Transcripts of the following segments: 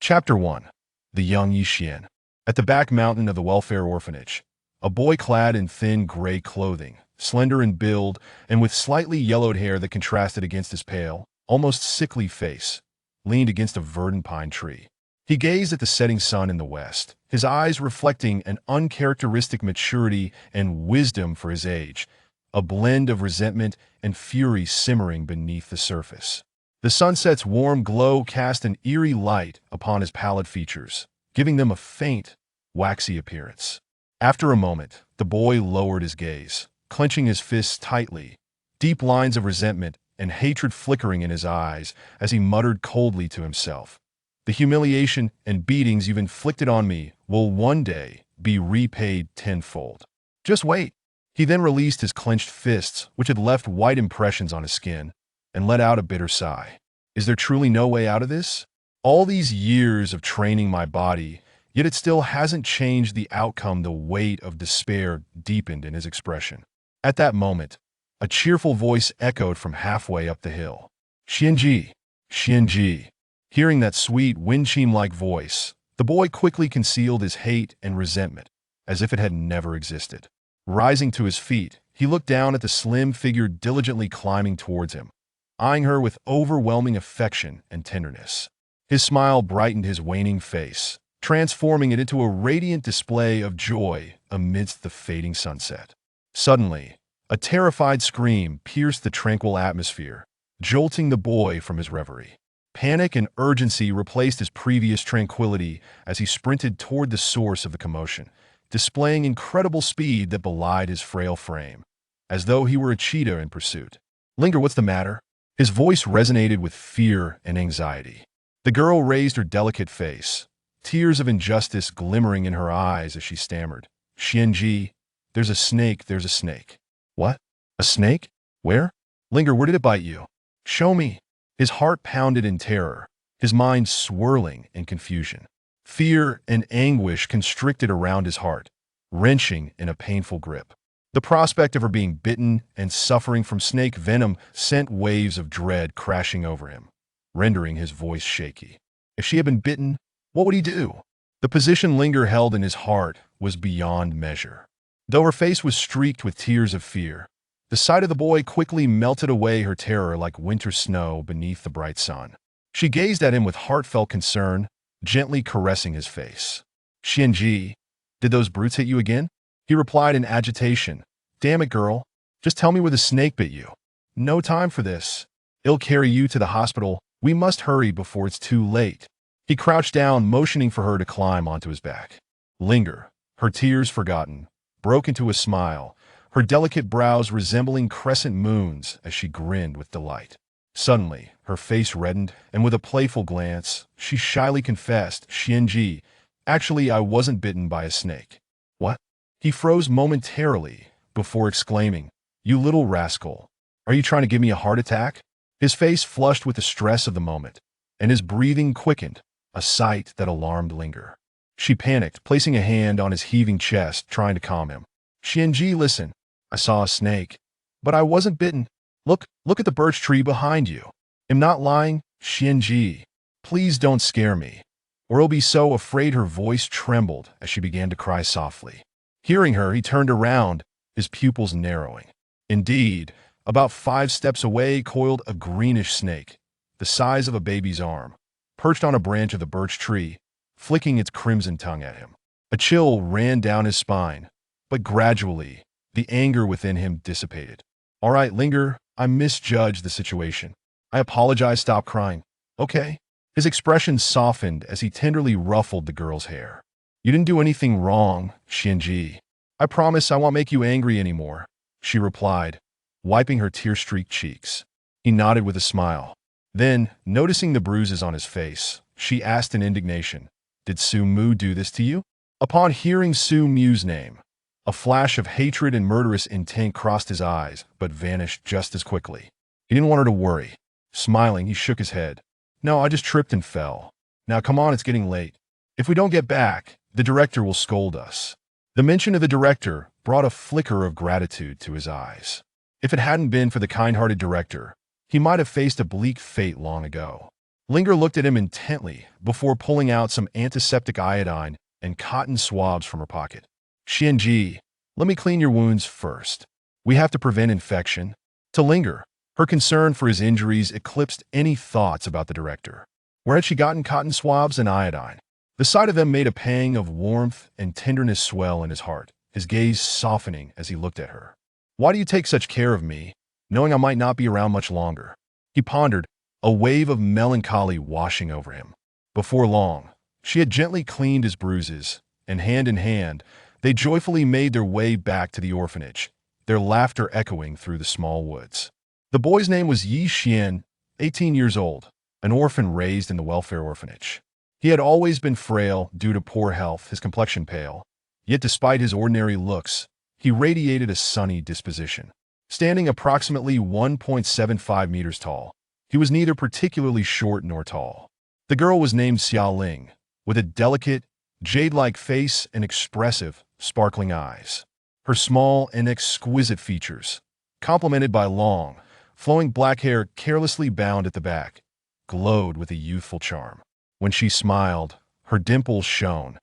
Chapter 1. The Young Ye Xuan. At the back mountain of the welfare orphanage, a boy clad in thin gray clothing, slender in build, and with slightly yellowed hair that contrasted against his pale, almost sickly face, leaned against a verdant pine tree. He gazed at the setting sun in the west, his eyes reflecting an uncharacteristic maturity and wisdom for his age, a blend of resentment and fury simmering beneath the surface. The sunset's warm glow cast an eerie light upon his pallid features, giving them a faint, waxy appearance. After a moment, the boy lowered his gaze, clenching his fists tightly, deep lines of resentment and hatred flickering in his eyes as he muttered coldly to himself. The humiliation and beatings you've inflicted on me will one day be repaid tenfold. Just wait. He then released his clenched fists, which had left white impressions on his skin, and let out a bitter sigh. Is there truly no way out of this? All these years of training my body, yet it still hasn't changed the outcome. The weight of despair deepened in his expression. At that moment, a cheerful voice echoed from halfway up the hill. Xianji, Xianji. Hearing that sweet, wind-chime-like voice, the boy quickly concealed his hate and resentment, as if it had never existed. Rising to his feet, he looked down at the slim figure diligently climbing towards him, eyeing her with overwhelming affection and tenderness. His smile brightened his waning face, transforming it into a radiant display of joy amidst the fading sunset. Suddenly, a terrified scream pierced the tranquil atmosphere, jolting the boy from his reverie. Panic and urgency replaced his previous tranquility as he sprinted toward the source of the commotion, displaying incredible speed that belied his frail frame, as though he were a cheetah in pursuit. Linger, what's the matter? His voice resonated with fear and anxiety. The girl raised her delicate face, tears of injustice glimmering in her eyes as she stammered. Xianji, there's a snake. What? A snake? Where? Linger, where did it bite you? Show me. His heart pounded in terror, his mind swirling in confusion. Fear and anguish constricted around his heart, wrenching in a painful grip. The prospect of her being bitten and suffering from snake venom sent waves of dread crashing over him, rendering his voice shaky. If she had been bitten, what would he do? The position Linger held in his heart was beyond measure. Though her face was streaked with tears of fear, the sight of the boy quickly melted away her terror like winter snow beneath the bright sun. She gazed at him with heartfelt concern, gently caressing his face. Xianji, did those brutes hit you again? He replied in agitation. Damn it, girl. Just tell me where the snake bit you. No time for this. It'll carry you to the hospital. We must hurry before it's too late. He crouched down, motioning for her to climb onto his back. Linger, her tears forgotten, broke into a smile, her delicate brows resembling crescent moons as she grinned with delight. Suddenly, her face reddened, and with a playful glance, she shyly confessed, Xianji, actually I wasn't bitten by a snake. What? He froze momentarily before exclaiming, You little rascal, are you trying to give me a heart attack? His face flushed with the stress of the moment, and his breathing quickened, a sight that alarmed Linger. She panicked, placing a hand on his heaving chest, trying to calm him. Xianji, listen, I saw a snake, but I wasn't bitten. Look at the birch tree behind you. I'm not lying, Xianji. Please don't scare me, or I'll be so afraid. Her voice trembled as she began to cry softly. Hearing her, he turned around, his pupils narrowing. Indeed, about 5 steps away coiled a greenish snake, the size of a baby's arm, perched on a branch of the birch tree, flicking its crimson tongue at him. A chill ran down his spine, but gradually, the anger within him dissipated. All right, Linger, I misjudged the situation. I apologize, stop crying. Okay? His expression softened as he tenderly ruffled the girl's hair. You didn't do anything wrong, Xianji. I promise I won't make you angry anymore, she replied, wiping her tear-streaked cheeks. He nodded with a smile. Then, noticing the bruises on his face, she asked in indignation, Did Su Mu do this to you? Upon hearing Su Mu's name, a flash of hatred and murderous intent crossed his eyes, but vanished just as quickly. He didn't want her to worry. Smiling, he shook his head. No, I just tripped and fell. Now come on, it's getting late. If we don't get back, the director will scold us. The mention of the director brought a flicker of gratitude to his eyes. If it hadn't been for the kind-hearted director, he might have faced a bleak fate long ago. Linger looked at him intently before pulling out some antiseptic iodine and cotton swabs from her pocket. Xianji, let me clean your wounds first. We have to prevent infection. To Linger, her concern for his injuries eclipsed any thoughts about the director. Where had she gotten cotton swabs and iodine? The sight of them made a pang of warmth and tenderness swell in his heart, his gaze softening as he looked at her. Why do you take such care of me, knowing I might not be around much longer? He pondered, a wave of melancholy washing over him. Before long, she had gently cleaned his bruises, and hand in hand, they joyfully made their way back to the orphanage, their laughter echoing through the small woods. The boy's name was Ye Xuan, 18 years old, an orphan raised in the welfare orphanage. He had always been frail due to poor health, his complexion pale, yet despite his ordinary looks, he radiated a sunny disposition. Standing approximately 1.75 meters tall, he was neither particularly short nor tall. The girl was named Xiaoling, with a delicate, jade-like face and expressive, sparkling eyes. Her small and exquisite features, complemented by long, flowing black hair carelessly bound at the back, glowed with a youthful charm. When she smiled, her dimples shone,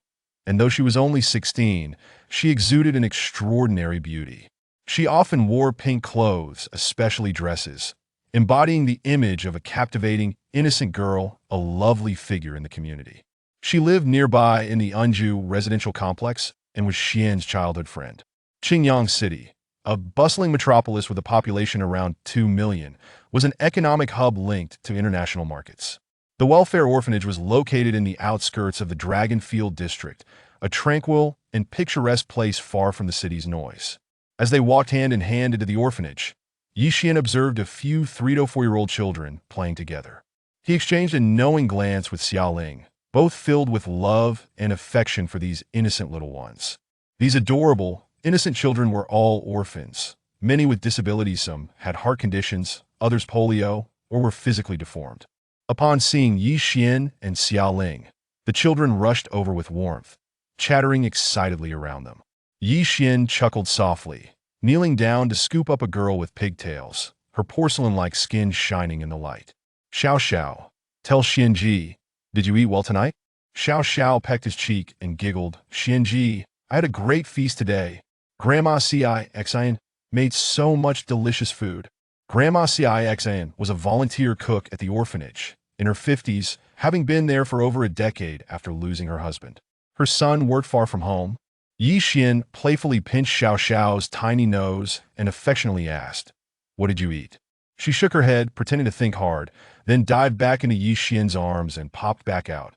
and though she was only 16, she exuded an extraordinary beauty. She often wore pink clothes, especially dresses, embodying the image of a captivating, innocent girl, a lovely figure in the community. She lived nearby in the Anju residential complex and was Xian's childhood friend. Qingyang City, a bustling metropolis with a population around 2 million, was an economic hub linked to international markets. The welfare orphanage was located in the outskirts of the Dragonfield district, a tranquil and picturesque place far from the city's noise. As they walked hand in hand into the orphanage, Ye Xuan observed a few 3 to 4-year-old children playing together. He exchanged a knowing glance with Xiaoling, both filled with love and affection for these innocent little ones. These adorable, innocent children were all orphans, many with disabilities. Some had heart conditions, others polio, or were physically deformed. Upon seeing Ye Xuan and Xiaoling, the children rushed over with warmth, chattering excitedly around them. Ye Xuan chuckled softly, kneeling down to scoop up a girl with pigtails, her porcelain-like skin shining in the light. Xiao Xiao, tell Xianji, did you eat well tonight? Xiao Xiao pecked his cheek and giggled. Xianji, I had a great feast today. Grandma Xian made so much delicious food. Grandma Xian was a volunteer cook at the orphanage, in her 50s, having been there for over a decade after losing her husband. Her son worked far from home. Ye Xuan playfully pinched Xiao Xiao's tiny nose and affectionately asked, "What did you eat?" She shook her head, pretending to think hard, then dived back into Ye Xuan's arms and popped back out,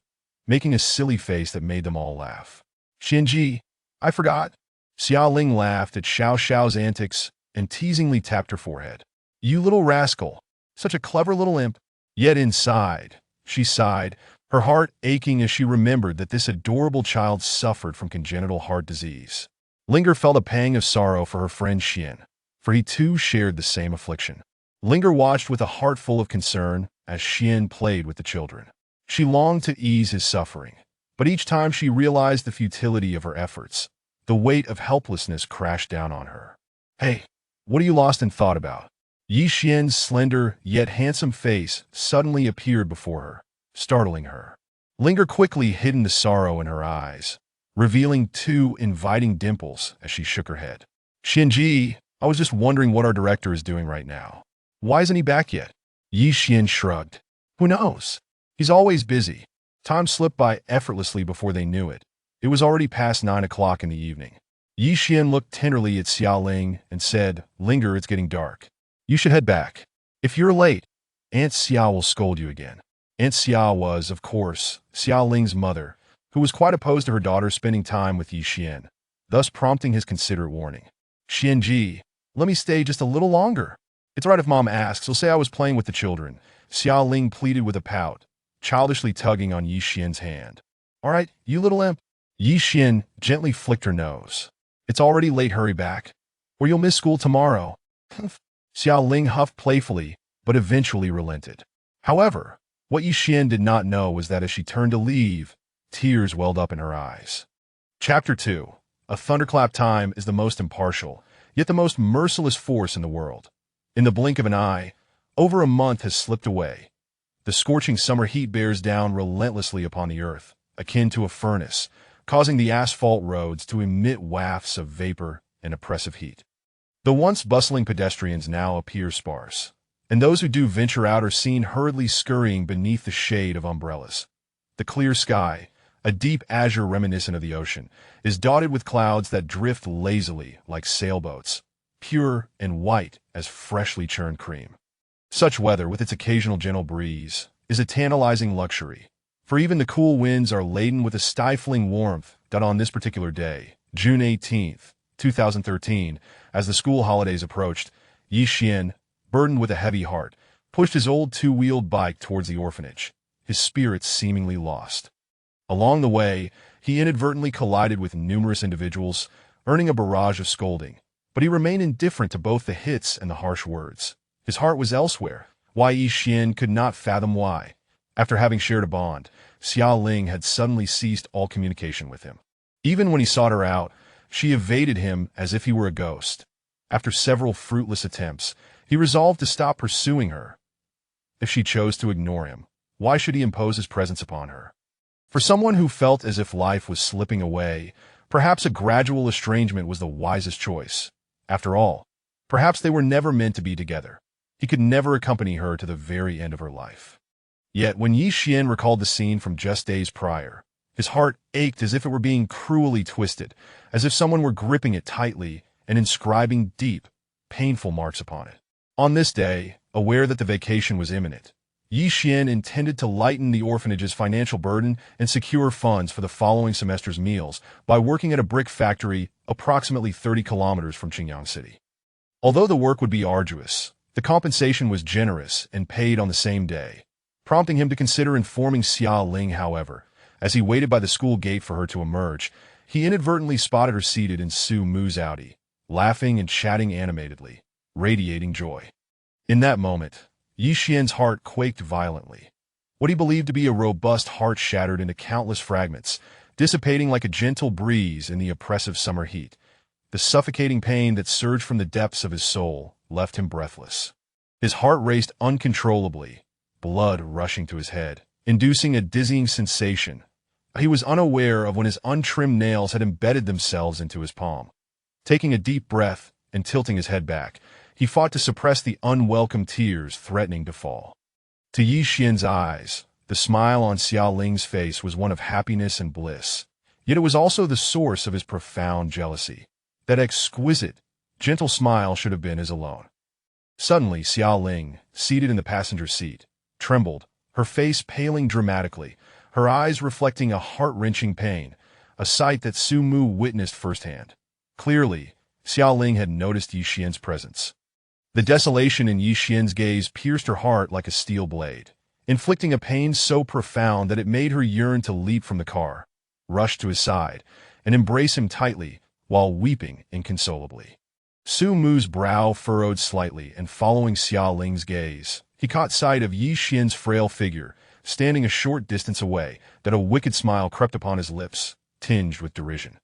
making a silly face that made them all laugh. "Xianji, I forgot." Xiaoling laughed at Xiao Xiao's antics and teasingly tapped her forehead. "You little rascal, such a clever little imp." Yet inside, she sighed, her heart aching as she remembered that this adorable child suffered from congenital heart disease. Linger felt a pang of sorrow for her friend Xian, for he too shared the same affliction. Linger watched with a heart full of concern as Xian played with the children. She longed to ease his suffering, but each time she realized the futility of her efforts, the weight of helplessness crashed down on her. "Hey, what are you lost in thought about?" Ye Xian's slender yet handsome face suddenly appeared before her, startling her. Linger quickly hid the sorrow in her eyes, revealing 2 inviting dimples as she shook her head. "Xianji, I was just wondering what our director is doing right now. Why isn't he back yet?" Ye Xuan shrugged. "Who knows? He's always busy." Time slipped by effortlessly before they knew it. It was already past 9 o'clock in the evening. Ye Xuan looked tenderly at Xiaoling and said, "Linger, it's getting dark. You should head back. If you're late, Aunt Xiao will scold you again." Aunt Xiao was, of course, Xiaoling's mother, who was quite opposed to her daughter spending time with Ye Xuan, thus prompting his considerate warning. "Xianji, let me stay just a little longer. It's all right if Mom asks. She'll say I was playing with the children." Xiaoling pleaded with a pout, childishly tugging on Ye Xuan's hand. "All right, you little imp." Ye Xuan gently flicked her nose. "It's already late, hurry back, or you'll miss school tomorrow." Xiaoling huffed playfully, but eventually relented. However, what Ye Xuan did not know was that as she turned to leave, tears welled up in her eyes. Chapter 2. A thunderclap. Time is the most impartial, yet the most merciless force in the world. In the blink of an eye, over a month has slipped away, The scorching summer heat bears down relentlessly upon the earth, akin to a furnace, causing the asphalt roads to emit wafts of vapor and oppressive heat. The once bustling pedestrians now appear sparse, and those who do venture out are seen hurriedly scurrying beneath the shade of umbrellas. The clear sky, a deep azure reminiscent of the ocean, is dotted with clouds that drift lazily like sailboats, pure and white as freshly churned cream. Such weather, with its occasional gentle breeze, is a tantalizing luxury, for even the cool winds are laden with a stifling warmth that on this particular day, June 18th, 2013, as the school holidays approached, Ye Xuan, burdened with a heavy heart, pushed his old two-wheeled bike towards the orphanage, his spirits seemingly lost. Along the way, he inadvertently collided with numerous individuals, earning a barrage of scolding, but he remained indifferent to both the hits and the harsh words. His heart was elsewhere. Ye Xuan could not fathom why. After having shared a bond, Xia Ling had suddenly ceased all communication with him. Even when he sought her out, she evaded him as if he were a ghost. After several fruitless attempts, he resolved to stop pursuing her. If she chose to ignore him, why should he impose his presence upon her? For someone who felt as if life was slipping away, perhaps a gradual estrangement was the wisest choice. After all, perhaps they were never meant to be together. He could never accompany her to the very end of her life. Yet when Ye Xuan recalled the scene from just days prior, his heart ached as if it were being cruelly twisted, as if someone were gripping it tightly and inscribing deep, painful marks upon it. On this day, aware that the vacation was imminent, Ye Xuan intended to lighten the orphanage's financial burden and secure funds for the following semester's meals by working at a brick factory approximately 30 kilometers from Qingyang City. Although the work would be arduous, the compensation was generous and paid on the same day, prompting him to consider informing Xia Ling. However, as he waited by the school gate for her to emerge, he inadvertently spotted her seated in Su Mu's Audi, laughing and chatting animatedly, radiating joy. In that moment, Ye Xuan's heart quaked violently. What he believed to be a robust heart shattered into countless fragments, dissipating like a gentle breeze in the oppressive summer heat. The suffocating pain that surged from the depths of his soul left him breathless. His heart raced uncontrollably, blood rushing to his head, inducing a dizzying sensation. He was unaware of when his untrimmed nails had embedded themselves into his palm. Taking a deep breath and tilting his head back, he fought to suppress the unwelcome tears threatening to fall. To Ye Xuan's eyes, the smile on Xia Ling's face was one of happiness and bliss, yet it was also the source of his profound jealousy. That exquisite, gentle smile should have been his alone. Suddenly, Xia Ling, seated in the passenger seat, trembled, her face paling dramatically, her eyes reflecting a heart-wrenching pain, a sight that Su Mu witnessed firsthand. Clearly, Xia Ling had noticed Ye Xuan's presence. The desolation in Ye Xuan's gaze pierced her heart like a steel blade, inflicting a pain so profound that it made her yearn to leap from the car, rush to his side, and embrace him tightly, while weeping inconsolably. Su Mu's brow furrowed slightly, and following Xia Ling's gaze, he caught sight of Ye Xuan's frail figure, standing a short distance away, that a wicked smile crept upon his lips, tinged with derision.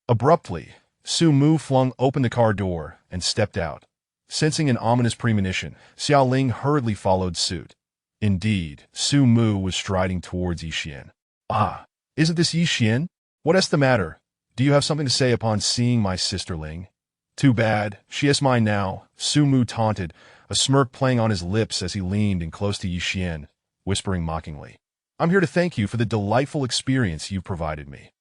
Abruptly, Su Mu flung open the car door and stepped out. Sensing an ominous premonition, Xia Ling hurriedly followed suit. Indeed, Su Mu was striding towards Ye Xuan. "Ah, isn't this Ye Xuan? What's the matter? Do you have something to say upon seeing my sister Ling?" "Too bad, she is mine now," Su Mu taunted, a smirk playing on his lips as he leaned in close to Ye Xuan, whispering mockingly. "I'm here to thank you for the delightful experience you've provided me."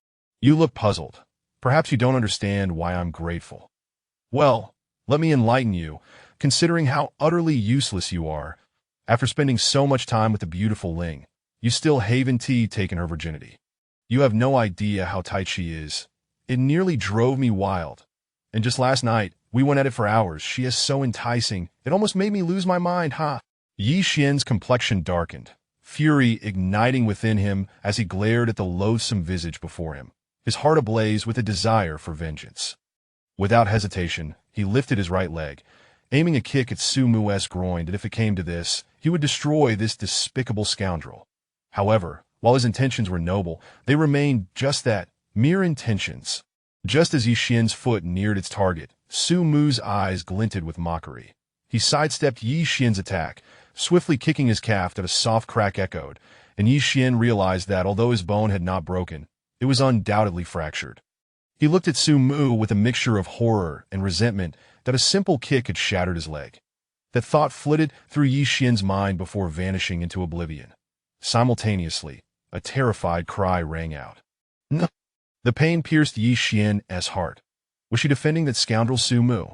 "You look puzzled. Perhaps you don't understand why I'm grateful." "Well, let me enlighten you, considering how utterly useless you are. After spending so much time with the beautiful Ling, you still haven't taken her virginity. You have no idea how tight she is. It nearly drove me wild. And just last night, we went at it for hours. She is so enticing, it almost made me lose my mind, ha!" Ye Xuan's complexion darkened, fury igniting within him as he glared at the loathsome visage before him, his heart ablaze with a desire for vengeance. Without hesitation, he lifted his right leg, aiming a kick at Su Mu's groin that if it came to this, he would destroy this despicable scoundrel. However, while his intentions were noble, they remained just that, mere intentions. Just as Ye Xuan's foot neared its target, Su Mu's eyes glinted with mockery. He sidestepped Ye Xuan's attack, swiftly kicking his calf that a soft crack echoed, and Ye Xuan realized that, although his bone had not broken, it was undoubtedly fractured. He looked at Su Mu with a mixture of horror and resentment that a simple kick had shattered his leg. That thought flitted through Ye Xuan's mind before vanishing into oblivion. Simultaneously, a terrified cry rang out. No! The pain pierced Ye Xuan's heart. Was she defending that scoundrel Su Mu?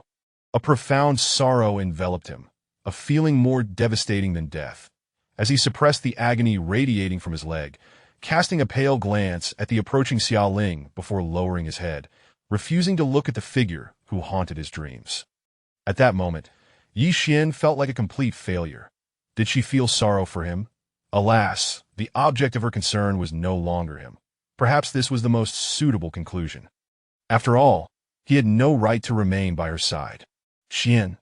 A profound sorrow enveloped him, a feeling more devastating than death. As he suppressed the agony radiating from his leg, casting a pale glance at the approaching Xia Ling before lowering his head, refusing to look at the figure who haunted his dreams. At that moment, Ye Xuan felt like a complete failure. Did she feel sorrow for him? Alas, the object of her concern was no longer him. Perhaps this was the most suitable conclusion. After all, he had no right to remain by her side. Xuan,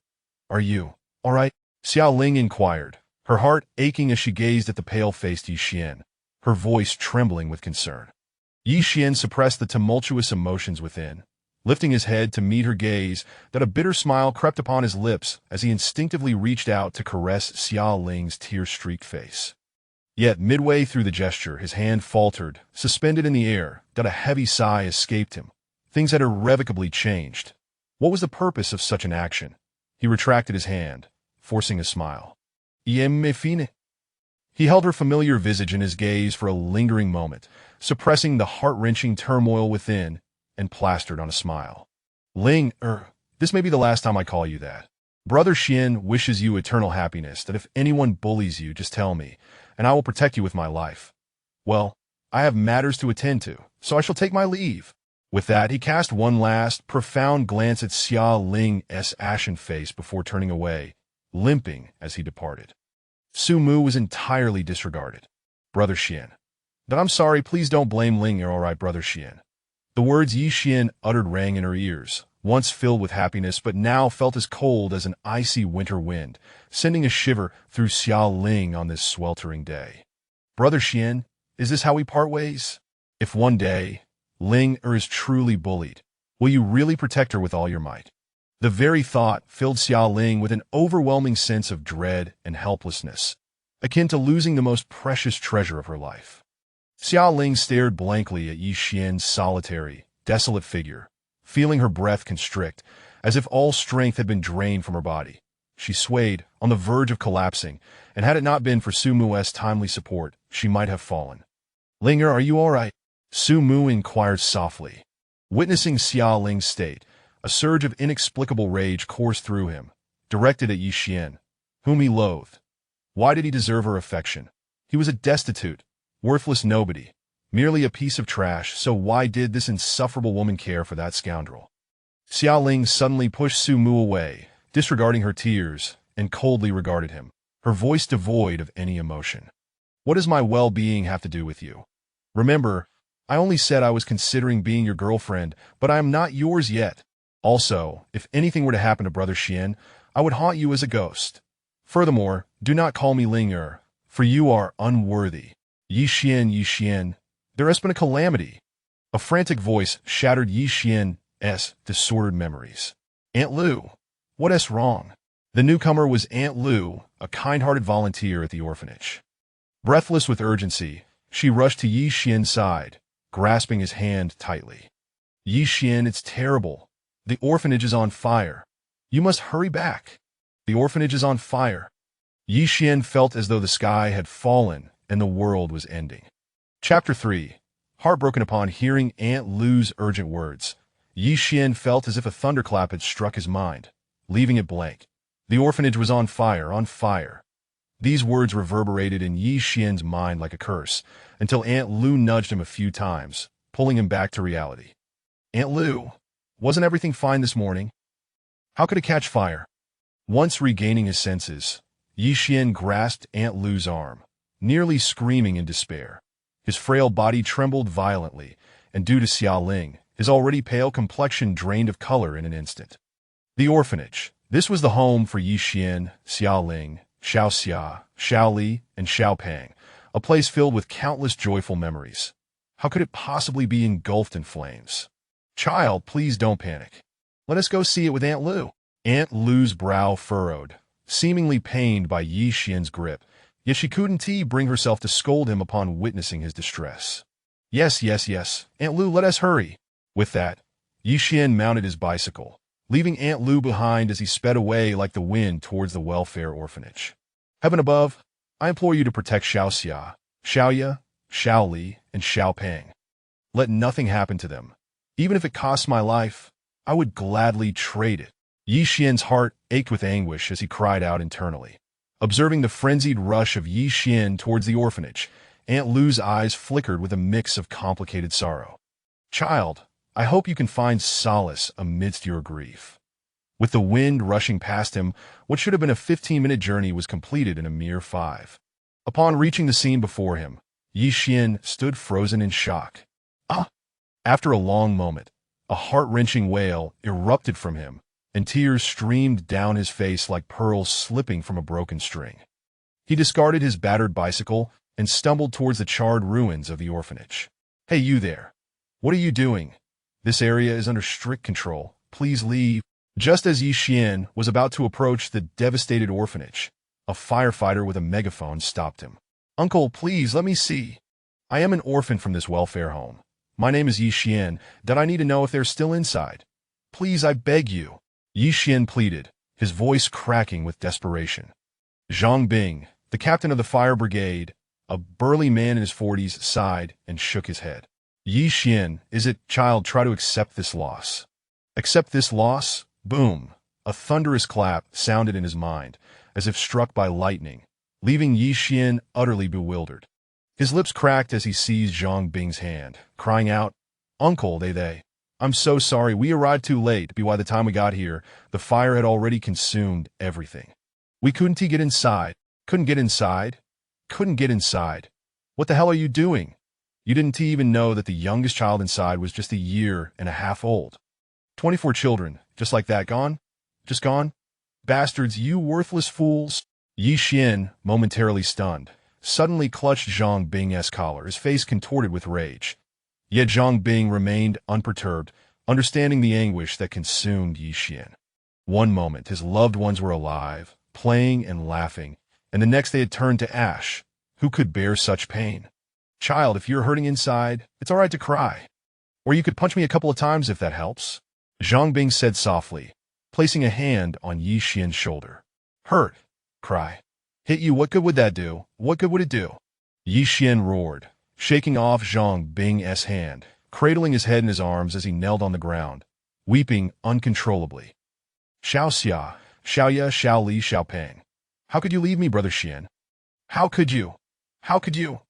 are you all right? Xia Ling inquired, her heart aching as she gazed at the pale-faced Ye Xuan, her voice trembling with concern. Ye Xuan suppressed the tumultuous emotions within, lifting his head to meet her gaze, that a bitter smile crept upon his lips as he instinctively reached out to caress Xia Ling's tear-streaked face. Yet midway through the gesture, his hand faltered, suspended in the air, that a heavy sigh escaped him. Things had irrevocably changed. What was the purpose of such an action? He retracted his hand, forcing a smile. "Ye me fine." He held her familiar visage in his gaze for a lingering moment, suppressing the heart-wrenching turmoil within, and plastered on a smile. "Ling, this may be the last time I call you that. Brother Xuan wishes you eternal happiness, that if anyone bullies you, just tell me, and I will protect you with my life. Well, I have matters to attend to, so I shall take my leave." With that, he cast one last, profound glance at Xia Ling's ashen face before turning away, limping as he departed. Su Mu was entirely disregarded. "Brother Xuan." "But I'm sorry, please don't blame Ling. You're all right, Brother Xuan." The words Ye Xuan uttered rang in her ears, once filled with happiness, but now felt as cold as an icy winter wind, sending a shiver through Xia Ling on this sweltering day. "Brother Xuan, is this how we part ways? If one day Ling is truly bullied, will you really protect her with all your might?" The very thought filled Xia Ling with an overwhelming sense of dread and helplessness, akin to losing the most precious treasure of her life. Xia Ling stared blankly at Ye Xuan's solitary, desolate figure, feeling her breath constrict, as if all strength had been drained from her body. She swayed, on the verge of collapsing, and had it not been for Su Mu's timely support, she might have fallen. "Ling, are you all right?" Su Mu inquired softly. Witnessing Xia Ling's state, a surge of inexplicable rage coursed through him, directed at Ye Xuan, whom he loathed. Why did he deserve her affection? He was a destitute, worthless nobody, merely a piece of trash, so why did this insufferable woman care for that scoundrel? Xia Ling suddenly pushed Su Mu away, disregarding her tears, and coldly regarded him, her voice devoid of any emotion. "What does my well-being have to do with you? Remember, I only said I was considering being your girlfriend, but I am not yours yet. Also, if anything were to happen to Brother Xuan, I would haunt you as a ghost. Furthermore, do not call me Ling, for you are unworthy. Ye Xuan, there has been a calamity." A frantic voice shattered Ye Xuan's disordered memories. "Aunt Lu, what's wrong?" The newcomer was Aunt Lu, a kind-hearted volunteer at the orphanage. Breathless with urgency, she rushed to Ye Xuan's side, grasping his hand tightly. "Ye Xuan, it's terrible. The orphanage is on fire. You must hurry back. The orphanage is on fire." Ye Xuan felt as though the sky had fallen and the world was ending. Chapter 3. Heartbroken upon hearing Aunt Lu's urgent words, Ye Xuan felt as if a thunderclap had struck his mind, leaving it blank. The orphanage was on fire, on fire. These words reverberated in Ye Xuan's mind like a curse, until Aunt Lu nudged him a few times, pulling him back to reality. "Aunt Lu, wasn't everything fine this morning? How could it catch fire?" Once regaining his senses, Ye Xuan grasped Aunt Lu's arm, nearly screaming in despair. His frail body trembled violently, and due to Xia Ling, his already pale complexion drained of color in an instant. The orphanage. This was the home for Ye Xuan, Xia Ling, Xiao Xia, Xiao Li, and Xiao Pang, a place filled with countless joyful memories. How could it possibly be engulfed in flames? "Child, please don't panic. Let us go see it with Aunt Lu." Aunt Lu's brow furrowed, seemingly pained by Ye Xuan's grip, yet she couldn't bring herself to scold him upon witnessing his distress. Yes, yes, yes, Aunt Lu, let us hurry. With that, Ye Xuan mounted his bicycle, leaving Aunt Lu behind as he sped away like the wind towards the welfare orphanage. Heaven above, I implore you to protect Xiao Xia, Xiao Ye, Xiao Li, and Xiao Peng. Let nothing happen to them. Even if it costs my life, I would gladly trade it. Ye Xuan's heart ached with anguish as he cried out internally. Observing the frenzied rush of Ye Xuan towards the orphanage, Aunt Lu's eyes flickered with a mix of complicated sorrow. Child, I hope you can find solace amidst your grief. With the wind rushing past him, what should have been a 15-minute journey was completed in a mere 5. Upon reaching the scene before him, Ye Xuan stood frozen in shock. Ah! After a long moment, a heart-wrenching wail erupted from him, and tears streamed down his face like pearls slipping from a broken string. He discarded his battered bicycle and stumbled towards the charred ruins of the orphanage. Hey, you there! What are you doing? This area is under strict control. Please leave. Just as Ye Xuan was about to approach the devastated orphanage, a firefighter with a megaphone stopped him. Uncle, please, let me see. I am an orphan from this welfare home. My name is Ye Xuan. That I need to know if they're still inside. Please, I beg you. Ye Xuan pleaded, his voice cracking with desperation. Zhang Bing, the captain of the fire brigade, a burly man in his 40s, sighed and shook his head. Ye Xuan, is it, child, try to accept this loss. Accept this loss? Boom! A thunderous clap sounded in his mind, as if struck by lightning, leaving Ye Xuan utterly bewildered. His lips cracked as he seized Zhang Bing's hand, crying out, Uncle, they. I'm so sorry, we arrived too late. By the time we got here, the fire had already consumed everything. We couldn't get inside. Couldn't get inside? Couldn't get inside. What the hell are you doing? You didn't even know that the youngest child inside was just 1.5 years old. 24 children, just like that, gone? Just gone? Bastards, you worthless fools! Ye Xuan, momentarily stunned, suddenly clutched Zhang Bing's collar, his face contorted with rage. Yet Zhang Bing remained unperturbed, understanding the anguish that consumed Ye Xuan. One moment, his loved ones were alive, playing and laughing, and the next they had turned to ash. Who could bear such pain? Child, if you're hurting inside, it's all right to cry. Or you could punch me a couple of times if that helps. Zhang Bing said softly, placing a hand on Ye Xuan's shoulder. Hurt. Cry. Hit you, what good would that do? What good would it do? Ye Xuan roared, shaking off Zhang Bing's hand, cradling his head in his arms as he knelt on the ground, weeping uncontrollably. Xiao Xia, Xiao Ye, Xiao Li, Xiao Peng. How could you leave me, Brother Xuan? How could you? How could you?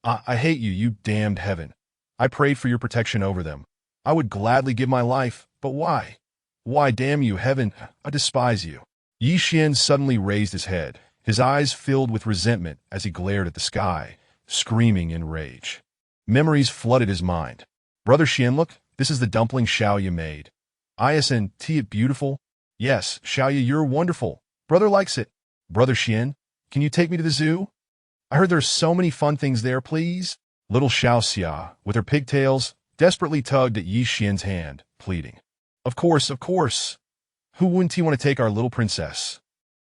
I hate you, you damned heaven. I prayed for your protection over them. I would gladly give my life, but why? Why, damn you, heaven, I despise you. Ye Xuan suddenly raised his head, his eyes filled with resentment as he glared at the sky, screaming in rage. Memories flooded his mind. Brother Xuan, look, this is the dumpling Xiao Ye made. Isn't it beautiful? Yes, Xiao Ye, you're wonderful. Brother likes it. Brother Xuan, can you take me to the zoo? I heard there's so many fun things there, please. Little Xiao Xia, with her pigtails, desperately tugged at Ye Xuan's hand, pleading. Of course, of course. Who wouldn't he want to take our little princess?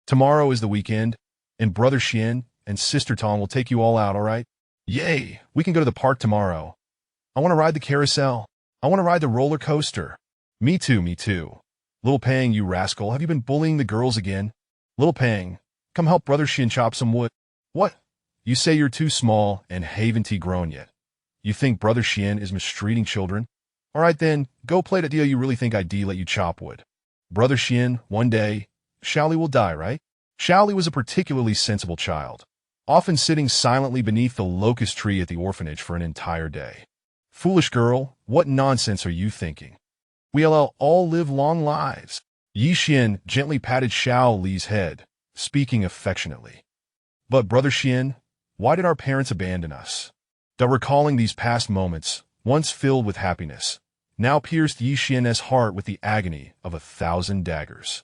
Tomorrow is the weekend, and Brother Xuan and Sister Tom will take you all out, all right? Yay! We can go to the park tomorrow. I want to ride the carousel. I want to ride the roller coaster. Me too, me too. Little Pang, you rascal, have you been bullying the girls again? Little Pang, come help Brother Xuan chop some wood. What? You say you're too small and haven't grown yet. You think Brother Xuan is mistreating children? All right then, go play that deal you really think I'd let you chop wood. Brother Xuan, one day, Xiao Li will die, right? Xiao Li was a particularly sensible child, often sitting silently beneath the locust tree at the orphanage for an entire day. Foolish girl, what nonsense are you thinking? We'll all live long lives. Ye Xuan gently patted Xiao Li's head, speaking affectionately. But Brother Xuan, why did our parents abandon us? Recalling these past moments, once filled with happiness, now pierced Ye Xuan's heart with the agony of 1,000 daggers.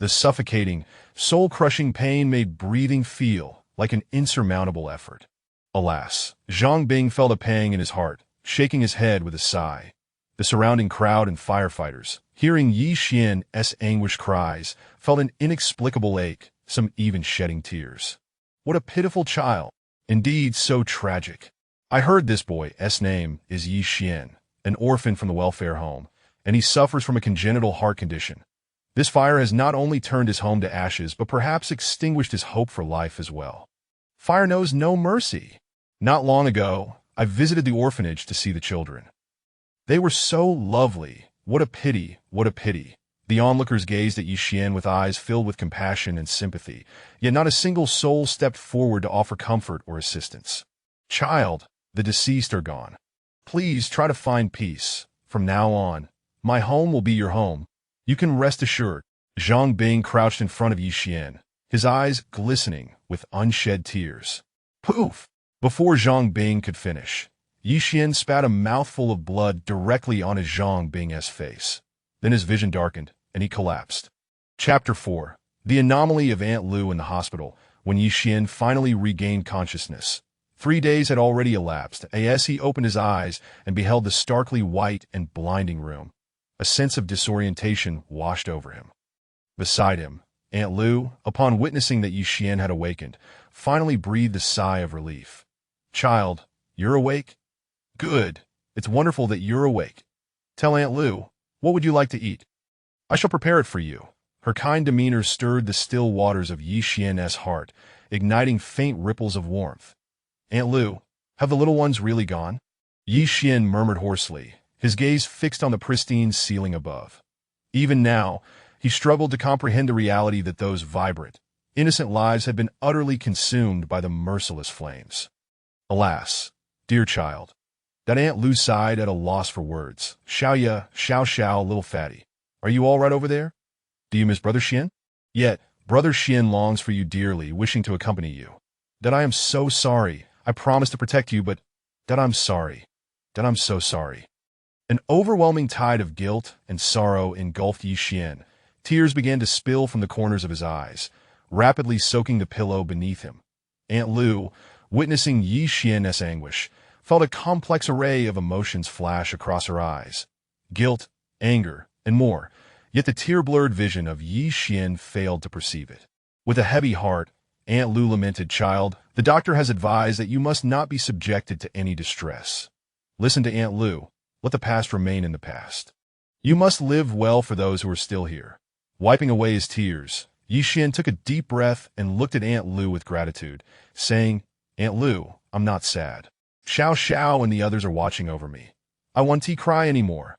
The suffocating, soul-crushing pain made breathing feel like an insurmountable effort. Alas, Zhang Bing felt a pang in his heart, shaking his head with a sigh. The surrounding crowd and firefighters, hearing Ye Xuan's anguished cries, felt an inexplicable ache, some even shedding tears. What a pitiful child. Indeed, so tragic. I heard this boy's name is Ye Xuan, an orphan from the welfare home, and he suffers from a congenital heart condition. This fire has not only turned his home to ashes, but perhaps extinguished his hope for life as well. Fire knows no mercy. Not long ago, I visited the orphanage to see the children. They were so lovely. What a pity, what a pity. The onlookers gazed at Ye Xuan with eyes filled with compassion and sympathy, yet not a single soul stepped forward to offer comfort or assistance. Child, the deceased are gone. Please try to find peace. From now on, my home will be your home. You can rest assured. Zhang Bing crouched in front of Ye Xuan, his eyes glistening with unshed tears. Poof! Before Zhang Bing could finish, Ye Xuan spat a mouthful of blood directly on his Zhang Bing's face. Then his vision darkened, and he collapsed. Chapter 4. The Anomaly of Aunt Lu in the Hospital. When Ye Xuan finally regained consciousness, 3 days had already elapsed as he opened his eyes and beheld the starkly white and blinding room. A sense of disorientation washed over him. Beside him, Aunt Lu, upon witnessing that Ye Xuan had awakened, finally breathed a sigh of relief. Child, you're awake? Good. It's wonderful that you're awake. Tell Aunt Lu, what would you like to eat? I shall prepare it for you. Her kind demeanor stirred the still waters of Ye Xuan's heart, igniting faint ripples of warmth. Aunt Lu, have the little ones really gone? Ye Xuan murmured hoarsely, his gaze fixed on the pristine ceiling above. Even now, he struggled to comprehend the reality that those vibrant, innocent lives had been utterly consumed by the merciless flames. Alas, dear child. That Aunt Lu sighed at a loss for words. Xiao, little fatty. Are you all right over there? Do you miss Brother Xian? Yet, Brother Xian longs for you dearly, wishing to accompany you. That I am so sorry. I promised to protect you, but that I'm sorry. That I'm so sorry. An overwhelming tide of guilt and sorrow engulfed Ye Xuan. Tears began to spill from the corners of his eyes, rapidly soaking the pillow beneath him. Aunt Lu, witnessing Ye Xuan's anguish, felt a complex array of emotions flash across her eyes. Guilt, anger, and more. Yet the tear-blurred vision of Ye Xuan failed to perceive it. With a heavy heart, Aunt Lu lamented, Child, the doctor has advised that you must not be subjected to any distress. Listen to Aunt Lu. Let the past remain in the past. You must live well for those who are still here. Wiping away his tears, Ye Xuan took a deep breath and looked at Aunt Lu with gratitude, saying, Aunt Lu, I'm not sad. Xiao and the others are watching over me. I won't cry anymore.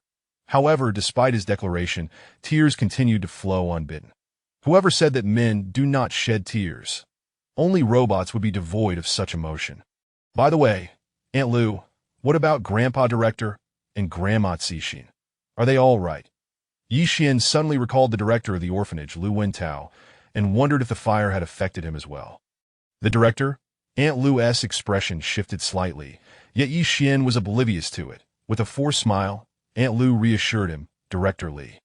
However, despite his declaration, tears continued to flow unbidden. Whoever said that men do not shed tears? Only robots would be devoid of such emotion. By the way, Aunt Lu, what about Grandpa Director and Grandma Cixin? Are they all right? Ye Xuan suddenly recalled the director of the orphanage, Lu Wentao, and wondered if the fire had affected him as well. The director? Aunt Lu's expression shifted slightly, yet Ye Xuan was oblivious to it. With a forced smile, Aunt Lu reassured him, Director Li.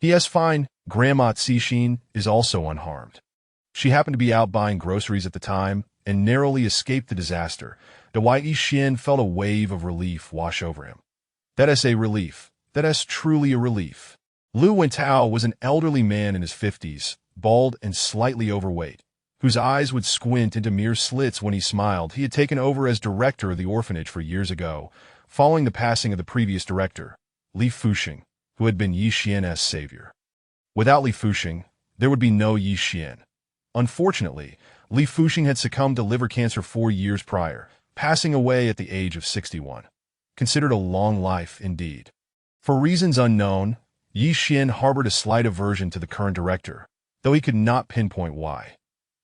He is fine. Grandma Cixin is also unharmed. She happened to be out buying groceries at the time and narrowly escaped the disaster, to why Ye Xuan felt a wave of relief wash over him. That is a relief. That is truly a relief. Lu Wentao was an elderly man in his 50s, bald and slightly overweight, whose eyes would squint into mere slits when he smiled. He had taken over as director of the orphanage 4 years ago, following the passing of the previous director, Li Fuxing, who had been Ye Xuan's savior. Without Li Fuxing, there would be no Ye Xuan. Unfortunately, Li Fuxing had succumbed to liver cancer 4 years prior, passing away at the age of 61. Considered a long life indeed. For reasons unknown, Ye Xuan harbored a slight aversion to the current director, though he could not pinpoint why.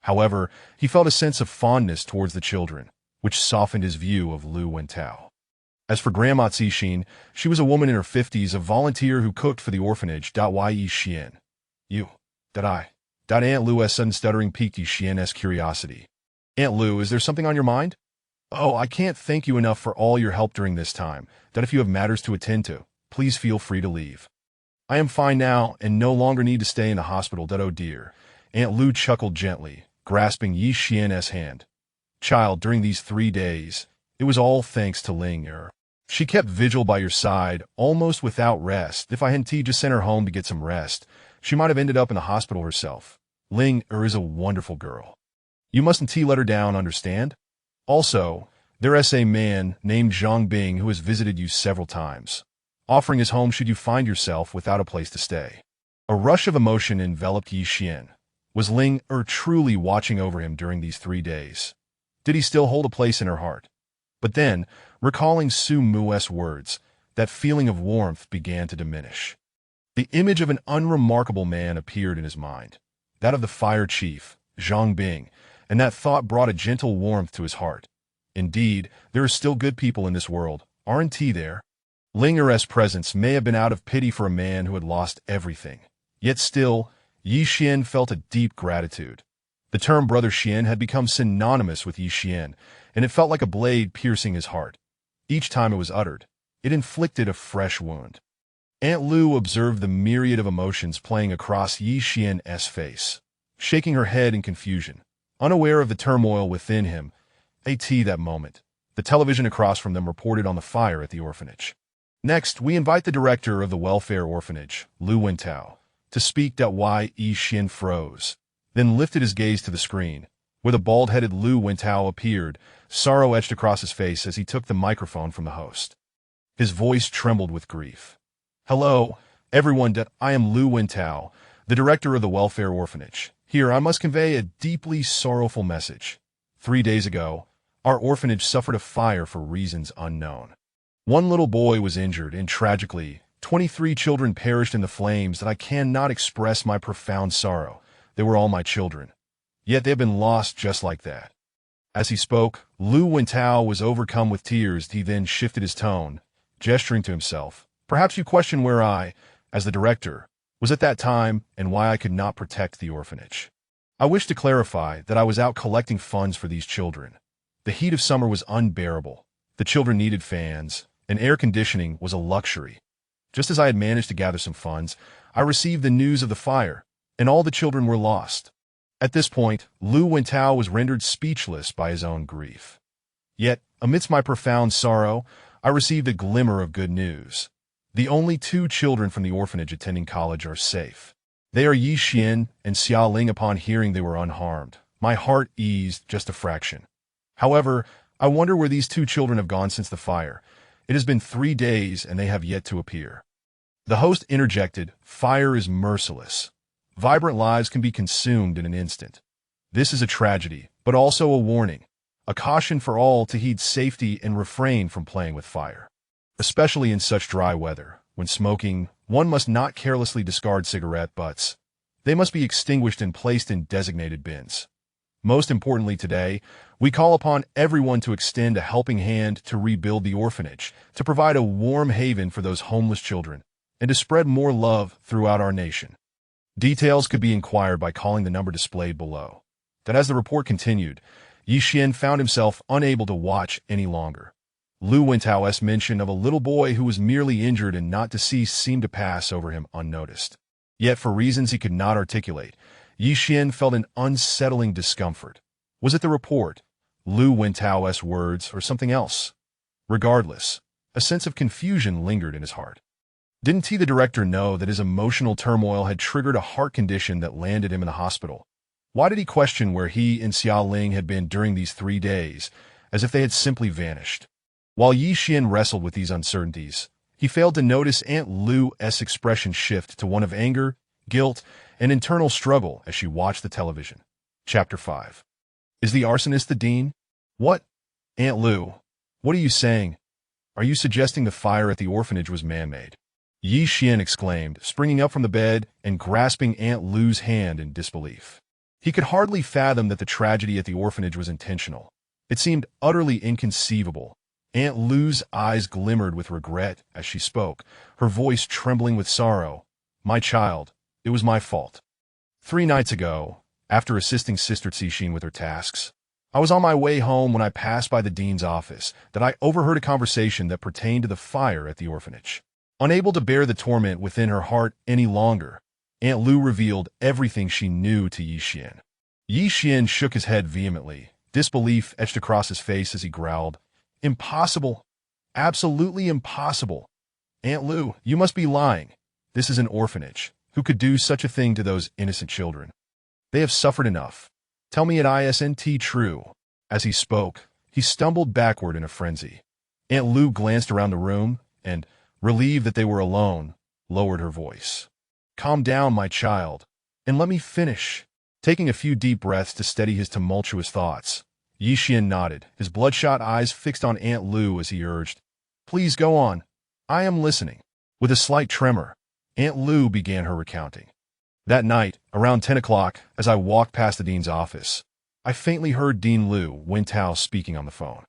However, he felt a sense of fondness towards the children, which softened his view of Lu Wentao. As for Grandma Cixin, she was a woman in her 50s, a volunteer who cooked for the orphanage. Ye Xuan. Aunt Lu's sudden stuttering piqued Ye Xuan's curiosity. Aunt Lu, is there something on your mind? Oh, I can't thank you enough for all your help during this time. That if you have matters to attend to, please feel free to leave. I am fine now and no longer need to stay in the hospital. Oh dear. Aunt Lu chuckled gently, grasping Ye Xuan's hand. Child, during these 3 days, it was all thanks to Ling Er. She kept vigil by your side, almost without rest. If I hadn't just sent her home to get some rest, she might have ended up in the hospital herself. Ling is a wonderful girl. You mustn't let her down, understand? Also, there is a man named Zhang Bing who has visited you several times, offering his home should you find yourself without a place to stay. A rush of emotion enveloped Ye Xuan. Was Ling truly watching over him during these 3 days? Did he still hold a place in her heart? But then, recalling Su Mu's words, that feeling of warmth began to diminish. The image of an unremarkable man appeared in his mind, that of the fire chief, Zhang Bing, and that thought brought a gentle warmth to his heart. Indeed, there are still good people in this world, aren't there? Linger's presence may have been out of pity for a man who had lost everything. Yet still, Ye Xuan felt a deep gratitude. The term Brother Xian had become synonymous with Ye Xuan, and it felt like a blade piercing his heart. Each time it was uttered, it inflicted a fresh wound. Aunt Lu observed the myriad of emotions playing across Ye Xuan's face, shaking her head in confusion, unaware of the turmoil within him. That moment, the television across from them reported on the fire at the orphanage. Next, we invite the director of the welfare orphanage, Lu Wentao, to speak. Why Ye Xuan froze, then lifted his gaze to the screen, where the bald-headed Lu Wentao appeared, sorrow etched across his face as he took the microphone from the host. His voice trembled with grief. Hello, everyone. I am Lu Wentao, the director of the welfare orphanage. Here, I must convey a deeply sorrowful message. 3 days ago, our orphanage suffered a fire for reasons unknown. One little boy was injured, and tragically, 23 children perished in the flames. That I cannot express my profound sorrow. They were all my children. Yet they have been lost just like that. As he spoke, Lu Wentao was overcome with tears. He then shifted his tone, gesturing to himself. Perhaps you question where I, as the director, was at that time and why I could not protect the orphanage. I wish to clarify that I was out collecting funds for these children. The heat of summer was unbearable. The children needed fans, and air conditioning was a luxury. Just as I had managed to gather some funds, I received the news of the fire, and all the children were lost. At this point, Lu Wentao was rendered speechless by his own grief. Yet, amidst my profound sorrow, I received a glimmer of good news. The only 2 children from the orphanage attending college are safe. They are Ye Xuan and Xia Ling. Upon hearing they were unharmed, my heart eased just a fraction. However, I wonder where these 2 children have gone since the fire. It has been 3 days and they have yet to appear. The host interjected, fire is merciless. Vibrant lives can be consumed in an instant. This is a tragedy, but also a warning, a caution for all to heed safety and refrain from playing with fire. Especially in such dry weather, when smoking, one must not carelessly discard cigarette butts. They must be extinguished and placed in designated bins. Most importantly today, we call upon everyone to extend a helping hand to rebuild the orphanage, to provide a warm haven for those homeless children, and to spread more love throughout our nation. Details could be inquired by calling the number displayed below. That as the report continued, Ye Xuan found himself unable to watch any longer. Lu Wentao's mention of a little boy who was merely injured and not deceased seemed to pass over him unnoticed. Yet for reasons he could not articulate, Ye Xuan felt an unsettling discomfort. Was it the report, Lu Wentao's words, or something else? Regardless, a sense of confusion lingered in his heart. Didn't he, the director, know that his emotional turmoil had triggered a heart condition that landed him in the hospital? Why did he question where he and Xia Ling had been during these 3 days, as if they had simply vanished? While Ye Xuan wrestled with these uncertainties, he failed to notice Aunt Lu's expression shift to one of anger, guilt, and internal struggle as she watched the television. Chapter 5. Is the arsonist the dean? What? Aunt Lu, what are you saying? Are you suggesting the fire at the orphanage was man-made? Ye Xuan exclaimed, springing up from the bed and grasping Aunt Lu's hand in disbelief. He could hardly fathom that the tragedy at the orphanage was intentional. It seemed utterly inconceivable. Aunt Lu's eyes glimmered with regret as she spoke, her voice trembling with sorrow. My child, it was my fault. 3 nights ago, after assisting Sister Cixin with her tasks, I was on my way home when I passed by the dean's office that I overheard a conversation that pertained to the fire at the orphanage. Unable to bear the torment within her heart any longer, Aunt Lu revealed everything she knew to Ye Xuan. Ye Xuan shook his head vehemently, disbelief etched across his face as he growled, Impossible. Absolutely impossible. Aunt Lu, you must be lying. This is an orphanage. Who could do such a thing to those innocent children? They have suffered enough. Tell me it isn't true. As he spoke, he stumbled backward in a frenzy. Aunt Lou glanced around the room and, relieved that they were alone, lowered her voice. Calm down, my child, and let me finish. Taking a few deep breaths to steady his tumultuous thoughts, Ye Xuan nodded, his bloodshot eyes fixed on Aunt Lou as he urged, Please go on. I am listening. With a slight tremor, Aunt Lou began her recounting. That night, around 10 o'clock, as I walked past the dean's office, I faintly heard Dean Liu Wintao speaking on the phone.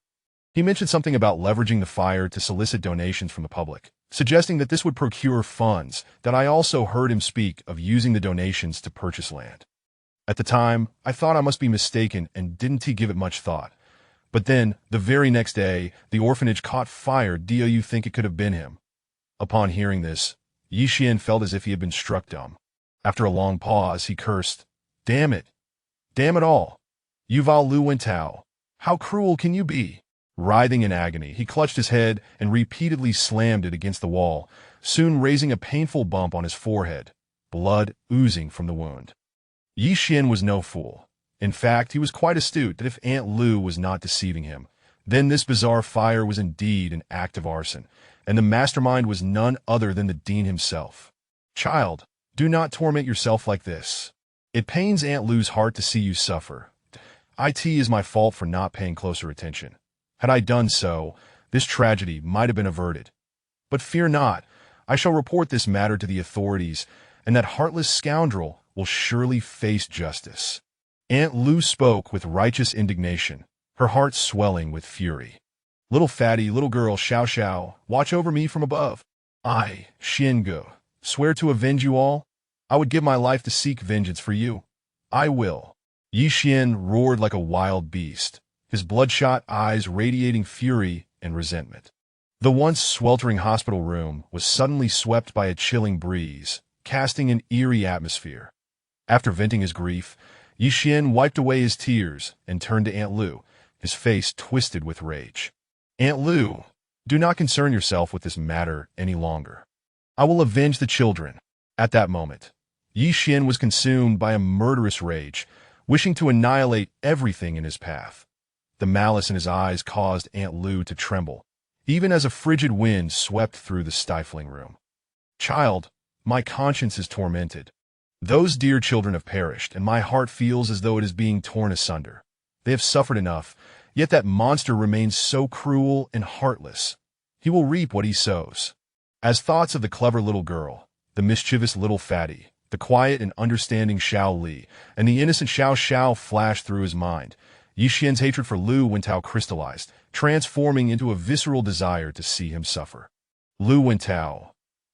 He mentioned something about leveraging the fire to solicit donations from the public, suggesting that this would procure funds. That I also heard him speak of using the donations to purchase land. At the time, I thought I must be mistaken and didn't give it much thought. But then, the very next day, the orphanage caught fire. Do you think it could have been him? Upon hearing this, Ye Xuan felt as if he had been struck dumb. After a long pause, he cursed, Damn it! Damn it all! Yuval Lu Wintao, how cruel can you be? Writhing in agony, he clutched his head and repeatedly slammed it against the wall, soon raising a painful bump on his forehead, blood oozing from the wound. Ye Xuan was no fool. In fact, he was quite astute that if Aunt Lou was not deceiving him, then this bizarre fire was indeed an act of arson, and the mastermind was none other than the dean himself. Child, do not torment yourself like this. It pains Aunt Lou's heart to see you suffer. It is my fault for not paying closer attention. Had I done so, this tragedy might have been averted. But fear not, I shall report this matter to the authorities, and that heartless scoundrel will surely face justice. Aunt Lou spoke with righteous indignation, her heart swelling with fury. Little fatty, little girl, Xiao Xiao, watch over me from above. I, Xiangu, swear to avenge you all. I would give my life to seek vengeance for you. I will. Ye Xuan roared like a wild beast, his bloodshot eyes radiating fury and resentment. The once sweltering hospital room was suddenly swept by a chilling breeze, casting an eerie atmosphere. After venting his grief, Ye Xuan wiped away his tears and turned to Aunt Lou, his face twisted with rage. Aunt Lou, do not concern yourself with this matter any longer. I will avenge the children. At that moment, Ye Xuan was consumed by a murderous rage, wishing to annihilate everything in his path. The malice in his eyes caused Aunt Lou to tremble, even as a frigid wind swept through the stifling room. Child, my conscience is tormented. Those dear children have perished, and my heart feels as though it is being torn asunder. They have suffered enough, yet that monster remains so cruel and heartless. He will reap what he sows. As thoughts of the clever little girl, the mischievous little fatty, the quiet and understanding Xiao Li, and the innocent Xiao Xiao flashed through his mind, Ye Xuan's hatred for Lu Wintao crystallized, transforming into a visceral desire to see him suffer. Lu Wintao,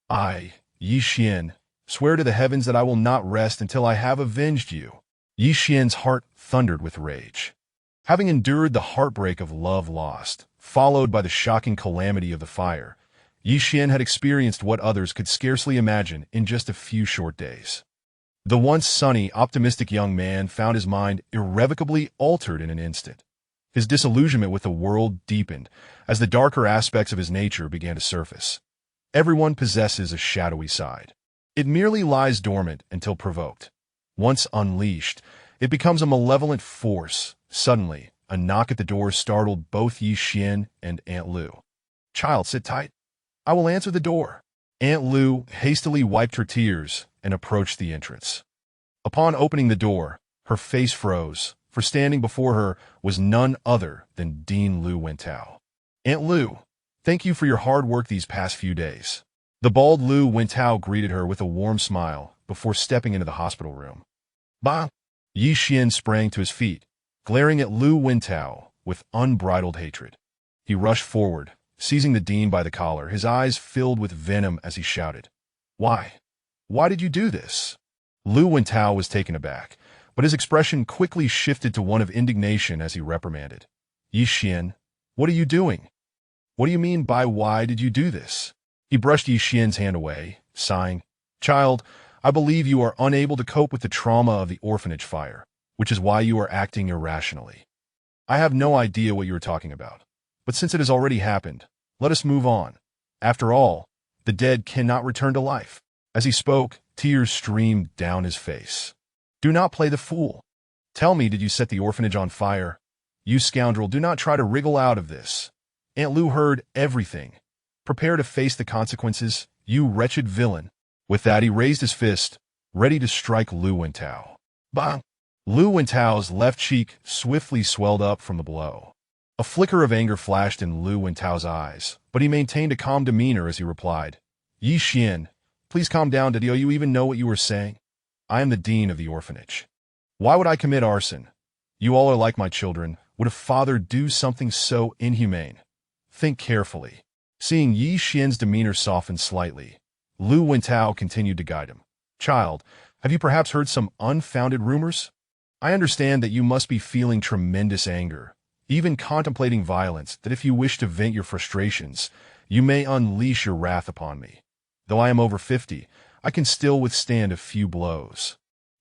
I, Ye Xuan, swear to the heavens that I will not rest until I have avenged you. Ye Xuan's heart thundered with rage. Having endured the heartbreak of love lost, followed by the shocking calamity of the fire, Ye Xuan had experienced what others could scarcely imagine in just a few short days. The once sunny, optimistic young man found his mind irrevocably altered in an instant. His disillusionment with the world deepened as the darker aspects of his nature began to surface. Everyone possesses a shadowy side. It merely lies dormant until provoked. Once unleashed, it becomes a malevolent force. Suddenly, a knock at the door startled both Ye Xuan and Aunt Lou. Child, sit tight. I will answer the door. Aunt Lou hastily wiped her tears and approached the entrance. Upon opening the door, her face froze, for standing before her was none other than Dean Lu Wintao. Aunt Lou, thank you for your hard work these past few days. The bald Lu Wintao greeted her with a warm smile before stepping into the hospital room. Bah! Ye Xuan sprang to his feet, glaring at Lu Wintao with unbridled hatred. He rushed forward, seizing the dean by the collar, his eyes filled with venom as he shouted, Why? Why did you do this? Lu Wintao was taken aback, but his expression quickly shifted to one of indignation as he reprimanded. Ye Xuan, what are you doing? What do you mean by why did you do this? He brushed Ye Xuan's hand away, sighing, Child, I believe you are unable to cope with the trauma of the orphanage fire, which is why you are acting irrationally. I have no idea what you are talking about, but since it has already happened, let us move on. After all, the dead cannot return to life. As he spoke, tears streamed down his face. Do not play the fool. Tell me, did you set the orphanage on fire? You scoundrel, do not try to wriggle out of this. Aunt Lu heard everything. Prepare to face the consequences, you wretched villain. With that, he raised his fist, ready to strike Lu Wentao. Bang! Lu Wentao's left cheek swiftly swelled up from the blow. A flicker of anger flashed in Lu Wentao's eyes, but he maintained a calm demeanor as he replied, Ye Xuan, please calm down. Do you even know what you were saying? I am the dean of the orphanage. Why would I commit arson? You all are like my children. Would a father do something so inhumane? Think carefully. Seeing Ye Xuan's demeanor soften slightly, Lu Wentao continued to guide him. Child, have you perhaps heard some unfounded rumors? I understand that you must be feeling tremendous anger, even contemplating violence, that if you wish to vent your frustrations, you may unleash your wrath upon me. Though I am over 50, I can still withstand a few blows.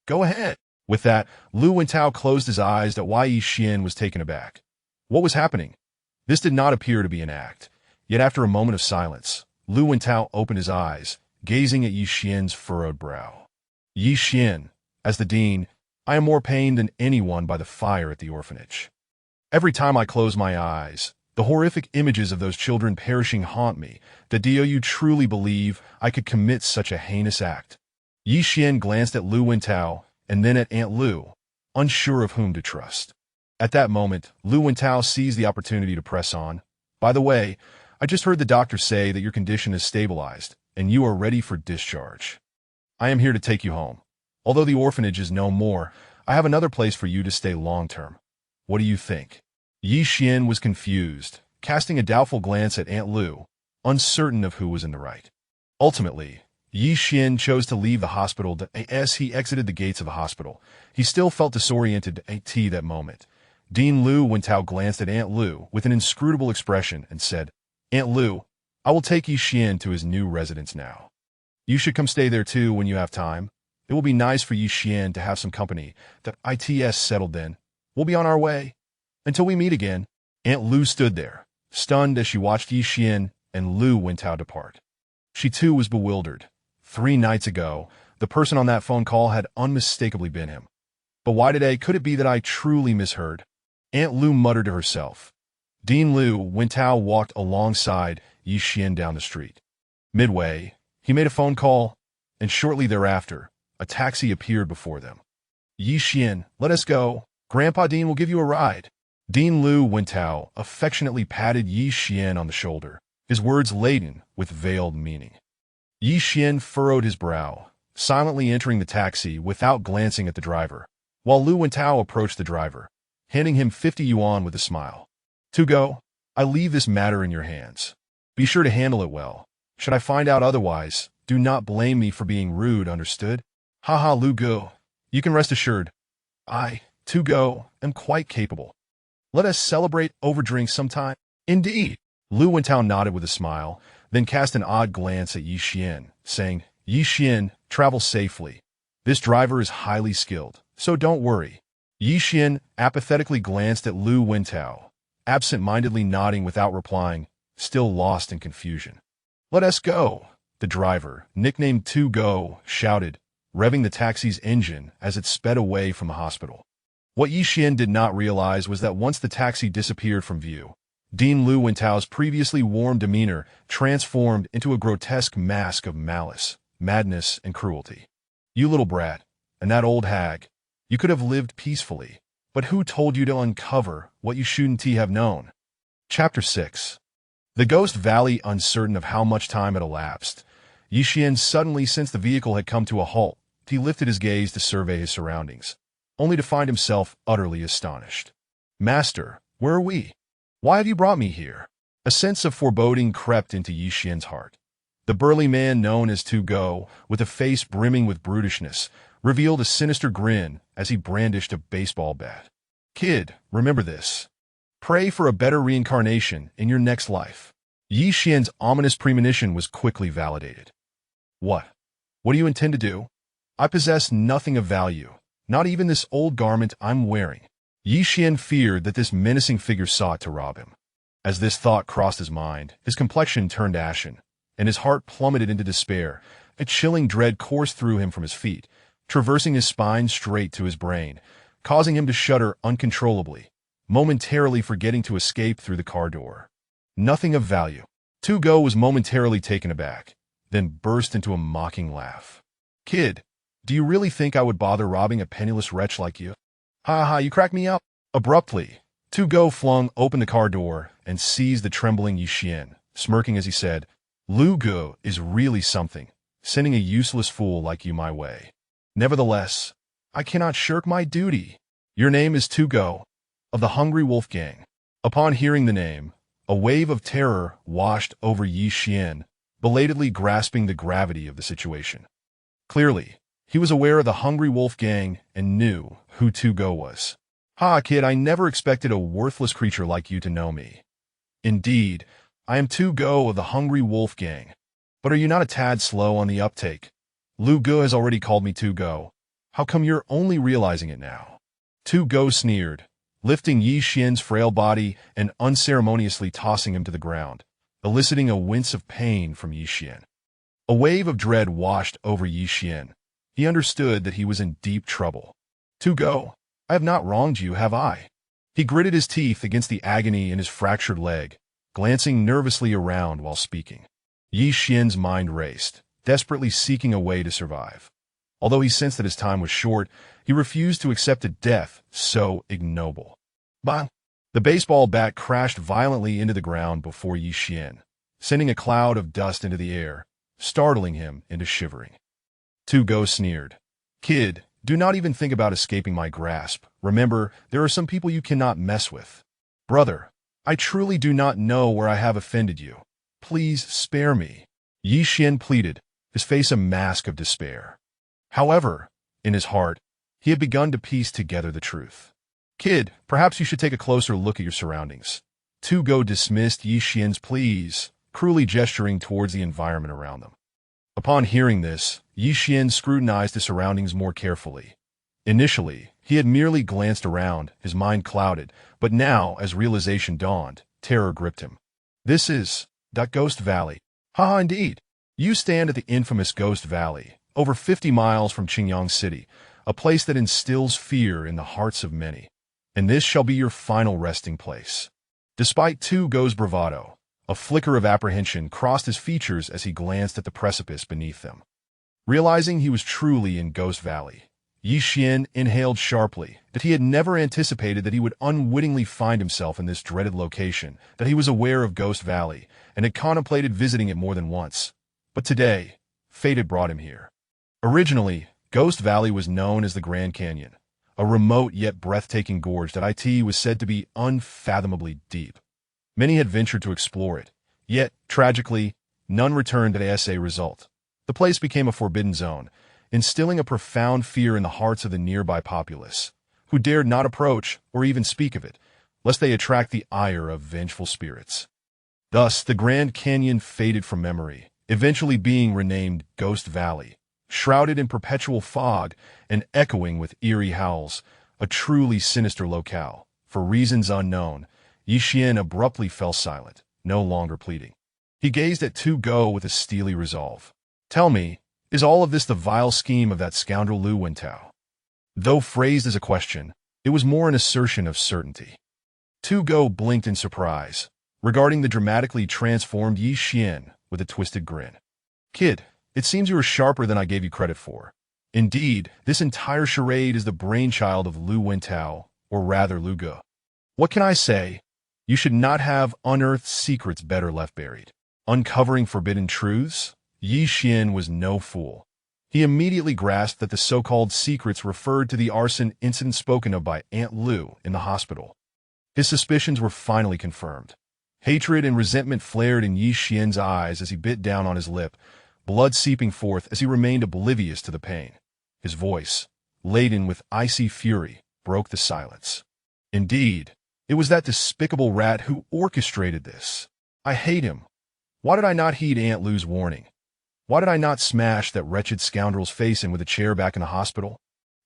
Go ahead. With that, Lu Wentao closed his eyes at why Ye Xuan was taken aback. What was happening? This did not appear to be an act. Yet after a moment of silence, Lu Wentao opened his eyes, gazing at Ye Xuan's furrowed brow. Ye Xuan, as the dean, I am more pained than anyone by the fire at the orphanage. Every time I close my eyes, the horrific images of those children perishing haunt me. Do you truly believe I could commit such a heinous act? Ye Xuan glanced at Lu Wentao and then at Aunt Lu, unsure of whom to trust. At that moment, Lu Wentao seized the opportunity to press on. By the way, I just heard the doctor say that your condition is stabilized, and you are ready for discharge. I am here to take you home. Although the orphanage is no more, I have another place for you to stay long-term. What do you think? Ye Xuan was confused, casting a doubtful glance at Aunt Lu, uncertain of who was in the right. Ultimately, Ye Xuan chose to leave the hospital. As he exited the gates of the hospital, he still felt disoriented at that moment. Dean Lu Wentao glanced at Aunt Lu with an inscrutable expression and said, Aunt Lu, I will take Ye Xuan to his new residence now. You should come stay there too when you have time. It will be nice for Ye Xuan to have some company. The ITS settled then. We'll be on our way. Until we meet again. Aunt Lu stood there, stunned as she watched Ye Xuan and Lu Wentao depart. She too was bewildered. 3 nights ago, the person on that phone call had unmistakably been him. But why today? Could it be that I truly misheard? Aunt Lu muttered to herself. Dean Lu Wentao walked alongside Ye Xuan down the street. Midway, he made a phone call, and shortly thereafter, a taxi appeared before them. Ye Xuan, let us go. Grandpa Dean will give you a ride. Dean Lu Wentao affectionately patted Ye Xuan on the shoulder, his words laden with veiled meaning. Ye Xuan furrowed his brow, silently entering the taxi without glancing at the driver, while Lu Wentao approached the driver, handing him 50 yuan with a smile. To go, I leave this matter in your hands. Be sure to handle it well. Should I find out otherwise, do not blame me for being rude, understood? Haha, Lu Go. You can rest assured. I, to go, am quite capable. Let us celebrate over drinks sometime. Indeed. Lu Wentao nodded with a smile, then cast an odd glance at Ye Xuan, saying, Ye Xuan, travel safely. This driver is highly skilled, so don't worry. Ye Xuan apathetically glanced at Lu Wentao, absent-mindedly nodding without replying, still lost in confusion. Let us go, the driver, nicknamed To Go, shouted, revving the taxi's engine as it sped away from the hospital. What Ye Xuan did not realize was that once the taxi disappeared from view, Dean Lu Wentao's previously warm demeanor transformed into a grotesque mask of malice, madness, and cruelty. You little brat, and that old hag, you could have lived peacefully, but who told you to uncover what you shouldn't have known? Chapter 6. The Ghost Valley. Uncertain of how much time had elapsed, Ye Xuan suddenly sensed the vehicle had come to a halt. He lifted his gaze to survey his surroundings, only to find himself utterly astonished. Master, where are we? Why have you brought me here? A sense of foreboding crept into Ye Xuan's heart. The burly man known as To Go, with a face brimming with brutishness, revealed a sinister grin as he brandished a baseball bat. Kid, remember this. Pray for a better reincarnation in your next life. Ye Xuan's ominous premonition was quickly validated. What? What do you intend to do? I possess nothing of value, not even this old garment I'm wearing. Ye Xuan feared that this menacing figure sought to rob him. As this thought crossed his mind, his complexion turned ashen, and his heart plummeted into despair. A chilling dread coursed through him from his feet, traversing his spine straight to his brain, causing him to shudder uncontrollably, momentarily forgetting to escape through the car door. Nothing of value. Go was momentarily taken aback, then burst into a mocking laugh. Kid, do you really think I would bother robbing a penniless wretch like you? Ha ha, you crack me up. Abruptly, Go flung open the car door and seized the trembling Ye Xuan, smirking as he said, Lu Gu is really something, sending a useless fool like you my way. Nevertheless, I cannot shirk my duty. Your name is Go, of the Hungry Wolf Gang. Upon hearing the name, a wave of terror washed over Ye Xuan, belatedly grasping the gravity of the situation. Clearly, he was aware of the Hungry Wolf Gang and knew who Go was. Ha, kid, I never expected a worthless creature like you to know me. Indeed, I am Go of the Hungry Wolf Gang. But are you not a tad slow on the uptake? Lu Gu has already called me Go. How come you're only realizing it now? Go sneered, lifting Ye Xuan's frail body and unceremoniously tossing him to the ground, eliciting a wince of pain from Ye Xuan. A wave of dread washed over Ye Xuan. He understood that he was in deep trouble. Go, I have not wronged you, have I? He gritted his teeth against the agony in his fractured leg, glancing nervously around while speaking. Ye Xuan's mind raced, desperately seeking a way to survive. Although he sensed that his time was short, he refused to accept a death so ignoble. Bang! The baseball bat crashed violently into the ground before Ye Xuan, sending a cloud of dust into the air, startling him into shivering. Go sneered. Kid, do not even think about escaping my grasp. Remember, there are some people you cannot mess with. Brother, I truly do not know where I have offended you. Please spare me. Ye Xuan pleaded, his face a mask of despair. However, in his heart, he had begun to piece together the truth. Kid, perhaps you should take a closer look at your surroundings. Go dismissed Ye Xuan's pleas, cruelly gesturing towards the environment around them. Upon hearing this, Ye Xuan scrutinized his surroundings more carefully. Initially, he had merely glanced around, his mind clouded, but now, as realization dawned, terror gripped him. This is Ghost Valley. Haha, indeed. You stand at the infamous Ghost Valley, over 50 miles from Qingyang City, a place that instills fear in the hearts of many. And this shall be your final resting place. Despite Go's bravado, a flicker of apprehension crossed his features as he glanced at the precipice beneath them. Realizing he was truly in Ghost Valley, Ye Xuan inhaled sharply, that he had never anticipated that he would unwittingly find himself in this dreaded location, that he was aware of Ghost Valley, and had contemplated visiting it more than once. But today, fate had brought him here. Originally, Ghost Valley was known as the Grand Canyon, a remote yet breathtaking gorge that was said to be unfathomably deep. Many had ventured to explore it, yet, tragically, none returned as a result. The place became a forbidden zone, instilling a profound fear in the hearts of the nearby populace, who dared not approach or even speak of it, lest they attract the ire of vengeful spirits. Thus, the Grand Canyon faded from memory, eventually being renamed Ghost Valley, shrouded in perpetual fog and echoing with eerie howls, a truly sinister locale. For reasons unknown, Ye Xuan abruptly fell silent, no longer pleading. He gazed at Go with a steely resolve. Tell me, is all of this the vile scheme of that scoundrel Lu Wentao? Though phrased as a question, it was more an assertion of certainty. Go blinked in surprise, regarding the dramatically transformed Ye Xuan with a twisted grin. Kid, it seems you are sharper than I gave you credit for. Indeed, this entire charade is the brainchild of Lu Wentao, or rather Lu Gu. What can I say? You should not have unearthed secrets better left buried. Uncovering forbidden truths? Ye Xuan was no fool. He immediately grasped that the so-called secrets referred to the arson incident spoken of by Aunt Lu in the hospital. His suspicions were finally confirmed. Hatred and resentment flared in Ye Xuan's eyes as he bit down on his lip, blood seeping forth as he remained oblivious to the pain. His voice, laden with icy fury, broke the silence. Indeed, it was that despicable rat who orchestrated this. I hate him. Why did I not heed Aunt Lu's warning? Why did I not smash that wretched scoundrel's face in with a chair back in the hospital?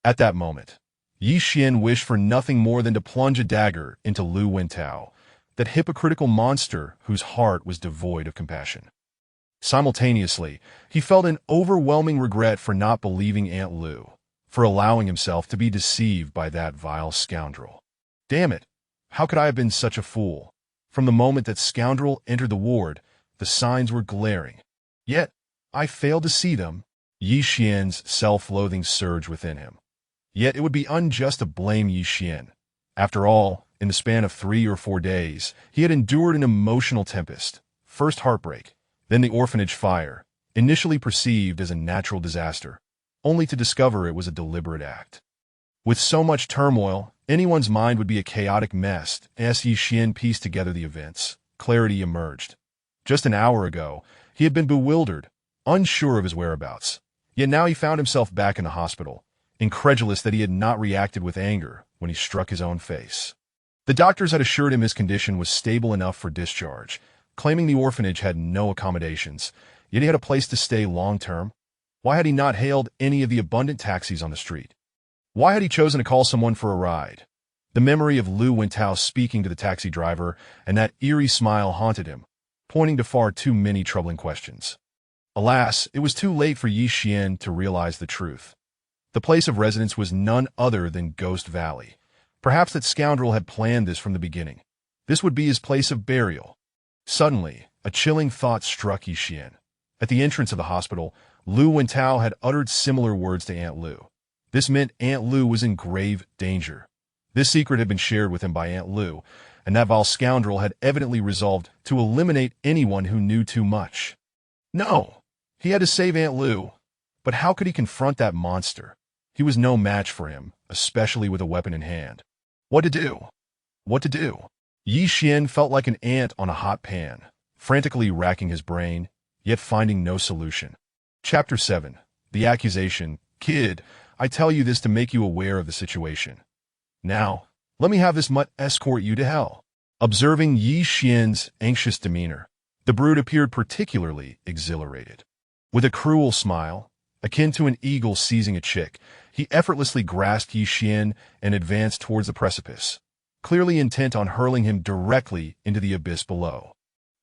At that moment, Ye Xuan wished for nothing more than to plunge a dagger into Lu Wentao, that hypocritical monster whose heart was devoid of compassion. Simultaneously, he felt an overwhelming regret for not believing Aunt Lu, for allowing himself to be deceived by that vile scoundrel. Damn it! How could I have been such a fool? From the moment that scoundrel entered the ward, the signs were glaring. Yet, I failed to see them. Ye Xuan's self-loathing surged within him. Yet it would be unjust to blame Ye Xuan. After all, in the span of 3 or 4 days, he had endured an emotional tempest. First heartbreak, then the orphanage fire, initially perceived as a natural disaster, only to discover it was a deliberate act. With so much turmoil, anyone's mind would be a chaotic mess. As Ye Xuan pieced together the events, clarity emerged. Just an hour ago, he had been bewildered, unsure of his whereabouts. Yet now he found himself back in the hospital, incredulous that he had not reacted with anger when he struck his own face. The doctors had assured him his condition was stable enough for discharge, claiming the orphanage had no accommodations, yet he had a place to stay long-term. Why had he not hailed any of the abundant taxis on the street? Why had he chosen to call someone for a ride? The memory of Lu Wentao speaking to the taxi driver and that eerie smile haunted him, pointing to far too many troubling questions. Alas, it was too late for Ye Xuan to realize the truth. The place of residence was none other than Ghost Valley. Perhaps that scoundrel had planned this from the beginning. This would be his place of burial. Suddenly, a chilling thought struck Ye Xuan. At the entrance of the hospital, Lu Wentao had uttered similar words to Aunt Lu. This meant Aunt Lu was in grave danger. This secret had been shared with him by Aunt Lu, and that vile scoundrel had evidently resolved to eliminate anyone who knew too much. No! He had to save Aunt Lu. But how could he confront that monster? He was no match for him, especially with a weapon in hand. What to do? What to do? Ye Xuan felt like an ant on a hot pan, frantically racking his brain, yet finding no solution. Chapter 7. The Accusation. Kid, I tell you this to make you aware of the situation. Now, let me have this mutt escort you to hell. Observing Ye Xuan's anxious demeanor, the brute appeared particularly exhilarated. With a cruel smile, akin to an eagle seizing a chick, he effortlessly grasped Ye Xuan and advanced towards the precipice, clearly intent on hurling him directly into the abyss below.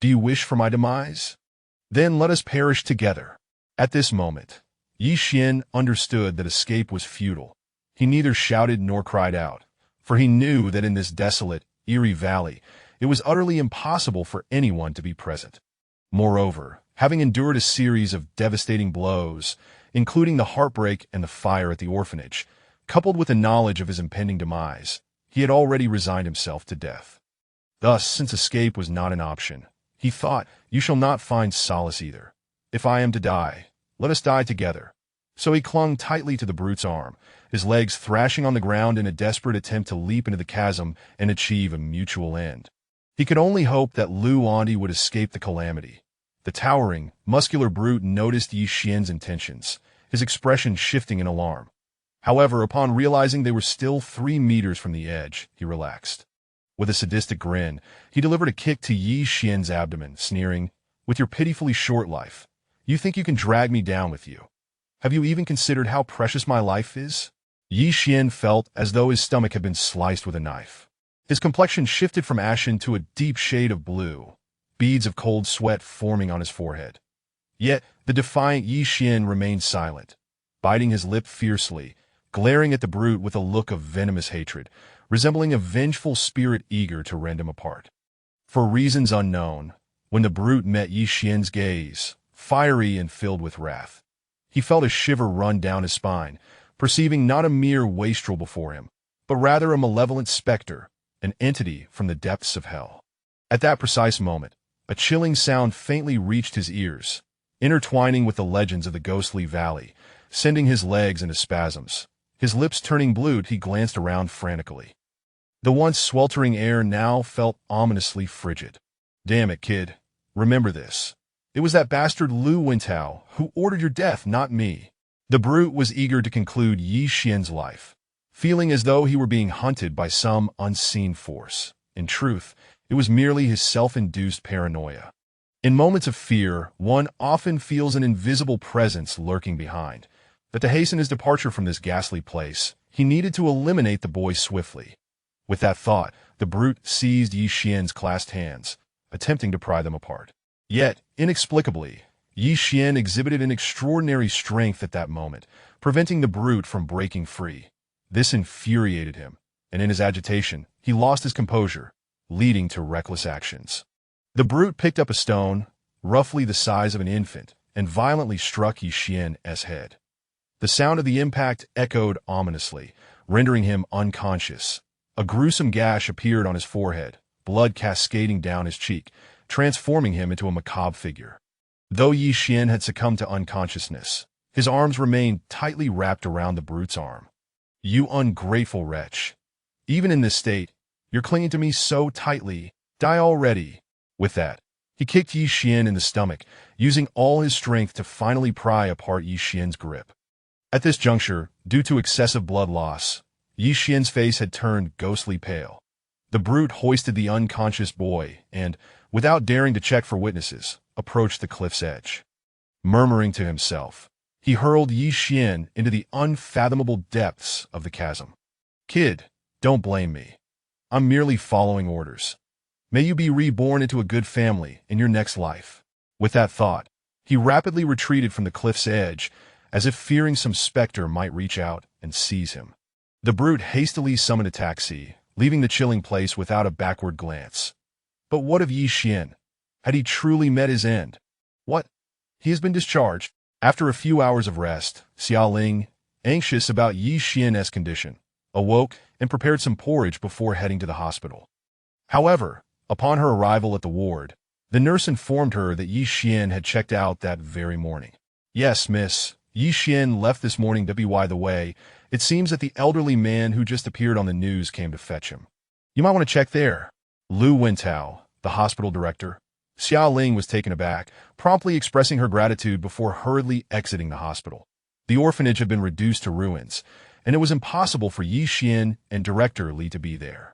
Do you wish for my demise? Then let us perish together. At this moment, Ye Xuan understood that escape was futile. He neither shouted nor cried out, for he knew that in this desolate, eerie valley, it was utterly impossible for anyone to be present. Moreover, having endured a series of devastating blows, including the heartbreak and the fire at the orphanage, coupled with the knowledge of his impending demise, he had already resigned himself to death. Thus, since escape was not an option, he thought, you shall not find solace either. If I am to die, let us die together. So he clung tightly to the brute's arm, his legs thrashing on the ground in a desperate attempt to leap into the chasm and achieve a mutual end. He could only hope that Lu Andi would escape the calamity. The towering, muscular brute noticed Ye Xuan's intentions, his expression shifting in alarm. However, upon realizing they were still 3 meters from the edge, he relaxed. With a sadistic grin, he delivered a kick to Ye Xuan's abdomen, sneering, "With your pitifully short life, you think you can drag me down with you? Have you even considered how precious my life is?" Ye Xuan felt as though his stomach had been sliced with a knife. His complexion shifted from ashen to a deep shade of blue, beads of cold sweat forming on his forehead. Yet, the defiant Ye Xuan remained silent, biting his lip fiercely, glaring at the brute with a look of venomous hatred, resembling a vengeful spirit eager to rend him apart. For reasons unknown, when the brute met Ye Xuan's gaze, fiery and filled with wrath, he felt a shiver run down his spine, perceiving not a mere wastrel before him, but rather a malevolent specter, an entity from the depths of hell. At that precise moment, a chilling sound faintly reached his ears, intertwining with the legends of the ghostly valley, sending his legs into spasms. His lips turning blue, he glanced around frantically. The once sweltering air now felt ominously frigid. Damn it, kid. Remember this. It was that bastard Lu Wentao who ordered your death, not me. The brute was eager to conclude Ye Xuan's life, feeling as though he were being hunted by some unseen force. In truth, it was merely his self-induced paranoia. In moments of fear, one often feels an invisible presence lurking behind. That to hasten his departure from this ghastly place, he needed to eliminate the boy swiftly. With that thought, the brute seized Ye Xuan's clasped hands, attempting to pry them apart. Yet, inexplicably, Ye Xuan exhibited an extraordinary strength at that moment, preventing the brute from breaking free. This infuriated him, and in his agitation, he lost his composure, leading to reckless actions. The brute picked up a stone, roughly the size of an infant, and violently struck Ye Xuan's head. The sound of the impact echoed ominously, rendering him unconscious. A gruesome gash appeared on his forehead, blood cascading down his cheek, transforming him into a macabre figure. Though Ye Xuan had succumbed to unconsciousness, his arms remained tightly wrapped around the brute's arm. "You ungrateful wretch. Even in this state, you're clinging to me so tightly. Die already." With that, he kicked Ye Xuan in the stomach, using all his strength to finally pry apart Ye Xuan's grip. At this juncture, due to excessive blood loss, Ye Xuan's face had turned ghostly pale. The brute hoisted the unconscious boy and, without daring to check for witnesses, approached the cliff's edge. Murmuring to himself, he hurled Ye Xuan into the unfathomable depths of the chasm. "Kid, don't blame me. I'm merely following orders. May you be reborn into a good family in your next life." With that thought, he rapidly retreated from the cliff's edge, as if fearing some specter might reach out and seize him. The brute hastily summoned a taxi, leaving the chilling place without a backward glance. But what of Ye Xuan? Had he truly met his end? What? He has been discharged. After a few hours of rest, Xiaoling, anxious about Ye Xuan's condition, awoke and prepared some porridge before heading to the hospital. However, upon her arrival at the ward, the nurse informed her that Ye Xuan had checked out that very morning. "Yes, miss. Ye Xuan left this morning. By the way, it seems that the elderly man who just appeared on the news came to fetch him. You might want to check there." Lu Wentao, the hospital director. Xiaoling was taken aback, promptly expressing her gratitude before hurriedly exiting the hospital. The orphanage had been reduced to ruins, and it was impossible for Ye Xuan and Director Li to be there.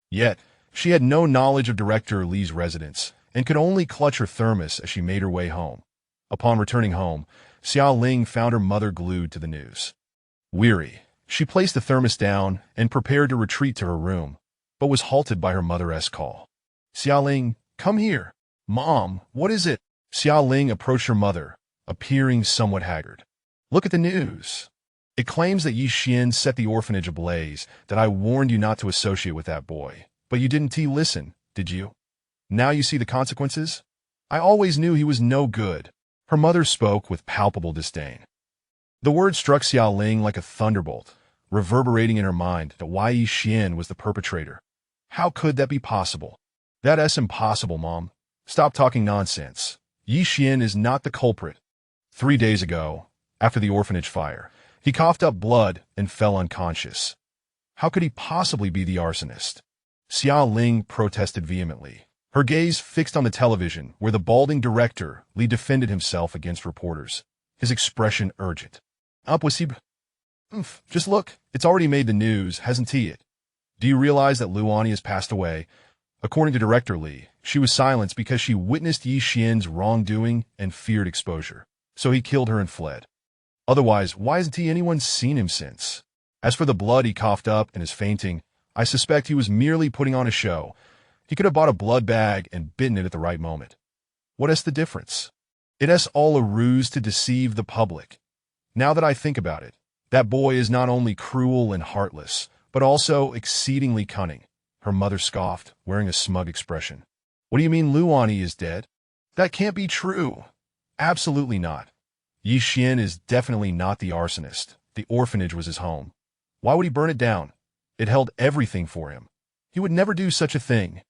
Yet, she had no knowledge of Director Li's residence, and could only clutch her thermos as she made her way home. Upon returning home, Xiaoling found her mother glued to the news. Weary, she placed the thermos down and prepared to retreat to her room, but was halted by her mother's call. "Xiaoling, come here." "Mom, what is it?" Xiaoling approached her mother, appearing somewhat haggard. "Look at the news. It claims that Ye Xuan set the orphanage ablaze, that I warned you not to associate with that boy. But you didn't listen, did you? Now you see the consequences? I always knew he was no good." Her mother spoke with palpable disdain. The word struck Xiaoling like a thunderbolt, reverberating in her mind that Ye Xuan was the perpetrator. How could that be possible? "That's impossible, Mom. Stop talking nonsense. Ye Xuan is not the culprit. 3 days ago, after the orphanage fire, he coughed up blood and fell unconscious. How could he possibly be the arsonist?" Xiaoling protested vehemently, her gaze fixed on the television where the balding director Li defended himself against reporters, his expression urgent. "Impossible. Just look, it's already made the news, hasn't it? Do you realize that Luani has passed away?" According to Director Li, she was silenced because she witnessed Ye Xuan's wrongdoing and feared exposure, so he killed her and fled. Otherwise, why hasn't anyone seen him since? As for the blood he coughed up and his fainting, I suspect he was merely putting on a show. He could have bought a blood bag and bitten it at the right moment. What is the difference? It is all a ruse to deceive the public. Now that I think about it, that boy is not only cruel and heartless, but also exceedingly cunning. Her mother scoffed, wearing a smug expression. "What do you mean Luani is dead? That can't be true." "Absolutely not. Ye Xuan is definitely not the arsonist. The orphanage was his home. Why would he burn it down? It held everything for him. He would never do such a thing.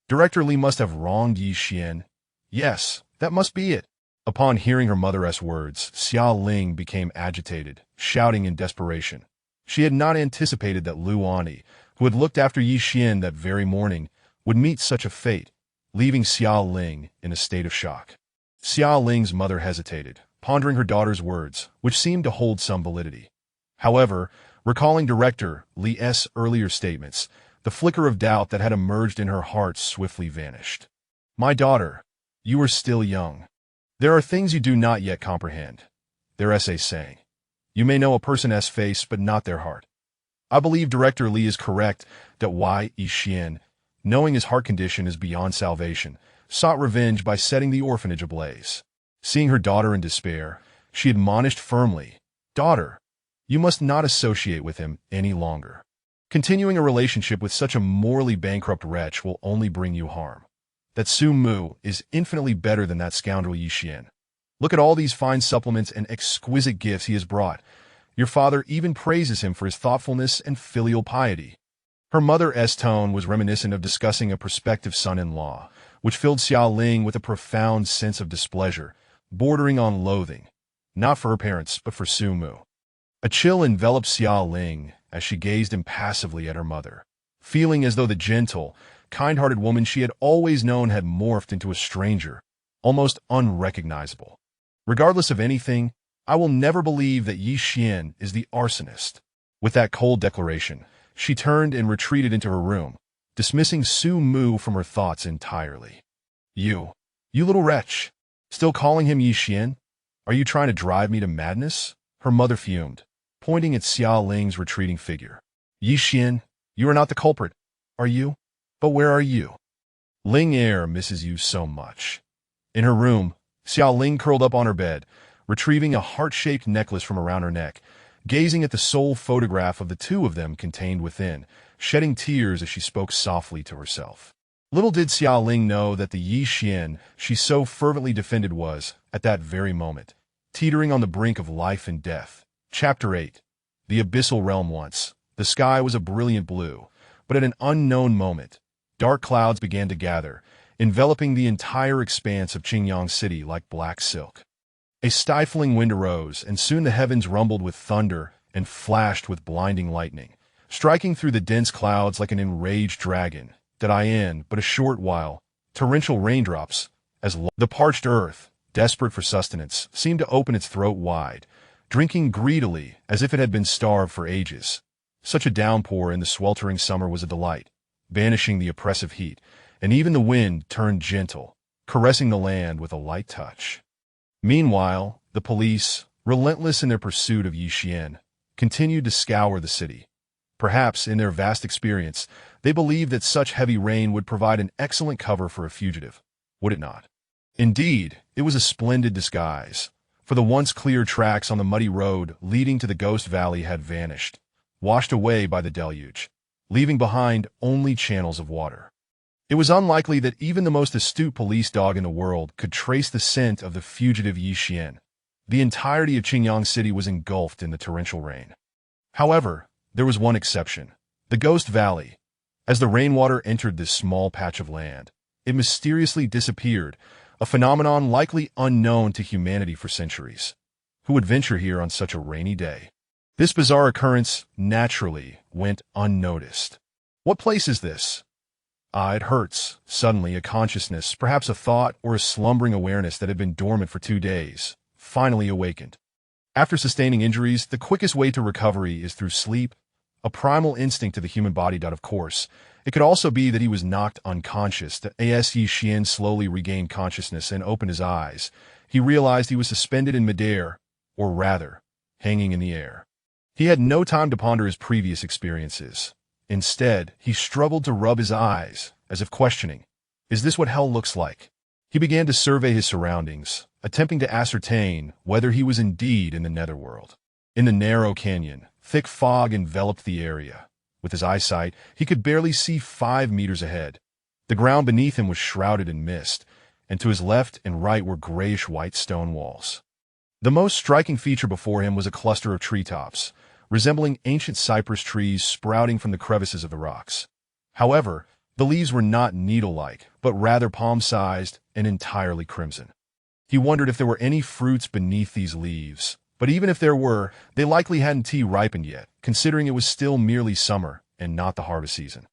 Director Li must have wronged Ye Xuan. Yes, that must be it." Upon hearing her mother's words, Xiaoling became agitated, shouting in desperation. She had not anticipated that Luani, who had looked after Ye Xuan that very morning, would meet such a fate, leaving Xiaoling in a state of shock. Xiaoling's mother hesitated, pondering her daughter's words, which seemed to hold some validity. However, recalling Director Li's earlier statements, the flicker of doubt that had emerged in her heart swiftly vanished. "My daughter, you are still young. There are things you do not yet comprehend. There is a saying. You may know a person's face, but not their heart. I believe Director Li is correct that Ye Xuan, knowing his heart condition is beyond salvation, sought revenge by setting the orphanage ablaze. Seeing her daughter in despair, she admonished firmly, "Daughter, you must not associate with him any longer. Continuing a relationship with such a morally bankrupt wretch will only bring you harm. That Su Mu is infinitely better than that scoundrel Ye Xuan. Look at all these fine supplements and exquisite gifts he has brought. Your father even praises him for his thoughtfulness and filial piety." Her mother's tone was reminiscent of discussing a prospective son-in-law, which filled Xiao Ling with a profound sense of displeasure, bordering on loathing, not for her parents, but for Su Mu. A chill enveloped Xiao Ling as she gazed impassively at her mother, feeling as though the gentle, kind-hearted woman she had always known had morphed into a stranger, almost unrecognizable. "Regardless of anything, I will never believe that Ye Xuan is the arsonist." With that cold declaration, she turned and retreated into her room, dismissing Su Mu from her thoughts entirely. You little wretch! Still calling him Ye Xuan? Are you trying to drive me to madness?" Her mother fumed, pointing at Xiao Ling's retreating figure. "Ye Xuan, you are not the culprit, are you? But where are you? Ling Er misses you so much." In her room, Xiao Ling curled up on her bed, retrieving a heart-shaped necklace from around her neck, gazing at the sole photograph of the two of them contained within, shedding tears as she spoke softly to herself. Little did Xiao Ling know that the Ye Xuan she so fervently defended was, at that very moment, teetering on the brink of life and death. Chapter 8. The Abyssal Realm. Once, the sky was a brilliant blue, but at an unknown moment, dark clouds began to gather, enveloping the entire expanse of Qingyang City like black silk. A stifling wind arose, and soon the heavens rumbled with thunder and flashed with blinding lightning, striking through the dense clouds like an enraged dragon. That in but a short while, torrential raindrops, the parched earth, desperate for sustenance, seemed to open its throat wide, drinking greedily as if it had been starved for ages. Such a downpour in the sweltering summer was a delight, banishing the oppressive heat, and even the wind turned gentle, caressing the land with a light touch. Meanwhile, the police, relentless in their pursuit of Ye Xuan, continued to scour the city. Perhaps, in their vast experience, they believed that such heavy rain would provide an excellent cover for a fugitive, would it not? Indeed, it was a splendid disguise, for the once clear tracks on the muddy road leading to the Ghost Valley had vanished, washed away by the deluge, leaving behind only channels of water. It was unlikely that even the most astute police dog in the world could trace the scent of the fugitive Ye Xuan. The entirety of Qingyang City was engulfed in the torrential rain. However, there was one exception: the Ghost Valley. As the rainwater entered this small patch of land, it mysteriously disappeared, a phenomenon likely unknown to humanity for centuries. Who would venture here on such a rainy day? This bizarre occurrence naturally went unnoticed. What place is this? It hurts. Suddenly, a consciousness, perhaps a thought or a slumbering awareness that had been dormant for 2 days, finally awakened. After sustaining injuries, the quickest way to recovery is through sleep, a primal instinct of the human body. Of course, it could also be that he was knocked unconscious. As Ye Xuan slowly regained consciousness and opened his eyes, he realized he was suspended in midair, or rather, hanging in the air. He had no time to ponder his previous experiences. Instead, he struggled to rub his eyes, as if questioning, "Is this what hell looks like?" He began to survey his surroundings, attempting to ascertain whether he was indeed in the netherworld. In the narrow canyon, thick fog enveloped the area. With his eyesight, he could barely see 5 meters ahead. The ground beneath him was shrouded in mist, and to his left and right were grayish-white stone walls. The most striking feature before him was a cluster of treetops, resembling ancient cypress trees sprouting from the crevices of the rocks. However, the leaves were not needle-like, but rather palm-sized and entirely crimson. He wondered if there were any fruits beneath these leaves, but even if there were, they likely hadn't ripened yet, considering it was still merely summer and not the harvest season.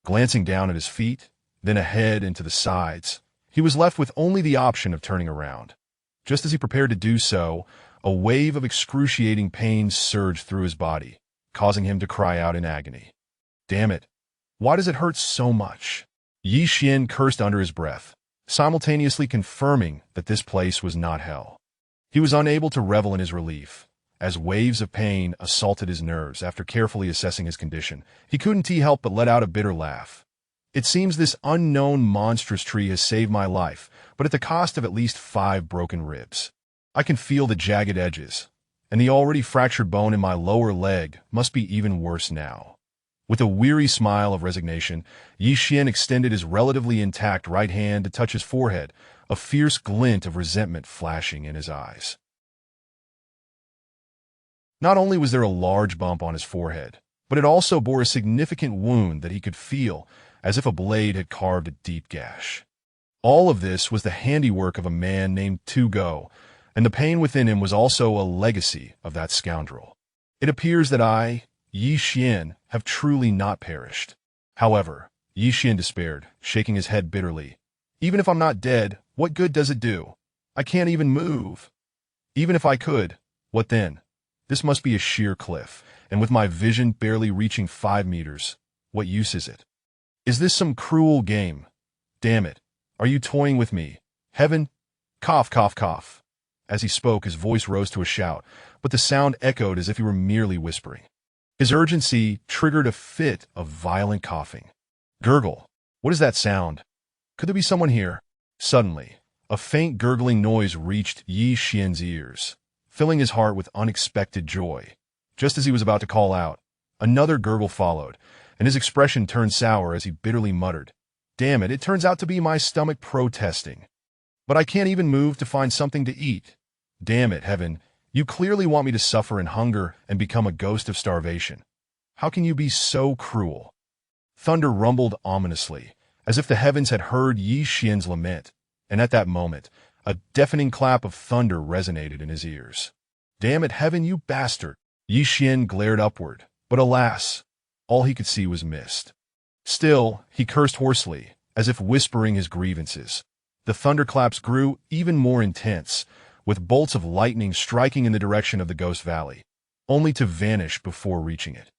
Glancing down at his feet, then ahead and to the sides, he was left with only the option of turning around. Just as he prepared to do so, a wave of excruciating pain surged through his body, causing him to cry out in agony. "Damn it! Why does it hurt so much?" Ye Xuan cursed under his breath, simultaneously confirming that this place was not hell. He was unable to revel in his relief. As waves of pain assaulted his nerves after carefully assessing his condition, he couldn't help but let out a bitter laugh. It seems this unknown monstrous tree has saved my life, but at the cost of at least 5 broken ribs. I can feel the jagged edges, and the already fractured bone in my lower leg must be even worse now. With a weary smile of resignation, Ye Xuan extended his relatively intact right hand to touch his forehead, a fierce glint of resentment flashing in his eyes. Not only was there a large bump on his forehead, but it also bore a significant wound that he could feel, as if a blade had carved a deep gash. All of this was the handiwork of a man named Tu Go, and the pain within him was also a legacy of that scoundrel. It appears that I, Ye Xuan, have truly not perished. However, Ye Xuan despaired, shaking his head bitterly. Even if I'm not dead, what good does it do? I can't even move. Even if I could, what then? This must be a sheer cliff, and with my vision barely reaching 5 meters, what use is it? Is this some cruel game? Damn it. Are you toying with me? Heaven? Cough, cough, cough. As he spoke, his voice rose to a shout, but the sound echoed as if he were merely whispering. His urgency triggered a fit of violent coughing. Gurgle. What is that sound? Could there be someone here? Suddenly, a faint gurgling noise reached Ye Xuan's ears, filling his heart with unexpected joy. Just as he was about to call out, another gurgle followed, and his expression turned sour as he bitterly muttered, "Damn it, it turns out to be my stomach protesting. But I can't even move to find something to eat. Damn it, heaven, you clearly want me to suffer in hunger and become a ghost of starvation. How can you be so cruel?" Thunder rumbled ominously, as if the heavens had heard Ye Xuan's lament, and at that moment, a deafening clap of thunder resonated in his ears. "Damn it, heaven, you bastard!" Ye Xuan glared upward, but alas, all he could see was mist. Still, he cursed hoarsely, as if whispering his grievances. The thunderclaps grew even more intense, with bolts of lightning striking in the direction of the Ghost Valley, only to vanish before reaching it.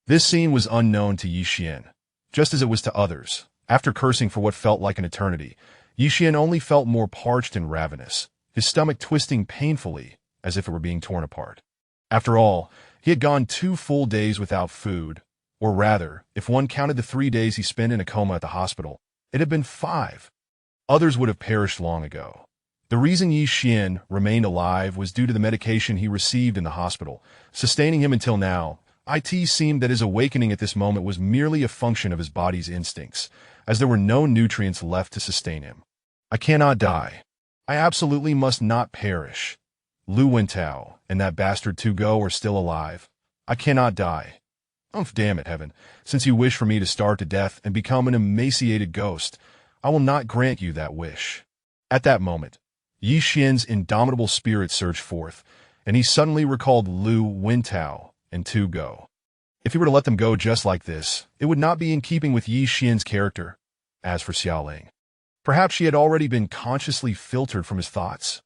This scene was unknown to Ye Xuan, just as it was to others. After cursing for what felt like an eternity, Ye Xuan only felt more parched and ravenous, his stomach twisting painfully as if it were being torn apart. After all, he had gone 2 full days without food, or rather, if one counted the 3 days he spent in a coma at the hospital, it had been 5. Others would have perished long ago. The reason Ye Xuan remained alive was due to the medication he received in the hospital, sustaining him until now. It seemed that his awakening at this moment was merely a function of his body's instincts, as there were no nutrients left to sustain him. I cannot die. I absolutely must not perish. Lu Wentao and that bastard Tu Go are still alive. I cannot die. Damn it, heaven, since you wish for me to starve to death and become an emaciated ghost, I will not grant you that wish. At that moment, Ye Xuan's indomitable spirit surged forth, and he suddenly recalled Lu Wentao and Tu Go. If he were to let them go just like this, it would not be in keeping with Ye Xuan's character. As for Xiaoling, perhaps she had already been consciously filtered from his thoughts.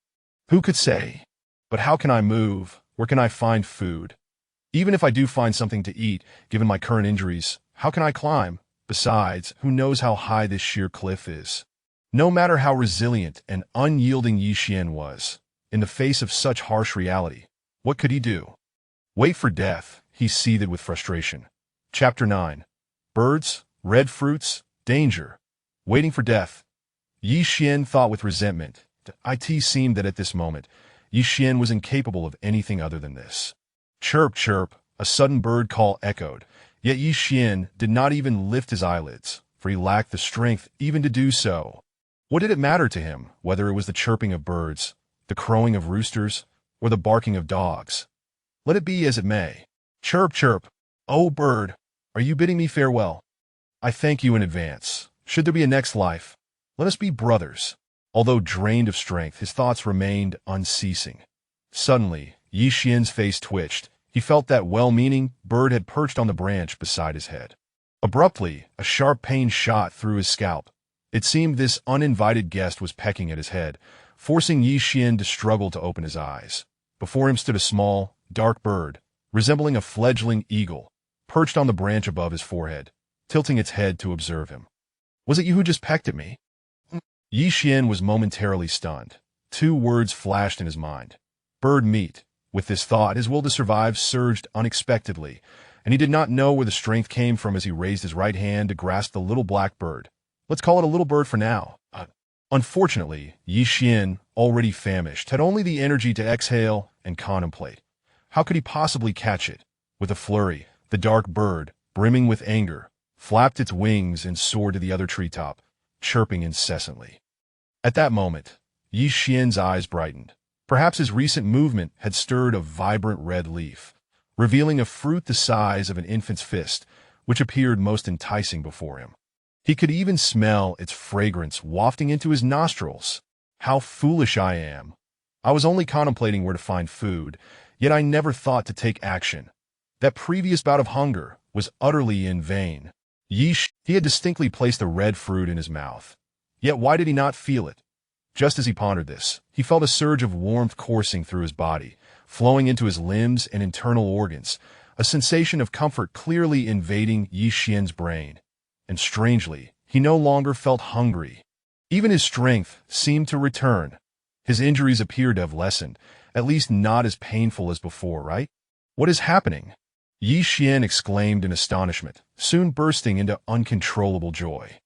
Who could say? But how can I move? Where can I find food? Even if I do find something to eat, given my current injuries, how can I climb? Besides, who knows how high this sheer cliff is? No matter how resilient and unyielding Ye Xuan was, in the face of such harsh reality, what could he do? Wait for death, he seethed with frustration. Chapter 9. Birds, red fruits, danger. Waiting for death. Ye Xuan thought with resentment. It seemed that at this moment, Ye Xuan was incapable of anything other than this. Chirp, chirp, a sudden bird call echoed, yet Ye Xuan did not even lift his eyelids, for he lacked the strength even to do so. What did it matter to him, whether it was the chirping of birds, the crowing of roosters, or the barking of dogs? Let it be as it may. Chirp, chirp, oh bird, are you bidding me farewell? I thank you in advance. Should there be a next life, let us be brothers. Although drained of strength, his thoughts remained unceasing. Suddenly, Ye Xuan's face twitched. He felt that well-meaning bird had perched on the branch beside his head. Abruptly, a sharp pain shot through his scalp. It seemed this uninvited guest was pecking at his head, forcing Ye Xuan to struggle to open his eyes. Before him stood a small, dark bird, resembling a fledgling eagle, perched on the branch above his forehead, tilting its head to observe him. Was it you who just pecked at me? Ye Xuan was momentarily stunned. 2 words flashed in his mind. Bird meat. With this thought, his will to survive surged unexpectedly, and he did not know where the strength came from as he raised his right hand to grasp the little black bird. Let's call it a little bird for now. Unfortunately, Ye Xuan, already famished, had only the energy to exhale and contemplate. How could he possibly catch it? With a flurry, the dark bird, brimming with anger, flapped its wings and soared to the other treetop, chirping incessantly. At that moment, Ye Xuan's eyes brightened. Perhaps his recent movement had stirred a vibrant red leaf, revealing a fruit the size of an infant's fist, which appeared most enticing before him. He could even smell its fragrance wafting into his nostrils. How foolish I am! I was only contemplating where to find food, yet I never thought to take action. That previous bout of hunger was utterly in vain. He had distinctly placed the red fruit in his mouth. Yet why did he not feel it? Just as he pondered this, he felt a surge of warmth coursing through his body, flowing into his limbs and internal organs, a sensation of comfort clearly invading Ye Xuan's brain. And strangely, he no longer felt hungry. Even his strength seemed to return. His injuries appeared to have lessened, at least not as painful as before, right? What is happening? Ye Xuan exclaimed in astonishment, soon bursting into uncontrollable joy.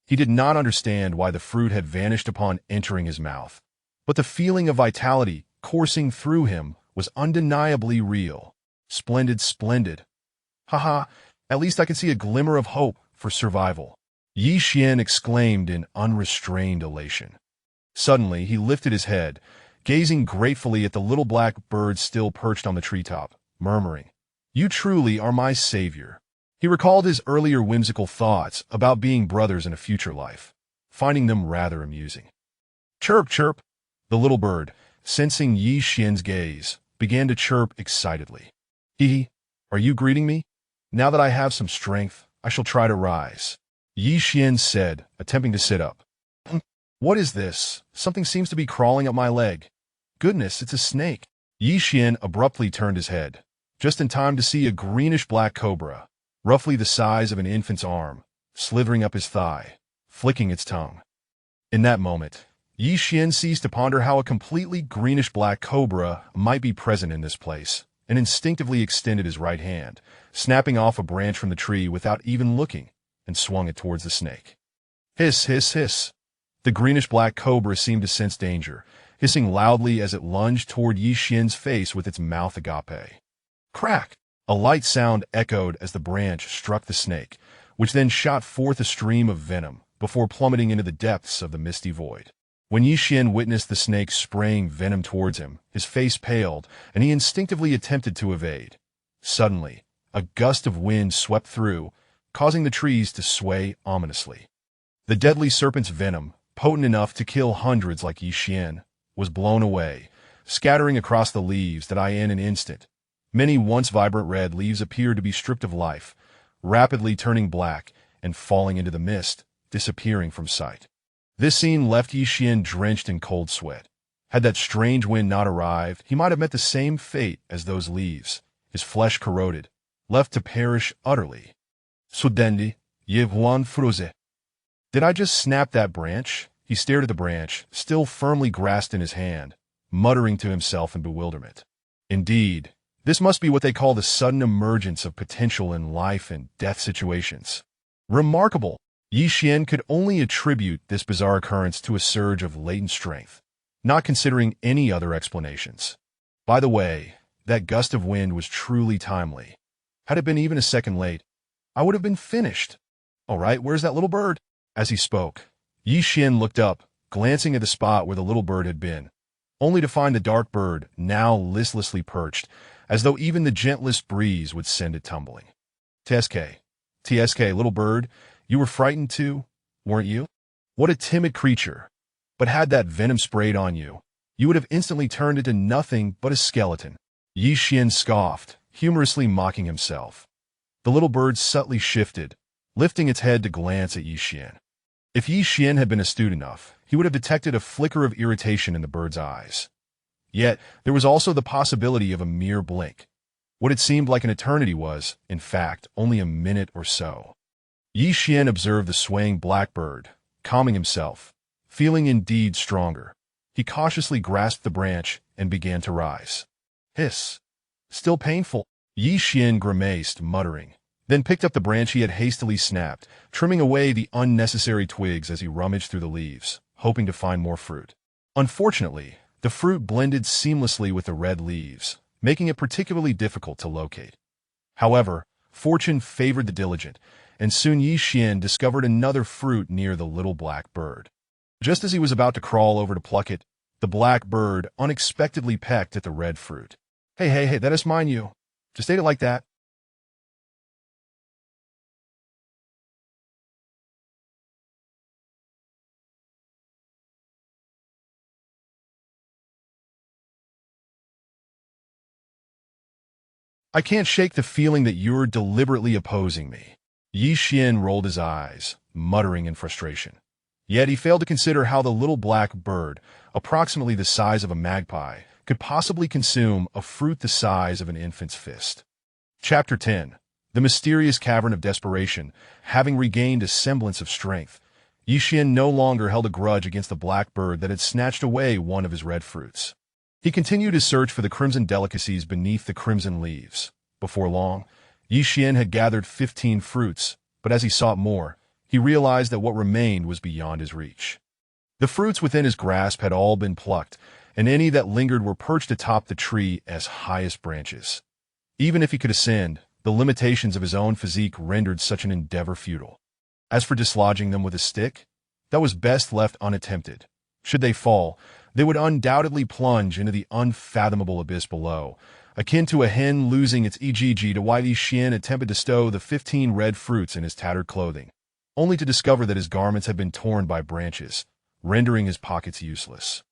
He did not understand why the fruit had vanished upon entering his mouth, but the feeling of vitality coursing through him was undeniably real. Splendid, splendid. Haha, at least I can see a glimmer of hope for survival. Ye Xuan exclaimed in unrestrained elation. Suddenly, he lifted his head, gazing gratefully at the little black bird still perched on the treetop, murmuring, "You truly are my savior." He recalled his earlier whimsical thoughts about being brothers in a future life, finding them rather amusing. Chirp, chirp! The little bird, sensing Ye Xuan's gaze, began to chirp excitedly. Are you greeting me? Now that I have some strength, I shall try to rise. Ye Xuan said, attempting to sit up. What is this? Something seems to be crawling up my leg. Goodness, it's a snake. Ye Xuan abruptly turned his head, just in time to see a greenish-black cobra, roughly the size of an infant's arm, slithering up his thigh, flicking its tongue. In that moment, Ye Xuan ceased to ponder how a completely greenish-black cobra might be present in this place, and instinctively extended his right hand, snapping off a branch from the tree without even looking, and swung it towards the snake. Hiss, hiss, hiss. The greenish-black cobra seemed to sense danger, hissing loudly as it lunged toward Ye Xuan's face with its mouth agape. Crack! A light sound echoed as the branch struck the snake, which then shot forth a stream of venom before plummeting into the depths of the misty void. When Ye Xuan witnessed the snake spraying venom towards him, his face paled, and he instinctively attempted to evade. Suddenly, a gust of wind swept through, causing the trees to sway ominously. The deadly serpent's venom, potent enough to kill hundreds like Ye Xuan, was blown away, scattering across the leaves that in an instant. Many once vibrant red leaves appeared to be stripped of life, rapidly turning black and falling into the mist, disappearing from sight. This scene left Ye Xuan drenched in cold sweat. Had that strange wind not arrived, he might have met the same fate as those leaves, his flesh corroded, left to perish utterly. Soudain, Ye Xuan froze. Did I just snap that branch? He stared at the branch, still firmly grasped in his hand, muttering to himself in bewilderment. Indeed, this must be what they call the sudden emergence of potential in life and death situations. Remarkable! Ye Xuan could only attribute this bizarre occurrence to a surge of latent strength, not considering any other explanations. By the way, that gust of wind was truly timely. Had it been even a second late, I would have been finished. All right, where's that little bird? As he spoke, Ye Xuan looked up, glancing at the spot where the little bird had been, only to find the dark bird now listlessly perched, as though even the gentlest breeze would send it tumbling. TSK, little bird, you were frightened too, weren't you? What a timid creature. But had that venom sprayed on you, you would have instantly turned into nothing but a skeleton. Ye Xuan scoffed, humorously mocking himself. The little bird subtly shifted, lifting its head to glance at Ye Xuan. If Ye Xuan had been astute enough, he would have detected a flicker of irritation in the bird's eyes. Yet, there was also the possibility of a mere blink. What had seemed like an eternity was, in fact, only a minute or so. Ye Xuan observed the swaying blackbird, calming himself, feeling indeed stronger. He cautiously grasped the branch and began to rise. Hiss. Still painful. Ye Xuan grimaced, muttering, then picked up the branch he had hastily snapped, trimming away the unnecessary twigs as he rummaged through the leaves, hoping to find more fruit. Unfortunately, the fruit blended seamlessly with the red leaves, making it particularly difficult to locate. However, fortune favored the diligent, and soon Ye Xuan discovered another fruit near the little black bird. Just as he was about to crawl over to pluck it, the black bird unexpectedly pecked at the red fruit. Hey, that is mine, you. Just ate it like that. I can't shake the feeling that you're deliberately opposing me. Ye Xuan rolled his eyes, muttering in frustration. Yet he failed to consider how the little black bird, approximately the size of a magpie, could possibly consume a fruit the size of an infant's fist. Chapter 10. The Mysterious Cavern of Desperation. Having regained a semblance of strength, Ye Xuan no longer held a grudge against the black bird that had snatched away one of his red fruits. He continued his search for the crimson delicacies beneath the crimson leaves. Before long, Ye Xuan had gathered 15 fruits, but as he sought more, he realized that what remained was beyond his reach. The fruits within his grasp had all been plucked, and any that lingered were perched atop the tree as highest branches. Even if he could ascend, the limitations of his own physique rendered such an endeavor futile. As for dislodging them with a stick, that was best left unattempted. Should they fall, they would undoubtedly plunge into the unfathomable abyss below, akin to a hen losing its egg to why Ye Xuan attempted to stow the 15 red fruits in his tattered clothing, only to discover that his garments had been torn by branches, rendering his pockets useless.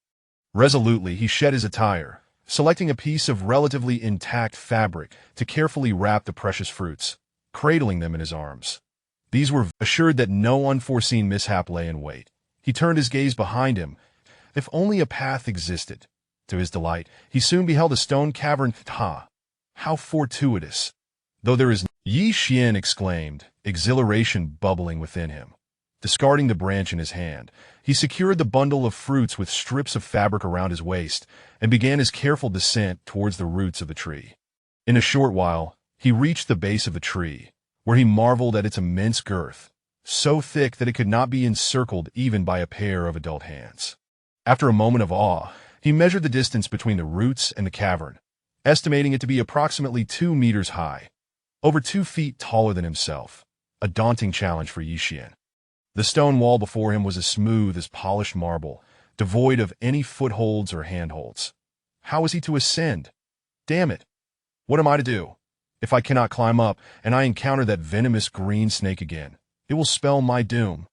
Resolutely, he shed his attire, selecting a piece of relatively intact fabric to carefully wrap the precious fruits, cradling them in his arms. These were assured that no unforeseen mishap lay in wait. He turned his gaze behind him. If only a path existed. To his delight, he soon beheld a stone cavern. How fortuitous! Though there is Ye Xuan exclaimed, exhilaration bubbling within him. Discarding the branch in his hand, he secured the bundle of fruits with strips of fabric around his waist and began his careful descent towards the roots of the tree. In a short while, he reached the base of the tree, where he marveled at its immense girth, so thick that it could not be encircled even by a pair of adult hands. After a moment of awe, he measured the distance between the roots and the cavern, estimating it to be approximately 2 meters high, over 2 feet taller than himself, a daunting challenge for Ye Xuan. The stone wall before him was as smooth as polished marble, devoid of any footholds or handholds. How was he to ascend? Damn it! What am I to do? If I cannot climb up, and I encounter that venomous green snake again, it will spell my doom.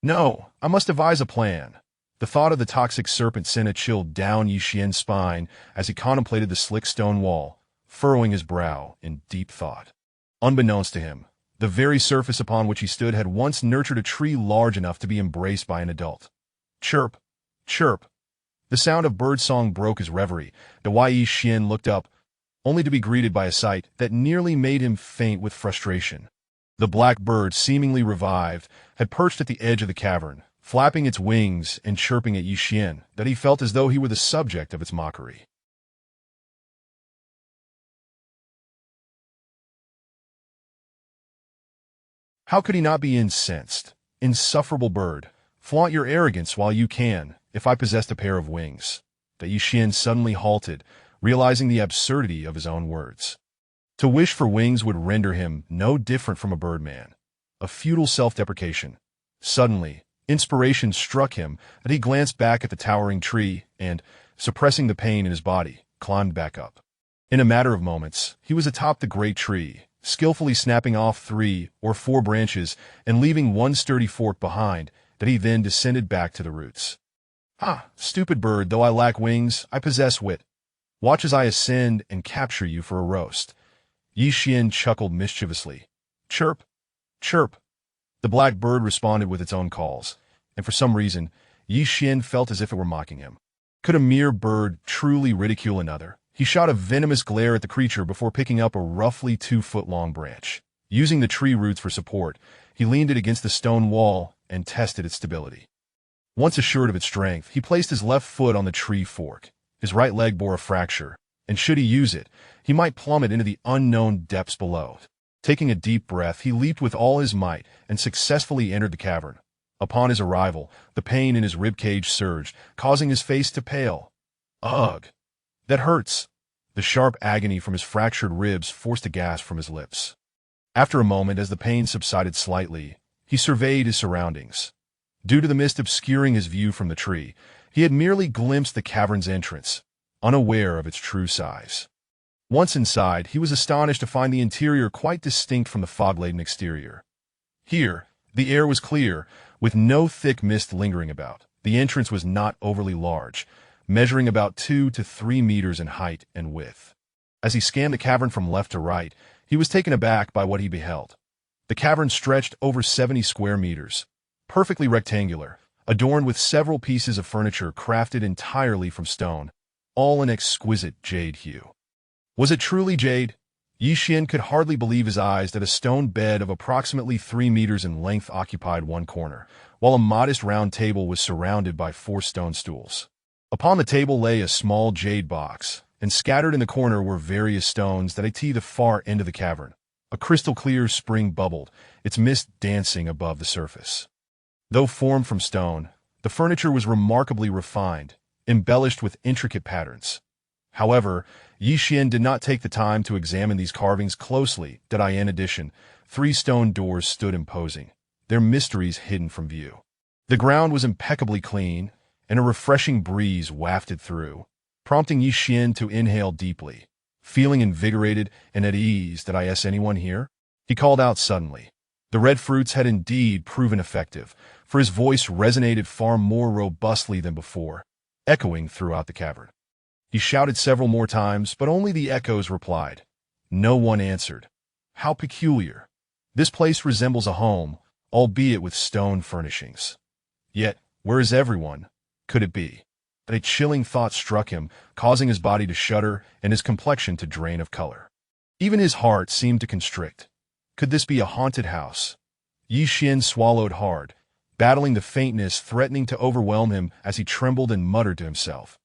No, I must devise a plan. The thought of the toxic serpent sent a chill down Ye Xuan's spine as he contemplated the slick stone wall, furrowing his brow in deep thought. Unbeknownst to him, the very surface upon which he stood had once nurtured a tree large enough to be embraced by an adult. Chirp, chirp. The sound of birdsong broke his reverie. Ye Xuan looked up, only to be greeted by a sight that nearly made him faint with frustration. The black bird, seemingly revived, had perched at the edge of the cavern, flapping its wings and chirping at Ye Xuan, that he felt as though he were the subject of its mockery. How could he not be incensed? Insufferable bird, flaunt your arrogance while you can, if I possessed a pair of wings. That Ye Xuan suddenly halted, realizing the absurdity of his own words. To wish for wings would render him no different from a birdman, a futile self-deprecation. Suddenly, inspiration struck him that he glanced back at the towering tree and, suppressing the pain in his body, climbed back up. In a matter of moments, he was atop the great tree, skillfully snapping off 3 or 4 branches and leaving one sturdy fork behind, that he then descended back to the roots. Stupid bird, though I lack wings, I possess wit. Watch as I ascend and capture you for a roast. Ye Xuan chuckled mischievously. Chirp, chirp. The black bird responded with its own calls, and for some reason, Ye Xuan felt as if it were mocking him. Could a mere bird truly ridicule another? He shot a venomous glare at the creature before picking up a roughly 2-foot-long branch. Using the tree roots for support, he leaned it against the stone wall and tested its stability. Once assured of its strength, he placed his left foot on the tree fork. His right leg bore a fracture, and should he use it, he might plummet into the unknown depths below. Taking a deep breath, he leaped with all his might and successfully entered the cavern. Upon his arrival, the pain in his ribcage surged, causing his face to pale. Ugh! That hurts! The sharp agony from his fractured ribs forced a gasp from his lips. After a moment, as the pain subsided slightly, he surveyed his surroundings. Due to the mist obscuring his view from the tree, he had merely glimpsed the cavern's entrance, unaware of its true size. Once inside, he was astonished to find the interior quite distinct from the fog-laden exterior. Here, the air was clear, with no thick mist lingering about. The entrance was not overly large, measuring about 2 to 3 meters in height and width. As he scanned the cavern from left to right, he was taken aback by what he beheld. The cavern stretched over 70 square meters, perfectly rectangular, adorned with several pieces of furniture crafted entirely from stone, all an exquisite jade hue. Was it truly jade? Ye Xuan could hardly believe his eyes that a stone bed of approximately 3 meters in length occupied one corner, while a modest round table was surrounded by 4 stone stools. Upon the table lay a small jade box, and scattered in the corner were various stones that at the far end of the cavern. A crystal-clear spring bubbled, its mist dancing above the surface. Though formed from stone, the furniture was remarkably refined, embellished with intricate patterns. However, Ye Xuan did not take the time to examine these carvings closely. In addition, 3 stone doors stood imposing, their mysteries hidden from view. The ground was impeccably clean, and a refreshing breeze wafted through, prompting Ye Xuan to inhale deeply. Feeling invigorated and at ease, anyone here? He called out suddenly. The red fruits had indeed proven effective, for his voice resonated far more robustly than before, echoing throughout the cavern. He shouted several more times, but only the echoes replied. No one answered. How peculiar. This place resembles a home, albeit with stone furnishings. Yet, where is everyone? Could it be? A chilling thought struck him, causing his body to shudder and his complexion to drain of color. Even his heart seemed to constrict. Could this be a haunted house? Ye Xuan swallowed hard, battling the faintness threatening to overwhelm him as he trembled and muttered to himself.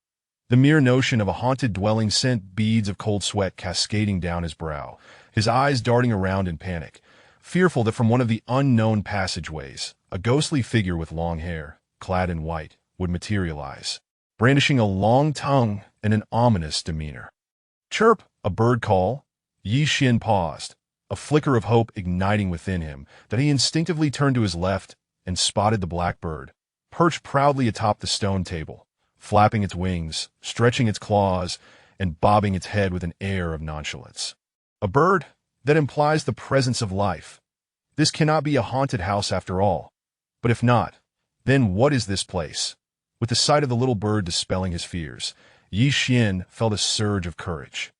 The mere notion of a haunted dwelling sent beads of cold sweat cascading down his brow, his eyes darting around in panic, fearful that from one of the unknown passageways, a ghostly figure with long hair, clad in white, would materialize, brandishing a long tongue and an ominous demeanor. Chirp! A bird call? Ye Xuan paused, a flicker of hope igniting within him, that he instinctively turned to his left and spotted the black bird, perched proudly atop the stone table, flapping its wings, stretching its claws, and bobbing its head with an air of nonchalance. A bird? That implies the presence of life. This cannot be a haunted house after all. But if not, then what is this place? With the sight of the little bird dispelling his fears, Ye Xuan felt a surge of courage.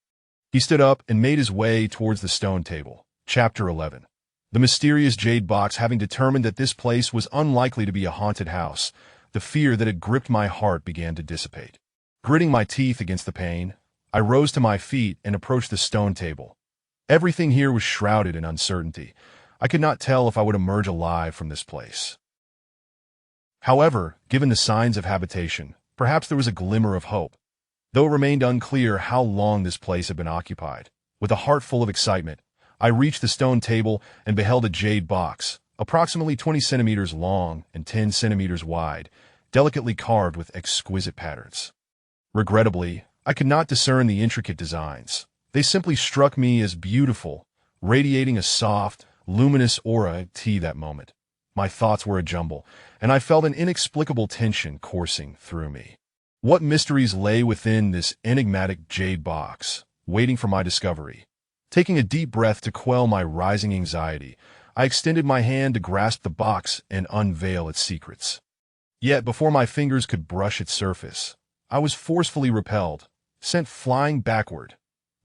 He stood up and made his way towards the stone table. Chapter 11. The mysterious jade box. Having determined that this place was unlikely to be a haunted house, the fear that had gripped my heart began to dissipate. Gritting my teeth against the pain, I rose to my feet and approached the stone table. Everything here was shrouded in uncertainty. I could not tell if I would emerge alive from this place. However, given the signs of habitation, perhaps there was a glimmer of hope, though it remained unclear how long this place had been occupied. With a heart full of excitement, I reached the stone table and beheld a jade box, approximately 20 centimeters long and 10 centimeters wide, delicately carved with exquisite patterns. Regrettably, I could not discern the intricate designs. They simply struck me as beautiful, radiating a soft, luminous aura at that moment. My thoughts were a jumble, and I felt an inexplicable tension coursing through me. What mysteries lay within this enigmatic jade box, waiting for my discovery? Taking a deep breath to quell my rising anxiety, I extended my hand to grasp the box and unveil its secrets. Yet before my fingers could brush its surface, I was forcefully repelled, sent flying backward.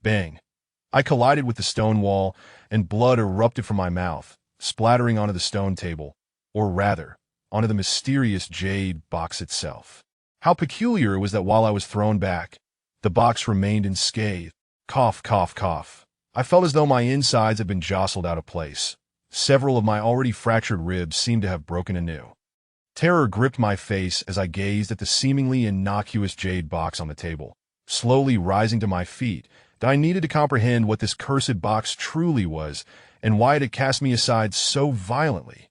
Bang! I collided with the stone wall, and blood erupted from my mouth, splattering onto the stone table, or rather, onto the mysterious jade box itself. How peculiar it was that while I was thrown back, the box remained unscathed. Cough, cough, cough. I felt as though my insides had been jostled out of place. Several of my already fractured ribs seemed to have broken anew. Terror gripped my face as I gazed at the seemingly innocuous jade box on the table. slowly rising to my feet, that I needed to comprehend what this cursed box truly was and why it had cast me aside so violently.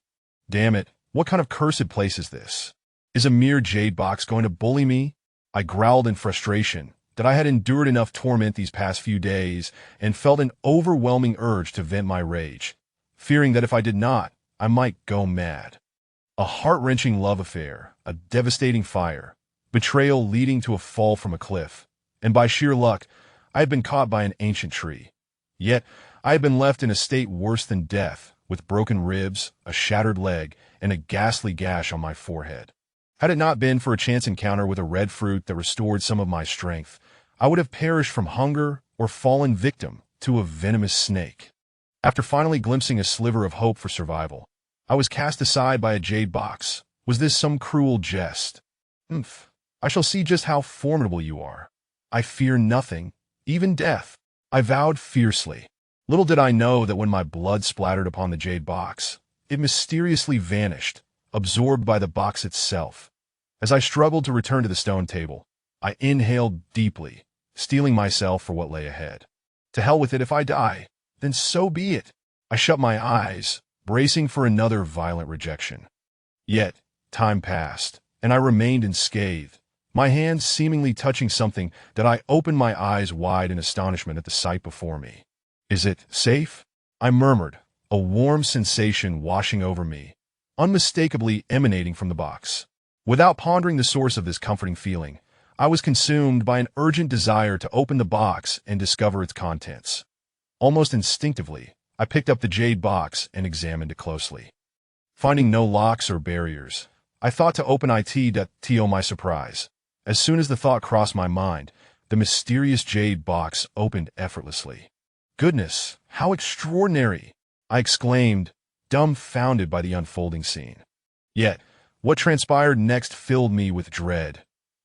Damn it, what kind of cursed place is this? Is a mere jade box going to bully me? I growled in frustration that I had endured enough torment these past few days and felt an overwhelming urge to vent my rage, fearing that if I did not, I might go mad. A heart-wrenching love affair, a devastating fire, betrayal leading to a fall from a cliff, and by sheer luck, I had been caught by an ancient tree. Yet, I had been left in a state worse than death, with broken ribs, a shattered leg, and a ghastly gash on my forehead. Had it not been for a chance encounter with a red fruit that restored some of my strength, I would have perished from hunger or fallen victim to a venomous snake. After finally glimpsing a sliver of hope for survival, I was cast aside by a jade box. Was this some cruel jest? I shall see just how formidable you are. I fear nothing, even death, I vowed fiercely. Little did I know that when my blood splattered upon the jade box, it mysteriously vanished, absorbed by the box itself. As I struggled to return to the stone table, I inhaled deeply, steeling myself for what lay ahead. To hell with it, if I die, then so be it. I shut my eyes, bracing for another violent rejection. Yet, time passed, and I remained unscathed, my hands seemingly touching something that I opened my eyes wide in astonishment at the sight before me. Is it safe? I murmured, a warm sensation washing over me, unmistakably emanating from the box. Without pondering the source of this comforting feeling, I was consumed by an urgent desire to open the box and discover its contents. Almost instinctively, I picked up the jade box and examined it closely. Finding no locks or barriers, I thought to open it, to my surprise. As soon as the thought crossed my mind, the mysterious jade box opened effortlessly. Goodness, how extraordinary! I exclaimed, dumbfounded by the unfolding scene. Yet, what transpired next filled me with dread.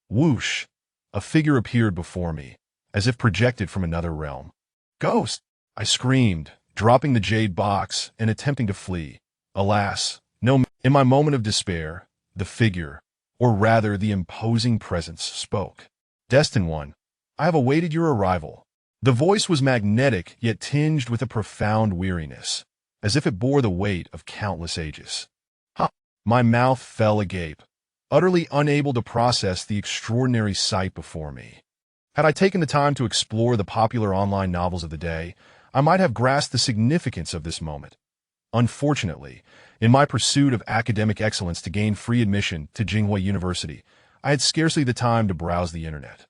Whoosh! A figure appeared before me, as if projected from another realm. Ghost! I screamed, dropping the jade box and attempting to flee. Alas, no! In my moment of despair, the figure, or rather the imposing presence, spoke. Destined One, I have awaited your arrival. The voice was magnetic, yet tinged with a profound weariness, as if it bore the weight of countless ages. My mouth fell agape, utterly unable to process the extraordinary sight before me. Had I taken the time to explore the popular online novels of the day, I might have grasped the significance of this moment. Unfortunately, in my pursuit of academic excellence to gain free admission to Tsinghua University, I had scarcely the time to browse the internet.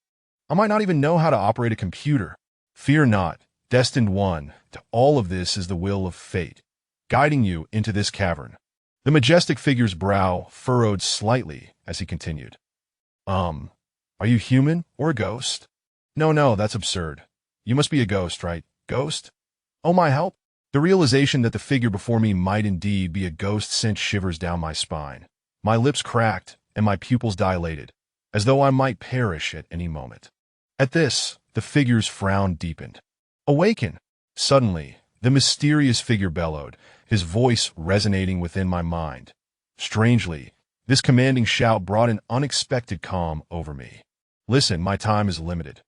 I might not even know how to operate a computer. Fear not, Destined One, to all of this is the will of fate, guiding you into this cavern. The majestic figure's brow furrowed slightly as he continued. Are you human or a ghost? No, that's absurd. You must be a ghost, right? Ghost? Oh, my help! The realization that the figure before me might indeed be a ghost sent shivers down my spine. My lips cracked and my pupils dilated, as though I might perish at any moment. At this, the figure's frown deepened. Awaken! Suddenly, the mysterious figure bellowed, his voice resonating within my mind. Strangely, this commanding shout brought an unexpected calm over me. Listen, my time is limited.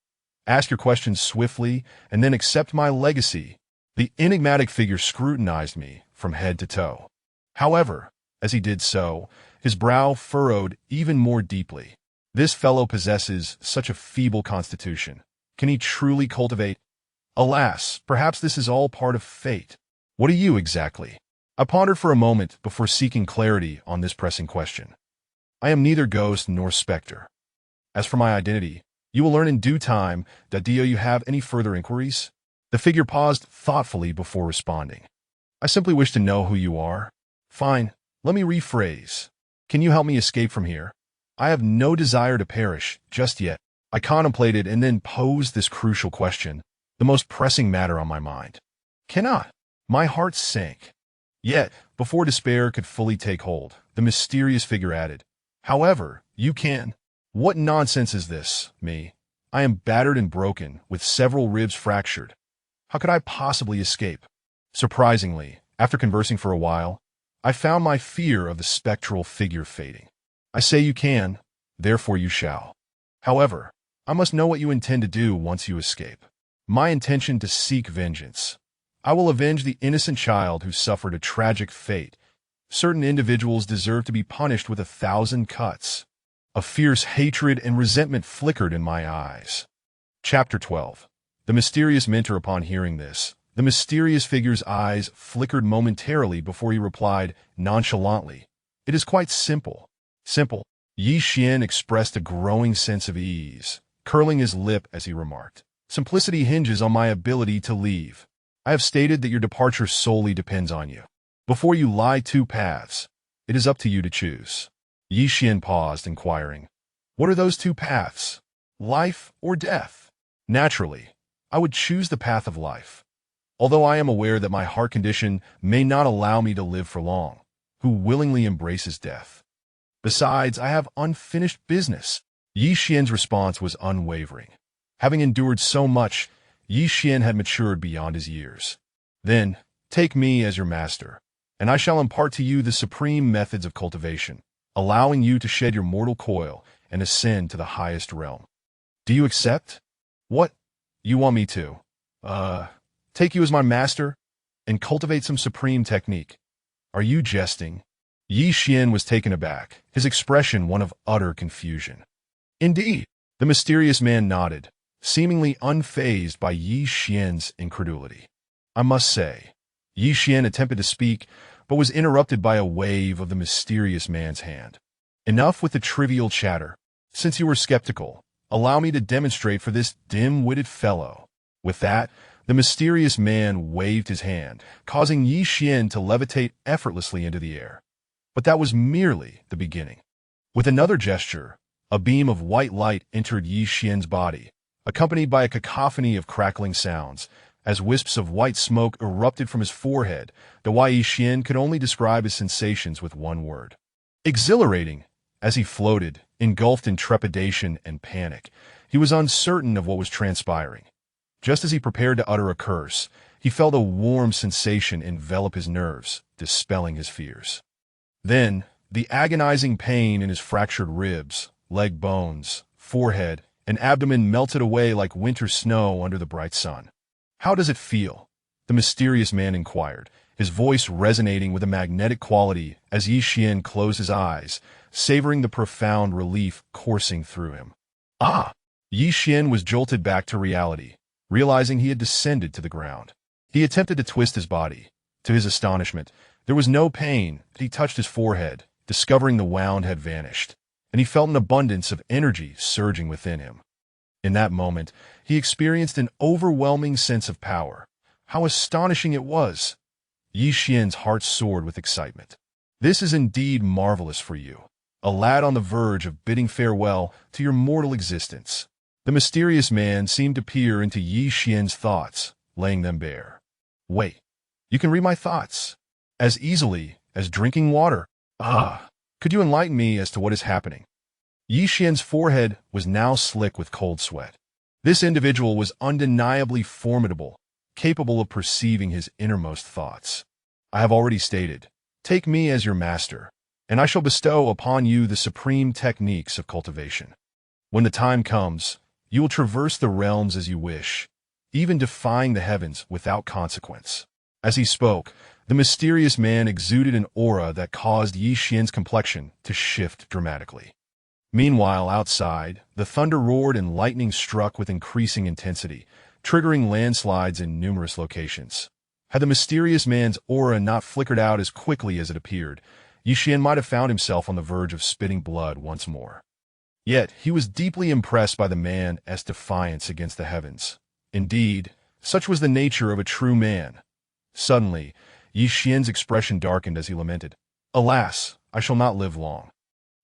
Ask your questions swiftly, and then accept my legacy. The enigmatic figure scrutinized me from head to toe. However, as he did so, his brow furrowed even more deeply. This fellow possesses such a feeble constitution. Can he truly cultivate? Alas, perhaps this is all part of fate. What are you exactly? I pondered for a moment before seeking clarity on this pressing question. I am neither ghost nor specter. As for my identity, you will learn in due time. Do you have any further inquiries? The figure paused thoughtfully before responding. I simply wish to know who you are. Fine, let me rephrase. Can you help me escape from here? I have no desire to perish just yet. I contemplated and then posed this crucial question, the most pressing matter on my mind. Cannot. My heart sank. Yet, before despair could fully take hold, the mysterious figure added, However, you can. What nonsense is this, me? I am battered and broken, with several ribs fractured. How could I possibly escape? Surprisingly, after conversing for a while, I found my fear of the spectral figure fading. I say you can, therefore you shall. However, I must know what you intend to do once you escape. My intention to seek vengeance. I will avenge the innocent child who suffered a tragic fate. Certain individuals deserve to be punished with 1,000 cuts. A fierce hatred and resentment flickered in my eyes. Chapter 12. The mysterious mentor. Upon hearing this, the mysterious figure's eyes flickered momentarily before he replied nonchalantly, "It is quite simple." Simple. Ye Xuan expressed a growing sense of ease, curling his lip as he remarked, "Simplicity hinges on my ability to leave. I have stated that your departure solely depends on you. Before you lie two paths, it is up to you to choose." Ye Xuan paused, inquiring, "What are those two paths? Life or death?" "Naturally, I would choose the path of life, although I am aware that my heart condition may not allow me to live for long. Who willingly embraces death? Besides, I have unfinished business." Ye Xuan's response was unwavering. Having endured so much, Ye Xuan had matured beyond his years. "Then, take me as your master, and I shall impart to you the supreme methods of cultivation, allowing you to shed your mortal coil and ascend to the highest realm. Do you accept?" "What? You want me to, take you as my master and cultivate some supreme technique? Are you jesting?" Ye Xuan was taken aback, his expression one of utter confusion. "Indeed." The mysterious man nodded, seemingly unfazed by Ye Xuan's incredulity. "I must say," Ye Xuan attempted to speak, but was interrupted by a wave of the mysterious man's hand. "Enough with the trivial chatter. Since you were skeptical, allow me to demonstrate for this dim-witted fellow." With that, the mysterious man waved his hand, causing Ye Xuan to levitate effortlessly into the air. But that was merely the beginning. With another gesture, a beam of white light entered Ye Xuan's body, accompanied by a cacophony of crackling sounds. As wisps of white smoke erupted from his forehead, the Ye Xuan could only describe his sensations with one word: exhilarating. As he floated, engulfed in trepidation and panic, he was uncertain of what was transpiring. Just as he prepared to utter a curse, he felt a warm sensation envelop his nerves, dispelling his fears. Then, the agonizing pain in his fractured ribs, leg bones, forehead, and abdomen melted away like winter snow under the bright sun. "How does it feel?" the mysterious man inquired, his voice resonating with a magnetic quality as Ye Xuan closed his eyes, savoring the profound relief coursing through him. "Ah!" Ye Xuan was jolted back to reality, realizing he had descended to the ground. He attempted to twist his body. To his astonishment, there was no pain. He touched his forehead, discovering the wound had vanished, and he felt an abundance of energy surging within him. In that moment, he experienced an overwhelming sense of power. How astonishing it was! Ye Xuan's heart soared with excitement. "This is indeed marvelous for you, a lad on the verge of bidding farewell to your mortal existence." The mysterious man seemed to peer into Ye Xuan's thoughts, laying them bare. "Wait, you can read my thoughts as easily as drinking water. Ah, could you enlighten me as to what is happening?" Ye Xuan's forehead was now slick with cold sweat. This individual was undeniably formidable, capable of perceiving his innermost thoughts. "I have already stated, take me as your master, and I shall bestow upon you the supreme techniques of cultivation. When the time comes, you will traverse the realms as you wish, even defying the heavens without consequence." As he spoke, the mysterious man exuded an aura that caused Ye Xuan's complexion to shift dramatically. Meanwhile, outside, the thunder roared and lightning struck with increasing intensity, triggering landslides in numerous locations. Had the mysterious man's aura not flickered out as quickly as it appeared, Ye Xuan might have found himself on the verge of spitting blood once more. Yet, he was deeply impressed by the man's defiance against the heavens. Indeed, such was the nature of a true man. Suddenly, Ye Xuan's expression darkened as he lamented, "Alas, I shall not live long.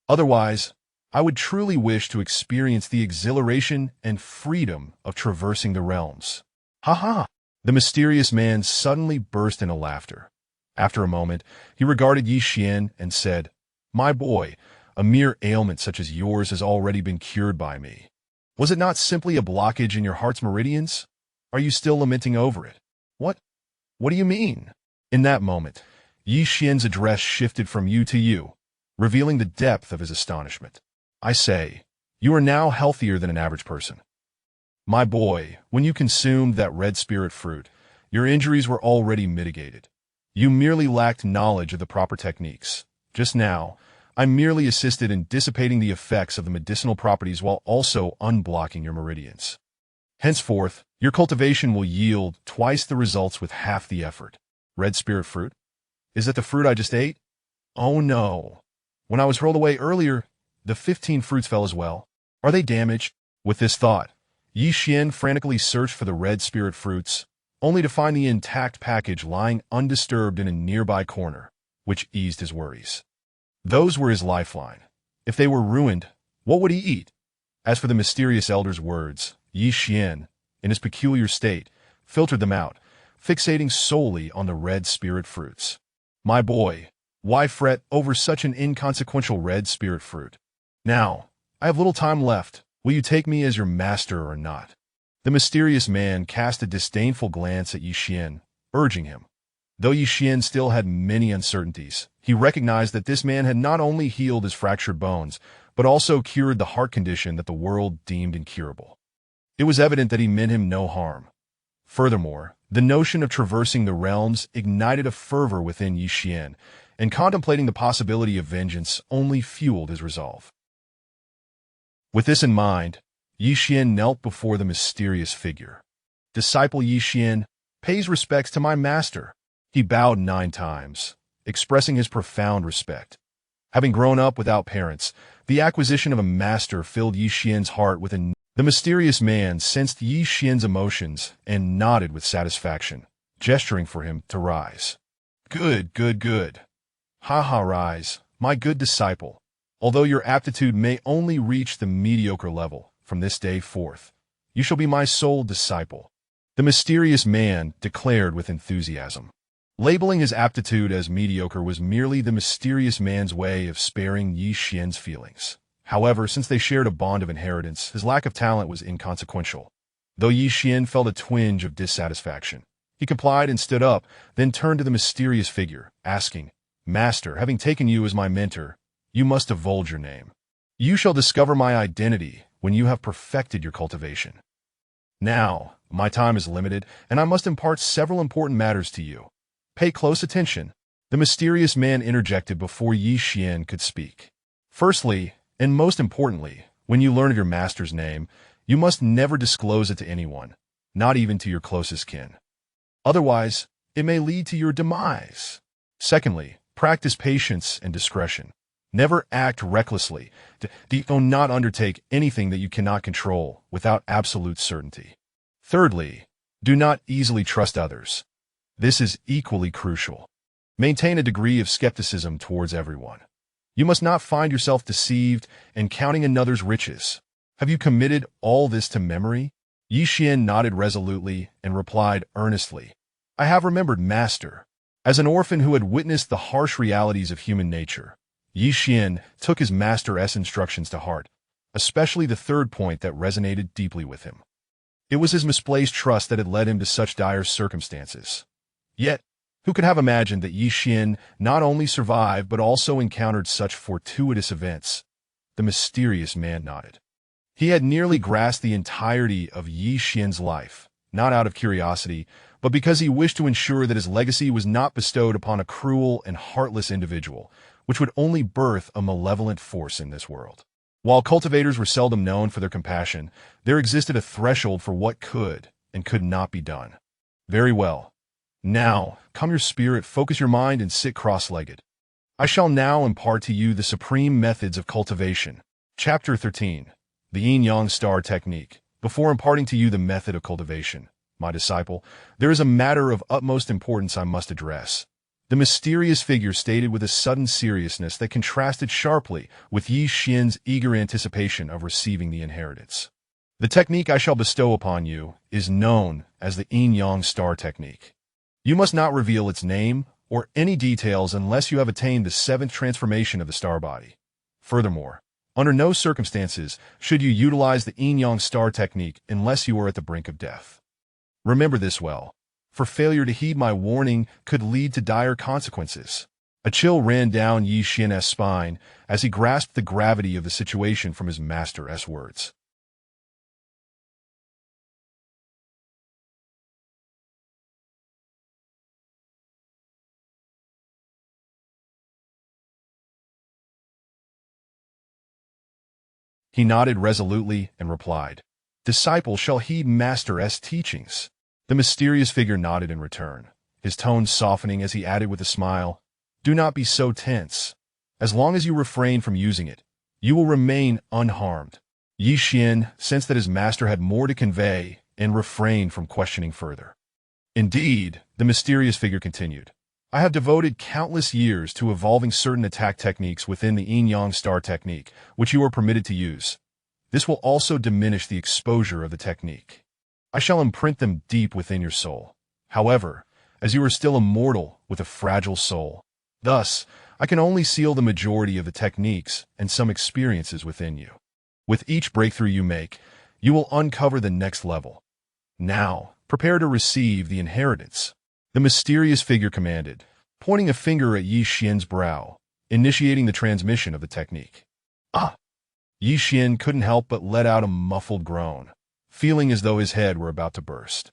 Otherwise, I would truly wish to experience the exhilaration and freedom of traversing the realms." "Ha ha!" The mysterious man suddenly burst into laughter. After a moment, he regarded Ye Xuan and said, "My boy, a mere ailment such as yours has already been cured by me. Was it not simply a blockage in your heart's meridians? Are you still lamenting over it?" What do you mean?" In that moment, Ye Xuan's address shifted from you to you, revealing the depth of his astonishment. "I say, You are now healthier than an average person. My boy, when you consumed that red spirit fruit, your injuries were already mitigated. You merely lacked knowledge of the proper techniques. Just now, I merely assisted in dissipating the effects of the medicinal properties while also unblocking your meridians. Henceforth, your cultivation will yield twice the results with half the effort. Red spirit fruit? Is that the fruit I just ate? Oh no. When I was hurled away earlier, the 15 fruits fell as well. Are they damaged? With this thought, Ye Xuan frantically searched for the red spirit fruits, only to find the intact package lying undisturbed in a nearby corner, which eased his worries. Those were his lifeline. If they were ruined, what would he eat? As for the mysterious elder's words, Ye Xuan, in his peculiar state, filtered them out, fixating solely on the red spirit fruits. My boy, why fret over such an inconsequential red spirit fruit? Now, I have little time left. Will you take me as your master or not? The mysterious man cast a disdainful glance at Ye Xuan, urging him. Though Ye Xuan still had many uncertainties, he recognized that this man had not only healed his fractured bones, but also cured the heart condition that the world deemed incurable. It was evident that he meant him no harm. Furthermore, the notion of traversing the realms ignited a fervor within Ye Xuan, and contemplating the possibility of vengeance only fueled his resolve. With this in mind, Ye Xuan knelt before the mysterious figure. Disciple Ye Xuan pays respects to my master. He bowed 9 times, expressing his profound respect. Having grown up without parents, the acquisition of a master filled Ye Xuan's heart with a... The mysterious man sensed Ye Xuan's emotions and nodded with satisfaction, gesturing for him to rise. Good, good, good. Ha ha, rise, my good disciple. Although your aptitude may only reach the mediocre level, from this day forth, you shall be my sole disciple. The mysterious man declared with enthusiasm. Labeling his aptitude as mediocre was merely the mysterious man's way of sparing Ye Xuan's feelings. However, since they shared a bond of inheritance, his lack of talent was inconsequential. Though Ye Xuan felt a twinge of dissatisfaction, he complied and stood up, then turned to the mysterious figure, asking, Master, having taken you as my mentor, you must divulge your name. You shall discover my identity when you have perfected your cultivation. Now, my time is limited, and I must impart several important matters to you. Pay close attention. The mysterious man interjected before Ye Xuan could speak. Firstly, and most importantly, when you learn of your master's name, you must never disclose it to anyone, not even to your closest kin. Otherwise, it may lead to your demise. Secondly, practice patience and discretion. Never act recklessly. Do not undertake anything that you cannot control without absolute certainty. Thirdly, do not easily trust others. This is equally crucial. Maintain a degree of skepticism towards everyone. You must not find yourself deceived and counting another's riches. Have you committed all this to memory? Ye Xuan nodded resolutely and replied earnestly, I have remembered, Master. As an orphan who had witnessed the harsh realities of human nature, Ye Xuan took his master's instructions to heart, especially the third point that resonated deeply with him. It was his misplaced trust that had led him to such dire circumstances. Yet, who could have imagined that Ye Xuan not only survived but also encountered such fortuitous events? The mysterious man nodded. He had nearly grasped the entirety of Ye Xuan's life, not out of curiosity, but because he wished to ensure that his legacy was not bestowed upon a cruel and heartless individual, which would only birth a malevolent force in this world. While cultivators were seldom known for their compassion, there existed a threshold for what could and could not be done. Very well. Now, calm your spirit, focus your mind, and sit cross-legged. I shall now impart to you the supreme methods of cultivation. Chapter 13. The Yin Star Technique. Before imparting to you the method of cultivation, my disciple, there is a matter of utmost importance I must address. The mysterious figure stated with a sudden seriousness that contrasted sharply with Ye Xuan's eager anticipation of receiving the inheritance. The technique I shall bestow upon you is known as the Yin Star Technique. You must not reveal its name or any details unless you have attained the 7th transformation of the star body. Furthermore, under no circumstances should you utilize the Yin Star Technique unless you are at the brink of death. Remember this well, for failure to heed my warning could lead to dire consequences. A chill ran down Ye Xuan's spine as he grasped the gravity of the situation from his master's words. He nodded resolutely and replied, "Disciple shall heed Master's teachings." The mysterious figure nodded in return, his tone softening as he added with a smile, "Do not be so tense. As long as you refrain from using it, you will remain unharmed." Ye Xuan sensed that his master had more to convey and refrained from questioning further. "Indeed," the mysterious figure continued, "I have devoted countless years to evolving certain attack techniques within the Yin-Yang Star technique, which you are permitted to use. This will also diminish the exposure of the technique. I shall imprint them deep within your soul. However, as you are still a mortal with a fragile soul, thus, I can only seal the majority of the techniques and some experiences within you. With each breakthrough you make, you will uncover the next level. Now, prepare to receive the inheritance." The mysterious figure commanded, pointing a finger at Ye Xuan's brow, initiating the transmission of the technique. "Ah!" Ye Xuan couldn't help but let out a muffled groan, feeling as though his head were about to burst.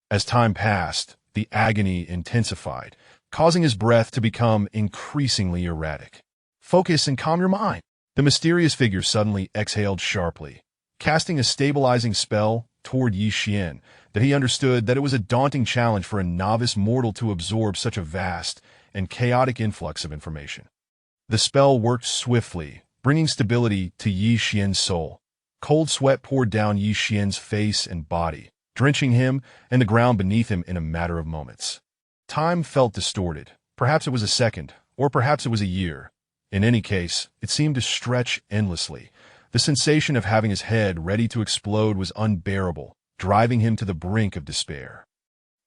As time passed, the agony intensified, causing his breath to become increasingly erratic. "Focus and calm your mind." The mysterious figure suddenly exhaled sharply, casting a stabilizing spell toward Ye Xuan that he understood that it was a daunting challenge for a novice mortal to absorb such a vast and chaotic influx of information. The spell worked swiftly, bringing stability to Ye Xuan's soul. Cold sweat poured down Ye Xuan's face and body, drenching him and the ground beneath him in a matter of moments. Time felt distorted. Perhaps it was a second, or perhaps it was a year. In any case, it seemed to stretch endlessly. The sensation of having his head ready to explode was unbearable, driving him to the brink of despair.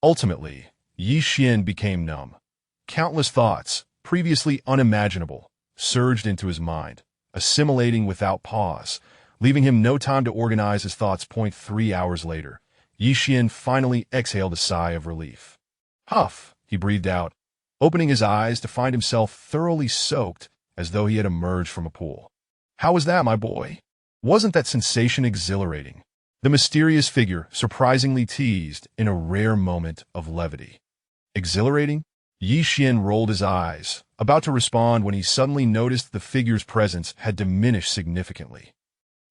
Ultimately, Ye Xuan became numb. Countless thoughts, previously unimaginable, surged into his mind, assimilating without pause, leaving him no time to organize his thoughts. 3 hours later, Ye Xuan finally exhaled a sigh of relief. "Huff," he breathed out, opening his eyes to find himself thoroughly soaked as though he had emerged from a pool. "How was that, my boy? Wasn't that sensation exhilarating?" The mysterious figure surprisingly teased in a rare moment of levity. "Exhilarating?" Ye Xuan rolled his eyes, about to respond when he suddenly noticed the figure's presence had diminished significantly.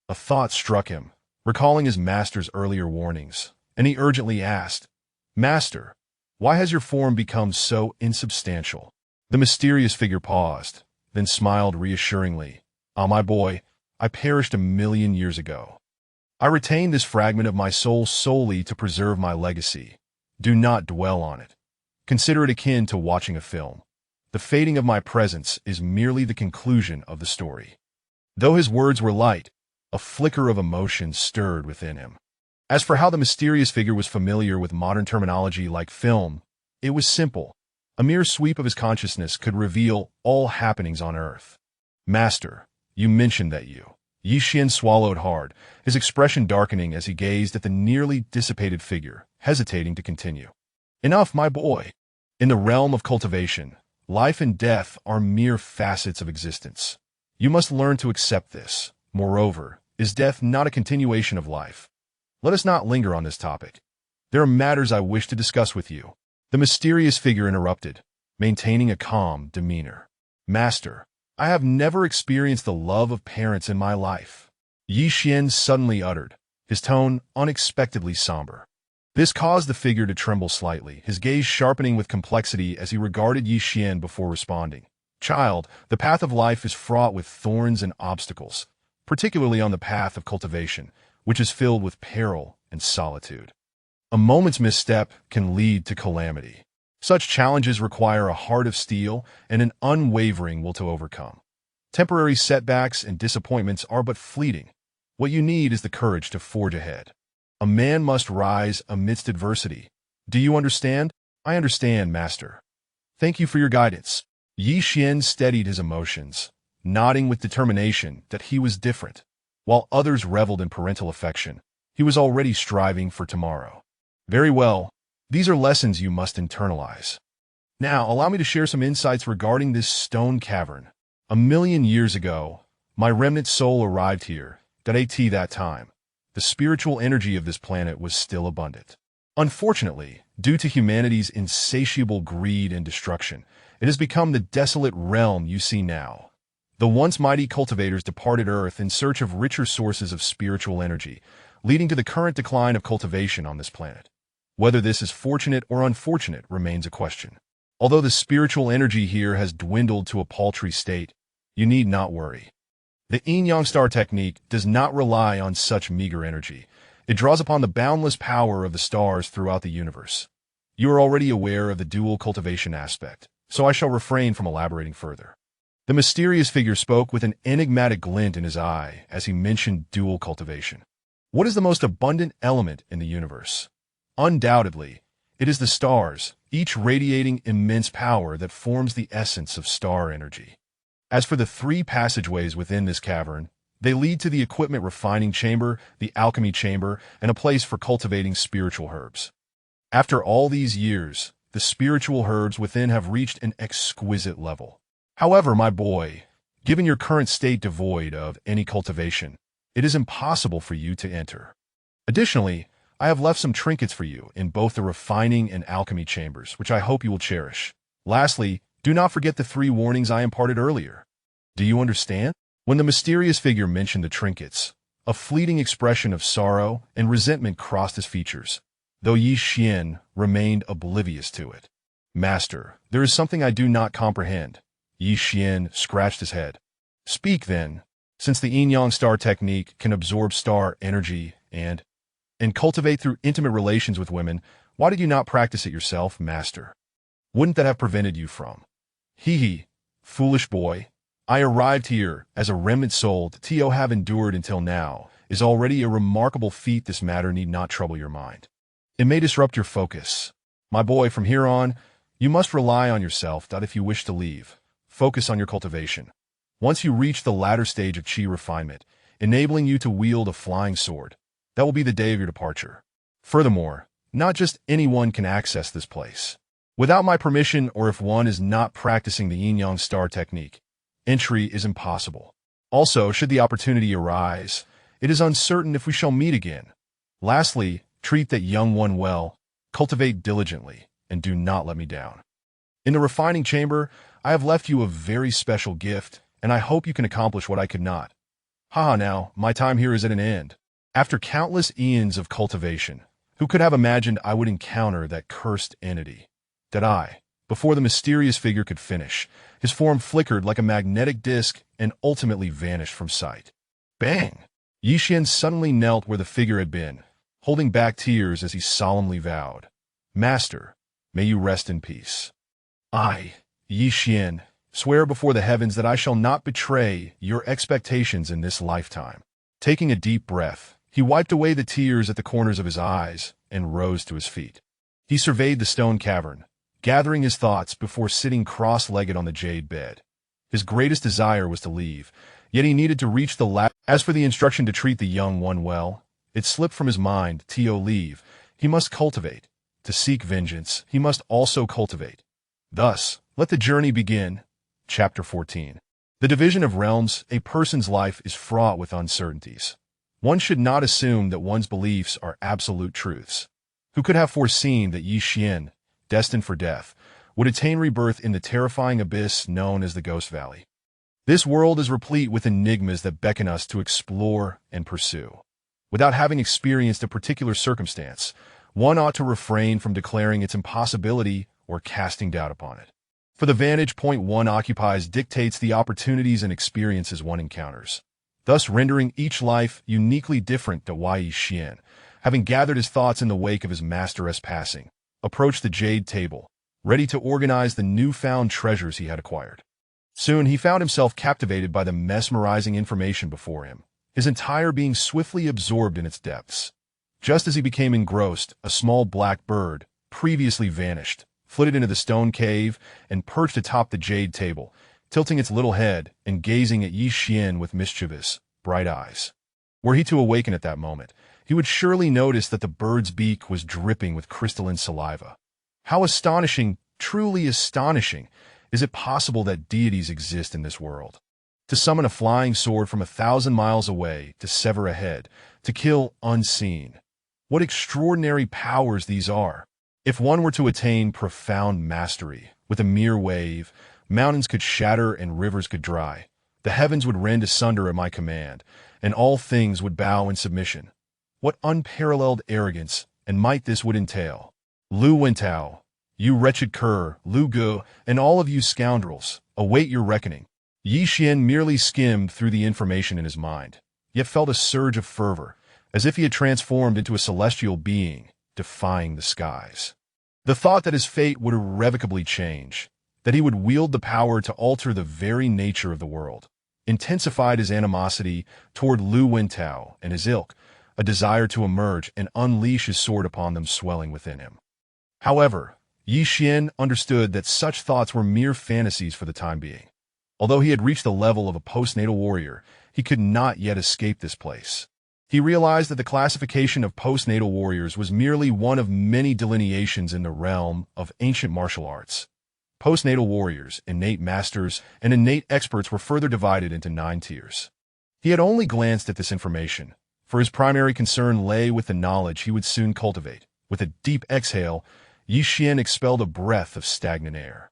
A thought struck him, recalling his master's earlier warnings, and he urgently asked, "Master, why has your form become so insubstantial?" The mysterious figure paused, then smiled reassuringly. "Ah, my boy, I perished 1,000,000 years ago. I retain this fragment of my soul solely to preserve my legacy. Do not dwell on it. Consider it akin to watching a film. The fading of my presence is merely the conclusion of the story." Though his words were light, a flicker of emotion stirred within him. As for how the mysterious figure was familiar with modern terminology like film, it was simple. A mere sweep of his consciousness could reveal all happenings on Earth. "Master, you mentioned that you..." Ye Xuan swallowed hard, his expression darkening as he gazed at the nearly dissipated figure, hesitating to continue. "Enough, my boy. In the realm of cultivation, life and death are mere facets of existence. You must learn to accept this. Moreover, is death not a continuation of life? Let us not linger on this topic. There are matters I wish to discuss with you." The mysterious figure interrupted, maintaining a calm demeanor. "Master, I have never experienced the love of parents in my life," Ye Xuan suddenly uttered, his tone unexpectedly somber. This caused the figure to tremble slightly, his gaze sharpening with complexity as he regarded Ye Xuan before responding. "Child, the path of life is fraught with thorns and obstacles, particularly on the path of cultivation, which is filled with peril and solitude. A moment's misstep can lead to calamity. Such challenges require a heart of steel and an unwavering will to overcome. Temporary setbacks and disappointments are but fleeting. What you need is the courage to forge ahead. A man must rise amidst adversity. Do you understand?" "I understand, Master. Thank you for your guidance." Ye Xuan steadied his emotions, nodding with determination that he was different. While others reveled in parental affection, he was already striving for tomorrow. "Very well. These are lessons you must internalize. Now, allow me to share some insights regarding this stone cavern. 1,000,000 years ago, my remnant soul arrived here. At that time, the spiritual energy of this planet was still abundant. Unfortunately, due to humanity's insatiable greed and destruction, it has become the desolate realm you see now. The once mighty cultivators departed Earth in search of richer sources of spiritual energy, leading to the current decline of cultivation on this planet. Whether this is fortunate or unfortunate remains a question. Although the spiritual energy here has dwindled to a paltry state, you need not worry. The Yin Star technique does not rely on such meager energy. It draws upon the boundless power of the stars throughout the universe. You are already aware of the dual cultivation aspect, so I shall refrain from elaborating further. The mysterious figure spoke with an enigmatic glint in his eye as he mentioned dual cultivation. What is the most abundant element in the universe? Undoubtedly, it is the stars, each radiating immense power that forms the essence of star energy. As for the 3 passageways within this cavern, they lead to the equipment refining chamber, the alchemy chamber, and a place for cultivating spiritual herbs. After all these years, the spiritual herbs within have reached an exquisite level. However, my boy, given your current state devoid of any cultivation, it is impossible for you to enter. Additionally, I have left some trinkets for you in both the refining and alchemy chambers, which I hope you will cherish. Lastly, do not forget the 3 warnings I imparted earlier. Do you understand? When the mysterious figure mentioned the trinkets, a fleeting expression of sorrow and resentment crossed his features, though Ye Xuan remained oblivious to it. Master, there is something I do not comprehend. Ye Xuan scratched his head. Speak then, since the Yin Star technique can absorb star energy and cultivate through intimate relations with women, why did you not practice it yourself, Master? Wouldn't that have prevented you from? Foolish boy. I arrived here as a remnant soul to have endured until now is already a remarkable feat. This matter need not trouble your mind. It may disrupt your focus. My boy, from here on, you must rely on yourself. If you wish to leave, focus on your cultivation. Once you reach the latter stage of chi refinement, enabling you to wield a flying sword, that will be the day of your departure. Furthermore, not just anyone can access this place. Without my permission, or if one is not practicing the Yin Star technique, entry is impossible. Also, should the opportunity arise, it is uncertain if we shall meet again. Lastly, treat that young one well, cultivate diligently, and do not let me down. In the refining chamber, I have left you a very special gift, and I hope you can accomplish what I could not. Now, my time here is at an end. After countless eons of cultivation, who could have imagined I would encounter that cursed entity? Before the mysterious figure could finish, his form flickered like a magnetic disc and ultimately vanished from sight. Bang! Ye Xuan suddenly knelt where the figure had been, holding back tears as he solemnly vowed, Master, may you rest in peace. I, Ye Xuan, swear before the heavens that I shall not betray your expectations in this lifetime. Taking a deep breath, he wiped away the tears at the corners of his eyes and rose to his feet. He surveyed the stone cavern, gathering his thoughts before sitting cross-legged on the jade bed. His greatest desire was to leave, yet he needed to reach the ladder. As for the instruction to treat the young one well, it slipped from his mind. Leave. He must cultivate. To seek vengeance, he must also cultivate. Thus, let the journey begin. Chapter 14. The division of realms. A person's life is fraught with uncertainties. One should not assume that one's beliefs are absolute truths. Who could have foreseen that Ye Xuan, destined for death, would attain rebirth in the terrifying abyss known as the Ghost Valley? This world is replete with enigmas that beckon us to explore and pursue. Without having experienced a particular circumstance, one ought to refrain from declaring its impossibility or casting doubt upon it. For the vantage point one occupies dictates the opportunities and experiences one encounters, thus rendering each life uniquely different. Ye Xuan, having gathered his thoughts in the wake of his master's passing, approached the jade table, ready to organize the newfound treasures he had acquired. Soon he found himself captivated by the mesmerizing information before him, his entire being swiftly absorbed in its depths. Just as he became engrossed, a small black bird, previously vanished, flitted into the stone cave and perched atop the jade table, tilting its little head and gazing at Ye Xuan with mischievous, bright eyes. Were he to awaken at that moment, he would surely notice that the bird's beak was dripping with crystalline saliva. How astonishing! Truly astonishing. Is it possible that deities exist in this world? To summon a flying sword from 1,000 miles away, to sever a head, to kill unseen. What extraordinary powers these are! If one were to attain profound mastery, with a mere wave, mountains could shatter and rivers could dry. The heavens would rend asunder at my command, and all things would bow in submission. What unparalleled arrogance and might this would entail! Lu Wentao, you wretched cur, Lu Gu, and all of you scoundrels, await your reckoning. Ye Xuan merely skimmed through the information in his mind, yet felt a surge of fervor, as if he had transformed into a celestial being, defying the skies. The thought that his fate would irrevocably change, that he would wield the power to alter the very nature of the world, intensified his animosity toward Lu Wentao and his ilk, a desire to emerge and unleash his sword upon them swelling within him. However, Ye Xuan understood that such thoughts were mere fantasies for the time being. Although he had reached the level of a postnatal warrior, he could not yet escape this place. He realized that the classification of postnatal warriors was merely one of many delineations in the realm of ancient martial arts. Postnatal warriors, innate masters, and innate experts were further divided into 9 tiers. He had only glanced at this information, for his primary concern lay with the knowledge he would soon cultivate. With a deep exhale, Ye Xuan expelled a breath of stagnant air.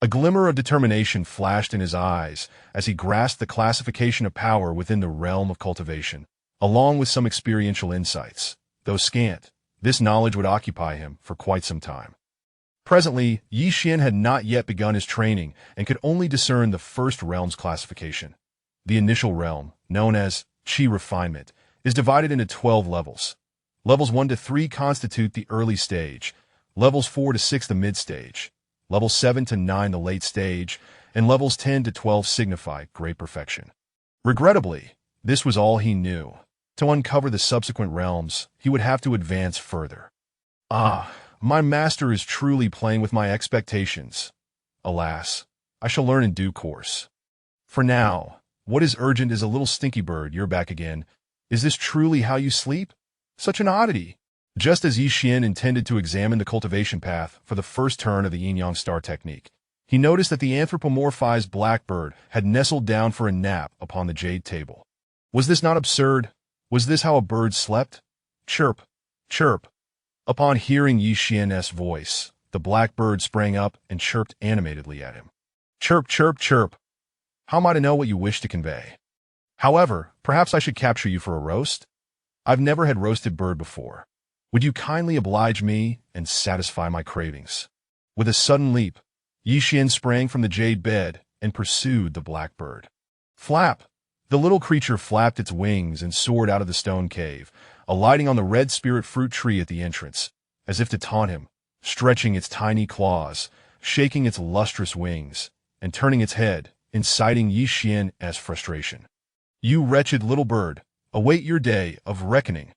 A glimmer of determination flashed in his eyes as he grasped the classification of power within the realm of cultivation, along with some experiential insights. Though scant, this knowledge would occupy him for quite some time. Presently, Ye Xuan had not yet begun his training and could only discern the first realm's classification. The initial realm, known as Qi refinement, is divided into 12 levels. Levels 1 to 3 constitute the early stage, levels 4 to 6 the mid-stage, levels 7 to 9 the late stage, and levels 10 to 12 signify great perfection. Regrettably, this was all he knew. To uncover the subsequent realms, he would have to advance further. My master is truly playing with my expectations. Alas, I shall learn in due course. For now, what is urgent is a little stinky bird, you're back again. Is this truly how you sleep? Such an oddity. Just as Ye Xuan intended to examine the cultivation path for the first turn of the yin-yang star technique, he noticed that the anthropomorphized blackbird had nestled down for a nap upon the jade table. Was this not absurd? Was this how a bird slept? Chirp, chirp. Upon hearing Ye Xuan's voice, the blackbird sprang up and chirped animatedly at him. Chirp, chirp, chirp. How am I to know what you wish to convey? However, perhaps I should capture you for a roast? I've never had roasted bird before. Would you kindly oblige me and satisfy my cravings? With a sudden leap, Ye Xuan sprang from the jade bed and pursued the blackbird. Flap! The little creature flapped its wings and soared out of the stone cave, alighting on the red spirit fruit tree at the entrance, as if to taunt him, stretching its tiny claws, shaking its lustrous wings, and turning its head, inciting Ye Xuan's frustration. You wretched little bird, await your day of reckoning.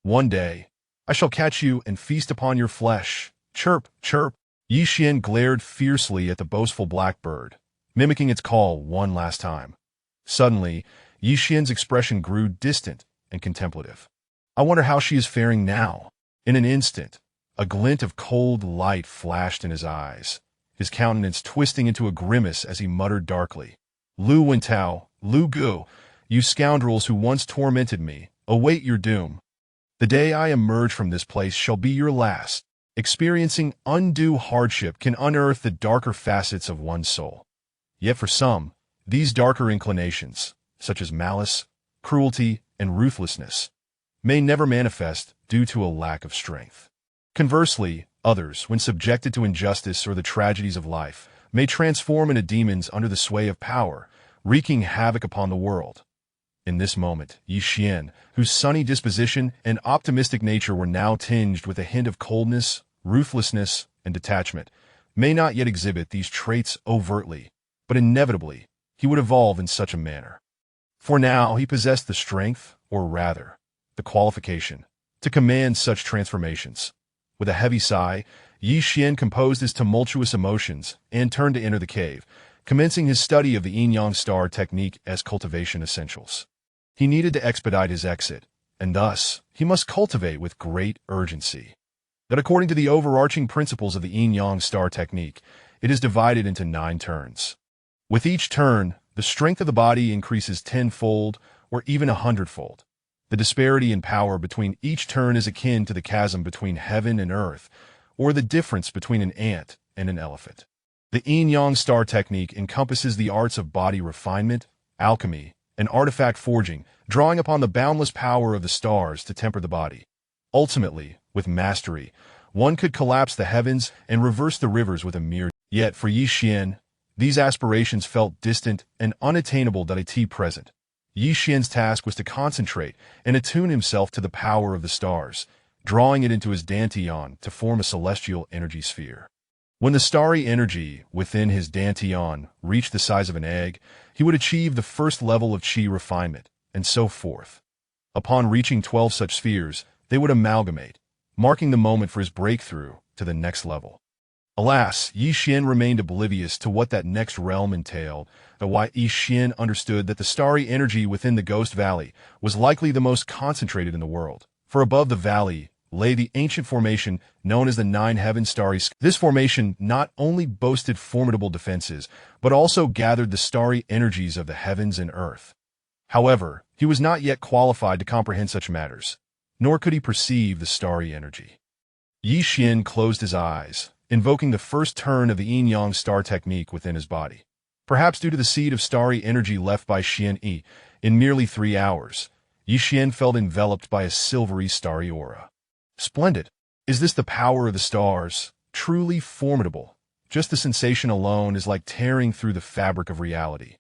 One day, I shall catch you and feast upon your flesh. Chirp, chirp. Ye Xuan glared fiercely at the boastful blackbird, mimicking its call one last time. Suddenly, Ye Xuan's expression grew distant and contemplative. I wonder how she is faring now. In an instant, a glint of cold light flashed in his eyes, his countenance twisting into a grimace as he muttered darkly, Lu Wentao, Lu Gu, you scoundrels who once tormented me, await your doom. The day I emerge from this place shall be your last. Experiencing undue hardship can unearth the darker facets of one's soul. Yet for some, these darker inclinations, such as malice, cruelty, and ruthlessness, may never manifest due to a lack of strength. Conversely, others, when subjected to injustice or the tragedies of life, may transform into demons under the sway of power, wreaking havoc upon the world. In this moment, Ye Xuan, whose sunny disposition and optimistic nature were now tinged with a hint of coldness, ruthlessness, and detachment, may not yet exhibit these traits overtly, but inevitably, he would evolve in such a manner. For now, he possessed the strength, or rather, the qualification, to command such transformations. With a heavy sigh, Ye Xuan composed his tumultuous emotions and turned to enter the cave, commencing his study of the yin-yang star technique as cultivation essentials. He needed to expedite his exit, and thus he must cultivate with great urgency. That according to the overarching principles of the yin-yang star technique, it is divided into 9 turns. With each turn, the strength of the body increases tenfold or even 100-fold. The disparity in power between each turn is akin to the chasm between heaven and earth, or the difference between an ant and an elephant. The yin-yang star technique encompasses the arts of body refinement, alchemy, and artifact forging, drawing upon the boundless power of the stars to temper the body. Ultimately, with mastery, one could collapse the heavens and reverse the rivers with a mere. Yet for Ye Xuan, these aspirations felt distant and unattainable at present. Ye Xuan's task was to concentrate and attune himself to the power of the stars, drawing it into his dantian to form a celestial energy sphere. When the starry energy within his dantian reached the size of an egg, he would achieve the first level of qi refinement, and so forth. Upon reaching 12 such spheres, they would amalgamate, marking the moment for his breakthrough to the next level. Alas, Ye Xuan remained oblivious to what that next realm entailed, though why Ye Xuan understood that the starry energy within the Ghost Valley was likely the most concentrated in the world, for above the valley lay the ancient formation known as the 9 Heaven Starry Sky. This formation not only boasted formidable defenses, but also gathered the starry energies of the heavens and earth. However, he was not yet qualified to comprehend such matters, nor could he perceive the starry energy. Ye Xuan closed his eyes, invoking the first turn of the yin-yang star technique within his body. Perhaps due to the seed of starry energy left by Xuan Yi, in merely 3 hours, Ye Xuan felt enveloped by a silvery starry aura. Splendid! Is this the power of the stars? Truly formidable. Just the sensation alone is like tearing through the fabric of reality.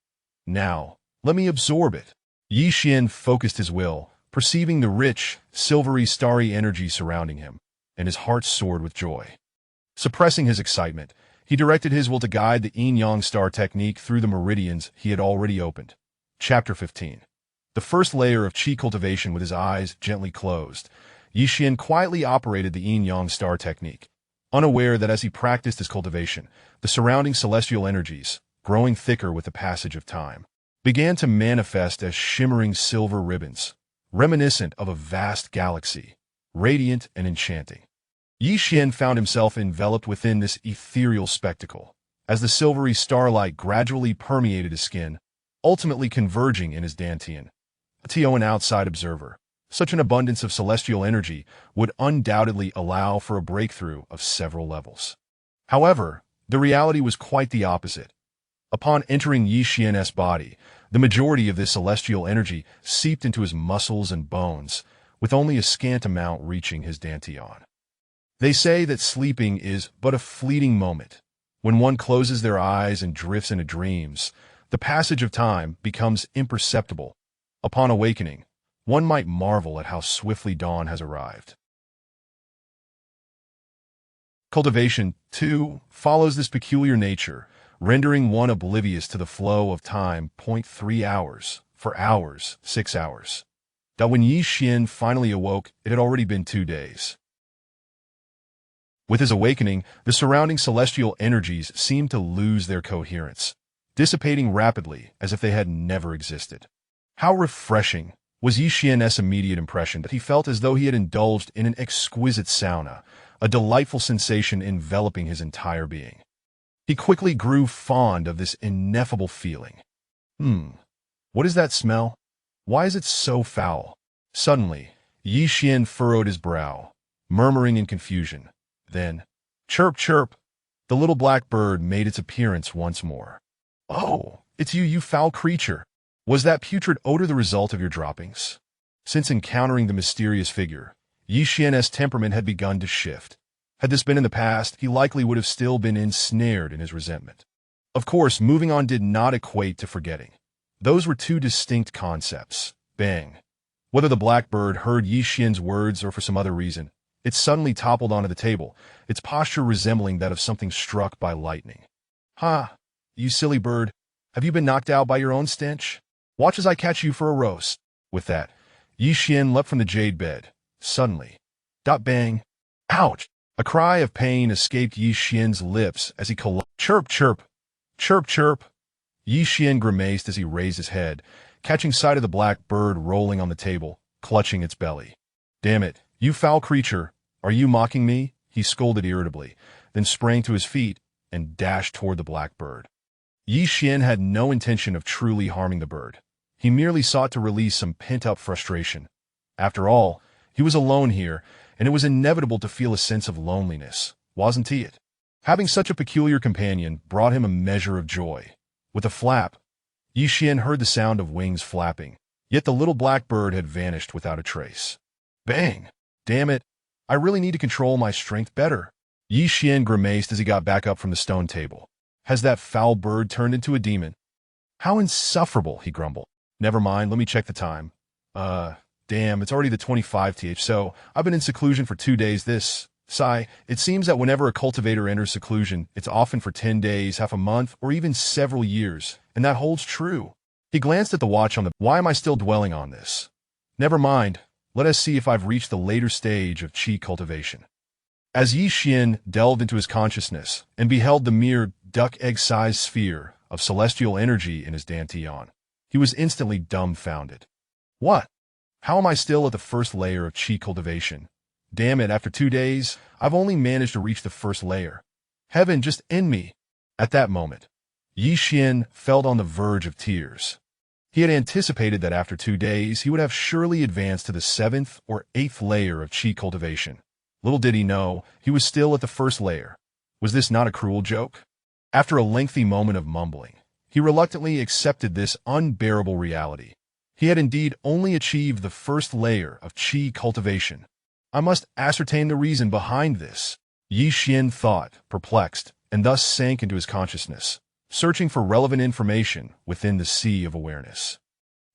Now, let me absorb it. Ye Xuan focused his will, perceiving the rich, silvery starry energy surrounding him, and his heart soared with joy. Suppressing his excitement, he directed his will to guide the yin-yang star technique through the meridians he had already opened. Chapter 15. The first layer of qi cultivation. With his eyes gently closed, Ye Xuan quietly operated the yin-yang star technique, unaware that as he practiced his cultivation, the surrounding celestial energies, growing thicker with the passage of time, began to manifest as shimmering silver ribbons, reminiscent of a vast galaxy, radiant and enchanting. Ye Xuan found himself enveloped within this ethereal spectacle, as the silvery starlight gradually permeated his skin, ultimately converging in his dantian. To an outside observer, such an abundance of celestial energy would undoubtedly allow for a breakthrough of several levels. However, the reality was quite the opposite. Upon entering Ye Xuan's body, the majority of this celestial energy seeped into his muscles and bones, with only a scant amount reaching his dantian. They say that sleeping is but a fleeting moment. When one closes their eyes and drifts into dreams, the passage of time becomes imperceptible. Upon awakening, one might marvel at how swiftly dawn has arrived. Cultivation, too, follows this peculiar nature, rendering one oblivious to the flow of time. 3 hours, 4 hours, 6 hours. That when Ye Xuan finally awoke, it had already been 2 days. With his awakening, the surrounding celestial energies seemed to lose their coherence, dissipating rapidly as if they had never existed. How refreshing was Ye Xuan's immediate impression that he felt as though he had indulged in an exquisite sauna, a delightful sensation enveloping his entire being. He quickly grew fond of this ineffable feeling. What is that smell? Why is it so foul? Suddenly, Ye Xuan furrowed his brow, murmuring in confusion. Then, chirp, chirp, the little black bird made its appearance once more. "Oh, it's you, you foul creature! Was that putrid odor the result of your droppings?" Since encountering the mysterious figure, Ye Xuan's temperament had begun to shift. Had this been in the past, he likely would have still been ensnared in his resentment. Of course, moving on did not equate to forgetting. Those were 2 distinct concepts. Bang! Whether the black bird heard Ye Xuan's words or for some other reason, it suddenly toppled onto the table, its posture resembling that of something struck by lightning. "Ha! You silly bird, have you been knocked out by your own stench? Watch as I catch you for a roast." With that, Ye Xuan leapt from the jade bed. Suddenly, bang! Ouch! A cry of pain escaped Ye Xuan's lips as he collapsed. Chirp, chirp! Chirp, chirp! Ye Xuan grimaced as he raised his head, catching sight of the black bird rolling on the table, clutching its belly. "Damn it, you foul creature! Are you mocking me?" he scolded irritably, then sprang to his feet and dashed toward the black bird. Ye Xuan had no intention of truly harming the bird. He merely sought to release some pent-up frustration. After all, he was alone here, and it was inevitable to feel a sense of loneliness, wasn't it? Having such a peculiar companion brought him a measure of joy. With a flap, Ye Xuan heard the sound of wings flapping, yet the little black bird had vanished without a trace. Bang! Damn it! I really need to control my strength better. Ye Xuan grimaced as he got back up from the stone table. Has that foul bird turned into a demon? How insufferable, he grumbled. Never mind, let me check the time. Damn, it's already the 25th, so I've been in seclusion for 2 days Sigh, it seems that whenever a cultivator enters seclusion, it's often for 10 days, half a month, or even several years, and that holds true. He glanced at the watch on the... Why am I still dwelling on this? Never mind, let us see if I've reached the later stage of qi cultivation. As Ye Xuan delved into his consciousness and beheld the mere duck-egg-sized sphere of celestial energy in his dantian, he was instantly dumbfounded. What? How am I still at the first layer of qi cultivation? Damn it, after 2 days, I've only managed to reach the first layer. Heaven, just end me. At that moment, Ye Xuan felt on the verge of tears. He had anticipated that after 2 days, he would have surely advanced to the 7th or 8th layer of qi cultivation. Little did he know, he was still at the first layer. Was this not a cruel joke? After a lengthy moment of mumbling, he reluctantly accepted this unbearable reality. He had indeed only achieved the first layer of qi cultivation. I must ascertain the reason behind this, Ye Xuan thought, perplexed, and thus sank into his consciousness, searching for relevant information within the sea of awareness.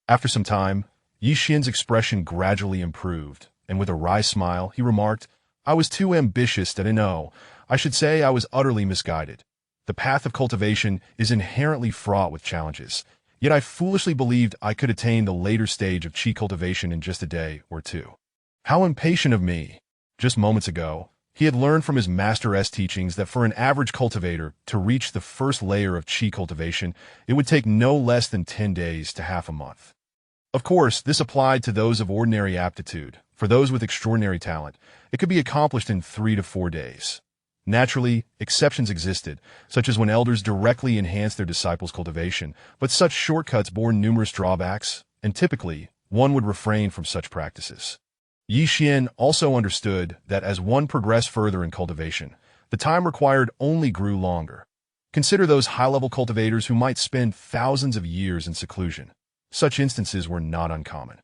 After some time, Ye Xuan's expression gradually improved, and with a wry smile, he remarked, I was too ambitious to know. I should say I was utterly misguided. The path of cultivation is inherently fraught with challenges, yet I foolishly believed I could attain the later stage of qi cultivation in just a day or two. How impatient of me! Just moments ago, he had learned from his master's teachings that for an average cultivator to reach the first layer of qi cultivation, it would take no less than 10 days to half a month. Of course, this applied to those of ordinary aptitude. For those with extraordinary talent, it could be accomplished in 3 to 4 days. Naturally, exceptions existed, such as when elders directly enhanced their disciples' cultivation, but such shortcuts bore numerous drawbacks, and typically, one would refrain from such practices. Ye Xuan also understood that as one progressed further in cultivation, the time required only grew longer. Consider those high-level cultivators who might spend thousands of years in seclusion. Such instances were not uncommon.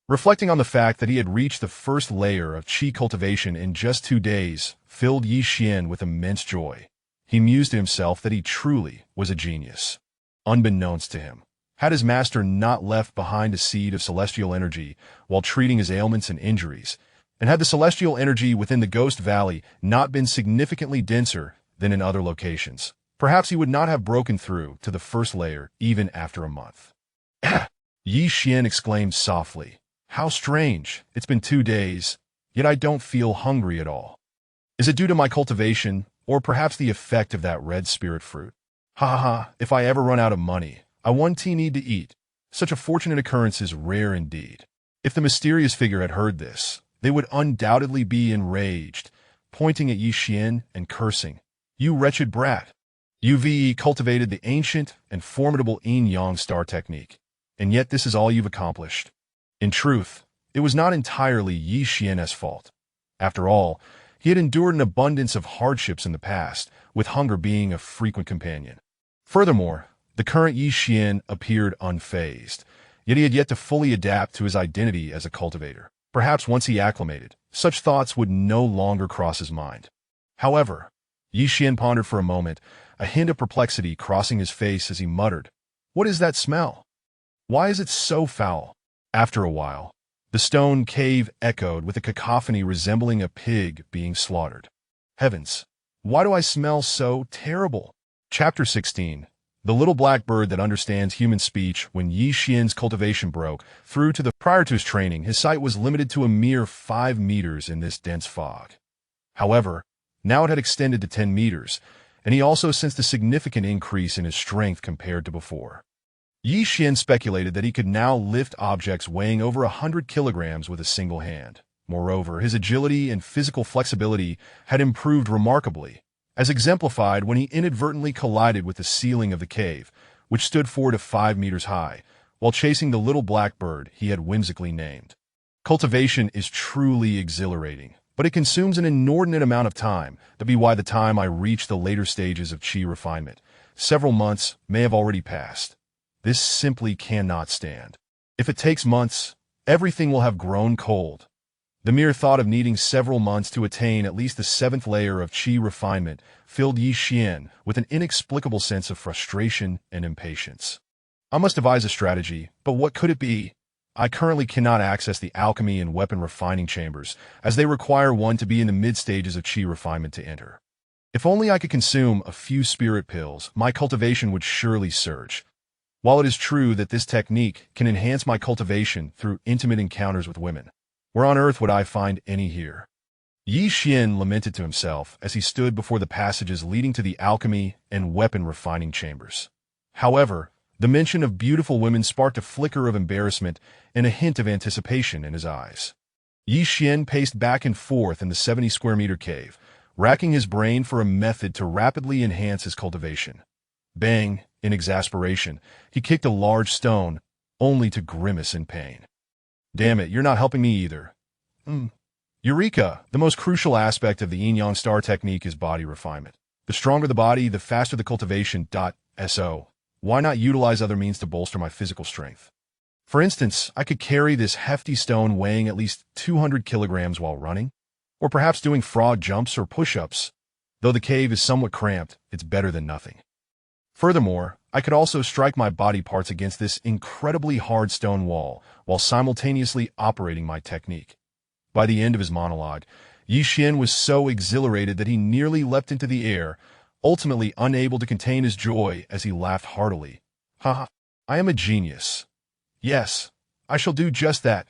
Reflecting on the fact that he had reached the first layer of qi cultivation in just 2 days filled Ye Xuan with immense joy. He mused to himself that he truly was a genius. Unbeknownst to him, had his master not left behind a seed of celestial energy while treating his ailments and injuries, and had the celestial energy within the Ghost Valley not been significantly denser than in other locations, perhaps he would not have broken through to the first layer even after a month. Ye Xuan exclaimed softly, How strange, it's been 2 days, yet I don't feel hungry at all. Is it due to my cultivation, or perhaps the effect of that red spirit fruit? If I ever run out of money, I need to eat. Such a fortunate occurrence is rare indeed. If the mysterious figure had heard this, they would undoubtedly be enraged, pointing at Ye Xuan and cursing, You wretched brat! You've cultivated the ancient and formidable yin-yang star technique, and yet this is all you've accomplished. In truth, it was not entirely Ye Xuan's fault. After all, he had endured an abundance of hardships in the past, with hunger being a frequent companion. Furthermore, the current Ye Xuan appeared unfazed, yet he had yet to fully adapt to his identity as a cultivator. Perhaps once he acclimated, such thoughts would no longer cross his mind. However, Ye Xuan pondered for a moment, a hint of perplexity crossing his face as he muttered, What is that smell? Why is it so foul? After a while, the stone cave echoed with a cacophony resembling a pig being slaughtered. Heavens, why do I smell so terrible? Chapter 16. The little black bird that understands human speech. When Ye Xuan's cultivation broke through to prior to his training, his sight was limited to a mere 5 meters in this dense fog. However, now it had extended to 10 meters, and he also sensed a significant increase in his strength compared to before. Ye Xuan speculated that he could now lift objects weighing over 100 kilograms with a single hand. Moreover, his agility and physical flexibility had improved remarkably, as exemplified when he inadvertently collided with the ceiling of the cave, which stood 4 to 5 meters high, while chasing the little black bird he had whimsically named. Cultivation is truly exhilarating, but it consumes an inordinate amount of time. That be why the time I reach the later stages of chi refinement, several months may have already passed. This simply cannot stand. If it takes months, everything will have grown cold. The mere thought of needing several months to attain at least the 7th layer of chi refinement filled Ye Xuan with an inexplicable sense of frustration and impatience. I must devise a strategy, but what could it be? I currently cannot access the alchemy and weapon refining chambers, as they require one to be in the mid-stages of chi refinement to enter. If only I could consume a few spirit pills, my cultivation would surely surge. While it is true that this technique can enhance my cultivation through intimate encounters with women, where on earth would I find any here? Ye Xuan lamented to himself as he stood before the passages leading to the alchemy and weapon refining chambers. However, the mention of beautiful women sparked a flicker of embarrassment and a hint of anticipation in his eyes. Ye Xuan paced back and forth in the 70-square-meter cave, racking his brain for a method to rapidly enhance his cultivation. Bang! In exasperation, he kicked a large stone, only to grimace in pain. Damn it, you're not helping me either. Eureka! The most crucial aspect of the yin-yang star technique is body refinement. The stronger the body, the faster the cultivation. So, why not utilize other means to bolster my physical strength? For instance, I could carry this hefty stone weighing at least 200 kilograms while running, or perhaps doing frog jumps or push-ups. Though the cave is somewhat cramped, it's better than nothing. Furthermore, I could also strike my body parts against this incredibly hard stone wall while simultaneously operating my technique. By the end of his monologue, Ye Xuan was so exhilarated that he nearly leapt into the air, ultimately unable to contain his joy as he laughed heartily. Ha! I am a genius. Yes, I shall do just that.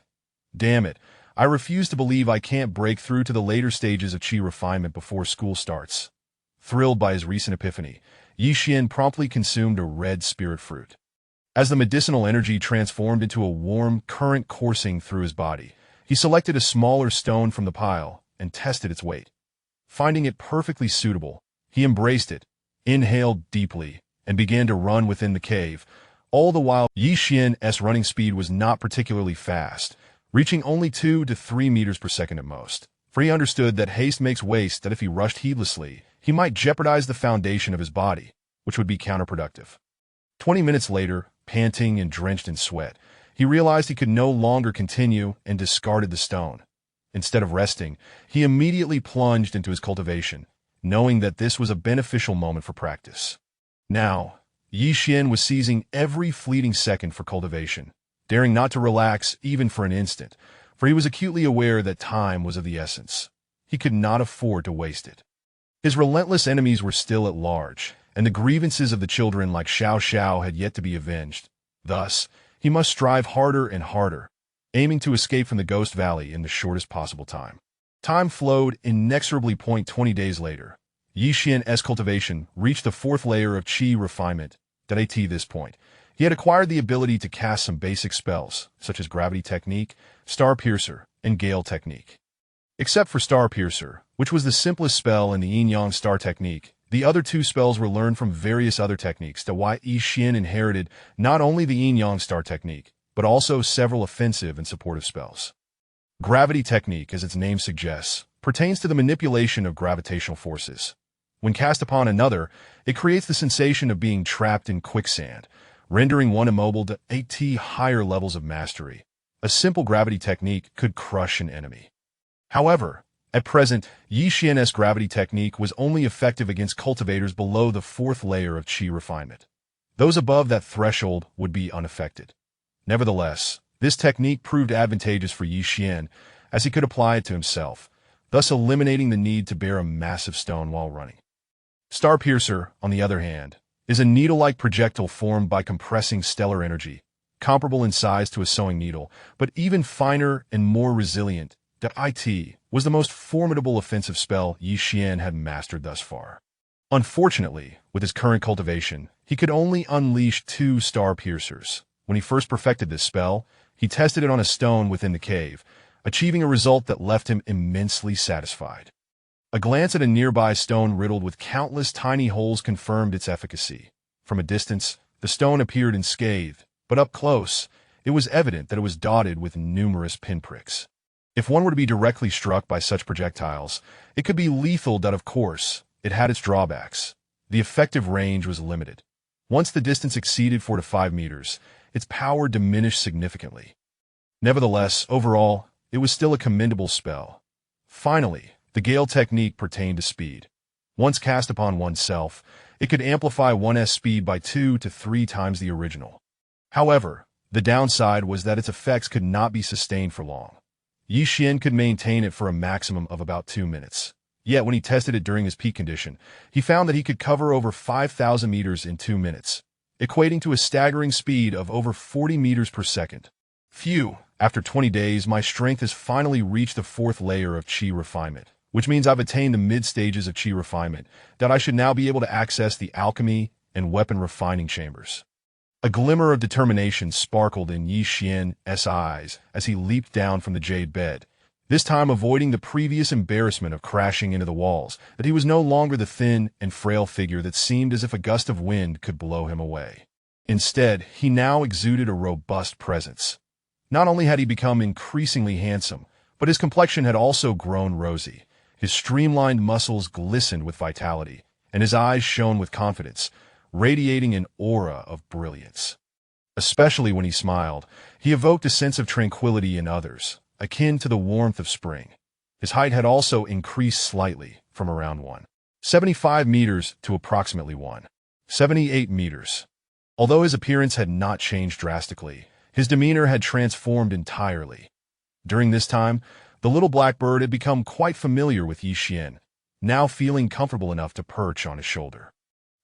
Damn it, I refuse to believe I can't break through to the later stages of chi refinement before school starts. Thrilled by his recent epiphany, Ye Xuan promptly consumed a red spirit fruit. As the medicinal energy transformed into a warm current coursing through his body, he selected a smaller stone from the pile and tested its weight. Finding it perfectly suitable, he embraced it, inhaled deeply, and began to run within the cave. All the while, Ye Xuan's running speed was not particularly fast, reaching only 2 to 3 meters per second at most. For he understood that haste makes waste, that if he rushed heedlessly, he might jeopardize the foundation of his body, which would be counterproductive. 20 minutes later, panting and drenched in sweat, he realized he could no longer continue and discarded the stone. Instead of resting, he immediately plunged into his cultivation, knowing that this was a beneficial moment for practice. Now, Ye Xuan was seizing every fleeting second for cultivation, daring not to relax even for an instant, for he was acutely aware that time was of the essence. He could not afford to waste it. His relentless enemies were still at large, and the grievances of the children like Xiao Xiao had yet to be avenged. Thus, he must strive harder and harder, aiming to escape from the Ghost Valley in the shortest possible time. Time flowed inexorably. 20 days later, Ye Xuan's cultivation reached the 4th layer of chi refinement. At this point, he had acquired the ability to cast some basic spells, such as Gravity Technique, Star Piercer, and Gale Technique. Except for Star Piercer, which was the simplest spell in the yin-yang star technique, the other 2 spells were learned from various other techniques. To why Ye Xuan inherited not only the yin-yang star technique, but also several offensive and supportive spells. Gravity Technique, as its name suggests, pertains to the manipulation of gravitational forces. When cast upon another, it creates the sensation of being trapped in quicksand, rendering one immobile to 80 higher levels of mastery. A simple gravity technique could crush an enemy. However, at present, Ye Xuan's gravity technique was only effective against cultivators below the 4th layer of chi refinement. Those above that threshold would be unaffected. Nevertheless, this technique proved advantageous for Ye Xuan, as he could apply it to himself, thus eliminating the need to bear a massive stone while running. Star Piercer, on the other hand, is a needle-like projectile formed by compressing stellar energy, comparable in size to a sewing needle, but even finer and more resilient. It was the most formidable offensive spell Ye Xuan had mastered thus far. Unfortunately, with his current cultivation, he could only unleash 2 star piercers. When he first perfected this spell, he tested it on a stone within the cave, achieving a result that left him immensely satisfied. A glance at a nearby stone riddled with countless tiny holes confirmed its efficacy. From a distance, the stone appeared unscathed, but up close, it was evident that it was dotted with numerous pinpricks. If one were to be directly struck by such projectiles, it could be lethal, but of course, it had its drawbacks. The effective range was limited. Once the distance exceeded 4 to 5 meters, its power diminished significantly. Nevertheless, overall, it was still a commendable spell. Finally, the Gale technique pertained to speed. Once cast upon oneself, it could amplify one's speed by 2 to 3 times the original. However, the downside was that its effects could not be sustained for long. Ye Xuan could maintain it for a maximum of about 2 minutes. Yet when he tested it during his peak condition, he found that he could cover over 5,000 meters in 2 minutes, equating to a staggering speed of over 40 meters per second. Phew, after 20 days, my strength has finally reached the 4th layer of Qi refinement, which means I've attained the mid-stages of Qi refinement, that I should now be able to access the alchemy and weapon refining chambers. A glimmer of determination sparkled in Ye Xuan's eyes as he leaped down from the jade bed, this time avoiding the previous embarrassment of crashing into the walls, that he was no longer the thin and frail figure that seemed as if a gust of wind could blow him away. Instead, he now exuded a robust presence. Not only had he become increasingly handsome, but his complexion had also grown rosy. His streamlined muscles glistened with vitality, and his eyes shone with confidence, radiating an aura of brilliance. Especially when he smiled, he evoked a sense of tranquility in others, akin to the warmth of spring. His height had also increased slightly, from around 1.75 meters to approximately 1.78 meters. Although his appearance had not changed drastically, his demeanor had transformed entirely. During this time, the little black bird had become quite familiar with Ye Xuan, now feeling comfortable enough to perch on his shoulder.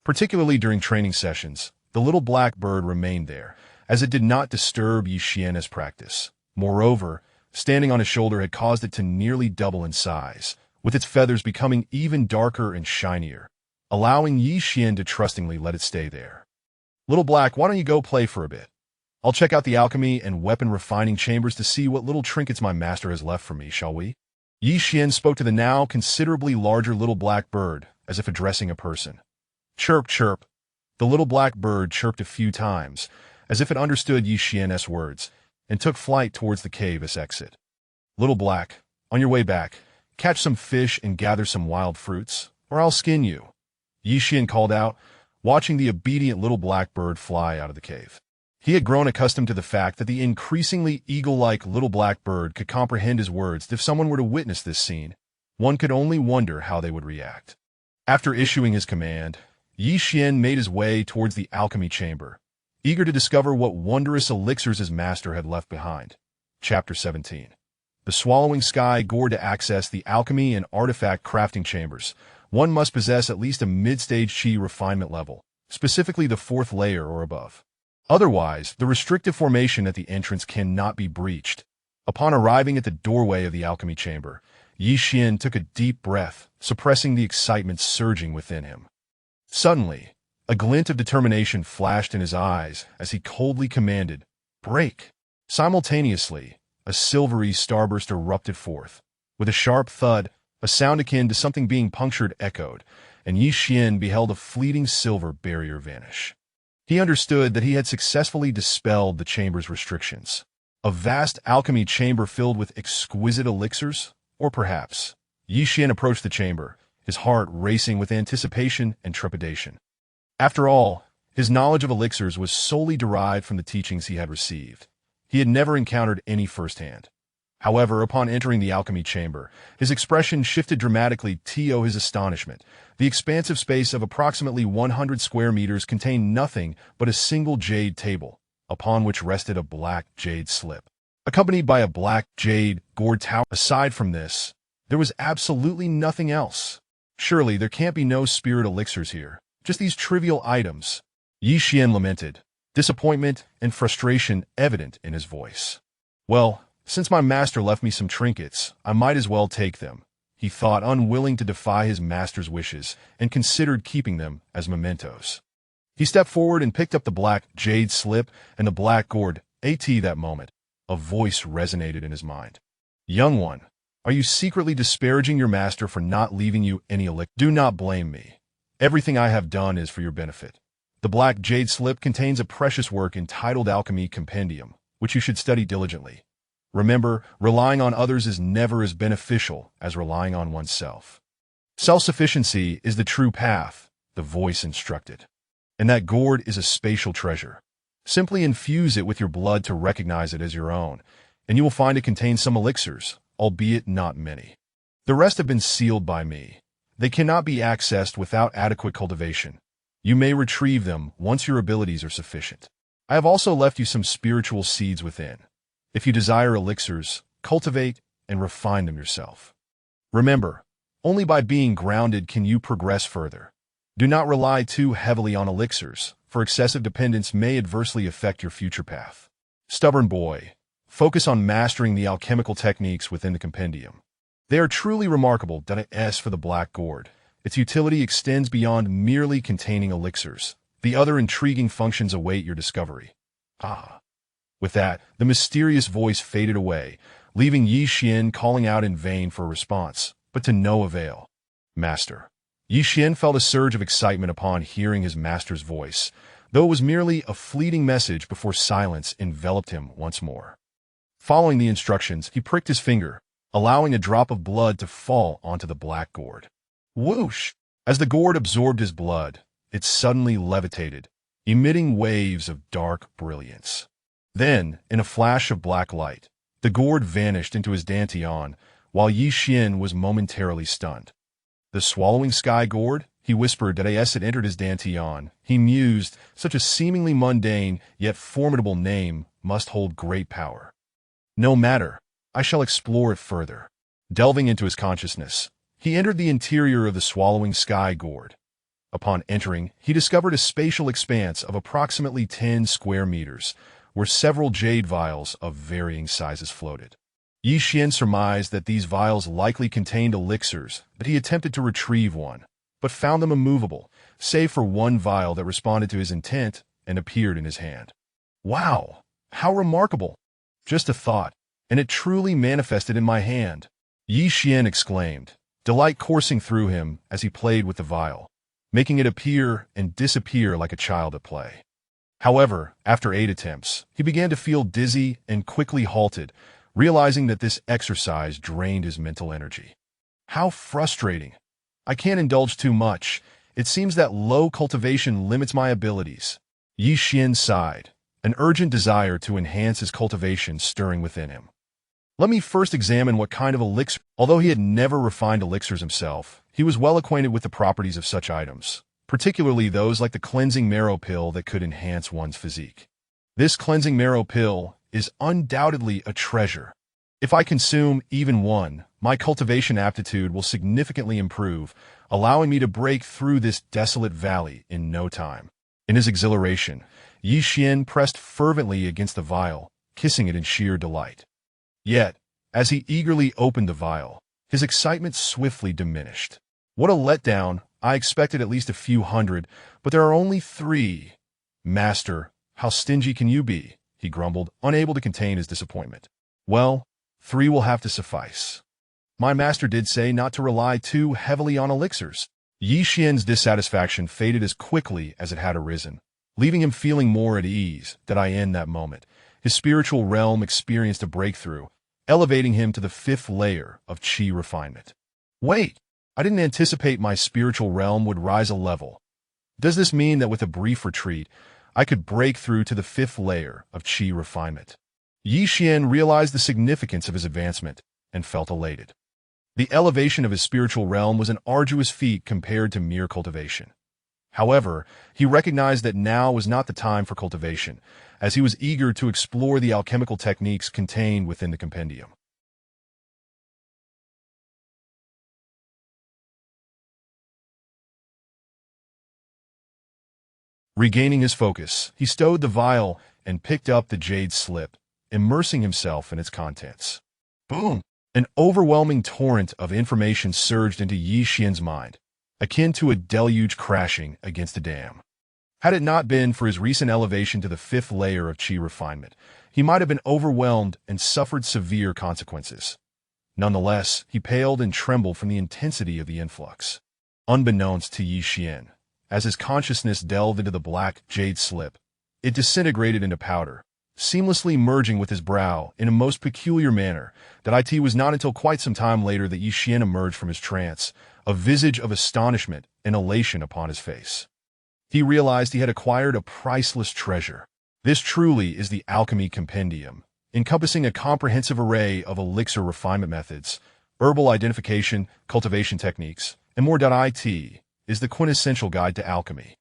Particularly during training sessions, the little black bird remained there, as it did not disturb Ye Xuan's practice. Moreover, standing on his shoulder had caused it to nearly double in size, with its feathers becoming even darker and shinier, allowing Ye Xuan to trustingly let it stay there. "Little Black, why don't you go play for a bit? I'll check out the alchemy and weapon refining chambers to see what little trinkets my master has left for me, shall we?" Ye Xuan spoke to the now considerably larger little black bird, as if addressing a person. Chirp, chirp. The little black bird chirped a few times, as if it understood Ye Xuan's words, and took flight towards the cave's exit. "Little Black, on your way back, catch some fish and gather some wild fruits, or I'll skin you," Ye Xuan called out, watching the obedient little black bird fly out of the cave. He had grown accustomed to the fact that the increasingly eagle-like little black bird could comprehend his words. If someone were to witness this scene, one could only wonder how they would react. After issuing his command, Ye Xuan made his way towards the alchemy chamber, eager to discover what wondrous elixirs his master had left behind. Chapter 17. The swallowing sky gored to access the alchemy and artifact crafting chambers. One must possess at least a mid-stage Qi refinement level, specifically the 4th layer or above. Otherwise, the restrictive formation at the entrance cannot be breached. Upon arriving at the doorway of the alchemy chamber, Ye Xuan took a deep breath, suppressing the excitement surging within him. Suddenly, a glint of determination flashed in his eyes as he coldly commanded, "Break!" Simultaneously, a silvery starburst erupted forth. With a sharp thud, a sound akin to something being punctured echoed, and Ye Xuan beheld a fleeting silver barrier vanish. He understood that he had successfully dispelled the chamber's restrictions. A vast alchemy chamber filled with exquisite elixirs? Or perhaps. Ye Xuan approached the chamber, his heart racing with anticipation and trepidation. After all, his knowledge of elixirs was solely derived from the teachings he had received. He had never encountered any firsthand. However, upon entering the alchemy chamber, his expression shifted dramatically to his astonishment. The expansive space of approximately 100 square meters contained nothing but a single jade table, upon which rested a black jade slip, accompanied by a black jade gourd tower. Aside from this, there was absolutely nothing else. Surely there can't be no spirit elixirs here, just these trivial items. Ye Xuan lamented, disappointment and frustration evident in his voice. "Well, since my master left me some trinkets, I might as well take them," he thought, unwilling to defy his master's wishes, and considered keeping them as mementos. He stepped forward and picked up the black jade slip and the black gourd. That moment, a voice resonated in his mind. Young one, are you secretly disparaging your master for not leaving you any elixir? Do not blame me. Everything I have done is for your benefit. The black jade slip contains a precious work entitled Alchemy Compendium, which you should study diligently. Remember, relying on others is never as beneficial as relying on oneself. Self-sufficiency is the true path, the voice instructed. And that gourd is a spatial treasure. Simply infuse it with your blood to recognize it as your own, and you will find it contains some elixirs, albeit not many. The rest have been sealed by me. They cannot be accessed without adequate cultivation. You may retrieve them once your abilities are sufficient. I have also left you some spiritual seeds within. If you desire elixirs, cultivate and refine them yourself. Remember, only by being grounded can you progress further. Do not rely too heavily on elixirs, for excessive dependence may adversely affect your future path. Stubborn boy, focus on mastering the alchemical techniques within the compendium. They are truly remarkable. As for the black gourd, its utility extends beyond merely containing elixirs. The other intriguing functions await your discovery. With that, the mysterious voice faded away, leaving Ye Xuan calling out in vain for a response, but to no avail. Master. Ye Xuan felt a surge of excitement upon hearing his master's voice, though it was merely a fleeting message before silence enveloped him once more. Following the instructions, he pricked his finger, allowing a drop of blood to fall onto the black gourd. Whoosh! As the gourd absorbed his blood, it suddenly levitated, emitting waves of dark brilliance. Then, in a flash of black light, the gourd vanished into his dantian, while Ye Xuan was momentarily stunned. The swallowing sky gourd, he whispered as it entered his dantian. He mused, such a seemingly mundane yet formidable name must hold great power. No matter, I shall explore it further. Delving into his consciousness, he entered the interior of the swallowing sky gourd. Upon entering, he discovered a spatial expanse of approximately 10 square meters, where several jade vials of varying sizes floated. Ye Xuan surmised that these vials likely contained elixirs, but he attempted to retrieve one, but found them immovable, save for one vial that responded to his intent and appeared in his hand. Wow! How remarkable! Just a thought, and it truly manifested in my hand. Ye Xuan exclaimed, delight coursing through him as he played with the vial, making it appear and disappear like a child at play. However, after 8 attempts, he began to feel dizzy and quickly halted, realizing that this exercise drained his mental energy. How frustrating! I can't indulge too much. It seems that low cultivation limits my abilities. Ye Xuan sighed, an urgent desire to enhance his cultivation stirring within him. Let me first examine what kind of elixir. Although he had never refined elixirs himself, he was well acquainted with the properties of such items, particularly those like the cleansing marrow pill that could enhance one's physique. This cleansing marrow pill is undoubtedly a treasure. If I consume even one, my cultivation aptitude will significantly improve, allowing me to break through this desolate valley in no time. In his exhilaration, Ye Xuan pressed fervently against the vial, kissing it in sheer delight. Yet, as he eagerly opened the vial, his excitement swiftly diminished. What a letdown! I expected at least a few hundred, but there are only 3. Master, how stingy can you be? He grumbled, unable to contain his disappointment. Well, 3 will have to suffice. My master did say not to rely too heavily on elixirs. Ye Xuan's dissatisfaction faded as quickly as it had arisen, leaving him feeling more at ease. In that moment, his spiritual realm experienced a breakthrough, elevating him to the 5th layer of qi refinement. Wait! I didn't anticipate my spiritual realm would rise a level. Does this mean that with a brief retreat, I could break through to the 5th layer of qi refinement? Ye Xuan realized the significance of his advancement and felt elated. The elevation of his spiritual realm was an arduous feat compared to mere cultivation. However, he recognized that now was not the time for cultivation, as he was eager to explore the alchemical techniques contained within the compendium. Regaining his focus, he stowed the vial and picked up the jade slip, immersing himself in its contents. Boom! An overwhelming torrent of information surged into Ye Xuan's mind, akin to a deluge crashing against a dam. Had it not been for his recent elevation to the fifth layer of qi refinement, he might have been overwhelmed and suffered severe consequences. Nonetheless, he paled and trembled from the intensity of the influx. Unbeknownst to Ye Xuan, as his consciousness delved into the black jade slip, it disintegrated into powder, seamlessly merging with his brow in a most peculiar manner. That it was not until quite some time later that Ye Xuan emerged from his trance, a visage of astonishment and elation upon his face. He realized he had acquired a priceless treasure. This truly is the Alchemy Compendium, encompassing a comprehensive array of elixir refinement methods, herbal identification, cultivation techniques, and more. It is the quintessential guide to alchemy.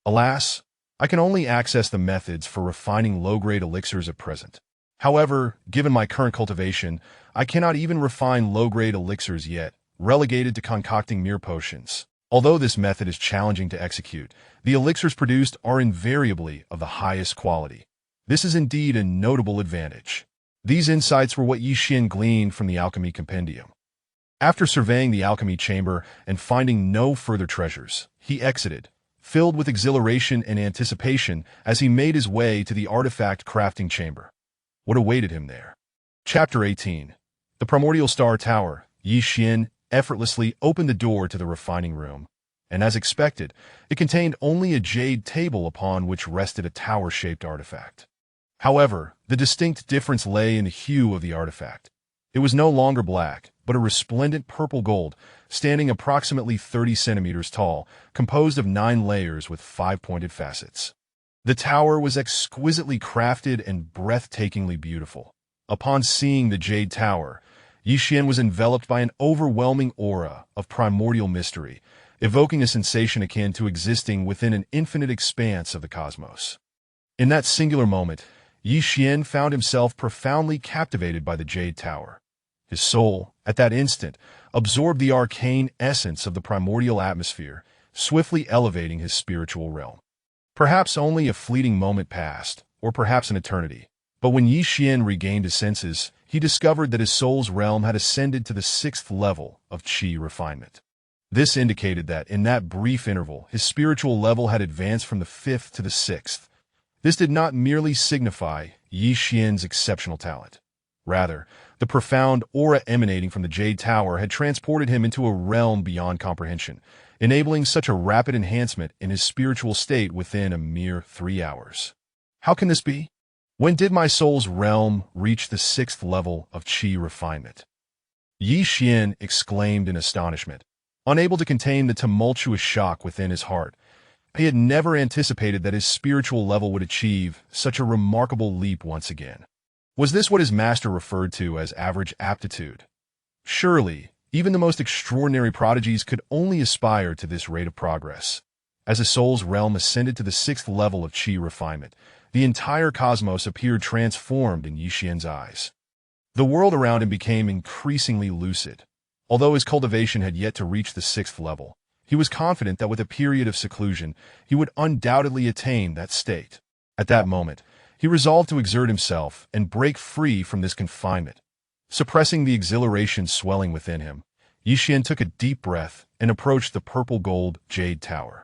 Alas, I can only access the methods for refining low-grade elixirs at present. However, given my current cultivation, I cannot even refine low-grade elixirs yet, relegated to concocting mere potions. Although this method is challenging to execute, the elixirs produced are invariably of the highest quality. This is indeed a notable advantage. These insights were what Ye Xuan gleaned from the Alchemy Compendium. After surveying the alchemy chamber and finding no further treasures, he exited, filled with exhilaration and anticipation as he made his way to the artifact crafting chamber. What awaited him there? Chapter 18. The Primordial Star Tower. Ye Xuan effortlessly opened the door to the refining room, and as expected, it contained only a jade table upon which rested a tower-shaped artifact. However, the distinct difference lay in the hue of the artifact. It was no longer black, but a resplendent purple gold, standing approximately 30 centimeters tall, composed of 9 layers with 5-pointed facets. The tower was exquisitely crafted and breathtakingly beautiful. Upon seeing the jade tower, Ye Xuan was enveloped by an overwhelming aura of primordial mystery, evoking a sensation akin to existing within an infinite expanse of the cosmos. In that singular moment, Ye Xuan found himself profoundly captivated by the jade tower. His soul, at that instant, absorbed the arcane essence of the primordial atmosphere, swiftly elevating his spiritual realm. Perhaps only a fleeting moment passed, or perhaps an eternity. But when Ye Xuan regained his senses, he discovered that his soul's realm had ascended to the 6th level of qi refinement. This indicated that, in that brief interval, his spiritual level had advanced from the 5th to the 6th. This did not merely signify Ye Xuan's exceptional talent. Rather, the profound aura emanating from the Jade Tower had transported him into a realm beyond comprehension, enabling such a rapid enhancement in his spiritual state within a mere 3 hours. How can this be? When did my soul's realm reach the 6th level of qi refinement? Ye Xuan exclaimed in astonishment, unable to contain the tumultuous shock within his heart. He had never anticipated that his spiritual level would achieve such a remarkable leap once again. Was this what his master referred to as average aptitude? Surely, even the most extraordinary prodigies could only aspire to this rate of progress. As his soul's realm ascended to the 6th level of qi refinement, the entire cosmos appeared transformed in Ye Xuan's eyes. The world around him became increasingly lucid. Although his cultivation had yet to reach the 6th level, he was confident that with a period of seclusion, he would undoubtedly attain that state. At that moment, he resolved to exert himself and break free from this confinement. Suppressing the exhilaration swelling within him, Ye Xuan took a deep breath and approached the purple-gold jade tower.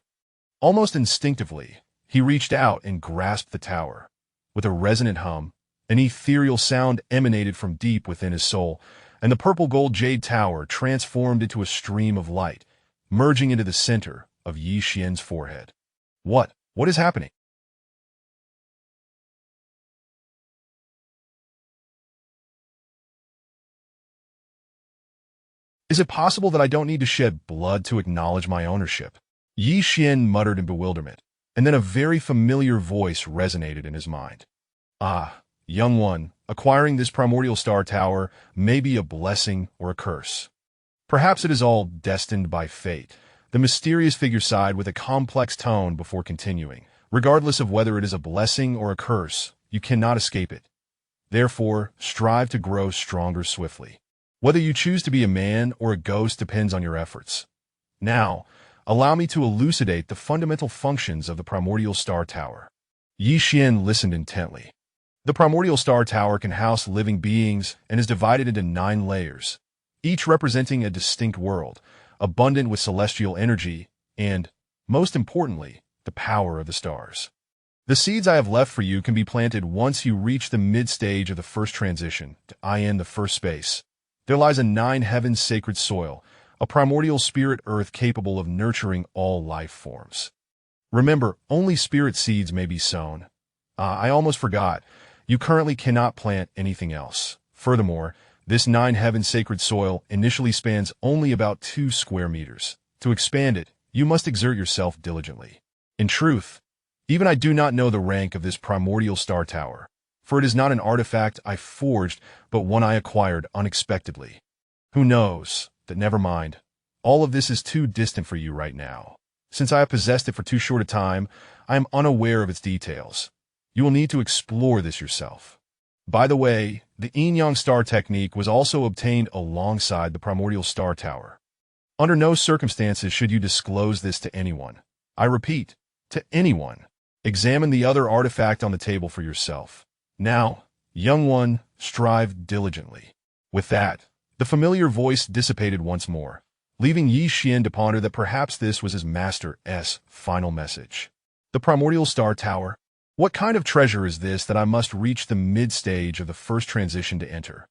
Almost instinctively, he reached out and grasped the tower. With a resonant hum, an ethereal sound emanated from deep within his soul, and the purple-gold jade tower transformed into a stream of light, merging into the center of Ye Xuan's forehead. What is happening? Is it possible that I don't need to shed blood to acknowledge my ownership? Ye Xuan muttered in bewilderment, and then a very familiar voice resonated in his mind. Ah, young one, acquiring this Primordial Star Tower may be a blessing or a curse. Perhaps it is all destined by fate. The mysterious figure sighed with a complex tone before continuing. Regardless of whether it is a blessing or a curse, you cannot escape it. Therefore, strive to grow stronger swiftly. Whether you choose to be a man or a ghost depends on your efforts. Now, allow me to elucidate the fundamental functions of the Primordial Star Tower. Ye Xuan listened intently. The Primordial Star Tower can house living beings and is divided into 9 layers, each representing a distinct world, abundant with celestial energy and, most importantly, the power of the stars. The seeds I have left for you can be planted once you reach the mid-stage of the first transition, to in the first space. There lies a 9 heavens sacred soil, a primordial spirit earth capable of nurturing all life forms. Remember, only spirit seeds may be sown. I almost forgot. You currently cannot plant anything else. Furthermore, this 9 heavens sacred soil initially spans only about 2 square meters. To expand it, you must exert yourself diligently. In truth, even I do not know the rank of this Primordial Star Tower, for it is not an artifact I forged, but one I acquired unexpectedly. Who knows? That never mind. All of this is too distant for you right now. Since I have possessed it for too short a time, I am unaware of its details. You will need to explore this yourself. By the way, the Yin-Yang Star technique was also obtained alongside the Primordial Star Tower. Under no circumstances should you disclose this to anyone. I repeat, to anyone. Examine the other artifact on the table for yourself. Now, young one, strive diligently. With that, the familiar voice dissipated once more, leaving Ye Xuan to ponder that perhaps this was his master's final message. The Primordial Star Tower. What kind of treasure is this that I must reach the mid-stage of the first transition to enter?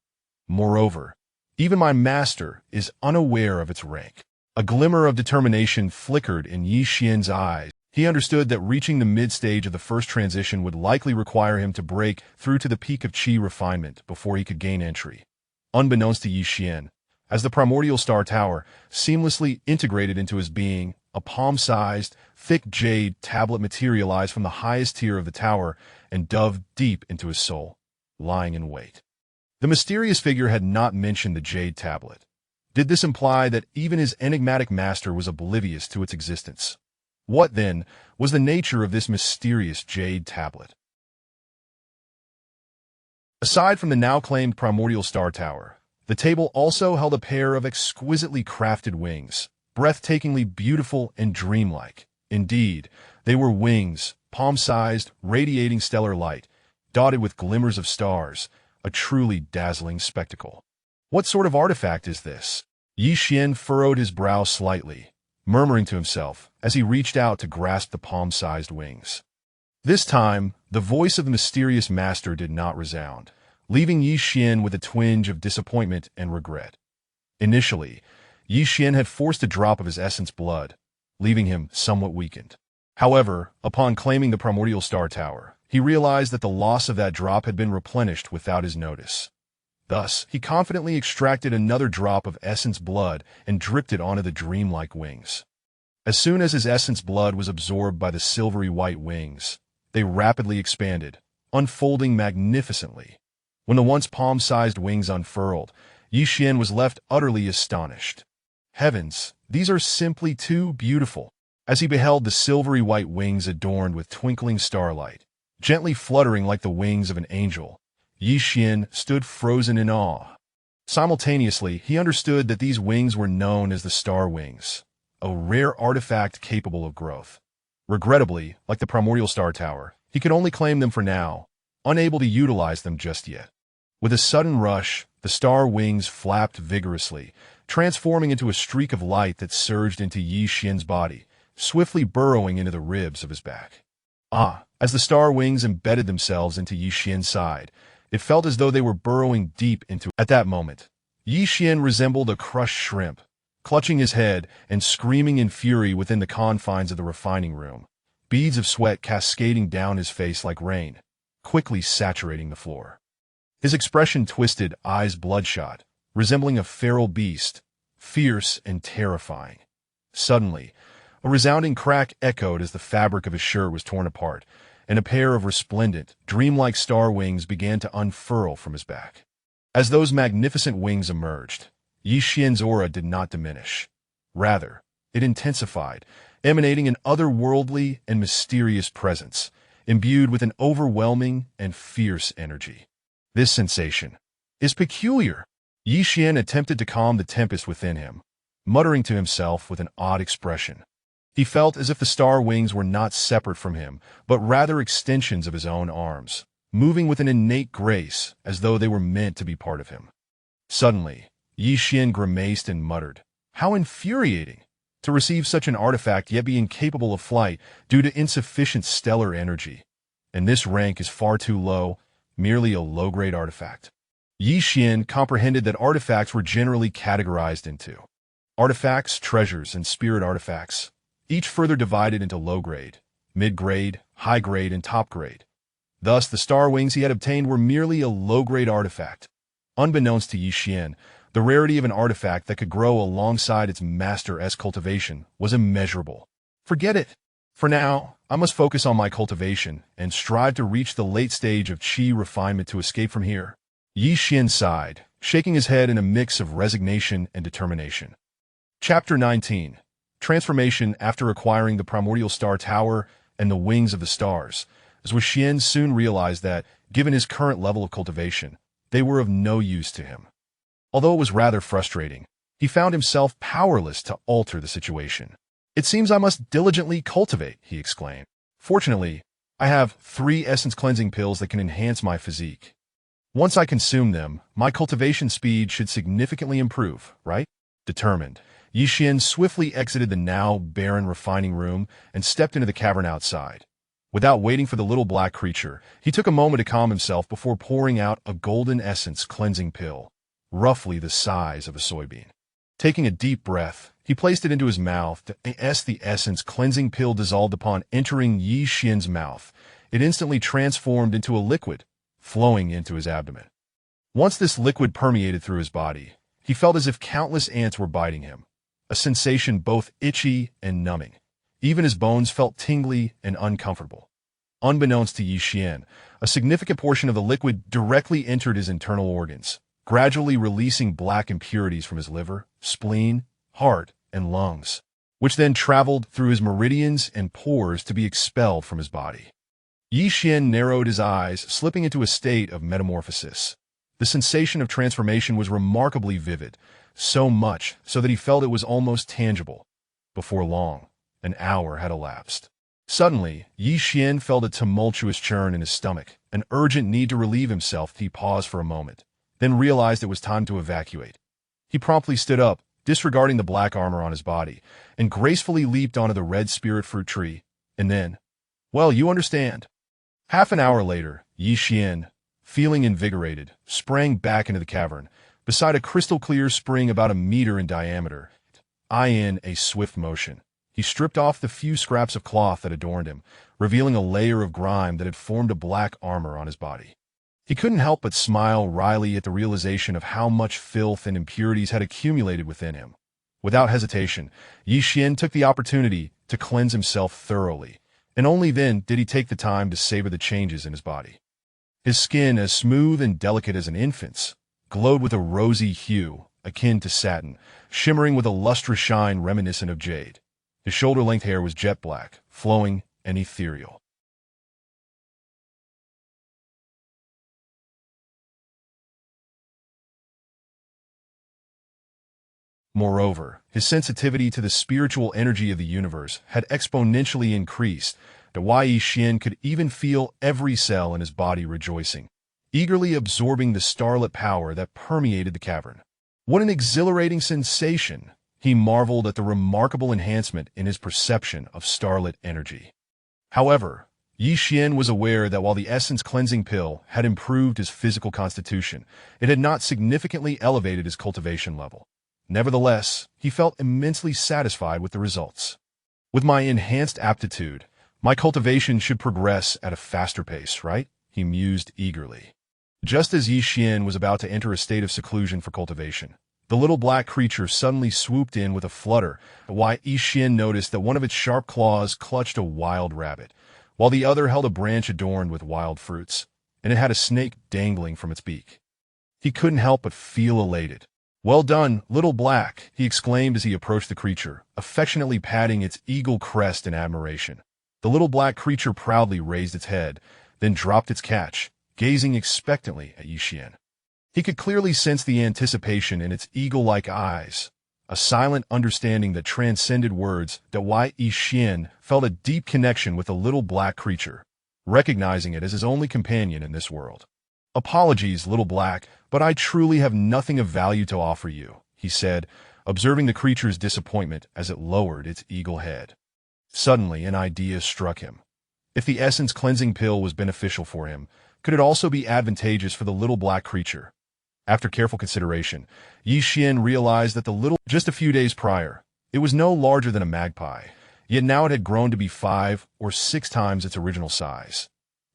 Moreover, even my master is unaware of its rank. A glimmer of determination flickered in Ye Xuan's eyes. He understood that reaching the mid-stage of the first transition would likely require him to break through to the peak of qi refinement before he could gain entry. Unbeknownst to Ye Xuan, as the Primordial Star Tower seamlessly integrated into his being, a palm-sized, thick jade tablet materialized from the highest tier of the tower and dove deep into his soul, lying in wait. The mysterious figure had not mentioned the jade tablet. Did this imply that even his enigmatic master was oblivious to its existence? What, then, was the nature of this mysterious jade tablet? Aside from the now-claimed Primordial Star Tower, the table also held a pair of exquisitely crafted wings, breathtakingly beautiful and dreamlike. Indeed, they were wings, palm-sized, radiating stellar light, dotted with glimmers of stars, a truly dazzling spectacle. What sort of artifact is this? Ye Xuan furrowed his brow slightly, murmuring to himself as he reached out to grasp the palm-sized wings. This time, the voice of the mysterious master did not resound, leaving Ye Xuan with a twinge of disappointment and regret. Initially, Ye Xuan had forced a drop of his essence blood, leaving him somewhat weakened. However, upon claiming the Primordial Star Tower, he realized that the loss of that drop had been replenished without his notice. Thus, he confidently extracted another drop of essence blood and dripped it onto the dreamlike wings. As soon as his essence blood was absorbed by the silvery white wings, they rapidly expanded, unfolding magnificently. When the once palm-sized wings unfurled, Ye Xuan was left utterly astonished. Heavens, these are simply too beautiful. As he beheld the silvery white wings adorned with twinkling starlight, gently fluttering like the wings of an angel, Ye Xuan stood frozen in awe. Simultaneously, he understood that these wings were known as the star wings, a rare artifact capable of growth. Regrettably, like the Primordial Star Tower, he could only claim them for now, unable to utilize them just yet. With a sudden rush, the star wings flapped vigorously, transforming into a streak of light that surged into Ye Xuan's body, swiftly burrowing into the ribs of his back. As the star wings embedded themselves into Ye Xuan's side, it felt as though they were burrowing deep into it. At that moment, Ye Xuan resembled a crushed shrimp, clutching his head and screaming in fury within the confines of the refining room, beads of sweat cascading down his face like rain, quickly saturating the floor. His expression twisted, eyes bloodshot, resembling a feral beast, fierce and terrifying. Suddenly, a resounding crack echoed as the fabric of his shirt was torn apart, and a pair of resplendent, dreamlike star wings began to unfurl from his back. As those magnificent wings emerged, Ye Xuan's aura did not diminish. Rather, it intensified, emanating an otherworldly and mysterious presence, imbued with an overwhelming and fierce energy. This sensation is peculiar. Ye Xuan attempted to calm the tempest within him, muttering to himself with an odd expression. He felt as if the star wings were not separate from him, but rather extensions of his own arms, moving with an innate grace, as though they were meant to be part of him. Suddenly, Ye Xuan grimaced and muttered, "How infuriating! To receive such an artifact yet be incapable of flight due to insufficient stellar energy. And this rank is far too low, merely a low-grade artifact." Ye Xuan comprehended that artifacts were generally categorized into artifacts, treasures, and spirit artifacts, each further divided into low-grade, mid-grade, high-grade, and top-grade. Thus, the star wings he had obtained were merely a low-grade artifact. Unbeknownst to Ye Xuan, the rarity of an artifact that could grow alongside its master's cultivation was immeasurable. "Forget it. For now, I must focus on my cultivation and strive to reach the late stage of qi refinement to escape from here." Ye Xuan sighed, shaking his head in a mix of resignation and determination. Chapter 19. Transformation after acquiring the Primordial Star Tower and the Wings of the Stars. As Xuan soon realized that, given his current level of cultivation, they were of no use to him. Although it was rather frustrating, he found himself powerless to alter the situation. "It seems I must diligently cultivate," he exclaimed. "Fortunately, I have 3 essence cleansing pills that can enhance my physique. Once I consume them, my cultivation speed should significantly improve, right?" Determined, Ye Xuan swiftly exited the now barren refining room and stepped into the cavern outside. Without waiting for the little black creature, he took a moment to calm himself before pouring out a golden essence cleansing pill, roughly the size of a soybean. Taking a deep breath, he placed it into his mouth. As the essence cleansing pill dissolved upon entering Ye Xuan's mouth, it instantly transformed into a liquid, flowing into his abdomen. Once this liquid permeated through his body, he felt as if countless ants were biting him, a sensation both itchy and numbing. Even his bones felt tingly and uncomfortable. Unbeknownst to Ye Xuan, a significant portion of the liquid directly entered his internal organs, gradually releasing black impurities from his liver, spleen, heart, and lungs, which then traveled through his meridians and pores to be expelled from his body. Ye Xuan narrowed his eyes, slipping into a state of metamorphosis. The sensation of transformation was remarkably vivid, so much so that he felt it was almost tangible. Before long, an hour had elapsed. Suddenly, Ye Xuan felt a tumultuous churn in his stomach, an urgent need to relieve himself. He paused for a moment, then realized it was time to evacuate. He promptly stood up, disregarding the black armor on his body, and gracefully leaped onto the red spirit fruit tree, and then, well, you understand. Half an hour later, Ye Xuan, feeling invigorated, sprang back into the cavern, beside a crystal-clear spring about a meter in diameter. In a swift motion, he stripped off the few scraps of cloth that adorned him, revealing a layer of grime that had formed a black armor on his body. He couldn't help but smile wryly at the realization of how much filth and impurities had accumulated within him. Without hesitation, Ye Xuan took the opportunity to cleanse himself thoroughly, and only then did he take the time to savor the changes in his body. His skin, as smooth and delicate as an infant's, glowed with a rosy hue, akin to satin, shimmering with a lustrous shine reminiscent of jade. His shoulder-length hair was jet black, flowing, and ethereal. Moreover, his sensitivity to the spiritual energy of the universe had exponentially increased, to why Ye Xuan could even feel every cell in his body rejoicing, eagerly absorbing the starlit power that permeated the cavern. What an exhilarating sensation! He marveled at the remarkable enhancement in his perception of starlit energy. However, Ye Xuan was aware that while the essence cleansing pill had improved his physical constitution, it had not significantly elevated his cultivation level. Nevertheless, he felt immensely satisfied with the results. With my enhanced aptitude, my cultivation should progress at a faster pace, right? He mused eagerly. Just as Ye Xuan was about to enter a state of seclusion for cultivation, the little black creature suddenly swooped in with a flutter, while Ye Xuan noticed that one of its sharp claws clutched a wild rabbit, while the other held a branch adorned with wild fruits, and it had a snake dangling from its beak. He couldn't help but feel elated. "Well done, little black," he exclaimed as he approached the creature, affectionately patting its eagle crest in admiration. The little black creature proudly raised its head, then dropped its catch, gazing expectantly at Ye Xuan. He could clearly sense the anticipation in its eagle-like eyes, a silent understanding that transcended words. That why Ye Xuan felt a deep connection with the little black creature. recognizing it as his only companion in this world. "Apologies, little black, but I truly have nothing of value to offer you," he said, observing the creature's disappointment as it lowered its eagle head. Suddenly, an idea struck him. If the essence cleansing pill was beneficial for him, could it also be advantageous for the little black creature? After careful consideration, Ye Xuan realized that just a few days prior, it was no larger than a magpie, yet now it had grown to be 5 or 6 times its original size.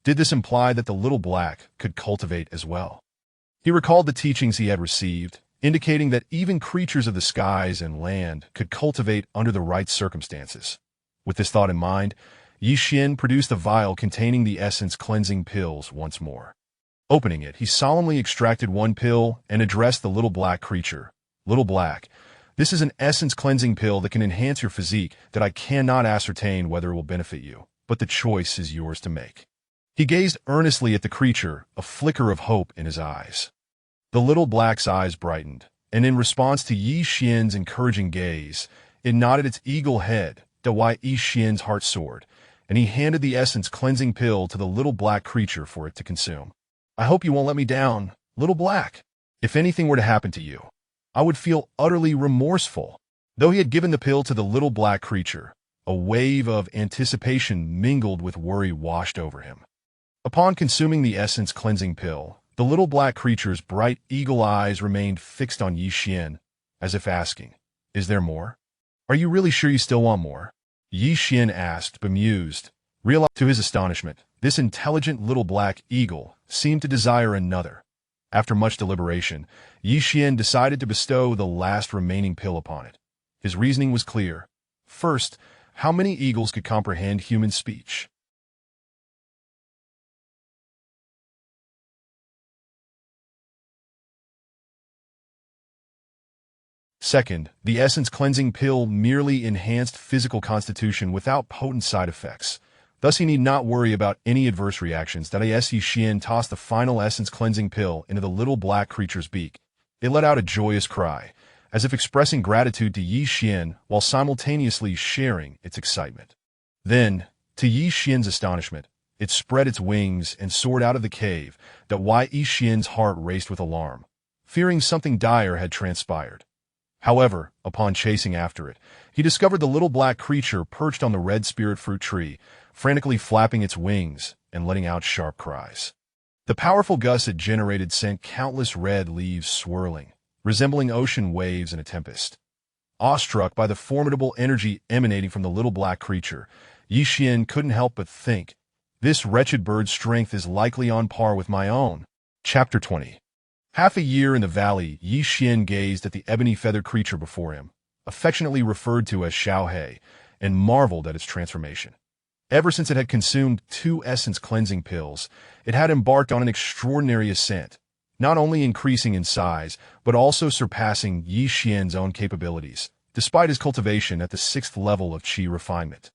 Did this imply that the little black could cultivate as well? He recalled the teachings he had received, indicating that even creatures of the skies and land could cultivate under the right circumstances. With this thought in mind, Ye Xuan produced the vial containing the essence cleansing pills once more. Opening it, he solemnly extracted one pill and addressed the little black creature. "Little black, this is an essence cleansing pill that can enhance your physique that I cannot ascertain whether it will benefit you, but the choice is yours to make." He gazed earnestly at the creature, a flicker of hope in his eyes. The little black's eyes brightened, and in response to Ye Xuan's encouraging gaze, it nodded its eagle head, to why Ye Xuan's heart soared, and he handed the essence cleansing pill to the little black creature for it to consume. "I hope you won't let me down, little black. If anything were to happen to you, I would feel utterly remorseful." Though he had given the pill to the little black creature, a wave of anticipation mingled with worry washed over him. Upon consuming the essence cleansing pill, the little black creature's bright eagle eyes remained fixed on Ye Xuan, as if asking, "Is there more? Are you really sure you still want more?" Ye Xuan asked, bemused. To his astonishment, this intelligent little black eagle seemed to desire another. After much deliberation, Ye Xuan decided to bestow the last remaining pill upon it. His reasoning was clear. First, how many eagles could comprehend human speech? Second, the essence cleansing pill merely enhanced physical constitution without potent side effects. Thus he need not worry about any adverse reactions. As Ye Xuan tossed the final essence cleansing pill into the little black creature's beak, it let out a joyous cry, as if expressing gratitude to Ye Xuan while simultaneously sharing its excitement. Then, to Ye Xuan's astonishment, it spread its wings and soared out of the cave, why Ye Xuan's heart raced with alarm, fearing something dire had transpired. However, upon chasing after it, he discovered the little black creature perched on the red spirit fruit tree, frantically flapping its wings and letting out sharp cries. The powerful gust it generated sent countless red leaves swirling, resembling ocean waves in a tempest. Awestruck by the formidable energy emanating from the little black creature, Ye Xuan couldn't help but think, "This wretched bird's strength is likely on par with my own." Chapter 20. Half a year in the valley, Ye Xuan gazed at the ebony-feathered creature before him, affectionately referred to as Xiaohei, and marveled at its transformation. Ever since it had consumed 2 essence cleansing pills, it had embarked on an extraordinary ascent, not only increasing in size, but also surpassing Ye Xuan's own capabilities, despite his cultivation at the 6th level of qi refinement.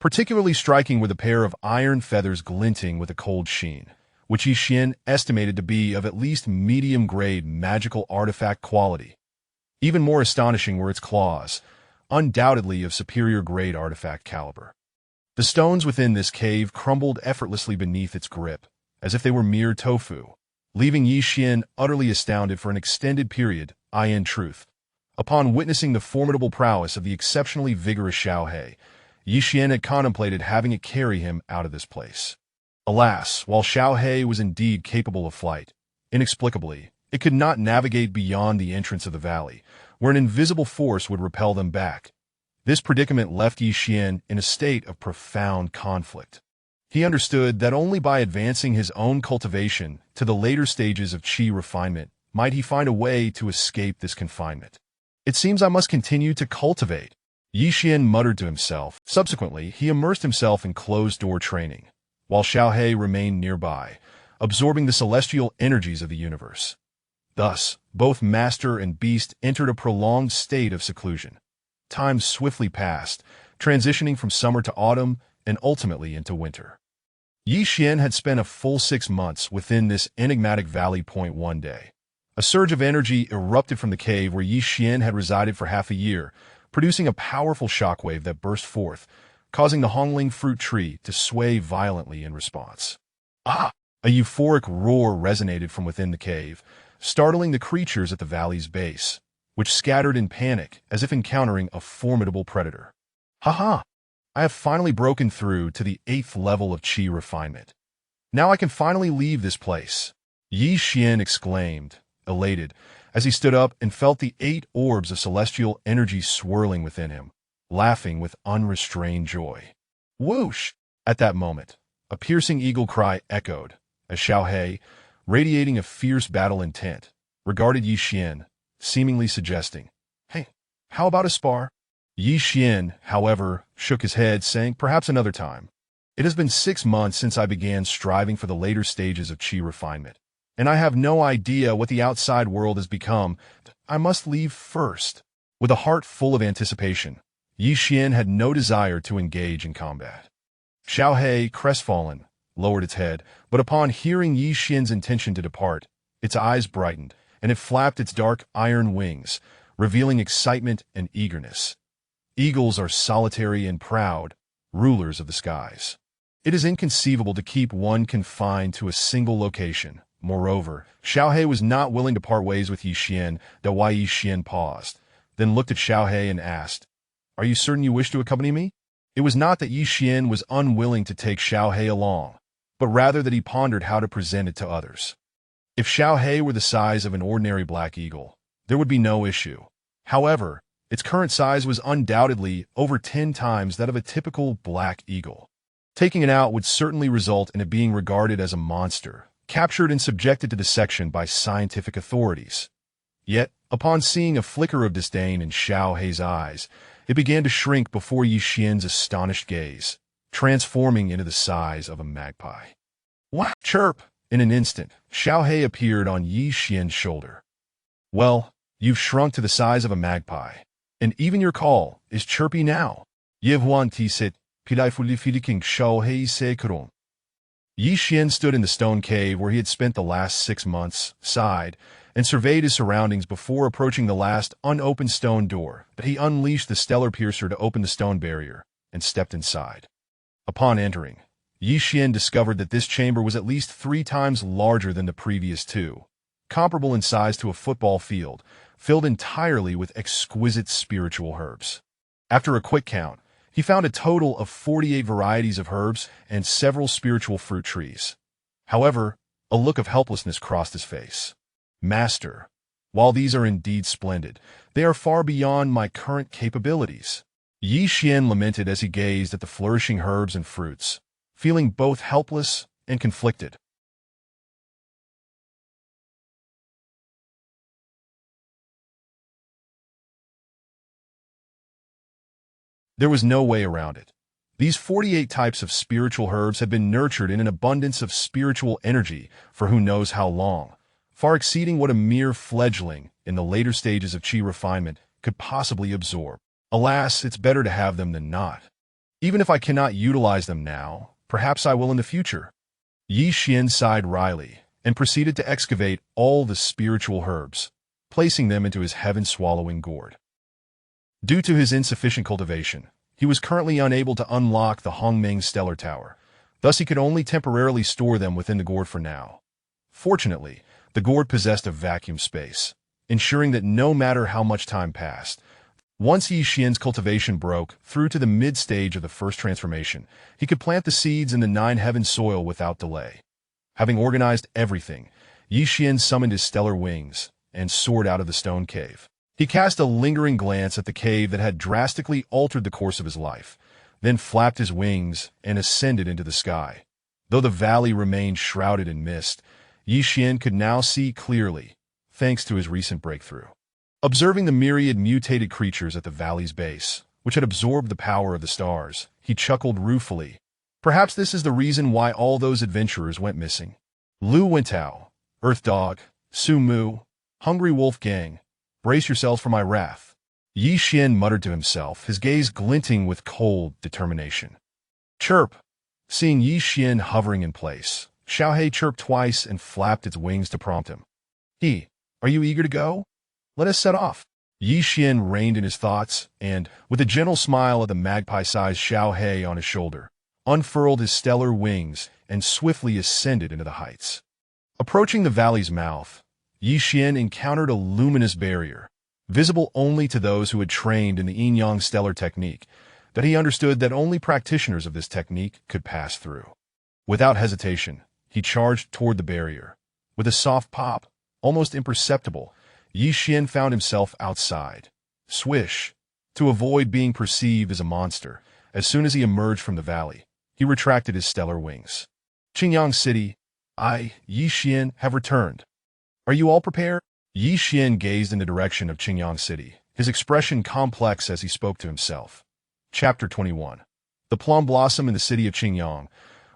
Particularly striking were the pair of iron feathers glinting with a cold sheen, which Ye Xuan estimated to be of at least medium-grade magical artifact quality. Even more astonishing were its claws, undoubtedly of superior-grade artifact caliber. The stones within this cave crumbled effortlessly beneath its grip, as if they were mere tofu, leaving Ye Xuan utterly astounded for an extended period. In truth, upon witnessing the formidable prowess of the exceptionally vigorous Xiaohei, Ye Xuan had contemplated having it carry him out of this place. Alas, while Xiaohei was indeed capable of flight, inexplicably, it could not navigate beyond the entrance of the valley, where an invisible force would repel them back. This predicament left Ye Xuan in a state of profound conflict. He understood that only by advancing his own cultivation to the later stages of qi refinement might he find a way to escape this confinement. "It seems I must continue to cultivate," Ye Xuan muttered to himself. Subsequently, he immersed himself in closed-door training, while Xiaohei remained nearby, absorbing the celestial energies of the universe. Thus, both master and beast entered a prolonged state of seclusion. Time swiftly passed, transitioning from summer to autumn and ultimately into winter. Ye Xuan had spent a full 6 months within this enigmatic valley point one day. A surge of energy erupted from the cave where Ye Xuan had resided for half a year, producing a powerful shockwave that burst forth, causing the Hongling fruit tree to sway violently in response. Ah! A euphoric roar resonated from within the cave, startling the creatures at the valley's base, which scattered in panic as if encountering a formidable predator. Haha! I have finally broken through to the 8th level of Qi refinement. Now I can finally leave this place. Ye Xuan exclaimed, elated, as he stood up and felt the 8 orbs of celestial energy swirling within him, laughing with unrestrained joy. Whoosh! At that moment, a piercing eagle cry echoed, as Xiaohe, radiating a fierce battle intent, regarded Ye Xuan, seemingly suggesting, "Hey, how about a spar?" Ye Xuan, however, shook his head, saying, "Perhaps another time. It has been 6 months since I began striving for the later stages of Qi refinement, and I have no idea what the outside world has become. I must leave first." With a heart full of anticipation, Ye Xuan had no desire to engage in combat. Xiaohe, crestfallen, lowered its head, but upon hearing Ye Xuan's intention to depart, its eyes brightened, and it flapped its dark iron wings, revealing excitement and eagerness. Eagles are solitary and proud, rulers of the skies. It is inconceivable to keep one confined to a single location. Moreover, Xiaohe was not willing to part ways with Ye Xuan, though why Ye Xuan paused, then looked at Xiaohe and asked, "Are you certain you wish to accompany me?" It was not that Ye Xuan was unwilling to take Xiaohe along, but rather that he pondered how to present it to others. If Xiaohe were the size of an ordinary black eagle, there would be no issue. However, its current size was undoubtedly over 10 times that of a typical black eagle. Taking it out would certainly result in it being regarded as a monster, captured and subjected to dissection by scientific authorities. Yet, upon seeing a flicker of disdain in Xiaohe's eyes, it began to shrink before Ye Xuan's astonished gaze, transforming into the size of a magpie. "What?" Chirp! In an instant, Xiaohe appeared on Ye Xuan's shoulder. "Well, you've shrunk to the size of a magpie, and even your call is chirpy now." Ye Xuan tisit, pidaifulifidiking Xiaohe se kurong. Ye Xuan stood in the stone cave where he had spent the last 6 months, sighed, and surveyed his surroundings before approaching the last unopened stone door. But he unleashed the stellar piercer to open the stone barrier and stepped inside. Upon entering, Ye Xuan discovered that this chamber was at least 3 times larger than the previous 2, comparable in size to a football field, filled entirely with exquisite spiritual herbs. After a quick count, he found a total of 48 varieties of herbs and several spiritual fruit trees. However, a look of helplessness crossed his face. "Master, while these are indeed splendid, they are far beyond my current capabilities." Ye Xuan lamented as he gazed at the flourishing herbs and fruits, feeling both helpless and conflicted. There was no way around it. These 48 types of spiritual herbs had been nurtured in an abundance of spiritual energy for who knows how long, far exceeding what a mere fledgling in the later stages of Qi refinement could possibly absorb. Alas, it's better to have them than not. Even if I cannot utilize them now, perhaps I will in the future. Ye Xuan sighed wryly and proceeded to excavate all the spiritual herbs, placing them into his heaven-swallowing gourd. Due to his insufficient cultivation, he was currently unable to unlock the Hongming Stellar Tower, thus he could only temporarily store them within the gourd for now. Fortunately, the gourd possessed a vacuum space, ensuring that no matter how much time passed, once Ye Xuan's cultivation broke through to the mid-stage of the first transformation, he could plant the seeds in the 9 heaven soil without delay. Having organized everything, Ye Xuan summoned his stellar wings and soared out of the stone cave. He cast a lingering glance at the cave that had drastically altered the course of his life, then flapped his wings and ascended into the sky. Though the valley remained shrouded in mist, Ye Xuan could now see clearly, thanks to his recent breakthrough. Observing the myriad mutated creatures at the valley's base, which had absorbed the power of the stars, he chuckled ruefully. Perhaps this is the reason why all those adventurers went missing. Lu Wentao, Earth Dog, Su Mu, Hungry Wolf Gang, brace yourselves for my wrath. Ye Xuan muttered to himself, his gaze glinting with cold determination. Chirp! Seeing Ye Xuan hovering in place, Xiaohe chirped twice and flapped its wings to prompt him. Are you eager to go? Let us set off. Ye Xuan reined in his thoughts and, with a gentle smile at the magpie-sized Xiao He on his shoulder, unfurled his stellar wings and swiftly ascended into the heights. Approaching the valley's mouth, Ye Xuan encountered a luminous barrier, visible only to those who had trained in the yin-yang stellar technique, that he understood that only practitioners of this technique could pass through. Without hesitation, he charged toward the barrier. With a soft pop, almost imperceptible, Ye Xuan found himself outside. Swish! To avoid being perceived as a monster, as soon as he emerged from the valley, he retracted his stellar wings. Qingyang City, Ye Xuan, have returned. Are you all prepared? Ye Xuan gazed in the direction of Qingyang City, his expression complex as he spoke to himself. Chapter 21. The plum blossom in the city of Qingyang,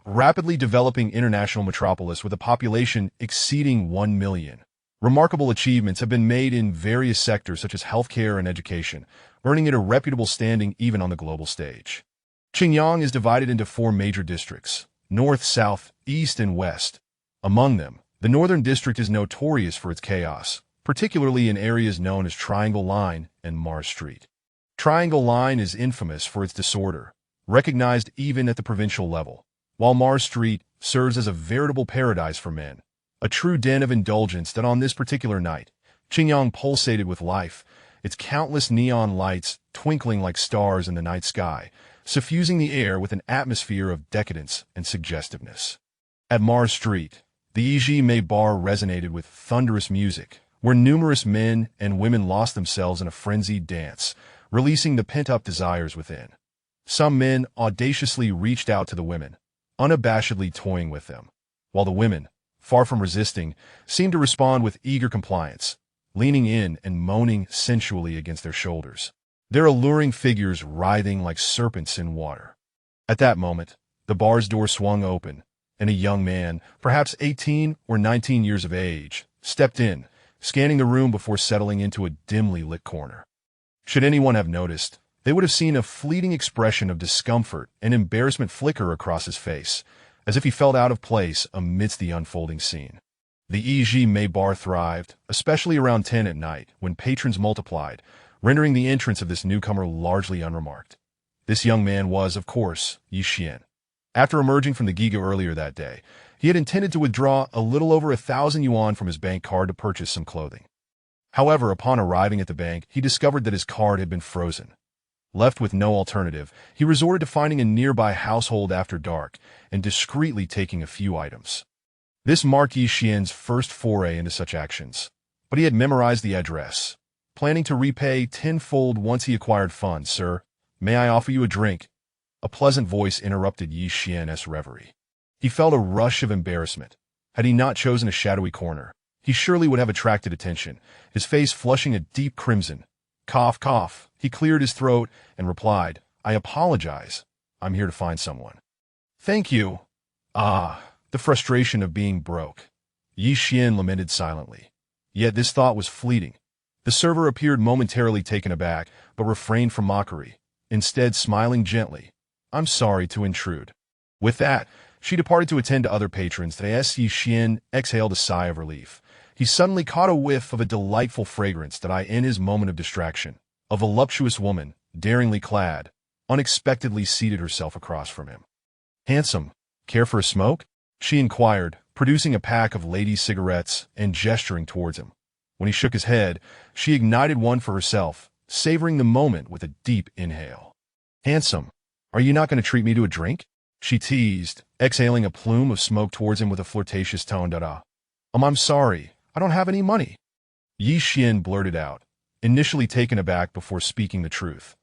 rapidly developing international metropolis with a population exceeding 1 million. Remarkable achievements have been made in various sectors such as healthcare and education, earning it a reputable standing even on the global stage. Qingyang is divided into 4 major districts: north, south, east, and west. Among them, the northern district is notorious for its chaos, particularly in areas known as Triangle Line and Mars Street. Triangle Line is infamous for its disorder, recognized even at the provincial level, while Mars Street serves as a veritable paradise for men. A true den of indulgence that on this particular night, Qingyang pulsated with life, its countless neon lights twinkling like stars in the night sky, suffusing the air with an atmosphere of decadence and suggestiveness. At Mars Street, the Ye Mei bar resonated with thunderous music, where numerous men and women lost themselves in a frenzied dance, releasing the pent-up desires within. Some men audaciously reached out to the women, unabashedly toying with them, while the women, far from resisting, seemed to respond with eager compliance, leaning in and moaning sensually against their shoulders, their alluring figures writhing like serpents in water. At that moment, the bar's door swung open, and a young man, perhaps 18 or 19 years of age, stepped in, scanning the room before settling into a dimly lit corner. Should anyone have noticed, they would have seen a fleeting expression of discomfort and embarrassment flicker across his face, as if he felt out of place amidst the unfolding scene. The Ye Mei bar thrived, especially around 10 at night, when patrons multiplied, rendering the entrance of this newcomer largely unremarked. This young man was, of course, Ye Xuan. After emerging from the Giga earlier that day, he had intended to withdraw a little over 1,000 yuan from his bank card to purchase some clothing. However, upon arriving at the bank, he discovered that his card had been frozen. Left with no alternative, he resorted to finding a nearby household after dark and discreetly taking a few items. This marked Ye Xuan's first foray into such actions, but he had memorized the address, planning to repay tenfold once he acquired funds. "Sir, may I offer you a drink?" A pleasant voice interrupted Ye Xuan's reverie. He felt a rush of embarrassment. Had he not chosen a shadowy corner, he surely would have attracted attention, his face flushing a deep crimson. Cough, cough. He cleared his throat and replied, "I apologize. I'm here to find someone." "Thank you." The frustration of being broke. Ye Xuan lamented silently. Yet this thought was fleeting. The server appeared momentarily taken aback, but refrained from mockery, instead smiling gently. "I'm sorry to intrude." With that, she departed to attend to other patrons. Ye Xuan exhaled a sigh of relief. He suddenly caught a whiff of a delightful fragrance that in his moment of distraction, a voluptuous woman, daringly clad, unexpectedly seated herself across from him. "Handsome, care for a smoke?" she inquired, producing a pack of ladies' cigarettes and gesturing towards him. When he shook his head, she ignited one for herself, savoring the moment with a deep inhale. "Handsome, are you not going to treat me to a drink?" she teased, exhaling a plume of smoke towards him with a flirtatious tone. I'm sorry, I don't have any money." Ye Xuan blurted out, initially taken aback before speaking the truth.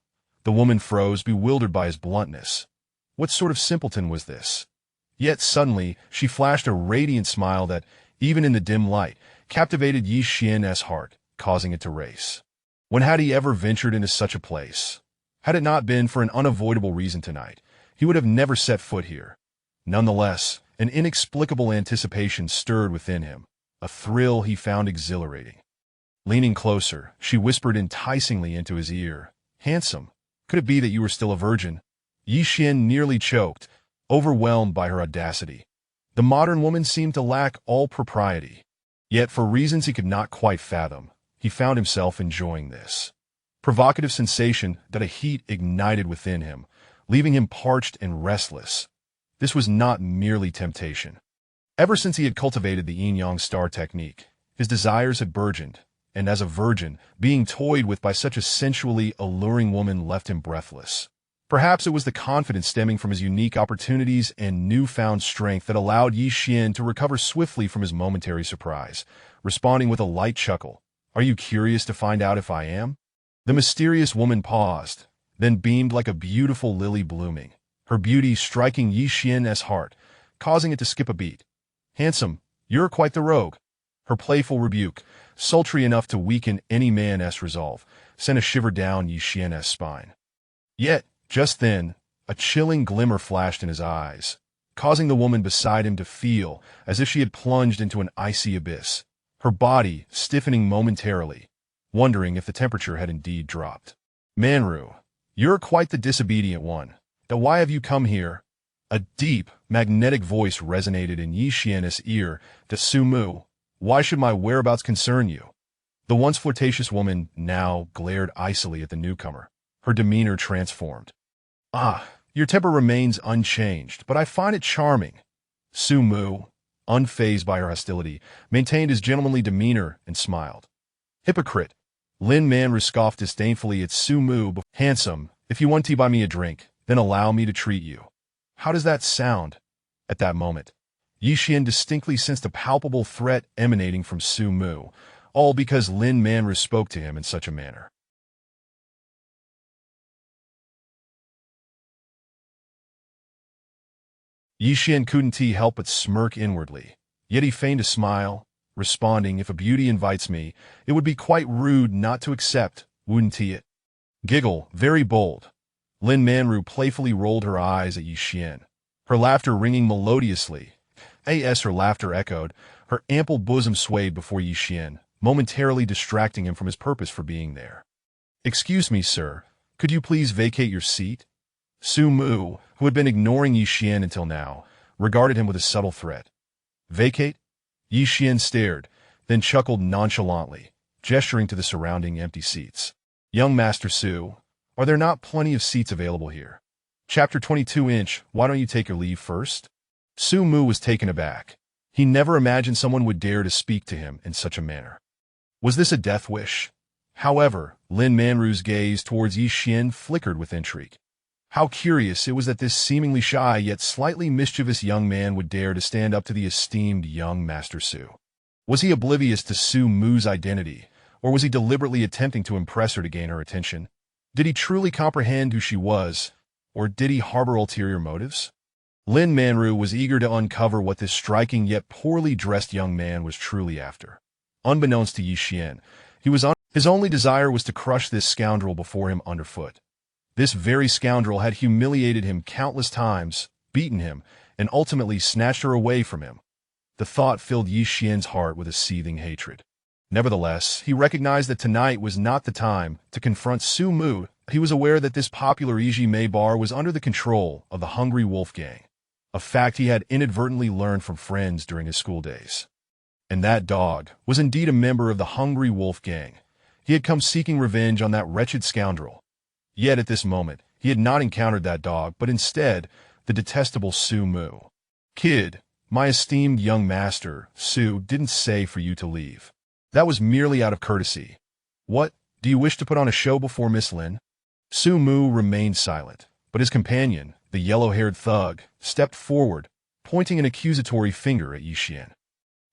The woman froze, bewildered by his bluntness. What sort of simpleton was this? Yet suddenly, she flashed a radiant smile that, even in the dim light, captivated Ye Xuan's heart, causing it to race. When had he ever ventured into such a place? Had it not been for an unavoidable reason tonight, he would have never set foot here. Nonetheless, an inexplicable anticipation stirred within him, a thrill he found exhilarating. Leaning closer, she whispered enticingly into his ear, "Handsome, could it be that you were still a virgin?" Ye Xuan nearly choked, overwhelmed by her audacity. The modern woman seemed to lack all propriety. Yet for reasons he could not quite fathom, he found himself enjoying this provocative sensation that a heat ignited within him, leaving him parched and restless. This was not merely temptation. Ever since he had cultivated the yin-yang star technique, his desires had burgeoned, and as a virgin, being toyed with by such a sensually alluring woman left him breathless. Perhaps it was the confidence stemming from his unique opportunities and newfound strength that allowed Ye Xuan to recover swiftly from his momentary surprise, responding with a light chuckle. "Are you curious to find out if I am?" The mysterious woman paused, then beamed like a beautiful lily blooming, her beauty striking Ye Xuan's heart, causing it to skip a beat. "Handsome, you're quite the rogue." Her playful rebuke, sultry enough to weaken any man's resolve, sent a shiver down Ye Xuan's spine. Yet, just then, a chilling glimmer flashed in his eyes, causing the woman beside him to feel as if she had plunged into an icy abyss, her body stiffening momentarily, wondering if the temperature had indeed dropped. "Manru, you're quite the disobedient one. Then why have you come here?" A deep, magnetic voice resonated in Ye Xuan's ear. "To Sumu, why should my whereabouts concern you?" The once flirtatious woman now glared icily at the newcomer, her demeanor transformed. "Ah, your temper remains unchanged, but I find it charming." Sumu, unfazed by her hostility, maintained his gentlemanly demeanor and smiled. "Hypocrite!" Lin Manru scoffed disdainfully at Sumu. "Handsome, if you want to buy me a drink, then allow me to treat you." How does that sound? At that moment, Ye Xuan distinctly sensed a palpable threat emanating from Sumu, all because Lin Manru spoke to him in such a manner. Ye Xuan couldn't help but smirk inwardly, yet he feigned a smile, responding, "If a beauty invites me, it would be quite rude not to accept, wouldn't it?" Giggle, very bold. Lin Manru playfully rolled her eyes at Ye Xuan, her laughter ringing melodiously. As her laughter echoed, her ample bosom swayed before Ye Xuan, momentarily distracting him from his purpose for being there. "Excuse me, sir, could you please vacate your seat?" Sumu, who had been ignoring Ye Xuan until now, regarded him with a subtle threat. "Vacate?" Ye Xuan stared, then chuckled nonchalantly, gesturing to the surrounding empty seats. "Young Master Su, are there not plenty of seats available here?" Chapter 22. Why don't you take your leave first? Sumu was taken aback. He never imagined someone would dare to speak to him in such a manner. Was this a death wish? However, Lin Manru's gaze towards Ye Xuan flickered with intrigue. How curious it was that this seemingly shy yet slightly mischievous young man would dare to stand up to the esteemed young Master Su. Was he oblivious to Su Mu's identity, or was he deliberately attempting to impress her to gain her attention? Did he truly comprehend who she was, or did he harbor ulterior motives? Lin Manru was eager to uncover what this striking yet poorly dressed young man was truly after. Unbeknownst to Ye Xuan, his only desire was to crush this scoundrel before him underfoot. This very scoundrel had humiliated him countless times, beaten him, and ultimately snatched her away from him. The thought filled Ye Xuan's heart with a seething hatred. Nevertheless, he recognized that tonight was not the time to confront Su Mu. He was aware that this popular Iji Mei bar was under the control of the Hungry Wolf Gang, a fact he had inadvertently learned from friends during his school days. And that dog was indeed a member of the Hungry Wolf Gang. He had come seeking revenge on that wretched scoundrel. Yet at this moment, he had not encountered that dog, but instead, the detestable Su Mu. "Kid, my esteemed young master, Su, didn't say for you to leave. That was merely out of courtesy. What, do you wish to put on a show before Miss Lin?" Su Mu remained silent, but his companion, the yellow-haired thug, stepped forward, pointing an accusatory finger at Ye Xuan.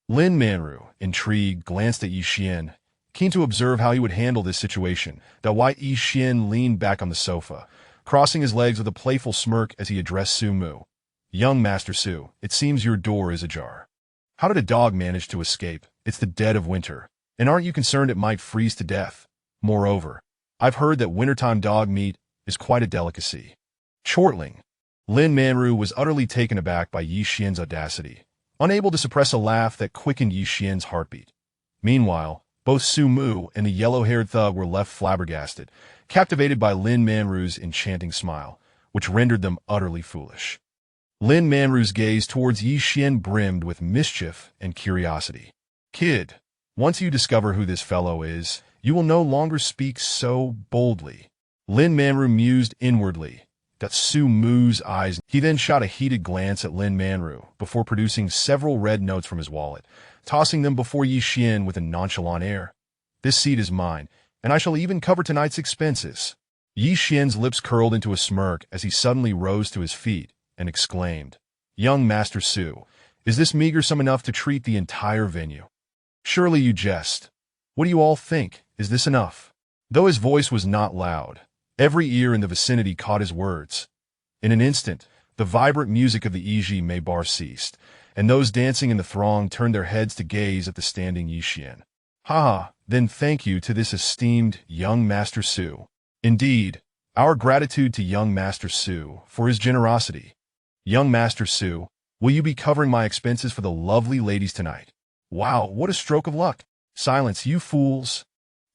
Lin Manru, intrigued, glanced at Ye Xuan, keen to observe how he would handle this situation. The white Ye Xuan leaned back on the sofa, crossing his legs with a playful smirk as he addressed Su Mu. "Young Master Su, it seems your door is ajar. How did a dog manage to escape? It's the dead of winter, and aren't you concerned it might freeze to death? Moreover, I've heard that wintertime dog meat is quite a delicacy." Chortling. Lin Manru was utterly taken aback by Ye Xuan's audacity, unable to suppress a laugh that quickened Ye Xuan's heartbeat. Meanwhile, both Su Mu and the yellow-haired thug were left flabbergasted, captivated by Lin Manru's enchanting smile, which rendered them utterly foolish. Lin Manru's gaze towards Ye Xuan brimmed with mischief and curiosity. "Kid, Once you discover who this fellow is, you will no longer speak so boldly. Lin Manru mused inwardly. That Su Mu's eyes. He then shot a heated glance at Lin Manru before producing several red notes from his wallet, tossing them before Ye Xuan with a nonchalant air. This seat is mine, and I shall even cover tonight's expenses. Ye Xuan's lips curled into a smirk as he suddenly rose to his feet and exclaimed, "Young Master Su, is this meager sum enough to treat the entire venue? Surely you jest. What do you all think? Is this enough?" Though his voice was not loud, every ear in the vicinity caught his words. In an instant, the vibrant music of the Ye Mei bar ceased, and those dancing in the throng turned their heads to gaze at the standing Ye Xuan. "Ha, then thank you to this esteemed young Master Su. Indeed, our gratitude to young Master Su for his generosity. Young Master Su, will you be covering my expenses for the lovely ladies tonight? Wow, what a stroke of luck! Silence, you fools!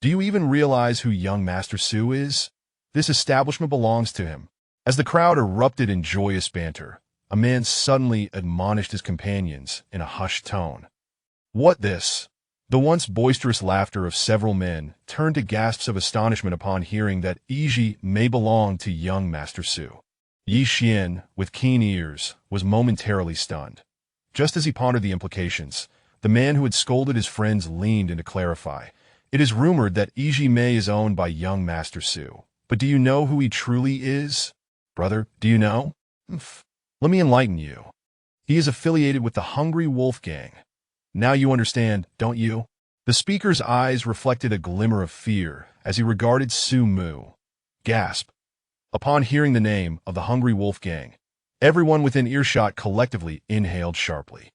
Do you even realize who young Master Su is? This establishment belongs to him." As the crowd erupted in joyous banter, a man suddenly admonished his companions in a hushed tone. "What this?" The once boisterous laughter of several men turned to gasps of astonishment upon hearing that Ye Mei belonged to young Master Su. Ye Xuan, with keen ears, was momentarily stunned. Just as he pondered the implications, the man who had scolded his friends leaned in to clarify. "It is rumored that Ye Mei is owned by young Master Su. But do you know who he truly is? Brother, do you know? Let me enlighten you. He is affiliated with the Hungry Wolf Gang. Now you understand, don't you?" The speaker's eyes reflected a glimmer of fear as he regarded Su Mu. Gasp. Upon hearing the name of the Hungry Wolf Gang, everyone within earshot collectively inhaled sharply.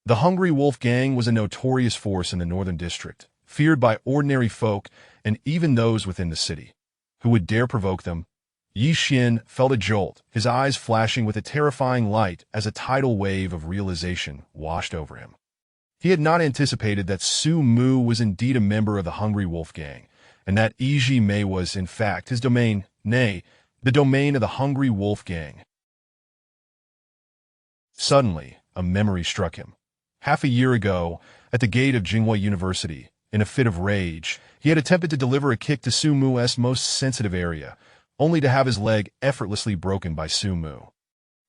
The Hungry Wolf Gang was a notorious force in the Northern District, feared by ordinary folk and even those within the city. Who would dare provoke them? Ye Xuan felt a jolt, his eyes flashing with a terrifying light as a tidal wave of realization washed over him. He had not anticipated that Su Mu was indeed a member of the Hungry Wolf Gang, and that Ye Mei was, in fact, his domain, nay, the domain of the Hungry Wolf Gang. Suddenly, a memory struck him. Half a year ago, at the gate of Tsinghua University, in a fit of rage, he had attempted to deliver a kick to Su Mu's most sensitive area, only to have his leg effortlessly broken by Su Mu.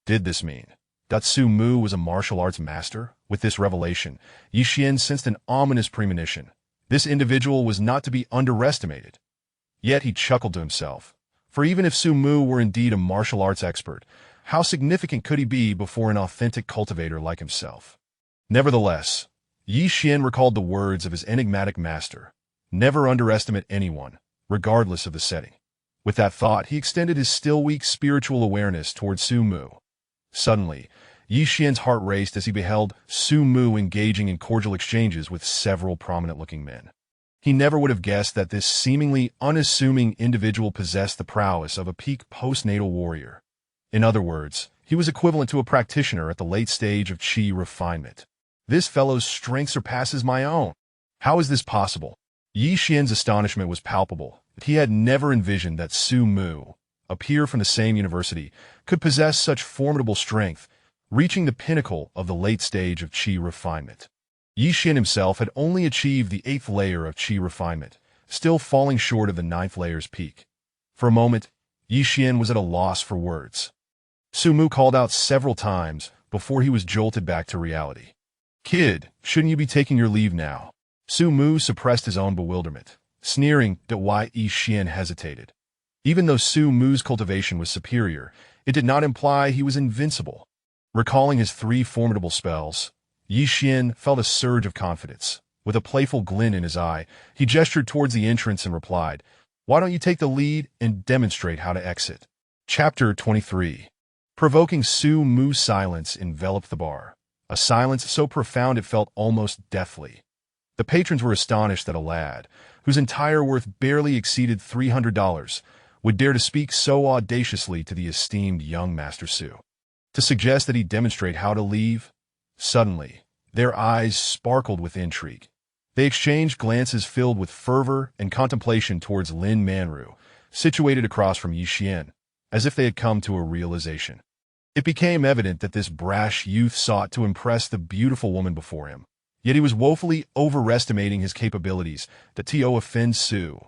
Did this mean that Su Mu was a martial arts master? With this revelation, Ye Xuan sensed an ominous premonition. This individual was not to be underestimated. Yet he chuckled to himself, for even if Su Mu were indeed a martial arts expert, how significant could he be before an authentic cultivator like himself? Nevertheless, Ye Xuan recalled the words of his enigmatic master, "Never underestimate anyone, regardless of the setting." With that thought, he extended his still weak spiritual awareness towards Su Mu. Suddenly, Ye Xuan's heart raced as he beheld Su Mu engaging in cordial exchanges with several prominent-looking men. He never would have guessed that this seemingly unassuming individual possessed the prowess of a peak postnatal warrior. In other words, he was equivalent to a practitioner at the late stage of qi refinement. This fellow's strength surpasses my own. How is this possible? Ye Xuan's astonishment was palpable. He had never envisioned that Su Mu, a peer from the same university, could possess such formidable strength, reaching the pinnacle of the late stage of qi refinement. Ye Xuan himself had only achieved the 8th layer of qi refinement, still falling short of the 9th layer's peak. For a moment, Ye Xuan was at a loss for words. Su Mu called out several times before he was jolted back to reality. "Kid, shouldn't you be taking your leave now?" Su Mu suppressed his own bewilderment, sneering at why Ye Xuan hesitated. Even though Su Mu's cultivation was superior, it did not imply he was invincible. Recalling his 3 formidable spells, Ye Xuan felt a surge of confidence. With a playful glint in his eye, he gestured towards the entrance and replied, "Why don't you take the lead and demonstrate how to exit?" Chapter 23. Provoking Su Mu's silence enveloped the bar, a silence so profound it felt almost deathly. The patrons were astonished that a lad, whose entire worth barely exceeded $300, would dare to speak so audaciously to the esteemed young Master Su. To suggest that he demonstrate how to leave? Suddenly, their eyes sparkled with intrigue. They exchanged glances filled with fervor and contemplation towards Lin Manru, situated across from Ye Xuan, as if they had come to a realization. It became evident that this brash youth sought to impress the beautiful woman before him, Yet he was woefully overestimating his capabilities. The To offend Su,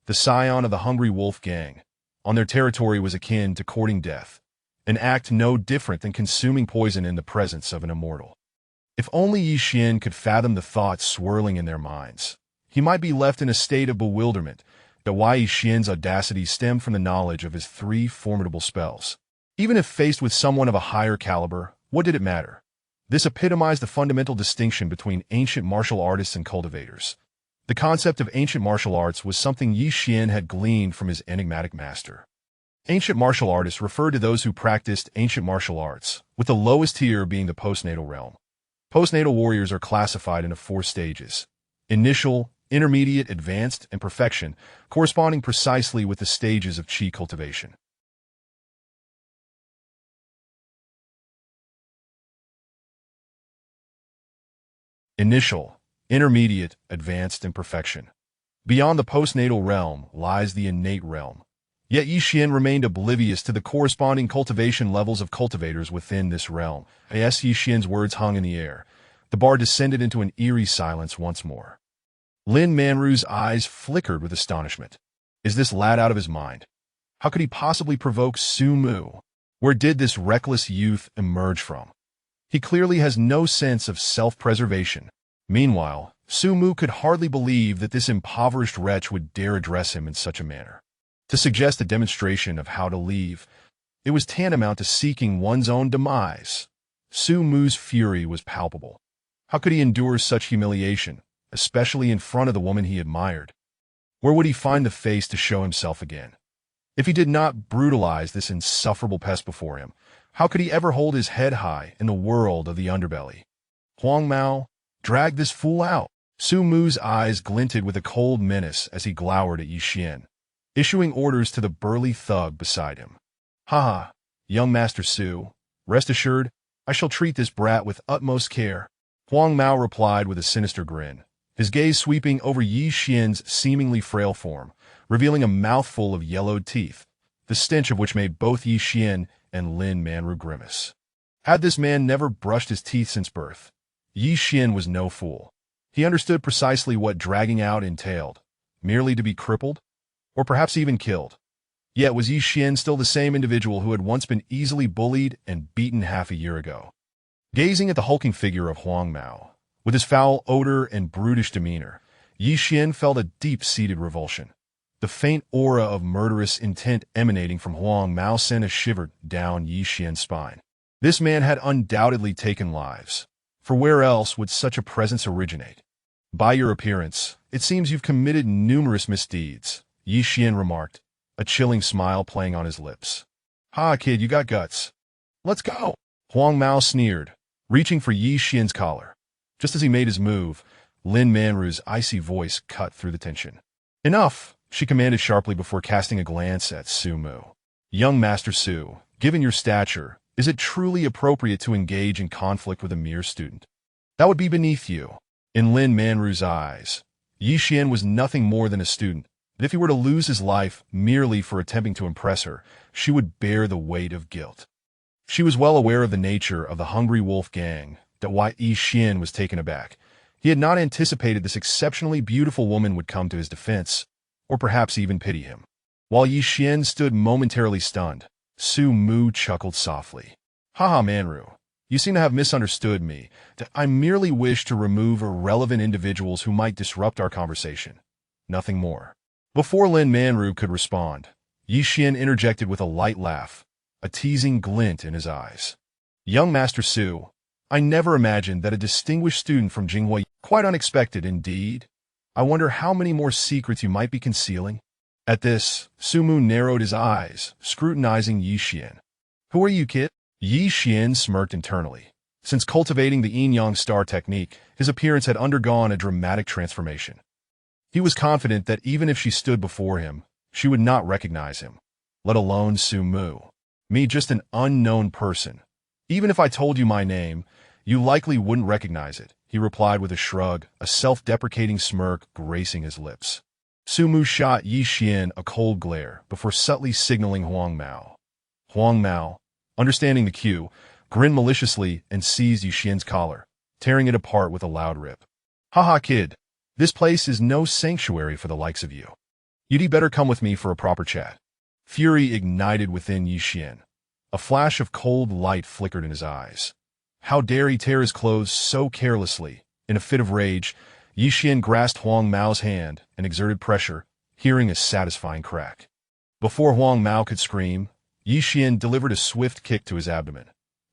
the scion of the Hungry Wolf gang, on their territory was akin to courting death, an act no different than consuming poison in the presence of an immortal. If only Ye Xuan could fathom the thoughts swirling in their minds, he might be left in a state of bewilderment. That why Ye Xuan's audacity stemmed from the knowledge of his 3 formidable spells. Even if faced with someone of a higher caliber, what did it matter? This epitomized the fundamental distinction between ancient martial artists and cultivators. The concept of ancient martial arts was something Ye Xuan had gleaned from his enigmatic master. Ancient martial artists referred to those who practiced ancient martial arts, with the lowest tier being the postnatal realm. Postnatal warriors are classified into 4 stages: initial, intermediate, advanced, and perfection, corresponding precisely with the stages of qi cultivation. Initial, intermediate, advanced, and perfection. Beyond the postnatal realm lies the innate realm. Yet Ye Xuan remained oblivious to the corresponding cultivation levels of cultivators within this realm. As Ye Xuan's words hung in the air, the bar descended into an eerie silence once more. Lin Manru's eyes flickered with astonishment. Is this lad out of his mind? How could he possibly provoke Su Mu? Where did this reckless youth emerge from? He clearly has no sense of self-preservation. Meanwhile, Su Mu could hardly believe that this impoverished wretch would dare address him in such a manner. To suggest a demonstration of how to leave, it was tantamount to seeking one's own demise. Su Mu's fury was palpable. How could he endure such humiliation, especially in front of the woman he admired? Where would he find the face to show himself again? If he did not brutalize this insufferable pest before him, how could he ever hold his head high in the world of the underbelly? Huang Mao, drag this fool out. Su Mu's eyes glinted with a cold menace as he glowered at Ye Xuan, issuing orders to the burly thug beside him. Ha! Young Master Su, rest assured, I shall treat this brat with utmost care. Huang Mao replied with a sinister grin, his gaze sweeping over Ye Xuan's seemingly frail form, revealing a mouthful of yellowed teeth, the stench of which made both Ye Xuan and Lin Manru grimace. Had this man never brushed his teeth since birth, Ye Xuan was no fool. He understood precisely what dragging out entailed, merely to be crippled, or perhaps even killed. Yet was Ye Xuan still the same individual who had once been easily bullied and beaten half a year ago? Gazing at the hulking figure of Huang Mao, with his foul odor and brutish demeanor, Ye Xuan felt a deep-seated revulsion. The faint aura of murderous intent emanating from Huang Mao sent a shiver down Ye Xuan's spine. This man had undoubtedly taken lives, for where else would such a presence originate? By your appearance, it seems you've committed numerous misdeeds, Ye Xuan remarked, a chilling smile playing on his lips. Ha, kid, you got guts. Let's go. Huang Mao sneered, reaching for Ye Xuan's collar. Just as he made his move, Lin Manru's icy voice cut through the tension. Enough, she commanded sharply before casting a glance at Su Mu. Young Master Su, given your stature, is it truly appropriate to engage in conflict with a mere student? That would be beneath you. In Lin Manru's eyes, Ye Xuan was nothing more than a student, and if he were to lose his life merely for attempting to impress her, she would bear the weight of guilt. She was well aware of the nature of the Hungry Wolf gang, that why Ye Xuan was taken aback. He had not anticipated this exceptionally beautiful woman would come to his defense, or perhaps even pity him. While Ye Xuan stood momentarily stunned, Su Mu chuckled softly. Haha, Manru, you seem to have misunderstood me, that I merely wish to remove irrelevant individuals who might disrupt our conversation. Nothing more. Before Lin Manru could respond, Ye Xuan interjected with a light laugh, a teasing glint in his eyes. Young Master Su, I never imagined that a distinguished student from Jinghua. Quite unexpected indeed. I wonder how many more secrets you might be concealing. At this, Su Mu narrowed his eyes, scrutinizing Ye Xuan. Who are you, kid? Ye Xuan smirked internally. Since cultivating the Yin-Yang star technique, his appearance had undergone a dramatic transformation. He was confident that even if she stood before him, she would not recognize him, let alone Su Mu. Me, just an unknown person. Even if I told you my name, you likely wouldn't recognize it, he replied with a shrug, a self-deprecating smirk gracing his lips. Su Mu shot Ye Xuan a cold glare before subtly signaling Huang Mao. Huang Mao, understanding the cue, grinned maliciously and seized Ye Xuan's collar, tearing it apart with a loud rip. Haha, kid. This place is no sanctuary for the likes of you. You'd better come with me for a proper chat. Fury ignited within Ye Xuan. A flash of cold light flickered in his eyes. How dare he tear his clothes so carelessly? In a fit of rage, Ye Xuan grasped Huang Mao's hand and exerted pressure, hearing a satisfying crack. Before Huang Mao could scream, Ye Xuan delivered a swift kick to his abdomen.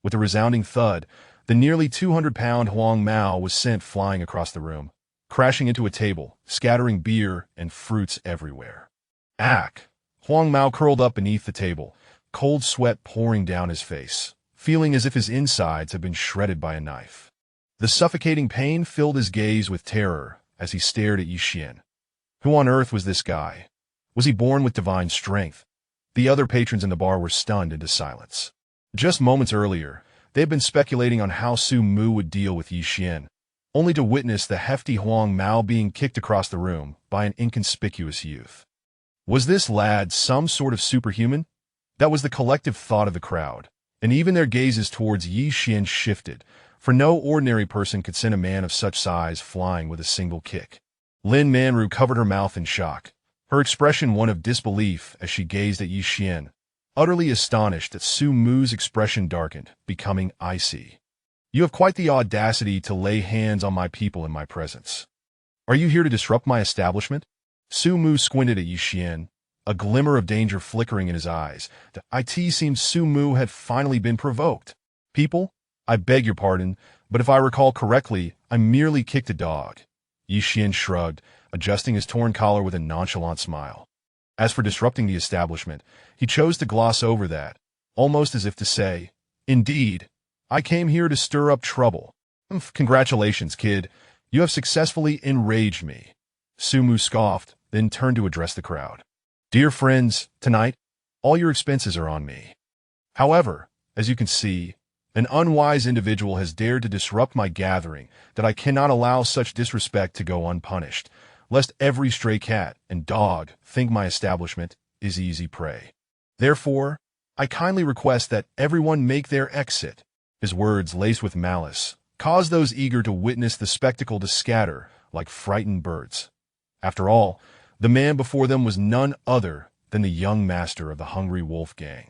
With a resounding thud, the nearly 200-pound Huang Mao was sent flying across the room, crashing into a table, scattering beer and fruits everywhere. Ack! Huang Mao curled up beneath the table, cold sweat pouring down his face, feeling as if his insides had been shredded by a knife. The suffocating pain filled his gaze with terror as he stared at Ye Xuan. Who on earth was this guy? Was he born with divine strength? The other patrons in the bar were stunned into silence. Just moments earlier, they had been speculating on how Su Mu would deal with Ye Xuan, only to witness the hefty Huang Mao being kicked across the room by an inconspicuous youth. Was this lad some sort of superhuman? That was the collective thought of the crowd, and even their gazes towards Ye Xuan shifted, for no ordinary person could send a man of such size flying with a single kick. Lin Manru covered her mouth in shock, her expression one of disbelief as she gazed at Ye Xuan, utterly astonished that Su Mu's expression darkened, becoming icy. You have quite the audacity to lay hands on my people in my presence. Are you here to disrupt my establishment? Su Mu squinted at Ye Xuan, a glimmer of danger flickering in his eyes. It seemed Su Mu had finally been provoked. People, I beg your pardon, but if I recall correctly, I merely kicked a dog. Ye Xuan shrugged, adjusting his torn collar with a nonchalant smile. As for disrupting the establishment, he chose to gloss over that, almost as if to say, Indeed, I came here to stir up trouble. Congratulations, kid. You have successfully enraged me. Su Mu scoffed, then turned to address the crowd. Dear friends, tonight, all your expenses are on me. However, as you can see, an unwise individual has dared to disrupt my gathering that I cannot allow such disrespect to go unpunished, lest every stray cat and dog think my establishment is easy prey. Therefore, I kindly request that everyone make their exit. His words, laced with malice, caused those eager to witness the spectacle to scatter like frightened birds. After all, the man before them was none other than the young master of the Hungry Wolf Gang.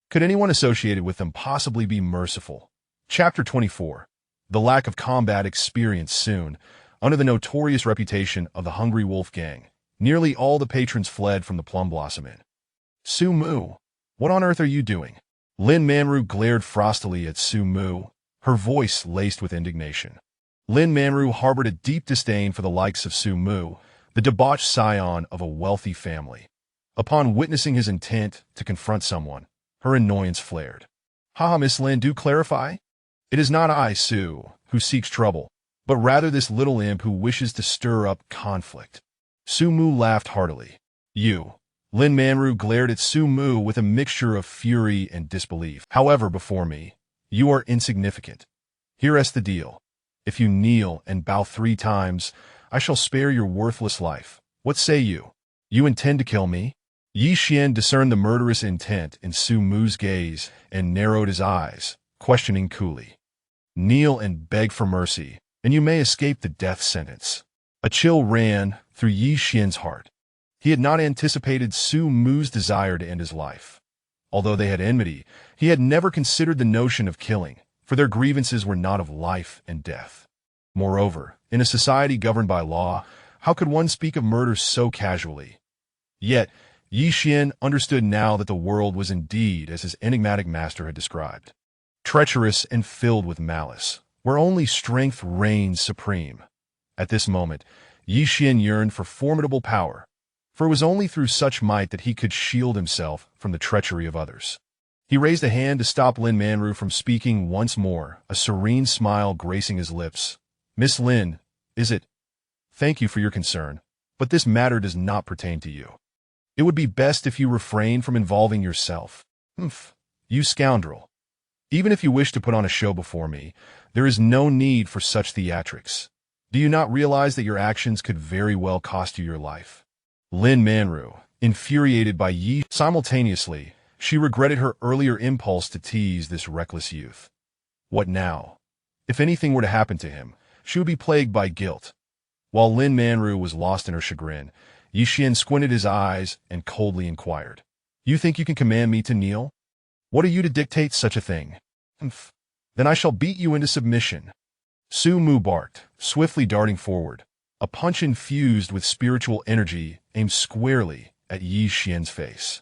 Could anyone associated with them possibly be merciful? Chapter 24. The lack of combat experience soon. Under the notorious reputation of the Hungry Wolf Gang, nearly all the patrons fled from the Plum Blossom Inn. Su Mu, what on earth are you doing? Lin Manru glared frostily at Su Mu, her voice laced with indignation. Lin Manru harbored a deep disdain for the likes of Su Mu, the debauched scion of a wealthy family. Upon witnessing his intent to confront someone, her annoyance flared. Haha, Miss Lin, do clarify? It is not I, Su, who seeks trouble, but rather this little imp who wishes to stir up conflict. Su Mu laughed heartily. You. Lin Manru glared at Su Mu with a mixture of fury and disbelief. However, before me, you are insignificant. Here's the deal. If you kneel and bow 3 times, I shall spare your worthless life. What say you? You intend to kill me? Ye Xuan discerned the murderous intent in Su Mu's gaze and narrowed his eyes, questioning coolly. Kneel and beg for mercy, and you may escape the death sentence. A chill ran through Ye Xuan's heart. He had not anticipated Su Mu's desire to end his life. Although they had enmity, he had never considered the notion of killing, for their grievances were not of life and death. Moreover, in a society governed by law, how could one speak of murder so casually? Yet, Ye Xuan understood now that the world was indeed as his enigmatic master had described. Treacherous and filled with malice, where only strength reigns supreme. At this moment, Ye Xuan yearned for formidable power, for it was only through such might that he could shield himself from the treachery of others. He raised a hand to stop Lin Manru from speaking once more, a serene smile gracing his lips. Miss Lin, is it? Thank you for your concern, but this matter does not pertain to you. It would be best if you refrain from involving yourself. You scoundrel. Even if you wish to put on a show before me, there is no need for such theatrics. Do you not realize that your actions could very well cost you your life? Lin Manru, infuriated by Ye, simultaneously, she regretted her earlier impulse to tease this reckless youth. What now? If anything were to happen to him, she would be plagued by guilt. While Lin Manru was lost in her chagrin, Ye Xuan squinted his eyes and coldly inquired, "You think you can command me to kneel? What are you to dictate such a thing? Humph. Then I shall beat you into submission." Su Mu barked, swiftly darting forward. A punch infused with spiritual energy aimed squarely at Ye Xuan's face.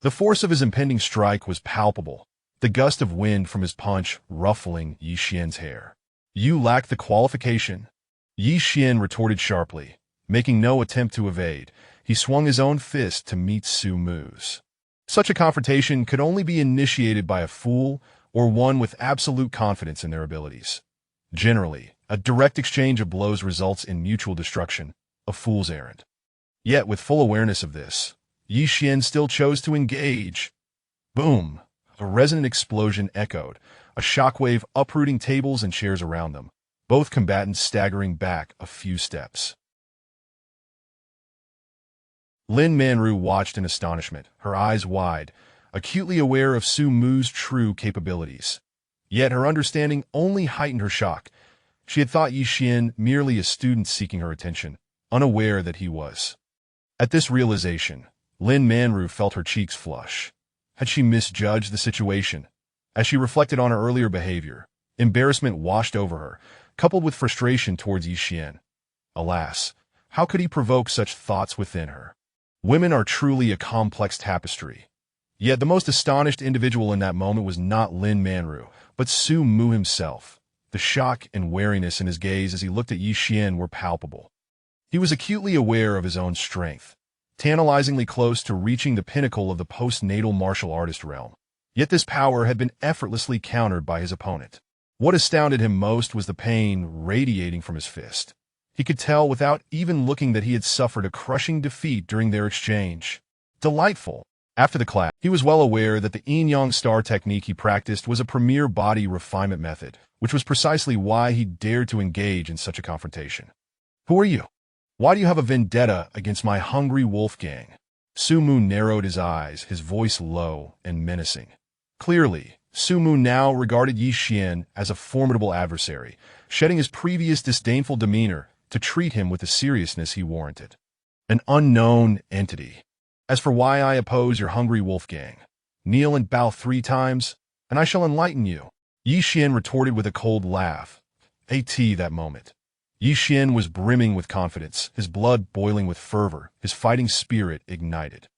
The force of his impending strike was palpable, the gust of wind from his punch ruffling Ye Xuan's hair. "You lack the qualification." Ye Xuan retorted sharply. Making no attempt to evade, he swung his own fist to meet Su Mu's. Such a confrontation could only be initiated by a fool or one with absolute confidence in their abilities. Generally, a direct exchange of blows results in mutual destruction, a fool's errand. Yet, with full awareness of this, Ye Xuan still chose to engage. Boom! A resonant explosion echoed, a shockwave uprooting tables and chairs around them, both combatants staggering back a few steps. Lin Manru watched in astonishment, her eyes wide, acutely aware of Su Mu's true capabilities. Yet her understanding only heightened her shock. She had thought Ye Xuan merely a student seeking her attention, unaware that he was. At this realization, Lin Manru felt her cheeks flush. Had she misjudged the situation? As she reflected on her earlier behavior, embarrassment washed over her, coupled with frustration towards Ye Xuan. Alas, how could he provoke such thoughts within her? Women are truly a complex tapestry. Yet the most astonished individual in that moment was not Lin Manru, but Su Mu himself. The shock and wariness in his gaze as he looked at Ye Xuan were palpable. He was acutely aware of his own strength, tantalizingly close to reaching the pinnacle of the postnatal martial artist realm. Yet this power had been effortlessly countered by his opponent. What astounded him most was the pain radiating from his fist. He could tell without even looking that he had suffered a crushing defeat during their exchange. Delightful. After the clash, he was well aware that the yin-yang star technique he practiced was a premier body refinement method, which was precisely why he dared to engage in such a confrontation. "Who are you? Why do you have a vendetta against my hungry wolf gang?" Su Mu narrowed his eyes, his voice low and menacing. Clearly, Su Mu now regarded Ye Xuan as a formidable adversary, shedding his previous disdainful demeanor to treat him with the seriousness he warranted. An unknown entity. "As for why I oppose your hungry wolf gang, kneel and bow 3 times, and I shall enlighten you." Ye Xuan retorted with a cold laugh. That moment. Ye Xuan was brimming with confidence, his blood boiling with fervor, his fighting spirit ignited.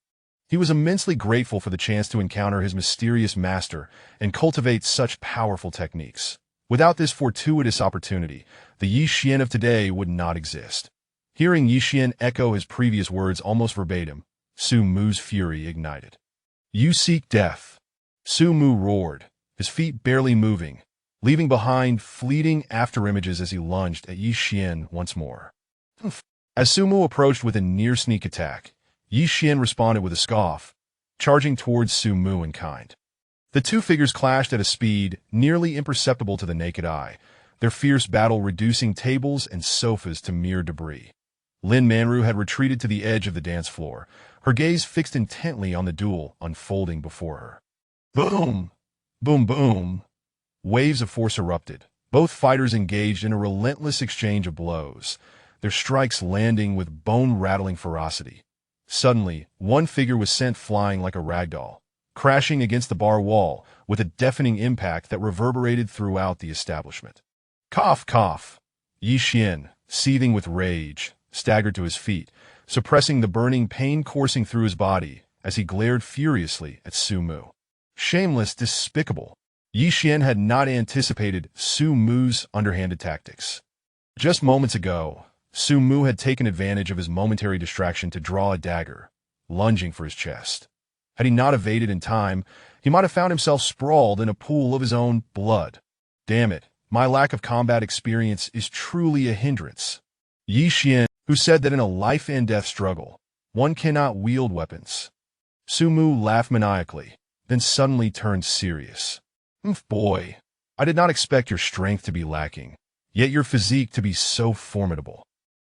He was immensely grateful for the chance to encounter his mysterious master and cultivate such powerful techniques. Without this fortuitous opportunity, the Ye Xuan of today would not exist. Hearing Ye Xuan echo his previous words almost verbatim, Su Mu's fury ignited. "You seek death." Su Mu roared, his feet barely moving, leaving behind fleeting afterimages as he lunged at Ye Xuan once more. As Su Mu approached with a near-sneak attack, Ye Xuan responded with a scoff, charging towards Su Mu in kind. The two figures clashed at a speed nearly imperceptible to the naked eye, their fierce battle reducing tables and sofas to mere debris. Lin Manru had retreated to the edge of the dance floor, her gaze fixed intently on the duel unfolding before her. Boom! Boom boom! Waves of force erupted, both fighters engaged in a relentless exchange of blows, their strikes landing with bone-rattling ferocity. Suddenly, one figure was sent flying like a ragdoll, crashing against the bar wall with a deafening impact that reverberated throughout the establishment. Cough, cough! Ye Xuan, seething with rage, staggered to his feet, suppressing the burning pain coursing through his body as he glared furiously at Su Mu. Shameless, despicable! Ye Xuan had not anticipated Su Mu's underhanded tactics. Just moments ago, Su Mu had taken advantage of his momentary distraction to draw a dagger, lunging for his chest. Had he not evaded in time, he might have found himself sprawled in a pool of his own blood. Damn it, my lack of combat experience is truly a hindrance. Ye Xuan, who said that in a life-and-death struggle, one cannot wield weapons. Su Mu laughed maniacally, then suddenly turned serious. Boy, I did not expect your strength to be lacking, yet your physique to be so formidable.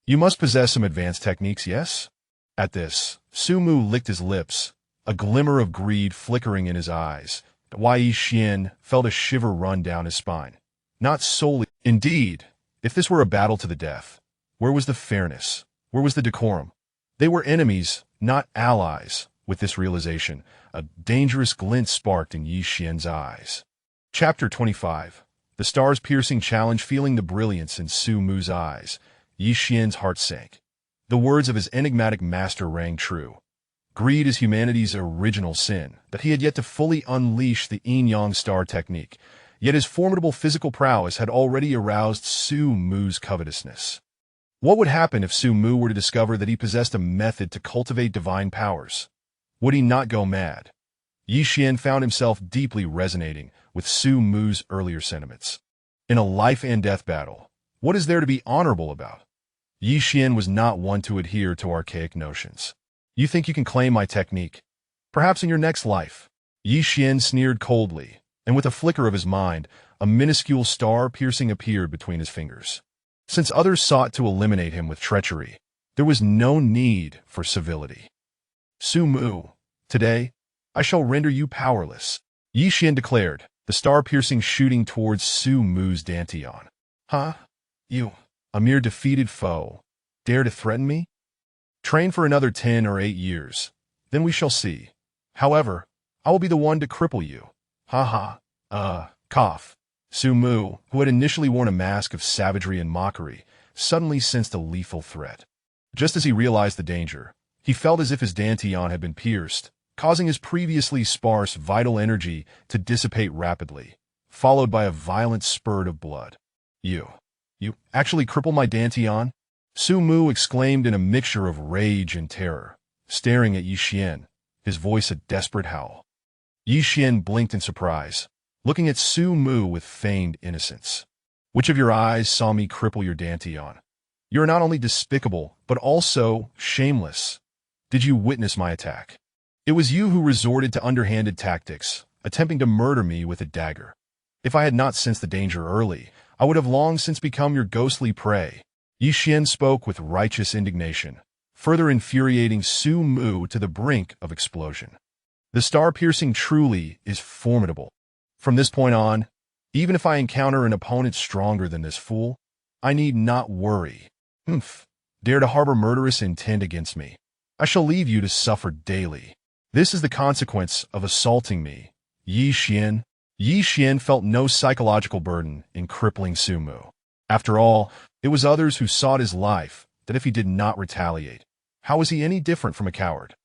You must possess some advanced techniques, yes? At this, Su Mu licked his lips, a glimmer of greed flickering in his eyes. Ye Xuan felt a shiver run down his spine. not solely. Indeed, if this were a battle to the death, where was the fairness? Where was the decorum? They were enemies, not allies. With this realization, a dangerous glint sparked in Ye Xuan's eyes. Chapter 25. The stars' piercing challenge. Feeling the brilliance in Su Mu's eyes, Ye Xuan's heart sank. The words of his enigmatic master rang true. Greed is humanity's original sin, that he had yet to fully unleash the yin-yang star technique, yet his formidable physical prowess had already aroused Su Mu's covetousness. What would happen if Su Mu were to discover that he possessed a method to cultivate divine powers? Would he not go mad? Ye Xuan found himself deeply resonating with Su Mu's earlier sentiments. In a life-and-death battle, what is there to be honorable about? Ye Xuan was not one to adhere to archaic notions. You think you can claim my technique? Perhaps in your next life. Ye Xuan sneered coldly, and with a flicker of his mind, a minuscule star piercing appeared between his fingers. Since others sought to eliminate him with treachery, there was no need for civility. Su Mu, today, I shall render you powerless, Ye Xuan declared, the star-piercing shooting towards Su Mu's dantian. Huh? You, a mere defeated foe, dare to threaten me? Train for another 10 or 8 years, then we shall see. However, I will be the one to cripple you. Ha ha. Cough. Su Mu, who had initially worn a mask of savagery and mockery, suddenly sensed a lethal threat. Just as he realized the danger, he felt as if his dantian had been pierced, causing his previously sparse vital energy to dissipate rapidly, followed by a violent spurt of blood. You actually cripple my dantian? Su Mu exclaimed in a mixture of rage and terror, staring at Ye Xuan, his voice a desperate howl. Ye Xuan blinked in surprise, looking at Su Mu with feigned innocence. Which of your eyes saw me cripple your dantian? You are not only despicable, but also shameless. Did you witness my attack? It was you who resorted to underhanded tactics, attempting to murder me with a dagger. If I had not sensed the danger early, I would have long since become your ghostly prey. Ye Xuan spoke with righteous indignation, further infuriating Su Mu to the brink of explosion. The star-piercing truly is formidable. From this point on, even if I encounter an opponent stronger than this fool, I need not worry. Dare to harbor murderous intent against me. I shall leave you to suffer daily. This is the consequence of assaulting me, Ye Xuan. Ye Xuan felt no psychological burden in crippling Su Mu. After all, it was others who sought his life, that if he did not retaliate, how was he any different from a coward?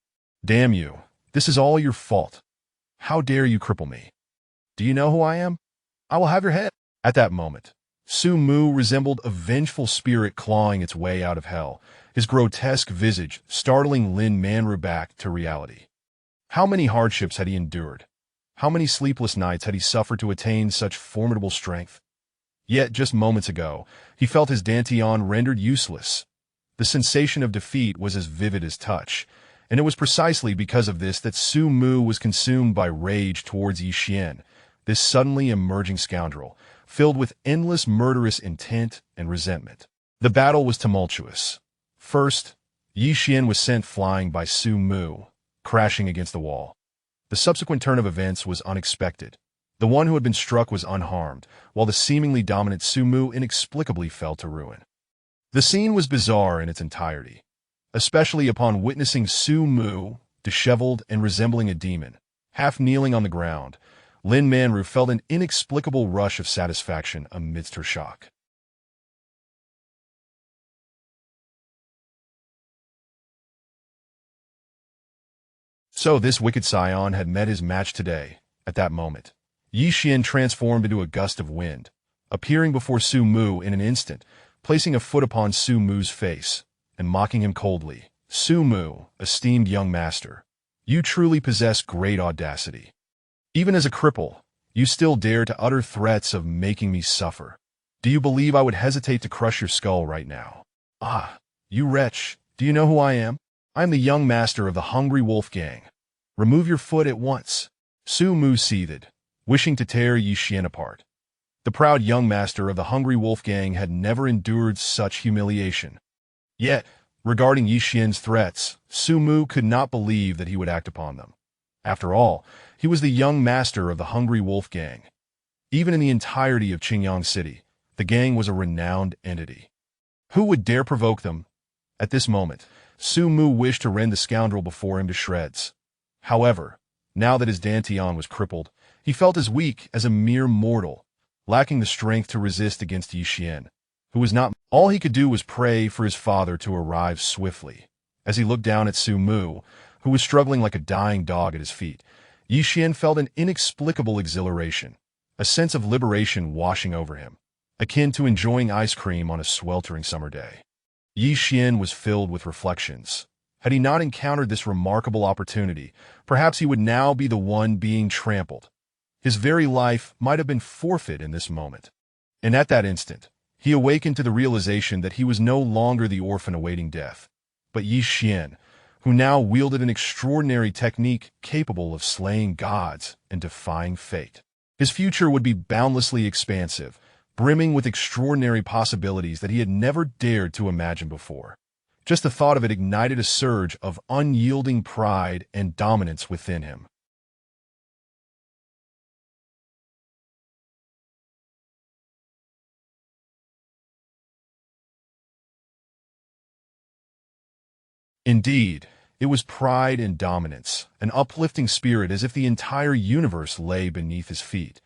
Damn you, this is all your fault. How dare you cripple me? Do you know who I am? I will have your head. At that moment, Su Mu resembled a vengeful spirit clawing its way out of hell, his grotesque visage startling Lin Manru back to reality. How many hardships had he endured? How many sleepless nights had he suffered to attain such formidable strength? Yet, just moments ago, he felt his dantian rendered useless. The sensation of defeat was as vivid as touch, and it was precisely because of this that Su Mu was consumed by rage towards Ye Xuan, this suddenly emerging scoundrel, filled with endless murderous intent and resentment. The battle was tumultuous. First, Ye Xuan was sent flying by Su Mu, crashing against the wall. The subsequent turn of events was unexpected. The one who had been struck was unharmed, while the seemingly dominant Su Mu inexplicably fell to ruin. The scene was bizarre in its entirety, especially upon witnessing Su Mu, disheveled and resembling a demon, half kneeling on the ground. Lin Manru felt an inexplicable rush of satisfaction amidst her shock. So this wicked scion had met his match today. At that moment, Ye Xuan transformed into a gust of wind, appearing before Su Mu in an instant, placing a foot upon Su Mu's face, and mocking him coldly. Su Mu, esteemed young master, you truly possess great audacity. Even as a cripple, you still dare to utter threats of making me suffer. Do you believe I would hesitate to crush your skull right now? Ah, you wretch, do you know who I am? I am the young master of the Hungry Wolf Gang. Remove your foot at once. Su Mu seethed, wishing to tear Ye Xuan apart. The proud young master of the Hungry Wolf Gang had never endured such humiliation. Yet, regarding Ye Xuan's threats, Su Mu could not believe that he would act upon them. After all, he was the young master of the Hungry Wolf Gang. Even in the entirety of Qingyang City, the gang was a renowned entity. Who would dare provoke them? At this moment, Su Mu wished to rend the scoundrel before him to shreds. However, now that his dantian was crippled, he felt as weak as a mere mortal, lacking the strength to resist against Ye Xuan, who was not. All he could do was pray for his father to arrive swiftly. As he looked down at Su Mu, who was struggling like a dying dog at his feet, Ye Xuan felt an inexplicable exhilaration, a sense of liberation washing over him, akin to enjoying ice cream on a sweltering summer day. Ye Xuan was filled with reflections. Had he not encountered this remarkable opportunity, perhaps he would now be the one being trampled. His very life might have been forfeit in this moment. And at that instant, he awakened to the realization that he was no longer the orphan awaiting death, but Ye Xuan, who now wielded an extraordinary technique capable of slaying gods and defying fate. His future would be boundlessly expansive, brimming with extraordinary possibilities that he had never dared to imagine before. Just the thought of it ignited a surge of unyielding pride and dominance within him. Indeed, it was pride and dominance, an uplifting spirit as if the entire universe lay beneath his feet.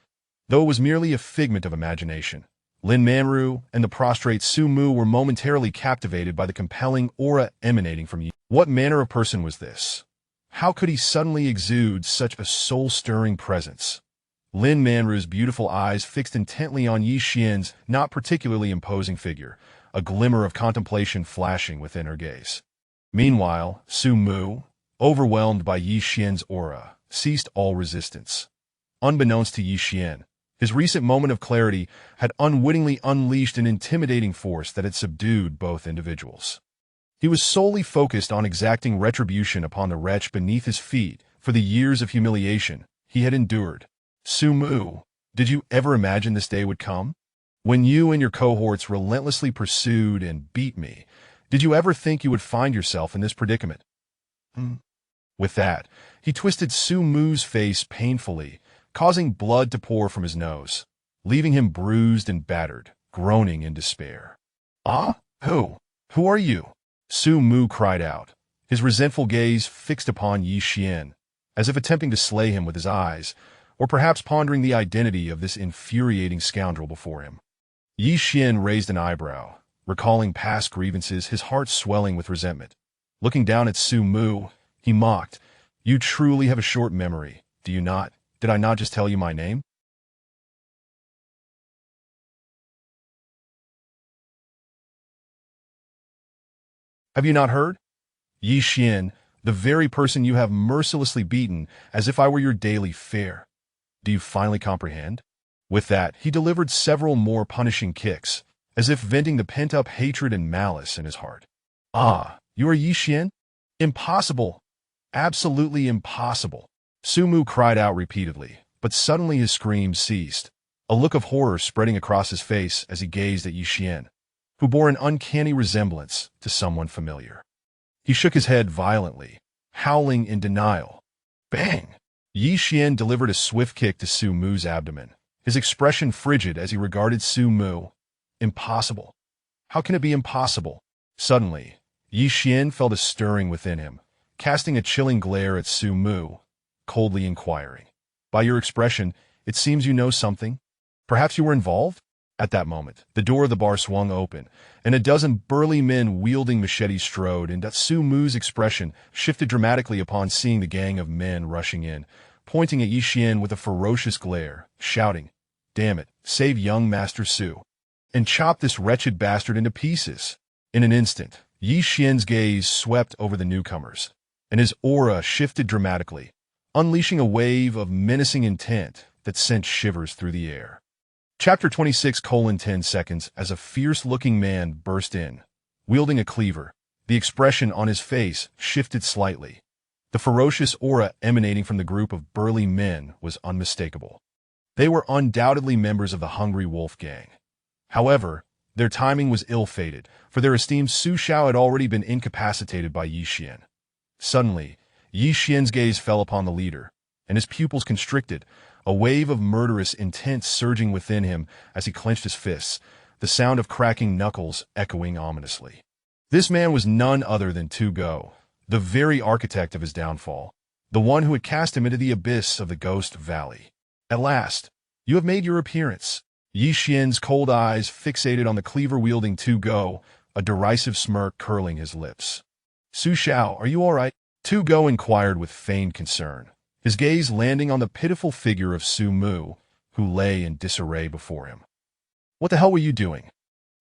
Though it was merely a figment of imagination, Lin Manru and the prostrate Su Mu were momentarily captivated by the compelling aura emanating from Ye. What manner of person was this? How could he suddenly exude such a soul-stirring presence? Lin Manru's beautiful eyes fixed intently on Ye Xuan's not particularly imposing figure, a glimmer of contemplation flashing within her gaze. Meanwhile, Su Mu, overwhelmed by Ye Xuan's aura, ceased all resistance. Unbeknownst to Ye Xuan, his recent moment of clarity had unwittingly unleashed an intimidating force that had subdued both individuals. He was solely focused on exacting retribution upon the wretch beneath his feet for the years of humiliation he had endured. Su Mu, did you ever imagine this day would come? When you and your cohorts relentlessly pursued and beat me, did you ever think you would find yourself in this predicament? With that, he twisted Su Mu's face painfully, causing blood to pour from his nose, leaving him bruised and battered, groaning in despair. Ah? Who? Who are you? Su Mu cried out, his resentful gaze fixed upon Ye Xuan, as if attempting to slay him with his eyes, or perhaps pondering the identity of this infuriating scoundrel before him. Ye Xuan raised an eyebrow, recalling past grievances, his heart swelling with resentment. Looking down at Su Mu, he mocked, "You truly have a short memory, do you not? Did I not just tell you my name?" Have you not heard? Ye Xuan, the very person you have mercilessly beaten as if I were your daily fare. Do you finally comprehend? With that, he delivered several more punishing kicks, as if venting the pent-up hatred and malice in his heart. Ah, you are Ye Xuan? Impossible! Absolutely impossible! Su Mu cried out repeatedly, but suddenly his screams ceased, a look of horror spreading across his face as he gazed at Ye Xuan, who bore an uncanny resemblance to someone familiar. He shook his head violently, howling in denial. Bang! Ye Xuan delivered a swift kick to Su Mu's abdomen, his expression frigid as he regarded Su Mu. Impossible. How can it be impossible? Suddenly, Ye Xuan felt a stirring within him, casting a chilling glare at Su Mu, coldly inquiring. By your expression, it seems you know something. Perhaps you were involved? At that moment, the door of the bar swung open, and a dozen burly men wielding machetes strode in. Su Mu's expression shifted dramatically upon seeing the gang of men rushing in, pointing at Ye Xuan with a ferocious glare, shouting, "Damn it, save young Master Su, and chop this wretched bastard into pieces." In an instant, Ye Xuan's gaze swept over the newcomers, and his aura shifted dramatically, unleashing a wave of menacing intent that sent shivers through the air. Chapter 26:10 seconds as a fierce-looking man burst in, wielding a cleaver. The expression on his face shifted slightly. The ferocious aura emanating from the group of burly men was unmistakable. They were undoubtedly members of the Hungry Wolf Gang. However, their timing was ill-fated, for their esteemed Su Xiao had already been incapacitated by Ye Xuan. Suddenly, Ye Xuan's gaze fell upon the leader, and his pupils constricted, a wave of murderous intent surging within him as he clenched his fists, the sound of cracking knuckles echoing ominously. This man was none other than Tu Go, the very architect of his downfall, the one who had cast him into the abyss of the Ghost Valley. At last, you have made your appearance. Ye Xuan's cold eyes fixated on the cleaver-wielding Tu Go, a derisive smirk curling his lips. Su Xiao, are you all right? Tu Go inquired with feigned concern, his gaze landing on the pitiful figure of Su Mu, who lay in disarray before him. What the hell were you doing?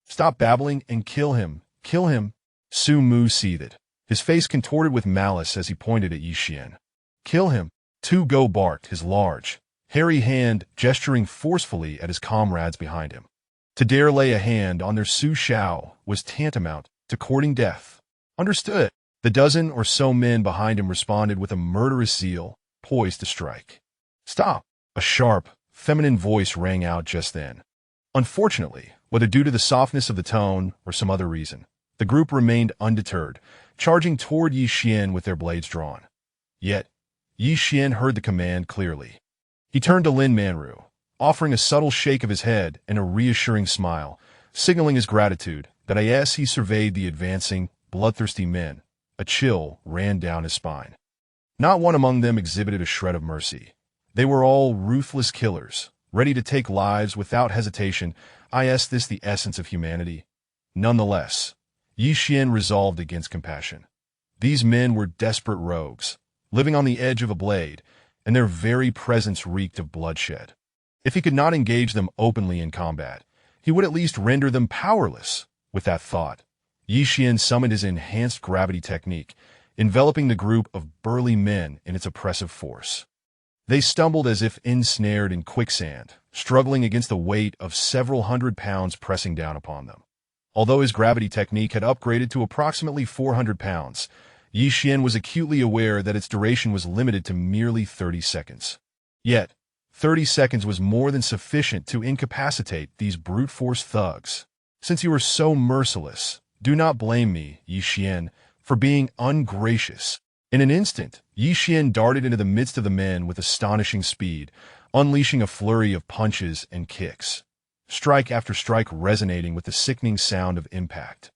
Stop babbling and kill him. Kill him. Su Mu seethed, his face contorted with malice as he pointed at Ye Xuan. Kill him. Tu Go barked, his large, hairy hand gesturing forcefully at his comrades behind him. To dare lay a hand on their Su Xiao was tantamount to courting death. Understood. The dozen or so men behind him responded with a murderous zeal, poised to strike. Stop! A sharp, feminine voice rang out just then. Unfortunately, whether due to the softness of the tone or some other reason, the group remained undeterred, charging toward Ye Xuan with their blades drawn. Yet, Ye Xuan heard the command clearly. He turned to Lin Manru, offering a subtle shake of his head and a reassuring smile, signaling his gratitude that as he surveyed the advancing, bloodthirsty men, a chill ran down his spine. Not one among them exhibited a shred of mercy. They were all ruthless killers, ready to take lives without hesitation. Is this the essence of humanity? Nonetheless, Ye Xuan resolved against compassion. These men were desperate rogues, living on the edge of a blade, and their very presence reeked of bloodshed. If he could not engage them openly in combat, he would at least render them powerless. With that thought, Ye Xuan summoned his enhanced gravity technique, enveloping the group of burly men in its oppressive force. They stumbled as if ensnared in quicksand, struggling against the weight of several hundred pounds pressing down upon them. Although his gravity technique had upgraded to approximately 400 pounds, Ye Xuan was acutely aware that its duration was limited to merely 30 seconds. Yet, 30 seconds was more than sufficient to incapacitate these brute force thugs. Since you are so merciless, do not blame me, Ye Xuan, for being ungracious. In an instant, Ye Xuan darted into the midst of the men with astonishing speed, unleashing a flurry of punches and kicks, strike after strike resonating with the sickening sound of impact.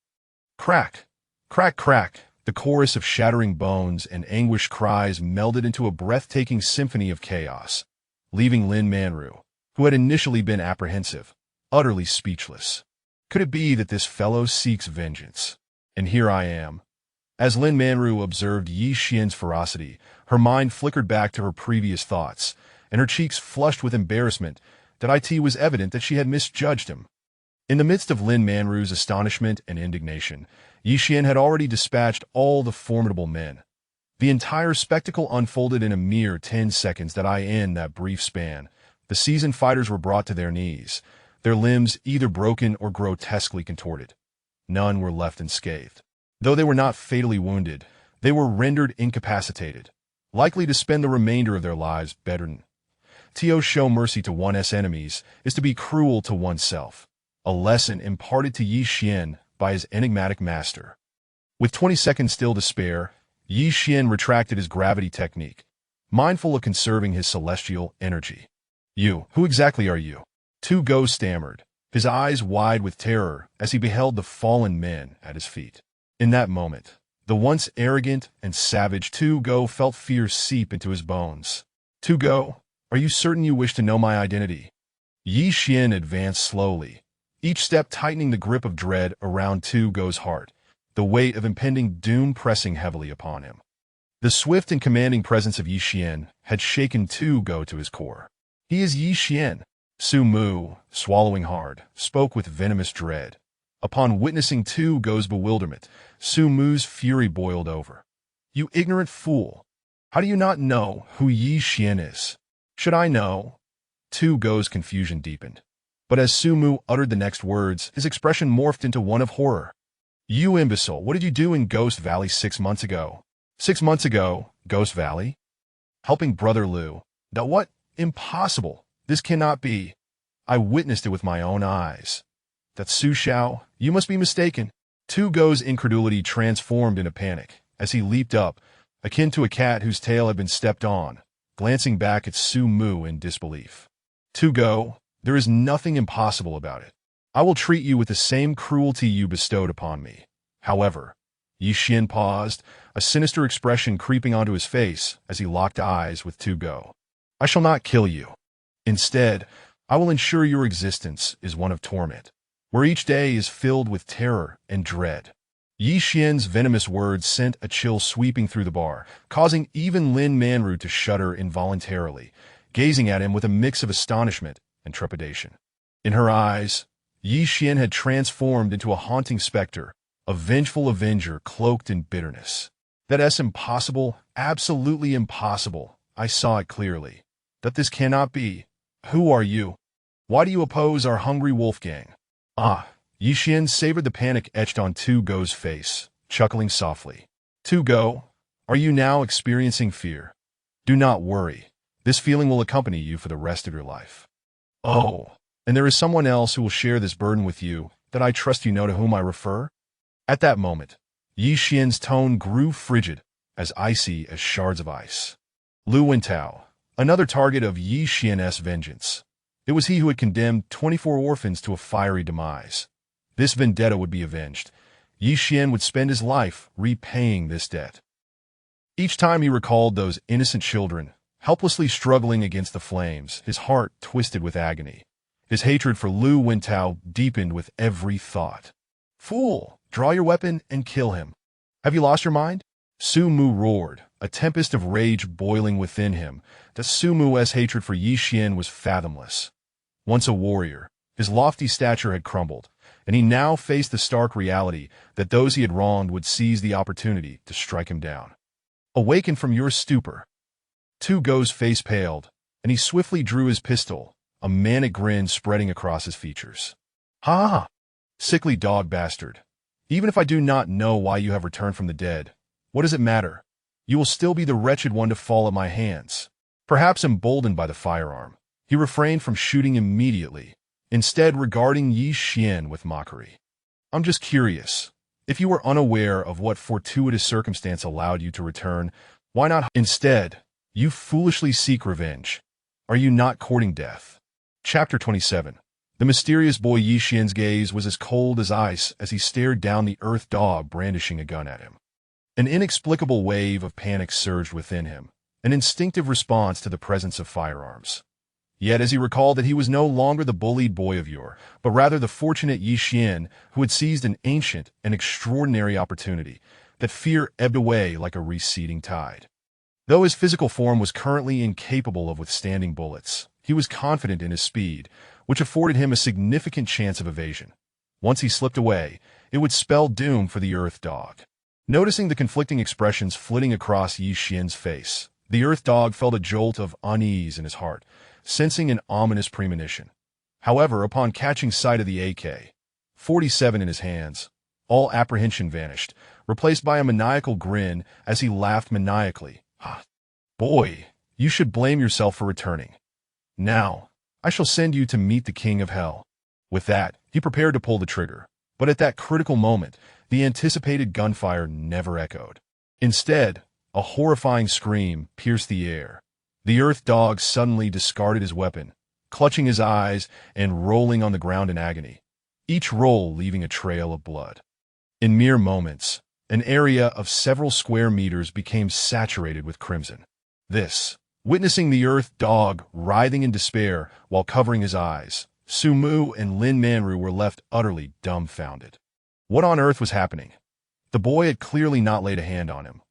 Crack! Crack! Crack! The chorus of shattering bones and anguished cries melded into a breathtaking symphony of chaos, leaving Lin Manru, who had initially been apprehensive, utterly speechless. Could it be that this fellow seeks vengeance? And here I am. As Lin Manru observed Ye Xuan's ferocity, her mind flickered back to her previous thoughts, and her cheeks flushed with embarrassment that it was evident that she had misjudged him. In the midst of Lin Manru's astonishment and indignation, Ye Xuan had already dispatched all the formidable men. The entire spectacle unfolded in a mere 10 seconds. In that brief span, the seasoned fighters were brought to their knees, their limbs either broken or grotesquely contorted. None were left unscathed. Though they were not fatally wounded, they were rendered incapacitated, likely to spend the remainder of their lives bedridden. To show mercy to one's enemies is to be cruel to oneself, a lesson imparted to Ye Xuan by his enigmatic master. With 20 seconds still to spare, Ye Xuan retracted his gravity technique, mindful of conserving his celestial energy. Who exactly are you? Tu Go stammered, his eyes wide with terror as he beheld the fallen men at his feet. In that moment, the once arrogant and savage Tu Go felt fear seep into his bones. Tu Go, are you certain you wish to know my identity? Ye Xuan advanced slowly, each step tightening the grip of dread around Tu Go's heart, the weight of impending doom pressing heavily upon him. The swift and commanding presence of Ye Xuan had shaken Tu Go to his core. He is Ye Xuan. Su Mu, swallowing hard, spoke with venomous dread. Upon witnessing Tu Go's bewilderment, Su Mu's fury boiled over. You ignorant fool! How do you not know who Ye Xuan is? Should I know? Tu Go's confusion deepened. But as Su Mu uttered the next words, his expression morphed into one of horror. You imbecile, what did you do in Ghost Valley 6 months ago? 6 months ago, Ghost Valley? Helping Brother Liu. That what? Impossible. This cannot be. I witnessed it with my own eyes. That Su Xiao, you must be mistaken. Tu Go's incredulity transformed into panic as he leaped up, akin to a cat whose tail had been stepped on, glancing back at Su Mu in disbelief. "To go, there is nothing impossible about it. I will treat you with the same cruelty you bestowed upon me. However," Ye Xuan paused, a sinister expression creeping onto his face as he locked eyes with Tu Go. "I shall not kill you. Instead, I will ensure your existence is one of torment, where each day is filled with terror and dread." Ye Xian's venomous words sent a chill sweeping through the bar, causing even Lin Manru to shudder involuntarily, gazing at him with a mix of astonishment and trepidation. In her eyes, Ye Xuan had transformed into a haunting specter, a vengeful avenger cloaked in bitterness. "That's impossible, absolutely impossible. I saw it clearly. That this cannot be. Who are you? Why do you oppose our hungry Wolfgang?" "Ah." Ye Xuan savored the panic etched on Tu Go's face, chuckling softly. "Tu Go, are you now experiencing fear? Do not worry. This feeling will accompany you for the rest of your life." "Oh, and there is someone else who will share this burden with you, that I trust you know to whom I refer?" At that moment, Ye Xian's tone grew frigid, as icy as shards of ice. Lu Wentao, another target of Ye Xian's vengeance. It was he who had condemned 24 orphans to a fiery demise. This vendetta would be avenged. Ye Xuan would spend his life repaying this debt. Each time he recalled those innocent children, helplessly struggling against the flames, his heart twisted with agony. His hatred for Lu Wentao deepened with every thought. "Fool! Draw your weapon and kill him. Have you lost your mind?" Su Mu roared, a tempest of rage boiling within him. The Su Mu's hatred for Ye Xuan was fathomless. Once a warrior, his lofty stature had crumbled, and he now faced the stark reality that those he had wronged would seize the opportunity to strike him down. "Awaken from your stupor." Tu Go's face paled, and he swiftly drew his pistol, a manic grin spreading across his features. "Ha! Sickly dog bastard. Even if I do not know why you have returned from the dead, what does it matter? You will still be the wretched one to fall at my hands." Perhaps emboldened by the firearm, he refrained from shooting immediately, instead regarding Ye Xuan with mockery. "I'm just curious. If you were unaware of what fortuitous circumstance allowed you to return, why not instead, you foolishly seek revenge? Are you not courting death?" Chapter 27. The mysterious boy Ye Xuan's gaze was as cold as ice as he stared down the earth dog brandishing a gun at him. An inexplicable wave of panic surged within him, an instinctive response to the presence of firearms. Yet as he recalled that he was no longer the bullied boy of yore, but rather the fortunate Ye Xuan who had seized an ancient and extraordinary opportunity, that fear ebbed away like a receding tide. Though his physical form was currently incapable of withstanding bullets, he was confident in his speed, which afforded him a significant chance of evasion. Once he slipped away, it would spell doom for the earth dog. Noticing the conflicting expressions flitting across Ye Xuan's face, the earth dog felt a jolt of unease in his heart, sensing an ominous premonition. However, upon catching sight of the AK-47 in his hands, all apprehension vanished, replaced by a maniacal grin as he laughed maniacally. "Ah, boy, you should blame yourself for returning. Now, I shall send you to meet the king of hell." With that, he prepared to pull the trigger, but at that critical moment, the anticipated gunfire never echoed. Instead, a horrifying scream pierced the air. The earth dog suddenly discarded his weapon, clutching his eyes and rolling on the ground in agony, each roll leaving a trail of blood. In mere moments, an area of several square meters became saturated with crimson. Witnessing the earth dog writhing in despair while covering his eyes, Su Mu and Lin Manru were left utterly dumbfounded. What on earth was happening? The boy had clearly not laid a hand on him.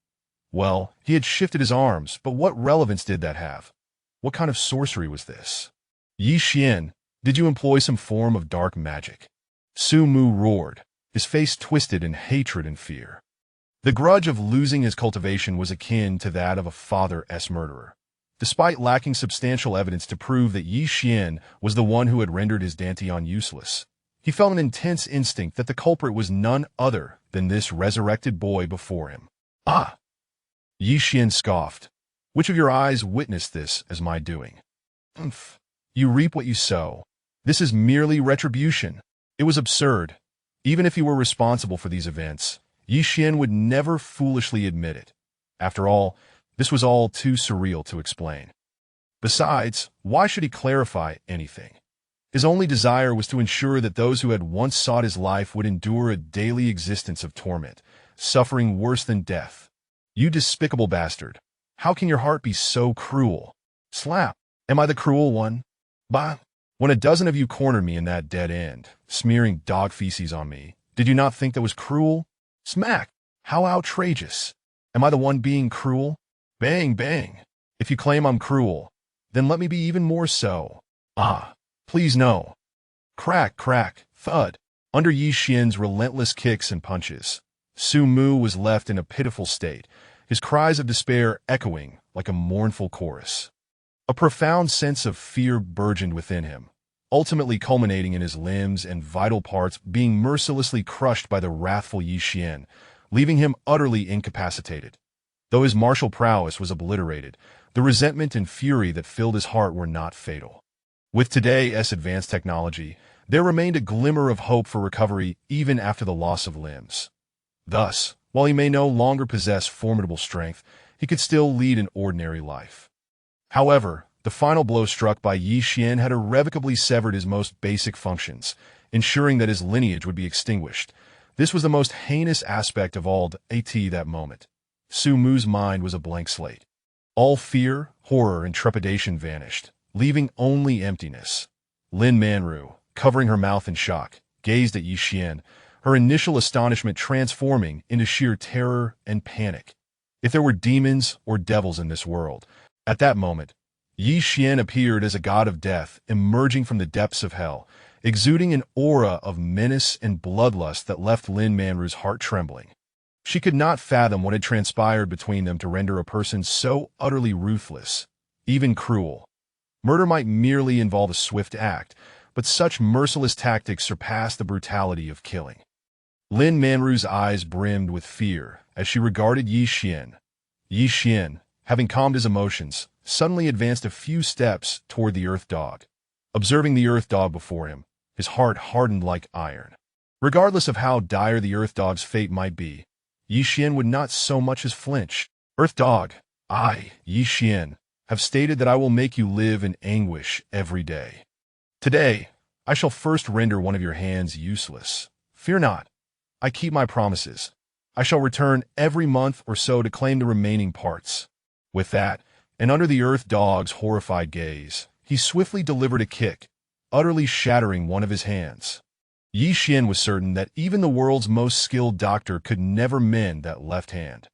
Well, he had shifted his arms, but what relevance did that have? What kind of sorcery was this? "Ye Xuan, did you employ some form of dark magic?" Su Mu roared, his face twisted in hatred and fear. The grudge of losing his cultivation was akin to that of a father's murderer. Despite lacking substantial evidence to prove that Ye Xuan was the one who had rendered his dantian useless, he felt an intense instinct that the culprit was none other than this resurrected boy before him. "Ah!" Ye Xuan scoffed. "Which of your eyes witnessed this as my doing?" "Umph. You reap what you sow. This is merely retribution." It was absurd. Even if he were responsible for these events, Ye Xuan would never foolishly admit it. After all, this was all too surreal to explain. Besides, why should he clarify anything? His only desire was to ensure that those who had once sought his life would endure a daily existence of torment, suffering worse than death. You despicable bastard. How can your heart be so cruel? Slap. Am I the cruel one? Bah. When a dozen of you cornered me in that dead end, smearing dog feces on me, did you not think that was cruel? Smack. How outrageous. Am I the one being cruel? Bang, bang. If you claim I'm cruel, then let me be even more so. Ah, please no. Crack, crack, thud. Under Ye Xuan's relentless kicks and punches, Su Mu was left in a pitiful state, his cries of despair echoing like a mournful chorus. A profound sense of fear burgeoned within him, ultimately culminating in his limbs and vital parts being mercilessly crushed by the wrathful Ye Xuan, leaving him utterly incapacitated. Though his martial prowess was obliterated, the resentment and fury that filled his heart were not fatal. With today's advanced technology, there remained a glimmer of hope for recovery even after the loss of limbs. Thus, while he may no longer possess formidable strength, he could still lead an ordinary life. However, the final blow struck by Ye Xuan had irrevocably severed his most basic functions, ensuring that his lineage would be extinguished. This was the most heinous aspect of all at that moment. Su Mu's mind was a blank slate. All fear, horror, and trepidation vanished, leaving only emptiness. Lin Manru, covering her mouth in shock, gazed at Ye Xuan, her initial astonishment transforming into sheer terror and panic. If there were demons or devils in this world, at that moment, Ye Xuan appeared as a god of death emerging from the depths of hell, exuding an aura of menace and bloodlust that left Lin Manru's heart trembling. She could not fathom what had transpired between them to render a person so utterly ruthless, even cruel. Murder might merely involve a swift act, but such merciless tactics surpassed the brutality of killing. Lin Manru's eyes brimmed with fear as she regarded Ye Xuan. Ye Xuan, having calmed his emotions, suddenly advanced a few steps toward the Earth Dog. Observing the Earth Dog before him, his heart hardened like iron. Regardless of how dire the Earth Dog's fate might be, Ye Xuan would not so much as flinch. Earth Dog, I, Ye Xuan, have stated that I will make you live in anguish every day. Today, I shall first render one of your hands useless. Fear not. I keep my promises. I shall return every month or so to claim the remaining parts. With that, and under the Earth Dog's horrified gaze, he swiftly delivered a kick, utterly shattering one of his hands. Ye Xuan was certain that even the world's most skilled doctor could never mend that left hand.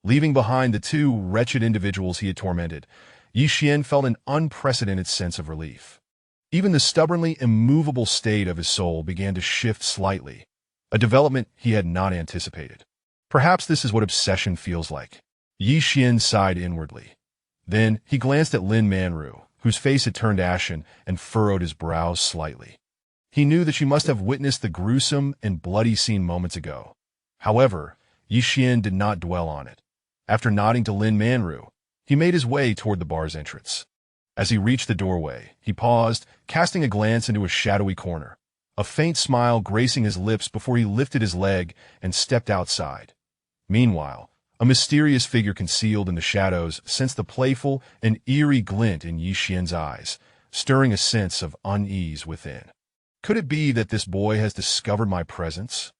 Leaving behind the two wretched individuals he had tormented, Ye Xuan felt an unprecedented sense of relief. Even the stubbornly immovable state of his soul began to shift slightly, a development he had not anticipated. Perhaps this is what obsession feels like. Ye Xuan sighed inwardly. Then he glanced at Lin Manru, whose face had turned ashen and furrowed his brows slightly. He knew that she must have witnessed the gruesome and bloody scene moments ago. However, Ye Xuan did not dwell on it. After nodding to Lin Manru, he made his way toward the bar's entrance. As he reached the doorway, he paused, casting a glance into a shadowy corner, a faint smile gracing his lips before he lifted his leg and stepped outside. Meanwhile, a mysterious figure concealed in the shadows sensed the playful and eerie glint in Ye Xuan's eyes, stirring a sense of unease within. Could it be that this boy has discovered my presence?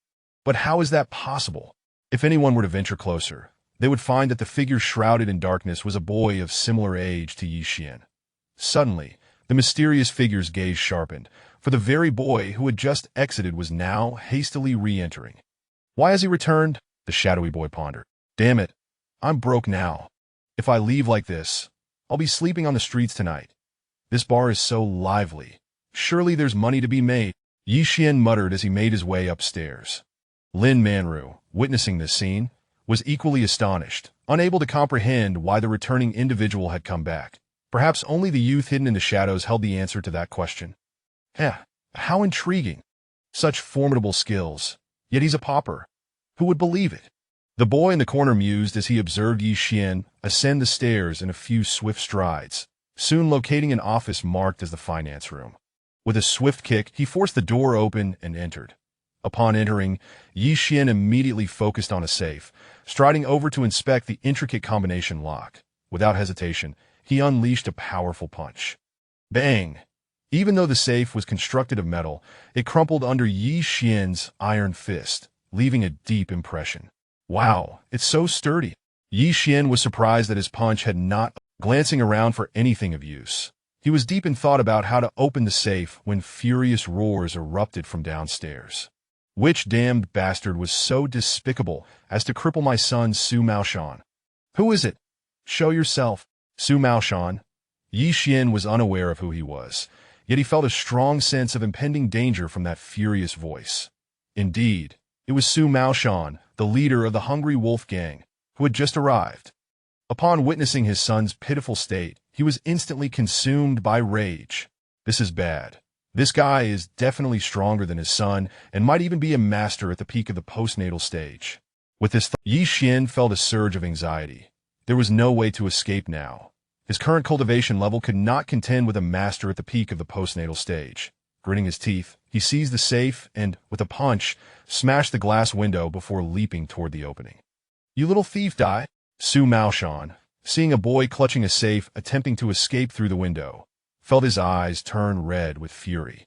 But how is that possible? If anyone were to venture closer, they would find that the figure shrouded in darkness was a boy of similar age to Ye Xuan. Suddenly, the mysterious figure's gaze sharpened, for the very boy who had just exited was now hastily re-entering. Why has he returned? The shadowy boy pondered. Damn it, I'm broke now. If I leave like this, I'll be sleeping on the streets tonight. This bar is so lively. Surely there's money to be made. Ye Xuan muttered as he made his way upstairs. Lin Manru, witnessing this scene, was equally astonished, unable to comprehend why the returning individual had come back. Perhaps only the youth hidden in the shadows held the answer to that question. How intriguing. Such formidable skills, yet he's a pauper. Who would believe it? The boy in the corner mused as he observed Ye Xuan ascend the stairs in a few swift strides, soon locating an office marked as the finance room. With a swift kick, he forced the door open and entered. Upon entering, Ye Xuan immediately focused on a safe, striding over to inspect the intricate combination lock. Without hesitation, he unleashed a powerful punch. Bang! Even though the safe was constructed of metal, it crumpled under Ye Xuan's iron fist, leaving a deep impression. Wow, it's so sturdy. Ye Xuan was surprised that his punch had not glancing around for anything of use. He was deep in thought about how to open the safe when furious roars erupted from downstairs. Which damned bastard was so despicable as to cripple my son Su Maoshan? Who is it? Show yourself. Su Maoshan. Ye Xuan was unaware of who he was, yet he felt a strong sense of impending danger from that furious voice. Indeed, it was Su Maoshan, the leader of the Hungry Wolf Gang, who had just arrived. Upon witnessing his son's pitiful state, he was instantly consumed by rage. This is bad. This guy is definitely stronger than his son and might even be a master at the peak of the postnatal stage. With this thought, Ye Xuan felt a surge of anxiety. There was no way to escape now. His current cultivation level could not contend with a master at the peak of the postnatal stage. Gritting his teeth, he seized the safe and, with a punch, smashed the glass window before leaping toward the opening. "You little thief, die!" Su Maoshan, seeing a boy clutching a safe attempting to escape through the window, felt his eyes turn red with fury.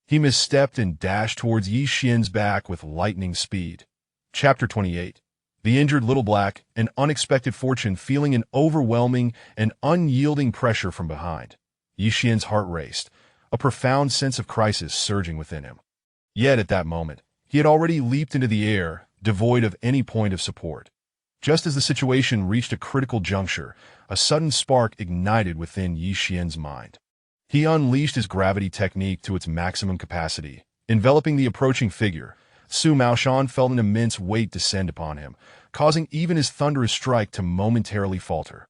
He misstepped and dashed towards Ye Xuan's back with lightning speed. Chapter 28. The injured little black, an unexpected fortune feeling an overwhelming and unyielding pressure from behind. Ye Xuan's heart raced, a profound sense of crisis surging within him. Yet at that moment, he had already leaped into the air, devoid of any point of support. Just as the situation reached a critical juncture, a sudden spark ignited within Ye Xuan's mind. He unleashed his gravity technique to its maximum capacity. Enveloping the approaching figure, Su Maoshan felt an immense weight descend upon him, causing even his thunderous strike to momentarily falter.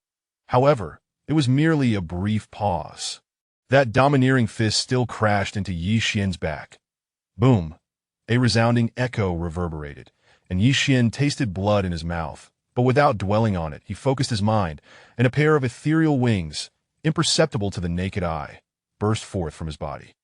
However, it was merely a brief pause. That domineering fist still crashed into Ye Xuan's back. Boom! A resounding echo reverberated, and Ye Xuan tasted blood in his mouth. But without dwelling on it, he focused his mind, and a pair of ethereal wings, imperceptible to the naked eye, burst forth from his body.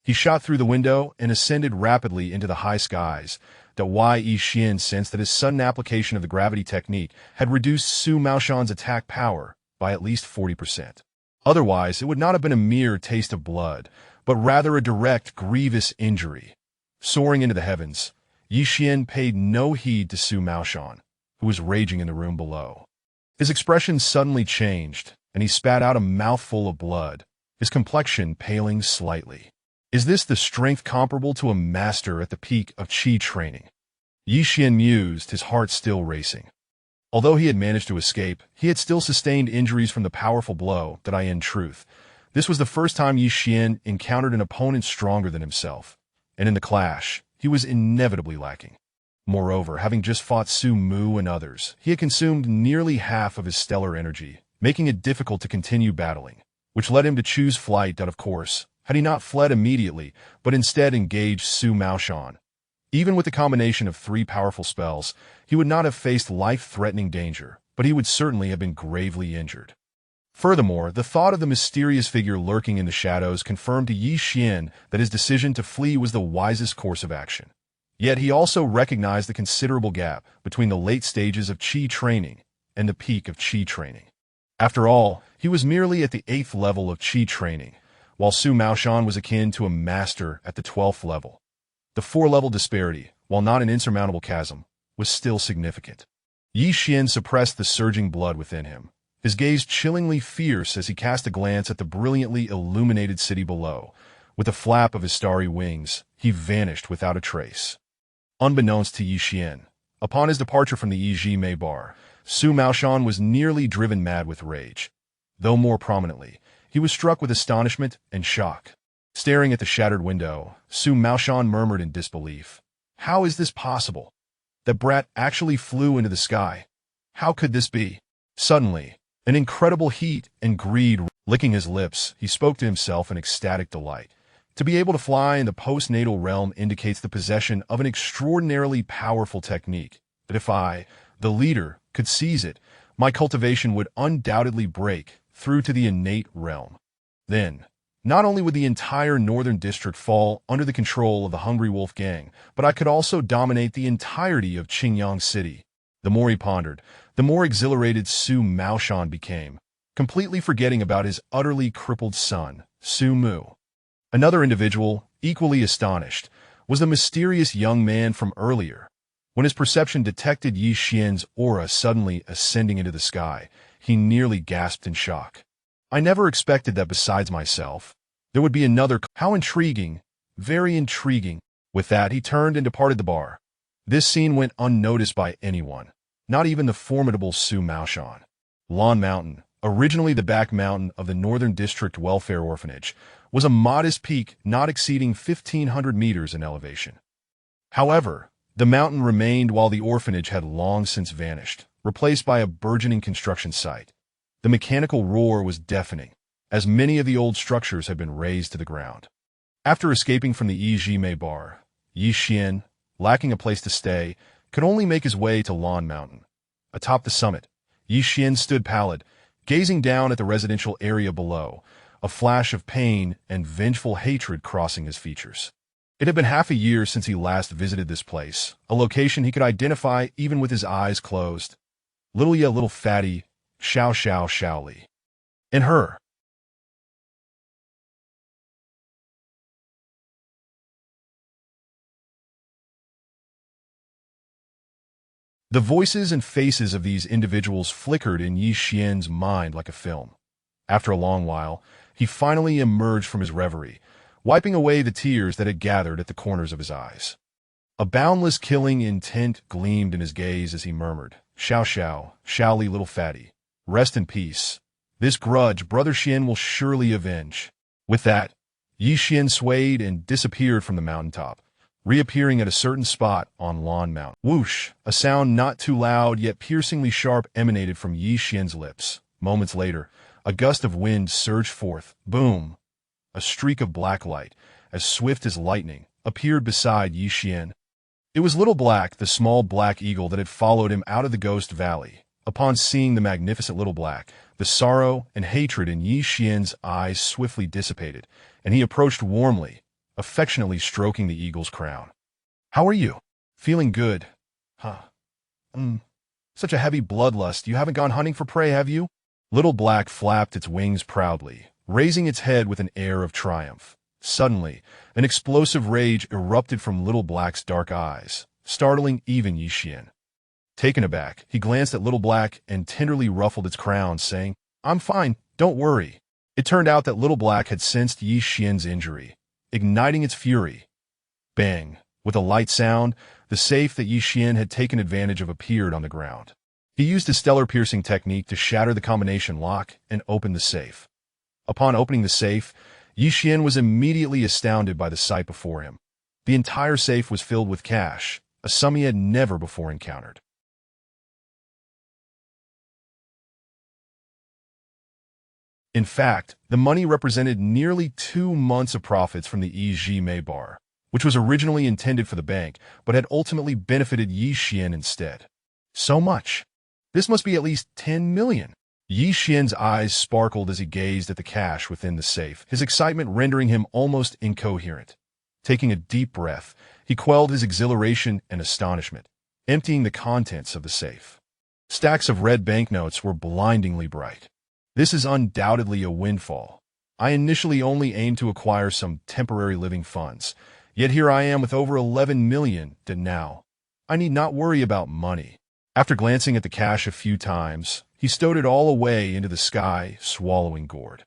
He shot through the window and ascended rapidly into the high skies. Ye Xuan sensed that his sudden application of the gravity technique had reduced Su Maoshan's attack power by at least 40%. Otherwise, it would not have been a mere taste of blood, but rather a direct, grievous injury. Soaring into the heavens, Ye Xuan paid no heed to Su Maoshan, who was raging in the room below. His expression suddenly changed, and he spat out a mouthful of blood, his complexion paling slightly. Is this the strength comparable to a master at the peak of Qi training? Ye Xuan mused, his heart still racing. Although he had managed to escape, he had still sustained injuries from the powerful blow that in truth. This was the first time Ye Xuan encountered an opponent stronger than himself, and in the clash, he was inevitably lacking. Moreover, having just fought Su Mu and others, he had consumed nearly half of his stellar energy, making it difficult to continue battling, which led him to choose flight that, of course, had he not fled immediately, but instead engaged Su Maoshan. Even with the combination of 3 powerful spells, he would not have faced life-threatening danger, but he would certainly have been gravely injured. Furthermore, the thought of the mysterious figure lurking in the shadows confirmed to Ye Xuan that his decision to flee was the wisest course of action. Yet he also recognized the considerable gap between the late stages of Qi training and the peak of Qi training. After all, he was merely at the 8th level of Qi training, while Su Maoshan was akin to a master at the 12th level. The 4-level disparity, while not an insurmountable chasm, was still significant. Ye Xuan suppressed the surging blood within him, his gaze chillingly fierce as he cast a glance at the brilliantly illuminated city below. With a flap of his starry wings, he vanished without a trace. Unbeknownst to Ye Xuan, upon his departure from the Yi Mei bar, Su Maoshan was nearly driven mad with rage. Though more prominently, he was struck with astonishment and shock. Staring at the shattered window, Su Maoshan murmured in disbelief. How is this possible? That brat actually flew into the sky. How could this be? Suddenly, an incredible heat and greed licking his lips, he spoke to himself in ecstatic delight. To be able to fly in the postnatal realm indicates the possession of an extraordinarily powerful technique, that if I, the leader, could seize it, my cultivation would undoubtedly break through to the innate realm. Then, not only would the entire northern district fall under the control of the Hungry Wolf Gang, but I could also dominate the entirety of Qingyang City. The more he pondered, the more exhilarated Su Maoshan became. completely forgetting about his utterly crippled son, Su Mu. Another individual, equally astonished, was the mysterious young man from earlier. When his perception detected Ye Xuan's aura suddenly ascending into the sky, he nearly gasped in shock. I never expected that besides myself, there would be another. How intriguing, very intriguing. With that, he turned and departed the bar. This scene went unnoticed by anyone, not even the formidable Su Maoshan. Lawn Mountain, originally the back mountain of the Northern District Welfare Orphanage, was a modest peak not exceeding 1,500 meters in elevation. However, the mountain remained while the orphanage had long since vanished, replaced by a burgeoning construction site. The mechanical roar was deafening, as many of the old structures had been razed to the ground. After escaping from the Ye bar, Ye Xuan, lacking a place to stay, could only make his way to Lawn Mountain. Atop the summit, Ye Xuan stood pallid, gazing down at the residential area below, a flash of pain and vengeful hatred crossing his features. It had been half a year since he last visited this place, a location he could identify even with his eyes closed. Little Ye, little fatty, Xiao Li. And her. The voices and faces of these individuals flickered in Ye Xuan's mind like a film. After a long while, he finally emerged from his reverie, wiping away the tears that had gathered at the corners of his eyes. A boundless killing intent gleamed in his gaze as he murmured, Xiao Li, little fatty. Rest in peace. This grudge Brother Xuan will surely avenge. With that, Ye Xuan swayed and disappeared from the mountaintop, reappearing at a certain spot on Lawn Mountain. Whoosh! A sound not too loud yet piercingly sharp emanated from Ye Xuan's lips. Moments later, a gust of wind surged forth. Boom! A streak of black light, as swift as lightning, appeared beside Ye Xuan. It was Little Black, the small black eagle that had followed him out of the Ghost Valley. Upon seeing the magnificent Little Black, the sorrow and hatred in Ye Xuan's eyes swiftly dissipated, and he approached warmly, affectionately stroking the eagle's crown. How are you? Feeling good? Huh. Such a heavy bloodlust. You haven't gone hunting for prey, have you? Little Black flapped its wings proudly, raising its head with an air of triumph. Suddenly, an explosive rage erupted from Little Black's dark eyes, startling even Ye Xuan. Taken aback, he glanced at Little Black and tenderly ruffled its crown, saying, I'm fine, don't worry. It turned out that Little Black had sensed Ye Xuan's injury, igniting its fury. Bang! With a light sound, the safe that Ye Xuan had taken advantage of appeared on the ground. He used his stellar-piercing technique to shatter the combination lock and open the safe. Upon opening the safe, Ye Xuan was immediately astounded by the sight before him. The entire safe was filled with cash, a sum he had never before encountered. In fact, the money represented nearly 2 months of profits from the Ye bar, which was originally intended for the bank, but had ultimately benefited Ye Xuan instead. So much. This must be at least 10 million. Ye Xuan's eyes sparkled as he gazed at the cash within the safe, his excitement rendering him almost incoherent. Taking a deep breath, he quelled his exhilaration and astonishment, emptying the contents of the safe. Stacks of red banknotes were blindingly bright. This is undoubtedly a windfall. I initially only aimed to acquire some temporary living funds, yet here I am with over 11 million that now. I need not worry about money. After glancing at the cash a few times, he stowed it all away into the sky, swallowing gourd.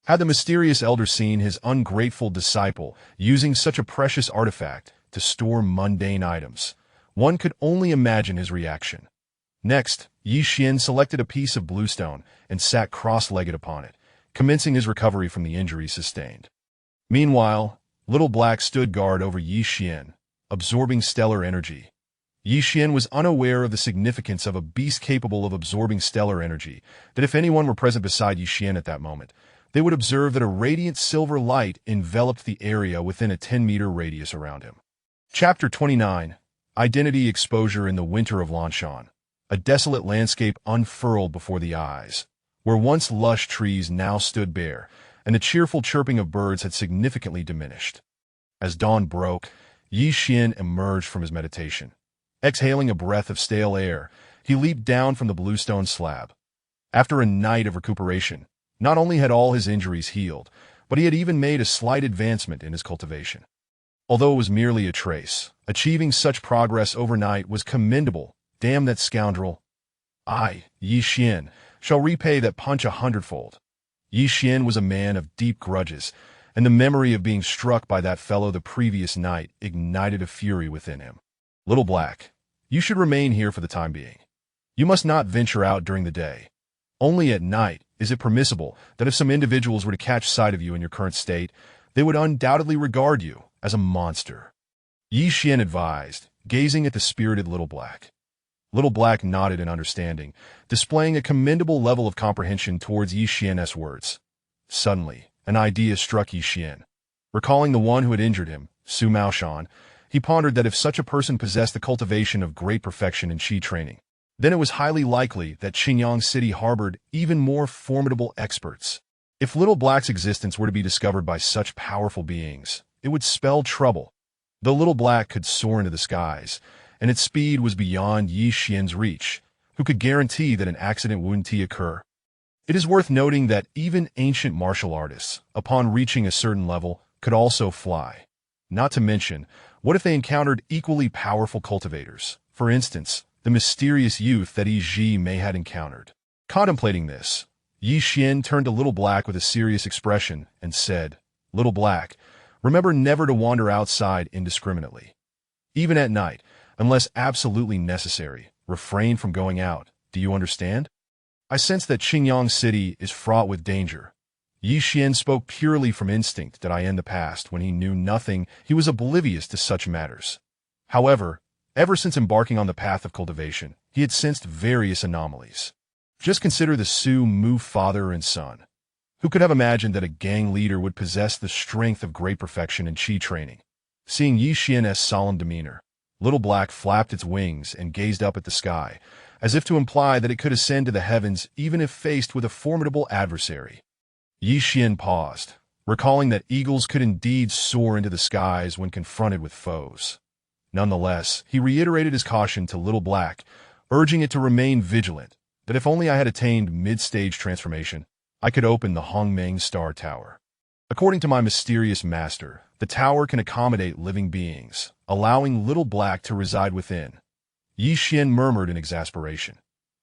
Had the mysterious elder seen his ungrateful disciple using such a precious artifact to store mundane items, one could only imagine his reaction. Next, Ye Xuan selected a piece of bluestone and sat cross-legged upon it, commencing his recovery from the injuries sustained. Meanwhile, Little Black stood guard over Ye Xuan, absorbing stellar energy. Ye Xuan was unaware of the significance of a beast capable of absorbing stellar energy, that if anyone were present beside Ye Xuan at that moment, they would observe that a radiant silver light enveloped the area within a 10-meter radius around him. Chapter 29, Identity Exposure in the Winter of Lanshan. A desolate landscape unfurled before the eyes, where once lush trees now stood bare, and the cheerful chirping of birds had significantly diminished. As dawn broke, Ye Xuan emerged from his meditation. Exhaling a breath of stale air, he leaped down from the bluestone slab. After a night of recuperation, not only had all his injuries healed, but he had even made a slight advancement in his cultivation. Although it was merely a trace, achieving such progress overnight was commendable. Damn that scoundrel. I, Ye Xuan, shall repay that punch 100-fold. Ye Xuan was a man of deep grudges, and the memory of being struck by that fellow the previous night ignited a fury within him. Little Black, you should remain here for the time being. You must not venture out during the day. Only at night is it permissible that if some individuals were to catch sight of you in your current state, they would undoubtedly regard you as a monster. Ye Xuan advised, gazing at the spirited Little Black. Little Black nodded in understanding, displaying a commendable level of comprehension towards Ye Xuan's words. Suddenly, an idea struck Ye Xuan. Recalling the one who had injured him, Su Maoshan, he pondered that if such a person possessed the cultivation of great perfection in Qi training, then it was highly likely that Qingyang City harbored even more formidable experts. If Little Black's existence were to be discovered by such powerful beings, it would spell trouble. Though Little Black could soar into the skies, and its speed was beyond Ye Xuan's reach, who could guarantee that an accident wouldn't occur? It is worth noting that even ancient martial artists, upon reaching a certain level, could also fly. Not to mention, what if they encountered equally powerful cultivators? For instance, the mysterious youth that Yi Ji may have encountered. Contemplating this, Ye Xuan turned to Little Black with a serious expression and said, Little Black, remember never to wander outside indiscriminately. Even at night, unless absolutely necessary, refrain from going out. Do you understand? I sense that Qingyang City is fraught with danger. Ye Xuan spoke purely from instinct that in the past, when he knew nothing, he was oblivious to such matters. However, ever since embarking on the path of cultivation, he had sensed various anomalies. Just consider the Su Mu father and son. Who could have imagined that a gang leader would possess the strength of great perfection in Qi training? Seeing Ye Xuan's solemn demeanor, Little Black flapped its wings and gazed up at the sky, as if to imply that it could ascend to the heavens even if faced with a formidable adversary. Ye Xuan paused, recalling that eagles could indeed soar into the skies when confronted with foes. Nonetheless, he reiterated his caution to Little Black, urging it to remain vigilant, that if only I had attained mid-stage transformation, I could open the Hongmeng Star Tower. According to my mysterious master, the tower can accommodate living beings, allowing Little Black to reside within. Ye Xuan murmured in exasperation.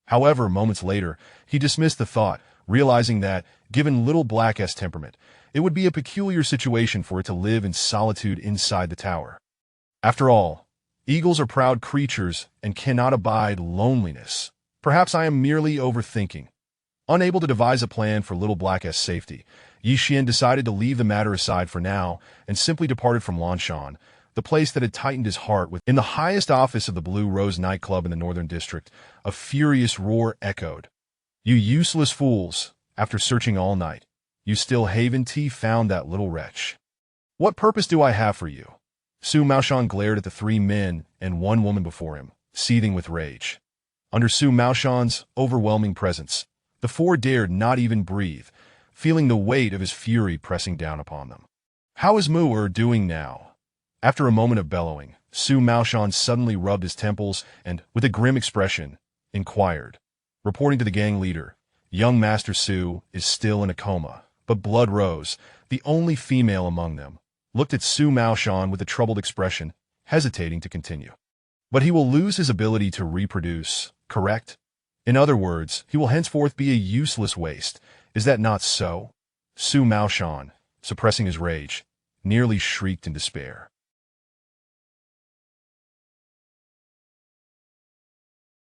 However, moments later, he dismissed the thought, realizing that, given Little Black's temperament, it would be a peculiar situation for it to live in solitude inside the tower. After all, eagles are proud creatures and cannot abide loneliness. Perhaps I am merely overthinking. Unable to devise a plan for Little Black's safety, Ye Xuan decided to leave the matter aside for now and simply departed from Lanshan, the place that had tightened his heart with. In the highest office of the Blue Rose nightclub in the Northern District, a furious roar echoed. You useless fools, after searching all night, you still haven't found that little wretch. What purpose do I have for you? Su Maoshan glared at the 3 men and 1 woman before him, seething with rage. Under Su Maoshan's overwhelming presence, the 4 dared not even breathe, feeling the weight of his fury pressing down upon them. How is Mu doing now? After a moment of bellowing, Su Maoshan suddenly rubbed his temples and, with a grim expression, inquired. Reporting to the gang leader, young Master Su is still in a coma, but Blood Rose, the only female among them, looked at Su Maoshan with a troubled expression, hesitating to continue. But he will lose his ability to reproduce, correct? In other words, he will henceforth be a useless waste. Is that not so? Su Maoshan, suppressing his rage, nearly shrieked in despair.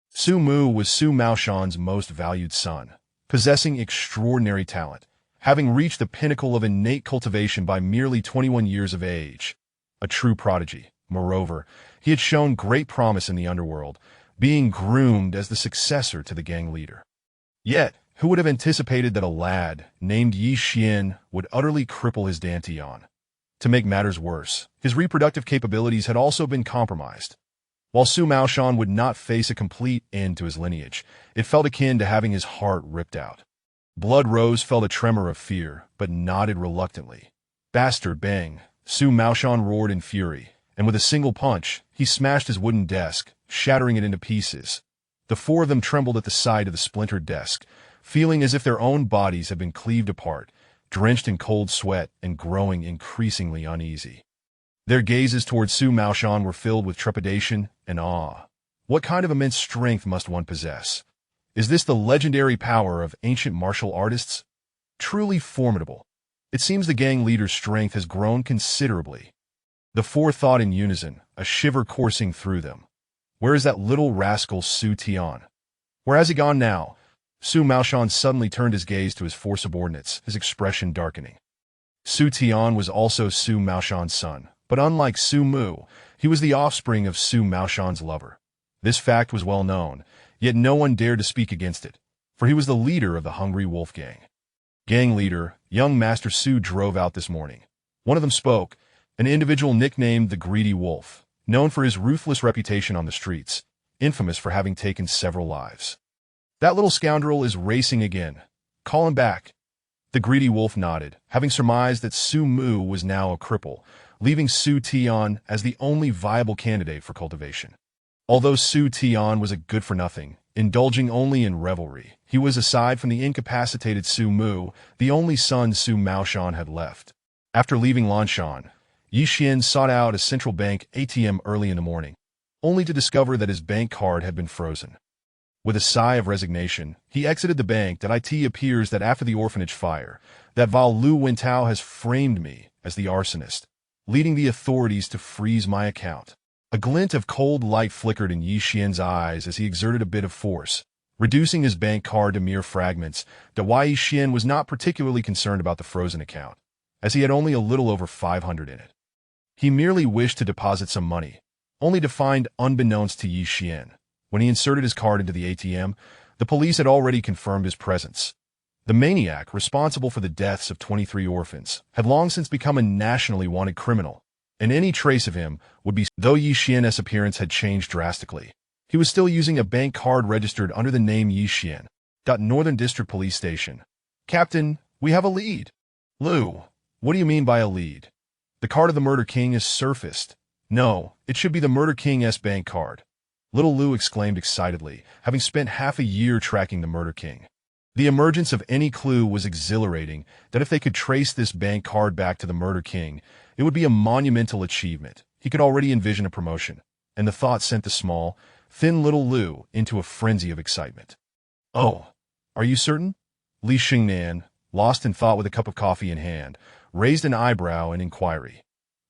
Su Mu was Su Maoshan's most valued son, possessing extraordinary talent, having reached the pinnacle of innate cultivation by merely 21 years of age. A true prodigy. Moreover, he had shown great promise in the underworld, being groomed as the successor to the gang leader. Yet, who would have anticipated that a lad named Ye Xuan would utterly cripple his dantian? To make matters worse, his reproductive capabilities had also been compromised. While Su Maoshan would not face a complete end to his lineage, it felt akin to having his heart ripped out. Blood Rose felt a tremor of fear, but nodded reluctantly. Bastard bang! Su Maoshan roared in fury, and with a single punch, he smashed his wooden desk, shattering it into pieces. The four of them trembled at the sight of the splintered desk, feeling as if their own bodies had been cleaved apart, drenched in cold sweat and growing increasingly uneasy. Their gazes towards Su Maoshan were filled with trepidation and awe. What kind of immense strength must one possess? Is this the legendary power of ancient martial artists? Truly formidable. It seems the gang leader's strength has grown considerably. The four thought in unison, a shiver coursing through them. Where is that little rascal Su Tian? Where has he gone now? Su Maoshan suddenly turned his gaze to his four subordinates, his expression darkening. Su Tian was also Su Maoshan's son, but unlike Su Mu, he was the offspring of Su Maoshan's lover. This fact was well known, yet no one dared to speak against it, for he was the leader of the Hungry Wolf Gang. Gang leader, young Master Su drove out this morning. One of them spoke, an individual nicknamed the Greedy Wolf, known for his ruthless reputation on the streets, infamous for having taken several lives. That little scoundrel is racing again. Call him back. The Greedy Wolf nodded, having surmised that Su Mu was now a cripple, leaving Su Tian as the only viable candidate for cultivation. Although Su Tian was a good-for-nothing, indulging only in revelry, he was, aside from the incapacitated Su Mu, the only son Su Maoshan had left. After leaving Lanshan, Ye Xuan sought out a central bank ATM early in the morning, only to discover that his bank card had been frozen. With a sigh of resignation, he exited the bank. It appears that after the orphanage fire, that Val Lu Wentao has framed me as the arsonist, leading the authorities to freeze my account. A glint of cold light flickered in Ye Xuan's eyes as he exerted a bit of force, reducing his bank card to mere fragments. Ye Xuan was not particularly concerned about the frozen account, as he had only a little over 500 in it. He merely wished to deposit some money, only to find, unbeknownst to Ye Xuan, when he inserted his card into the ATM, the police had already confirmed his presence. The maniac responsible for the deaths of 23 orphans had long since become a nationally wanted criminal, and any trace of him would be. Though Ye Xuan's appearance had changed drastically, he was still using a bank card registered under the name Ye Xuan. Northern District Police Station. Captain, we have a lead. Lu, what do you mean by a lead? The card of the Murder King is surfaced. No, it should be the Murder King's bank card. Little Lu exclaimed excitedly, having spent half a year tracking the Murder King. The emergence of any clue was exhilarating. That if they could trace this bank card back to the Murder King, it would be a monumental achievement. He could already envision a promotion, and the thought sent the small, thin little Lu into a frenzy of excitement. Oh, are you certain? Li Xingnan, lost in thought with a cup of coffee in hand, raised an eyebrow in inquiry.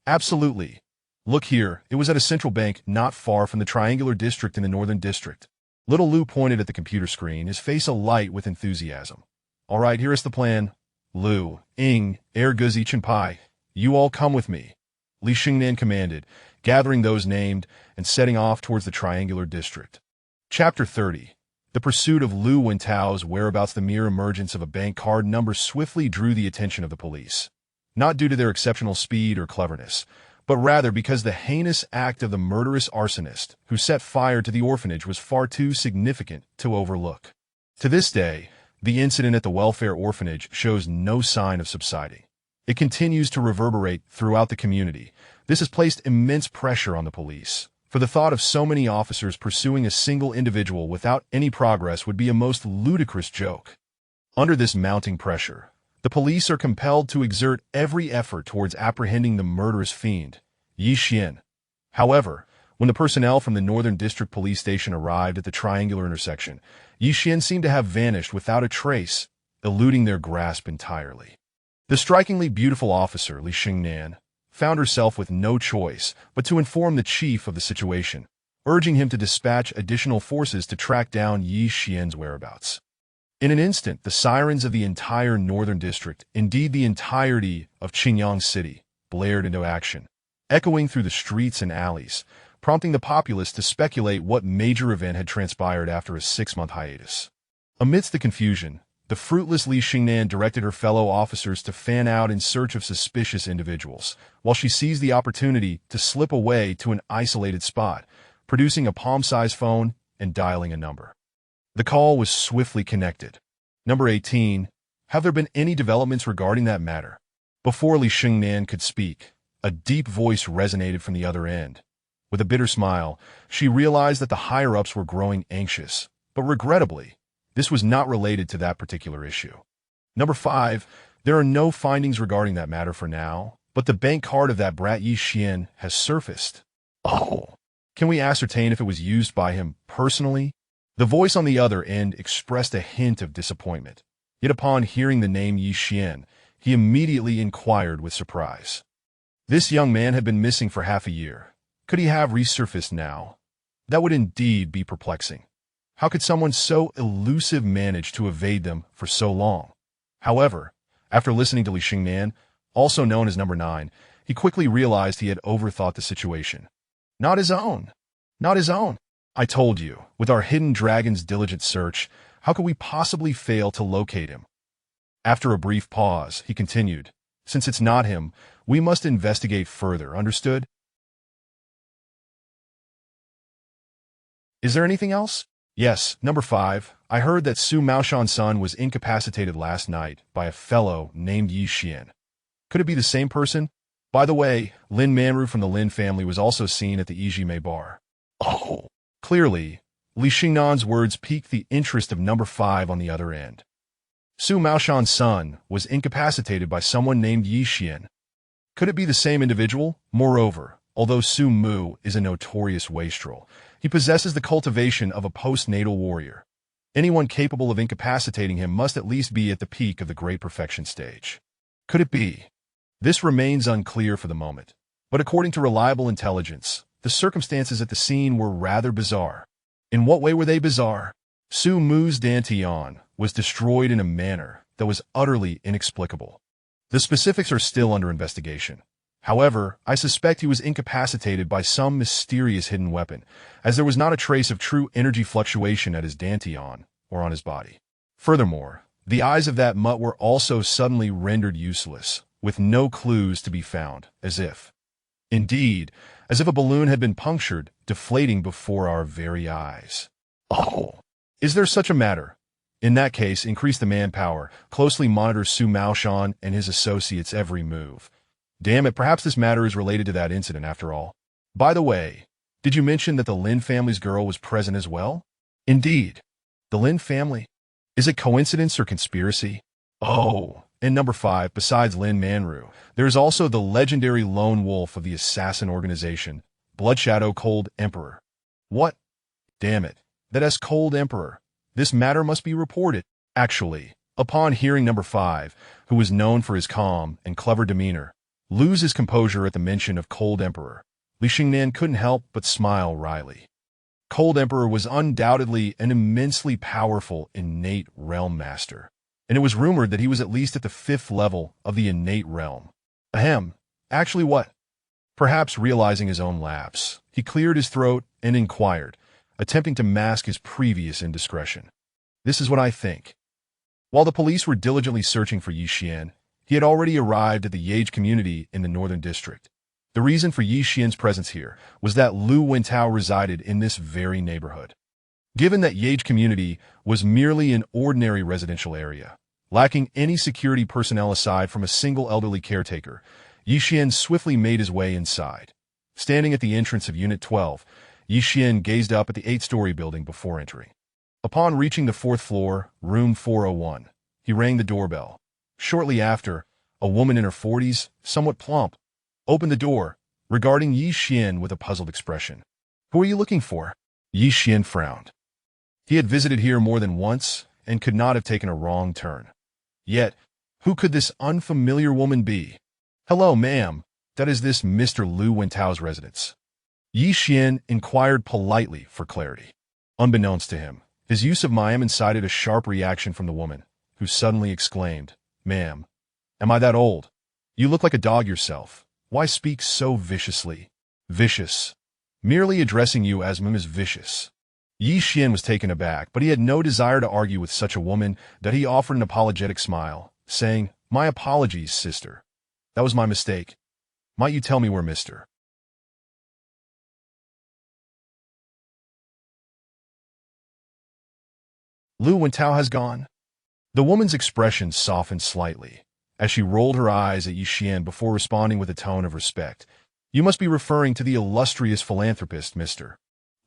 Absolutely. Look here, it was at a central bank not far from the triangular district in the northern district. Little Lu pointed at the computer screen, his face alight with enthusiasm. All right, here is the plan. Lu, Ing, Guzi Chenpai, you all come with me. Li Xingnan commanded, gathering those named and setting off towards the triangular district. Chapter 30. The pursuit of Lu Wentao's whereabouts. The mere emergence of a bank card number swiftly drew the attention of the police, not due to their exceptional speed or cleverness, but rather because the heinous act of the murderous arsonist who set fire to the orphanage was far too significant to overlook. To this day, the incident at the welfare orphanage shows no sign of subsiding. It continues to reverberate throughout the community. This has placed immense pressure on the police, for the thought of so many officers pursuing a single individual without any progress would be a most ludicrous joke. Under this mounting pressure, the police are compelled to exert every effort towards apprehending the murderous fiend, Ye Xuan. However, when the personnel from the Northern District Police Station arrived at the triangular intersection, Ye Xuan seemed to have vanished without a trace, eluding their grasp entirely. The strikingly beautiful officer, Li Xingnan, found herself with no choice but to inform the chief of the situation, urging him to dispatch additional forces to track down Ye Xuan's whereabouts. In an instant, the sirens of the entire northern district, indeed the entirety of Qingyang City, blared into action, echoing through the streets and alleys, prompting the populace to speculate what major event had transpired after a 6-month hiatus. Amidst the confusion, the fruitless Li Xingnan directed her fellow officers to fan out in search of suspicious individuals, while she seized the opportunity to slip away to an isolated spot, producing a palm-sized phone and dialing a number. The call was swiftly connected. Number 18, have there been any developments regarding that matter? Before Li Xingnan could speak, A deep voice resonated from the other end. With a bitter smile, she realized that the higher-ups were growing anxious, but regrettably, this was not related to that particular issue. Number 5, there are no findings regarding that matter for now, but the bank card of that brat Ye Xuan has surfaced. Oh, can we ascertain if it was used by him personally? The voice on the other end expressed a hint of disappointment. Yet upon hearing the name Ye Xuan, he immediately inquired with surprise. This young man had been missing for half a year. Could he have resurfaced now? That would indeed be perplexing. How could someone so elusive manage to evade them for so long? However, after listening to Li Xingnan, also known as Number 9, he quickly realized he had overthought the situation. Not his own. Not his own. I told you, with our hidden dragon's diligent search, how could we possibly fail to locate him? After a brief pause, he continued, since it's not him, we must investigate further, understood? Is there anything else? Yes, Number 5, I heard that Su Maoshan's son was incapacitated last night by a fellow named Ye Xuan. Could it be the same person? By the way, Lin Manru from the Lin family was also seen at the Yijimei bar. Oh, clearly, Li Xingnan's words piqued the interest of Number 5 on the other end. Su Maoshan's son was incapacitated by someone named Ye Xuan. Could it be the same individual? Moreover, although Su Mu is a notorious wastrel, he possesses the cultivation of a postnatal warrior. Anyone capable of incapacitating him must at least be at the peak of the great perfection stage. Could it be? This remains unclear for the moment, but according to reliable intelligence, the circumstances at the scene were rather bizarre. In what way were they bizarre? Su Mu's dantian was destroyed in a manner that was utterly inexplicable. The specifics are still under investigation. However, I suspect he was incapacitated by some mysterious hidden weapon, as there was not a trace of true energy fluctuation at his dantian or on his body. Furthermore, the eyes of that mutt were also suddenly rendered useless, with no clues to be found, as if a balloon had been punctured, deflating before our very eyes. Oh, is there such a matter? In that case, increase the manpower, closely monitor Su Maoshan and his associates' every move. Damn it, perhaps this matter is related to that incident after all. By the way, did you mention that the Lin family's girl was present as well? Indeed. The Lin family? Is it coincidence or conspiracy? Oh, and Number 5, besides Lin Manru, there is also the legendary lone wolf of the assassin organization, Bloodshadow Cold Emperor. What? Damn it, that's Cold Emperor. This matter must be reported. Actually, upon hearing Number 5, who was known for his calm and clever demeanor, lose his composure at the mention of Cold Emperor, Li Xingnan couldn't help but smile wryly. Cold Emperor was undoubtedly an immensely powerful innate realm master, and it was rumored that he was at least at the 5th level of the innate realm. Ahem, actually what? Perhaps realizing his own lapse, he cleared his throat and inquired, attempting to mask his previous indiscretion. This is what I think. While the police were diligently searching for Ye Xuan, he had already arrived at the Jade community in the northern district. The reason for Ye Xuan's presence here was that Lu Wentao resided in this very neighborhood. Given that Jade community was merely an ordinary residential area, lacking any security personnel aside from a single elderly caretaker, Ye Xuan swiftly made his way inside. Standing at the entrance of Unit 12, Ye Xuan gazed up at the 8-story building before entering. Upon reaching the 4th floor, room 401, he rang the doorbell. Shortly after, a woman in her 40s, somewhat plump, opened the door, regarding Ye Xuan with a puzzled expression. Who are you looking for? Ye Xuan frowned. He had visited here more than once and could not have taken a wrong turn. Yet, who could this unfamiliar woman be? Hello, ma'am. That is this Mr. Lu Wentao's residence. Ye Xuan inquired politely for clarity. Unbeknownst to him, his use of mime incited a sharp reaction from the woman, who suddenly exclaimed, Ma'am, am I that old? You look like a dog yourself. Why speak so viciously? Vicious. Merely addressing you as ma'am is vicious. Ye Xuan was taken aback, but he had no desire to argue with such a woman that he offered an apologetic smile, saying, My apologies, sister. That was my mistake. Might you tell me where Mr. Lu Wentao has gone? The woman's expression softened slightly, as she rolled her eyes at Ye Xuan before responding with a tone of respect. "You must be referring to the illustrious philanthropist, Mr.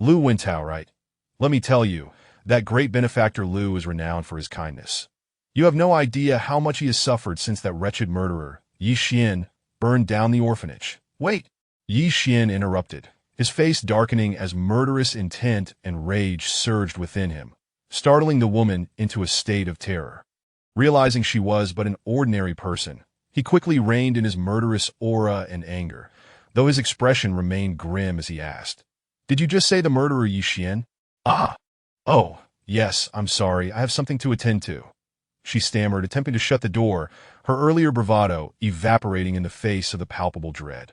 Lu Wintao, right? Let me tell you, that great benefactor Lu is renowned for his kindness. You have no idea how much he has suffered since that wretched murderer, Ye Xuan, burned down the orphanage." "Wait!" Ye Xuan interrupted, his face darkening as murderous intent and rage surged within him, startling the woman into a state of terror. Realizing she was but an ordinary person, he quickly reined in his murderous aura and anger, though his expression remained grim as he asked, "Did you just say the murderer Ye Xuan?" "Ah! Oh, yes, I'm sorry, I have something to attend to," she stammered, attempting to shut the door, her earlier bravado evaporating in the face of the palpable dread.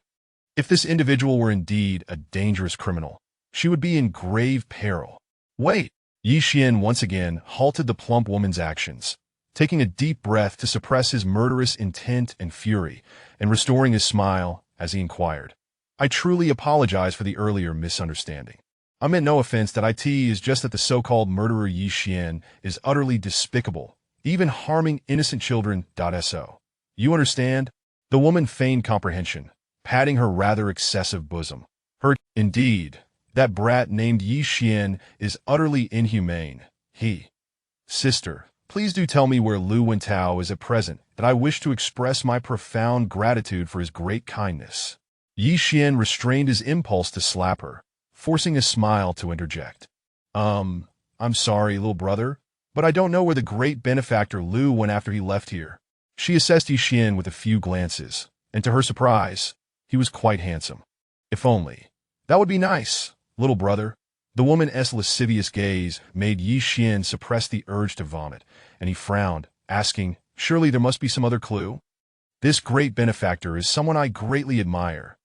If this individual were indeed a dangerous criminal, she would be in grave peril. "Wait!" Ye Xuan once again halted the plump woman's actions, taking a deep breath to suppress his murderous intent and fury, and restoring his smile as he inquired, "I truly apologize for the earlier misunderstanding. I meant no offense. That it is just that the so-called murderer Ye Xuan is utterly despicable, even harming innocent children. So. You understand?" The woman feigned comprehension, patting her rather excessive bosom. "Indeed, that brat named Ye Xuan is utterly inhumane. Sister, please do tell me where Lu Wintao is at present, that I wish to express my profound gratitude for his great kindness." Ye Xuan restrained his impulse to slap her, forcing a smile to interject. I'm sorry, little brother, but I don't know where the great benefactor Lu went after he left here." She assessed Ye Xuan with a few glances, and to her surprise, he was quite handsome. "If only. That would be nice, little brother." The woman's lascivious gaze made Ye Xuan suppress the urge to vomit, and he frowned, asking, "Surely there must be some other clue? This great benefactor is someone I greatly admire.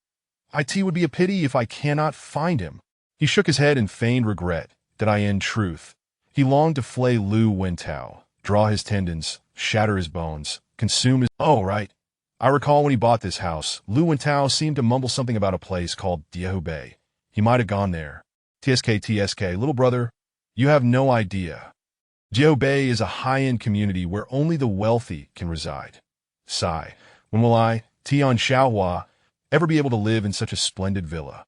It would be a pity if I cannot find him." He shook his head in feigned regret that in truth, he longed to flay Lu Wintao, draw his tendons, shatter his bones, consume his— "Oh, right. I recall when he bought this house, Lu Wintao seemed to mumble something about a place called Ye. He might have gone there. TSK, little brother, you have no idea. Ye is a high-end community where only the wealthy can reside. Sigh, when will I, Tian Xiaohua, ever be able to live in such a splendid villa?"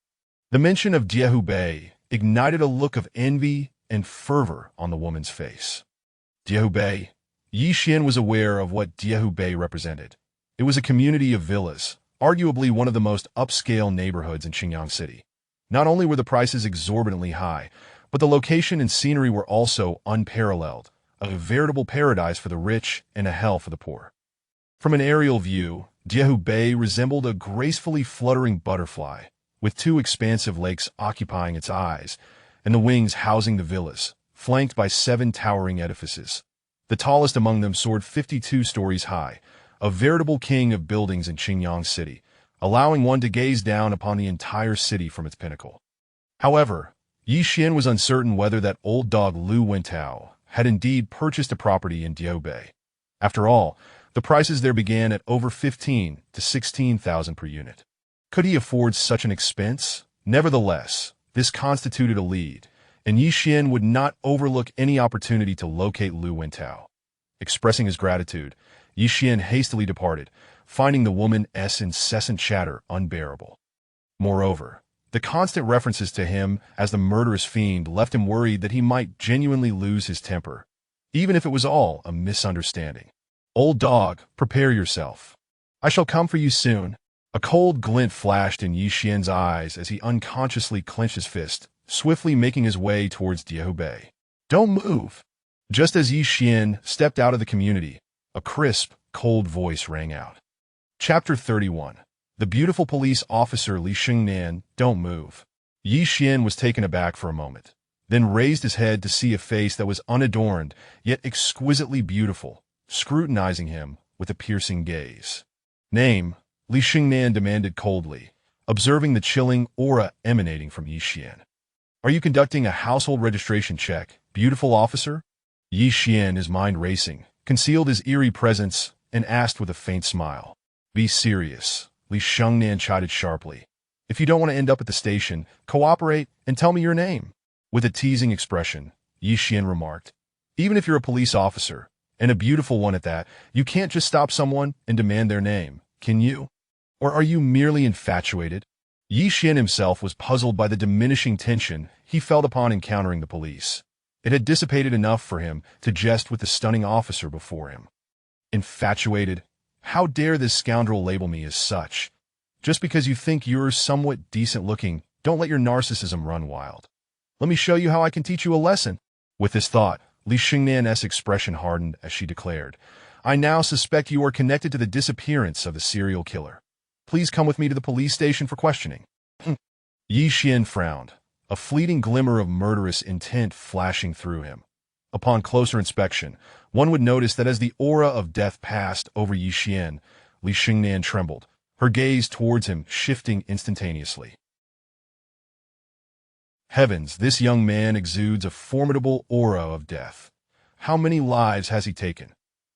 The mention of Ye ignited a look of envy and fervor on the woman's face. Ye. Ye Xuan was aware of what Ye represented. It was a community of villas, arguably one of the most upscale neighborhoods in Xinjiang City. Not only were the prices exorbitantly high, but the location and scenery were also unparalleled, a veritable paradise for the rich and a hell for the poor. From an aerial view, Ye resembled a gracefully fluttering butterfly, with two expansive lakes occupying its eyes, and the wings housing the villas, flanked by 7 towering edifices. The tallest among them soared 52 stories high, a veritable king of buildings in Xinjiang City, allowing one to gaze down upon the entire city from its pinnacle. However, Ye Xuan was uncertain whether that old dog Lu Wintao had indeed purchased a property in Ye. After all, the prices there began at over 15 to 16,000 per unit. Could he afford such an expense? Nevertheless, this constituted a lead, and Ye Xuan would not overlook any opportunity to locate Lu Wintao. Expressing his gratitude, Ye Xuan hastily departed, finding the woman's incessant chatter unbearable. Moreover, the constant references to him as the murderous fiend left him worried that he might genuinely lose his temper, even if it was all a misunderstanding. "Old dog, prepare yourself. I shall come for you soon." A cold glint flashed in Ye Xuan's eyes as he unconsciously clenched his fist, swiftly making his way towards Ye. "Don't move!" Just as Ye Xuan stepped out of the community, a crisp, cold voice rang out. Chapter 31. The beautiful police officer Li Xingnan, "Don't move." Ye Xuan was taken aback for a moment, then raised his head to see a face that was unadorned, yet exquisitely beautiful, scrutinizing him with a piercing gaze. "Name?" Li Xingnan demanded coldly, observing the chilling aura emanating from Ye Xuan. "Are you conducting a household registration check, beautiful officer?" Ye Xuan, his mind racing, concealed his eerie presence and asked with a faint smile. "Be serious," Li Xingnan chided sharply. "If you don't want to end up at the station, cooperate and tell me your name." With a teasing expression, Ye Xuan remarked, "Even if you're a police officer, And a beautiful one at that. You can't just stop someone and demand their name, can you? Or are you merely infatuated? Ye Xuan himself was puzzled by the diminishing tension he felt upon encountering the police. It had dissipated enough for him to jest with the stunning officer before him. Infatuated? How dare this scoundrel label me as such? Just because you think you're somewhat decent-looking, don't let your narcissism run wild. Let me show you how I can teach you a lesson. With this thought, Li Xingnan's expression hardened as she declared, I now suspect you are connected to the disappearance of the serial killer. Please come with me to the police station for questioning. Ye Xuan frowned, a fleeting glimmer of murderous intent flashing through him. Upon closer inspection, one would notice that as the aura of death passed over Ye Xuan, Li Xingnan trembled, her gaze towards him shifting instantaneously. Heavens, this young man exudes a formidable aura of death. How many lives has he taken?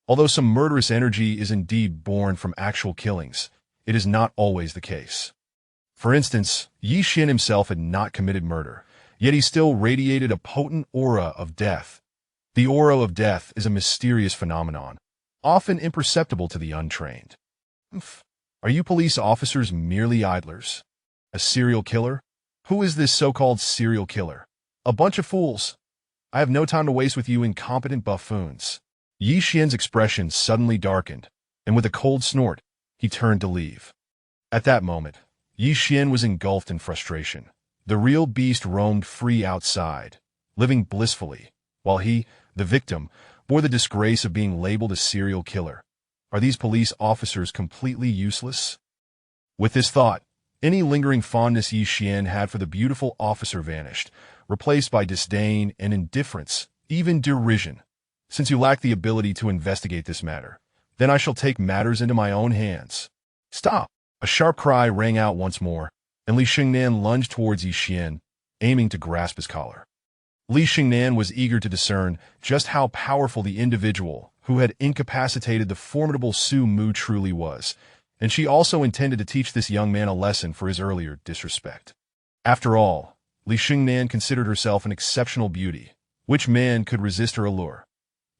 Although some murderous energy is indeed born from actual killings, it is not always the case. For instance, Ye Xuan himself had not committed murder, yet he still radiated a potent aura of death. The aura of death is a mysterious phenomenon, often imperceptible to the untrained. Are you police officers merely idlers? A serial killer? Who is this so-called serial killer? A bunch of fools. I have no time to waste with you incompetent buffoons. Ye Xuan's expression suddenly darkened, and with a cold snort, he turned to leave. At that moment, Ye Xuan was engulfed in frustration. The real beast roamed free outside, living blissfully, while he, the victim, bore the disgrace of being labeled a serial killer. Are these police officers completely useless? With this thought, any lingering fondness Ye Xuan had for the beautiful officer vanished, replaced by disdain and indifference, even derision. Since you lack the ability to investigate this matter, then I shall take matters into my own hands. Stop! A sharp cry rang out once more, and Li Xingnan lunged towards Ye Xuan, aiming to grasp his collar. Li Xingnan was eager to discern just how powerful the individual who had incapacitated the formidable Su Mu truly was, and she also intended to teach this young man a lesson for his earlier disrespect. After all, Li Xingnan considered herself an exceptional beauty. Which man could resist her allure?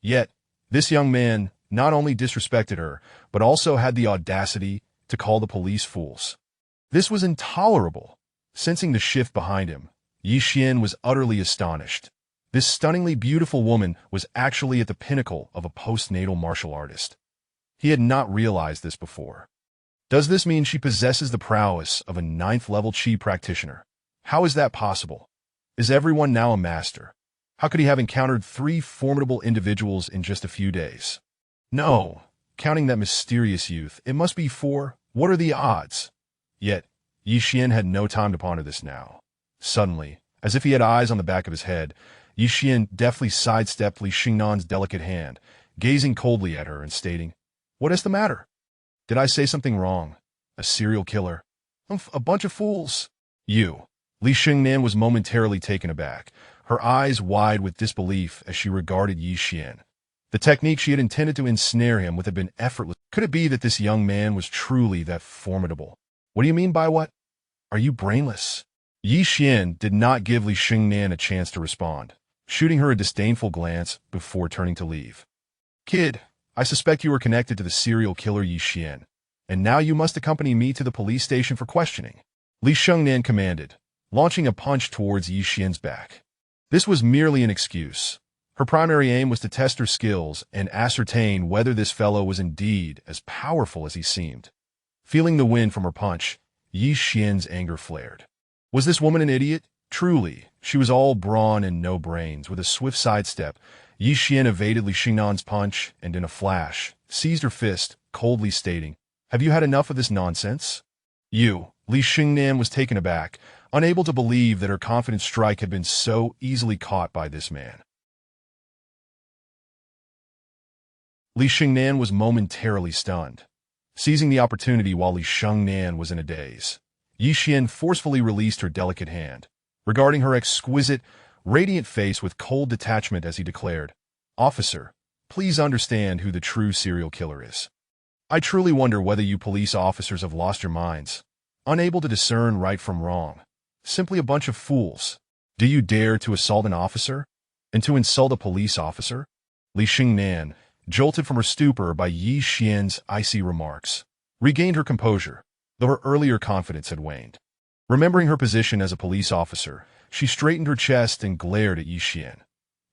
Yet, this young man not only disrespected her, but also had the audacity to call the police fools. This was intolerable. Sensing the shift behind him, Ye Xuan was utterly astonished. This stunningly beautiful woman was actually at the pinnacle of a postnatal martial artist. He had not realized this before. Does this mean she possesses the prowess of a 9th-level Qi practitioner? How is that possible? Is everyone now a master? How could he have encountered 3 formidable individuals in just a few days? No, counting that mysterious youth, it must be 4. What are the odds? Yet, Ye Xuan had no time to ponder this now. Suddenly, as if he had eyes on the back of his head, Ye Xuan deftly sidestepped Li Xingnan's delicate hand, gazing coldly at her and stating, What is the matter? Did I say something wrong? A serial killer? A bunch of fools. You. Li Xingnan was momentarily taken aback, her eyes wide with disbelief as she regarded Ye Xuan. The technique she had intended to ensnare him with had been effortless. Could it be that this young man was truly that formidable? What do you mean by what? Are you brainless? Ye Xuan did not give Li Xingnan a chance to respond, shooting her a disdainful glance before turning to leave. Kid, I suspect you are connected to the serial killer Ye Xuan, and now you must accompany me to the police station for questioning. Li Xingnan commanded, launching a punch towards Ye Xuan's back. This was merely an excuse. Her primary aim was to test her skills and ascertain whether this fellow was indeed as powerful as he seemed. Feeling the wind from her punch, Ye Xuan's anger flared. Was this woman an idiot? Truly, she was all brawn and no brains. With a swift sidestep, Ye Xuan evaded Li Xingnan's punch and in a flash, seized her fist, coldly stating, Have you had enough of this nonsense? You. Li Xingnan was taken aback, unable to believe that her confident strike had been so easily caught by this man. Li Xingnan was momentarily stunned. Seizing the opportunity while Li Xingnan was in a daze, Ye Xuan forcefully released her delicate hand, regarding her exquisite, radiant face with cold detachment as he declared, Officer, please understand who the true serial killer is. I truly wonder whether you police officers have lost your minds, unable to discern right from wrong. Simply a bunch of fools. Do you dare to assault an officer? And to insult a police officer? Li Xingnan, jolted from her stupor by Ye Xuan's icy remarks, regained her composure, though her earlier confidence had waned. Remembering her position as a police officer, she straightened her chest and glared at Ye Xuan.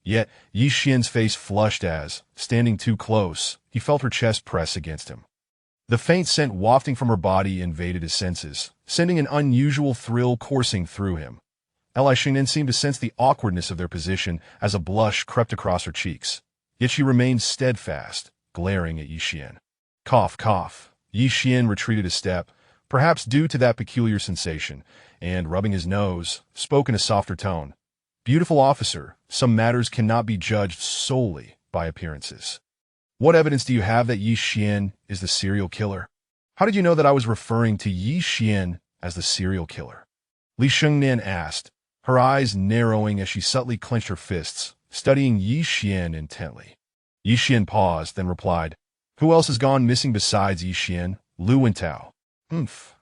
Yet, Ye Xuan's face flushed as, standing too close, he felt her chest press against him. The faint scent wafting from her body invaded his senses, sending an unusual thrill coursing through him. Li Shengnan seemed to sense the awkwardness of their position as a blush crept across her cheeks. Yet she remained steadfast, glaring at Ye Xuan. Cough, cough. Ye Xuan retreated a step, perhaps due to that peculiar sensation, and, rubbing his nose, spoke in a softer tone. Beautiful officer, some matters cannot be judged solely by appearances. What evidence do you have that Ye Xuan is the serial killer? How did you know that I was referring to Ye Xuan as the serial killer? Li Shengnan asked, her eyes narrowing as she subtly clenched her fists, studying Ye Xuan intently. Ye Xuan paused, then replied, Who else has gone missing besides Ye Xuan? Lu Wentao.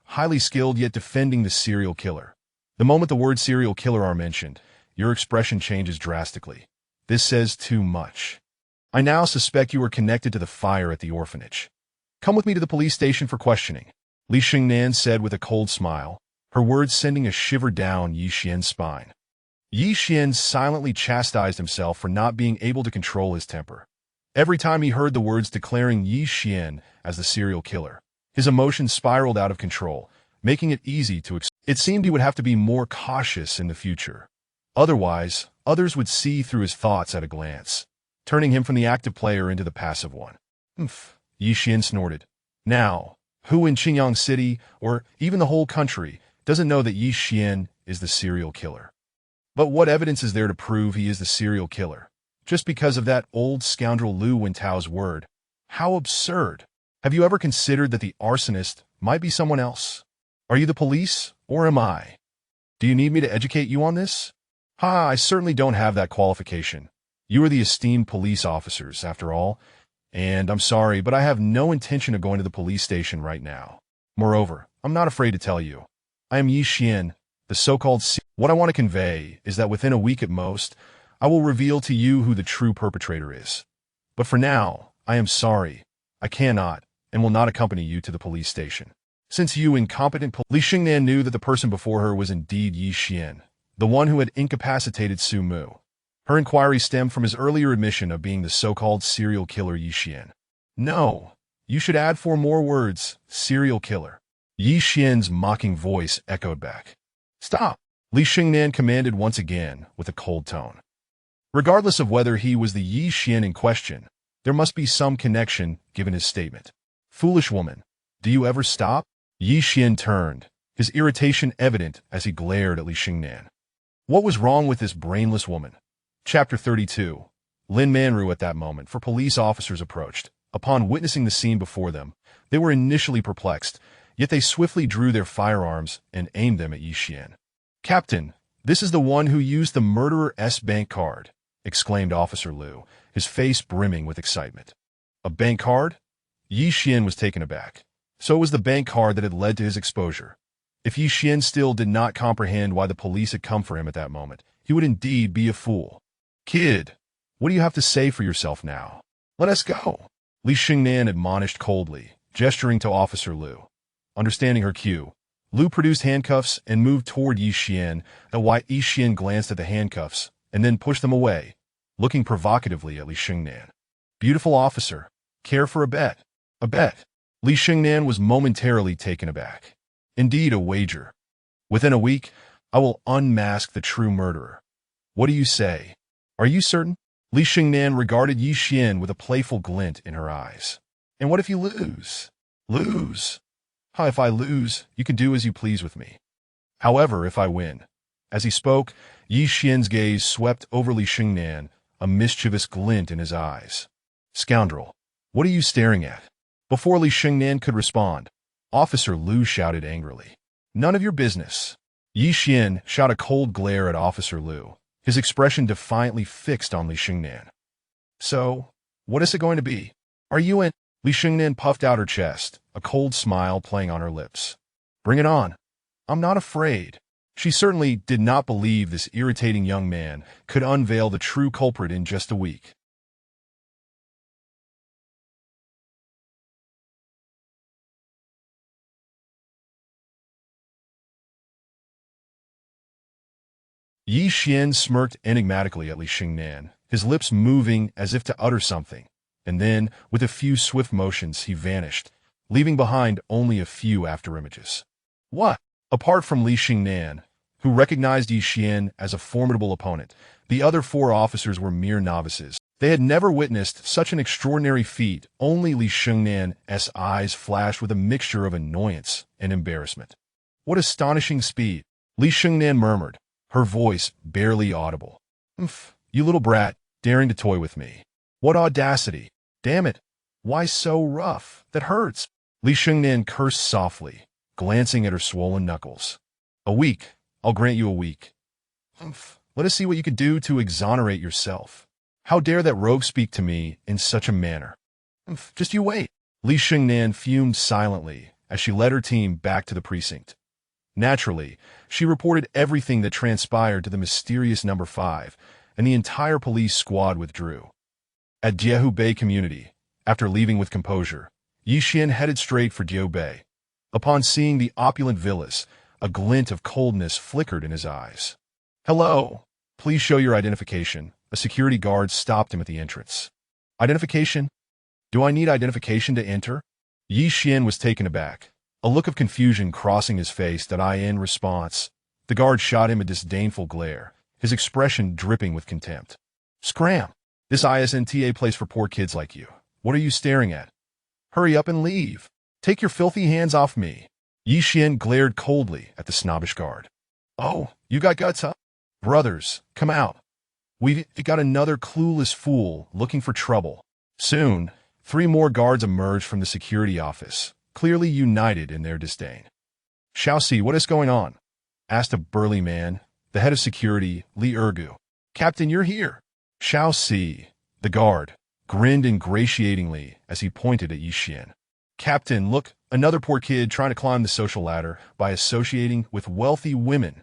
Highly skilled yet defending the serial killer. The moment the word serial killer are mentioned, your expression changes drastically. This says too much. I now suspect you are connected to the fire at the orphanage. Come with me to the police station for questioning, Li Shengnan said with a cold smile, her words sending a shiver down Ye Xuan's spine. Ye Xuan silently chastised himself for not being able to control his temper. Every time he heard the words declaring Ye Xuan as the serial killer, his emotions spiraled out of control, making it easy to It seemed he would have to be more cautious in the future. Otherwise, others would see through his thoughts at a glance, turning him from the active player into the passive one. Ye Xuan snorted. Now, who in Qingyang City, or even the whole country, doesn't know that Ye Xuan is the serial killer? But what evidence is there to prove he is the serial killer? Just because of that old scoundrel Lu Wentao's word. How absurd. Have you ever considered that the arsonist might be someone else? Are you the police, or am I? Do you need me to educate you on this? I certainly don't have that qualification. You are the esteemed police officers, after all, and I'm sorry, but I have no intention of going to the police station right now. Moreover, I'm not afraid to tell you. I am Ye Xuan, the so-called What I want to convey is that within a week at most, I will reveal to you who the true perpetrator is. But for now, I am sorry. I cannot and will not accompany you to the police station. Since you incompetent Li Shengnan knew that the person before her was indeed Ye Xuan, the one who had incapacitated Su Mu. Her inquiry stemmed from his earlier admission of being the so-called serial killer Ye Xuan. No, you should add 4 more words, serial killer. Ye Xuan's mocking voice echoed back. Stop, Li Shengnan commanded once again with a cold tone. Regardless of whether he was the Ye Xuan in question, there must be some connection given his statement. Foolish woman, do you ever stop? Ye Xuan turned, his irritation evident as he glared at Li Shengnan. What was wrong with this brainless woman? Chapter 32. Lin Manru at that moment, for police officers approached. Upon witnessing the scene before them, they were initially perplexed, yet they swiftly drew their firearms and aimed them at Ye Xuan. Captain, this is the one who used the murderer's bank card, exclaimed Officer Liu, his face brimming with excitement. A bank card? Ye Xuan was taken aback. So it was the bank card that had led to his exposure. If Ye Xuan still did not comprehend why the police had come for him at that moment, he would indeed be a fool. Kid, what do you have to say for yourself now? Let us go, Li Shengnan admonished coldly, gesturing to Officer Liu. Understanding her cue, Liu produced handcuffs and moved toward Ye Xuan, while Ye Xuan glanced at the handcuffs and then pushed them away, looking provocatively at Li Shengnan. Beautiful officer, care for a bet? A bet. Li Shengnan was momentarily taken aback. Indeed, a wager. Within a week, I will unmask the true murderer. What do you say? Are you certain? Li Shengnan regarded Ye Xuan with a playful glint in her eyes. And what if you lose? Lose? If I lose, you can do as you please with me. However, if I win. As he spoke, Ye Xuan's gaze swept over Li Shengnan, a mischievous glint in his eyes. Scoundrel, what are you staring at? Before Li Shengnan could respond, Officer Liu shouted angrily. None of your business. Ye Xuan shot a cold glare at Officer Liu, his expression defiantly fixed on Li Shengnan. So, what is it going to be? Are you in? Li Shengnan puffed out her chest, a cold smile playing on her lips. Bring it on. I'm not afraid. She certainly did not believe this irritating young man could unveil the true culprit in just a week. Ye Xuan smirked enigmatically at Li Xingnan, his lips moving as if to utter something, and then, with a few swift motions, he vanished, leaving behind only a few afterimages. What? Apart from Li Xingnan, who recognized Ye Xuan as a formidable opponent, the other four officers were mere novices. They had never witnessed such an extraordinary feat. Only Li Xingnan's eyes flashed with a mixture of annoyance and embarrassment. What astonishing speed! Li Xingnan murmured, her voice barely audible. Umph, you little brat, daring to toy with me. What audacity! Damn it! Why so rough? That hurts! Li Xingnan cursed softly, glancing at her swollen knuckles. A week. I'll grant you a week. Umph, let us see what you can do to exonerate yourself. How dare that rogue speak to me in such a manner? Umph, just you wait. Li Xingnan fumed silently as she led her team back to the precinct. Naturally, she reported everything that transpired to the mysterious number 5, and the entire police squad withdrew. At Diehou Bay community, after leaving with composure, Ye Xuan headed straight for Diehou Bay. Upon seeing the opulent villas, a glint of coldness flickered in his eyes. Hello. Please show your identification. A security guard stopped him at the entrance. Identification? Do I need identification to enter? Ye Xuan was taken aback, a look of confusion crossing his face. In response, the guard shot him a disdainful glare, his expression dripping with contempt. Scram! This isn't a place for poor kids like you. What are you staring at? Hurry up and leave. Take your filthy hands off me. Ye Xuan glared coldly at the snobbish guard. Oh, you got guts, huh? Brothers, come out. We've got another clueless fool looking for trouble. Soon, 3 more guards emerged from the security office, clearly united in their disdain. Xiaoxi, what is going on? Asked a burly man, the head of security, Li Ergu. Captain, you're here. Xiaoxi, the guard, grinned ingratiatingly as he pointed at Ye Xuan. Captain, look, another poor kid trying to climb the social ladder by associating with wealthy women.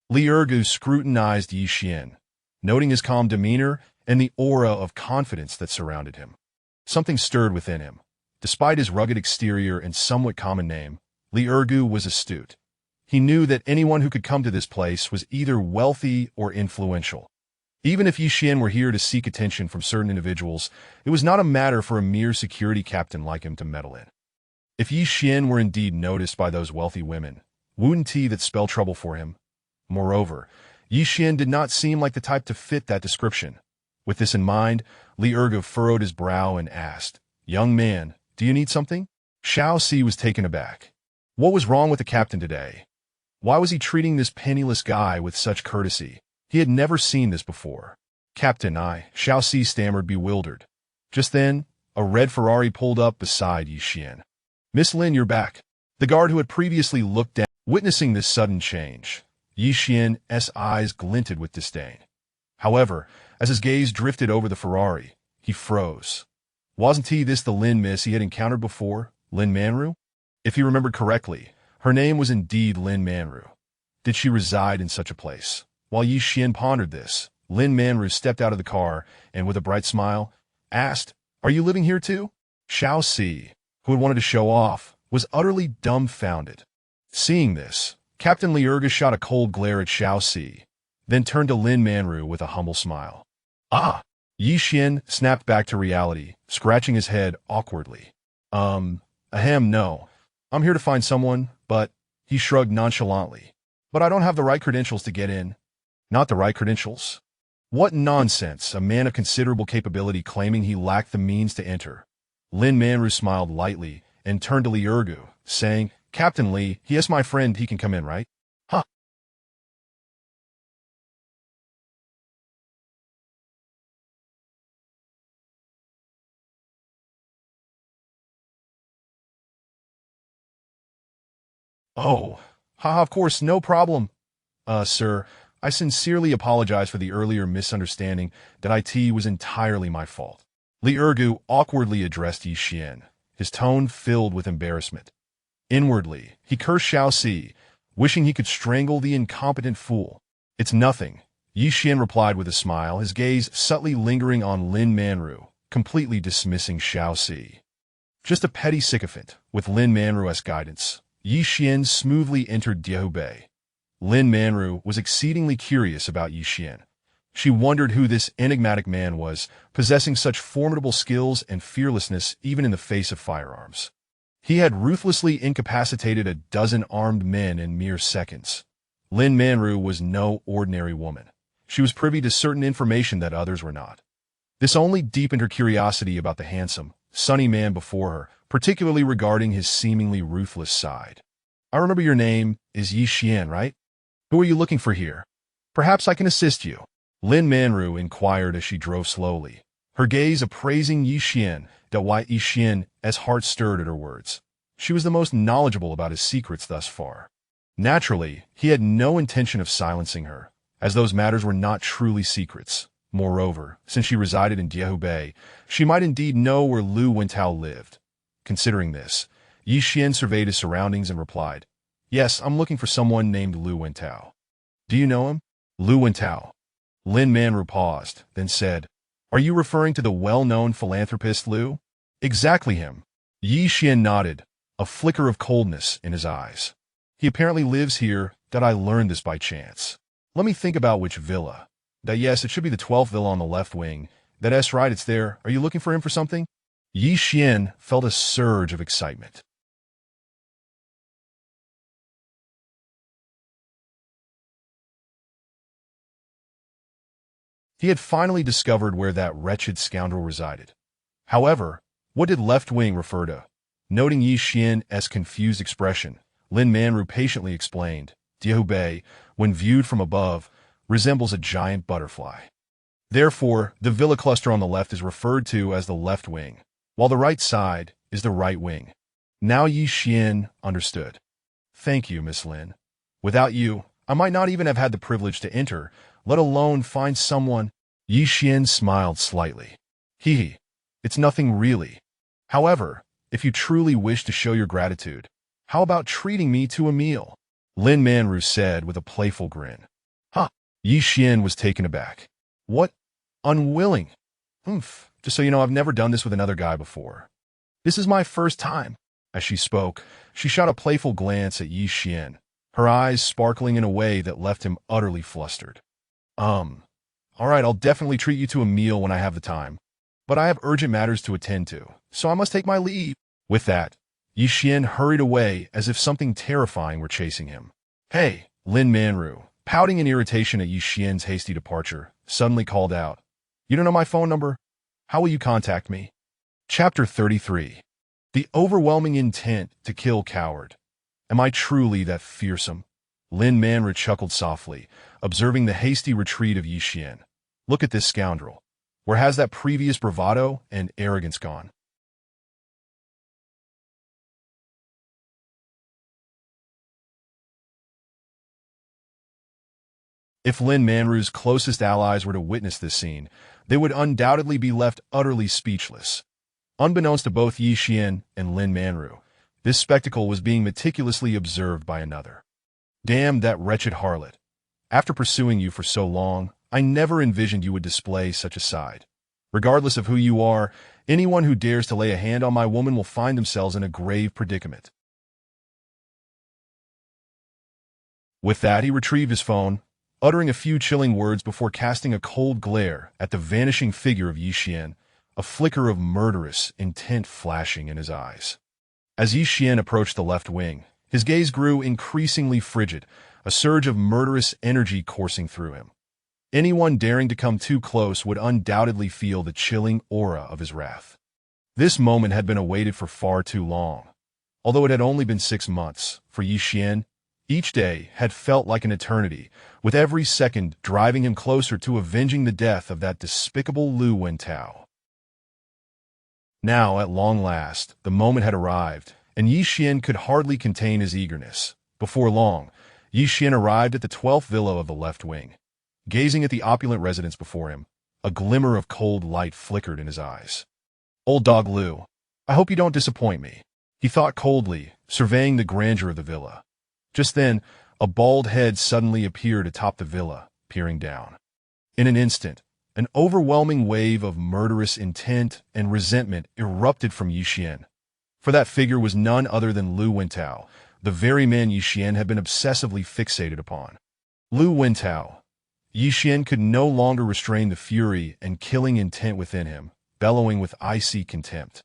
Li Ergu scrutinized Ye Xuan, noting his calm demeanor and the aura of confidence that surrounded him. Something stirred within him. Despite his rugged exterior and somewhat common name, Li Ergu was astute. He knew that anyone who could come to this place was either wealthy or influential. Even if Ye Xuan were here to seek attention from certain individuals, it was not a matter for a mere security captain like him to meddle in. If Ye Xuan were indeed noticed by those wealthy women, wouldn't that spell trouble for him? Moreover, Ye Xuan did not seem like the type to fit that description. With this in mind, Li Ergu furrowed his brow and asked, Young man, do you need something? Xiaoxi was taken aback. What was wrong with the captain today? Why was he treating this penniless guy with such courtesy? He had never seen this before. Captain, Xiaoxi stammered, bewildered. Just then, a red Ferrari pulled up beside Ye Xuan. Miss Lin, you're back. The guard who had previously looked down, witnessing this sudden change, Ye Xuan's eyes glinted with disdain. However, as his gaze drifted over the Ferrari, he froze. Wasn't this the Lin miss he had encountered before, Lin Manru? If he remembered correctly, her name was indeed Lin Manru. Did she reside in such a place? While Ye Xuan pondered this, Lin Manru stepped out of the car and, with a bright smile, asked, Are you living here too? Xiaoxi, who had wanted to show off, was utterly dumbfounded. Seeing this, Captain Li Ergu shot a cold glare at Xiaoxi, then turned to Lin Manru with a humble smile. Ah! Ye Xuan snapped back to reality, scratching his head awkwardly. No. I'm here to find someone, but, he shrugged nonchalantly. But I don't have the right credentials to get in. Not the right credentials? What nonsense, a man of considerable capability claiming he lacked the means to enter. Lin Manru smiled lightly and turned to Li Ergu, saying, Captain Li, he is my friend, he can come in, right? Huh. Oh, of course, no problem. Sir, I sincerely apologize for the earlier misunderstanding that it was entirely my fault. Li Ergu awkwardly addressed Ye Xuan, his tone filled with embarrassment. Inwardly, he cursed Xiaoxi, wishing he could strangle the incompetent fool. It's nothing, Ye Xuan replied with a smile, his gaze subtly lingering on Lin Manru, completely dismissing Xiaoxi. Just a petty sycophant, with Lin Manru's guidance, Ye Xuan smoothly entered Diehou Bay. Lin Manru was exceedingly curious about Ye Xuan. She wondered who this enigmatic man was, possessing such formidable skills and fearlessness even in the face of firearms. He had ruthlessly incapacitated a dozen armed men in mere seconds. Lin Manru was no ordinary woman. She was privy to certain information that others were not. This only deepened her curiosity about the handsome, sunny man before her, particularly regarding his seemingly ruthless side. I remember your name is Ye Xuan, right? Who are you looking for here? Perhaps I can assist you. Lin Manru inquired as she drove slowly, her gaze appraising Ye Xuan, Ye Xuan, as heart stirred at her words. She was the most knowledgeable about his secrets thus far. Naturally, he had no intention of silencing her, as those matters were not truly secrets. Moreover, since she resided in Diehubei, she might indeed know where Lu Wentao lived. Considering this, Ye Xuan surveyed his surroundings and replied, "Yes, I'm looking for someone named Lu Wentao." "Do you know him?" "Lu Wentao." Lin Manru paused, then said, "Are you referring to the well-known philanthropist Lu?" "Exactly him." Ye Xuan nodded, a flicker of coldness in his eyes. "He apparently lives here. That I learned this by chance. Let me think about which villa. Yes, it should be the 12th villa on the left wing. That's right, it's there. Are you looking for him for something?" Ye Xuan felt a surge of excitement. He had finally discovered where that wretched scoundrel resided. However, what did left wing refer to? Noting Ye Xuan's confused expression, Lin Manru patiently explained, "Diehubei, when viewed from above, resembles a giant butterfly. Therefore, the villa cluster on the left is referred to as the left wing, while the right side is the right wing." Now Ye Xuan understood. "Thank you, Miss Lin. Without you, I might not even have had the privilege to enter, let alone find someone." Ye Xuan smiled slightly. "Hee, it's nothing really. However, if you truly wish to show your gratitude, how about treating me to a meal?" Lin Manru said with a playful grin. "Huh." Ye Xuan was taken aback. "What? Unwilling? Just so you know, I've never done this with another guy before. This is my first time." As she spoke, she shot a playful glance at Ye Xuan, her eyes sparkling in a way that left him utterly flustered. All right, I'll definitely treat you to a meal when I have the time. But I have urgent matters to attend to, so I must take my leave." With that, Ye Xuan hurried away as if something terrifying were chasing him. "Hey!" Lin Manru, pouting in irritation at Ye Xuan's hasty departure, suddenly called out, "You don't know my phone number? How will you contact me?" Chapter 33. The overwhelming intent to kill coward. Am I truly that fearsome? Lin Manru chuckled softly, observing the hasty retreat of Ye Xuan. Look at this scoundrel. Where has that previous bravado and arrogance gone? If Lin Manru's closest allies were to witness this scene, they would undoubtedly be left utterly speechless. Unbeknownst to both Ye Xuan and Lin Manru, this spectacle was being meticulously observed by another. "Damn that wretched harlot. After pursuing you for so long, I never envisioned you would display such a side. Regardless of who you are, anyone who dares to lay a hand on my woman will find themselves in a grave predicament." With that, he retrieved his phone, uttering a few chilling words before casting a cold glare at the vanishing figure of Ye Xuan, a flicker of murderous intent flashing in his eyes. As Ye Xuan approached the left wing, his gaze grew increasingly frigid, a surge of murderous energy coursing through him. Anyone daring to come too close would undoubtedly feel the chilling aura of his wrath. This moment had been awaited for far too long. Although it had only been 6 months, for Ye Xuan, each day had felt like an eternity, with every second driving him closer to avenging the death of that despicable Lu Wentao. Now, at long last, the moment had arrived, and Ye Xuan could hardly contain his eagerness. Before long, Ye Xuan arrived at the 12th villa of the left wing. Gazing at the opulent residence before him, a glimmer of cold light flickered in his eyes. "Old dog Lu, I hope you don't disappoint me," he thought coldly, surveying the grandeur of the villa. Just then, a bald head suddenly appeared atop the villa, peering down. In an instant, an overwhelming wave of murderous intent and resentment erupted from Ye Xuan. For that figure was none other than Lu Wentao, the very man Ye Xuan had been obsessively fixated upon. Lu Wentao. Ye Xuan could no longer restrain the fury and killing intent within him, bellowing with icy contempt.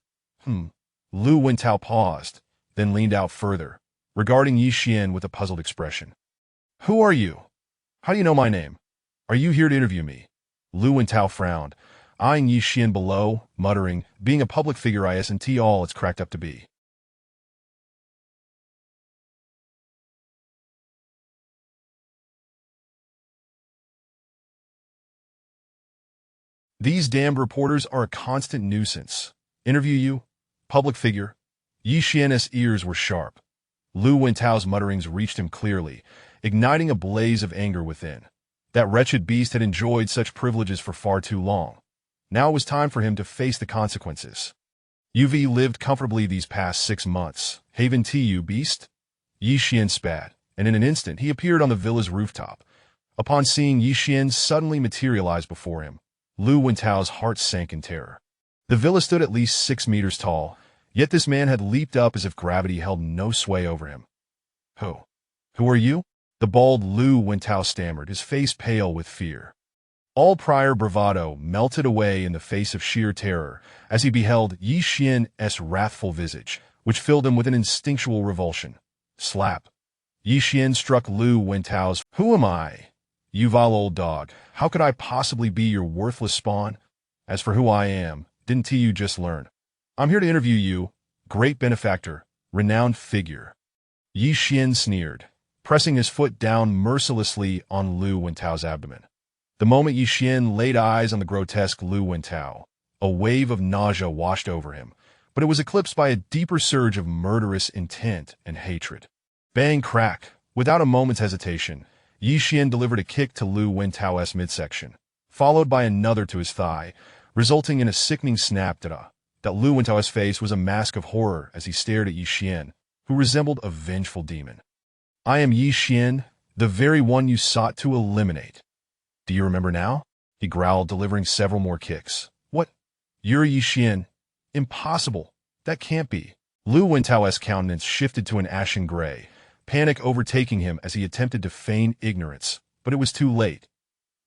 Lu Wentao paused, then leaned out further, regarding Ye Xuan with a puzzled expression. Who are you? How do you know my name? Are you here to interview me? Lu Wentao frowned, eyeing Ye Xuan below, muttering, being a public figure isn't all it's cracked up to be. These damned reporters are a constant nuisance. Interview you? Public figure? Ye Xuan's ears were sharp. Lu Wentao's mutterings reached him clearly, igniting a blaze of anger within. That wretched beast had enjoyed such privileges for far too long. Now it was time for him to face the consequences. You've lived comfortably these past 6 months, haven't you, beast? Ye Xuan spat, and in an instant he appeared on the villa's rooftop. Upon seeing Ye Xuan suddenly materialize before him, Lu Wentao's heart sank in terror. The villa stood at least 6 meters tall, yet this man had leaped up as if gravity held no sway over him. Who are you? The bald Lu Wentao stammered, his face pale with fear. All prior bravado melted away in the face of sheer terror as he beheld Ye Xuan's wrathful visage, which filled him with an instinctual revulsion. Slap. Ye Xuan struck Lu Wentao's. Who am I? You vile old dog, how could I possibly be your worthless spawn? As for who I am, didn't you just learn? I'm here to interview you, great benefactor, renowned figure. Ye Xuan sneered, pressing his foot down mercilessly on Lu Wentao's abdomen. The moment Ye Xuan laid eyes on the grotesque Lu Wentao, a wave of nausea washed over him, but it was eclipsed by a deeper surge of murderous intent and hatred. Bang crack, without a moment's hesitation, Ye Xuan delivered a kick to Lu Wentao's midsection, followed by another to his thigh, resulting in a sickening snap that Lu Wentao's face was a mask of horror as he stared at Ye Xuan, who resembled a vengeful demon. I am Ye Xuan, the very one you sought to eliminate. Do you remember now? He growled, delivering several more kicks. What? You're Ye Xuan? Impossible. That can't be. Lu Wentao's countenance shifted to an ashen gray, panic overtaking him as he attempted to feign ignorance, but it was too late.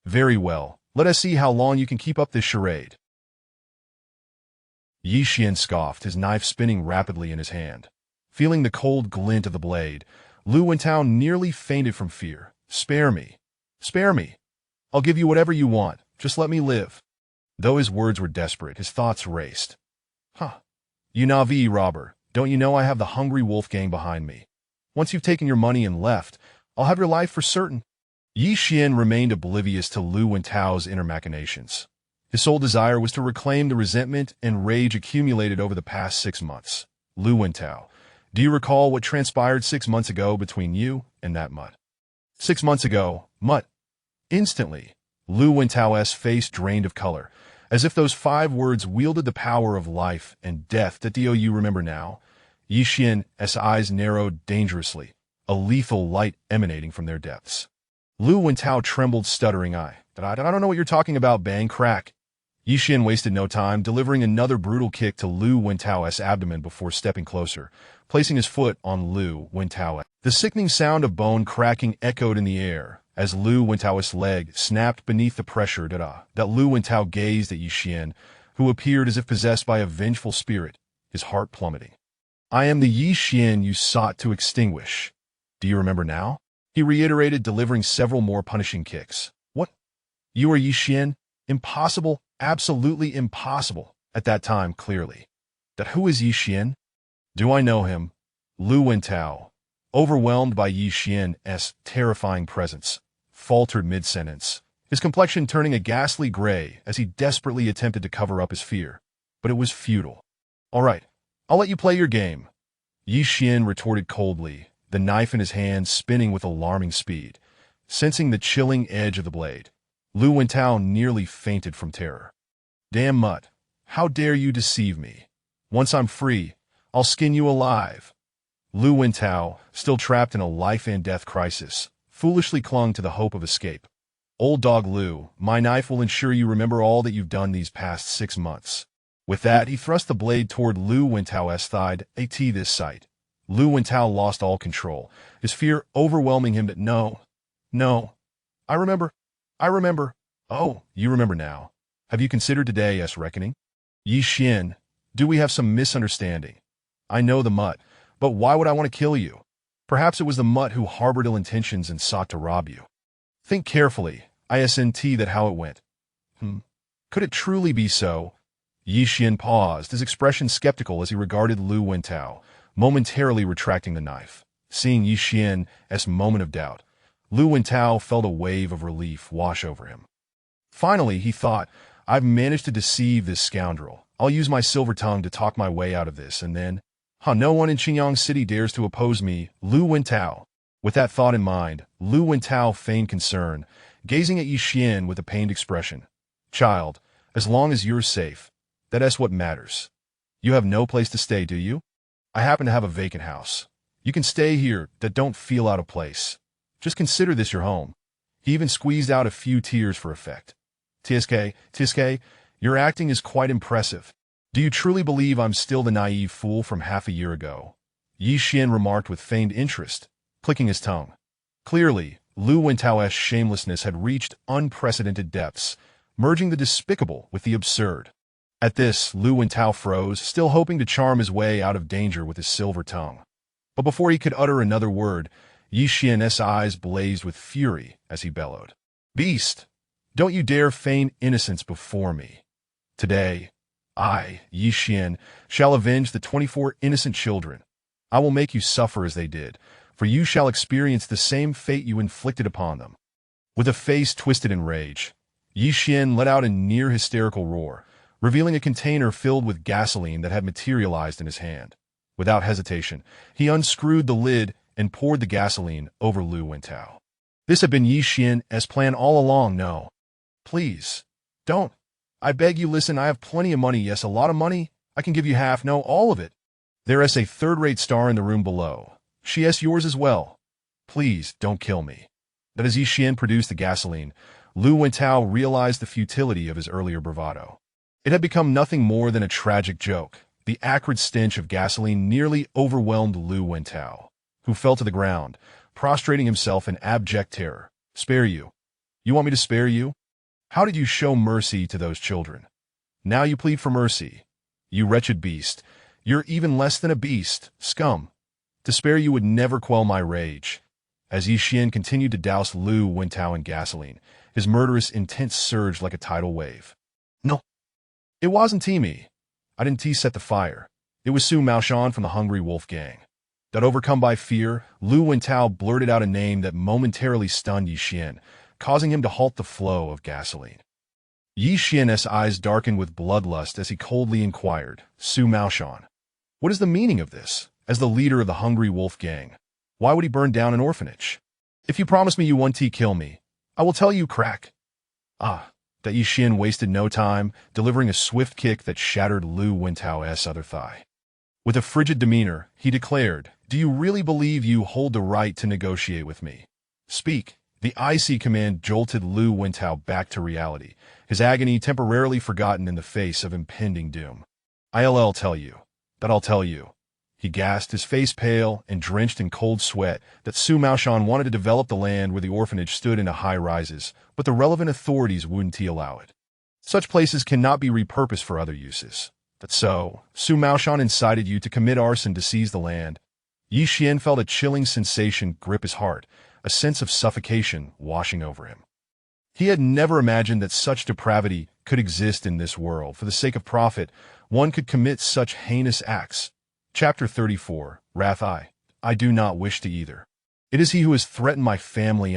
Very well, let us see how long you can keep up this charade. Ye Xuan scoffed, his knife spinning rapidly in his hand. Feeling the cold glint of the blade, Lu Wentao nearly fainted from fear. Spare me. Spare me. I'll give you whatever you want. Just let me live. Though his words were desperate, his thoughts raced. You Navi robber, don't you know I have the hungry wolf gang behind me? Once you've taken your money and left, I'll have your life for certain. Ye Xuan remained oblivious to Lu Wentao's inner machinations. His sole desire was to reclaim the resentment and rage accumulated over the past 6 months. Lu Wentao, do you recall what transpired 6 months ago between you and that mutt? 6 months ago, mutt. Instantly, Lu Wentao's face drained of color, as if those 5 words wielded the power of life and death. Do you remember now? Ye Xuan's eyes narrowed dangerously, a lethal light emanating from their depths. Lu Wentao trembled, stuttering, I don't know what you're talking about, bang crack. Ye Xuan wasted no time, delivering another brutal kick to Lu Wentao's abdomen before stepping closer, placing his foot on Lu Wentao. The sickening sound of bone cracking echoed in the air as Lu Wentao's leg snapped beneath the pressure that Lu Wentao gazed at Ye Xuan, who appeared as if possessed by a vengeful spirit, his heart plummeting. I am the Ye Xuan you sought to extinguish. Do you remember now? He reiterated, delivering several more punishing kicks. What? You are Ye Xuan? Impossible, absolutely impossible. At that time, clearly. Who is Ye Xuan? Do I know him? Lu Wentao, overwhelmed by Ye Xuan's terrifying presence, faltered mid-sentence, his complexion turning a ghastly gray as he desperately attempted to cover up his fear. But it was futile. All right, I'll let you play your game. Ye Xuan retorted coldly, the knife in his hand spinning with alarming speed. Sensing the chilling edge of the blade, Lu Wentao nearly fainted from terror. Damn mutt, how dare you deceive me? Once I'm free, I'll skin you alive. Lu Wentao, still trapped in a life-and-death crisis, foolishly clung to the hope of escape. Old dog Lu, my knife will ensure you remember all that you've done these past 6 months. With that, he thrust the blade toward Lu Wentao's thigh. At this sight, Lu Wentao lost all control, his fear overwhelming him. No. I remember. I remember. Oh, you remember now. Have you considered today's reckoning? Ye Xuan, do we have some misunderstanding? I know the mutt, but why would I want to kill you? Perhaps it was the mutt who harbored ill intentions and sought to rob you. Think carefully, isn't that how it went? Could it truly be so? Ye Xuan paused, his expression skeptical as he regarded Lu Wentao, momentarily retracting the knife. Seeing Ye Xuan's moment of doubt, Lu Wentao felt a wave of relief wash over him. Finally, he thought, I've managed to deceive this scoundrel. I'll use my silver tongue to talk my way out of this, and then, no one in Qingyang City dares to oppose me, Lu Wentao. With that thought in mind, Lu Wentao feigned concern, gazing at Ye Xuan with a pained expression. Child, as long as you're safe, that's what matters. You have no place to stay, do you? I happen to have a vacant house. You can stay here, don't feel out of place. Just consider this your home. He even squeezed out a few tears for effect. Tiske, your acting is quite impressive. Do you truly believe I'm still the naive fool from half a year ago? Ye Xuan remarked with feigned interest, clicking his tongue. Clearly, Lu Wentao's shamelessness had reached unprecedented depths, merging the despicable with the absurd. At this, Lu Wentao froze, still hoping to charm his way out of danger with his silver tongue. But before he could utter another word, Ye Xuan's eyes blazed with fury as he bellowed. Beast! Don't you dare feign innocence before me. Today, I, Ye Xuan, shall avenge the 24 innocent children. I will make you suffer as they did, for you shall experience the same fate you inflicted upon them. With a face twisted in rage, Ye Xuan let out a near-hysterical roar, revealing a container filled with gasoline that had materialized in his hand. Without hesitation, he unscrewed the lid and poured the gasoline over Lu Wentao. This had been Ye Xuan's plan all along. No. Please, don't. I beg you, listen, I have plenty of money, yes, a lot of money. I can give you half, no, all of it. There is a third-rate star in the room below. She is yours as well. Please, don't kill me. That as Ye Xuan produced the gasoline, Lu Wentao realized the futility of his earlier bravado. It had become nothing more than a tragic joke. The acrid stench of gasoline nearly overwhelmed Lu Wentao, who fell to the ground, prostrating himself in abject terror. Spare you? You want me to spare you? How did you show mercy to those children? Now you plead for mercy. You wretched beast. You're even less than a beast, scum. To spare you would never quell my rage. As Ye Xuan continued to douse Lu Wentao in gasoline, his murderous intent surged like a tidal wave. No. It wasn't me. I didn't set the fire. It was Su Maoshan from the Hungry Wolf Gang. That overcome by fear, Lu Wentao blurted out a name that momentarily stunned Ye Xuan, causing him to halt the flow of gasoline. Ye Xuan's eyes darkened with bloodlust as he coldly inquired, Su Maoshan. What is the meaning of this? As the leader of the Hungry Wolf Gang, why would he burn down an orphanage? If you promise me you won't kill me, I will tell you crack. That Ye Xuan wasted no time, delivering a swift kick that shattered Lu Wentao's other thigh. With a frigid demeanor, he declared, Do you really believe you hold the right to negotiate with me? Speak. The icy command jolted Lu Wentao back to reality, his agony temporarily forgotten in the face of impending doom. I'll tell you. That I'll tell you. He gasped, his face pale and drenched in cold sweat, that Su Maoshan wanted to develop the land where the orphanage stood into high rises, but the relevant authorities wouldn't allow it. Such places cannot be repurposed for other uses. That so, Su Maoshan incited you to commit arson to seize the land. Ye Xuan felt a chilling sensation grip his heart, a sense of suffocation washing over him. He had never imagined that such depravity could exist in this world. For the sake of profit, one could commit such heinous acts. Chapter 34, Wrath. I do not wish to either. It is he who has threatened my family.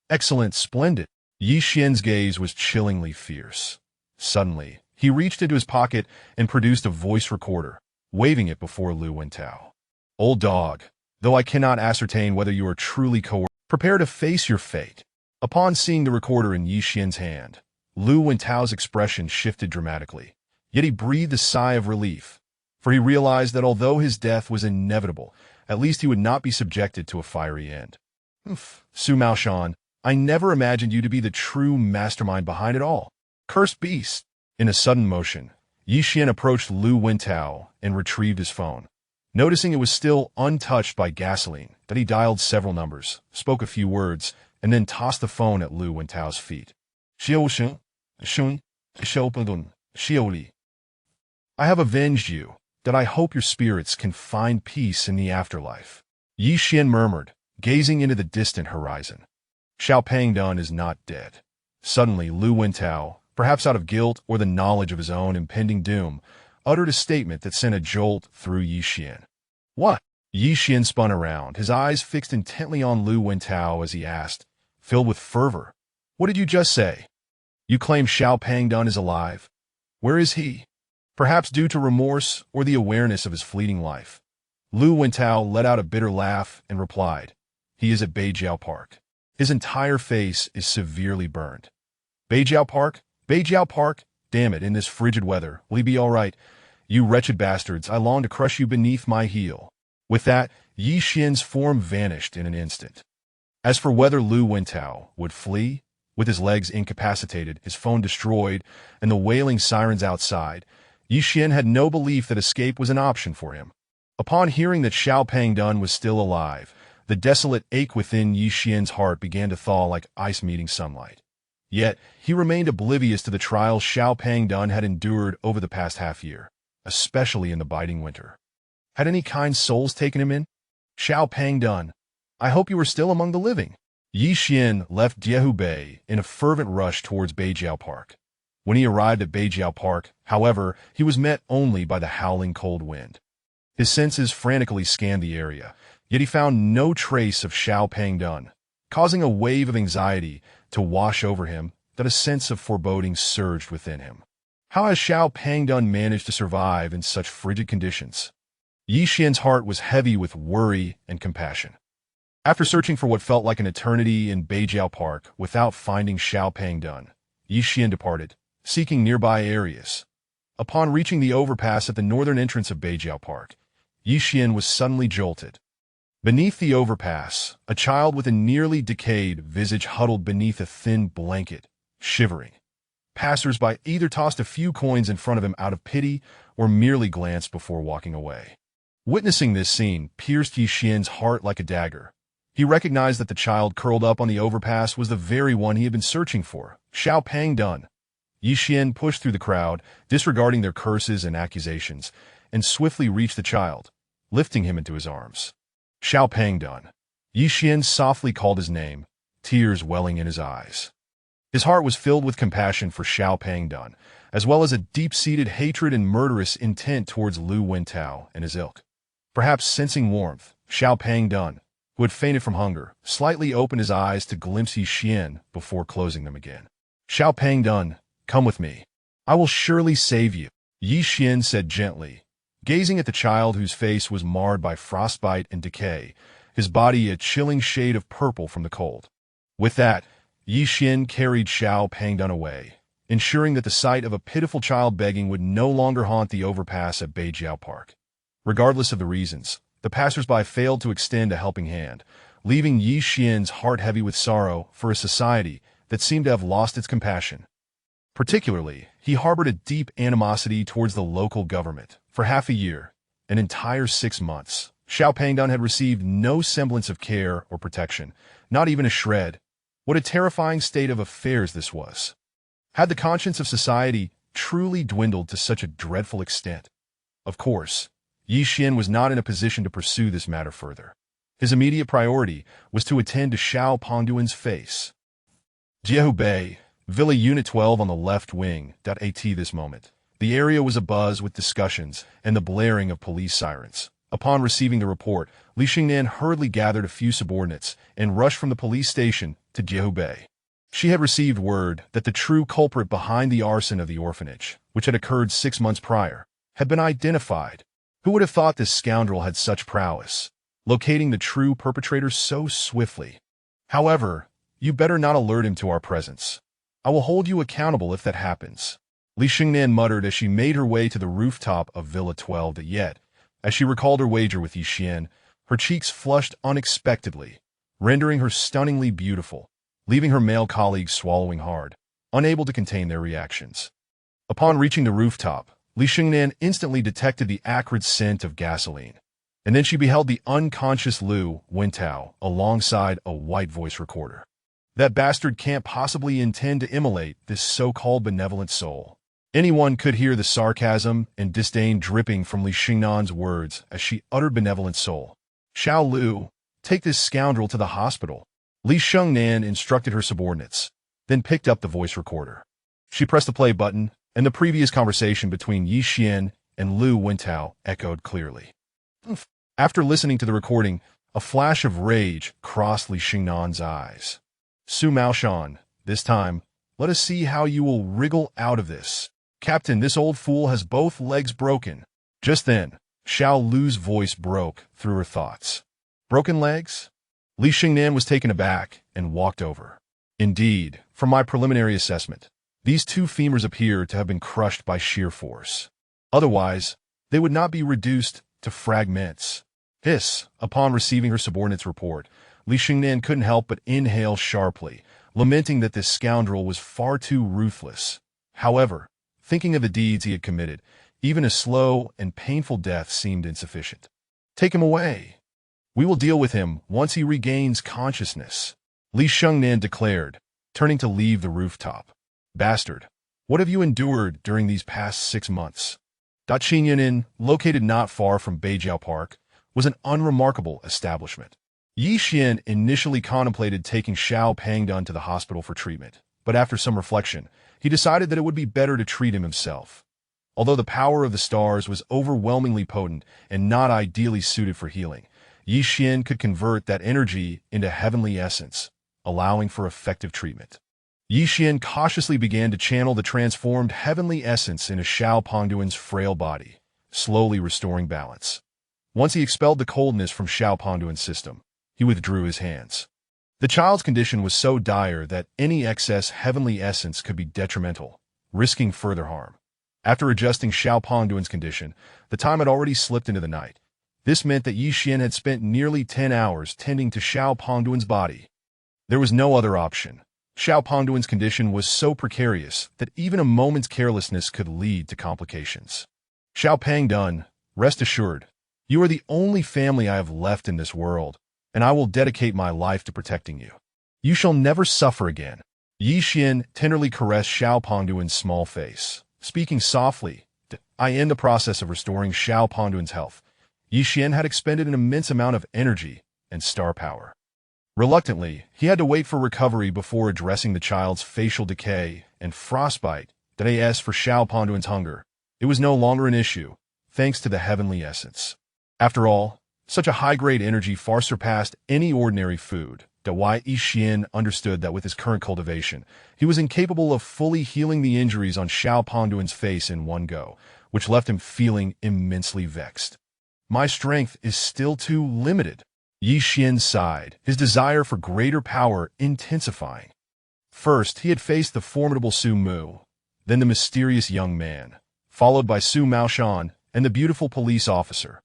Excellent, splendid. Ye Xuan's gaze was chillingly fierce. Suddenly, he reached into his pocket and produced a voice recorder, waving it before Lu Wentao. Old dog, though I cannot ascertain whether you are truly coerced, prepare to face your fate. Upon seeing the recorder in Ye Xuan's hand, Lu Wentao's expression shifted dramatically, yet he breathed a sigh of relief, for he realized that although his death was inevitable, at least he would not be subjected to a fiery end. Su Maoshan, I never imagined you to be the true mastermind behind it all. Cursed beast! In a sudden motion, Ye Xuan approached Lu Wentao and retrieved his phone. Noticing it was still untouched by gasoline, that he dialed several numbers, spoke a few words, and then tossed the phone at Lu Wentao's feet. Xiaoshun, Shun, Xiaopedun, Xiaoli. I have avenged you, that I hope your spirits can find peace in the afterlife. Ye Xuan murmured, gazing into the distant horizon. Xiao Pangdun is not dead. Suddenly, Lu Wentao, perhaps out of guilt or the knowledge of his own impending doom, uttered a statement that sent a jolt through Ye Xuan. What? Ye Xuan spun around, his eyes fixed intently on Lu Wentao as he asked, filled with fervor. What did you just say? You claim Xiao Pangdun is alive? Where is he? Perhaps due to remorse or the awareness of his fleeting life. Lu Wentao let out a bitter laugh and replied, he is at Beijiao Park. His entire face is severely burned. Beijiao Park? Beijiao Park? Damn it, in this frigid weather, will he be all right? You wretched bastards, I long to crush you beneath my heel. With that, Ye Xuan's form vanished in an instant. As for whether Lu Wentao would flee, with his legs incapacitated, his phone destroyed, and the wailing sirens outside, Ye Xuan had no belief that escape was an option for him. Upon hearing that Xiao Pangdun was still alive, the desolate ache within Ye Xuan's heart began to thaw like ice meeting sunlight. Yet, he remained oblivious to the trials Xiao Pangdun had endured over the past half-year, especially in the biting winter. Had any kind souls taken him in? Xiao Pangdun, I hope you are still among the living. Ye Xuan left Diehubei in a fervent rush towards Beijiao Park. When he arrived at Beijiao Park, however, he was met only by the howling cold wind. His senses frantically scanned the area, yet he found no trace of Xiao Pangdun, causing a wave of anxiety to wash over him that a sense of foreboding surged within him. How has Xiao Pangdun managed to survive in such frigid conditions? Ye Xuan's heart was heavy with worry and compassion. After searching for what felt like an eternity in Beijiao Park without finding Xiao Pangdun, Ye Xuan departed, seeking nearby areas. Upon reaching the overpass at the northern entrance of Beijiao Park, Ye Xuan was suddenly jolted. Beneath the overpass, a child with a nearly decayed visage huddled beneath a thin blanket, shivering. Passers-by either tossed a few coins in front of him out of pity or merely glanced before walking away. Witnessing this scene pierced Ye Xuan's heart like a dagger. He recognized that the child curled up on the overpass was the very one he had been searching for, Xiao Pangdun. Ye Xuan pushed through the crowd, disregarding their curses and accusations, and swiftly reached the child, lifting him into his arms. Xiao Pangdun. Ye Xuan softly called his name, tears welling in his eyes. His heart was filled with compassion for Xiao Pangdun, as well as a deep-seated hatred and murderous intent towards Lu Wentao and his ilk. Perhaps sensing warmth, Xiao Pangdun, who had fainted from hunger, slightly opened his eyes to glimpse Ye Xuan before closing them again. Xiao Pangdun, come with me. I will surely save you, Ye Xuan said gently, gazing at the child whose face was marred by frostbite and decay, his body a chilling shade of purple from the cold. With that, Ye Xuan carried Xiao Pangdun away, ensuring that the sight of a pitiful child begging would no longer haunt the overpass at Beijiao Park. Regardless of the reasons, the passers-by failed to extend a helping hand, leaving Ye Xuan's heart heavy with sorrow for a society that seemed to have lost its compassion. Particularly, he harbored a deep animosity towards the local government. For half a year, an entire 6 months, Xiao Pangdun had received no semblance of care or protection, not even a shred. What a terrifying state of affairs this was. Had the conscience of society truly dwindled to such a dreadful extent? Of course, Ye Xuan was not in a position to pursue this matter further. His immediate priority was to attend to Xiao Pangdun's face. Diehubei, Villa Unit 12 on the left wing. At this moment, the area was abuzz with discussions and the blaring of police sirens. Upon receiving the report, Li Xingnan hurriedly gathered a few subordinates and rushed from the police station to Diehubei. She had received word that the true culprit behind the arson of the orphanage, which had occurred 6 months prior, had been identified. Who would have thought this scoundrel had such prowess, locating the true perpetrator so swiftly? However, you better not alert him to our presence. I will hold you accountable if that happens, Li Xingnan muttered as she made her way to the rooftop of Villa 12. Yet, as she recalled her wager with Ye Xuan, her cheeks flushed unexpectedly, rendering her stunningly beautiful, leaving her male colleagues swallowing hard, unable to contain their reactions. Upon reaching the rooftop, Li Xingnan instantly detected the acrid scent of gasoline. And then she beheld the unconscious Lu Wintao alongside a white voice recorder. That bastard can't possibly intend to immolate this so-called benevolent soul. Anyone could hear the sarcasm and disdain dripping from Li Xingnan's words as she uttered benevolent soul. Xiao Lu, take this scoundrel to the hospital. Li Xingnan instructed her subordinates, then picked up the voice recorder. She pressed the play button, and the previous conversation between Ye Xuan and Lu Wintao echoed clearly. After listening to the recording, a flash of rage crossed Li Xingnan's eyes. Su Maoshan, this time, let us see how you will wriggle out of this. Captain, this old fool has both legs broken. Just then, Xiao Lu's voice broke through her thoughts. Broken legs? Li Xingnan was taken aback and walked over. Indeed, from my preliminary assessment, these two femurs appear to have been crushed by sheer force. Otherwise, they would not be reduced to fragments. Hiss, upon receiving her subordinate's report, Li Xingnan couldn't help but inhale sharply, lamenting that this scoundrel was far too ruthless. However, thinking of the deeds he had committed, even a slow and painful death seemed insufficient. Take him away. We will deal with him once he regains consciousness, Li Xingnan declared, turning to leave the rooftop. Bastard, what have you endured during these past 6 months? Qinyanin, located not far from Beijiao Park, was an unremarkable establishment. Ye Xuan initially contemplated taking Xiao Pangdun to the hospital for treatment, but after some reflection, he decided that it would be better to treat him himself. Although the power of the stars was overwhelmingly potent and not ideally suited for healing, Ye Xuan could convert that energy into heavenly essence, allowing for effective treatment. Ye Xuan cautiously began to channel the transformed heavenly essence into Xiao Pangduan's frail body, slowly restoring balance. Once he expelled the coldness from Xiao Pangduan's system, he withdrew his hands. The child's condition was so dire that any excess heavenly essence could be detrimental, risking further harm. After adjusting Xiao Pangduan's condition, the time had already slipped into the night. This meant that Ye Xuan had spent nearly 10 hours tending to Xiao Pangduan's body. There was no other option. Xiao Pangduan's condition was so precarious that even a moment's carelessness could lead to complications. Xiao Pangdun, rest assured, you are the only family I have left in this world, and I will dedicate my life to protecting you. You shall never suffer again. Ye Xuan tenderly caressed Xiao Pangduan's small face, speaking softly. I end the process of restoring Xiao Pangduan's health. Ye Xuan had expended an immense amount of energy and star power. Reluctantly, he had to wait for recovery before addressing the child's facial decay and frostbite. As for Xiao Pangduan's hunger, it was no longer an issue, thanks to the heavenly essence. After all, such a high-grade energy far surpassed any ordinary food. Ye Xuan understood that with his current cultivation, he was incapable of fully healing the injuries on Xiao Pangduan's face in one go, which left him feeling immensely vexed. My strength is still too limited. Ye Xuan sighed, his desire for greater power intensifying. First, he had faced the formidable Su Mu, then the mysterious young man, followed by Su Maoshan and the beautiful police officer.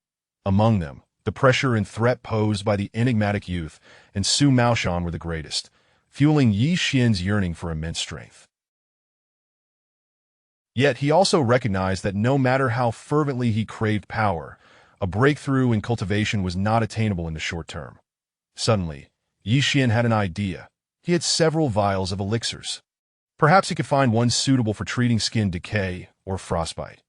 Among them, the pressure and threat posed by the enigmatic youth and Su Maoshan were the greatest, fueling Ye Xuan's yearning for immense strength. Yet he also recognized that no matter how fervently he craved power, a breakthrough in cultivation was not attainable in the short term. Suddenly, Ye Xuan had an idea. He had several vials of elixirs. Perhaps he could find one suitable for treating skin decay or frostbite.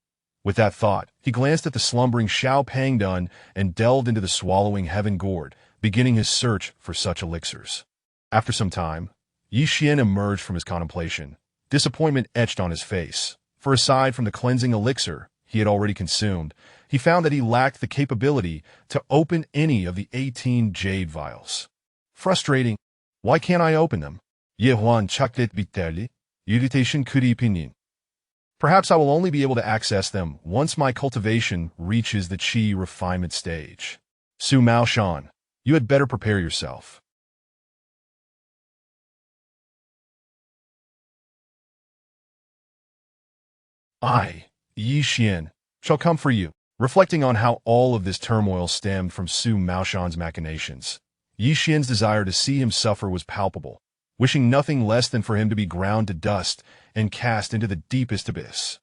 With that thought, he glanced at the slumbering Xiao Pangdun and delved into the swallowing heaven gourd, beginning his search for such elixirs. After some time, Ye Xuan emerged from his contemplation, disappointment etched on his face, for aside from the cleansing elixir he had already consumed, he found that he lacked the capability to open any of the 18 jade vials. Frustrating. Why can't I open them? Ye Xuan chaklet bitterly, irritation kuripinin. Perhaps I will only be able to access them once my cultivation reaches the qi refinement stage. Su Maoshan, you had better prepare yourself. I, Ye Xuan, shall come for you. Reflecting on how all of this turmoil stemmed from Su Maoshan's machinations, Ye Xuan's desire to see him suffer was palpable, wishing nothing less than for him to be ground to dust and cast into the deepest abyss.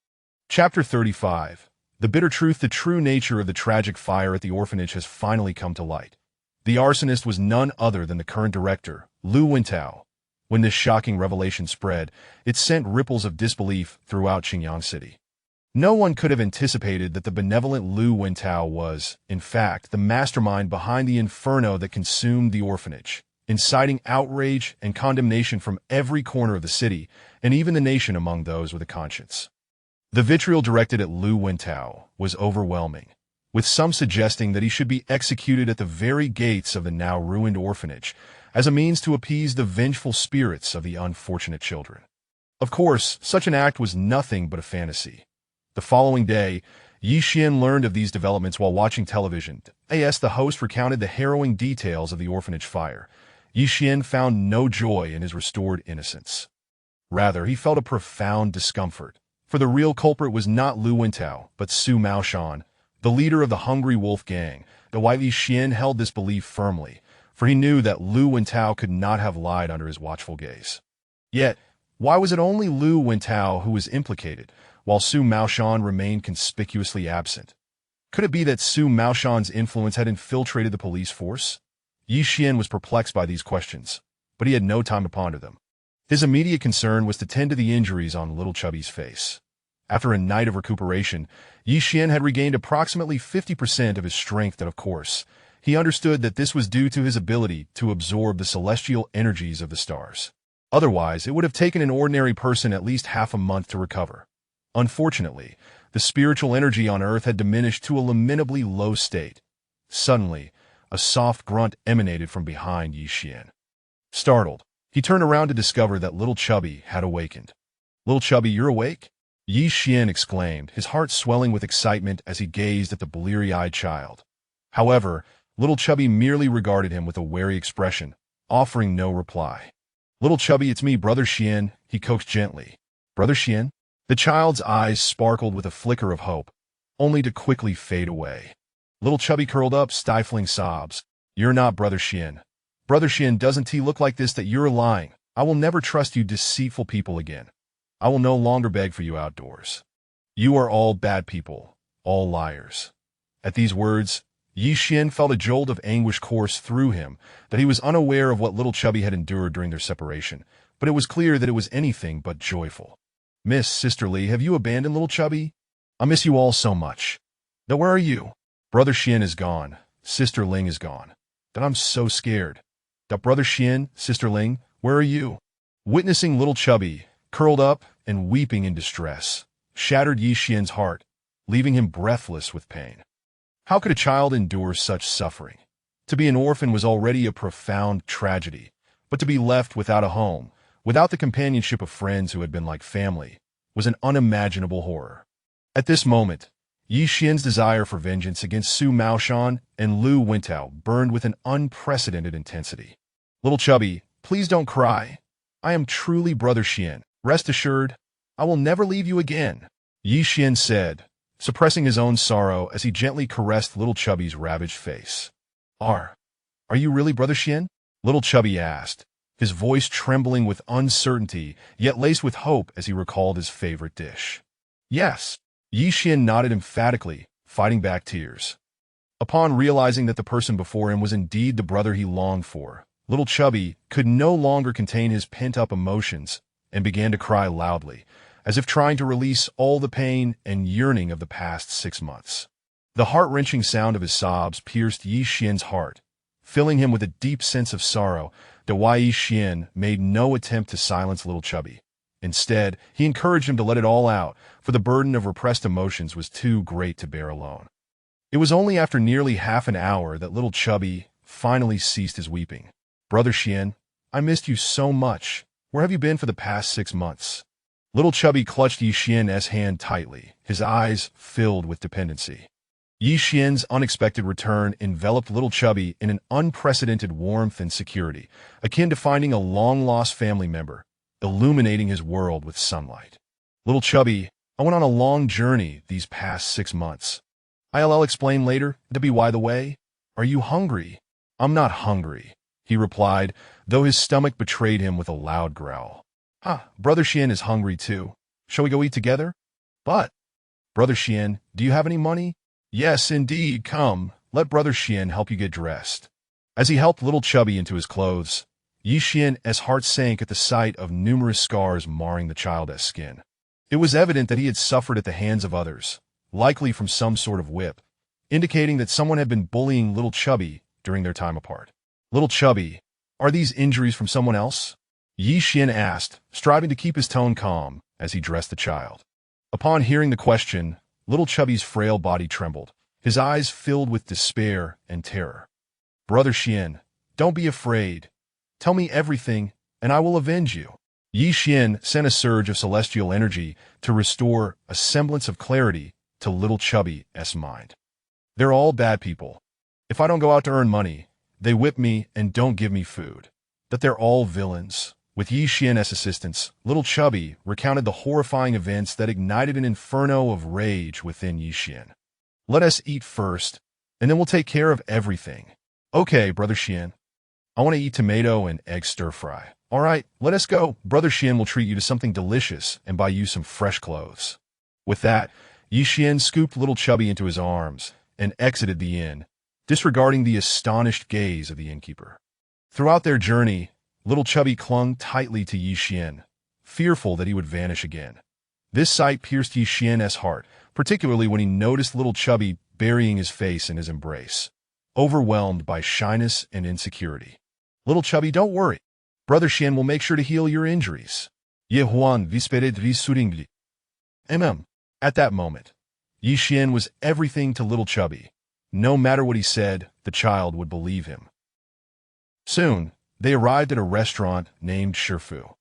Chapter 35. The bitter truth, the true nature of the tragic fire at the orphanage has finally come to light. The arsonist was none other than the current director, Lu Wintao. When this shocking revelation spread, it sent ripples of disbelief throughout Qingyang City. No one could have anticipated that the benevolent Lu Wintao was, in fact, the mastermind behind the inferno that consumed the orphanage, inciting outrage and condemnation from every corner of the city, and even the nation among those with a conscience. The vitriol directed at Lu Wintao was overwhelming, with some suggesting that he should be executed at the very gates of the now ruined orphanage, as a means to appease the vengeful spirits of the unfortunate children. Of course, such an act was nothing but a fantasy. The following day, Ye Xuan learned of these developments while watching television. As the host recounted the harrowing details of the orphanage fire, Ye Xuan found no joy in his restored innocence. Rather, he felt a profound discomfort, for the real culprit was not Lu Wintao, but Su Maoshan, the leader of the Hungry Wolf gang. While Ye Xuan held this belief firmly, for he knew that Lu Wintao could not have lied under his watchful gaze. Yet, why was it only Lu Wintao who was implicated, while Su Maoshan remained conspicuously absent? Could it be that Su Maoshan's influence had infiltrated the police force? Ye Xuan was perplexed by these questions, but he had no time to ponder them. His immediate concern was to tend to the injuries on Little Chubby's face. After a night of recuperation, Ye Xuan had regained approximately 50% of his strength, and of course, he understood that this was due to his ability to absorb the celestial energies of the stars. Otherwise, it would have taken an ordinary person at least half a month to recover. Unfortunately, the spiritual energy on Earth had diminished to a lamentably low state. Suddenly, a soft grunt emanated from behind Ye Xuan. Startled, he turned around to discover that Little Chubby had awakened. "Little Chubby, you're awake?" Ye Xuan exclaimed, his heart swelling with excitement as he gazed at the bleary-eyed child. However, Little Chubby merely regarded him with a wary expression, offering no reply. "Little Chubby, it's me, Brother Xuan," he coaxed gently. "Brother Xuan?" The child's eyes sparkled with a flicker of hope, only to quickly fade away. Little Chubby curled up, stifling sobs. "You're not Brother Xuan. Brother Xuan, doesn't he look like this that you're lying? I will never trust you deceitful people again. I will no longer beg for you outdoors. You are all bad people, all liars." At these words, Ye Xuan felt a jolt of anguish course through him, that he was unaware of what Little Chubby had endured during their separation, but it was clear that it was anything but joyful. "Miss, Sister Lee, have you abandoned Little Chubby? I miss you all so much. Now where are you? Brother Xuan is gone. Sister Ling is gone. That I'm so scared. That Brother Xuan, Sister Ling, where are you?" Witnessing Little Chubby, curled up and weeping in distress, shattered Ye Xuan's heart, leaving him breathless with pain. How could a child endure such suffering? To be an orphan was already a profound tragedy, but to be left without a home, without the companionship of friends who had been like family, was an unimaginable horror. At this moment, Ye Xuan's desire for vengeance against Su Maoshan and Lu Wintao burned with an unprecedented intensity. "Little Chubby, please don't cry. I am truly Brother Xuan. Rest assured, I will never leave you again," Ye Xuan said, suppressing his own sorrow as he gently caressed Little Chubby's ravaged face. Are you really Brother Xuan?" Little Chubby asked, his voice trembling with uncertainty, yet laced with hope as he recalled his favorite dish. "Yes." Ye Xuan nodded emphatically, fighting back tears. Upon realizing that the person before him was indeed the brother he longed for, Little Chubby could no longer contain his pent-up emotions and began to cry loudly, as if trying to release all the pain and yearning of the past 6 months. The heart-wrenching sound of his sobs pierced Ye Xuan's heart, filling him with a deep sense of sorrow. Ye Xuan made no attempt to silence Little Chubby. Instead, he encouraged him to let it all out, for the burden of repressed emotions was too great to bear alone. It was only after nearly half an hour that Little Chubby finally ceased his weeping. "Brother Xuan, I missed you so much. Where have you been for the past 6 months?" Little Chubby clutched Ye Xuan's hand tightly, his eyes filled with dependency. Ye Xuan's unexpected return enveloped Little Chubby in an unprecedented warmth and security, akin to finding a long-lost family member, illuminating his world with sunlight. "Little Chubby, I went on a long journey these past 6 months. I'll explain later. By the way, are you hungry?" "I'm not hungry," he replied, though his stomach betrayed him with a loud growl. "Brother Xuan is hungry too. Shall we go eat together?" But "Brother Xian, do you have any money?" "Yes, indeed. Come, let Brother Xian help you get dressed." As he helped little Chubby into his clothes, Ye Xuan's heart sank at the sight of numerous scars marring the child's skin. It was evident that he had suffered at the hands of others, likely from some sort of whip, indicating that someone had been bullying little Chubby during their time apart. "Little Chubby, are these injuries from someone else?" Ye Xuan asked, striving to keep his tone calm as he dressed the child. Upon hearing the question, little Chubby's frail body trembled, his eyes filled with despair and terror. "Brother Xian, don't be afraid. Tell me everything, and I will avenge you." Ye Xuan sent a surge of celestial energy to restore a semblance of clarity to little Chubby's mind. "They're all bad people. If I don't go out to earn money, they whip me and don't give me food. That they're all villains." With Ye Xuan's assistance, little Chubby recounted the horrifying events that ignited an inferno of rage within Ye Xuan. "Let us eat first, and then we'll take care of everything." "Okay, Brother Xian. I want to eat tomato and egg stir-fry." "All right, let us go. Brother Xian will treat you to something delicious and buy you some fresh clothes." With that, Ye Xuan scooped little Chubby into his arms and exited the inn, disregarding the astonished gaze of the innkeeper. Throughout their journey, little Chubby clung tightly to Ye Xuan, fearful that he would vanish again. This sight pierced Ye Xuan's heart, particularly when he noticed little Chubby burying his face in his embrace, overwhelmed by shyness and insecurity. "Little Chubby, don't worry. Brother Xian will make sure to heal your injuries." Ye Xuan visperet risuringli. At that moment, Ye Xuan was everything to little Chubby. No matter what he said, the child would believe him. Soon, they arrived at a restaurant named Shifu.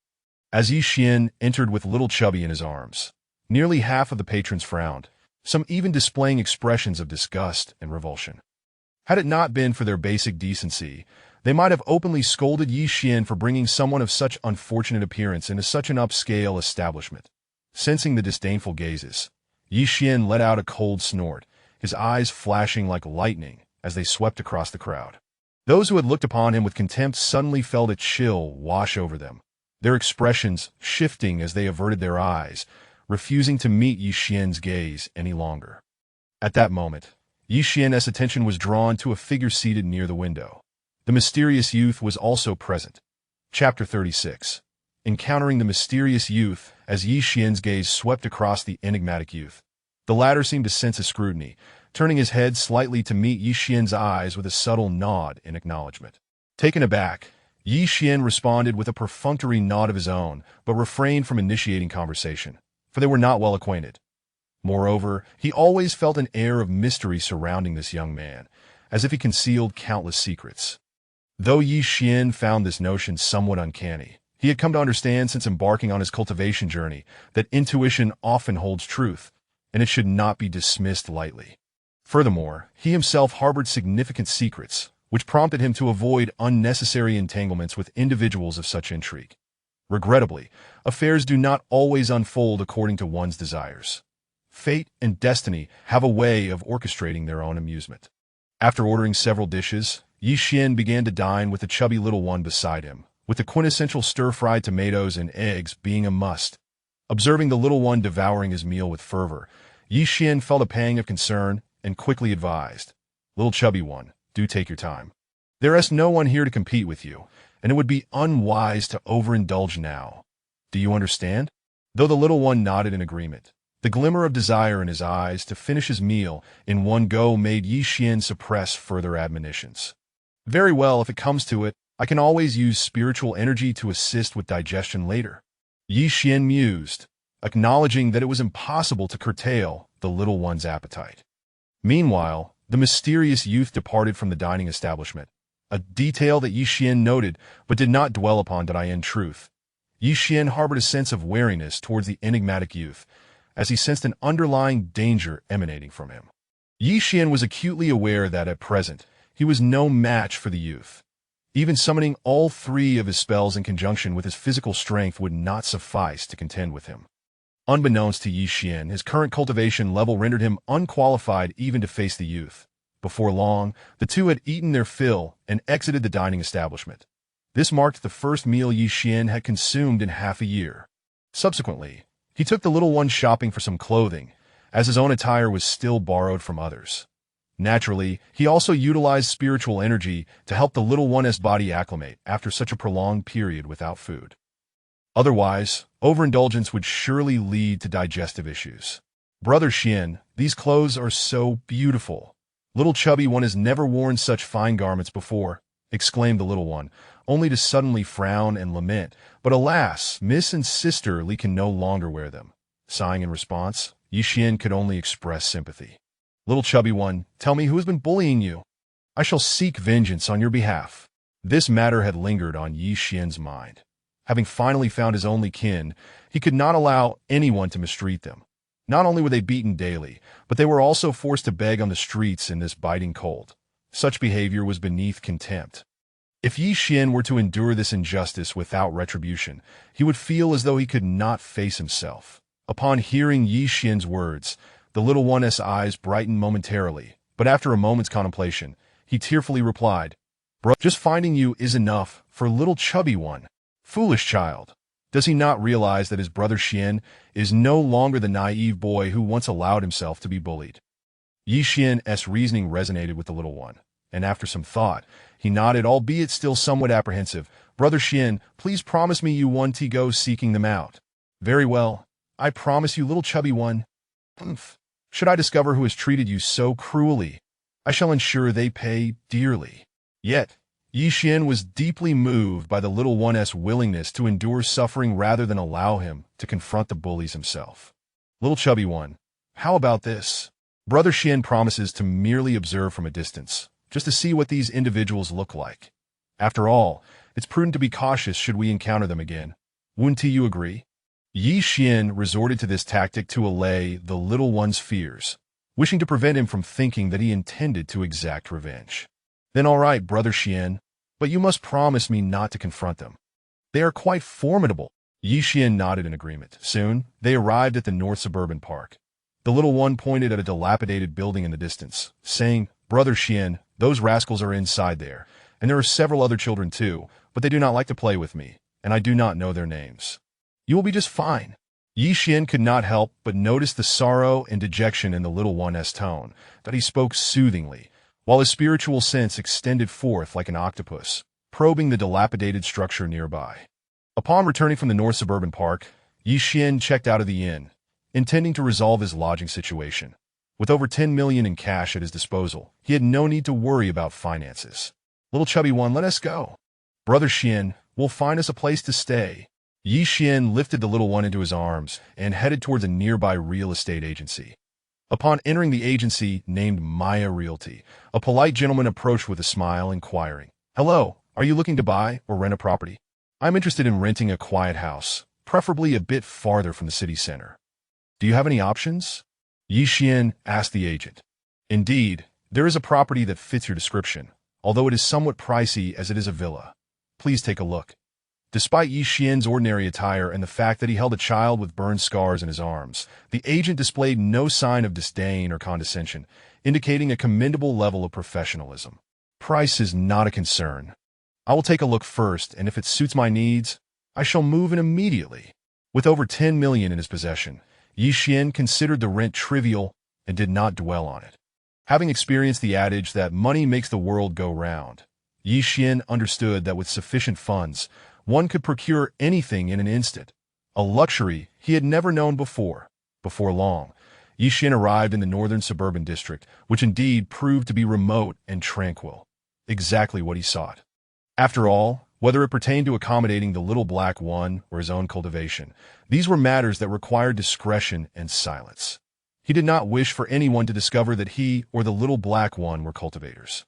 As Ye Xuan entered with little Chubby in his arms, nearly half of the patrons frowned, some even displaying expressions of disgust and revulsion. Had it not been for their basic decency, they might have openly scolded Ye Xuan for bringing someone of such unfortunate appearance into such an upscale establishment. Sensing the disdainful gazes, Ye Xuan let out a cold snort, his eyes flashing like lightning as they swept across the crowd. Those who had looked upon him with contempt suddenly felt a chill wash over them, their expressions shifting as they averted their eyes, refusing to meet Ye Xuan's gaze any longer. At that moment, Ye Xuan's attention was drawn to a figure seated near the window. The mysterious youth was also present. Chapter 36. Encountering the mysterious youth as Ye Xuan's gaze swept across the enigmatic youth. The latter seemed to sense his scrutiny, turning his head slightly to meet Ye Xuan's eyes with a subtle nod in acknowledgement. Taken aback, Ye Xuan responded with a perfunctory nod of his own, but refrained from initiating conversation, for they were not well acquainted. Moreover, he always felt an air of mystery surrounding this young man, as if he concealed countless secrets. Though Ye Xuan found this notion somewhat uncanny, he had come to understand since embarking on his cultivation journey that intuition often holds truth, and it should not be dismissed lightly. Furthermore, he himself harbored significant secrets, which prompted him to avoid unnecessary entanglements with individuals of such intrigue. Regrettably, affairs do not always unfold according to one's desires. Fate and destiny have a way of orchestrating their own amusement. After ordering several dishes, Ye Xuan began to dine with the chubby little one beside him, with the quintessential stir-fried tomatoes and eggs being a must. Observing the little one devouring his meal with fervor, Ye Xuan felt a pang of concern and quickly advised, "Little chubby one, do take your time. There is no one here to compete with you, and it would be unwise to overindulge now. Do you understand?" Though the little one nodded in agreement, the glimmer of desire in his eyes to finish his meal in one go made Ye Xuan suppress further admonitions. "Very well, if it comes to it, I can always use spiritual energy to assist with digestion later." Ye Xuan mused, acknowledging that it was impossible to curtail the little one's appetite. Meanwhile, the mysterious youth departed from the dining establishment, a detail that Ye Xuan noted but did not dwell upon. In truth, Ye Xuan harbored a sense of wariness towards the enigmatic youth, as he sensed an underlying danger emanating from him. Ye Xuan was acutely aware that at present he was no match for the youth. Even summoning all three of his spells in conjunction with his physical strength would not suffice to contend with him. Unbeknownst to Ye Xuan, his current cultivation level rendered him unqualified even to face the youth. Before long, the two had eaten their fill and exited the dining establishment. This marked the first meal Ye Xuan had consumed in half a year. Subsequently, he took the little one shopping for some clothing, as his own attire was still borrowed from others. Naturally, he also utilized spiritual energy to help the little one's body acclimate after such a prolonged period without food. Otherwise, overindulgence would surely lead to digestive issues. Brother Xian, these clothes are so beautiful. Little chubby one has never worn such fine garments before, exclaimed the little one, only to suddenly frown and lament. But alas, Miss and Sister Li can no longer wear them. Sighing in response, Ye Xuan could only express sympathy. Little chubby one, tell me who has been bullying you. I shall seek vengeance on your behalf. This matter had lingered on Ye Xuan's mind. Having finally found his only kin, he could not allow anyone to mistreat them. Not only were they beaten daily, but they were also forced to beg on the streets in this biting cold. Such behavior was beneath contempt. If Ye Xuan were to endure this injustice without retribution, he would feel as though he could not face himself. Upon hearing Ye Xuan's words, the little one's eyes brightened momentarily, but after a moment's contemplation, he tearfully replied, "Bro, just finding you is enough for little chubby one. Foolish child. Does he not realize that his brother Xian is no longer the naive boy who once allowed himself to be bullied?" Ye Xuan's reasoning resonated with the little one, and after some thought, he nodded, albeit still somewhat apprehensive. "Brother Xian, please promise me you won't go seeking them out." "Very well. I promise you, little chubby one. Humph. Should I discover who has treated you so cruelly, I shall ensure they pay dearly." Yet, Ye Xuan was deeply moved by the little one's willingness to endure suffering rather than allow him to confront the bullies himself. "Little chubby one, how about this? Brother Xian promises to merely observe from a distance, just to see what these individuals look like. After all, it's prudent to be cautious should we encounter them again. Wouldn't you agree?" Ye Xuan resorted to this tactic to allay the little one's fears, wishing to prevent him from thinking that he intended to exact revenge. "Then all right, Brother Xian, but you must promise me not to confront them. They are quite formidable." Ye Xuan nodded in agreement. Soon, they arrived at the North Suburban Park. The little one pointed at a dilapidated building in the distance, saying, "Brother Xian, those rascals are inside there, and there are several other children too, but they do not like to play with me, and I do not know their names. You will be just fine." Ye Xuan could not help but notice the sorrow and dejection in the little one's tone, that he spoke soothingly, while his spiritual sense extended forth like an octopus, probing the dilapidated structure nearby. Upon returning from the North Suburban Park, Ye Xuan checked out of the inn, intending to resolve his lodging situation. With over 10 million in cash at his disposal, he had no need to worry about finances. "Little chubby one, let us go. Brother Xian will find us a place to stay." Ye Xuan lifted the little one into his arms and headed towards a nearby real estate agency. Upon entering the agency named Maya Realty, a polite gentleman approached with a smile, inquiring, "Hello, are you looking to buy or rent a property? I'm interested in renting a quiet house, preferably a bit farther from the city center. Do you have any options?" Ye Xuan asked the agent. "Indeed, there is a property that fits your description, although it is somewhat pricey as it is a villa. Please take a look." Despite Ye Xuan's ordinary attire and the fact that he held a child with burn scars in his arms, the agent displayed no sign of disdain or condescension, indicating a commendable level of professionalism. "Price is not a concern. I will take a look first, and if it suits my needs, I shall move in immediately." With over 10 million in his possession, Ye Xuan considered the rent trivial and did not dwell on it. Having experienced the adage that money makes the world go round, Ye Xuan understood that with sufficient funds, one could procure anything in an instant, a luxury he had never known before. Before long, Ye Xuan arrived in the northern suburban district, which indeed proved to be remote and tranquil, exactly what he sought. After all, whether it pertained to accommodating the little black one or his own cultivation, these were matters that required discretion and silence. He did not wish for anyone to discover that he or the little black one were cultivators.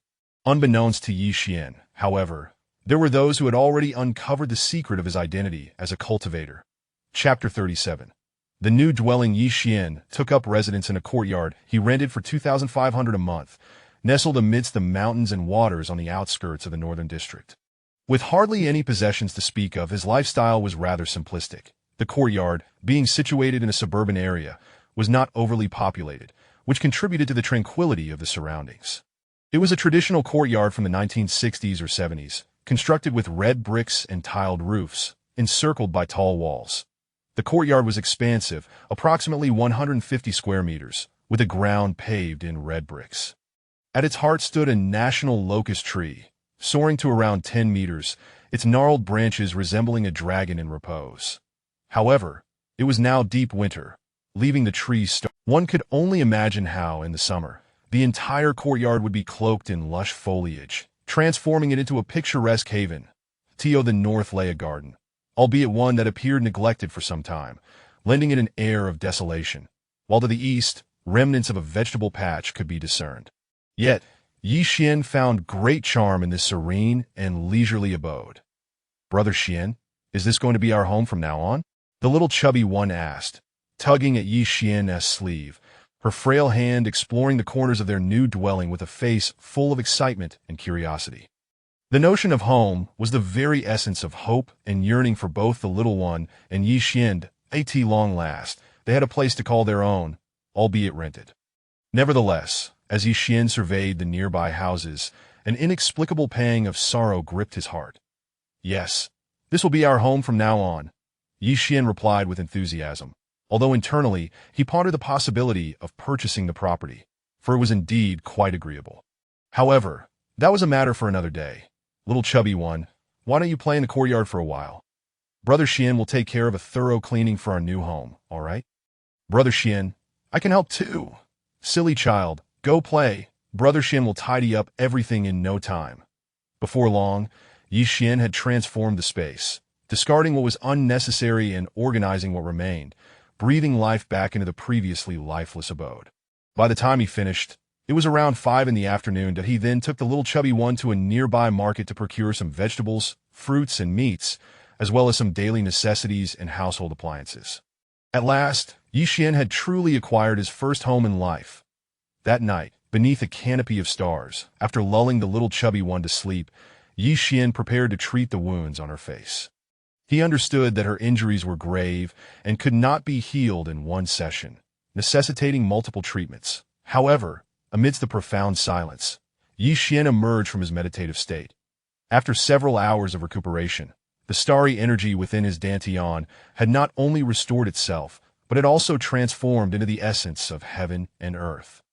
Unbeknownst to Ye Xuan, however, there were those who had already uncovered the secret of his identity as a cultivator. Chapter 37. The new dwelling Ye Xuan took up residence in a courtyard he rented for 2,500 a month, nestled amidst the mountains and waters on the outskirts of the northern district. With hardly any possessions to speak of, his lifestyle was rather simplistic. The courtyard, being situated in a suburban area, was not overly populated, which contributed to the tranquility of the surroundings. It was a traditional courtyard from the 1960s or 70s, constructed with red bricks and tiled roofs, encircled by tall walls. The courtyard was expansive, approximately 150 square meters, with the ground paved in red bricks. At its heart stood a national locust tree, soaring to around 10 meters, its gnarled branches resembling a dragon in repose. However, it was now deep winter, leaving the trees stark. One could only imagine how, in the summer, the entire courtyard would be cloaked in lush foliage, transforming it into a picturesque haven. To the north lay a garden, albeit one that appeared neglected for some time, lending it an air of desolation, while to the east, remnants of a vegetable patch could be discerned. Yet, Ye Xuan found great charm in this serene and leisurely abode. "Brother Xuan, is this going to be our home from now on?" the little chubby one asked, tugging at Ye Xuan's sleeve, her frail hand exploring the corners of their new dwelling with a face full of excitement and curiosity. The notion of home was the very essence of hope and yearning for both the little one and Ye Xuan. At long last, they had a place to call their own, albeit rented. Nevertheless, as Ye Xuan surveyed the nearby houses, an inexplicable pang of sorrow gripped his heart. "Yes, this will be our home from now on," Ye Xuan replied with enthusiasm, although internally he pondered the possibility of purchasing the property, for it was indeed quite agreeable. However, that was a matter for another day. "Little chubby one, why don't you play in the courtyard for a while? Brother Xuan will take care of a thorough cleaning for our new home, all right?" "Brother Xuan, I can help too." "Silly child, go play. Brother Xuan will tidy up everything in no time." Before long, Ye Xuan had transformed the space, discarding what was unnecessary and organizing what remained, breathing life back into the previously lifeless abode. By the time he finished, it was around 5 in the afternoon that he then took the little chubby one to a nearby market to procure some vegetables, fruits, and meats, as well as some daily necessities and household appliances. At last, Ye Xuan had truly acquired his first home in life. That night, beneath a canopy of stars, after lulling the little chubby one to sleep, Ye Xuan prepared to treat the wounds on her face. He understood that her injuries were grave and could not be healed in one session, necessitating multiple treatments. However, amidst the profound silence, Ye Xuan emerged from his meditative state. After several hours of recuperation, the starry energy within his dantian had not only restored itself, but had also transformed into the essence of heaven and earth.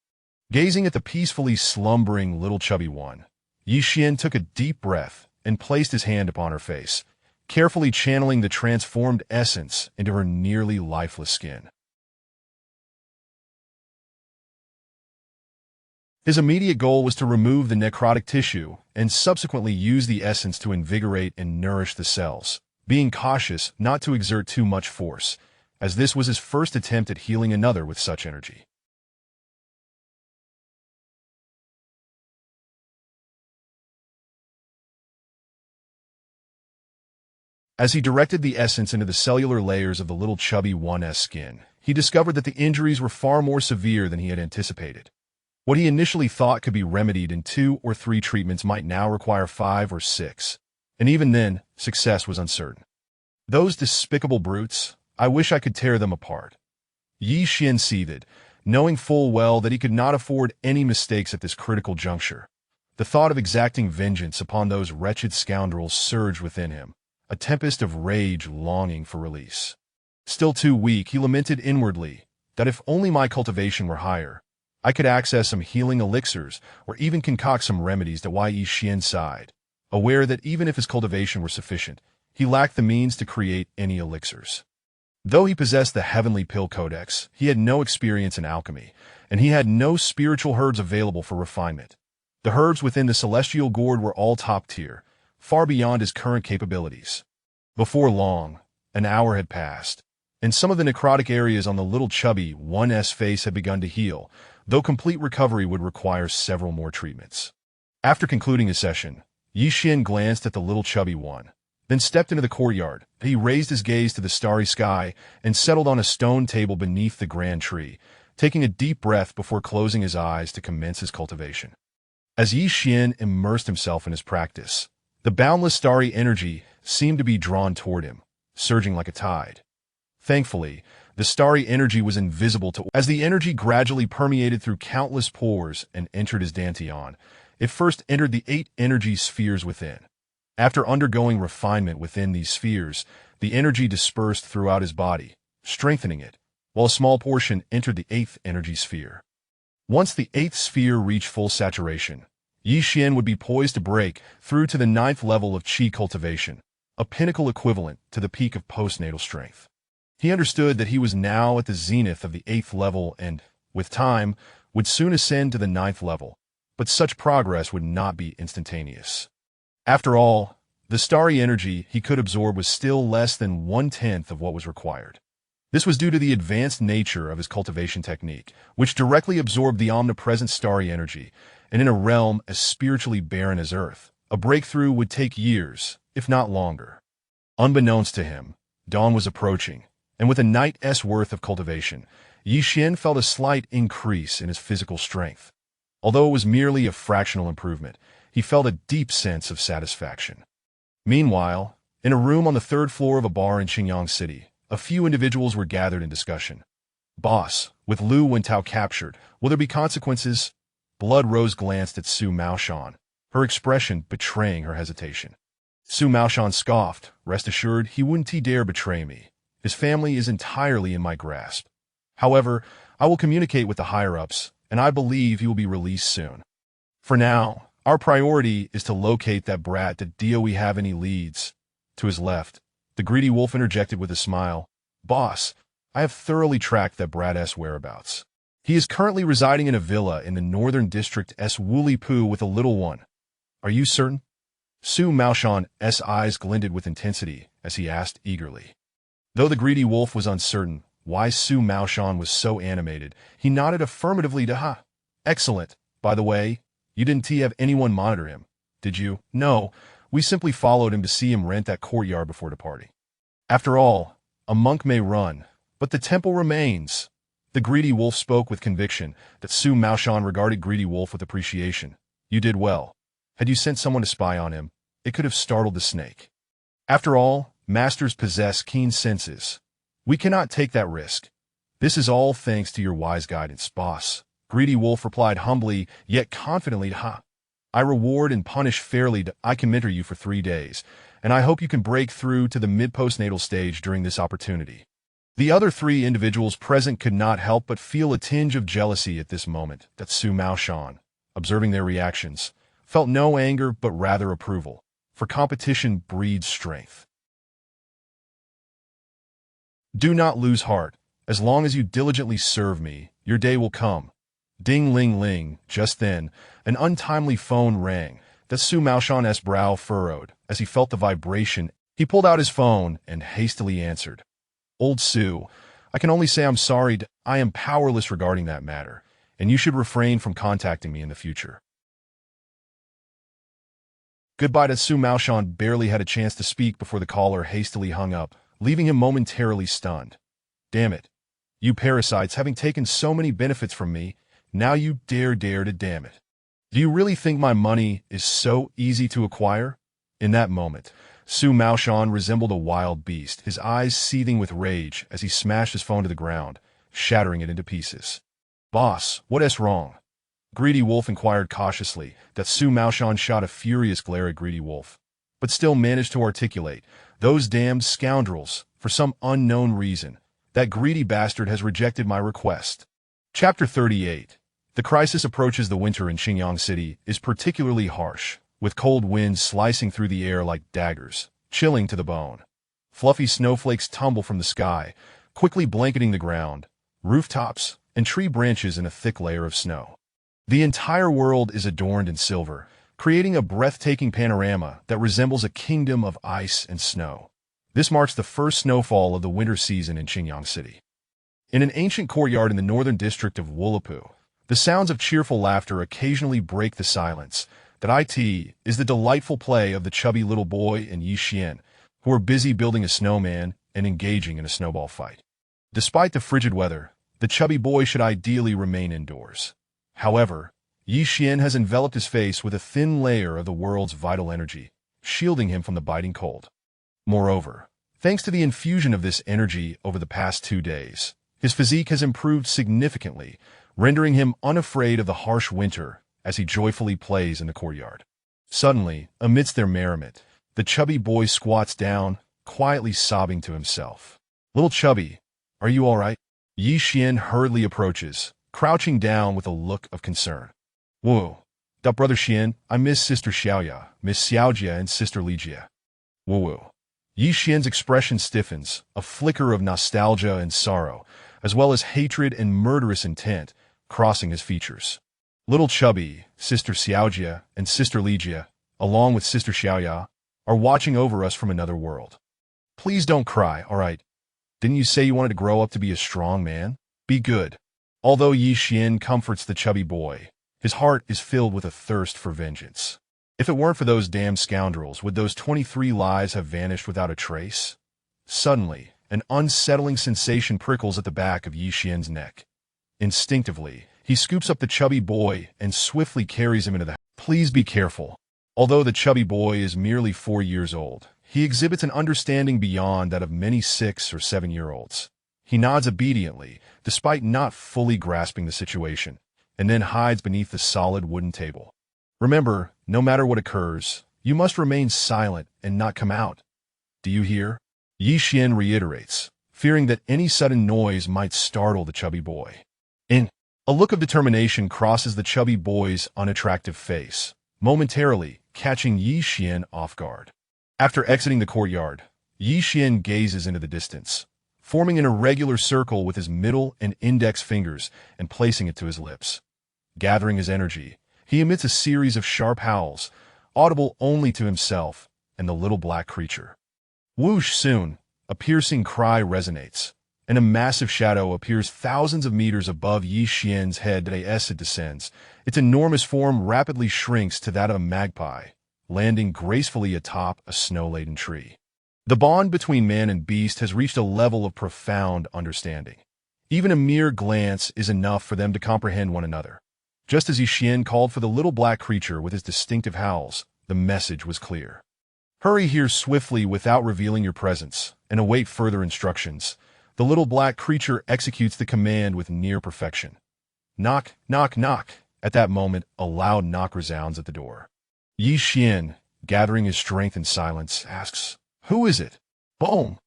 Gazing at the peacefully slumbering little chubby one, Ye Xuan took a deep breath and placed his hand upon her face, carefully channeling the transformed essence into her nearly lifeless skin. His immediate goal was to remove the necrotic tissue and subsequently use the essence to invigorate and nourish the cells, being cautious not to exert too much force, as this was his first attempt at healing another with such energy. As he directed the essence into the cellular layers of the little chubby one's skin, he discovered that the injuries were far more severe than he had anticipated. What he initially thought could be remedied in 2 or 3 treatments might now require 5 or 6, and even then, success was uncertain. "Those despicable brutes, I wish I could tear them apart." Ye Xuan seethed, knowing full well that he could not afford any mistakes at this critical juncture. The thought of exacting vengeance upon those wretched scoundrels surged within him, a tempest of rage longing for release. Still too weak, he lamented inwardly that if only my cultivation were higher, I could access some healing elixirs or even concoct some remedies. That Ye Xuan sighed, aware that even if his cultivation were sufficient, he lacked the means to create any elixirs. Though he possessed the Heavenly Pill Codex, he had no experience in alchemy, and he had no spiritual herbs available for refinement. The herbs within the Celestial Gourd were all top tier, far beyond his current capabilities. Before long, an hour had passed, and some of the necrotic areas on the little chubby one's face had begun to heal, though complete recovery would require several more treatments. After concluding his session, Ye Xuan glanced at the little chubby one, then stepped into the courtyard. He raised his gaze to the starry sky and settled on a stone table beneath the grand tree, taking a deep breath before closing his eyes to commence his cultivation. As Ye Xuan immersed himself in his practice, the boundless starry energy seemed to be drawn toward him, surging like a tide. Thankfully, the starry energy was invisible to as the energy gradually permeated through countless pores and entered his dantian. It first entered the 8 energy spheres within. After undergoing refinement within these spheres, the energy dispersed throughout his body, strengthening it, while a small portion entered the 8th energy sphere. Once the 8th sphere reached full saturation, Ye Xuan would be poised to break through to the 9th level of qi cultivation, a pinnacle equivalent to the peak of postnatal strength. He understood that he was now at the zenith of the 8th level and, with time, would soon ascend to the 9th level, but such progress would not be instantaneous. After all, the starry energy he could absorb was still less than 1/10 of what was required. This was due to the advanced nature of his cultivation technique, which directly absorbed the omnipresent starry energy, and in a realm as spiritually barren as Earth, a breakthrough would take years, if not longer. Unbeknownst to him, dawn was approaching, and with a night's worth of cultivation, Ye Xuan felt a slight increase in his physical strength. Although it was merely a fractional improvement, he felt a deep sense of satisfaction. Meanwhile, in a room on the 3rd floor of a bar in Xinjiang City, a few individuals were gathered in discussion. "Boss, with Lu Wentao captured, will there be consequences?" Blood Rose glanced at Su Maoshan, her expression betraying her hesitation. Su Maoshan scoffed. "Rest assured, he wouldn't dare betray me. His family is entirely in my grasp. However, I will communicate with the higher-ups, and I believe he will be released soon. For now, our priority is to locate that brat. Do we have any leads?" To his left, the greedy wolf interjected with a smile. "Boss, I have thoroughly tracked that brat's whereabouts. He is currently residing in a villa in the northern district's Wulipu with a little one." "Are you certain?" Su Maoshan's eyes glinted with intensity as he asked eagerly. Though the greedy wolf was uncertain why Su Maoshan was so animated, he nodded affirmatively to Ha. "Excellent. By the way, you didn't have anyone monitor him, did you?" "No, we simply followed him to see him rent that courtyard before departing. After all, a monk may run, but the temple remains." The greedy wolf spoke with conviction that Su Maoshan regarded greedy wolf with appreciation. "You did well. Had you sent someone to spy on him, it could have startled the snake. After all, masters possess keen senses. We cannot take that risk. This is all thanks to your wise guidance, boss." Greedy wolf replied humbly yet confidently to Ha. "I reward and punish fairly. I can mentor you for 3 days, and I hope you can break through to the mid-postnatal stage during this opportunity." The other 3 individuals present could not help but feel a tinge of jealousy at this moment. That Su Maoshan, observing their reactions, felt no anger but rather approval, for competition breeds strength. "Do not lose heart. As long as you diligently serve me, your day will come." Ding-ling-ling. Just then, an untimely phone rang. That Su Maoshan's brow furrowed as he felt the vibration. He pulled out his phone and hastily answered. "Old Su, I can only say I'm sorry. I am powerless regarding that matter, and you should refrain from contacting me in the future." Goodbye. To Su Maoshan barely had a chance to speak before the caller hastily hung up, leaving him momentarily stunned. "Damn it. You parasites, having taken so many benefits from me, now you dare to damn it. Do you really think my money is so easy to acquire?" In that moment, Su Maoshan resembled a wild beast, his eyes seething with rage as he smashed his phone to the ground, shattering it into pieces. "Boss, what's wrong?" Greedy Wolf inquired cautiously. That Su Maoshan shot a furious glare at Greedy Wolf, but still managed to articulate, "Those damned scoundrels, for some unknown reason. That greedy bastard has rejected my request." Chapter 38. The crisis approaches. The winter in Xinjiang City is particularly harsh, with cold winds slicing through the air like daggers, chilling to the bone. Fluffy snowflakes tumble from the sky, quickly blanketing the ground, rooftops, and tree branches in a thick layer of snow. The entire world is adorned in silver, creating a breathtaking panorama that resembles a kingdom of ice and snow. This marks the first snowfall of the winter season in Xinjiang City. In an ancient courtyard in the northern district of Wulipu, the sounds of cheerful laughter occasionally break the silence. That is the delightful play of the chubby little boy and Ye Xuan, who are busy building a snowman and engaging in a snowball fight. Despite the frigid weather, the chubby boy should ideally remain indoors. However, Ye Xuan has enveloped his face with a thin layer of the world's vital energy, shielding him from the biting cold. Moreover, thanks to the infusion of this energy over the past 2 days, his physique has improved significantly, rendering him unafraid of the harsh winter as he joyfully plays in the courtyard. Suddenly, amidst their merriment, The chubby boy squats down, quietly sobbing to himself. Little chubby, are you all right? Ye Xuan hurriedly approaches, crouching down with a look of concern. Whoa, that brother Xian, I miss Sister Xiaoya, Miss Xiaojia, and Sister Lijia. Whoa. Ye Xian's expression stiffens, a flicker of nostalgia and sorrow, as well as hatred and murderous intent, crossing his features. Little chubby, Sister Xiaojia, and Sister Lijia, along with Sister Xiaoya, are watching over us from another world. Please don't cry, all right? Didn't you say you wanted to grow up to be a strong man? Be good. Although Ye Xuan comforts the chubby boy, his heart is filled with a thirst for vengeance. If it weren't for those damn scoundrels, would those 23 lives have vanished without a trace? Suddenly, an unsettling sensation prickles at the back of Ye Xuan's neck. Instinctively, he scoops up the chubby boy and swiftly carries him into the house. Please be careful. Although the chubby boy is merely 4 years old, he exhibits an understanding beyond that of many 6 or 7-year-olds. He nods obediently, despite not fully grasping the situation, and then hides beneath the solid wooden table. Remember, no matter what occurs, you must remain silent and not come out. Do you hear? Ye Xuan reiterates, fearing that any sudden noise might startle the chubby boy. A look of determination crosses the chubby boy's unattractive face, momentarily catching Ye Xuan off guard. After exiting the courtyard, Ye Xuan gazes into the distance, forming an irregular circle with his middle and index fingers and placing it to his lips. Gathering his energy, he emits a series of sharp howls, audible only to himself and the little black creature. Whoosh! Soon, a piercing cry resonates, and a massive shadow appears thousands of meters above Ye Xuan's head as it descends. Its enormous form rapidly shrinks to that of a magpie, landing gracefully atop a snow-laden tree. The bond between man and beast has reached a level of profound understanding. Even a mere glance is enough for them to comprehend one another. Just as Ye Xuan called for the little black creature with his distinctive howls, the message was clear. Hurry here swiftly without revealing your presence, and await further instructions. The little black creature executes the command with near perfection. Knock, knock, knock. At that moment, a loud knock resounds at the door. Ye Xuan, gathering his strength in silence, asks, "Who is it?" Boom!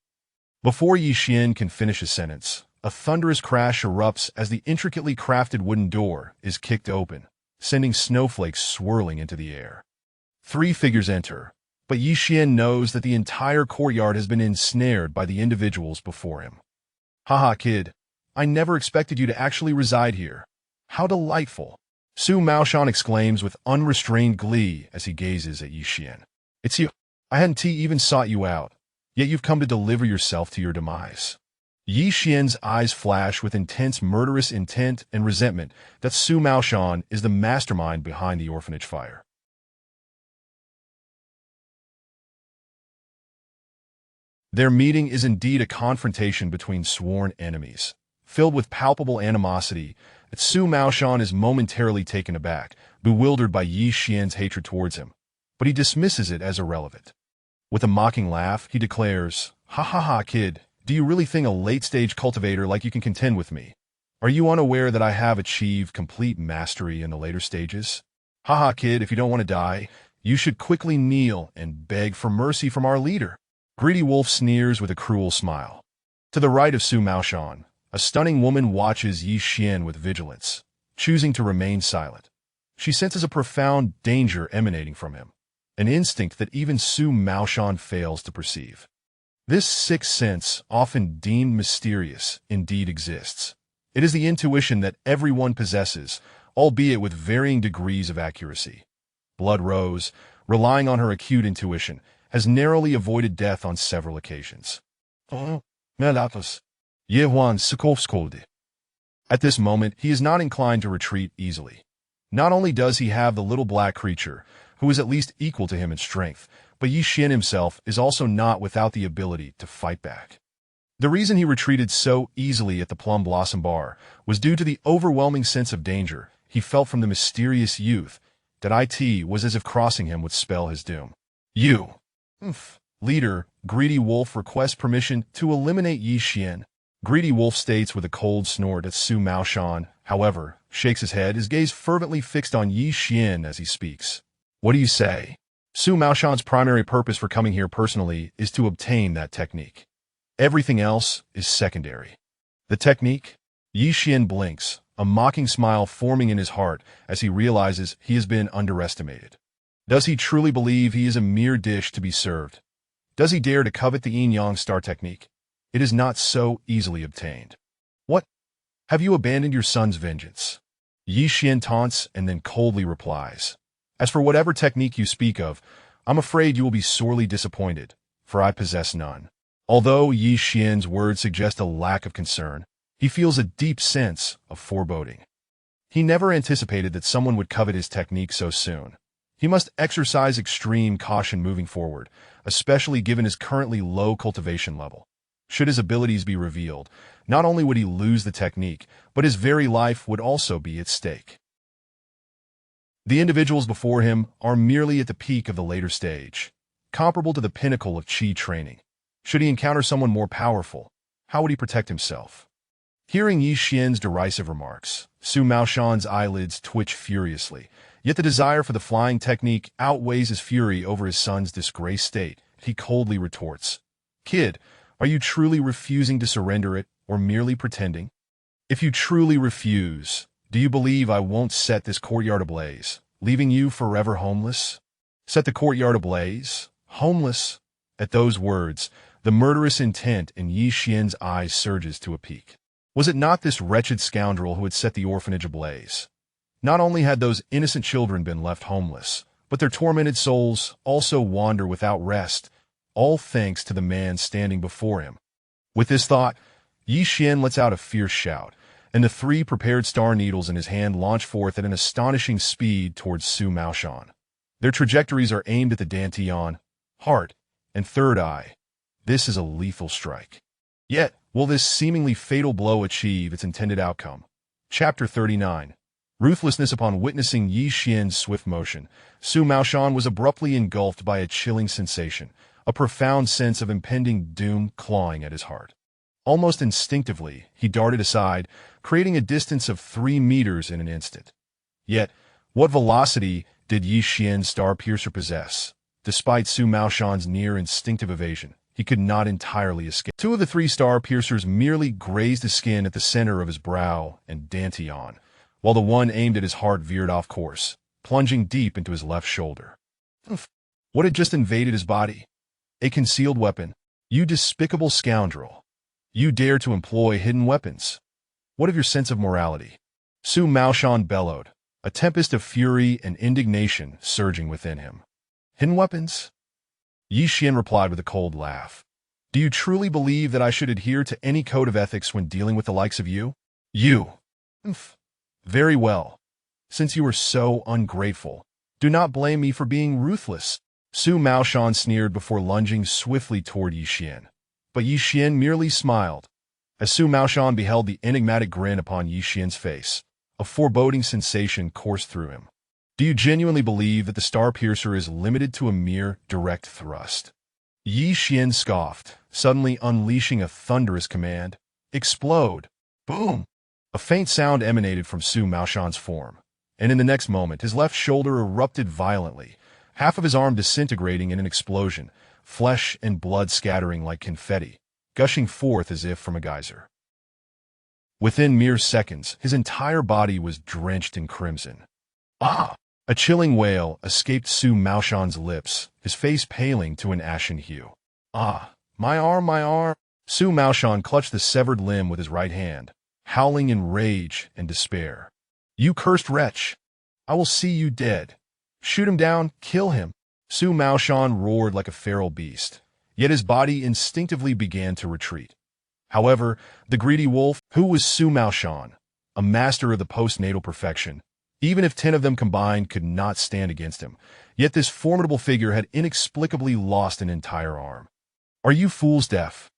Before Ye Xuan can finish his sentence, a thunderous crash erupts as the intricately crafted wooden door is kicked open, sending snowflakes swirling into the air. 3 figures enter, but Ye Xuan knows that the entire courtyard has been ensnared by the individuals before him. Haha, kid, I never expected you to actually reside here. How delightful! Su Maoshan exclaims with unrestrained glee as he gazes at Ye Xuan. It's you. I hadn't even sought you out, yet you've come to deliver yourself to your demise. Ye Xuan's eyes flash with intense murderous intent and resentment that Su Maoshan is the mastermind behind the orphanage fire. Their meeting is indeed a confrontation between sworn enemies. Filled with palpable animosity, Su Maoshan is momentarily taken aback, bewildered by Ye Xuan's hatred towards him, but he dismisses it as irrelevant. With a mocking laugh, he declares, "Ha ha ha, kid, do you really think a late-stage cultivator like you can contend with me? Are you unaware that I have achieved complete mastery in the later stages? Ha ha, kid, if you don't want to die, you should quickly kneel and beg for mercy from our leader." Greedy Wolf sneers with a cruel smile. To the right of Su Maoshan, a stunning woman watches Ye Xuan with vigilance, choosing to remain silent. She senses a profound danger emanating from him, an instinct that even Su Maoshan fails to perceive. This sixth sense, often deemed mysterious, indeed exists. It is the intuition that everyone possesses, albeit with varying degrees of accuracy. Blood Rose, relying on her acute intuition, has narrowly avoided death on several occasions. Ye Xuan skolde. At this moment, he is not inclined to retreat easily. Not only does he have the little black creature, who is at least equal to him in strength, but Ye Xuan himself is also not without the ability to fight back. The reason he retreated so easily at the Plum Blossom Bar was due to the overwhelming sense of danger he felt from the mysterious youth that it was as if crossing him would spell his doom. You. Leader, Greedy Wolf requests permission to eliminate Ye Xuan. Greedy Wolf states with a cold snort at Su Maoshan, however, shakes his head, his gaze fervently fixed on Ye Xuan as he speaks. What do you say? Su Maoshan's primary purpose for coming here personally is to obtain that technique. Everything else is secondary. The technique? Ye Xuan blinks, a mocking smile forming in his heart as he realizes he has been underestimated. Does he truly believe he is a mere dish to be served? Does he dare to covet the yin-yang star technique? It is not so easily obtained. What? Have you abandoned your son's vengeance? Ye Xuan taunts and then coldly replies. As for whatever technique you speak of, I'm afraid you will be sorely disappointed, for I possess none. Although Ye Xuan's words suggest a lack of concern, he feels a deep sense of foreboding. He never anticipated that someone would covet his technique so soon. He must exercise extreme caution moving forward, especially given his currently low cultivation level. Should his abilities be revealed, not only would he lose the technique, but his very life would also be at stake. The individuals before him are merely at the peak of the later stage, comparable to the pinnacle of Qi training. Should he encounter someone more powerful, how would he protect himself? Hearing Ye Xuan's derisive remarks, Su Maoshan's eyelids twitch furiously, yet the desire for the flying technique outweighs his fury over his son's disgraced state. He coldly retorts, "Kid, are you truly refusing to surrender it, or merely pretending? If you truly refuse, do you believe I won't set this courtyard ablaze, leaving you forever homeless? Set the courtyard ablaze? Homeless?" At those words, the murderous intent in Ye Xuan's eyes surges to a peak. Was it not this wretched scoundrel who had set the orphanage ablaze? Not only had those innocent children been left homeless, but their tormented souls also wander without rest, all thanks to the man standing before him. With this thought, Ye Xuan lets out a fierce shout, and the 3 prepared star needles in his hand launch forth at an astonishing speed towards Su Maoshan. Their trajectories are aimed at the dantian, heart, and third eye. This is a lethal strike. Yet, will this seemingly fatal blow achieve its intended outcome? Chapter 39. Ruthlessness. Upon witnessing Ye Xuan's swift motion, Su Maoshan was abruptly engulfed by a chilling sensation, a profound sense of impending doom clawing at his heart. Almost instinctively, he darted aside, creating a distance of 3 meters in an instant. Yet, what velocity did Ye Xuan's star piercer possess? Despite Su Maoshan's near instinctive evasion, he could not entirely escape. 2 of the 3 star piercers merely grazed his skin at the center of his brow and dantian, while the one aimed at his heart veered off course, plunging deep into his left shoulder. What had just invaded his body? A concealed weapon? You despicable scoundrel! You dare to employ hidden weapons? What of your sense of morality? Su Maoshan bellowed, a tempest of fury and indignation surging within him. Hidden weapons? Ye Xuan replied with a cold laugh. Do you truly believe that I should adhere to any code of ethics when dealing with the likes of you? You! Very well. Since you are so ungrateful, do not blame me for being ruthless. Su Maoshan sneered before lunging swiftly toward Ye Xuan. But Ye Xuan merely smiled. As Su Maoshan beheld the enigmatic grin upon Ye Xuan's face, a foreboding sensation coursed through him. Do you genuinely believe that the star piercer is limited to a mere direct thrust? Ye Xuan scoffed, suddenly unleashing a thunderous command. Explode! Boom! A faint sound emanated from Su Maoshan's form, and in the next moment his left shoulder erupted violently, half of his arm disintegrating in an explosion, flesh and blood scattering like confetti, gushing forth as if from a geyser. Within mere seconds, his entire body was drenched in crimson. Ah! A chilling wail escaped Su Maoshan's lips, his face paling to an ashen hue. Ah! My arm, my arm! Su Maoshan clutched the severed limb with his right hand, howling in rage and despair. You cursed wretch! I will see you dead. Shoot him down, kill him! Su Maoshan roared like a feral beast, yet his body instinctively began to retreat. However, the greedy wolf, who was Su Maoshan, a master of the postnatal perfection, even if 10 of them combined could not stand against him, yet this formidable figure had inexplicably lost an entire arm. Are you fools deaf?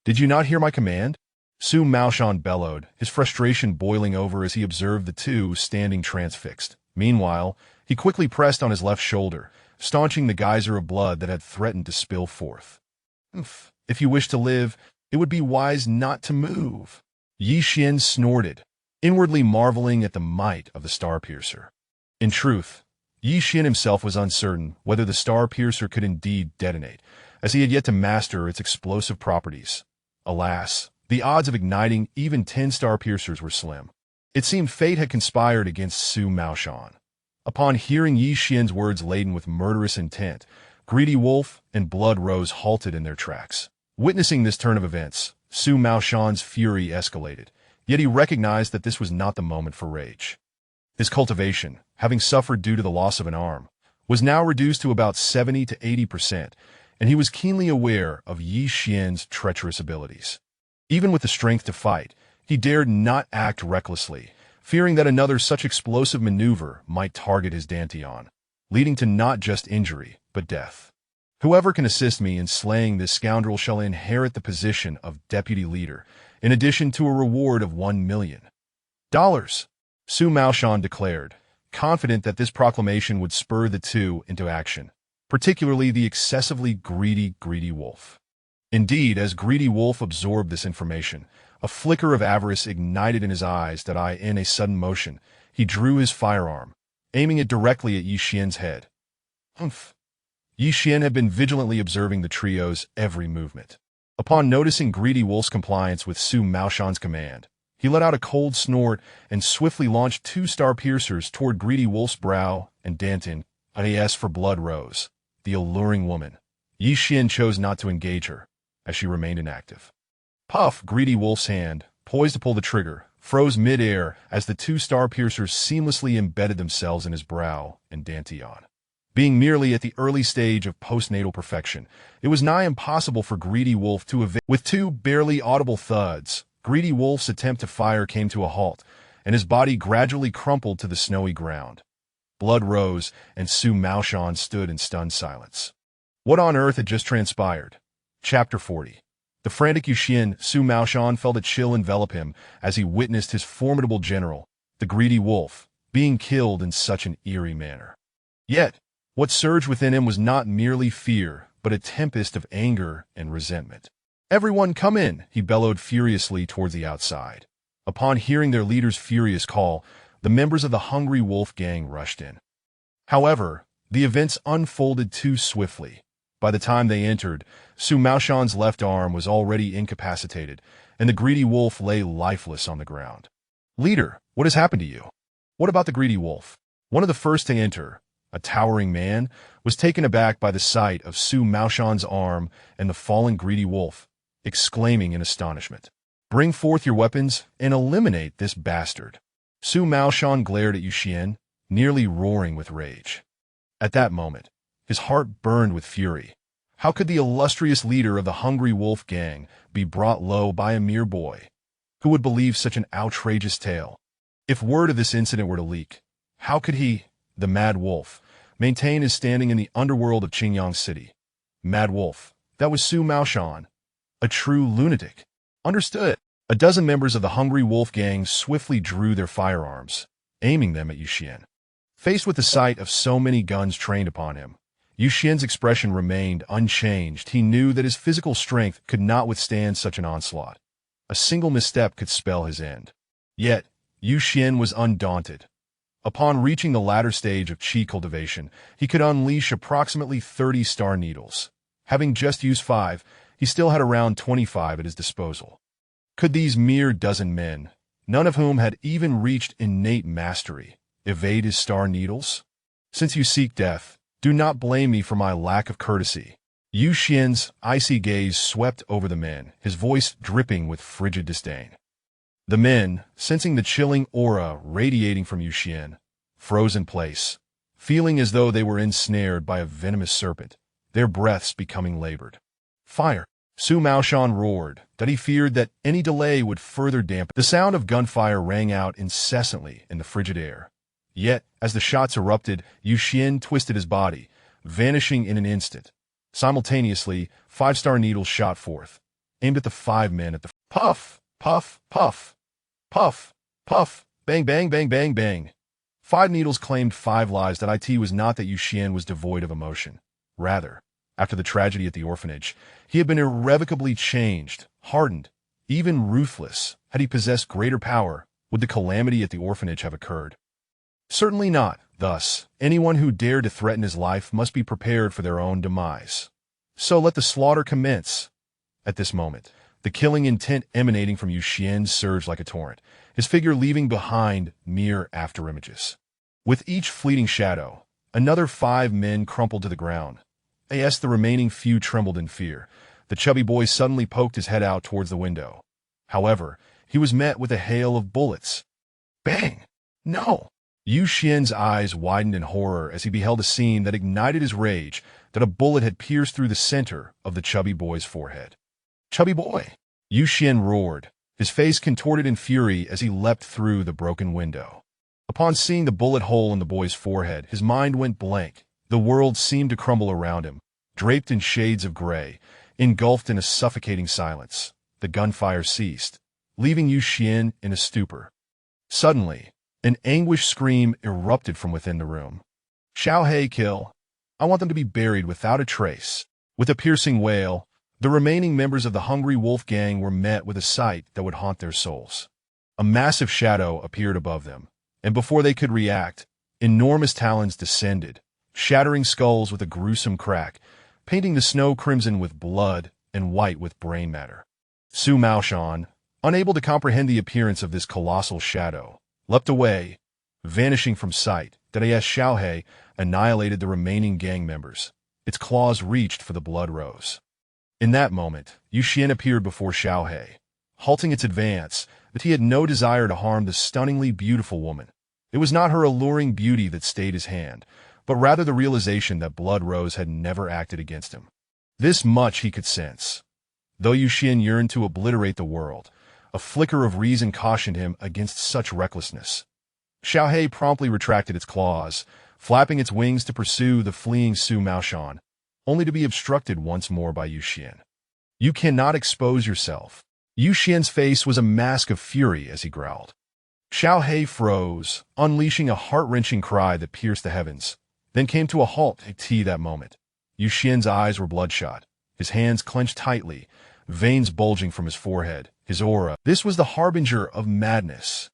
Did you not hear my command? Su Maoshan bellowed, his frustration boiling over as he observed the 2 standing transfixed. Meanwhile, he quickly pressed on his left shoulder, staunching the geyser of blood that had threatened to spill forth. If you wish to live, it would be wise not to move. Ye Xuan snorted, inwardly marveling at the might of the star piercer. In truth, Ye Xuan himself was uncertain whether the star piercer could indeed detonate, as he had yet to master its explosive properties. Alas, the odds of igniting even 10 star piercers were slim. It seemed fate had conspired against Su Maoshan. Upon hearing Ye Xuan's words laden with murderous intent, Greedy Wolf and Blood Rose halted in their tracks. Witnessing this turn of events, Su Maoshan's fury escalated, yet he recognized that this was not the moment for rage. His cultivation, having suffered due to the loss of an arm, was now reduced to about 70 to 80%, and he was keenly aware of Ye Xuan's treacherous abilities. Even with the strength to fight, he dared not act recklessly, fearing that another such explosive maneuver might target his Dantian, leading to not just injury, but death. Whoever can assist me in slaying this scoundrel shall inherit the position of deputy leader, in addition to a reward of $1 million. Su Maoshan declared, confident that this proclamation would spur the two into action, particularly the excessively greedy wolf. Indeed, as Greedy Wolf absorbed this information, a flicker of avarice ignited in his eyes that in a sudden motion, he drew his firearm, aiming it directly at Ye Xuan's head. Humph! Ye Xuan had been vigilantly observing the trio's every movement. Upon noticing Greedy Wolf's compliance with Su Maoshan's command, he let out a cold snort and swiftly launched 2 star piercers toward Greedy Wolf's brow and Danton, as for Blood Rose, the alluring woman. Ye Xuan chose not to engage her, as she remained inactive. Puff! Greedy Wolf's hand, poised to pull the trigger, froze mid-air as the 2 star piercers seamlessly embedded themselves in his brow and Dantian. Being merely at the early stage of postnatal perfection, it was nigh impossible for Greedy Wolf to evade. With 2 barely audible thuds, Greedy Wolf's attempt to fire came to a halt, and his body gradually crumpled to the snowy ground. Blood Rose and Su Maoshan stood in stunned silence. What on earth had just transpired? Chapter 40. The frantic Ye Xuan, Su Maoshan felt a chill envelop him as he witnessed his formidable general, the Greedy Wolf, being killed in such an eerie manner. Yet, what surged within him was not merely fear, but a tempest of anger and resentment. "Everyone come in," he bellowed furiously towards the outside. Upon hearing their leader's furious call, the members of the Hungry Wolf gang rushed in. However, the events unfolded too swiftly. By the time they entered, Su Maoshan's left arm was already incapacitated, and the Greedy Wolf lay lifeless on the ground. "Leader, what has happened to you?" "What about the Greedy Wolf?" One of the first to enter, a towering man, was taken aback by the sight of Su Maoshan's arm and the fallen Greedy Wolf, exclaiming in astonishment, "Bring forth your weapons and eliminate this bastard." Su Maoshan glared at Ye Xuan, nearly roaring with rage. At that moment, his heart burned with fury. How could the illustrious leader of the Hungry Wolf gang be brought low by a mere boy? Who would believe such an outrageous tale? If word of this incident were to leak, how could he, the Mad Wolf, maintain his standing in the underworld of Qingyang City? Mad Wolf, that was Su Maoshan, a true lunatic. Understood. A dozen members of the Hungry Wolf gang swiftly drew their firearms, aiming them at Ye Xuan. Faced with the sight of so many guns trained upon him, Ye Xuan's expression remained unchanged. He knew that his physical strength could not withstand such an onslaught. A single misstep could spell his end. Yet, Ye Xuan was undaunted. Upon reaching the latter stage of qi cultivation, he could unleash approximately 30 star needles. Having just used 5, he still had around 25 at his disposal. Could these mere dozen men, none of whom had even reached innate mastery, evade his star needles? Since you seek death, do not blame me for my lack of courtesy. Ye Xuan's icy gaze swept over the men, his voice dripping with frigid disdain. The men, sensing the chilling aura radiating from Ye Xuan, froze in place, feeling as though they were ensnared by a venomous serpent, their breaths becoming labored. "Fire!" Su Maoshan roared, that he feared that any delay would further dampen. The sound of gunfire rang out incessantly in the frigid air. Yet, as the shots erupted, Ye Xuan twisted his body, vanishing in an instant. Simultaneously, 5 star needles shot forth, aimed at the 5 men at the puff, puff, puff, puff, puff, bang, bang, bang, bang, bang. 5 needles claimed 5 lives. That it was not that Ye Xuan was devoid of emotion. Rather, after the tragedy at the orphanage, he had been irrevocably changed, hardened, even ruthless. Had he possessed greater power, would the calamity at the orphanage have occurred? Certainly not. Thus, anyone who dared to threaten his life must be prepared for their own demise. So let the slaughter commence. At this moment, the killing intent emanating from Ye Xuan surged like a torrent, his figure leaving behind mere afterimages. With each fleeting shadow, another 5 men crumpled to the ground. As the remaining few trembled in fear, the chubby boy suddenly poked his head out towards the window. However, he was met with a hail of bullets. Bang! No! Ye Xuan's eyes widened in horror as he beheld a scene that ignited his rage, that a bullet had pierced through the center of the chubby boy's forehead. Chubby boy! Ye Xuan roared, his face contorted in fury as he leapt through the broken window. Upon seeing the bullet hole in the boy's forehead, his mind went blank. The world seemed to crumble around him, draped in shades of gray, engulfed in a suffocating silence. The gunfire ceased, leaving Ye Xuan in a stupor. Suddenly, an anguished scream erupted from within the room. Xiaohei kill. I want them to be buried without a trace. With a piercing wail, the remaining members of the Hungry Wolf gang were met with a sight that would haunt their souls. A massive shadow appeared above them, and before they could react, enormous talons descended, shattering skulls with a gruesome crack, painting the snow crimson with blood and white with brain matter. Su Maoshan, unable to comprehend the appearance of this colossal shadow, leapt away, vanishing from sight. As Xiaohei annihilated the remaining gang members, its claws reached for the blood rose. In that moment, Ye Xuan appeared before Xiaohei, halting its advance, but he had no desire to harm the stunningly beautiful woman. It was not her alluring beauty that stayed his hand, but rather the realization that Blood Rose had never acted against him. This much he could sense. Though Ye Xuan yearned to obliterate the world, a flicker of reason cautioned him against such recklessness. Xiaohei promptly retracted its claws, flapping its wings to pursue the fleeing Su Maoshan, only to be obstructed once more by Ye Xuan. You cannot expose yourself. Ye Xuan's face was a mask of fury as he growled. Xiaohei froze, unleashing a heart-wrenching cry that pierced the heavens, then came to a halt at that moment. Ye Xuan's eyes were bloodshot, his hands clenched tightly, veins bulging from his forehead, his aura. This was the harbinger of madness.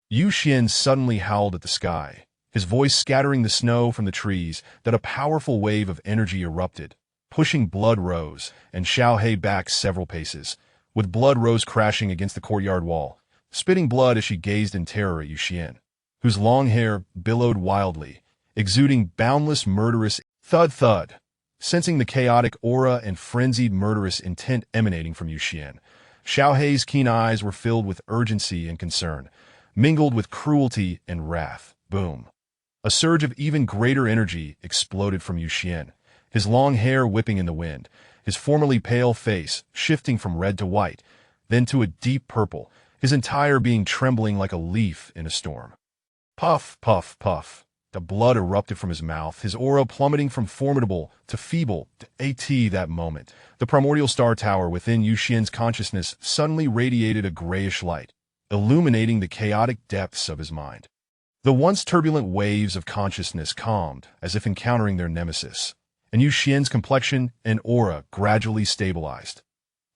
Ye Xuan suddenly howled at the sky, his voice scattering the snow from the trees. That a powerful wave of energy erupted, pushing Blood Rose and Xiaohei back several paces, with Blood Rose crashing against the courtyard wall, spitting blood as she gazed in terror at Ye Xuan, whose long hair billowed wildly, exuding boundless murderous thud. Sensing the chaotic aura and frenzied murderous intent emanating from Ye Xuan, Xiaohei's keen eyes were filled with urgency and concern, mingled with cruelty and wrath. Boom. A surge of even greater energy exploded from Ye Xuan, his long hair whipping in the wind, his formerly pale face shifting from red to white, then to a deep purple, his entire being trembling like a leaf in a storm. Puff, puff, puff. The blood erupted from his mouth, his aura plummeting from formidable to feeble. That moment, the Primordial Star Tower within Ye Xuan's consciousness suddenly radiated a grayish light, illuminating the chaotic depths of his mind. The once turbulent waves of consciousness calmed, as if encountering their nemesis, and Ye Xuan's complexion and aura gradually stabilized.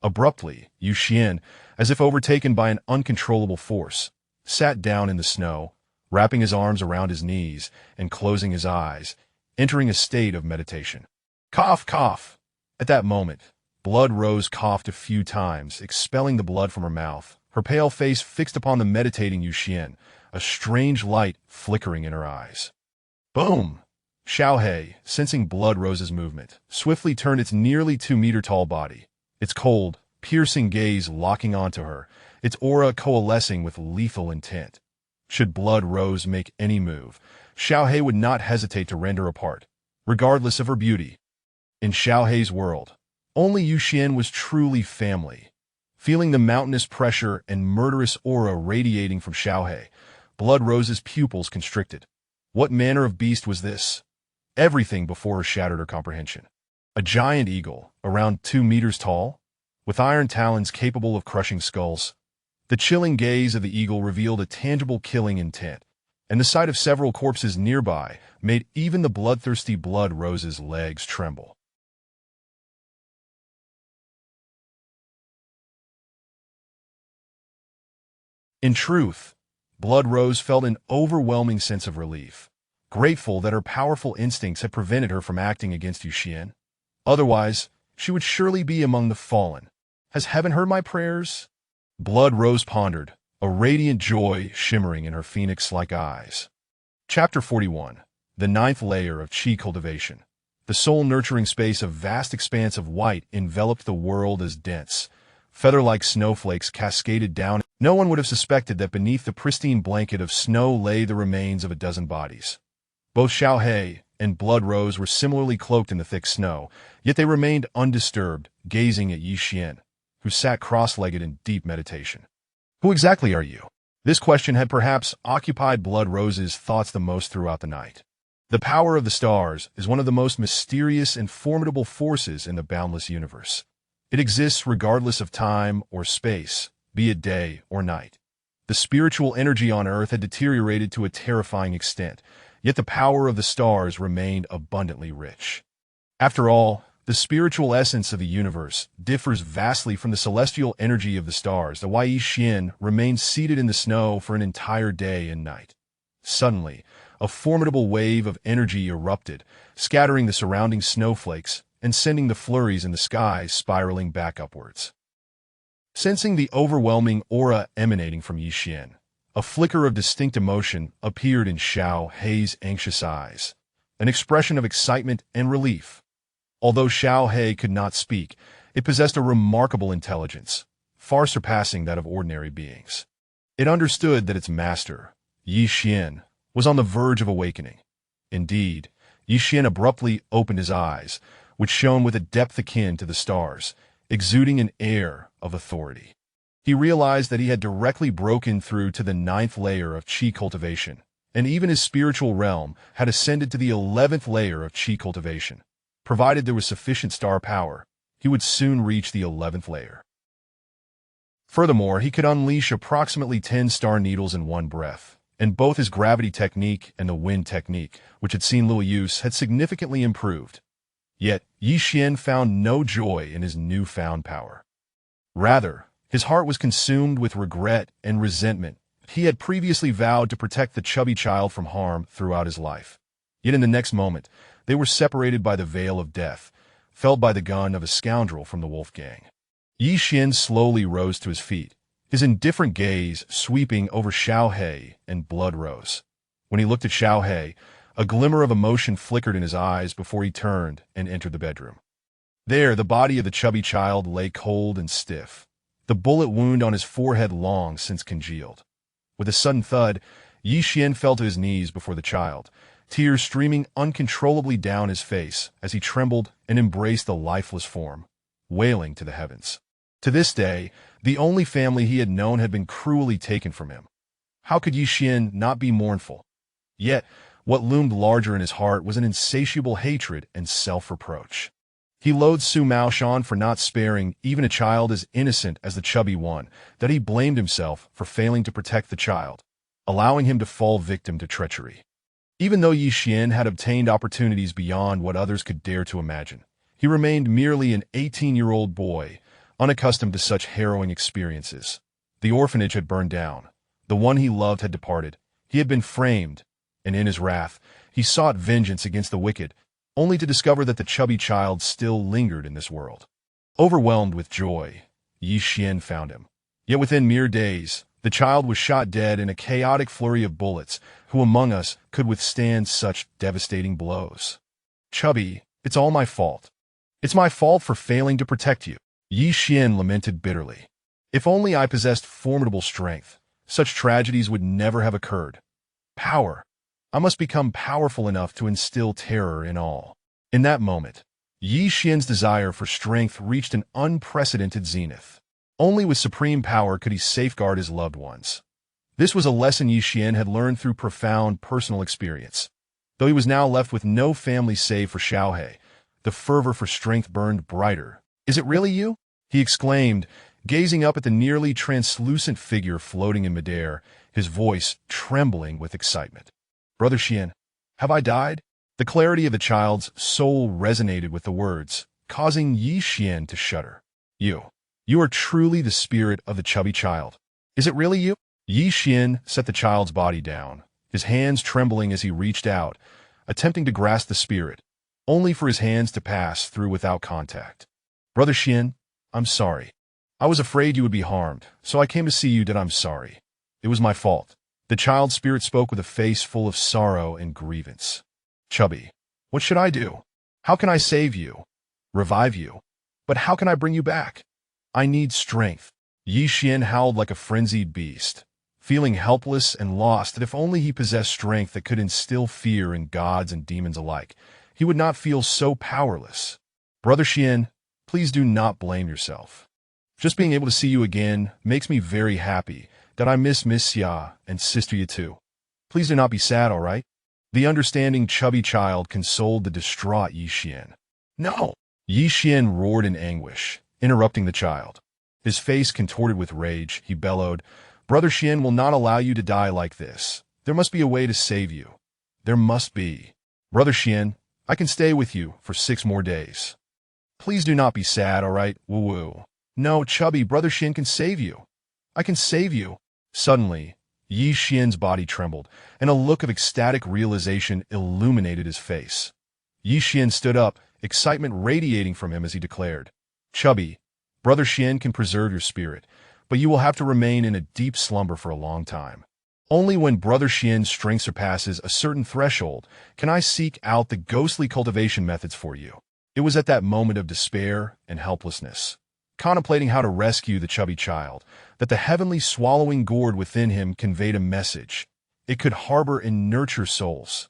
Abruptly, Ye Xuan, as if overtaken by an uncontrollable force, sat down in the snow, wrapping his arms around his knees and closing his eyes, entering a state of meditation. Cough, cough! At that moment, Blood Rose coughed a few times, expelling the blood from her mouth, her pale face fixed upon the meditating Ye Xuan, a strange light flickering in her eyes. Boom! Xiaohei, sensing Blood Rose's movement, swiftly turned its nearly 2-meter-tall body, its cold, piercing gaze locking onto her, its aura coalescing with lethal intent. Should Blood Rose make any move, Xiaohei would not hesitate to rend her apart, regardless of her beauty. In Xiaohei's world, only Ye Xuan was truly family. Feeling the mountainous pressure and murderous aura radiating from Xiaohei, Blood Rose's pupils constricted. What manner of beast was this? Everything before her shattered her comprehension. A giant eagle, around 2 meters tall, with iron talons capable of crushing skulls. The chilling gaze of the eagle revealed a tangible killing intent, and the sight of several corpses nearby made even the bloodthirsty Blood Rose's legs tremble. In truth, Blood Rose felt an overwhelming sense of relief, grateful that her powerful instincts had prevented her from acting against Ye Xuan. Otherwise, she would surely be among the fallen. Has heaven heard my prayers? Blood Rose pondered, a radiant joy shimmering in her phoenix-like eyes. Chapter 41. The ninth layer of Qi cultivation. The soul-nurturing space of vast expanse of white enveloped the world as dense. Feather-like snowflakes cascaded down. No one would have suspected that beneath the pristine blanket of snow lay the remains of a dozen bodies. Both Xiaohe and Blood Rose were similarly cloaked in the thick snow, yet they remained undisturbed, gazing at Ye Xuan, who sat cross-legged in deep meditation. Who exactly are you? This question had perhaps occupied Blood Rose's thoughts the most throughout the night. The power of the stars is one of the most mysterious and formidable forces in the boundless universe. It exists regardless of time or space, be it day or night. The spiritual energy on Earth had deteriorated to a terrifying extent, yet the power of the stars remained abundantly rich. After all, the spiritual essence of the universe differs vastly from the celestial energy of the stars. The Ye Xuan remained seated in the snow for an entire day and night. Suddenly, a formidable wave of energy erupted, scattering the surrounding snowflakes and sending the flurries in the sky spiraling back upwards. Sensing the overwhelming aura emanating from Ye Xuan, a flicker of distinct emotion appeared in Xiaohe's anxious eyes, an expression of excitement and relief. Although Xiaohe could not speak, it possessed a remarkable intelligence, far surpassing that of ordinary beings. It understood that its master, Ye Xuan, was on the verge of awakening. Indeed, Ye Xuan abruptly opened his eyes, which shone with a depth akin to the stars, exuding an air of authority. He realized that he had directly broken through to the ninth layer of Qi cultivation, and even his spiritual realm had ascended to the 11th layer of Qi cultivation. Provided there was sufficient star power, he would soon reach the 11th layer. Furthermore, he could unleash approximately 10 star needles in one breath, and both his gravity technique and the wind technique, which had seen little use, had significantly improved. Yet, Ye Xuan found no joy in his newfound power. Rather, his heart was consumed with regret and resentment. He had previously vowed to protect the chubby child from harm throughout his life. Yet in the next moment, they were separated by the veil of death, felled by the gun of a scoundrel from the wolf gang. Ye Xuan slowly rose to his feet, his indifferent gaze sweeping over Xiaohe and Blood Rose. When he looked at Xiaohe, a glimmer of emotion flickered in his eyes before he turned and entered the bedroom. There, the body of the chubby child lay cold and stiff, the bullet wound on his forehead long since congealed. With a sudden thud, Ye Xuan fell to his knees before the child, tears streaming uncontrollably down his face as he trembled and embraced the lifeless form, wailing to the heavens. To this day, the only family he had known had been cruelly taken from him. How could Ye Xuan not be mournful? Yet, what loomed larger in his heart was an insatiable hatred and self-reproach. He loathed Su Maoshan for not sparing even a child as innocent as the chubby one, that he blamed himself for failing to protect the child, allowing him to fall victim to treachery. Even though Ye Xuan had obtained opportunities beyond what others could dare to imagine, he remained merely an 18-year-old boy, unaccustomed to such harrowing experiences. The orphanage had burned down. The one he loved had departed. He had been framed, and in his wrath, he sought vengeance against the wicked, only to discover that the chubby child still lingered in this world. Overwhelmed with joy, Ye Xuan found him. Yet within mere days, the child was shot dead in a chaotic flurry of bullets. Who among us could withstand such devastating blows? Chubby, it's all my fault. It's my fault for failing to protect you. Ye Xuan lamented bitterly. If only I possessed formidable strength, such tragedies would never have occurred. Power. I must become powerful enough to instill terror in all. In that moment, Ye Xuan's desire for strength reached an unprecedented zenith. Only with supreme power could he safeguard his loved ones. This was a lesson Ye Xuan had learned through profound personal experience. Though he was now left with no family save for Xiaohe, the fervor for strength burned brighter. Is it really you? He exclaimed, gazing up at the nearly translucent figure floating in midair, his voice trembling with excitement. Brother Xuan, have I died? The clarity of the child's soul resonated with the words, causing Ye Xuan to shudder. You are truly the spirit of the chubby child. Is it really you? Ye Xuan set the child's body down, his hands trembling as he reached out, attempting to grasp the spirit, only for his hands to pass through without contact. Brother Xuan, I'm sorry. I was afraid you would be harmed, so I came to see you that I'm sorry. It was my fault. The child's spirit spoke with a face full of sorrow and grievance. Chubby, what should I do? How can I save you? Revive you? But how can I bring you back? I need strength. Ye Xuan howled like a frenzied beast, feeling helpless and lost that if only he possessed strength that could instill fear in gods and demons alike, he would not feel so powerless. Brother Xuan, please do not blame yourself. Just being able to see you again makes me very happy that I miss Miss Xia and Sister Ye too. Please do not be sad, all right? The understanding chubby child consoled the distraught Ye Xuan. No! Ye Xuan roared in anguish, interrupting the child. His face contorted with rage, he bellowed, Brother Xuan will not allow you to die like this. There must be a way to save you. There must be. Brother Xuan, I can stay with you for 6 more days. Please do not be sad, all right? Woo-woo. No, Chubby, Brother Xuan can save you. I can save you. Suddenly, Ye Xuan's body trembled, and a look of ecstatic realization illuminated his face. Ye Xuan stood up, excitement radiating from him as he declared, Chubby, Brother Xuan can preserve your spirit, but you will have to remain in a deep slumber for a long time. Only when Brother Xuan's strength surpasses a certain threshold can I seek out the ghostly cultivation methods for you. It was at that moment of despair and helplessness, contemplating how to rescue the chubby child, that the heavenly swallowing gourd within him conveyed a message. It could harbor and nurture souls.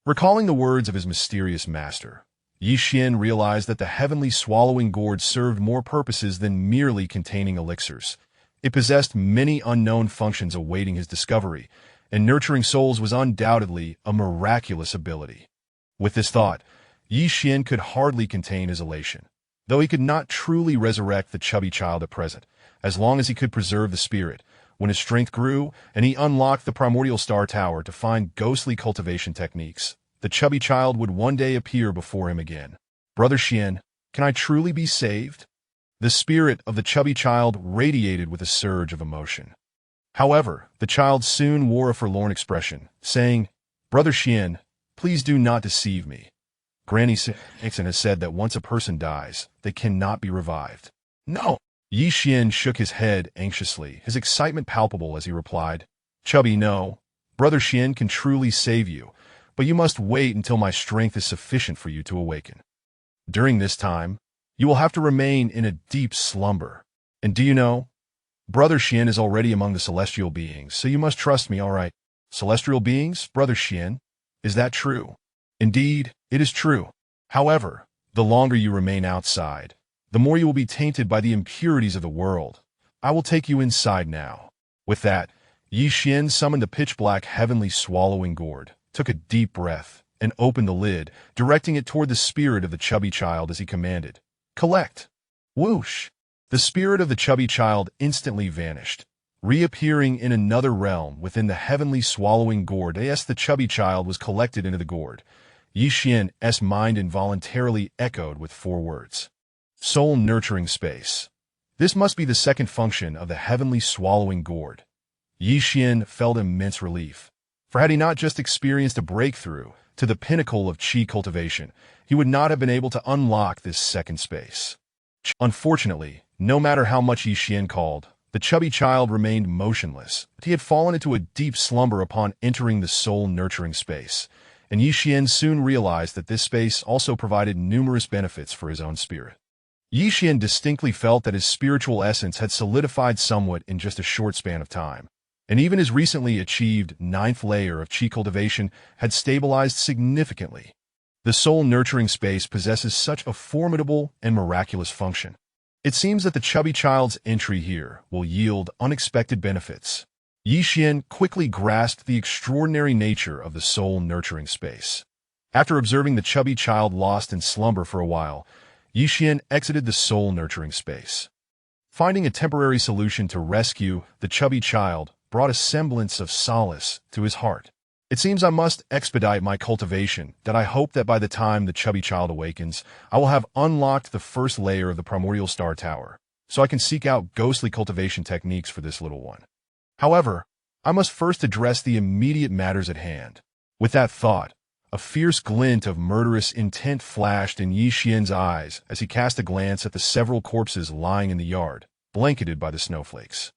Recalling the words of his mysterious master, Ye Xuan realized that the heavenly swallowing gourd served more purposes than merely containing elixirs. It possessed many unknown functions awaiting his discovery, and nurturing souls was undoubtedly a miraculous ability. With this thought, Ye Xuan could hardly contain his elation. Though he could not truly resurrect the chubby child at present, as long as he could preserve the spirit, when his strength grew and he unlocked the Primordial Star Tower to find ghostly cultivation techniques, the chubby child would one day appear before him again. Brother Xuan, can I truly be saved? The spirit of the chubby child radiated with a surge of emotion. However, the child soon wore a forlorn expression, saying, Brother Xuan, please do not deceive me. Granny Nixon has said that once a person dies, they cannot be revived. No! Ye Xuan shook his head anxiously, his excitement palpable as he replied, Chubby, no. Brother Xuan can truly save you, but you must wait until my strength is sufficient for you to awaken. During this time, you will have to remain in a deep slumber. And do you know, Brother Xuan is already among the celestial beings, so you must trust me, all right? Celestial beings, Brother Xuan? Is that true? Indeed, it is true. However, the longer you remain outside, the more you will be tainted by the impurities of the world. I will take you inside now. With that, Ye Xuan summoned the pitch-black heavenly swallowing gourd, took a deep breath, and opened the lid, directing it toward the spirit of the chubby child as he commanded, Collect! Whoosh! The spirit of the chubby child instantly vanished, reappearing in another realm within the heavenly swallowing gourd as the chubby child was collected into the gourd. Ye Xuan's mind involuntarily echoed with 4 words. Soul nurturing space. This must be the second function of the heavenly swallowing gourd. Ye Xuan felt immense relief, for had he not just experienced a breakthrough to the pinnacle of qi cultivation, he would not have been able to unlock this second space. Unfortunately, no matter how much Ye Xuan called, the chubby child remained motionless. He had fallen into a deep slumber upon entering the soul-nurturing space, and Ye Xuan soon realized that this space also provided numerous benefits for his own spirit. Ye Xuan distinctly felt that his spiritual essence had solidified somewhat in just a short span of time, and even his recently achieved 9th layer of qi cultivation had stabilized significantly. The soul-nurturing space possesses such a formidable and miraculous function. It seems that the chubby child's entry here will yield unexpected benefits. Ye Xuan quickly grasped the extraordinary nature of the soul-nurturing space. After observing the chubby child lost in slumber for a while, Ye Xuan exited the soul-nurturing space. Finding a temporary solution to rescue the chubby child brought a semblance of solace to his heart. It seems I must expedite my cultivation, that I hope that by the time the chubby child awakens, I will have unlocked the first layer of the Primordial Star Tower, so I can seek out ghostly cultivation techniques for this little one. However, I must first address the immediate matters at hand. With that thought, a fierce glint of murderous intent flashed in Ye Xuan's eyes as he cast a glance at the several corpses lying in the yard, blanketed by the snowflakes.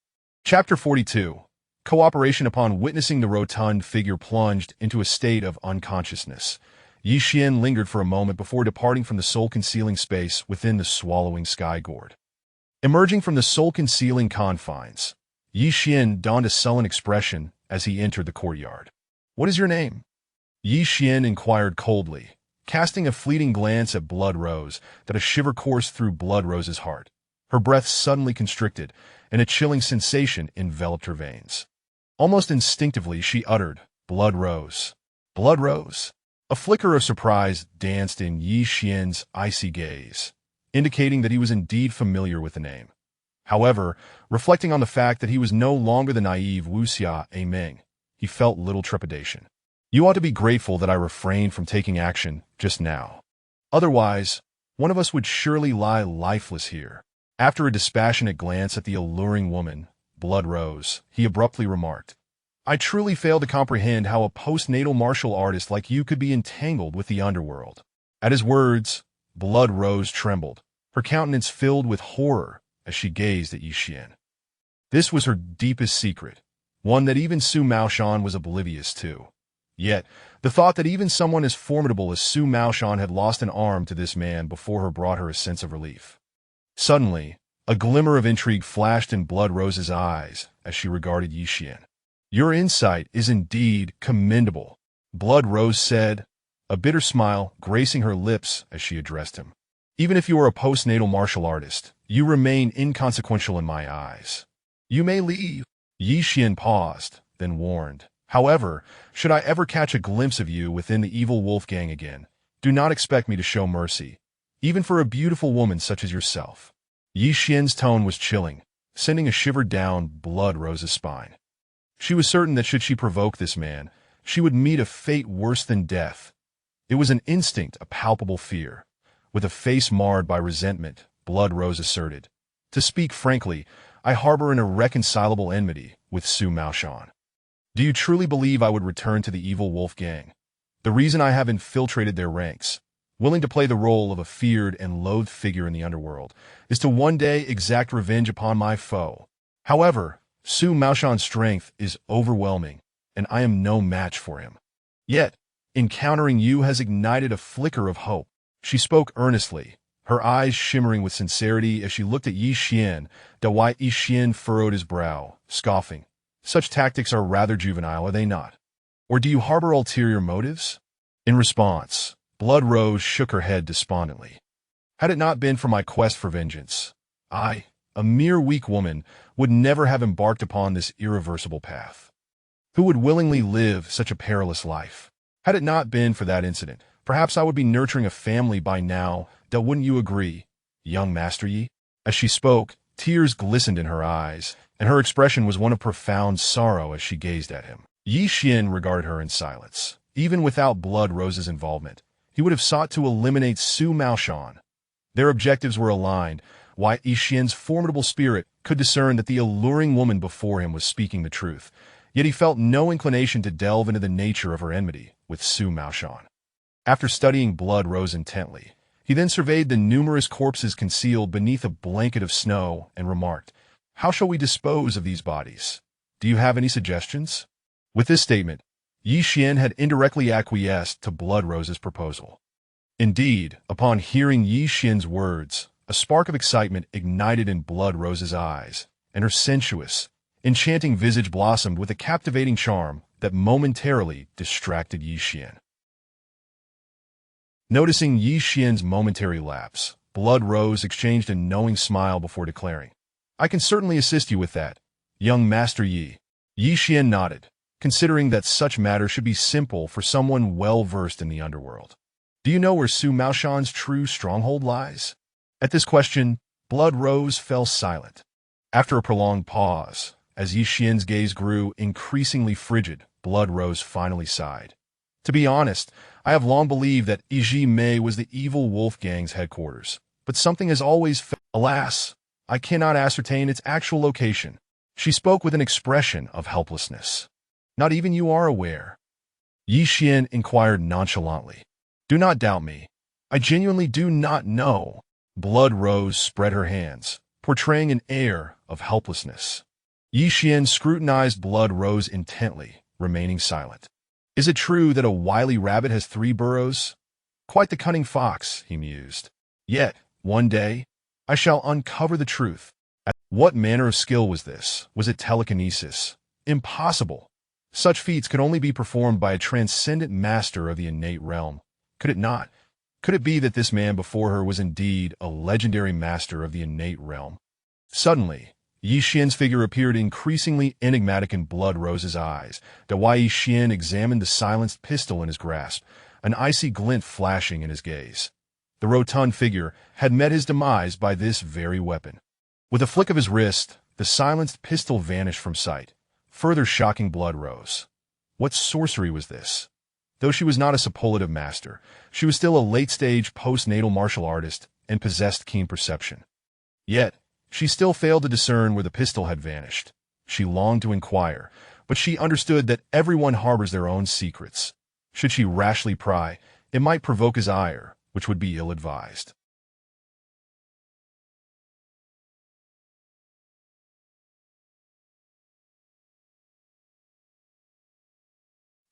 Chapter 42. Cooperation. Upon witnessing the rotund figure plunged into a state of unconsciousness, Ye Xuan lingered for a moment before departing from the soul-concealing space within the swallowing sky gourd. Emerging from the soul-concealing confines, Ye Xuan donned a sullen expression as he entered the courtyard. "What is your name?" Ye Xuan inquired coldly, casting a fleeting glance at Blood Rose that a shiver coursed through Blood Rose's heart. Her breath suddenly constricted, and a chilling sensation enveloped her veins. Almost instinctively she uttered, "Blood Rose. Blood Rose." A flicker of surprise danced in Ye Xuan's icy gaze, indicating that he was indeed familiar with the name. However, reflecting on the fact that he was no longer the naive Wuxia Meng, he felt little trepidation. "You ought to be grateful that I refrained from taking action just now. Otherwise, one of us would surely lie lifeless here." After a dispassionate glance at the alluring woman, Blood Rose, he abruptly remarked, "I truly fail to comprehend how a postnatal martial artist like you could be entangled with the underworld." At his words, Blood Rose trembled, her countenance filled with horror as she gazed at Ye Xuan. This was her deepest secret, one that even Su Maoshan was oblivious to. Yet, the thought that even someone as formidable as Su Maoshan had lost an arm to this man before her brought her a sense of relief. Suddenly, a glimmer of intrigue flashed in Blood Rose's eyes as she regarded Ye Xuan. "Your insight is indeed commendable," Blood Rose said, a bitter smile gracing her lips as she addressed him. "Even if you are a postnatal martial artist, you remain inconsequential in my eyes. You may leave." Ye Xuan paused, then warned, "However, should I ever catch a glimpse of you within the evil wolf gang again, do not expect me to show mercy, even for a beautiful woman such as yourself." Ye Xuan's tone was chilling, sending a shiver down Blood Rose's spine. She was certain that should she provoke this man, she would meet a fate worse than death. It was an instinct, a palpable fear. With a face marred by resentment, Blood Rose asserted, "To speak frankly, I harbor an irreconcilable enmity with Su Maoshan. Do you truly believe I would return to the evil wolf gang? The reason I have infiltrated their ranks, willing to play the role of a feared and loathed figure in the underworld, is to one day exact revenge upon my foe. However, Su Maoshan's strength is overwhelming, and I am no match for him. Yet, encountering you has ignited a flicker of hope." She spoke earnestly, her eyes shimmering with sincerity as she looked at Ye Xuan. The white Ye Xuan furrowed his brow, scoffing. "Such tactics are rather juvenile, are they not? Or do you harbor ulterior motives?" In response, Blood Rose shook her head despondently. "Had it not been for my quest for vengeance, I, a mere weak woman, would never have embarked upon this irreversible path. Who would willingly live such a perilous life? Had it not been for that incident, perhaps I would be nurturing a family by now. Wouldn't you agree, young Master Yi?" As she spoke, tears glistened in her eyes, and her expression was one of profound sorrow as she gazed at him. Ye Xuan regarded her in silence. Even without Blood Rose's involvement, he would have sought to eliminate Su Maoshan. Their objectives were aligned. While Ye Xuan's formidable spirit could discern that the alluring woman before him was speaking the truth, yet he felt no inclination to delve into the nature of her enmity with Su Maoshan. After studying Blood Rose intently, he then surveyed the numerous corpses concealed beneath a blanket of snow and remarked, "How shall we dispose of these bodies? Do you have any suggestions?" With this statement, Ye Xuan had indirectly acquiesced to Blood Rose's proposal. Indeed, upon hearing Ye Xuan's words, a spark of excitement ignited in Blood Rose's eyes, and her sensuous, enchanting visage blossomed with a captivating charm that momentarily distracted Ye Xuan. Noticing Ye Xuan's momentary lapse, Blood Rose exchanged a knowing smile before declaring, "I can certainly assist you with that, young Master Yi." Ye Xuan nodded, considering that such matters should be simple for someone well-versed in the underworld. "Do you know where Su Maoshan's true stronghold lies?" At this question, Blood Rose fell silent. After a prolonged pause, as Ye Xuan's gaze grew increasingly frigid, Blood Rose finally sighed. "To be honest, I have long believed that Iji Mei was the evil wolf gang's headquarters, but something has always alas, I cannot ascertain its actual location." She spoke with an expression of helplessness. Not even you are aware. Ye Xuan inquired nonchalantly. Do not doubt me. I genuinely do not know. Blood Rose spread her hands, portraying an air of helplessness. Ye Xuan scrutinized Blood Rose intently, remaining silent. Is it true that a wily rabbit has 3 burrows? Quite the cunning fox, he mused. Yet, one day, I shall uncover the truth. What manner of skill was this? Was it telekinesis? Impossible. Such feats could only be performed by a transcendent master of the innate realm. Could it not? Could it be that this man before her was indeed a legendary master of the innate realm? Suddenly, Ye Xuan's figure appeared increasingly enigmatic in Blood Rose's eyes. Ye Xuan examined the silenced pistol in his grasp, an icy glint flashing in his gaze. The rotund figure had met his demise by this very weapon. With a flick of his wrist, the silenced pistol vanished from sight, further shocking Blood Rose. What sorcery was this? Though she was not a superlative master, she was still a late-stage postnatal martial artist and possessed keen perception. Yet, she still failed to discern where the pistol had vanished. She longed to inquire, but she understood that everyone harbors their own secrets. Should she rashly pry, it might provoke his ire, which would be ill-advised.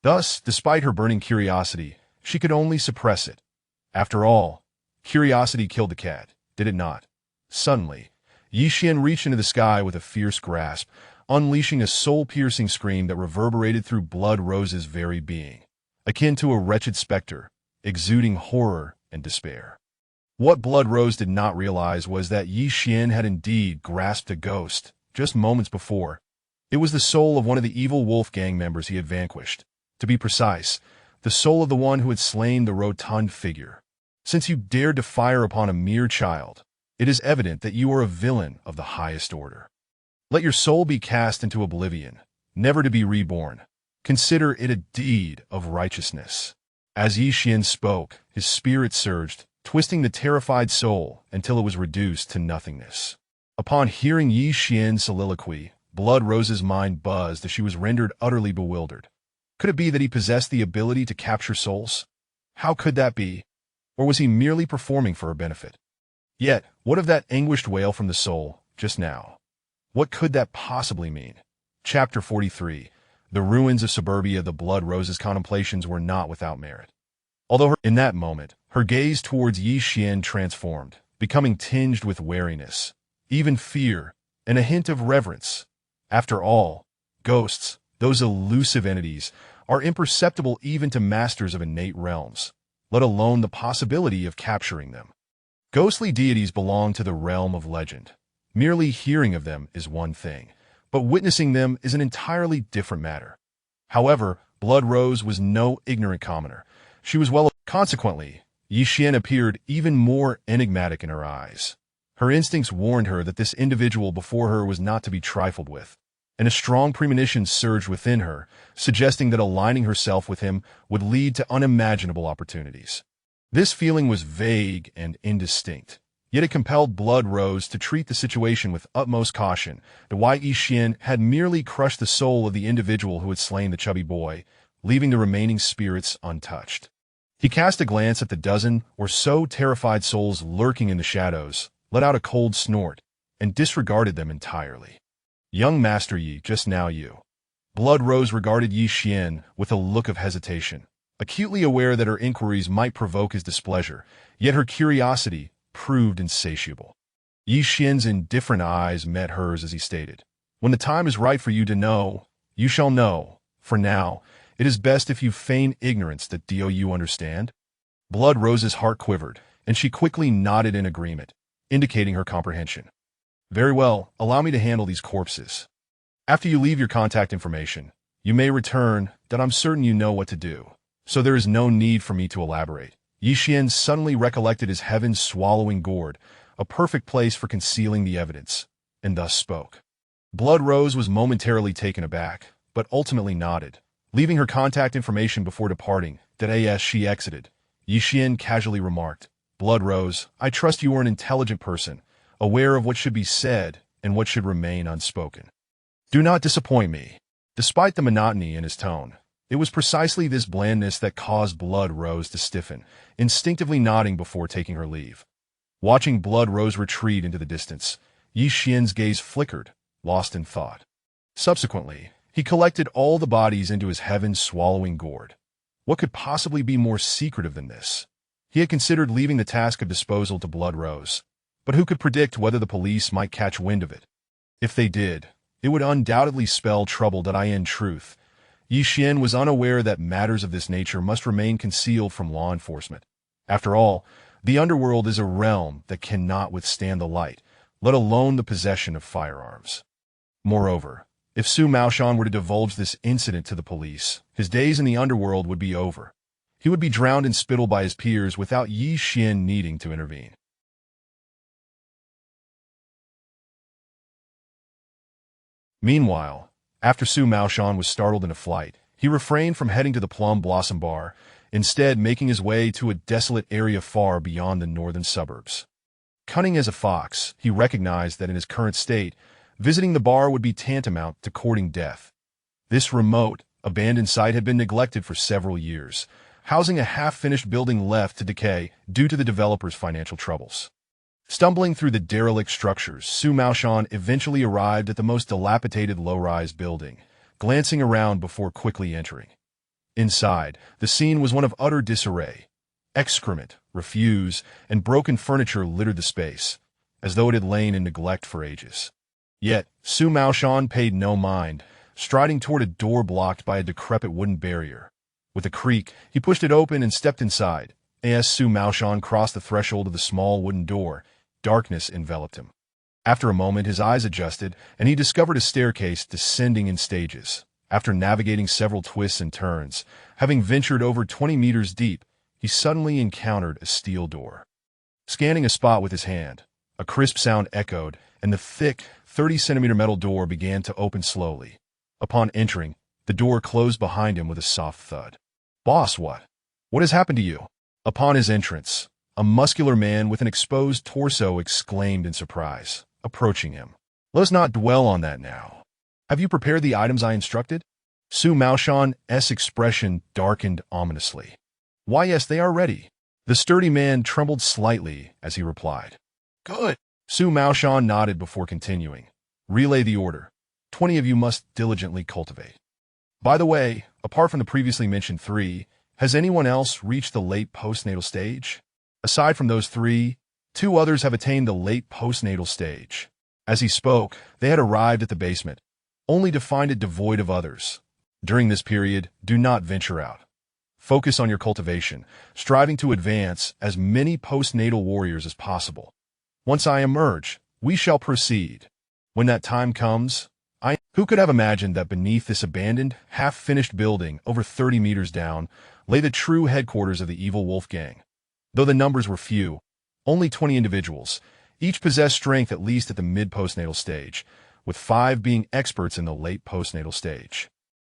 Thus, despite her burning curiosity, she could only suppress it. After all, curiosity killed the cat, did it not? Suddenly, Ye Xuan reached into the sky with a fierce grasp, unleashing a soul-piercing scream that reverberated through Blood Rose's very being, akin to a wretched specter, exuding horror and despair. What Blood Rose did not realize was that Ye Xuan had indeed grasped a ghost just moments before. It was the soul of one of the evil wolf gang members he had vanquished. To be precise, the soul of the one who had slain the rotund figure. Since you dared to fire upon a mere child, it is evident that you are a villain of the highest order. Let your soul be cast into oblivion, never to be reborn. Consider it a deed of righteousness. As Ye Xuan spoke, his spirit surged, twisting the terrified soul until it was reduced to nothingness. Upon hearing Ye Xuan's soliloquy, Blood Rose's mind buzzed as she was rendered utterly bewildered. Could it be that he possessed the ability to capture souls? How could that be? Or was he merely performing for her benefit? Yet, what of that anguished wail from the soul, just now? What could that possibly mean? Chapter 43. The ruins of suburbia. The Blood Rose's contemplations were not without merit. Although in that moment, her gaze towards Ye Xuan transformed, becoming tinged with wariness, even fear, and a hint of reverence. After all, ghosts, those elusive entities, are imperceptible even to masters of innate realms, let alone the possibility of capturing them. Ghostly deities belong to the realm of legend. Merely hearing of them is one thing, but witnessing them is an entirely different matter. However, Blood Rose was no ignorant commoner. She was well. Consequently, Ye Xuan appeared even more enigmatic in her eyes. Her instincts warned her that this individual before her was not to be trifled with, and a strong premonition surged within her, suggesting that aligning herself with him would lead to unimaginable opportunities. This feeling was vague and indistinct, yet it compelled Blood Rose to treat the situation with utmost caution. Ye Xuan had merely crushed the soul of the individual who had slain the chubby boy, leaving the remaining spirits untouched. He cast a glance at the dozen or so terrified souls lurking in the shadows, let out a cold snort, and disregarded them entirely. Young Master Yi, just now you. Blood Rose regarded Ye Xuan with a look of hesitation, acutely aware that her inquiries might provoke his displeasure, yet her curiosity proved insatiable. Ye Xuan's indifferent eyes met hers as he stated, "When the time is right for you to know, you shall know. For now, it is best if you feign ignorance. Do you understand?" Blood Rose's heart quivered, and she quickly nodded in agreement, indicating her comprehension. "Very well, allow me to handle these corpses. After you leave your contact information, you may return, that I'm certain you know what to do, so there is no need for me to elaborate." Ye Xuan suddenly recollected his heaven-swallowing gourd, a perfect place for concealing the evidence, and thus spoke. Blood Rose was momentarily taken aback, but ultimately nodded. Leaving her contact information before departing, as she exited, Ye Xuan casually remarked, "Blood Rose, I trust you are an intelligent person, aware of what should be said and what should remain unspoken." Do not disappoint me. Despite the monotony in his tone, it was precisely this blandness that caused Blood Rose to stiffen, instinctively nodding before taking her leave. Watching Blood Rose retreat into the distance, Ye Xuan's gaze flickered, lost in thought. Subsequently, he collected all the bodies into his heaven-swallowing gourd. What could possibly be more secretive than this? He had considered leaving the task of disposal to Blood Rose, but who could predict whether the police might catch wind of it? If they did, it would undoubtedly spell trouble. In truth, Ye Xuan was unaware that matters of this nature must remain concealed from law enforcement. After all, the underworld is a realm that cannot withstand the light, let alone the possession of firearms. Moreover, if Su Maoshan were to divulge this incident to the police, his days in the underworld would be over. He would be drowned in spittle by his peers without Ye Xuan needing to intervene. Meanwhile, after Su Maoshan was startled into flight, he refrained from heading to the Plum Blossom Bar, instead making his way to a desolate area far beyond the northern suburbs. Cunning as a fox, he recognized that in his current state, visiting the bar would be tantamount to courting death. This remote, abandoned site had been neglected for several years, housing a half-finished building left to decay due to the developer's financial troubles. Stumbling through the derelict structures, Su Maoshan eventually arrived at the most dilapidated low-rise building, glancing around before quickly entering. Inside, the scene was one of utter disarray. Excrement, refuse, and broken furniture littered the space, as though it had lain in neglect for ages. Yet, Su Maoshan paid no mind, striding toward a door blocked by a decrepit wooden barrier. With a creak, he pushed it open and stepped inside. As Su Maoshan crossed the threshold of the small wooden door, darkness enveloped him. After a moment, his eyes adjusted, and he discovered a staircase descending in stages. After navigating several twists and turns, having ventured over 20 meters deep, he suddenly encountered a steel door. Scanning a spot with his hand, a crisp sound echoed, and the thick, 30-centimeter metal door began to open slowly. Upon entering, the door closed behind him with a soft thud. "Boss, what? What has happened to you?" Upon his entrance, a muscular man with an exposed torso exclaimed in surprise, approaching him. "Let us not dwell on that now. Have you prepared the items I instructed?" Su Maoshan's expression darkened ominously. "Why, yes, they are ready." The sturdy man trembled slightly as he replied. "Good." Su Maoshan nodded before continuing. "Relay the order. 20 of you must diligently cultivate. By the way, apart from the previously mentioned 3, has anyone else reached the late postnatal stage? Aside from those 3, 2 others have attained the late postnatal stage." As he spoke, they had arrived at the basement, only to find it devoid of others. During this period, do not venture out. Focus on your cultivation, striving to advance as many postnatal warriors as possible. Once I emerge, we shall proceed. When that time comes, who could have imagined that beneath this abandoned, half-finished building over 30 meters down lay the true headquarters of the evil wolf gang? Though the numbers were few, only 20 individuals, each possessed strength at least at the mid-postnatal stage, with 5 being experts in the late postnatal stage.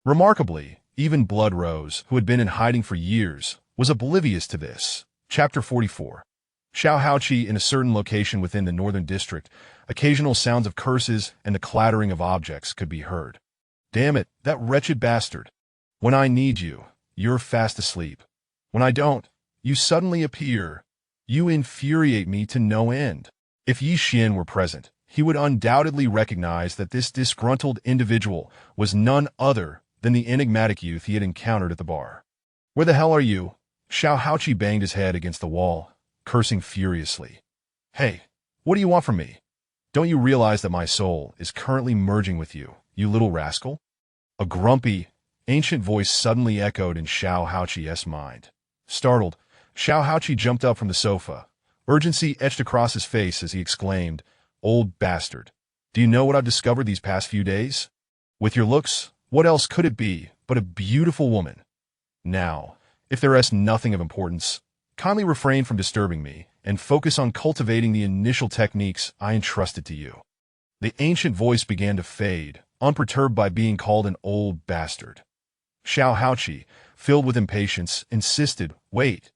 Remarkably, even Blood Rose, who had been in hiding for years, was oblivious to this. Chapter 44. Xiaohaoqi in a certain location within the northern district, occasional sounds of curses and the clattering of objects could be heard. "Damn it, that wretched bastard. When I need you, you're fast asleep. When I don't, you suddenly appear. You infuriate me to no end." If Ye Xuan were present, he would undoubtedly recognize that this disgruntled individual was none other than the enigmatic youth he had encountered at the bar. "Where the hell are you?" Xiaohaoqi banged his head against the wall, cursing furiously. "Hey, what do you want from me? Don't you realize that my soul is currently merging with you, you little rascal?" A grumpy, ancient voice suddenly echoed in Xiaohaoqi's mind. Startled, Xiaohaoqi jumped up from the sofa. Urgency etched across his face as he exclaimed, "Old bastard, do you know what I've discovered these past few days? With your looks, what else could it be but a beautiful woman? Now, if there is nothing of importance, kindly refrain from disturbing me and focus on cultivating the initial techniques I entrusted to you." The ancient voice began to fade, unperturbed by being called an old bastard. Xiaohaoqi, filled with impatience, insisted, "Wait.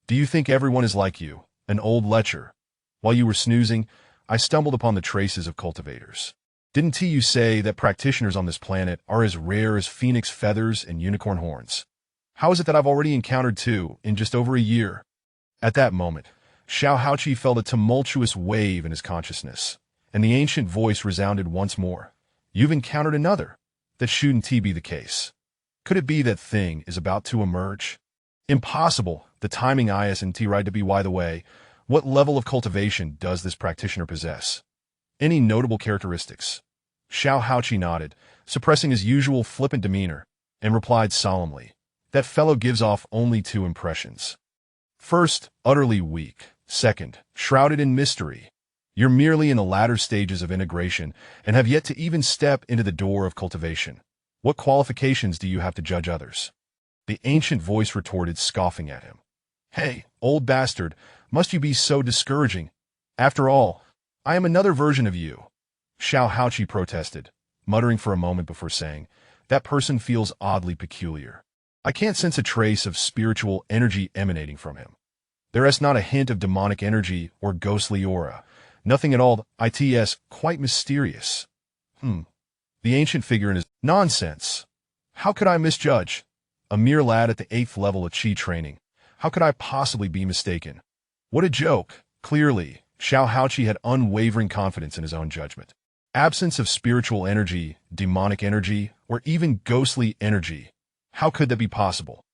Do you think everyone is like you, an old lecher? While you were snoozing, I stumbled upon the traces of cultivators. Didn't you say that practitioners on this planet are as rare as phoenix feathers and unicorn horns? How is it that I've already encountered two in just over a year? At that moment, Xiao Haoqi felt a tumultuous wave in his consciousness, and the ancient voice resounded once more. You've encountered another. That shouldn't be the case. Could it be that thing is about to emerge? Impossible. The timing isn't right to be. By the way, what level of cultivation does this practitioner possess? Any notable characteristics? Xiao Haoqi nodded, suppressing his usual flippant demeanor, and replied solemnly, that fellow gives off only two impressions. First, utterly weak. Second, shrouded in mystery. You're merely in the latter stages of integration and have yet to even step into the door of cultivation. What qualifications do you have to judge others? The ancient voice retorted, scoffing at him. Hey, old bastard, must you be so discouraging? After all, I am another version of you. Xiao Haoqi protested, muttering for a moment before saying, that person feels oddly peculiar. I can't sense a trace of spiritual energy emanating from him. There is not a hint of demonic energy or ghostly aura. Nothing at all. It's quite mysterious. The ancient figure in his nonsense. How could I misjudge? A mere lad at the 8th level of Qi training. How could I possibly be mistaken? What a joke. Clearly, Xiao Haoqi had unwavering confidence in his own judgment. Absence of spiritual energy, demonic energy, or even ghostly energy. How could that be possible?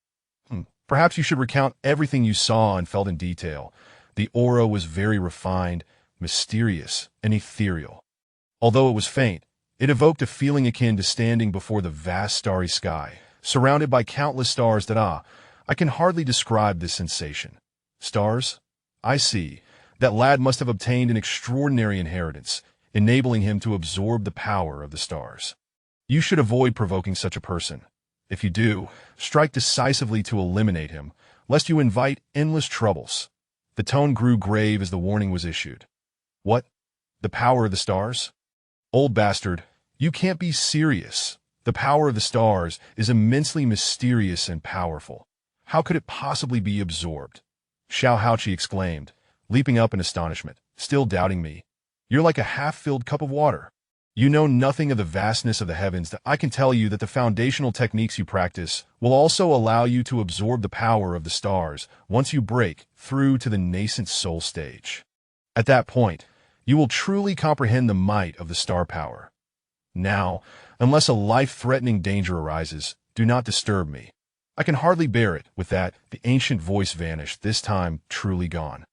Perhaps you should recount everything you saw and felt in detail. The aura was very refined, mysterious, and ethereal. Although it was faint, it evoked a feeling akin to standing before the vast starry sky, surrounded by countless stars that I can hardly describe this sensation. Stars? I see. That lad must have obtained an extraordinary inheritance, enabling him to absorb the power of the stars. You should avoid provoking such a person. If you do, strike decisively to eliminate him, lest you invite endless troubles. The tone grew grave as the warning was issued. What? The power of the stars? Old bastard, you can't be serious. The power of the stars is immensely mysterious and powerful. How could it possibly be absorbed? Xiao Haoqi exclaimed, leaping up in astonishment, still doubting me. You're like a half-filled cup of water. You know nothing of the vastness of the heavens. That I can tell you that the foundational techniques you practice will also allow you to absorb the power of the stars once you break through to the nascent soul stage. At that point, you will truly comprehend the might of the star power. Now, unless a life-threatening danger arises, do not disturb me. I can hardly bear it. With that, the ancient voice vanished, this time truly gone.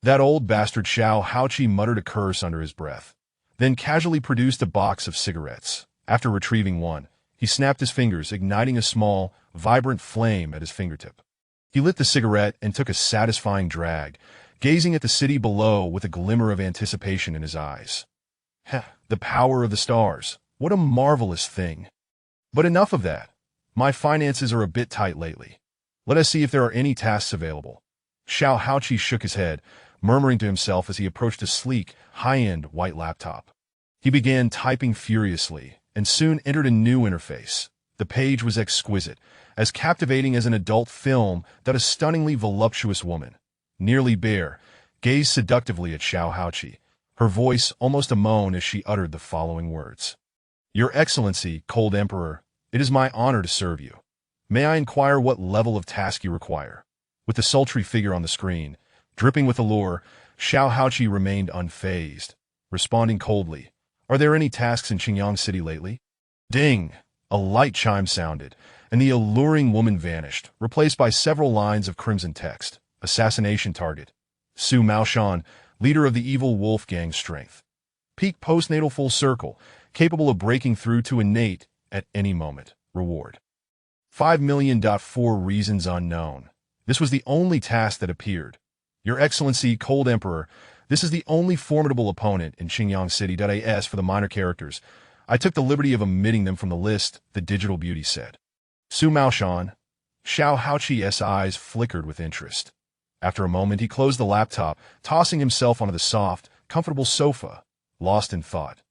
That old bastard. Xiao Haoqi muttered a curse under his breath, then casually produced a box of cigarettes. After retrieving one, he snapped his fingers, igniting a small, vibrant flame at his fingertip. He lit the cigarette and took a satisfying drag, gazing at the city below with a glimmer of anticipation in his eyes. The power of the stars. What a marvelous thing. But enough of that. My finances are a bit tight lately. Let us see if there are any tasks available. Xiao Haoqi shook his head, murmuring to himself as he approached a sleek, high-end white laptop. He began typing furiously, and soon entered a new interface. The page was exquisite, as captivating as an adult film that a stunningly voluptuous woman, nearly bare, gazed seductively at Xiao Haoqi, her voice almost a moan as she uttered the following words. Your Excellency, Cold Emperor, it is my honor to serve you. May I inquire what level of task you require? With the sultry figure on the screen, dripping with allure, Xiao Haoqi remained unfazed, responding coldly, Are there any tasks in Qingyang City lately? Ding! A light chime sounded, and the alluring woman vanished, replaced by several lines of crimson text. Assassination target. Su Maoshan, leader of the evil wolf gang strength. Peak postnatal full circle, capable of breaking through to innate at any moment. Reward. 5 million. 4 reasons unknown. This was the only task that appeared. Your Excellency, Cold Emperor, this is the only formidable opponent in Qingyang City. As for the minor characters, I took the liberty of omitting them from the list, the digital beauty said. Su Maoshan. Xiao Haoqi's eyes flickered with interest. After a moment, he closed the laptop, tossing himself onto the soft, comfortable sofa, lost in thought.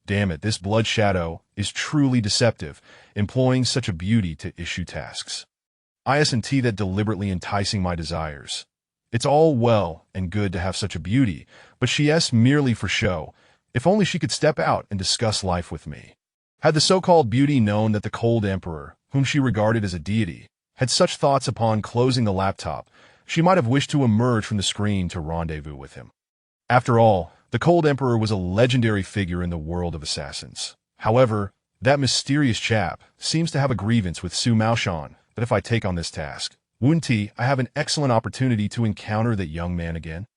Damn it, this blood shadow is truly deceptive, employing such a beauty to issue tasks. Isn't that deliberately enticing my desires? It's all well and good to have such a beauty, but she is merely for show, If only she could step out and discuss life with me. Had the so-called beauty known that the cold emperor, whom she regarded as a deity, had such thoughts upon closing the laptop, she might have wished to emerge from the screen to rendezvous with him. After all, the cold emperor was a legendary figure in the world of assassins. However, that mysterious chap seems to have a grievance with Su Maoshan that if I take on this task, wouldn't I have an excellent opportunity to encounter that young man again?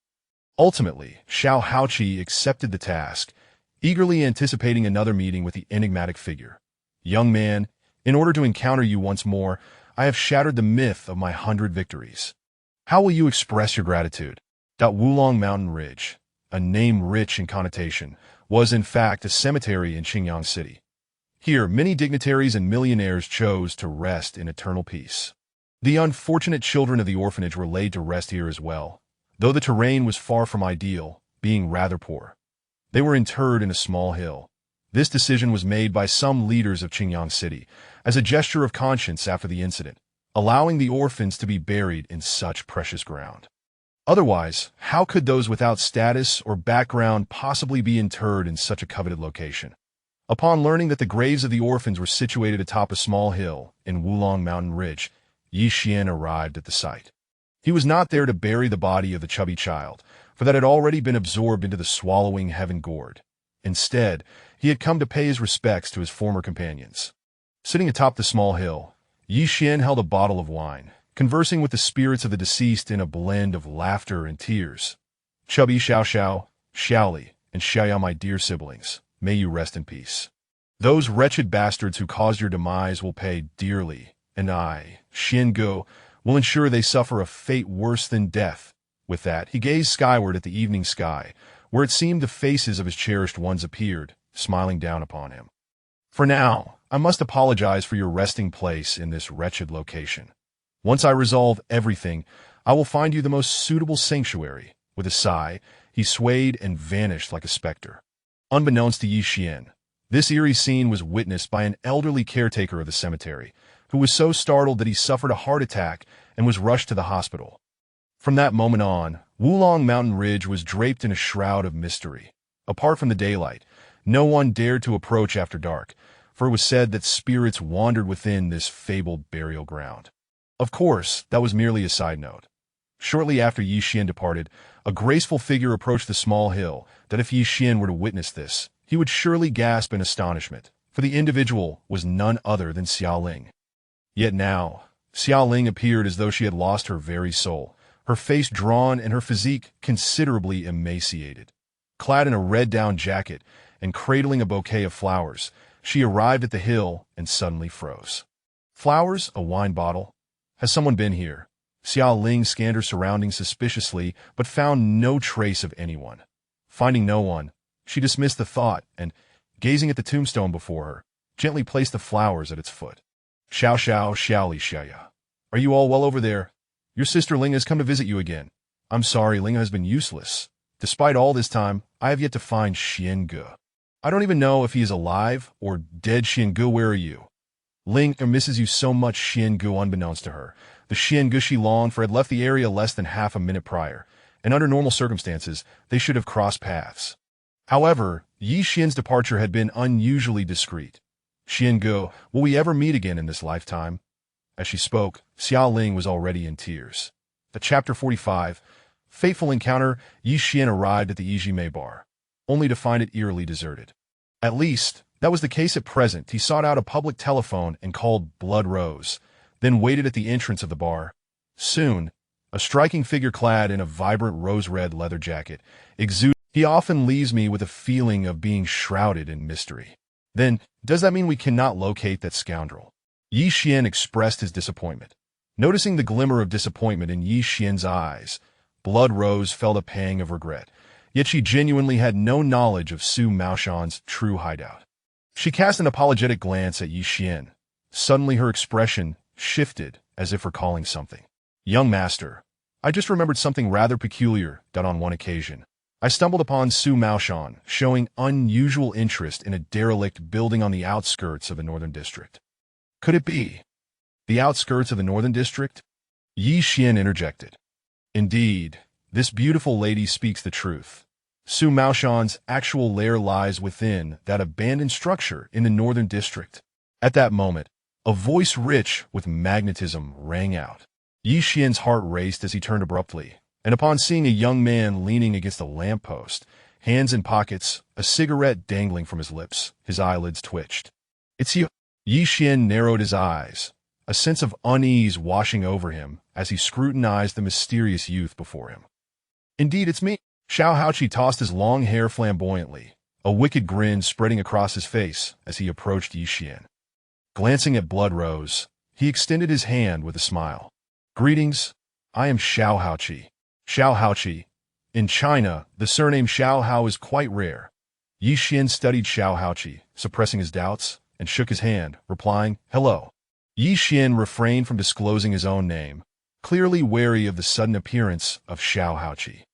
Ultimately, Xiao Haoqi accepted the task, eagerly anticipating another meeting with the enigmatic figure. Young man, in order to encounter you once more, I have shattered the myth of my 100 victories. How will you express your gratitude? Wulong Mountain Ridge, a name rich in connotation, was in fact a cemetery in Qingyang City. Here, many dignitaries and millionaires chose to rest in eternal peace. The unfortunate children of the orphanage were laid to rest here as well, though the terrain was far from ideal, being rather poor. They were interred in a small hill. This decision was made by some leaders of Qingyang City as a gesture of conscience after the incident, allowing the orphans to be buried in such precious ground. Otherwise, how could those without status or background possibly be interred in such a coveted location? Upon learning that the graves of the orphans were situated atop a small hill in Wulong Mountain Ridge, Ye Xuan arrived at the site. He was not there to bury the body of the chubby child, for that had already been absorbed into the swallowing heaven gourd. Instead, he had come to pay his respects to his former companions. Sitting atop the small hill, Ye Xuan held a bottle of wine, conversing with the spirits of the deceased in a blend of laughter and tears. Chubby Xiao Xiao, Xiaoli, and Xiaya, my dear siblings, may you rest in peace. Those wretched bastards who caused your demise will pay dearly, and I, Xian Gu, will ensure they suffer a fate worse than death. With that, he gazed skyward at the evening sky, where it seemed the faces of his cherished ones appeared, smiling down upon him. For now, I must apologize for your resting place in this wretched location. Once I resolve everything, I will find you the most suitable sanctuary. With a sigh, he swayed and vanished like a specter. Unbeknownst to Ye Xuan, this eerie scene was witnessed by an elderly caretaker of the cemetery, who was so startled that he suffered a heart attack and was rushed to the hospital. From that moment on, Wulong Mountain Ridge was draped in a shroud of mystery. Apart from the daylight, no one dared to approach after dark, for it was said that spirits wandered within this fabled burial ground. Of course, that was merely a side note. Shortly after Ye Xuan departed, a graceful figure approached the small hill that if Ye Xuan were to witness this, he would surely gasp in astonishment, for the individual was none other than Xiao Ling. Yet now, Xiao Ling appeared as though she had lost her very soul, her face drawn and her physique considerably emaciated. Clad in a red-down jacket and cradling a bouquet of flowers, she arrived at the hill and suddenly froze. Flowers? A wine bottle? Has someone been here? Xiao Ling scanned her surroundings suspiciously, but found no trace of anyone. Finding no one, she dismissed the thought and, gazing at the tombstone before her, gently placed the flowers at its foot. Xiao Xiao Xiaoli Xiaya. Are you all well over there? Your sister Linga has come to visit you again. I'm sorry, Linga has been useless. Despite all this time, I have yet to find Xian Gu. I don't even know if he is alive or dead. Xian Gu, where are you? Ling misses you so much. Xian Gu, unbeknownst to her, the Xian Gu she longed for had left the area less than half a minute prior, and under normal circumstances, they should have crossed paths. However, Ye Xuan's departure had been unusually discreet. Xian Gu, will we ever meet again in this lifetime? As she spoke, Xiao Ling was already in tears. At Chapter 45, Fateful Encounter, Ye Xuan arrived at the Yijimei bar, only to find it eerily deserted. At least, that was the case at present. He sought out a public telephone and called Blood Rose, then waited at the entrance of the bar. Soon, a striking figure clad in a vibrant rose-red leather jacket exuded. He often leaves me with a feeling of being shrouded in mystery. Then, does that mean we cannot locate that scoundrel? Ye Xuan expressed his disappointment. Noticing the glimmer of disappointment in Ye Xuan's eyes, Blood Rose felt a pang of regret, yet she genuinely had no knowledge of Su Maoshan's true hideout. She cast an apologetic glance at Ye Xuan. Suddenly her expression shifted, as if recalling something. Young master, I just remembered something rather peculiar that on one occasion I stumbled upon Su Maoshan showing unusual interest in a derelict building on the outskirts of the Northern District. Could it be the outskirts of the Northern District? Ye Xuan interjected. Indeed, this beautiful lady speaks the truth. Su Maoshan's actual lair lies within that abandoned structure in the northern district. At that moment, a voice rich with magnetism rang out. Ye Xuan's heart raced as he turned abruptly, and upon seeing a young man leaning against a lamppost, hands in pockets, a cigarette dangling from his lips, his eyelids twitched. "It's you." Ye Xuan narrowed his eyes, a sense of unease washing over him as he scrutinized the mysterious youth before him. "Indeed, it's me." Xiao Haoqi tossed his long hair flamboyantly, a wicked grin spreading across his face as he approached Ye Xuan. Glancing at Blood Rose, he extended his hand with a smile. "Greetings, I am Xiao Haoqi." Xiao Haoqi. In China, the surname Xiao Hao is quite rare. Ye Xuan studied Xiao Haoqi, suppressing his doubts, and shook his hand, replying, "Hello." Ye Xuan refrained from disclosing his own name, clearly wary of the sudden appearance of Xiao Haoqi.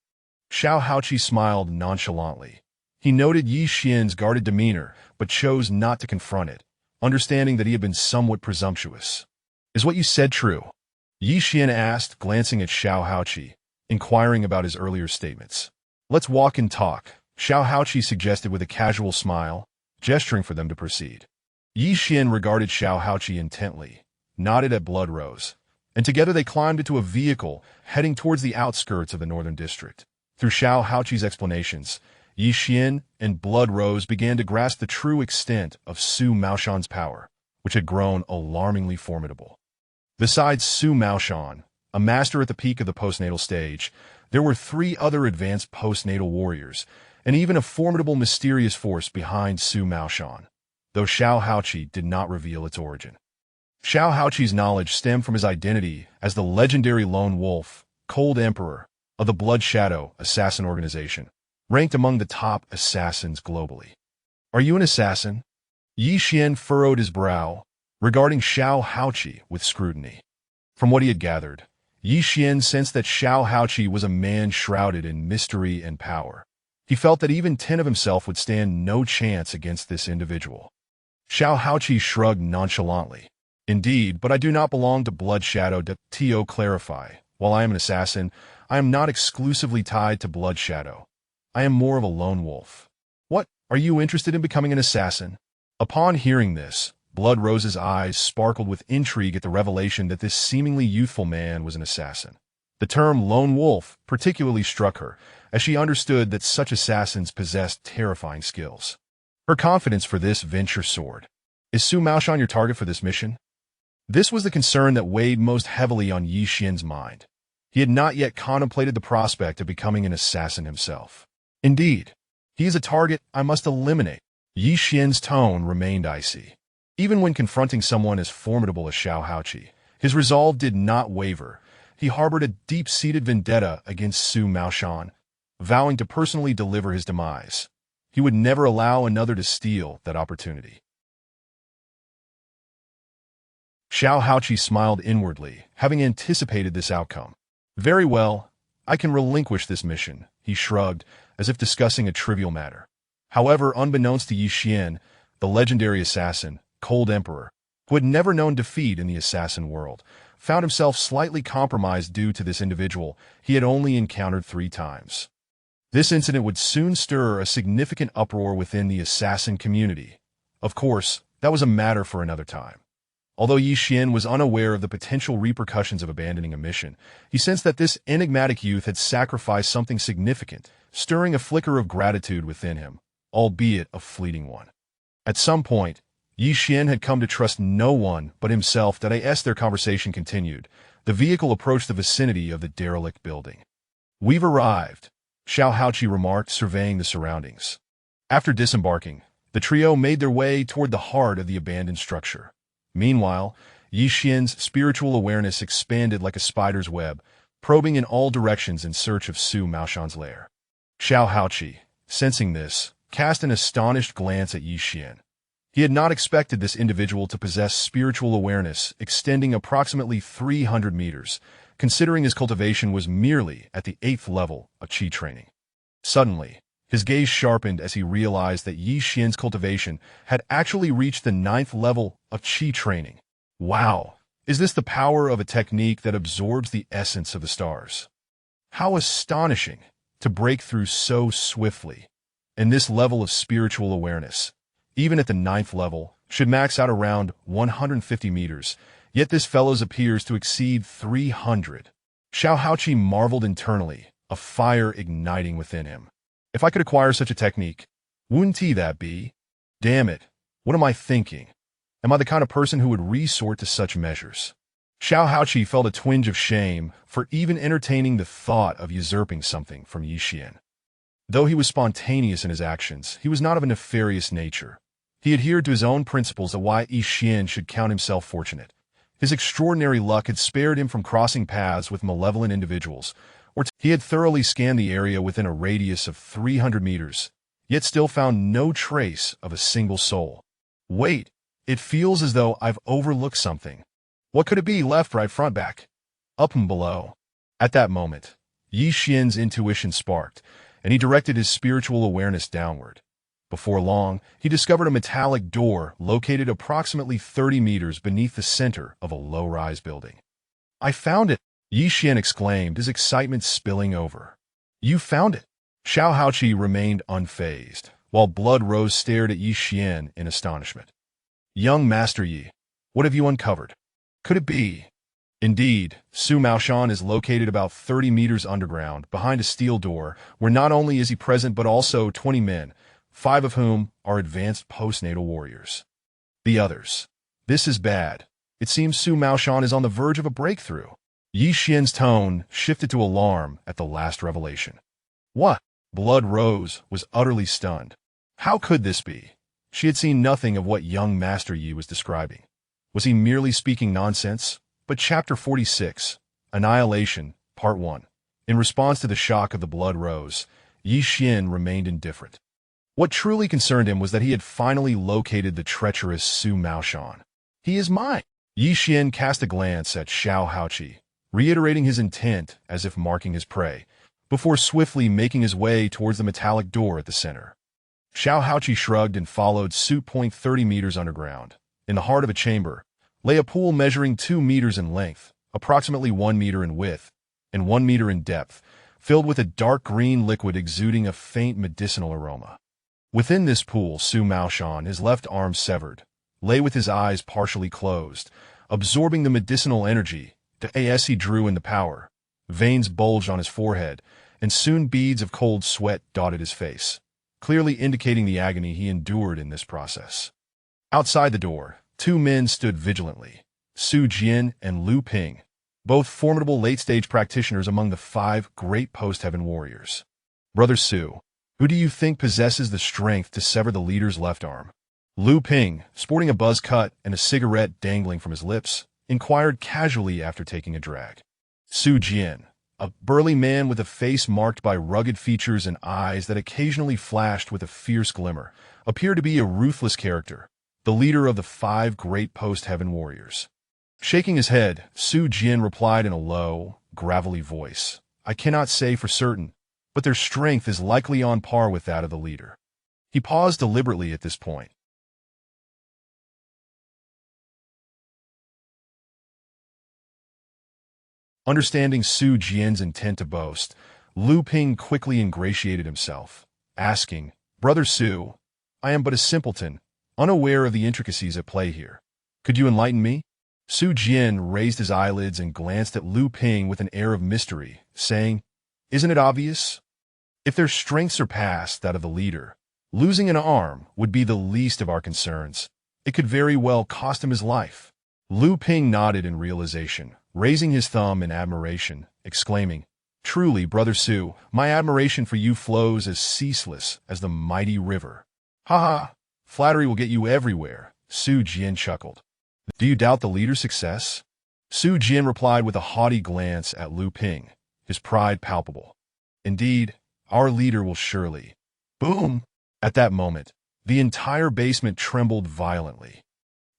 Xiao Haoqi smiled nonchalantly. He noted Ye Xuan's guarded demeanor, but chose not to confront it, understanding that he had been somewhat presumptuous. "Is what you said true?" Ye Xuan asked, glancing at Xiao Haoqi, inquiring about his earlier statements. "Let's walk and talk," Xiao Haoqi suggested with a casual smile, gesturing for them to proceed. Ye Xuan regarded Xiao Haoqi intently, nodded at Blood Rose, and together they climbed into a vehicle heading towards the outskirts of the northern district. Through Xiao Haoqi's explanations, Ye Xuan and Blood Rose began to grasp the true extent of Su Maoshan's power, which had grown alarmingly formidable. Besides Su Maoshan, a master at the peak of the postnatal stage, there were 3 other advanced postnatal warriors, and even a formidable mysterious force behind Su Maoshan, though Xiao Haoqi did not reveal its origin. Xiao Haoqi's knowledge stemmed from his identity as the legendary lone wolf, Cold Emperor, of the Blood Shadow assassin organization, ranked among the top assassins globally. "Are you an assassin?" Ye Xuan furrowed his brow, regarding Xiao Haoqi with scrutiny. From what he had gathered, Ye Xuan sensed that Xiao Haoqi was a man shrouded in mystery and power. He felt that even 10 of himself would stand no chance against this individual. Xiao Haoqi shrugged nonchalantly. "Indeed, but I do not belong to Blood Shadow to clarify. While I am an assassin, I am not exclusively tied to Blood Shadow. I am more of a lone wolf." "What? Are you interested in becoming an assassin?" Upon hearing this, Blood Rose's eyes sparkled with intrigue at the revelation that this seemingly youthful man was an assassin. The term lone wolf particularly struck her, as she understood that such assassins possessed terrifying skills. Her confidence for this venture soared. "Is Su Maoshan your target for this mission?" This was the concern that weighed most heavily on Ye Xuan's mind. He had not yet contemplated the prospect of becoming an assassin himself. "Indeed, he is a target I must eliminate." Ye Xuan's tone remained icy. Even when confronting someone as formidable as Xiao Haoqi, his resolve did not waver. He harbored a deep-seated vendetta against Su Maoshan, vowing to personally deliver his demise. He would never allow another to steal that opportunity. Xiao Haoqi smiled inwardly, having anticipated this outcome. "Very well, I can relinquish this mission," he shrugged, as if discussing a trivial matter. However, unbeknownst to Ye Xuan, the legendary assassin, Cold Emperor, who had never known defeat in the assassin world, found himself slightly compromised due to this individual he had only encountered 3 times. This incident would soon stir a significant uproar within the assassin community. Of course, that was a matter for another time. Although Ye Xuan was unaware of the potential repercussions of abandoning a mission, he sensed that this enigmatic youth had sacrificed something significant, stirring a flicker of gratitude within him, albeit a fleeting one. At some point, Ye Xuan had come to trust no one but himself. As their conversation continued, the vehicle approached the vicinity of the derelict building. "We've arrived," Xiao Haoqi remarked, surveying the surroundings. After disembarking, the trio made their way toward the heart of the abandoned structure. Meanwhile, Ye Xuan's spiritual awareness expanded like a spider's web, probing in all directions in search of Su Maoshan's lair. Xiao Haoqi, sensing this, cast an astonished glance at Ye Xuan. He had not expected this individual to possess spiritual awareness extending approximately 300 meters, considering his cultivation was merely at the 8th level of Qi training. Suddenly, his gaze sharpened as he realized that Ye Xuan's cultivation had actually reached the 9th level of Qi training. Wow! Is this the power of a technique that absorbs the essence of the stars? How astonishing! to break through so swiftly. And this level of spiritual awareness, even at the 9th level, should max out around 150 meters, yet this fellow's appears to exceed 300. Xiao Haoqi marveled internally, a fire igniting within him. If I could acquire such a technique, wouldn't that be? Damn it, what am I thinking? Am I the kind of person who would resort to such measures? Xiao Haoqi felt a twinge of shame for even entertaining the thought of usurping something from Ye Xuan. Though he was spontaneous in his actions, he was not of a nefarious nature. He adhered to his own principles of why Ye Xuan should count himself fortunate. His extraordinary luck had spared him from crossing paths with malevolent individuals, or he had thoroughly scanned the area within a radius of 300 meters, yet still found no trace of a single soul. Wait, it feels as though I've overlooked something. What could it be? Left, right, front, back, up and below? At that moment, Ye Xuan's intuition sparked, and he directed his spiritual awareness downward. Before long, he discovered a metallic door located approximately 30 meters beneath the center of a low-rise building. I found it, Ye Xuan exclaimed, his excitement spilling over. You found it? Xiao Haoqi remained unfazed, while Blood Rose stared at Ye Xuan in astonishment. Young Master Yi, what have you uncovered? Could it be? Indeed, Su Maoshan is located about 30 meters underground, behind a steel door, where not only is he present but also 20 men, 5 of whom are advanced postnatal warriors. The others. This is bad. It seems Su Maoshan is on the verge of a breakthrough. Ye Xuan's tone shifted to alarm at the last revelation. What? Blood Rose was utterly stunned. How could this be? She had seen nothing of what young Master Yi was describing. Was he merely speaking nonsense? But Chapter 46, Annihilation, Part 1. In response to the shock of the Blood Rose, Ye Xuan remained indifferent. What truly concerned him was that he had finally located the treacherous Su Maoshan. He is mine. Ye Xuan cast a glance at Xiao Haoqi, reiterating his intent as if marking his prey, before swiftly making his way towards the metallic door at the center. Xiao Haoqi shrugged and followed suit. 30 meters underground. In the heart of a chamber lay a pool measuring 2 meters in length, approximately 1 meter in width, and 1 meter in depth, filled with a dark green liquid exuding a faint medicinal aroma. Within this pool, Su Maoshan, his left arm severed, lay with his eyes partially closed, absorbing the medicinal energy as he drew in the power. Veins bulged on his forehead, and soon beads of cold sweat dotted his face, clearly indicating the agony he endured in this process. Outside the door, 2 men stood vigilantly, Su Jian and Lu Ping, both formidable late-stage practitioners among the 5 great post-heaven warriors. Brother Su, who do you think possesses the strength to sever the leader's left arm? Lu Ping, sporting a buzz cut and a cigarette dangling from his lips, inquired casually after taking a drag. Su Jian, a burly man with a face marked by rugged features and eyes that occasionally flashed with a fierce glimmer, appeared to be a ruthless character, the leader of the 5 great post-heaven warriors. Shaking his head, Su Jian replied in a low, gravelly voice, I cannot say for certain, but their strength is likely on par with that of the leader. He paused deliberately at this point. Understanding Su Jian's intent to boast, Lu Ping quickly ingratiated himself, asking, Brother Su, I am but a simpleton, unaware of the intricacies at play here. Could you enlighten me? Su Jian raised his eyelids and glanced at Lu Ping with an air of mystery, saying, Isn't it obvious? If their strength surpassed that of the leader, losing an arm would be the least of our concerns. It could very well cost him his life. Lu Ping nodded in realization, raising his thumb in admiration, exclaiming, Truly, Brother Su, my admiration for you flows as ceaseless as the mighty river. Ha ha! Flattery will get you everywhere, Su Jian chuckled. Do you doubt the leader's success? Su Jian replied with a haughty glance at Lu Ping, his pride palpable. Indeed, our leader will surely. Boom! At that moment, the entire basement trembled violently.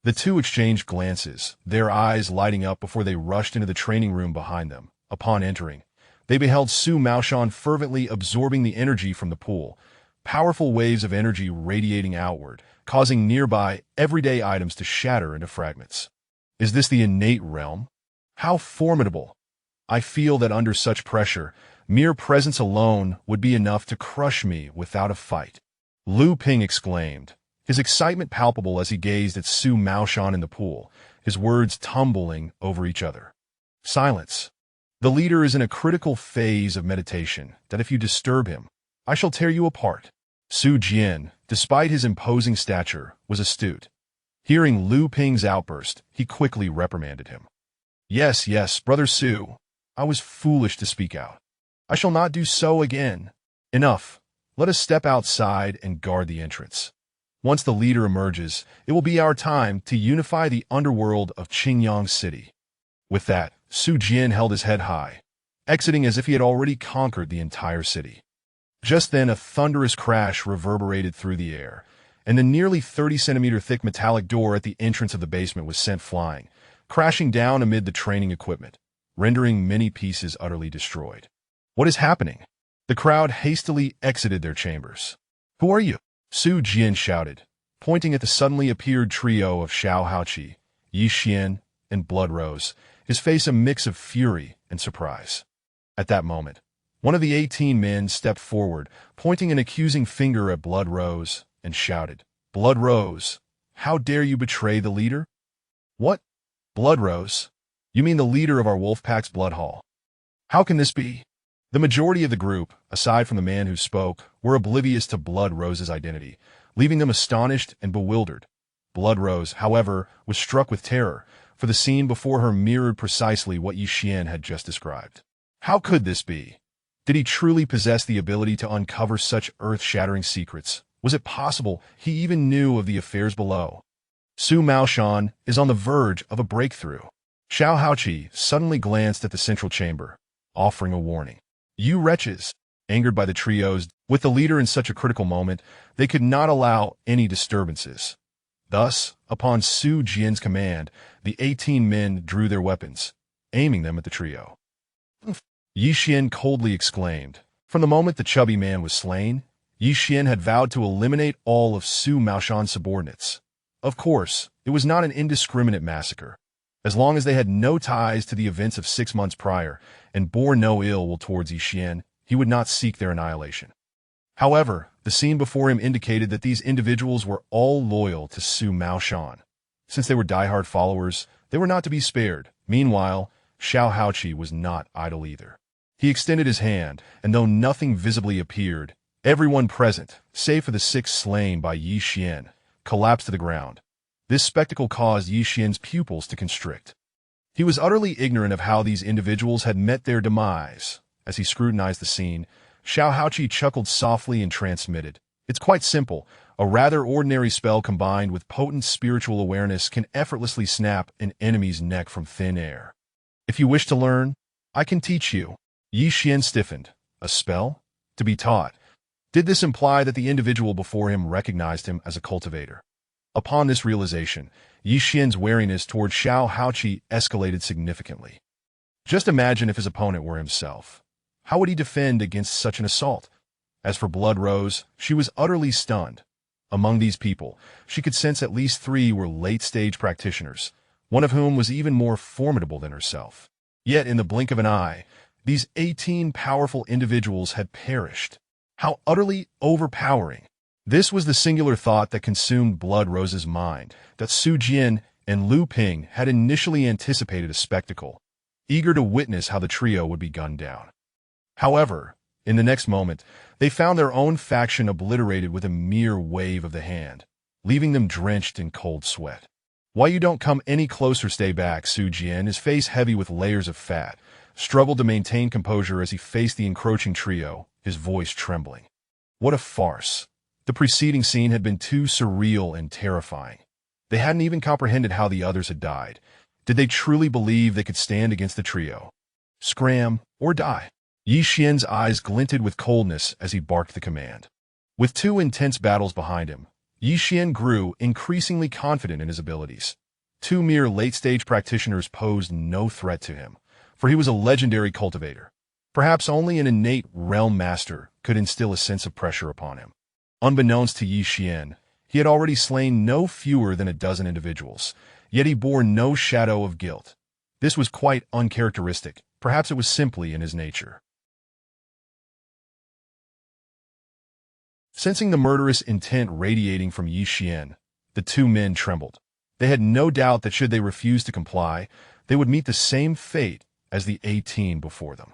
The 2 exchanged glances, their eyes lighting up before they rushed into the training room behind them. Upon entering, they beheld Su Maoshan fervently absorbing the energy from the pool, powerful waves of energy radiating outward, causing nearby, everyday items to shatter into fragments. Is this the innate realm? How formidable! I feel that under such pressure, Mere presence alone would be enough to crush me without a fight. Lu Ping exclaimed, his excitement palpable as he gazed at Su Maoshan in the pool, his words tumbling over each other. Silence. The leader is in a critical phase of meditation that if you disturb him, I shall tear you apart. Su Jian, despite his imposing stature, was astute. Hearing Lu Ping's outburst, he quickly reprimanded him. Yes, brother Su. I was foolish to speak out. I shall not do so again. Enough. Let us step outside and guard the entrance. Once the leader emerges, it will be our time to unify the underworld of Qingyang City. With that, Su Jian held his head high, exiting as if he had already conquered the entire city. Just then, a thunderous crash reverberated through the air, and the nearly 30-centimeter thick metallic door at the entrance of the basement was sent flying, crashing down amid the training equipment, rendering many pieces utterly destroyed. What is happening? The crowd hastily exited their chambers. Who are you? Su Jian shouted, pointing at the suddenly appeared trio of Xiao Haoqi, Ye Xuan, and Blood Rose, his face a mix of fury and surprise. At that moment, one of the 18 men stepped forward, pointing an accusing finger at Blood Rose, and shouted, Blood Rose, how dare you betray the leader? What? Blood Rose? You mean the leader of our wolf pack's blood hall? How can this be? The majority of the group, aside from the man who spoke, were oblivious to Blood Rose's identity, leaving them astonished and bewildered. Blood Rose, however, was struck with terror, for the scene before her mirrored precisely what Ye Xuan had just described. How could this be? Did he truly possess the ability to uncover such earth-shattering secrets? Was it possible he even knew of the affairs below? Su Maoshan is on the verge of a breakthrough. Xiao Haoqi suddenly glanced at the central chamber, offering a warning. You wretches! Angered by the trios, with the leader in such a critical moment, they could not allow any disturbances. Thus, upon Su Jian's command, the 18 men drew their weapons, aiming them at the trio. Ye Xuan coldly exclaimed. From the moment the chubby man was slain, Ye Xuan had vowed to eliminate all of Su Maoshan's subordinates. Of course, it was not an indiscriminate massacre. As long as they had no ties to the events of 6 months prior and bore no ill will towards Ye Xuan, he would not seek their annihilation. However, the scene before him indicated that these individuals were all loyal to Su Maoshan. Since they were diehard followers, they were not to be spared. Meanwhile, Xiao Haoqi was not idle either. He extended his hand, and though nothing visibly appeared, everyone present, save for the 6 slain by Ye Xuan, collapsed to the ground. This spectacle caused Ye Xuan's pupils to constrict. He was utterly ignorant of how these individuals had met their demise. As he scrutinized the scene, Xiao Haoqi chuckled softly and transmitted. It's quite simple. A rather ordinary spell combined with potent spiritual awareness can effortlessly snap an enemy's neck from thin air. If you wish to learn, I can teach you. Ye Xuan stiffened. A spell? To be taught. Did this imply that the individual before him recognized him as a cultivator? Upon this realization, Ye Xuan's wariness toward Xiao Haoqi escalated significantly. Just imagine if his opponent were himself. How would he defend against such an assault? As for Blood Rose, she was utterly stunned. Among these people, she could sense at least 3 were late-stage practitioners, one of whom was even more formidable than herself. Yet, in the blink of an eye, these 18 powerful individuals had perished. How utterly overpowering! This was the singular thought that consumed Blood Rose's mind, that Su Jian and Lu Ping had initially anticipated a spectacle, eager to witness how the trio would be gunned down. However, in the next moment, they found their own faction obliterated with a mere wave of the hand, leaving them drenched in cold sweat. Why you don't come any closer, stay back. Su Jian, his face heavy with layers of fat, struggled to maintain composure as he faced the encroaching trio, his voice trembling. What a farce. The preceding scene had been too surreal and terrifying. They hadn't even comprehended how the others had died. Did they truly believe they could stand against the trio? Scram or die? Ye Xuan's eyes glinted with coldness as he barked the command. With 2 intense battles behind him, Ye Xuan grew increasingly confident in his abilities. 2 mere late-stage practitioners posed no threat to him, for he was a legendary cultivator. Perhaps only an innate realm master could instill a sense of pressure upon him. Unbeknownst to Ye Xuan, he had already slain no fewer than a dozen individuals, yet he bore no shadow of guilt. This was quite uncharacteristic. Perhaps it was simply in his nature. Sensing the murderous intent radiating from Ye Xuan, the two men trembled. They had no doubt that should they refuse to comply, they would meet the same fate as the 18 before them.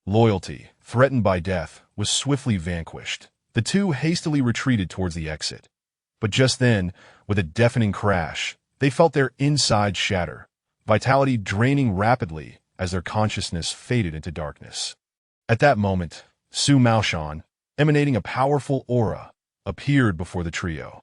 Loyalty, threatened by death, was swiftly vanquished. The two hastily retreated towards the exit. But just then, with a deafening crash, they felt their insides shatter, vitality draining rapidly as their consciousness faded into darkness. At that moment, Su Maoshan, emanating a powerful aura, appeared before the trio.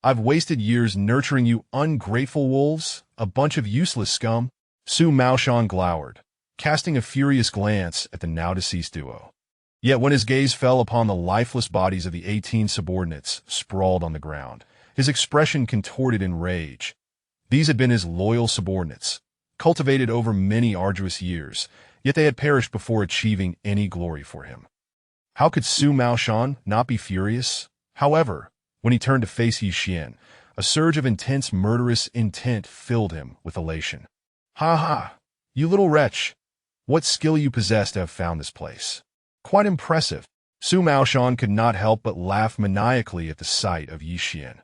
I've wasted years nurturing you ungrateful wolves, a bunch of useless scum. Su Maoshan glowered, casting a furious glance at the now-deceased duo. Yet when his gaze fell upon the lifeless bodies of the 18 subordinates sprawled on the ground, his expression contorted in rage. These had been his loyal subordinates, cultivated over many arduous years, yet they had perished before achieving any glory for him. How could Su Maoshan not be furious? However, when he turned to face Ye Xuan, a surge of intense murderous intent filled him with elation. Ha ha! You little wretch! What skill you possess to have found this place. Quite impressive. Su Maoshan could not help but laugh maniacally at the sight of Ye Xuan.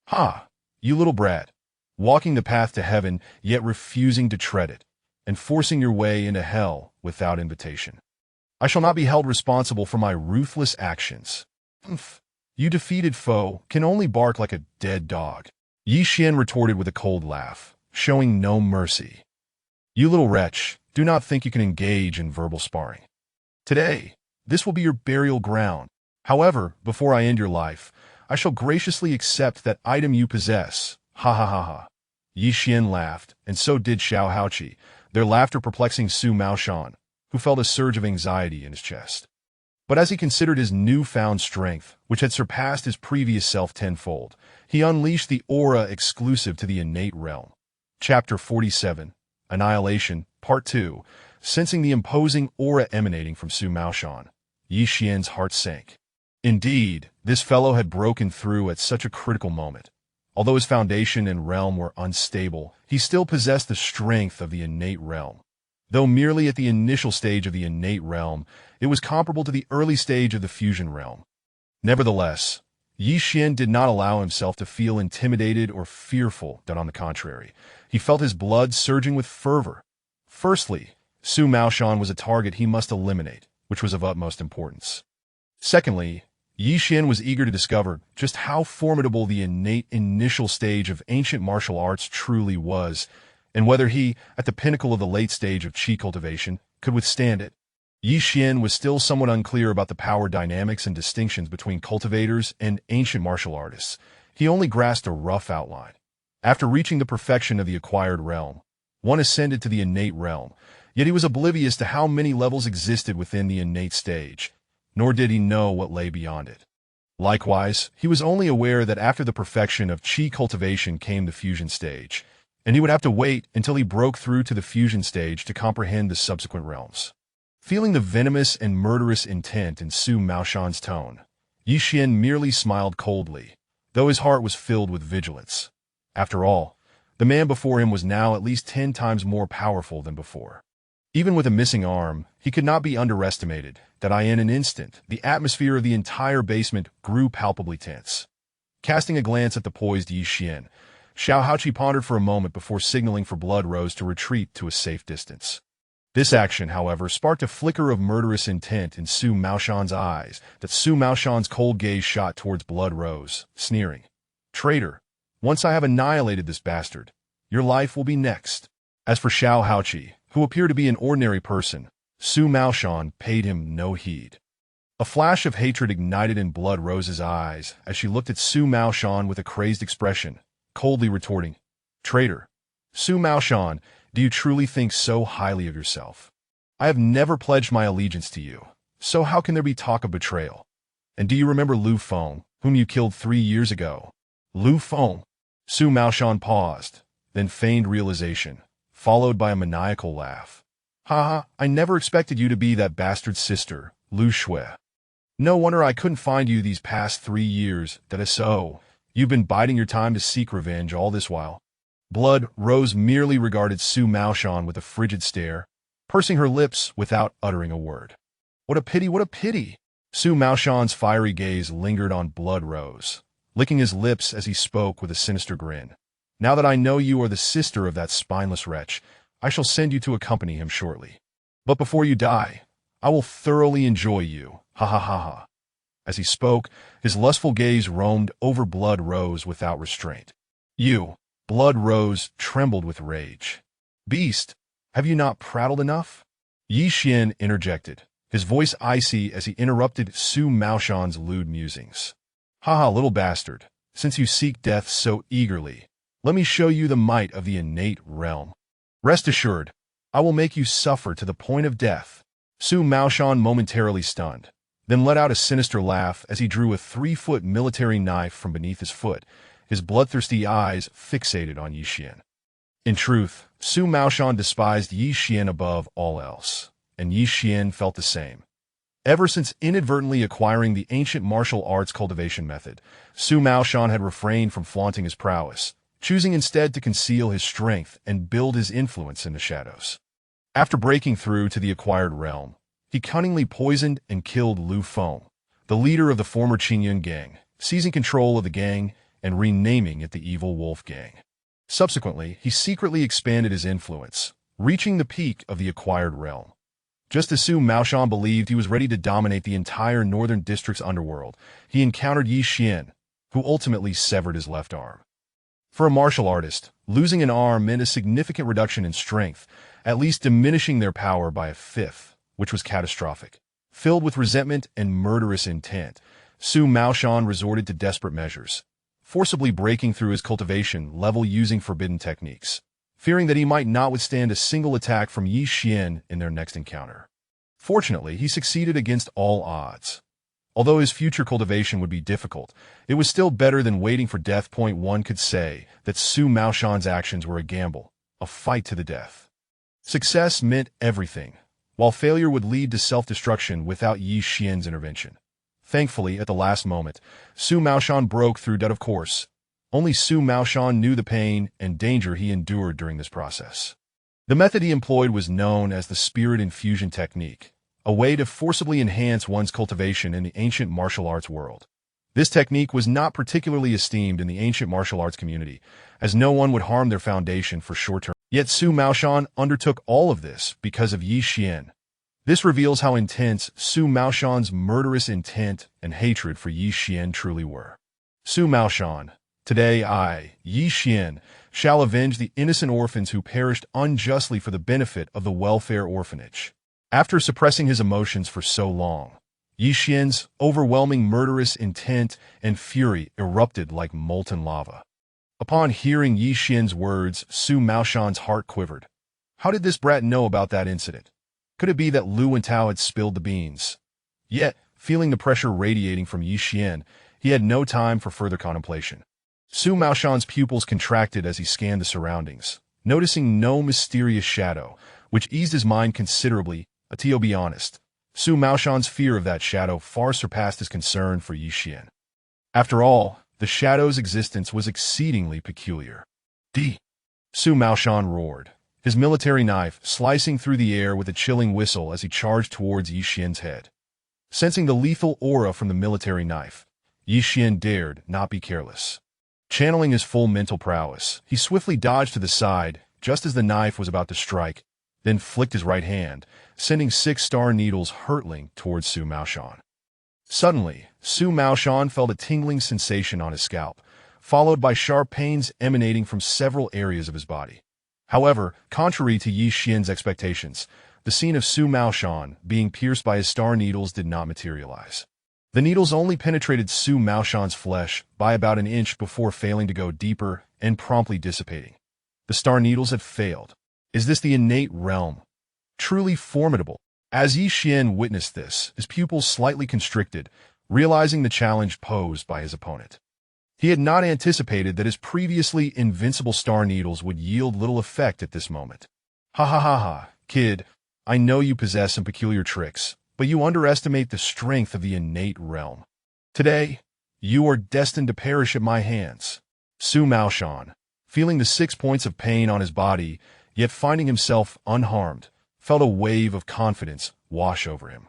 Ha! You little brat! Walking the path to heaven, yet refusing to tread it, and forcing your way into hell without invitation. I shall not be held responsible for my ruthless actions. You defeated foe can only bark like a dead dog. Ye Xuan retorted with a cold laugh, showing no mercy. You little wretch, do not think you can engage in verbal sparring. Today, this will be your burial ground. However, before I end your life, I shall graciously accept that item you possess. Ha ha ha ha. Ye Xuan laughed, and so did Xiao Haoqi, their laughter perplexing Su Maoshan, who felt a surge of anxiety in his chest. But as he considered his newfound strength, which had surpassed his previous self tenfold, he unleashed the aura exclusive to the innate realm. Chapter 47, Annihilation, Part 2. Sensing the imposing aura emanating from Su Maoshan, Ye Xuan's heart sank. Indeed, this fellow had broken through at such a critical moment. Although his foundation and realm were unstable, he still possessed the strength of the innate realm. Though merely at the initial stage of the innate realm, it was comparable to the early stage of the fusion realm. Nevertheless, Ye Xuan did not allow himself to feel intimidated or fearful, but on the contrary, he felt his blood surging with fervor. Firstly, Su Maoshan was a target he must eliminate, which was of utmost importance. Secondly, Ye Xuan was eager to discover just how formidable the innate initial stage of ancient martial arts truly was, and whether he, at the pinnacle of the late stage of qi cultivation, could withstand it. Ye Xuan was still somewhat unclear about the power dynamics and distinctions between cultivators and ancient martial artists. He only grasped a rough outline. After reaching the perfection of the acquired realm, one ascended to the innate realm, yet he was oblivious to how many levels existed within the innate stage, nor did he know what lay beyond it. Likewise, he was only aware that after the perfection of qi cultivation came the fusion stage, and he would have to wait until he broke through to the fusion stage to comprehend the subsequent realms. Feeling the venomous and murderous intent in Su Maoshan's tone, Ye Xuan merely smiled coldly, though his heart was filled with vigilance. After all, the man before him was now at least 10 times more powerful than before. Even with a missing arm, he could not be underestimated, that in an instant, the atmosphere of the entire basement grew palpably tense. Casting a glance at the poised Ye Xuan, Xiao Haoqi pondered for a moment before signaling for Blood Rose to retreat to a safe distance. This action, however, sparked a flicker of murderous intent in Su Maoshan's eyes, that Su Maoshan's cold gaze shot towards Blood Rose, sneering. Traitor, once I have annihilated this bastard, your life will be next. As for Xiao Haoqi, who appeared to be an ordinary person, Su Maoshan paid him no heed. A flash of hatred ignited in Blood Rose's eyes as she looked at Su Maoshan with a crazed expression, coldly retorting, Traitor, Su Maoshan, do you truly think so highly of yourself? I have never pledged my allegiance to you, so how can there be talk of betrayal? And do you remember Lu Feng, whom you killed 3 years ago? Lu Feng? Su Maoshan paused, then feigned realization, followed by a maniacal laugh. Ha, I never expected you to be that bastard's sister, Lu Shui. No wonder I couldn't find you these past 3 years, that is so. You've been biding your time to seek revenge all this while. Blood Rose merely regarded Su Maoshan with a frigid stare, pursing her lips without uttering a word. What a pity, what a pity! Su Maoshan's fiery gaze lingered on Blood Rose, licking his lips as he spoke with a sinister grin. Now that I know you are the sister of that spineless wretch, I shall send you to accompany him shortly. But before you die, I will thoroughly enjoy you, ha ha ha ha. As he spoke, his lustful gaze roamed over Blood Rose without restraint. You, Blood Rose, trembled with rage. Beast, have you not prattled enough? Ye Xuan interjected, his voice icy as he interrupted Su Maoshan's lewd musings. Ha, little bastard, since you seek death so eagerly, let me show you the might of the innate realm. Rest assured, I will make you suffer to the point of death. Su Maoshan momentarily stunned, then let out a sinister laugh as he drew a 3-foot military knife from beneath his foot, his bloodthirsty eyes fixated on Ye Xuan. In truth, Su Maoshan despised Ye Xuan above all else, and Ye Xuan felt the same. Ever since inadvertently acquiring the ancient martial arts cultivation method, Su Maoshan had refrained from flaunting his prowess, choosing instead to conceal his strength and build his influence in the shadows. After breaking through to the acquired realm, he cunningly poisoned and killed Lu Feng, the leader of the former Qingyun gang, seizing control of the gang and renaming it the Evil Wolf Gang. Subsequently, he secretly expanded his influence, reaching the peak of the acquired realm. Just as Su Maoshan believed he was ready to dominate the entire northern district's underworld, he encountered Ye Xuan, who ultimately severed his left arm. For a martial artist, losing an arm meant a significant reduction in strength, at least diminishing their power by a fifth, which was catastrophic. Filled with resentment and murderous intent, Su Maoshan resorted to desperate measures, forcibly breaking through his cultivation level using forbidden techniques, fearing that he might not withstand a single attack from Ye Xuan in their next encounter. Fortunately, he succeeded against all odds. Although his future cultivation would be difficult, it was still better than waiting for death. One could say that Su Maoshan's actions were a gamble, a fight to the death. Success meant everything, while failure would lead to self-destruction without Ye Xuan's intervention. Thankfully, at the last moment, Su Maoshan broke through. Of course, only Su Maoshan knew the pain and danger he endured during this process. The method he employed was known as the spirit infusion technique, a way to forcibly enhance one's cultivation in the ancient martial arts world. This technique was not particularly esteemed in the ancient martial arts community, as no one would harm their foundation for short-term. Yet Su Maoshan undertook all of this because of Ye Xuan. This reveals how intense Su Maoshan's murderous intent and hatred for Ye Xuan truly were. Su Maoshan, today I, Ye Xuan, shall avenge the innocent orphans who perished unjustly for the benefit of the welfare orphanage. After suppressing his emotions for so long, Ye Xuan's overwhelming murderous intent and fury erupted like molten lava. Upon hearing Ye Xuan's words, Su Maoshan's heart quivered. How did this brat know about that incident? Could it be that Lu and Tao had spilled the beans? Yet, feeling the pressure radiating from Ye Xuan, he had no time for further contemplation. Su Maoshan's pupils contracted as he scanned the surroundings, noticing no mysterious shadow, which eased his mind considerably. To be honest, Su Maoshan's fear of that shadow far surpassed his concern for Ye Xuan. After all, the shadow's existence was exceedingly peculiar. Su Maoshan roared, his military knife slicing through the air with a chilling whistle as he charged towards Ye Xuan's head. Sensing the lethal aura from the military knife, Ye Xuan dared not be careless. Channeling his full mental prowess, he swiftly dodged to the side just as the knife was about to strike, then flicked his right hand, sending 6 star needles hurtling towards Su Maoshan. Suddenly, Su Maoshan felt a tingling sensation on his scalp, followed by sharp pains emanating from several areas of his body. However, contrary to Ye Xuan's expectations, the scene of Su Maoshan being pierced by his star needles did not materialize. The needles only penetrated Su Maoshan's flesh by about an inch before failing to go deeper and promptly dissipating. The star needles had failed. Is this the innate realm? Truly formidable. As Ye Xuan witnessed this, his pupils slightly constricted, realizing the challenge posed by his opponent. He had not anticipated that his previously invincible star needles would yield little effect at this moment. Ha ha ha ha, kid, I know you possess some peculiar tricks, but you underestimate the strength of the innate realm. Today, you are destined to perish at my hands. Su Maoshan, feeling the 6 points of pain on his body, yet finding himself unharmed, felt a wave of confidence wash over him.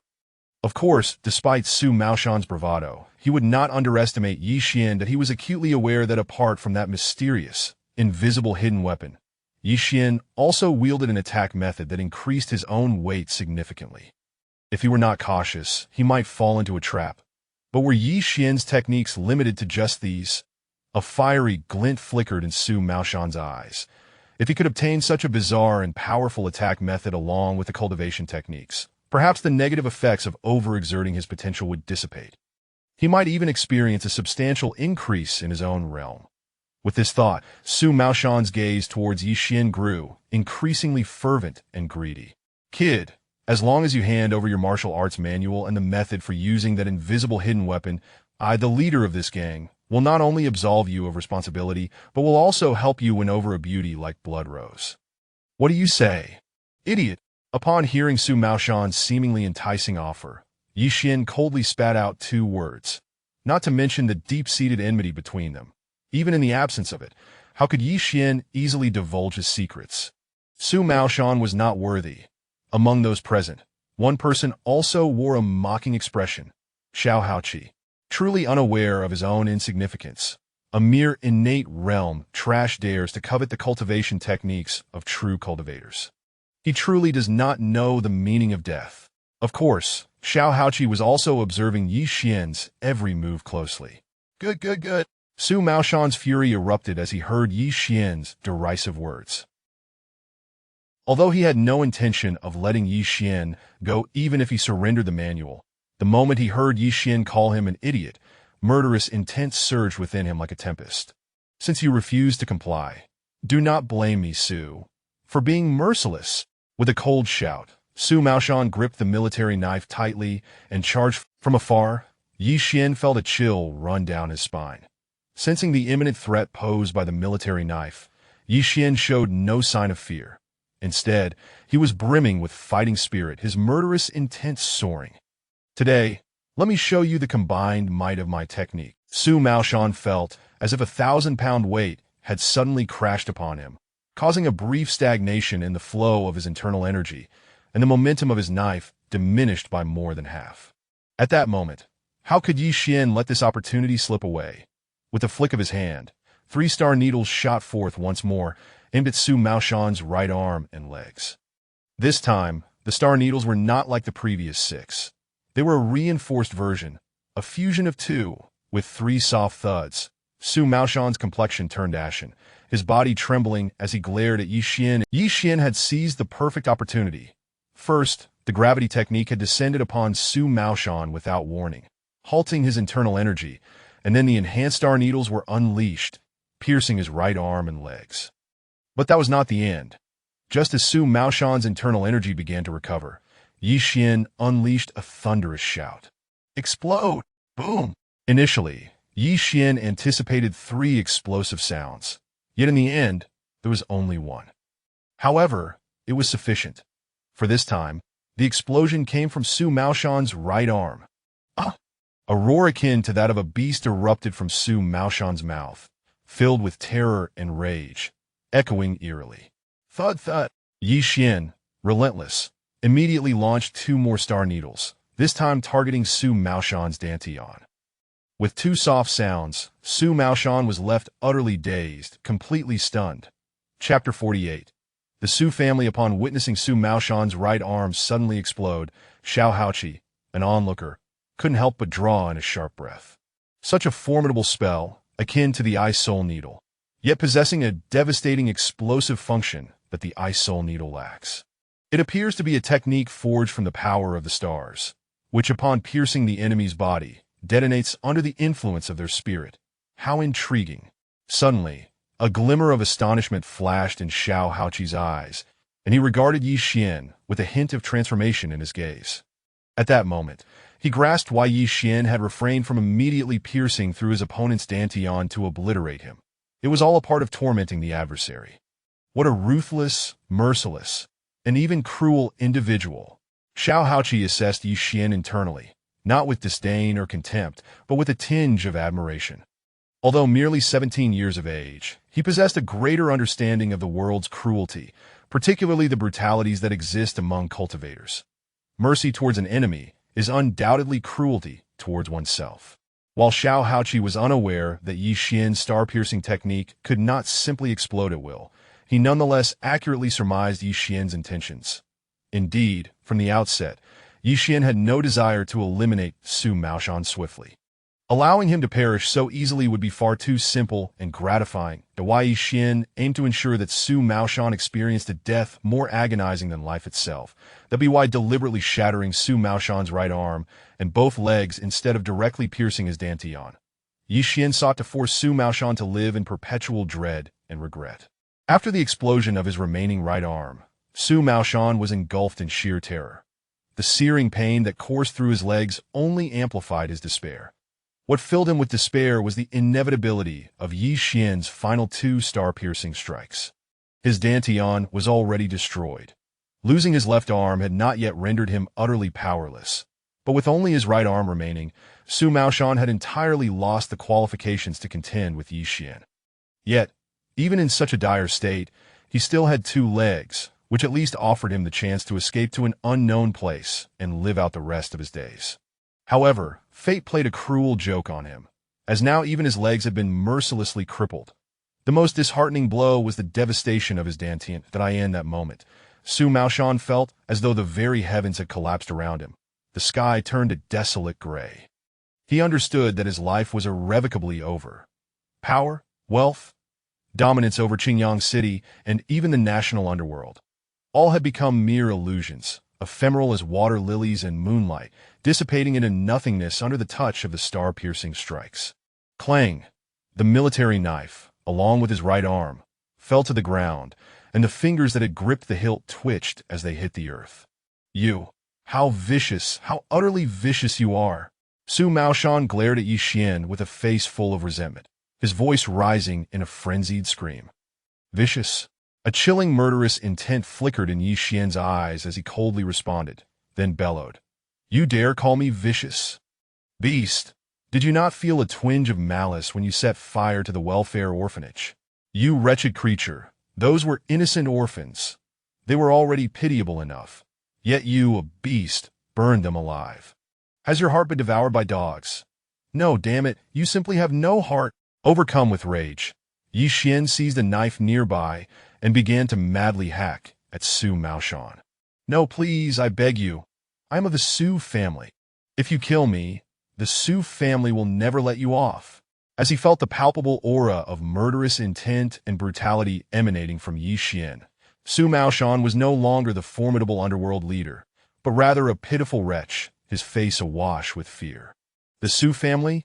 Of course, despite Su Maoshan's bravado, he would not underestimate Ye Xuan, that he was acutely aware that apart from that mysterious, invisible hidden weapon, Ye Xuan also wielded an attack method that increased his own weight significantly. If he were not cautious, he might fall into a trap. But were Ye Xuan's techniques limited to just these? A fiery glint flickered in Su Maoshan's eyes. If he could obtain such a bizarre and powerful attack method along with the cultivation techniques, perhaps the negative effects of overexerting his potential would dissipate. He might even experience a substantial increase in his own realm. With this thought, Su Maoshan's gaze towards Ye Xuan grew, increasingly fervent and greedy. Kid, as long as you hand over your martial arts manual and the method for using that invisible hidden weapon, I, the leader of this gang, will not only absolve you of responsibility, but will also help you win over a beauty like Blood Rose. What do you say? Idiot! Upon hearing Su Maoshan's seemingly enticing offer, Ye Xuan coldly spat out 2 words, not to mention the deep-seated enmity between them. Even in the absence of it, how could Ye Xuan easily divulge his secrets? Su Maoshan was not worthy. Among those present, one person also wore a mocking expression, Xiao Haoqi. Truly unaware of his own insignificance, a mere innate realm trash dares to covet the cultivation techniques of true cultivators. He truly does not know the meaning of death. Of course, Xiao Haoqi was also observing Ye Xuan's every move closely. Good. Su Maoshan's fury erupted as he heard Ye Xuan's derisive words. Although he had no intention of letting Ye Xuan go even if he surrendered the manual, the moment he heard Ye Xuan call him an idiot, murderous intent surged within him like a tempest. Since you refuse to comply, do not blame me, Su, for being merciless. With a cold shout, Su Maoshan gripped the military knife tightly and charged from afar. Ye Xuan felt a chill run down his spine. Sensing the imminent threat posed by the military knife, Ye Xuan showed no sign of fear. Instead, he was brimming with fighting spirit, his murderous intent soaring. Today, let me show you the combined might of my technique. Su Maoshan felt as if a 1,000-pound weight had suddenly crashed upon him, causing a brief stagnation in the flow of his internal energy, and the momentum of his knife diminished by more than half. At that moment, how could Ye Xuan let this opportunity slip away? With a flick of his hand, 3 star needles shot forth once more, aimed at Su Maoshan's right arm and legs. This time, the star needles were not like the previous 6. They were a reinforced version, a fusion of 2, with 3 soft thuds. Su Maoshan's complexion turned ashen, his body trembling as he glared at Ye Xuan. Ye Xuan had seized the perfect opportunity. First, the gravity technique had descended upon Su Maoshan without warning, halting his internal energy, and then the enhanced star needles were unleashed, piercing his right arm and legs. But that was not the end. Just as Su Maoshan's internal energy began to recover, Ye Xuan unleashed a thunderous shout. Explode! Boom! Initially, Ye Xuan anticipated 3 explosive sounds, yet in the end, there was only one. However, it was sufficient. For this time, the explosion came from Su Maoshan's right arm. Ah! A roar akin to that of a beast erupted from Su Maoshan's mouth, filled with terror and rage, echoing eerily. Thud thud! Ye Xuan, relentless, immediately launched 2 more star needles, this time targeting Su Maoshan's dantian. With 2 soft sounds, Su Maoshan was left utterly dazed, completely stunned. Chapter 48. The Su family, upon witnessing Su Maoshan's right arm suddenly explode, Xiao Haoqi, an onlooker, couldn't help but draw in a sharp breath. Such a formidable spell, akin to the Ice Soul Needle, yet possessing a devastating explosive function that the Ice Soul Needle lacks. It appears to be a technique forged from the power of the stars, which upon piercing the enemy's body, detonates under the influence of their spirit. How intriguing! Suddenly, a glimmer of astonishment flashed in Xiao Haoqi's eyes, and he regarded Ye Xuan with a hint of transformation in his gaze. At that moment, he grasped why Ye Xuan had refrained from immediately piercing through his opponent's dantian to obliterate him. It was all a part of tormenting the adversary. What a ruthless, merciless, and even cruel individual. Xiao Haoqi assessed Ye Xuan internally, not with disdain or contempt, but with a tinge of admiration. Although merely 17 years of age, he possessed a greater understanding of the world's cruelty, particularly the brutalities that exist among cultivators. Mercy towards an enemy, is undoubtedly cruelty towards oneself. While Xiao Haoqi was unaware that Ye Xuan's star-piercing technique could not simply explode at will, he nonetheless accurately surmised Ye Xuan's intentions. Indeed, from the outset, Ye Xuan had no desire to eliminate Su Maoshan swiftly. Allowing him to perish so easily would be far too simple and gratifying. Ye Xuan aimed to ensure that Su Maoshan experienced a death more agonizing than life itself, by deliberately shattering Su Maoshan's right arm and both legs instead of directly piercing his dantian. Ye Xuan sought to force Su Maoshan to live in perpetual dread and regret. After the explosion of his remaining right arm, Su Maoshan was engulfed in sheer terror. The searing pain that coursed through his legs only amplified his despair. What filled him with despair was the inevitability of Ye Xuan's final 2 star-piercing strikes. His dantian was already destroyed. Losing his left arm had not yet rendered him utterly powerless. But with only his right arm remaining, Su Maoshan had entirely lost the qualifications to contend with Ye Xuan. Yet, even in such a dire state, he still had 2 legs, which at least offered him the chance to escape to an unknown place and live out the rest of his days. However, fate played a cruel joke on him, as now even his legs had been mercilessly crippled. The most disheartening blow was the devastation of his dantian. In that moment, Su Maoshan felt as though the very heavens had collapsed around him. The sky turned a desolate gray. He understood that his life was irrevocably over. Power, wealth, dominance over Qingyang City, and even the national underworld, all had become mere illusions, ephemeral as water lilies and moonlight, dissipating into nothingness under the touch of the star-piercing strikes. Clang! The military knife, along with his right arm, fell to the ground, and the fingers that had gripped the hilt twitched as they hit the earth. You! How vicious, how utterly vicious you are! Su Maoshan glared at Ye Xuan with a face full of resentment, his voice rising in a frenzied scream. Vicious? A chilling murderous intent flickered in Ye Xuan's eyes as he coldly responded, then bellowed. You dare call me vicious? Beast, did you not feel a twinge of malice when you set fire to the welfare orphanage? You wretched creature, those were innocent orphans. They were already pitiable enough. Yet you, a beast, burned them alive. Has your heart been devoured by dogs? No, damn it, you simply have no heart. Overcome with rage, Ye Xuan seized a knife nearby and began to madly hack at Su Maoshan. No, please, I beg you. I am of the Su family. If you kill me, the Su family will never let you off. As he felt the palpable aura of murderous intent and brutality emanating from Ye Xuan, Su Maoshan was no longer the formidable underworld leader, but rather a pitiful wretch, his face awash with fear. The Su family?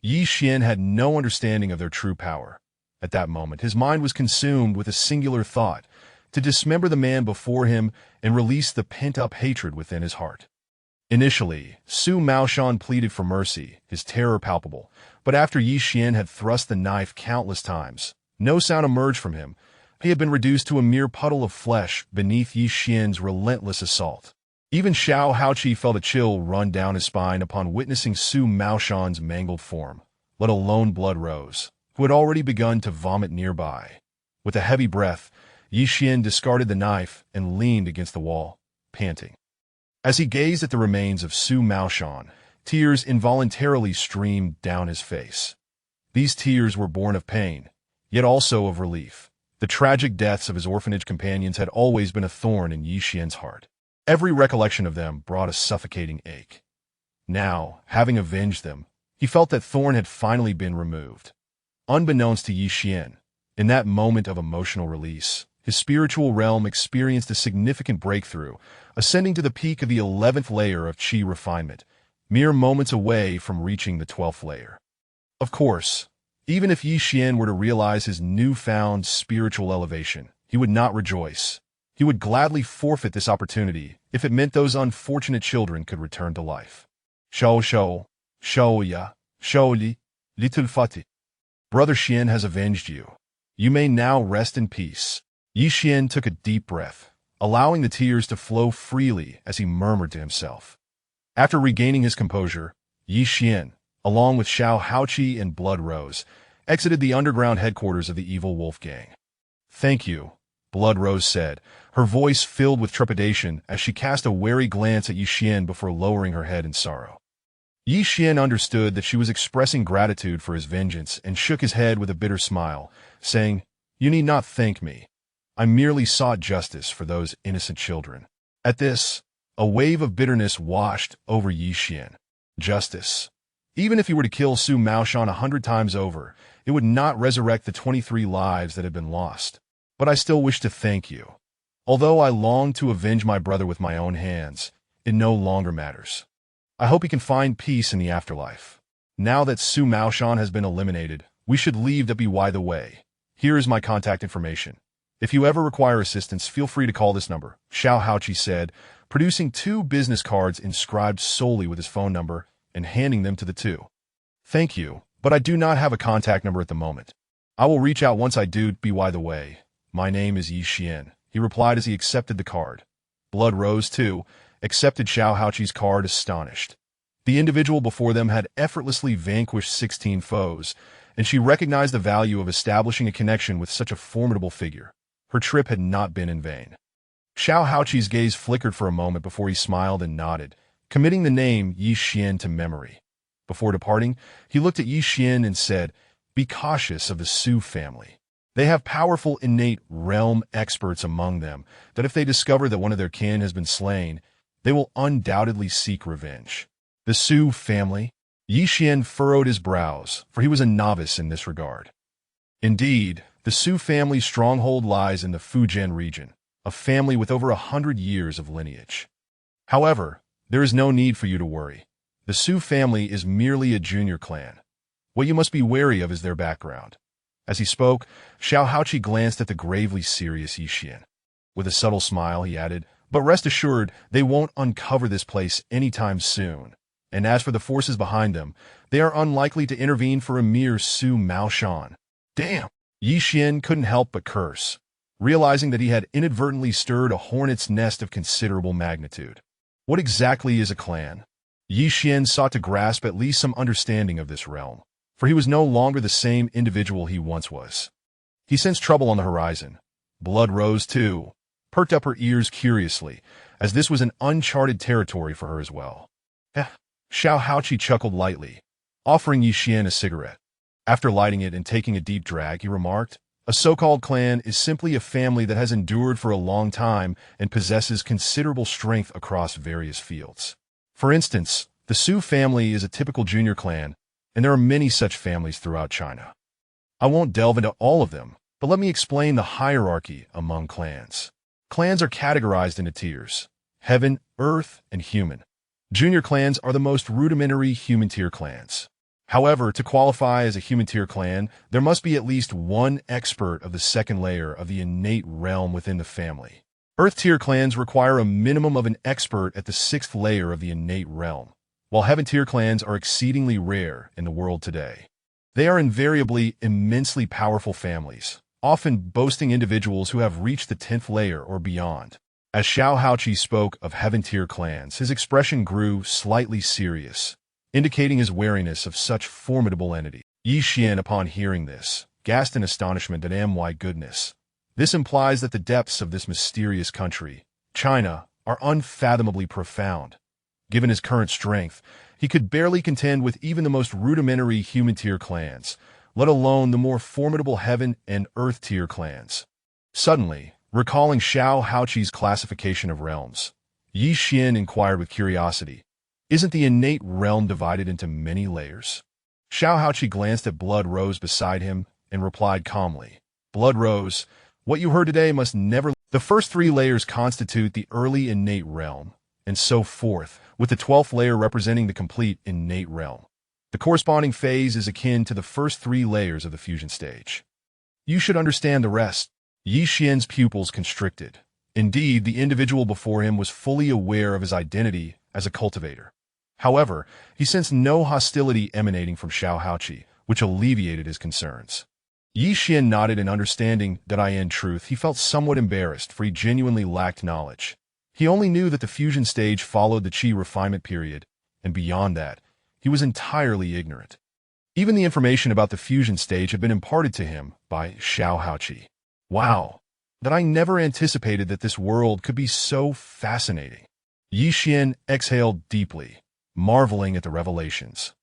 Ye Xuan had no understanding of their true power. At that moment, his mind was consumed with a singular thought, to dismember the man before him and release the pent-up hatred within his heart. Initially, Su Maoshan pleaded for mercy, his terror palpable, but after Ye Xuan had thrust the knife countless times, no sound emerged from him. He had been reduced to a mere puddle of flesh beneath Ye Xuan's relentless assault. Even Xiao Haoqi felt a chill run down his spine upon witnessing Su Maoshan's mangled form. Let alone blood rose, who had already begun to vomit nearby. With a heavy breath, Ye Xuan discarded the knife and leaned against the wall, panting. As he gazed at the remains of Su Maoshan, tears involuntarily streamed down his face. These tears were born of pain, yet also of relief. The tragic deaths of his orphanage companions had always been a thorn in Ye Xuan's heart. Every recollection of them brought a suffocating ache. Now, having avenged them, he felt that thorn had finally been removed. Unbeknownst to Ye Xuan, in that moment of emotional release, his spiritual realm experienced a significant breakthrough, ascending to the peak of the 11th layer of Qi refinement, mere moments away from reaching the 12th layer. Of course, even if Ye Xuan were to realize his newfound spiritual elevation, he would not rejoice. He would gladly forfeit this opportunity if it meant those unfortunate children could return to life. Shao, ya, li, little fati. Brother Xian has avenged you. You may now rest in peace. Ye Xuan took a deep breath, allowing the tears to flow freely as he murmured to himself. After regaining his composure, Ye Xuan, along with Xiao Haoqi and Blood Rose, exited the underground headquarters of the evil wolf gang. Thank you, Blood Rose said, her voice filled with trepidation as she cast a wary glance at Ye Xuan before lowering her head in sorrow. Ye Xuan understood that she was expressing gratitude for his vengeance and shook his head with a bitter smile, saying, "You need not thank me. I merely sought justice for those innocent children." At this, a wave of bitterness washed over Ye Xuan. Justice. Even if he were to kill Su Maoshan 100 times over, it would not resurrect the 23 lives that had been lost. But I still wish to thank you. Although I long to avenge my brother with my own hands, it no longer matters. I hope he can find peace in the afterlife. Now that Su Maoshan has been eliminated, we should leave the way. Here is my contact information. If you ever require assistance, feel free to call this number, Xiao Haoqi said, producing 2 business cards inscribed solely with his phone number and handing them to the two. "Thank you, but I do not have a contact number at the moment. I will reach out once I do. By the way, my name is Ye Xuan," he replied as he accepted the card. Blood Rose, too, accepted Xiao Haoqi's card astonished. The individual before them had effortlessly vanquished 16 foes, and she recognized the value of establishing a connection with such a formidable figure. Her trip had not been in vain. Xiao Haoqi's gaze flickered for a moment before he smiled and nodded, committing the name Ye Xuan to memory. Before departing, he looked at Ye Xuan and said, "Be cautious of the Su family. They have powerful innate realm experts among them that if they discover that one of their kin has been slain, they will undoubtedly seek revenge." The Su family? Ye Xuan furrowed his brows, for he was a novice in this regard. Indeed, the Su family's stronghold lies in the Fujian region, a family with over 100 years of lineage. However, there is no need for you to worry. The Su family is merely a junior clan. What you must be wary of is their background. As he spoke, Xiao Haoqi glanced at the gravely serious Ye Xuan. With a subtle smile, he added, "But rest assured, they won't uncover this place anytime soon. And as for the forces behind them, they are unlikely to intervene for a mere Su Maoshan." Damn! Ye Xuan couldn't help but curse, realizing that he had inadvertently stirred a hornet's nest of considerable magnitude. What exactly is a clan? Ye Xuan sought to grasp at least some understanding of this realm, for he was no longer the same individual he once was. He sensed trouble on the horizon. Blood Rose, too, perked up her ears curiously, as this was an uncharted territory for her as well. Xiao Haoqi chuckled lightly, offering Ye Xuan a cigarette. After lighting it and taking a deep drag, he remarked, "A so-called clan is simply a family that has endured for a long time and possesses considerable strength across various fields. For instance, the Su family is a typical junior clan, and there are many such families throughout China. I won't delve into all of them, but let me explain the hierarchy among clans. Clans are categorized into tiers: heaven, earth, and human. Junior clans are the most rudimentary human tier clans. However, to qualify as a human tier clan, there must be at least one expert of the second layer of the innate realm within the family. Earth tier clans require a minimum of an expert at the 6th layer of the innate realm, while heaven tier clans are exceedingly rare in the world today. They are invariably immensely powerful families, often boasting individuals who have reached the 10th layer or beyond. As Xiao Haoqi spoke of heaven-tier clans, his expression grew slightly serious, indicating his wariness of such formidable entity. Ye Xuan, upon hearing this, gasped in astonishment at my goodness. This implies that the depths of this mysterious country, China, are unfathomably profound. Given his current strength, he could barely contend with even the most rudimentary human-tier clans, let alone the more formidable heaven and earth-tier clans. Suddenly, recalling Xiao Haoqi's classification of realms, Ye Xuan inquired with curiosity, "Isn't the innate realm divided into many layers?" Xiao Haoqi glanced at Blood Rose beside him and replied calmly, "Blood Rose, what you heard today must never... The first 3 layers constitute the early innate realm, and so forth, with the 12th layer representing the complete innate realm. The corresponding phase is akin to the first 3 layers of the fusion stage. You should understand the rest." Ye Xuan's pupils constricted. Indeed, the individual before him was fully aware of his identity as a cultivator. However, he sensed no hostility emanating from Xiao Haoqi, which alleviated his concerns. Ye Xuan nodded in understanding that in truth he felt somewhat embarrassed, for he genuinely lacked knowledge. He only knew that the fusion stage followed the qi refinement period, and beyond that, he was entirely ignorant. Even the information about the fusion stage had been imparted to him by Xiao Haoqi. Wow! that I never anticipated that this world could be so fascinating. Ye Xuan exhaled deeply, marveling at the revelations.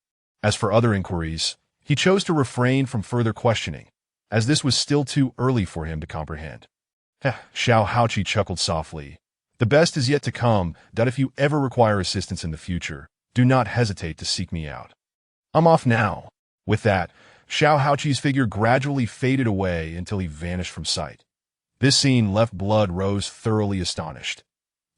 As for other inquiries, he chose to refrain from further questioning, as this was still too early for him to comprehend. Xiao Haoqi chuckled softly. The best is yet to come, that if you ever require assistance in the future, do not hesitate to seek me out. I'm off now. With that, Xiao Haoqi's figure gradually faded away until he vanished from sight. This scene left Blood Rose thoroughly astonished.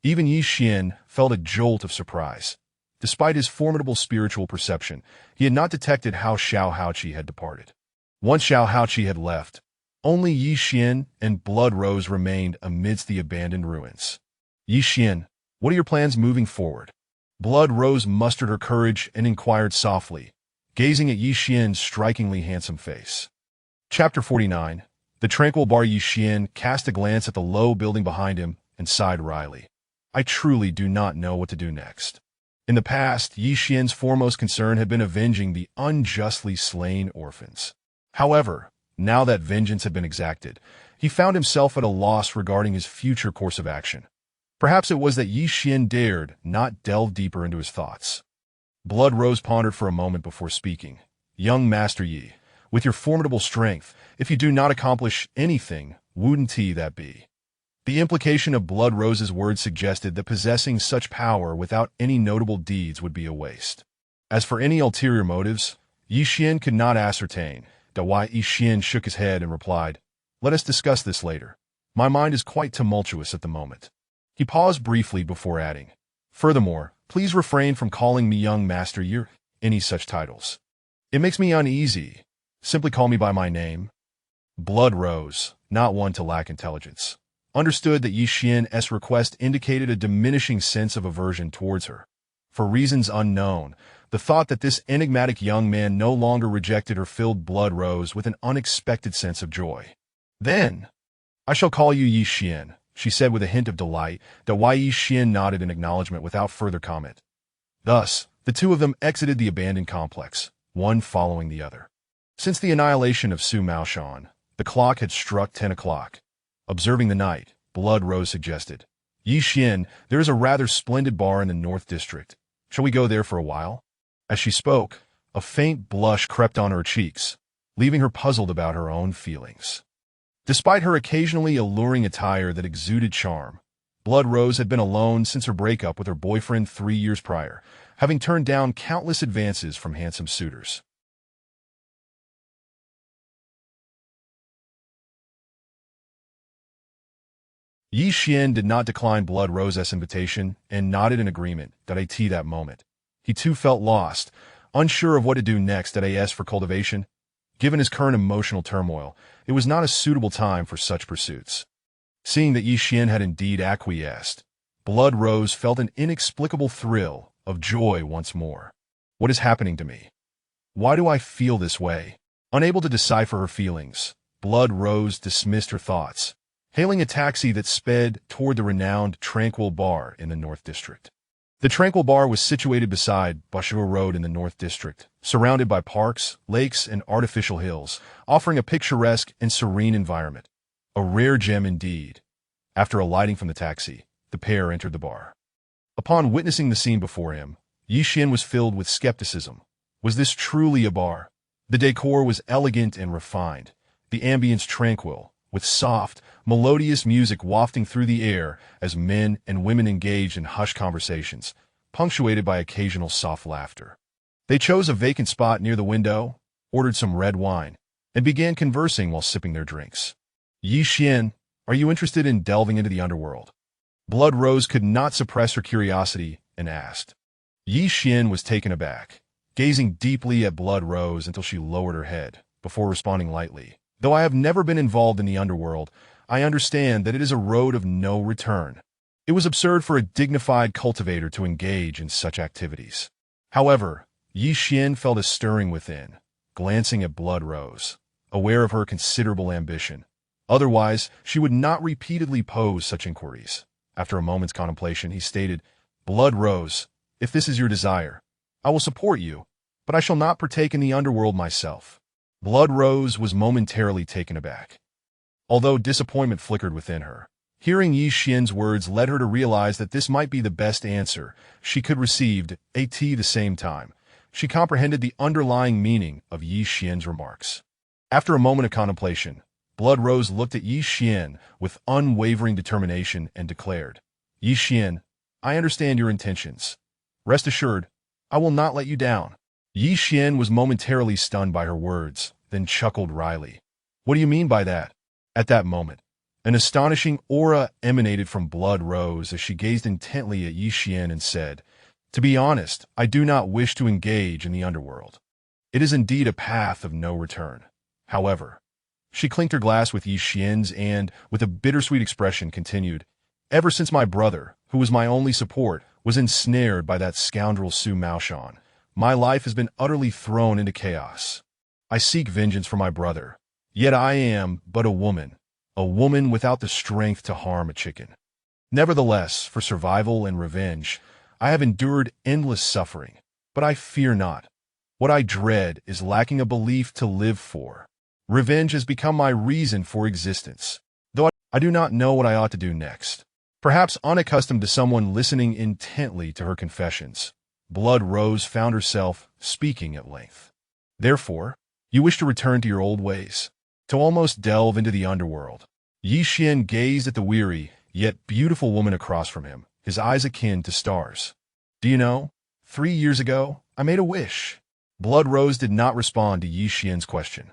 Even Ye Xuan felt a jolt of surprise. Despite his formidable spiritual perception, he had not detected how Xiao Haoqi had departed. Once Xiao Haoqi had left, only Ye Xuan and Blood Rose remained amidst the abandoned ruins. Ye Xuan, what are your plans moving forward? Blood Rose mustered her courage and inquired softly, gazing at Ye Xuan's strikingly handsome face. Chapter 49. The tranquil bar. Ye Xuan cast a glance at the low building behind him and sighed wryly. I truly do not know what to do next. In the past, Ye Xuan's foremost concern had been avenging the unjustly slain orphans. However, now that vengeance had been exacted, he found himself at a loss regarding his future course of action. Perhaps it was that Ye Xuan dared not delve deeper into his thoughts. Blood Rose pondered for a moment before speaking. Young Master Yi, with your formidable strength, if you do not accomplish anything, wouldn't that be? The implication of Blood Rose's words suggested that possessing such power without any notable deeds would be a waste. As for any ulterior motives, Ye Xuan could not ascertain. Ye Xuan shook his head and replied, let us discuss this later. My mind is quite tumultuous at the moment. He paused briefly before adding, furthermore, please refrain from calling me young Master Yi, any such titles. It makes me uneasy. Simply call me by my name. Blood Rose, not one to lack intelligence, understood that Ye Xuan's request indicated a diminishing sense of aversion towards her. For reasons unknown, the thought that this enigmatic young man no longer rejected her filled Blood Rose with an unexpected sense of joy. Then, I shall call you Ye Xuan, she said with a hint of delight. Ye Xuan nodded in acknowledgement without further comment. Thus, the two of them exited the abandoned complex, one following the other. Since the annihilation of Su Maoshan, the clock had struck 10 o'clock. Observing the night, Blood Rose suggested, Ye Xuan, there is a rather splendid bar in the North District. Shall we go there for a while? As she spoke, a faint blush crept on her cheeks, leaving her puzzled about her own feelings. Despite her occasionally alluring attire that exuded charm, Blood Rose had been alone since her breakup with her boyfriend 3 years prior, having turned down countless advances from handsome suitors. Ye Xuan did not decline Blood Rose's invitation and nodded in agreement. At that moment, he too felt lost, unsure of what to do next. As for cultivation, given his current emotional turmoil, it was not a suitable time for such pursuits. Seeing that Ye Xuan had indeed acquiesced, Blood Rose felt an inexplicable thrill of joy once more. What is happening to me? Why do I feel this way? Unable to decipher her feelings, Blood Rose dismissed her thoughts, hailing a taxi that sped toward the renowned Tranquil Bar in the North District. The Tranquil Bar was situated beside Bashua Road in the North District, surrounded by parks, lakes, and artificial hills, offering a picturesque and serene environment. A rare gem indeed. After alighting from the taxi, the pair entered the bar. Upon witnessing the scene before him, Ye Xuan was filled with skepticism. Was this truly a bar? The decor was elegant and refined, the ambience tranquil, with soft, melodious music wafting through the air as men and women engaged in hushed conversations, punctuated by occasional soft laughter. They chose a vacant spot near the window, ordered some red wine, and began conversing while sipping their drinks. Ye Xuan, are you interested in delving into the underworld? Blood Rose could not suppress her curiosity and asked. Ye Xuan was taken aback, gazing deeply at Blood Rose until she lowered her head, before responding lightly. Though I have never been involved in the underworld, I understand that it is a road of no return. It was absurd for a dignified cultivator to engage in such activities. However, Ye Xuan felt a stirring within, glancing at Blood Rose, aware of her considerable ambition. Otherwise, she would not repeatedly pose such inquiries. After a moment's contemplation, he stated, Blood Rose, if this is your desire, I will support you, but I shall not partake in the underworld myself. Blood Rose was momentarily taken aback. although disappointment flickered within her. Hearing Ye Xuan's words led her to realize that this might be the best answer she could receive at the same time. She comprehended the underlying meaning of Ye Xuan's remarks. After a moment of contemplation, Blood Rose looked at Ye Xuan with unwavering determination and declared, "Ye Xuan, I understand your intentions. Rest assured, I will not let you down." Ye Xuan was momentarily stunned by her words, then chuckled wryly. "What do you mean by that?" At that moment, an astonishing aura emanated from Blood Rose as she gazed intently at Ye Xuan and said, "To be honest, I do not wish to engage in the underworld. It is indeed a path of no return. However," she clinked her glass with Ye Xuan's and, with a bittersweet expression, continued, "ever since my brother, who was my only support, was ensnared by that scoundrel Su Maoshan, my life has been utterly thrown into chaos. I seek vengeance for my brother, yet I am but a woman without the strength to harm a chicken. Nevertheless, for survival and revenge, I have endured endless suffering, but I fear not. What I dread is lacking a belief to live for. Revenge has become my reason for existence, though I do not know what I ought to do next." Perhaps unaccustomed to someone listening intently to her confessions, Blood Rose found herself speaking at length. "Therefore, you wish to return to your old ways, to almost delve into the underworld." Ye Xuan gazed at the weary, yet beautiful woman across from him, his eyes akin to stars. "Do you know, 3 years ago, I made a wish." Blood Rose did not respond to Ye Xuan's question.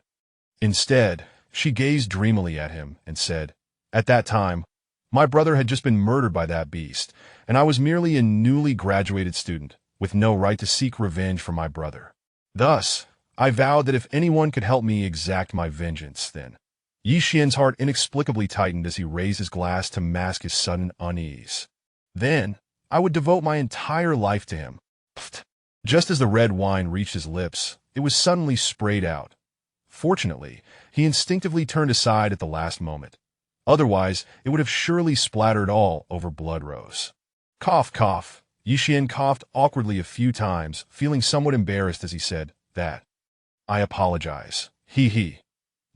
Instead, she gazed dreamily at him and said, "At that time, my brother had just been murdered by that beast, and I was merely a newly graduated student, with no right to seek revenge for my brother. Thus, I vowed that if anyone could help me exact my vengeance, then—" Ye Xuan's heart inexplicably tightened as he raised his glass to mask his sudden unease. "Then, I would devote my entire life to him." Pfft. Just as the red wine reached his lips, it was suddenly sprayed out. Fortunately, he instinctively turned aside at the last moment. Otherwise, it would have surely splattered all over Blood Rose. Cough, cough. Ye Xuan coughed awkwardly a few times, feeling somewhat embarrassed as he said, "That. I apologize. He.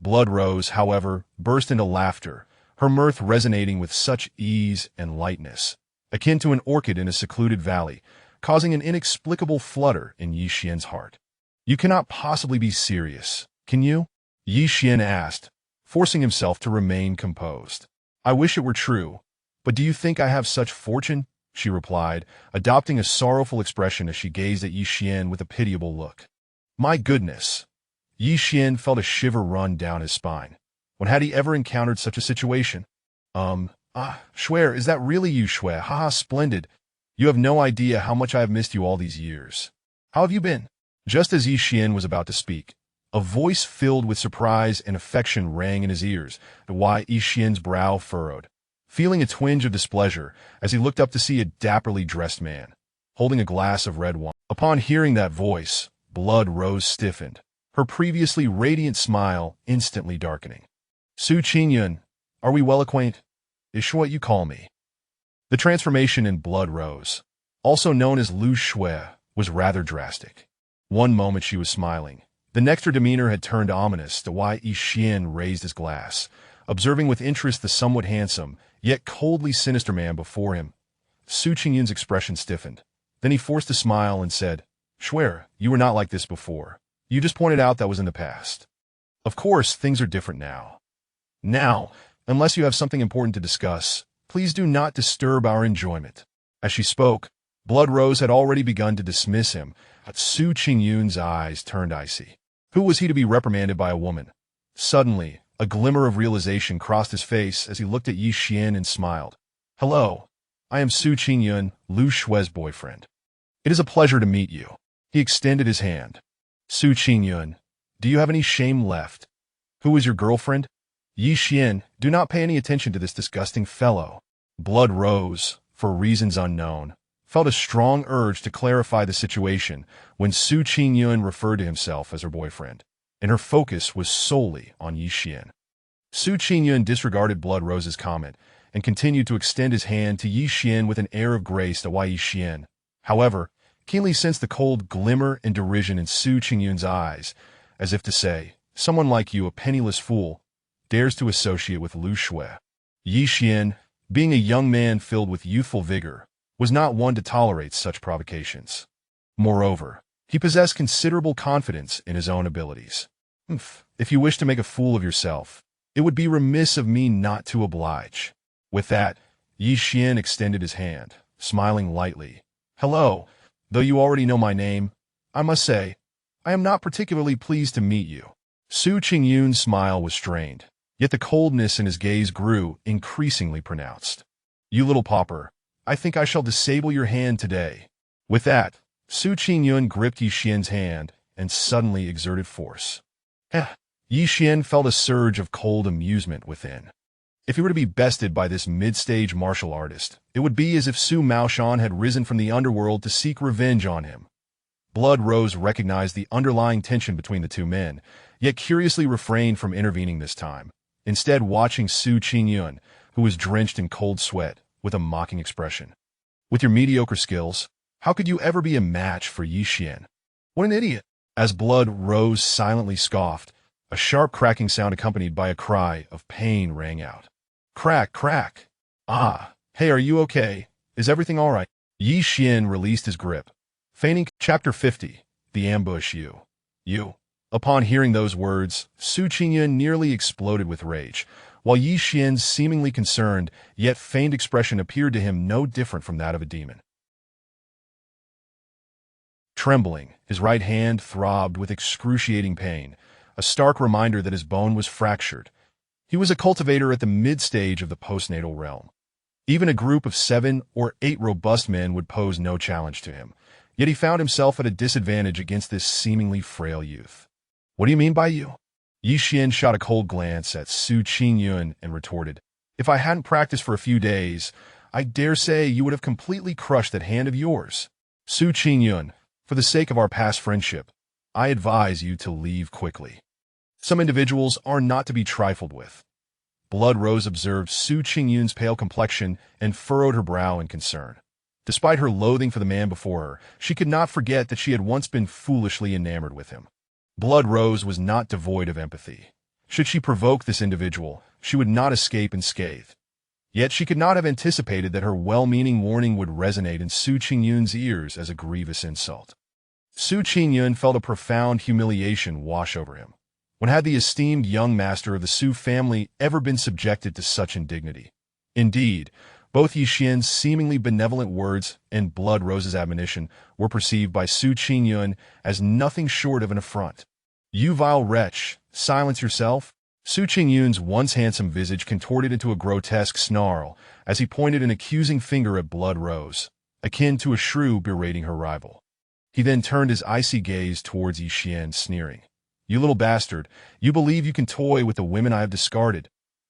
Blood Rose, however, burst into laughter, her mirth resonating with such ease and lightness, akin to an orchid in a secluded valley, causing an inexplicable flutter in Ye Xuan's heart. "You cannot possibly be serious, can you?" Ye Xuan asked, forcing himself to remain composed. "I wish it were true, but do you think I have such fortune?" she replied, adopting a sorrowful expression as she gazed at Ye Xuan with a pitiable look. "My goodness!" Ye Xuan felt a shiver run down his spine. When had he ever encountered such a situation? Swear, is that really you, Shui? Haha, splendid. You have no idea how much I have missed you all these years. How have you been?" Just as Ye Xuan was about to speak, a voice filled with surprise and affection rang in his ears, why Ye Xuan's brow furrowed, feeling a twinge of displeasure as he looked up to see a dapperly dressed man, holding a glass of red wine. Upon hearing that voice, Blood Rose stiffened, her previously radiant smile instantly darkening. "Su Qingyun, are we well acquainted? Is what you call me?" The transformation in Blood Rose, also known as Lu Shui, was rather drastic. One moment she was smiling. The next her demeanor had turned ominous, to why Ye Xuan raised his glass, observing with interest the somewhat handsome, yet coldly sinister man before him. Su Qingyun's expression stiffened. Then he forced a smile and said, "Swear, you were not like this before. You just pointed out that was in the past. Of course, things are different now. Now, unless you have something important to discuss, please do not disturb our enjoyment." As she spoke, Blood Rose had already begun to dismiss him, but Su Qingyun's eyes turned icy. Who was he to be reprimanded by a woman? Suddenly, a glimmer of realization crossed his face as he looked at Ye Xuan and smiled. "Hello, I am Su Qingyun, Lu Shui's boyfriend. It is a pleasure to meet you." He extended his hand. "Su Qingyun, do you have any shame left? Who is your girlfriend?" "Ye Xuan, do not pay any attention to this disgusting fellow." Blood Rose, for reasons unknown, felt a strong urge to clarify the situation when Su Qingyun referred to himself as her boyfriend, and her focus was solely on Ye Xuan. Su Qingyun disregarded Blood Rose's comment and continued to extend his hand to Ye Xuan with an air of grace to Ye Xuan, however, keenly sensed the cold glimmer and derision in Su Qingyun's eyes, as if to say, "Someone like you, a penniless fool, dares to associate with Lu Shui. Ye Xuan, being a young man filled with youthful vigor, was not one to tolerate such provocations. Moreover, he possessed considerable confidence in his own abilities. If you wish to make a fool of yourself, it would be remiss of me not to oblige. With that, Ye Xuan extended his hand, smiling lightly. Hello, though you already know my name, I must say, I am not particularly pleased to meet you. Su Qingyun's smile was strained, yet the coldness in his gaze grew increasingly pronounced. You little pauper, I think I shall disable your hand today. With that, Su Qingyun gripped Ye Xuan's hand and suddenly exerted force. Ye Xuan felt a surge of cold amusement within. If he were to be bested by this mid-stage martial artist, it would be as if Su Maoshan had risen from the underworld to seek revenge on him. Blood Rose recognized the underlying tension between the two men, yet curiously refrained from intervening this time, instead watching Su Qingyun, who was drenched in cold sweat, with a mocking expression. With your mediocre skills, how could you ever be a match for Ye Xuan? What an idiot! As Blood Rose silently scoffed, a sharp cracking sound accompanied by a cry of pain rang out. Crack, crack! Ah, hey, are you okay? Is everything all right? Ye Xuan released his grip, feigning. Chapter 50, The Ambush. You. Upon hearing those words, Su Qingyun nearly exploded with rage, while Ye Xuan's seemingly concerned, yet feigned expression appeared to him no different from that of a demon. Trembling, his right hand throbbed with excruciating pain, a stark reminder that his bone was fractured. He was a cultivator at the mid-stage of the postnatal realm. Even a group of 7 or 8 robust men would pose no challenge to him, yet he found himself at a disadvantage against this seemingly frail youth. What do you mean by you? Ye Xuan shot a cold glance at Su Qingyun and retorted, If I hadn't practiced for a few days, I dare say you would have completely crushed that hand of yours. Su Qingyun, for the sake of our past friendship, I advise you to leave quickly. Some individuals are not to be trifled with. Blood Rose observed Su Qingyun's pale complexion and furrowed her brow in concern. Despite her loathing for the man before her, she could not forget that she had once been foolishly enamored with him. Blood Rose was not devoid of empathy. Should she provoke this individual, she would not escape unscathed. Yet she could not have anticipated that her well-meaning warning would resonate in Su Qingyun's ears as a grievous insult. Su Qingyun felt a profound humiliation wash over him. When had the esteemed young master of the Su family ever been subjected to such indignity? Indeed, both Ye Xuan's seemingly benevolent words and Blood Rose's admonition were perceived by Su Qingyun as nothing short of an affront. You vile wretch, silence yourself. Su Qingyun's once handsome visage contorted into a grotesque snarl as he pointed an accusing finger at Blood Rose, akin to a shrew berating her rival. He then turned his icy gaze towards Ye Xuan, sneering. You little bastard, you believe you can toy with the women I have discarded.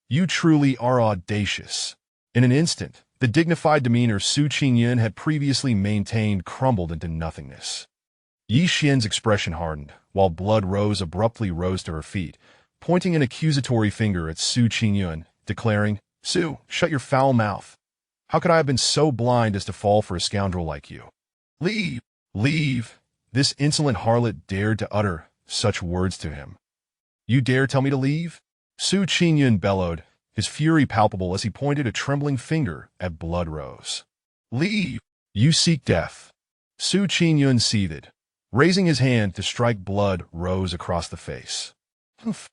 You truly are audacious. In an instant, the dignified demeanor Su Qingyun had previously maintained crumbled into nothingness. Ye Xuan's expression hardened, while Blood Rose abruptly rose to her feet, pointing an accusatory finger at Su Qingyun, declaring, Su, shut your foul mouth. How could I have been so blind as to fall for a scoundrel like you? Leave! Leave! This insolent harlot dared to utter such words to him. You dare tell me to leave? Su Qingyun bellowed, his fury palpable as he pointed a trembling finger at Blood Rose. Leave! You seek death. Su Qingyun seethed, raising his hand to strike Blood Rose across the face. Humph.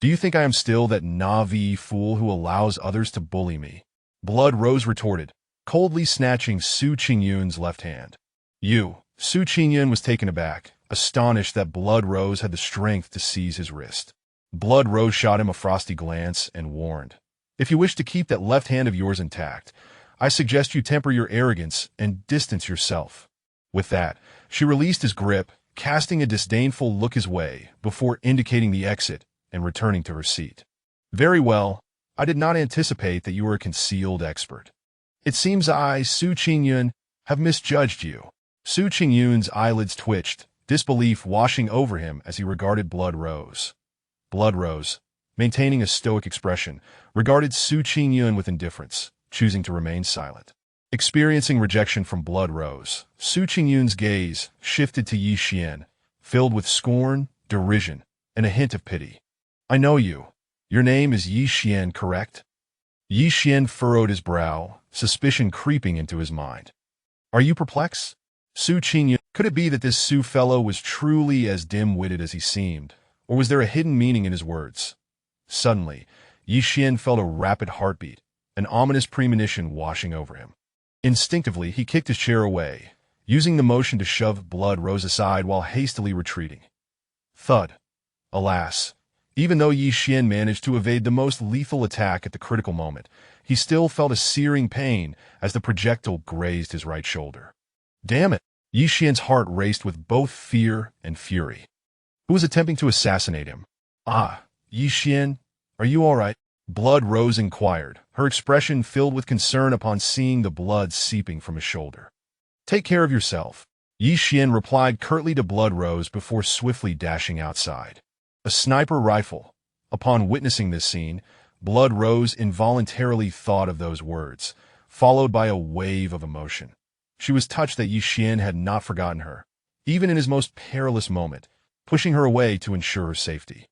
Do you think I am still that Na'vi fool who allows others to bully me? Blood Rose retorted, coldly snatching Su Qingyun's left hand. You. Su Qingyun was taken aback, astonished that Blood Rose had the strength to seize his wrist. Blood Rose shot him a frosty glance and warned, If you wish to keep that left hand of yours intact, I suggest you temper your arrogance and distance yourself. With that, she released his grip, casting a disdainful look his way before indicating the exit and returning to her seat. Very well, I did not anticipate that you were a concealed expert. It seems I, Su Qingyun, have misjudged you. Su Qingyun's eyelids twitched, disbelief washing over him as he regarded Blood Rose. Blood Rose, maintaining a stoic expression, regarded Su Qingyun with indifference, choosing to remain silent. Experiencing rejection from Blood Rose, Su Qingyun's gaze shifted to Ye Xuan, filled with scorn, derision, and a hint of pity. I know you. Your name is Ye Xuan, correct? Ye Xuan furrowed his brow, suspicion creeping into his mind. Are you perplexed? Su Qingyun, could it be that this Su fellow was truly as dim-witted as he seemed, or was there a hidden meaning in his words? Suddenly, Ye Xuan felt a rapid heartbeat, an ominous premonition washing over him. Instinctively, he kicked his chair away, using the motion to shove Blood Rose aside while hastily retreating. Thud. Alas, even though Ye Xuan managed to evade the most lethal attack at the critical moment, he still felt a searing pain as the projectile grazed his right shoulder. Damn it! Ye Xuan's heart raced with both fear and fury. Who was attempting to assassinate him? Ah, Ye Xuan, are you all right? Blood Rose inquired, her expression filled with concern upon seeing the blood seeping from his shoulder. Take care of yourself. Ye Xuan replied curtly to Blood Rose before swiftly dashing outside. A sniper rifle. Upon witnessing this scene, Blood Rose involuntarily thought of those words, followed by a wave of emotion. She was touched that Ye Xuan had not forgotten her, even in his most perilous moment, pushing her away to ensure her safety.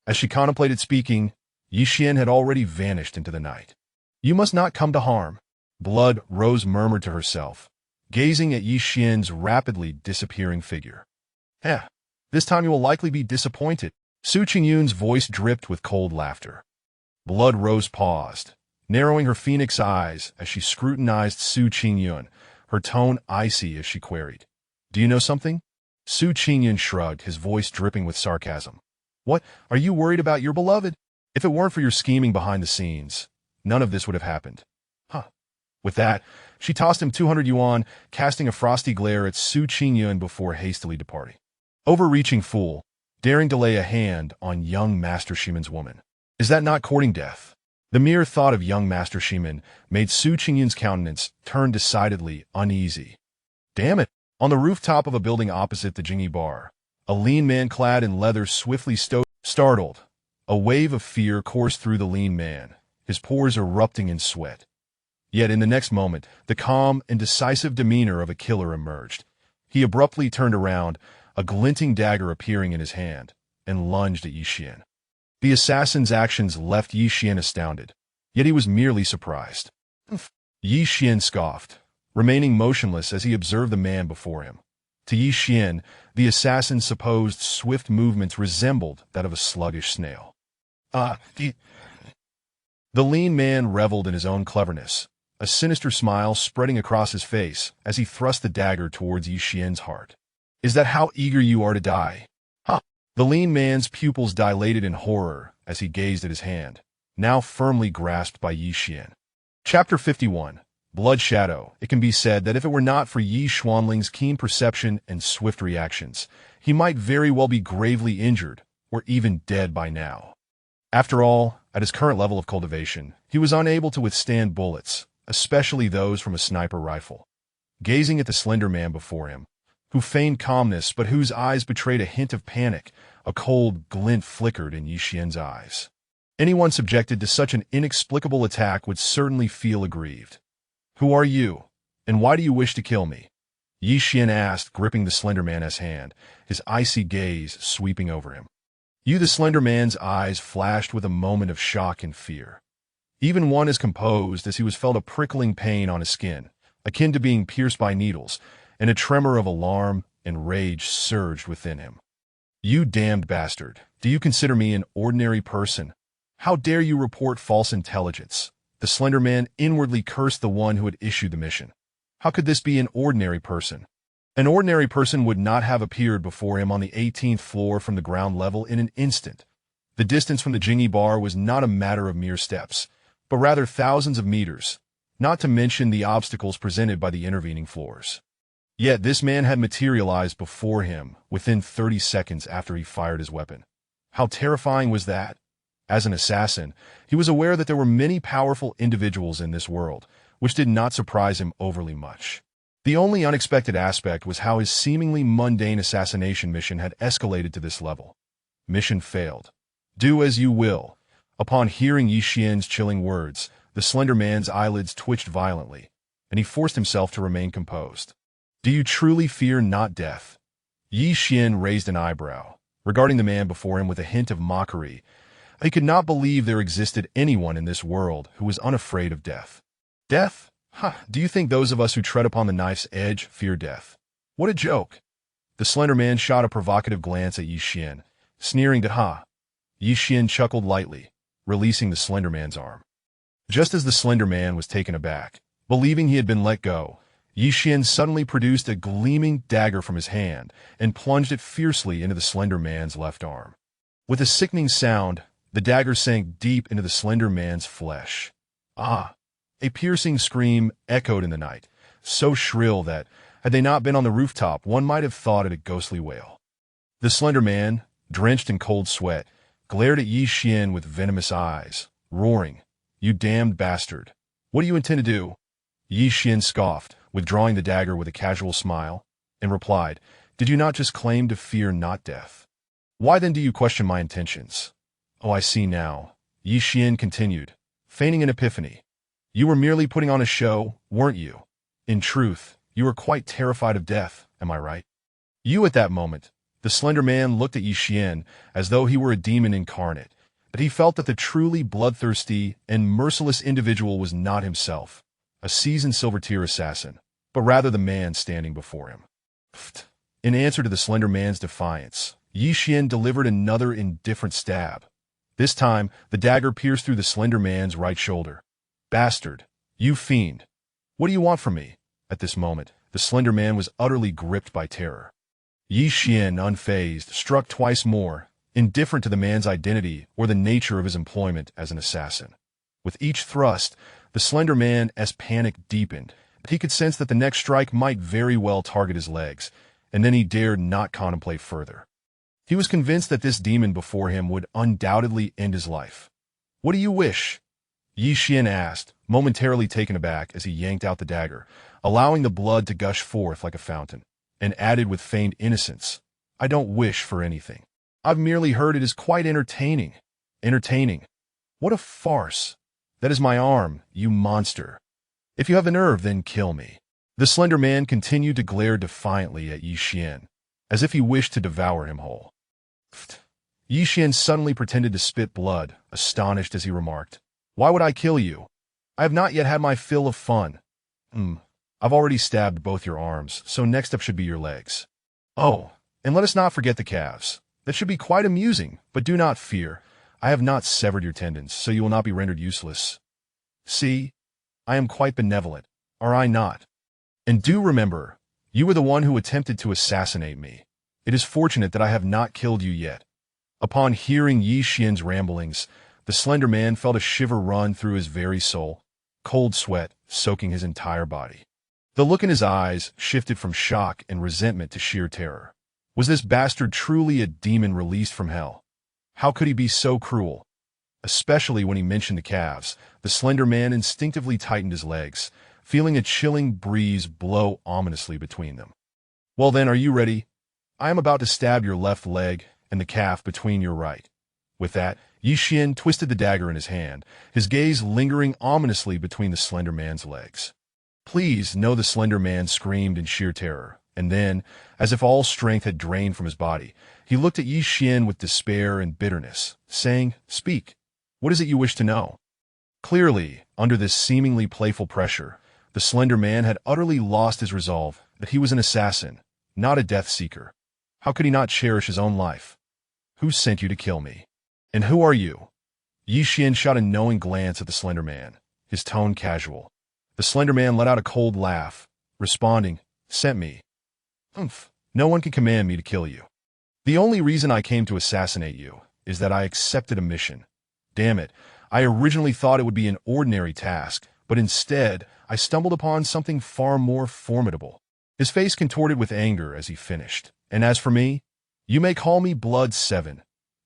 As she contemplated speaking, Ye Xuan had already vanished into the night. You must not come to harm, Blood Rose murmured to herself, gazing at Ye Xuan's rapidly disappearing figure. This time you will likely be disappointed. Su Qingyun's voice dripped with cold laughter. Blood Rose paused, narrowing her phoenix eyes as she scrutinized Su Qingyun, her tone icy as she queried. Do you know something? Su Qingyun shrugged, his voice dripping with sarcasm. What, are you worried about your beloved? If it weren't for your scheming behind the scenes, none of this would have happened. With that, she tossed him 200 yuan, casting a frosty glare at Su Qingyun before hastily departing. Overreaching fool, daring to lay a hand on young Master Shimon's woman. Is that not courting death? The mere thought of young Master Shimon made Su Qingyun's countenance turn decidedly uneasy. Damn it! On the rooftop of a building opposite the Jingyi bar, a lean man clad in leather swiftly startled. A wave of fear coursed through the lean man, his pores erupting in sweat. Yet in the next moment, the calm and decisive demeanor of a killer emerged. He abruptly turned around, a glinting dagger appearing in his hand, and lunged at Ye Xuan. The assassin's actions left Ye Xuan astounded, yet he was merely surprised. Ye Xuan scoffed, remaining motionless as he observed the man before him. To Ye Xuan, the assassin's supposed swift movements resembled that of a sluggish snail. The lean man reveled in his own cleverness, a sinister smile spreading across his face as he thrust the dagger towards Ye Xuan's heart. Is that how eager you are to die? The lean man's pupils dilated in horror as he gazed at his hand, now firmly grasped by Ye Xuan. Chapter 51. Blood Shadow. It can be said that if it were not for Ye Xuanling's keen perception and swift reactions, he might very well be gravely injured or even dead by now. After all, at his current level of cultivation, he was unable to withstand bullets, especially those from a sniper rifle. Gazing at the slender man before him, who feigned calmness but whose eyes betrayed a hint of panic, a cold glint flickered in Ye Xuan's eyes. Anyone subjected to such an inexplicable attack would certainly feel aggrieved. Who are you, and why do you wish to kill me? Ye Xuan asked, gripping the slender man's hand, his icy gaze sweeping over him. The slender man's eyes flashed with a moment of shock and fear. Even one as composed as he was felt a prickling pain on his skin, akin to being pierced by needles, and a tremor of alarm and rage surged within him. You damned bastard, do you consider me an ordinary person? How dare you report false intelligence? The slender man inwardly cursed the one who had issued the mission. How could this be an ordinary person? An ordinary person would not have appeared before him on the 18th floor from the ground level in an instant. The distance from the Jingyi bar was not a matter of mere steps, but rather thousands of meters, not to mention the obstacles presented by the intervening floors. Yet this man had materialized before him within 30 seconds after he fired his weapon. How terrifying was that? As an assassin, he was aware that there were many powerful individuals in this world, which did not surprise him overly much. The only unexpected aspect was how his seemingly mundane assassination mission had escalated to this level. Mission failed. Do as you will. Upon hearing Ye Xuan's chilling words, the slender man's eyelids twitched violently, and he forced himself to remain composed. Do you truly fear not death? Ye Xuan raised an eyebrow, regarding the man before him with a hint of mockery, He could not believe there existed anyone in this world who was unafraid of death. Death? Do you think those of us who tread upon the knife's edge fear death? What a joke. The slender man shot a provocative glance at Ye Xuan, sneering to ha. Ye Xuan chuckled lightly, releasing the slender man's arm. Just as the slender man was taken aback, believing he had been let go, Ye Xuan suddenly produced a gleaming dagger from his hand and plunged it fiercely into the slender man's left arm. With a sickening sound, the dagger sank deep into the slender man's flesh. Ah! A piercing scream echoed in the night, so shrill that, had they not been on the rooftop, one might have thought it a ghostly wail. The slender man, drenched in cold sweat, glared at Ye Xuan with venomous eyes, roaring, "You damned bastard! What do you intend to do?" Ye Xuan scoffed, withdrawing the dagger with a casual smile, and replied, "Did you not just claim to fear not death? Why then do you question my intentions?" "Oh, I see now," Ye Xuan continued, feigning an epiphany. "You were merely putting on a show, weren't you? In truth, you were quite terrified of death, am I right?" At that moment, the slender man looked at Ye Xuan as though he were a demon incarnate, but he felt that the truly bloodthirsty and merciless individual was not himself, a seasoned silver-tier assassin, but rather the man standing before him. In answer to the slender man's defiance, Ye Xuan delivered another indifferent stab. This time, the dagger pierced through the slender man's right shoulder. "Bastard! You fiend! What do you want from me?" At this moment, the slender man was utterly gripped by terror. Ye Xuan, unfazed, struck twice more, indifferent to the man's identity or the nature of his employment as an assassin. With each thrust, the slender man's panic deepened, but he could sense that the next strike might very well target his legs, and then he dared not contemplate further. He was convinced that this demon before him would undoubtedly end his life. "What do you wish?" Ye Xuan asked, momentarily taken aback as he yanked out the dagger, allowing the blood to gush forth like a fountain, and added with feigned innocence, "I don't wish for anything. I've merely heard it is quite entertaining." "Entertaining? What a farce! That is my arm, you monster. If you have the nerve, then kill me." The slender man continued to glare defiantly at Ye Xuan, as if he wished to devour him whole. Ye Xuan suddenly pretended to spit blood, astonished as he remarked, "Why would I kill you? I have not yet had my fill of fun." I've already stabbed both your arms, so next up should be your legs." "Oh, and let us not forget the calves. That should be quite amusing, but do not fear. I have not severed your tendons, so you will not be rendered useless. See, I am quite benevolent, are I not? And do remember, you were the one who attempted to assassinate me. It is fortunate that I have not killed you yet." Upon hearing Ye Xuan's ramblings, the slender man felt a shiver run through his very soul, cold sweat soaking his entire body. The look in his eyes shifted from shock and resentment to sheer terror. Was this bastard truly a demon released from hell? How could he be so cruel? Especially when he mentioned the calves, the slender man instinctively tightened his legs, feeling a chilling breeze blow ominously between them. "Well then, are you ready? I am about to stab your left leg and the calf between your right." With that, Ye Xuan twisted the dagger in his hand, his gaze lingering ominously between the slender man's legs. "Please," no, the slender man screamed in sheer terror, and then, as if all strength had drained from his body, he looked at Ye Xuan with despair and bitterness, saying, "Speak. What is it you wish to know?" Clearly, under this seemingly playful pressure, the slender man had utterly lost his resolve that he was an assassin, not a death-seeker. How could he not cherish his own life? "Who sent you to kill me? And who are you?" Ye Xuan shot a knowing glance at the slender man, his tone casual. The slender man let out a cold laugh, responding, "Sent me? No one can command me to kill you. The only reason I came to assassinate you is that I accepted a mission. Damn it, I originally thought it would be an ordinary task, but instead I stumbled upon something far more formidable." His face contorted with anger as he finished. "And as for me, you may call me Blood 7.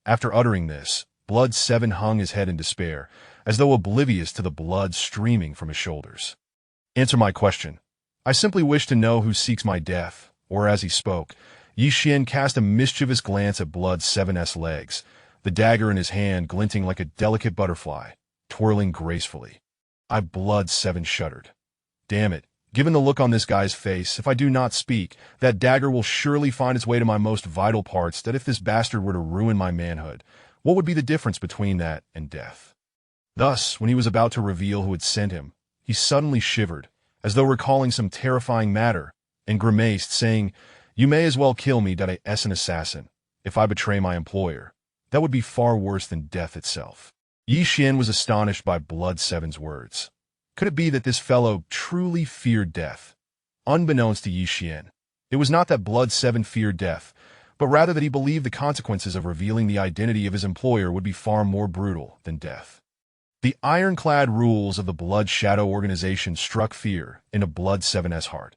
After uttering this, Blood 7 hung his head in despair, as though oblivious to the blood streaming from his shoulders. "Answer my question. I simply wish to know who seeks my death," or as he spoke, Ye Xuan cast a mischievous glance at Blood 7's legs, the dagger in his hand glinting like a delicate butterfly, twirling gracefully. Blood 7 shuddered. "Damn it. Given the look on this guy's face, if I do not speak, that dagger will surely find its way to my most vital parts, that if this bastard were to ruin my manhood, What would be the difference between that and death? Thus, when he was about to reveal who had sent him, he suddenly shivered, as though recalling some terrifying matter, and grimaced, saying, "You may as well kill me that I as an assassin. If I betray my employer, that would be far worse than death itself." Ye Xuan was astonished by Blood Seven's words. Could it be that this fellow truly feared death? Unbeknownst to Ye Xuan, it was not that Blood Seven feared death, but rather that he believed the consequences of revealing the identity of his employer would be far more brutal than death. The ironclad rules of the Blood Shadow organization struck fear into Blood 7's heart.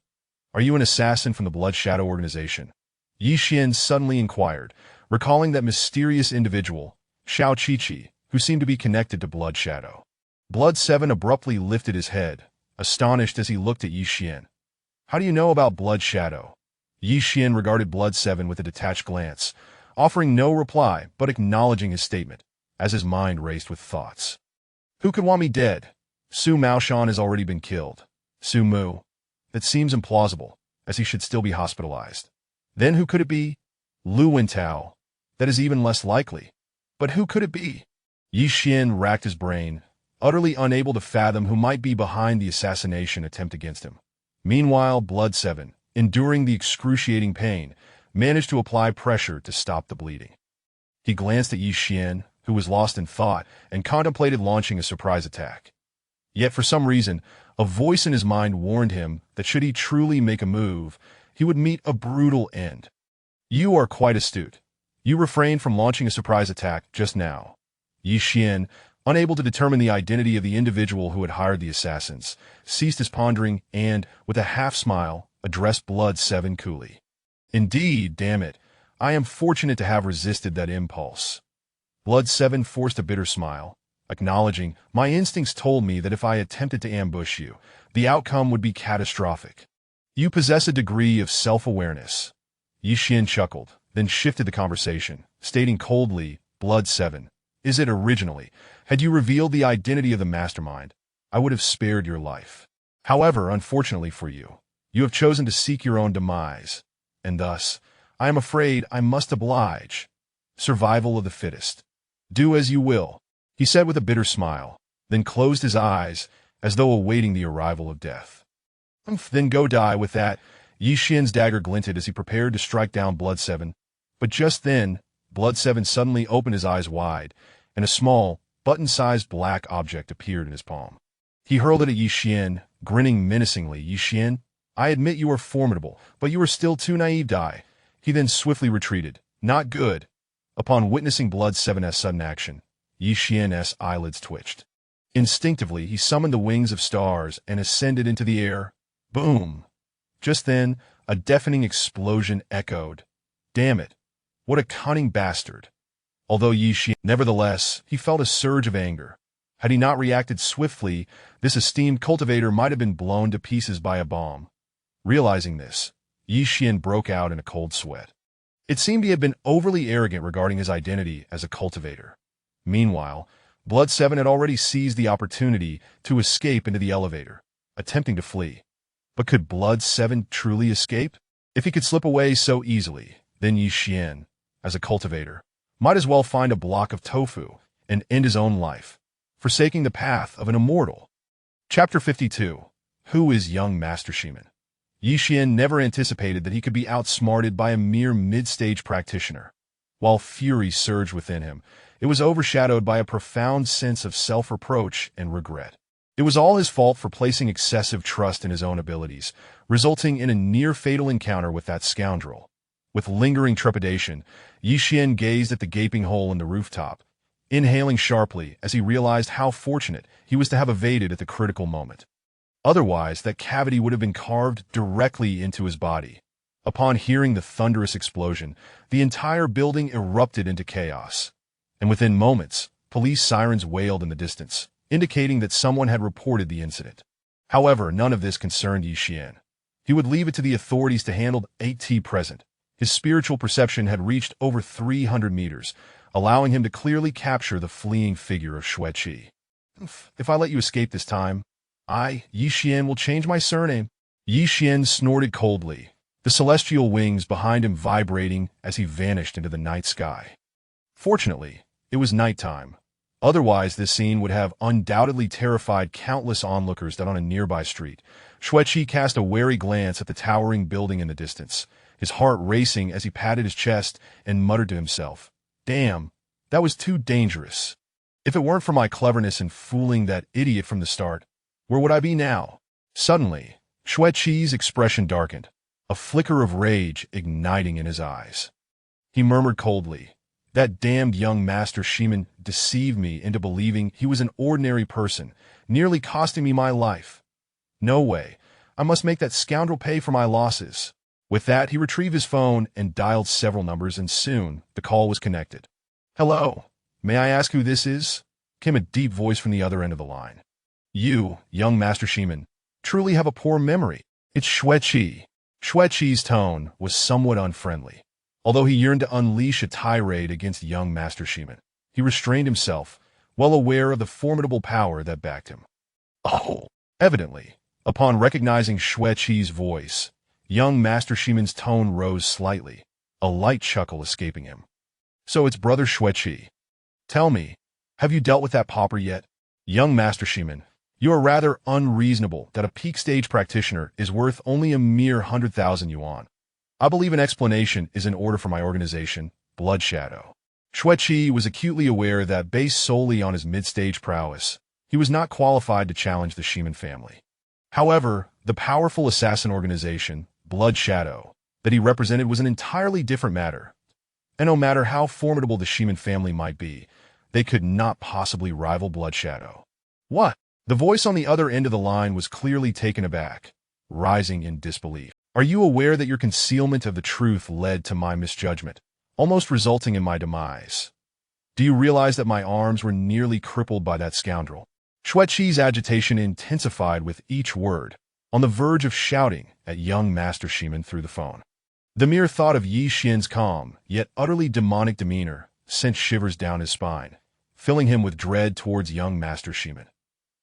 "Are you an assassin from the Blood Shadow organization?" Ye Xuan suddenly inquired, recalling that mysterious individual, Xiao Qiqi, who seemed to be connected to Blood Shadow. Blood 7 abruptly lifted his head, astonished as he looked at Ye Xuan. "How do you know about Blood Shadow?" Ye Xuan regarded Blood 7 with a detached glance, offering no reply but acknowledging his statement, as his mind raced with thoughts. "Who could want me dead? Su Maoshan has already been killed. Su Mu? That seems implausible, as he should still be hospitalized. Then who could it be? Lu Wintao? That is even less likely. But who could it be?" Ye Xuan racked his brain, utterly unable to fathom who might be behind the assassination attempt against him. Meanwhile, Blood 7, enduring the excruciating pain, managed to apply pressure to stop the bleeding. He glanced at Ye Xuan, who was lost in thought, and contemplated launching a surprise attack. Yet for some reason, a voice in his mind warned him that should he truly make a move, he would meet a brutal end. "You are quite astute. You refrained from launching a surprise attack just now." Ye Xuan, unable to determine the identity of the individual who had hired the assassins, ceased his pondering and, with a half-smile, addressed Blood 7 coolly. "Indeed, damn it, I am fortunate to have resisted that impulse." Blood 7 forced a bitter smile, acknowledging, "My instincts told me that if I attempted to ambush you, the outcome would be catastrophic. You possess a degree of self-awareness." Ye Xuan chuckled, then shifted the conversation, stating coldly, "Blood 7, is it originally? Had you revealed the identity of the mastermind, I would have spared your life. However, unfortunately for you, you have chosen to seek your own demise, and thus, I am afraid I must oblige. Survival of the fittest. Do as you will," he said with a bitter smile, then closed his eyes as though awaiting the arrival of death. "Then go die with that." Ye Xuan's dagger glinted as he prepared to strike down Blood 7, but just then, Blood 7 suddenly opened his eyes wide, and a small, button-sized black object appeared in his palm. He hurled it at Ye Xuan, grinning menacingly. "Ye Xuan, I admit you are formidable, but you are still too naive to die." He then swiftly retreated. "Not good." Upon witnessing Blood 7's sudden action, Ye Xuan's eyelids twitched. Instinctively, he summoned the wings of stars and ascended into the air. Boom! Just then, a deafening explosion echoed. Damn it! What a cunning bastard! Although Ye Xuan, nevertheless, he felt a surge of anger. Had he not reacted swiftly, this esteemed cultivator might have been blown to pieces by a bomb. Realizing this, Ye Xuan broke out in a cold sweat. It seemed he had been overly arrogant regarding his identity as a cultivator. Meanwhile, Blood 7 had already seized the opportunity to escape into the elevator, attempting to flee. But could Blood 7 truly escape? If he could slip away so easily, then Ye Xuan, as a cultivator, might as well find a block of tofu and end his own life, forsaking the path of an immortal. Chapter 52. Who is young Master Shaman? Ye Xuan never anticipated that he could be outsmarted by a mere mid-stage practitioner. While fury surged within him, it was overshadowed by a profound sense of self-reproach and regret. It was all his fault for placing excessive trust in his own abilities, resulting in a near-fatal encounter with that scoundrel. With lingering trepidation, Ye Xuan gazed at the gaping hole in the rooftop, inhaling sharply as he realized how fortunate he was to have evaded at the critical moment. Otherwise, that cavity would have been carved directly into his body. Upon hearing the thunderous explosion, the entire building erupted into chaos. And within moments, police sirens wailed in the distance, indicating that someone had reported the incident. However, none of this concerned Ye Xuan. He would leave it to the authorities to handle at present. His spiritual perception had reached over 300 meters, allowing him to clearly capture the fleeing figure of Xueqi. If I let you escape this time, I, Ye Xuan, will change my surname. Ye Xuan snorted coldly, the celestial wings behind him vibrating as he vanished into the night sky. Fortunately, It was nighttime. Otherwise, this scene would have undoubtedly terrified countless onlookers down on a nearby street. Xueqi cast a wary glance at the towering building in the distance, his heart racing as he patted his chest and muttered to himself, "Damn, that was too dangerous. If it weren't for my cleverness in fooling that idiot from the start, where would I be now?" Suddenly, Xueqi's expression darkened, a flicker of rage igniting in his eyes. He murmured coldly, "That damned young master Shiman deceived me into believing he was an ordinary person, nearly costing me my life. No way. I must make that scoundrel pay for my losses." With that, he retrieved his phone and dialed several numbers, and soon the call was connected. "Hello. May I ask who this is?" came a deep voice from the other end of the line. "You, young Master Shiman, truly have a poor memory. It's Xueqi." Xueqi's tone was somewhat unfriendly. Although he yearned to unleash a tirade against young Master Shiman, he restrained himself, well aware of the formidable power that backed him. "Oh." Evidently, upon recognizing Xueqi's voice, young Master Shiman's tone rose slightly, a light chuckle escaping him. "So it's Brother Xueqi. Tell me, have you dealt with that pauper yet?" "Young Master Shiman, you are rather unreasonable that a peak stage practitioner is worth only a mere 100,000 yuan. I believe an explanation is in order for my organization, Blood Shadow." Xueqi was acutely aware that based solely on his mid-stage prowess, he was not qualified to challenge the Shiman family. However, the powerful assassin organization, Blood Shadow, that he represented was an entirely different matter. And no matter how formidable the Shiman family might be, they could not possibly rival Blood Shadow. "What?" The voice on the other end of the line was clearly taken aback, rising in disbelief. "Are you aware that your concealment of the truth led to my misjudgment, almost resulting in my demise? Do you realize that my arms were nearly crippled by that scoundrel?" Xueqi's agitation intensified with each word, on the verge of shouting at young Master Shiman through the phone. The mere thought of Ye Xuan's calm, yet utterly demonic demeanor sent shivers down his spine, filling him with dread towards young Master Shiman.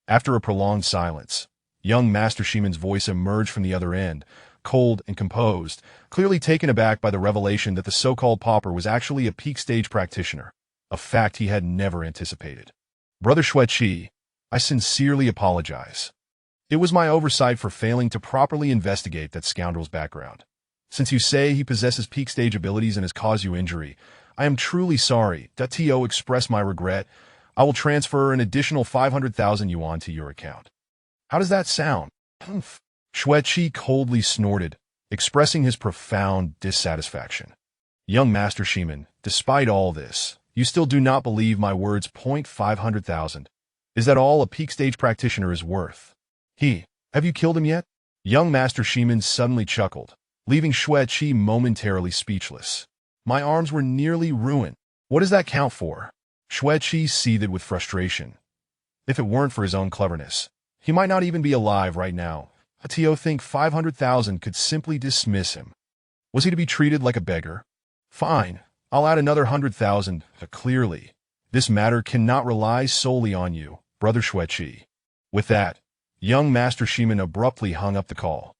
After a prolonged silence, young Master Shiman's voice emerged from the other end, cold and composed, clearly taken aback by the revelation that the so-called pauper was actually a peak stage practitioner, a fact he had never anticipated. "Brother Xueqi, I sincerely apologize. It was my oversight for failing to properly investigate that scoundrel's background. Since you say he possesses peak stage abilities and has caused you injury, I am truly sorry. To express my regret, I will transfer an additional 500,000 yuan to your account." "How does that sound?" "Humph." Xueqi coldly snorted, expressing his profound dissatisfaction. "Young Master Shiman, despite all this, you still do not believe my words. 500,000. Is that all a peak stage practitioner is worth?" Have you killed him yet?" Young Master Shiman suddenly chuckled, leaving Xueqi momentarily speechless. "My arms were nearly ruined. What does that count for?" Xueqi seethed with frustration. If it weren't for his own cleverness, he might not even be alive right now. Think 500,000 could simply dismiss him. Was he to be treated like a beggar? "Fine, I'll add another 100,000. Clearly, this matter cannot rely solely on you, Brother Xueqi." With that, young Master Shiman abruptly hung up the call.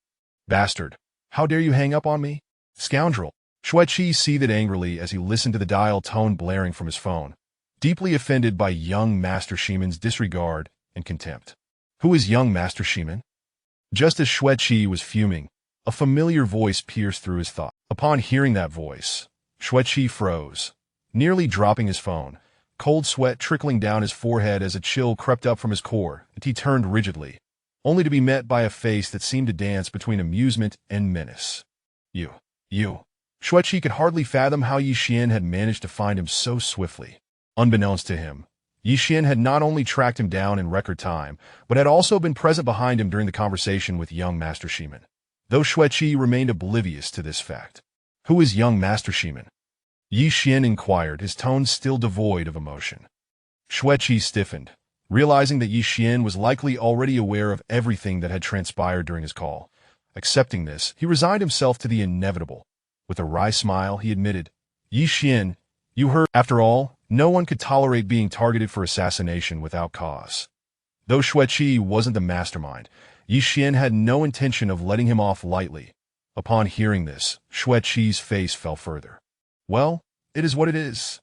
"Bastard, how dare you hang up on me? Scoundrel!" Xueqi seethed angrily as he listened to the dial tone blaring from his phone, deeply offended by young Master Shiman's disregard and contempt. Who is young Master Shiman? Just as Xueqi was fuming, a familiar voice pierced through his thought. Upon hearing that voice, Xueqi froze, nearly dropping his phone, cold sweat trickling down his forehead as a chill crept up from his core, and he turned rigidly, only to be met by a face that seemed to dance between amusement and menace. You. Xueqi could hardly fathom how Ye Xuan had managed to find him so swiftly. Unbeknownst to him, Ye Xuan had not only tracked him down in record time, but had also been present behind him during the conversation with young Master Shiman, though Xueqi remained oblivious to this fact. "Who is young Master Shiman?" Ye Xuan inquired, his tone still devoid of emotion. Xueqi stiffened, realizing that Ye Xuan was likely already aware of everything that had transpired during his call. Accepting this, he resigned himself to the inevitable. With a wry smile, he admitted, "Ye Xuan, you heard. After all, no one could tolerate being targeted for assassination without cause." Though Xueqi wasn't the mastermind, Ye Xuan had no intention of letting him off lightly. Upon hearing this, Xueqi's face fell further. "Well, it is what it is.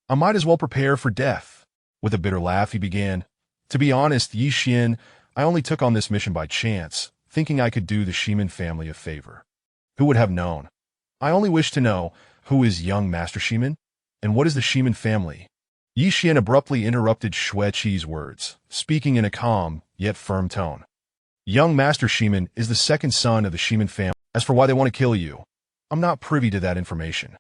I might as well prepare for death. With a bitter laugh, he began. To be honest, Ye Xuan, I only took on this mission by chance, thinking I could do the Ximen family a favor. Who would have known? I only wish to know, who is young Master Ximen? And what is the Ximen family? Ye Xuan abruptly interrupted Xue Qi's words, speaking in a calm, yet firm tone. Young Master Ximen is the second son of the Ximen family. As for why they want to kill you, I'm not privy to that information.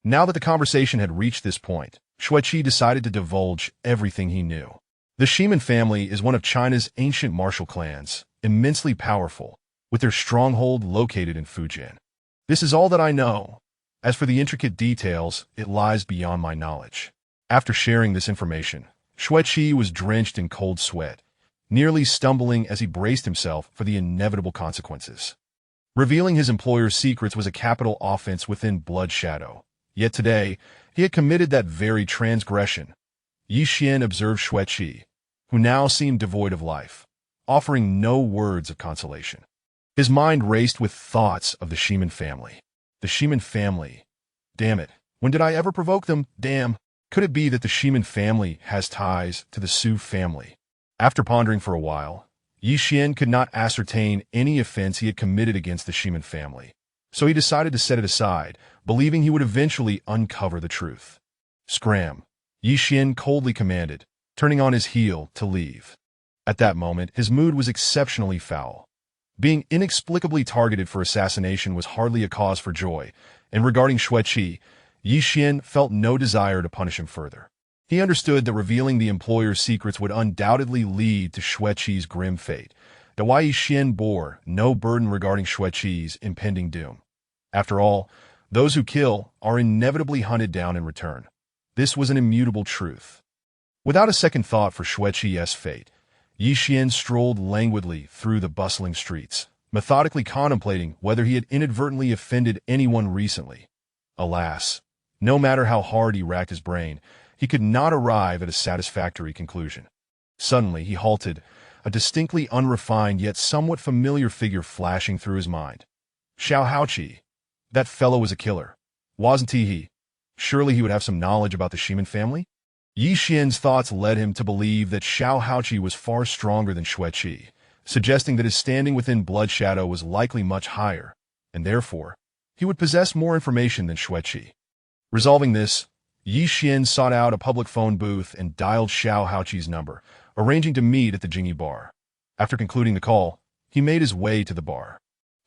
Now that the conversation had reached this point, Xue Qi decided to divulge everything he knew. The Ximen family is one of China's ancient martial clans, immensely powerful, with their stronghold located in Fujian. This is all that I know. As for the intricate details, it lies beyond my knowledge. After sharing this information, Xue Qi was drenched in cold sweat, nearly stumbling as he braced himself for the inevitable consequences. Revealing his employer's secrets was a capital offense within Blood Shadow. Yet today, he had committed that very transgression. Ye Xuan observed Xue Qi, who now seemed devoid of life, offering no words of consolation. His mind raced with thoughts of the Ximen family. The Ximen family. Damn it, when did I ever provoke them? Damn. Could it be that the Ximen family has ties to the Su family? After pondering for a while, Ye Xuan could not ascertain any offense he had committed against the Ximen family, so he decided to set it aside, believing he would eventually uncover the truth. Scram, Ye Xuan coldly commanded, turning on his heel to leave. At that moment, his mood was exceptionally foul. Being inexplicably targeted for assassination was hardly a cause for joy, and regarding Xue Qi, Ye Xuan felt no desire to punish him further. He understood that revealing the employer's secrets would undoubtedly lead to Xue Qi's grim fate, that Ye Xuan bore no burden regarding Xue Qi's impending doom. After all, those who kill are inevitably hunted down in return. This was an immutable truth. Without a second thought for Xue Qi's fate, Ye Xuan strolled languidly through the bustling streets, methodically contemplating whether he had inadvertently offended anyone recently. Alas, no matter how hard he racked his brain, he could not arrive at a satisfactory conclusion. Suddenly, he halted, a distinctly unrefined yet somewhat familiar figure flashing through his mind. Xiao Haoqi. That fellow was a killer. Wasn't he? Surely he would have some knowledge about the Ximen family? Ye Xuan's thoughts led him to believe that Xiao Haoqi was far stronger than Xue Qi, suggesting that his standing within Blood Shadow was likely much higher, and therefore, he would possess more information than Xue Qi. Resolving this, Ye Xuan sought out a public phone booth and dialed Xiao Haoqi's number, arranging to meet at the Jingyi bar. After concluding the call, he made his way to the bar.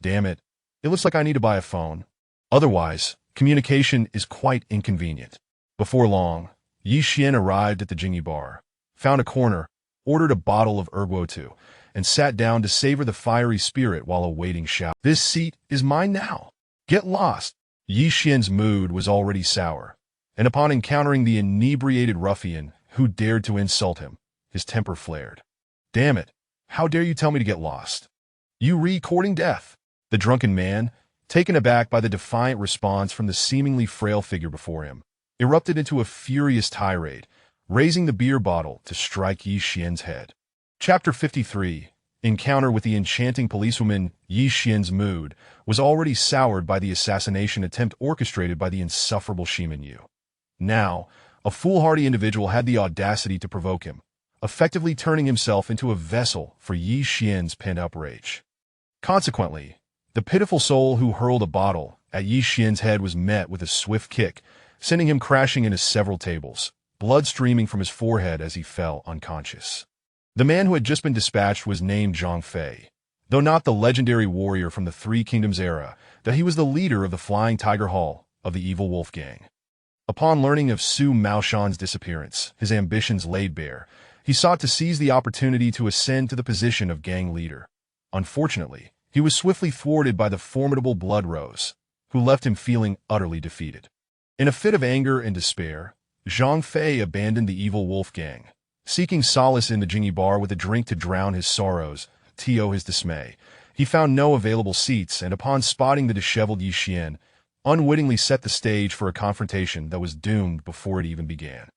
Damn it, it looks like I need to buy a phone. Otherwise, communication is quite inconvenient. Before long, Ye Xuan arrived at the Jingyi bar, found a corner, ordered a bottle of erguo, and sat down to savor the fiery spirit while awaiting Xiao. This seat is mine now. Get lost. Ye Xuan's mood was already sour, and upon encountering the inebriated ruffian who dared to insult him, his temper flared. Damn it, how dare you tell me to get lost? You courting death? The drunken man, taken aback by the defiant response from the seemingly frail figure before him, erupted into a furious tirade, raising the beer bottle to strike Ye Xuan's head. Chapter 53. Encounter with the enchanting policewoman. Ye Xuan's mood was already soured by the assassination attempt orchestrated by the insufferable Ximen Yu. Now, a foolhardy individual had the audacity to provoke him, effectively turning himself into a vessel for Ye Xuan's pent-up rage. Consequently, the pitiful soul who hurled a bottle at Ye Xuan's head was met with a swift kick, sending him crashing into several tables, blood streaming from his forehead as he fell unconscious. The man who had just been dispatched was named Zhang Fei, though not the legendary warrior from the Three Kingdoms era, that he was the leader of the Flying Tiger Hall of the Evil Wolf Gang. Upon learning of Su Maoshan's disappearance, his ambitions laid bare, he sought to seize the opportunity to ascend to the position of gang leader. Unfortunately, he was swiftly thwarted by the formidable Blood Rose, who left him feeling utterly defeated. In a fit of anger and despair, Zhang Fei abandoned the Evil Wolf Gang, seeking solace in the Jingyi bar with a drink to drown his sorrows, his dismay. He found no available seats, and upon spotting the disheveled Ye Xuan, unwittingly set the stage for a confrontation that was doomed before it even began.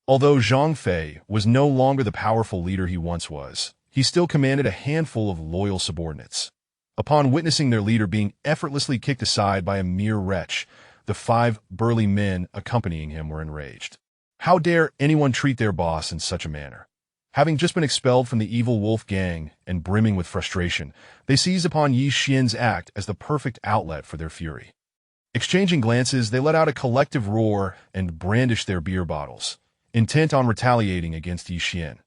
Although Zhang Fei was no longer the powerful leader he once was, he still commanded a handful of loyal subordinates. Upon witnessing their leader being effortlessly kicked aside by a mere wretch, the 5 burly men accompanying him were enraged. How dare anyone treat their boss in such a manner? Having just been expelled from the evil wolf gang and brimming with frustration, they seized upon Ye Xuan's act as the perfect outlet for their fury. Exchanging glances, they let out a collective roar and brandished their beer bottles, intent on retaliating against Ye Xuan.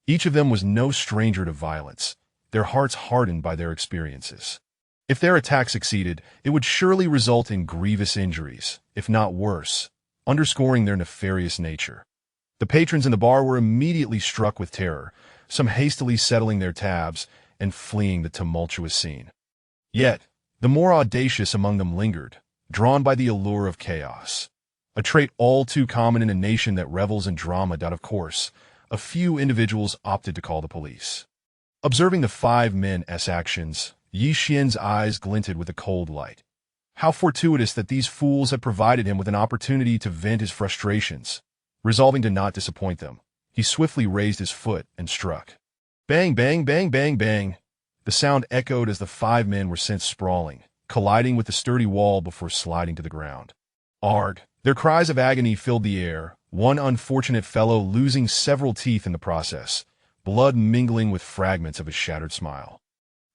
Each of them was no stranger to violence, their hearts hardened by their experiences. If their attack succeeded, it would surely result in grievous injuries, if not worse, underscoring their nefarious nature. The patrons in the bar were immediately struck with terror, some hastily settling their tabs and fleeing the tumultuous scene. Yet, the more audacious among them lingered, drawn by the allure of chaos. A trait all too common in a nation that revels in drama. Of course, a few individuals opted to call the police. Observing the 5 men's actions, Ye Xuan's eyes glinted with a cold light. How fortuitous that these fools had provided him with an opportunity to vent his frustrations. Resolving to not disappoint them, he swiftly raised his foot and struck. Bang, bang, bang, bang, bang. The sound echoed as the 5 men were sent sprawling, colliding with the sturdy wall before sliding to the ground. Arg! Their cries of agony filled the air, one unfortunate fellow losing several teeth in the process, blood mingling with fragments of his shattered smile.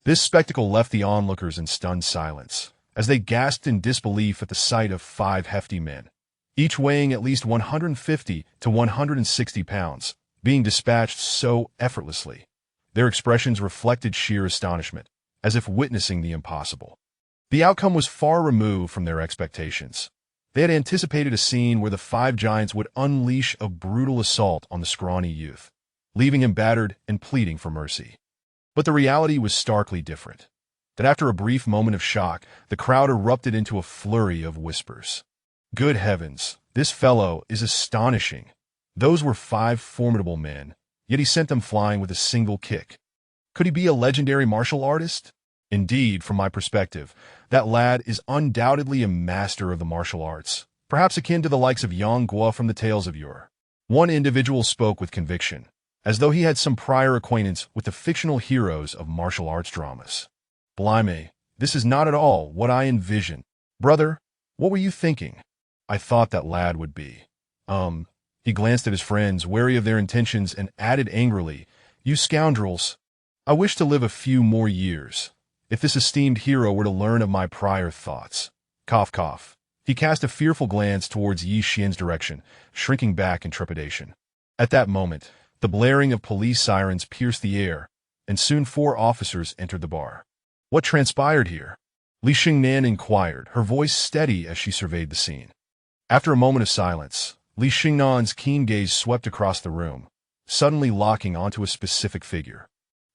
This spectacle left the onlookers in stunned silence, as they gasped in disbelief at the sight of 5 hefty men, each weighing at least 150 to 160 pounds, being dispatched so effortlessly. Their expressions reflected sheer astonishment, as if witnessing the impossible. The outcome was far removed from their expectations. They had anticipated a scene where the 5 giants would unleash a brutal assault on the scrawny youth, leaving him battered and pleading for mercy. But the reality was starkly different. That after a brief moment of shock, the crowd erupted into a flurry of whispers. Good heavens, this fellow is astonishing. Those were 5 formidable men, yet he sent them flying with a single kick. Could he be a legendary martial artist? Indeed, from my perspective, that lad is undoubtedly a master of the martial arts, perhaps akin to the likes of Yang Guo from the Tales of Yore. One individual spoke with conviction, as though he had some prior acquaintance with the fictional heroes of martial arts dramas. Blimey, this is not at all what I envisioned. Brother, what were you thinking? I thought that lad would be. He glanced at his friends, wary of their intentions, and added angrily, You scoundrels, I wish to live a few more years. If this esteemed hero were to learn of my prior thoughts. Cough, cough. He cast a fearful glance towards Ye Xuan's direction, shrinking back in trepidation. At that moment, the blaring of police sirens pierced the air, and soon 4 officers entered the bar. What transpired here? Li Xingnan inquired, her voice steady as she surveyed the scene. After a moment of silence, Li Xingnan's keen gaze swept across the room, suddenly locking onto a specific figure.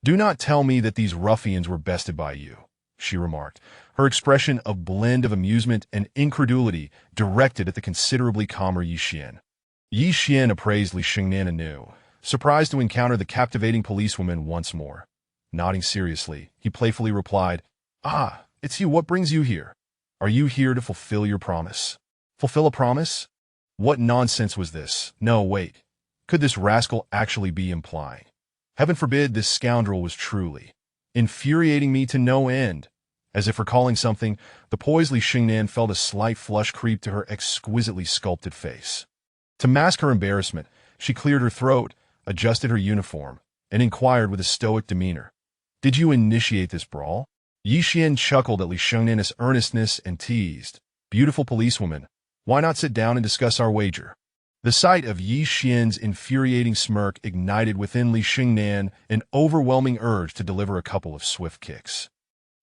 Do not tell me that these ruffians were bested by you, she remarked, her expression a blend of amusement and incredulity directed at the considerably calmer Ye Xuan. Ye Xuan appraised Li Xingnan anew, surprised to encounter the captivating policewoman once more. Nodding seriously, he playfully replied, Ah, it's you. What brings you here? Are you here to fulfill your promise? Fulfill a promise? What nonsense was this? No, wait. Could this rascal actually be implying? Heaven forbid this scoundrel was truly infuriating me to no end. As if recalling something, the poised Li Xingnan felt a slight flush creep to her exquisitely sculpted face. To mask her embarrassment, she cleared her throat, adjusted her uniform, and inquired with a stoic demeanor, Did you initiate this brawl? Ye Xuan chuckled at Li Xingnan's earnestness and teased, Beautiful policewoman, why not sit down and discuss our wager? The sight of Ye Xuan's infuriating smirk ignited within Li Xingnan an overwhelming urge to deliver a couple of swift kicks.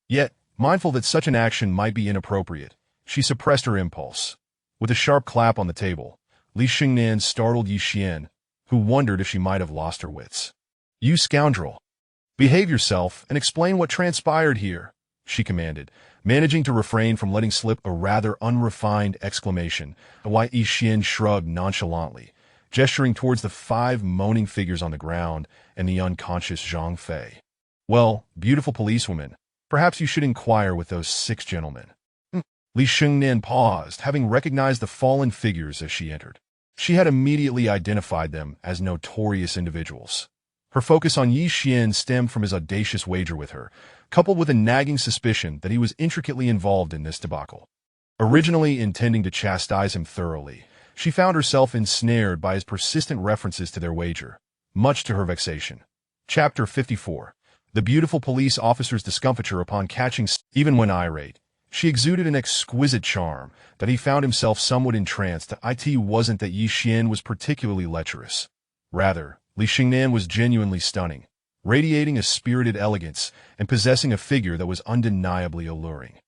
Yet, mindful that such an action might be inappropriate, she suppressed her impulse. With a sharp clap on the table, Li Xingnan startled Ye Xuan, who wondered if she might have lost her wits. You scoundrel! Behave yourself and explain what transpired here, she commanded, managing to refrain from letting slip a rather unrefined exclamation, while Ye Xuan shrugged nonchalantly, gesturing towards the 5 moaning figures on the ground and the unconscious Zhang Fei. Well, beautiful policewoman, perhaps you should inquire with those 6 gentlemen. Li Xingnan paused, having recognized the fallen figures as she entered. She had immediately identified them as notorious individuals. Her focus on Ye Xuan stemmed from his audacious wager with her, coupled with a nagging suspicion that he was intricately involved in this debacle. Originally intending to chastise him thoroughly, She found herself ensnared by his persistent references to their wager, much to her vexation. Chapter 54. The beautiful police officer's discomfiture upon catching even when irate. She exuded an exquisite charm that he found himself somewhat entranced. It wasn't that Ye Xuan was particularly lecherous. Rather, Li Xingnan was genuinely stunning, radiating a spirited elegance and possessing a figure that was undeniably alluring.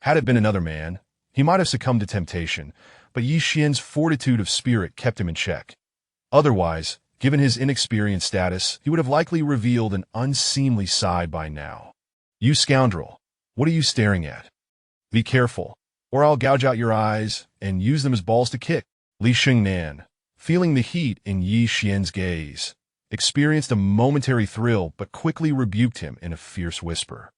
Had it been another man, he might have succumbed to temptation, but Ye Xuan's fortitude of spirit kept him in check. Otherwise, given his inexperienced status, he would have likely revealed an unseemly side by now. "You scoundrel, what are you staring at? Be careful, or I'll gouge out your eyes and use them as balls to kick." Li Xingnan, feeling the heat in Ye Xuan's gaze, experienced a momentary thrill but quickly rebuked him in a fierce whisper.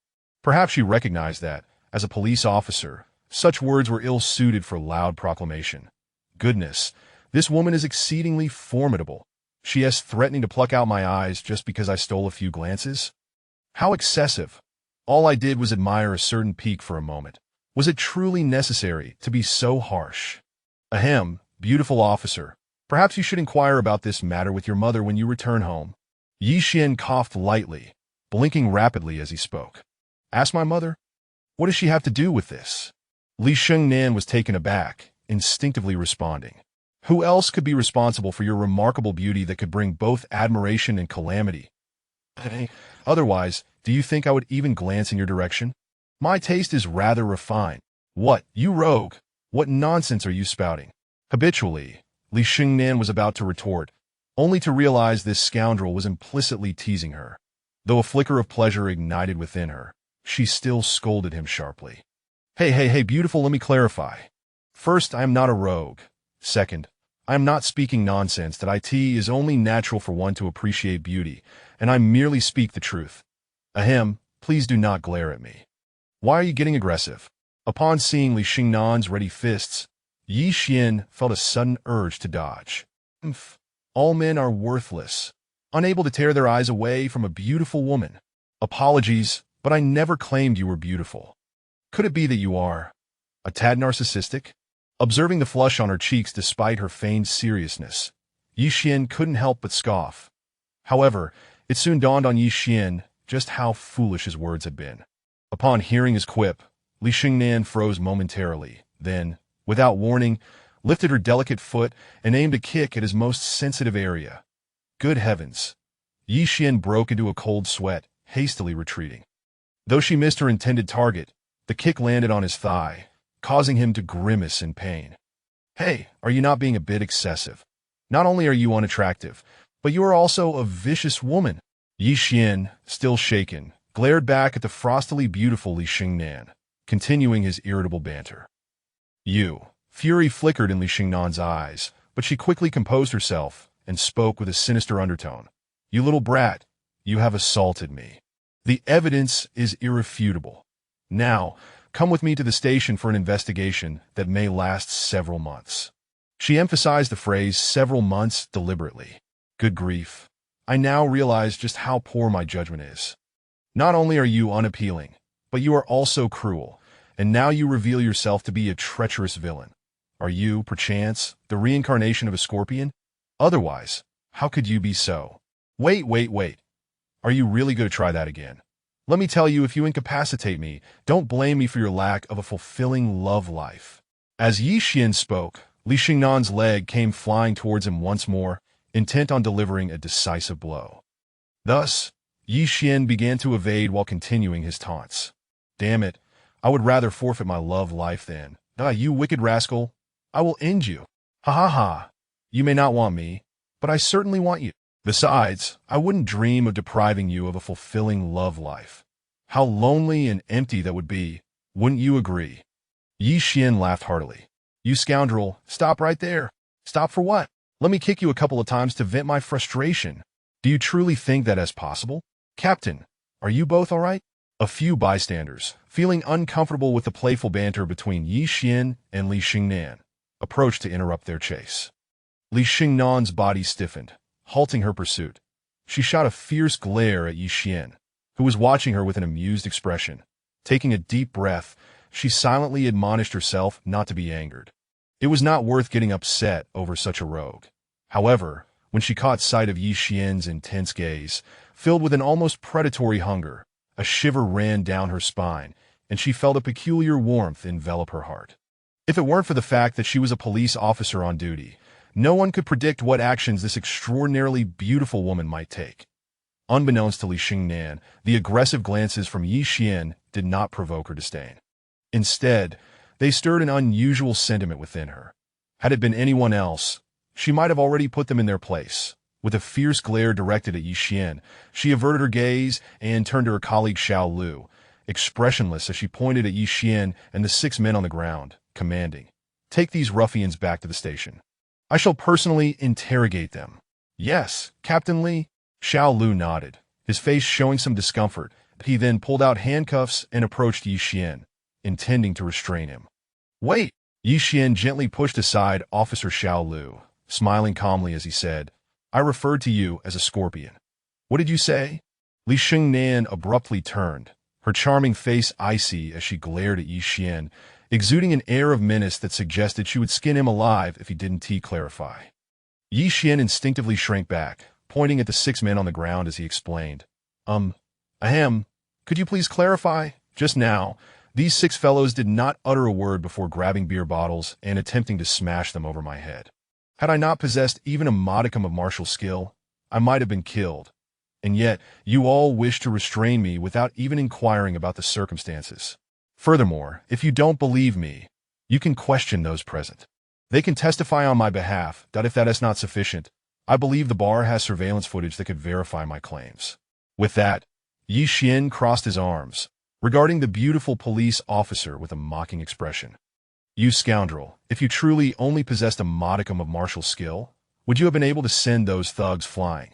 Perhaps she recognized that, as a police officer, such words were ill-suited for loud proclamation. Goodness, this woman is exceedingly formidable. She is threatening to pluck out my eyes just because I stole a few glances? How excessive. All I did was admire a certain peak for a moment. Was it truly necessary to be so harsh? Ahem, beautiful officer. Perhaps you should inquire about this matter with your mother when you return home. Ye Xuan coughed lightly, blinking rapidly as he spoke. Ask my mother? What does she have to do with this? Li Xingnan was taken aback, instinctively responding. Who else could be responsible for your remarkable beauty that could bring both admiration and calamity? Otherwise, do you think I would even glance in your direction? My taste is rather refined. What, you rogue? What nonsense are you spouting? Habitually, Li Xingnan was about to retort, only to realize this scoundrel was implicitly teasing her. Though a flicker of pleasure ignited within her, she still scolded him sharply. Hey, beautiful, let me clarify. First, I am not a rogue. Second, I am not speaking nonsense that it is only natural for one to appreciate beauty, and I merely speak the truth. Ahem, please do not glare at me. Why are you getting aggressive? Upon seeing Li Xingnan's ready fists, Ye Xuan felt a sudden urge to dodge. All men are worthless, unable to tear their eyes away from a beautiful woman. Apologies, but I never claimed you were beautiful. Could it be that you are a tad narcissistic? Observing the flush on her cheeks despite her feigned seriousness, Ye Xuan couldn't help but scoff. However, it soon dawned on Ye Xuan just how foolish his words had been. Upon hearing his quip, Li Xingnan froze momentarily, then, without warning, lifted her delicate foot and aimed a kick at his most sensitive area. Good heavens! Ye Xuan broke into a cold sweat, hastily retreating. Though she missed her intended target, the kick landed on his thigh, causing him to grimace in pain. Hey, are you not being a bit excessive? Not only are you unattractive, but you are also a vicious woman. Ye Xuan, still shaken, glared back at the frostily beautiful Li Xingnan, continuing his irritable banter. Fury flickered in Li Xingnan's eyes, but she quickly composed herself and spoke with a sinister undertone. You little brat, you have assaulted me. The evidence is irrefutable. Now, come with me to the station for an investigation that may last several months. She emphasized the phrase several months deliberately. Good grief. I now realize just how poor my judgment is. Not only are you unappealing, but you are also cruel, and now you reveal yourself to be a treacherous villain. Are you, perchance, the reincarnation of a scorpion? Otherwise, how could you be so? Wait. Are you really going to try that again? Let me tell you, if you incapacitate me, don't blame me for your lack of a fulfilling love life. As Ye Xuan spoke, Li Xingnan's leg came flying towards him once more, intent on delivering a decisive blow. Thus, Ye Xuan began to evade while continuing his taunts. Damn it, I would rather forfeit my love life than, you wicked rascal, I will end you. Ha. You may not want me, but I certainly want you. Besides, I wouldn't dream of depriving you of a fulfilling love life. How lonely and empty that would be, wouldn't you agree? Ye Xuan laughed heartily. You scoundrel, stop right there. Stop for what? Let me kick you a couple of times to vent my frustration. Do you truly think that is possible? Captain, are you both all right? A few bystanders, feeling uncomfortable with the playful banter between Ye Xuan and Li Xingnan, approached to interrupt their chase. Li Xingnan's body stiffened, halting her pursuit. She shot a fierce glare at Ye Xuan, who was watching her with an amused expression. Taking a deep breath, she silently admonished herself not to be angered. It was not worth getting upset over such a rogue. However, when she caught sight of Ye Xuan's intense gaze, filled with an almost predatory hunger, a shiver ran down her spine, and she felt a peculiar warmth envelop her heart. If it weren't for the fact that she was a police officer on duty, no one could predict what actions this extraordinarily beautiful woman might take. Unbeknownst to Li Xingnan, the aggressive glances from Ye Xuan did not provoke her disdain. Instead, they stirred an unusual sentiment within her. Had it been anyone else, she might have already put them in their place. With a fierce glare directed at Ye Xuan, she averted her gaze and turned to her colleague Xiao Lu, expressionless as she pointed at Ye Xuan and the 6 men on the ground, commanding, "Take these ruffians back to the station. I shall personally interrogate them." "Yes, Captain Li." Xiao Lu nodded, his face showing some discomfort. He then pulled out handcuffs and approached Ye Xuan, intending to restrain him. "Wait!" Ye Xuan gently pushed aside Officer Xiao Lu, smiling calmly as he said, "I referred to you as a scorpion." "What did you say?" Li Xingnan abruptly turned, her charming face icy as she glared at Ye Xuan, exuding an air of menace that suggested she would skin him alive if he didn't clarify. Ye Xuan instinctively shrank back, pointing at the 6 men on the ground as he explained. Ahem, could you please clarify? Just now, these 6 fellows did not utter a word before grabbing beer bottles and attempting to smash them over my head. Had I not possessed even a modicum of martial skill, I might have been killed. And yet, you all wish to restrain me without even inquiring about the circumstances. Furthermore, if you don't believe me, you can question those present. They can testify on my behalf that if that is not sufficient, I believe the bar has surveillance footage that could verify my claims. With that, Ye Xuan crossed his arms, regarding the beautiful police officer with a mocking expression. "You scoundrel, if you truly only possessed a modicum of martial skill, would you have been able to send those thugs flying?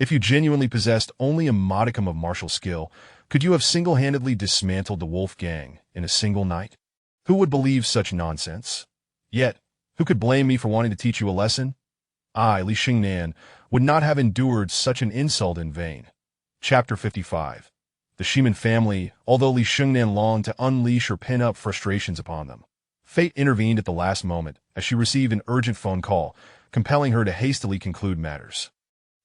If you genuinely possessed only a modicum of martial skill, could you have single-handedly dismantled the Wolf Gang in a single night? Who would believe such nonsense? Yet, who could blame me for wanting to teach you a lesson? I, Li Xingnan, would not have endured such an insult in vain." Chapter 55. The Ximen family, although Li Xingnan longed to unleash her pent-up frustrations upon them. Fate intervened at the last moment as she received an urgent phone call, compelling her to hastily conclude matters.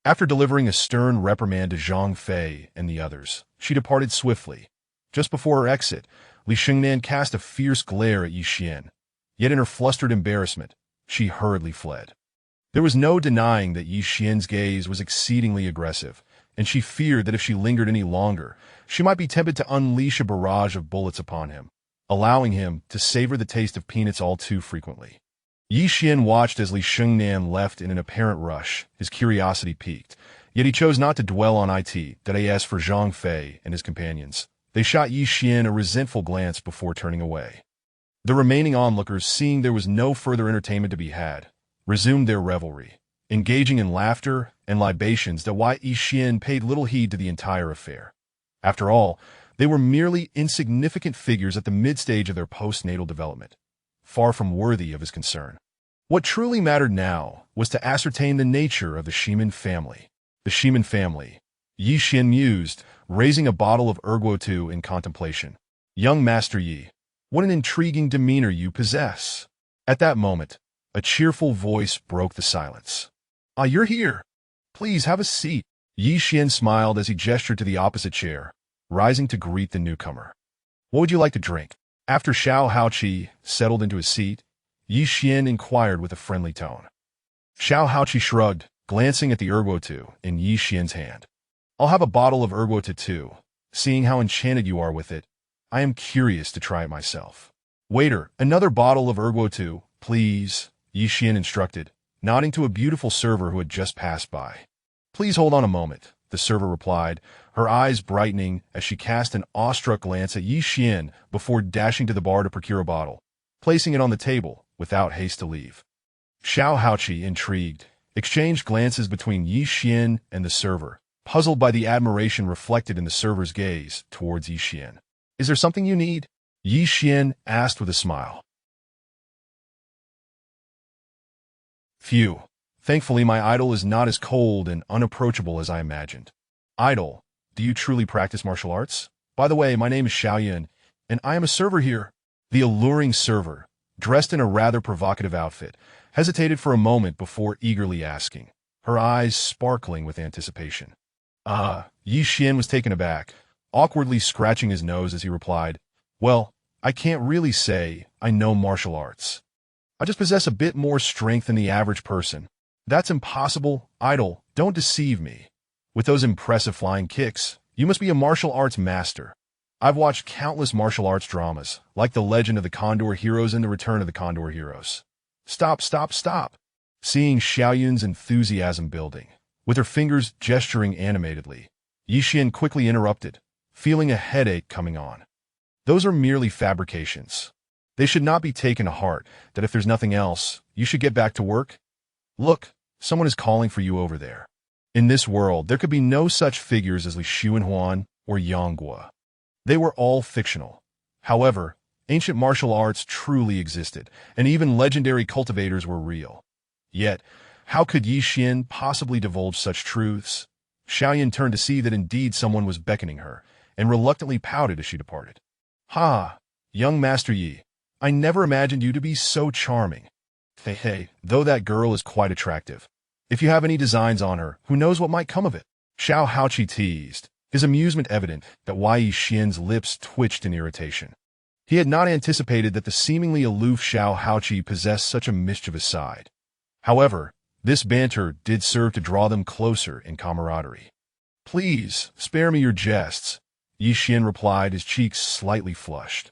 After delivering a stern reprimand to Zhang Fei and the others, she departed swiftly. Just before her exit, Li Xingnan cast a fierce glare at Ye Xuan. Yet in her flustered embarrassment, she hurriedly fled. There was no denying that Ye Xuan's gaze was exceedingly aggressive, and she feared that if she lingered any longer, she might be tempted to unleash a barrage of bullets upon him, allowing him to savor the taste of peanuts all too frequently. Ye Xuan watched as Li Xingnan left in an apparent rush, his curiosity piqued, yet he chose not to dwell on it. As for Zhang Fei and his companions, they shot Ye Xuan a resentful glance before turning away. The remaining onlookers, seeing there was no further entertainment to be had, resumed their revelry, engaging in laughter and libations that Ye Xuan paid little heed to the entire affair. After all, they were merely insignificant figures at the mid-stage of their postnatal development, far from worthy of his concern. What truly mattered now was to ascertain the nature of the Ximen family. The Ximen family, Ye Xuan mused, raising a bottle of erguo in contemplation. "Young Master Yi, what an intriguing demeanor you possess." At that moment, a cheerful voice broke the silence. "Ah, you're here. Please have a seat." Ye Xuan smiled as he gestured to the opposite chair, rising to greet the newcomer. "What would you like to drink?" After Xiao Haoqi settled into his seat, Ye Xuan inquired with a friendly tone. Xiao Haoqi shrugged, glancing at the erguo in Ye Xuan's hand. "I'll have a bottle of erguo too. Seeing how enchanted you are with it, I am curious to try it myself." "Waiter, another bottle of erguo, please," Ye Xuan instructed, nodding to a beautiful server who had just passed by. "Please hold on a moment," the server replied, her eyes brightening as she cast an awestruck glance at Ye Xuan before dashing to the bar to procure a bottle, placing it on the table without haste to leave. Xiao Haoqi, intrigued, exchanged glances between Ye Xuan and the server, puzzled by the admiration reflected in the server's gaze towards Ye Xuan. "Is there something you need?" Ye Xuan asked with a smile. "Phew. Thankfully, my idol is not as cold and unapproachable as I imagined." "Idol? Do you truly practice martial arts? By the way, my name is Xiaoyan, and I am a server here." The alluring server, dressed in a rather provocative outfit, hesitated for a moment before eagerly asking, her eyes sparkling with anticipation. Ye Xuan was taken aback, awkwardly scratching his nose as he replied, "Well, I can't really say I know martial arts. I just possess a bit more strength than the average person. That's impossible, idol, don't deceive me. With those impressive flying kicks, you must be a martial arts master. I've watched countless martial arts dramas, like The Legend of the Condor Heroes and The Return of the Condor Heroes." Stop, stop, stop. Seeing Xiaoyun's enthusiasm building, with her fingers gesturing animatedly, Ye Xuan quickly interrupted, feeling a headache coming on. Those are merely fabrications. They should not be taken to heart, that if there's nothing else, you should get back to work. Look, someone is calling for you over there. In this world, there could be no such figures as Li Xuan or Yanghua. They were all fictional. However, ancient martial arts truly existed, and even legendary cultivators were real. Yet, how could Ye Xuan possibly divulge such truths? Xiaoyun turned to see that indeed someone was beckoning her, and reluctantly pouted as she departed. "Ha, young Master Yi, I never imagined you to be so charming. Hey, though that girl is quite attractive. If you have any designs on her, who knows what might come of it?" Xiao Haoqi teased, his amusement evident that Ye Xuan's lips twitched in irritation. He had not anticipated that the seemingly aloof Xiao Haoqi possessed such a mischievous side. However, this banter did serve to draw them closer in camaraderie. "Please, spare me your jests," Ye Xuan replied, his cheeks slightly flushed.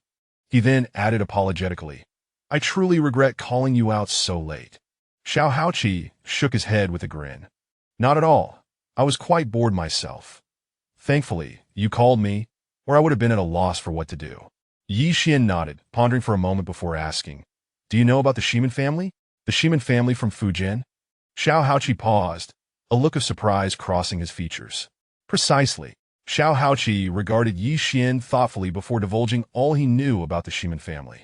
He then added apologetically, "I truly regret calling you out so late." Xiao Haoqi shook his head with a grin. "Not at all. I was quite bored myself. Thankfully, you called me, or I would have been at a loss for what to do." Ye Xuan nodded, pondering for a moment before asking, "Do you know about the Shiman family? The Shiman family from Fujian?" Xiao Haoqi paused, a look of surprise crossing his features. "Precisely." Xiao Haoqi regarded Ye Xuan thoughtfully before divulging all he knew about the Shiman family.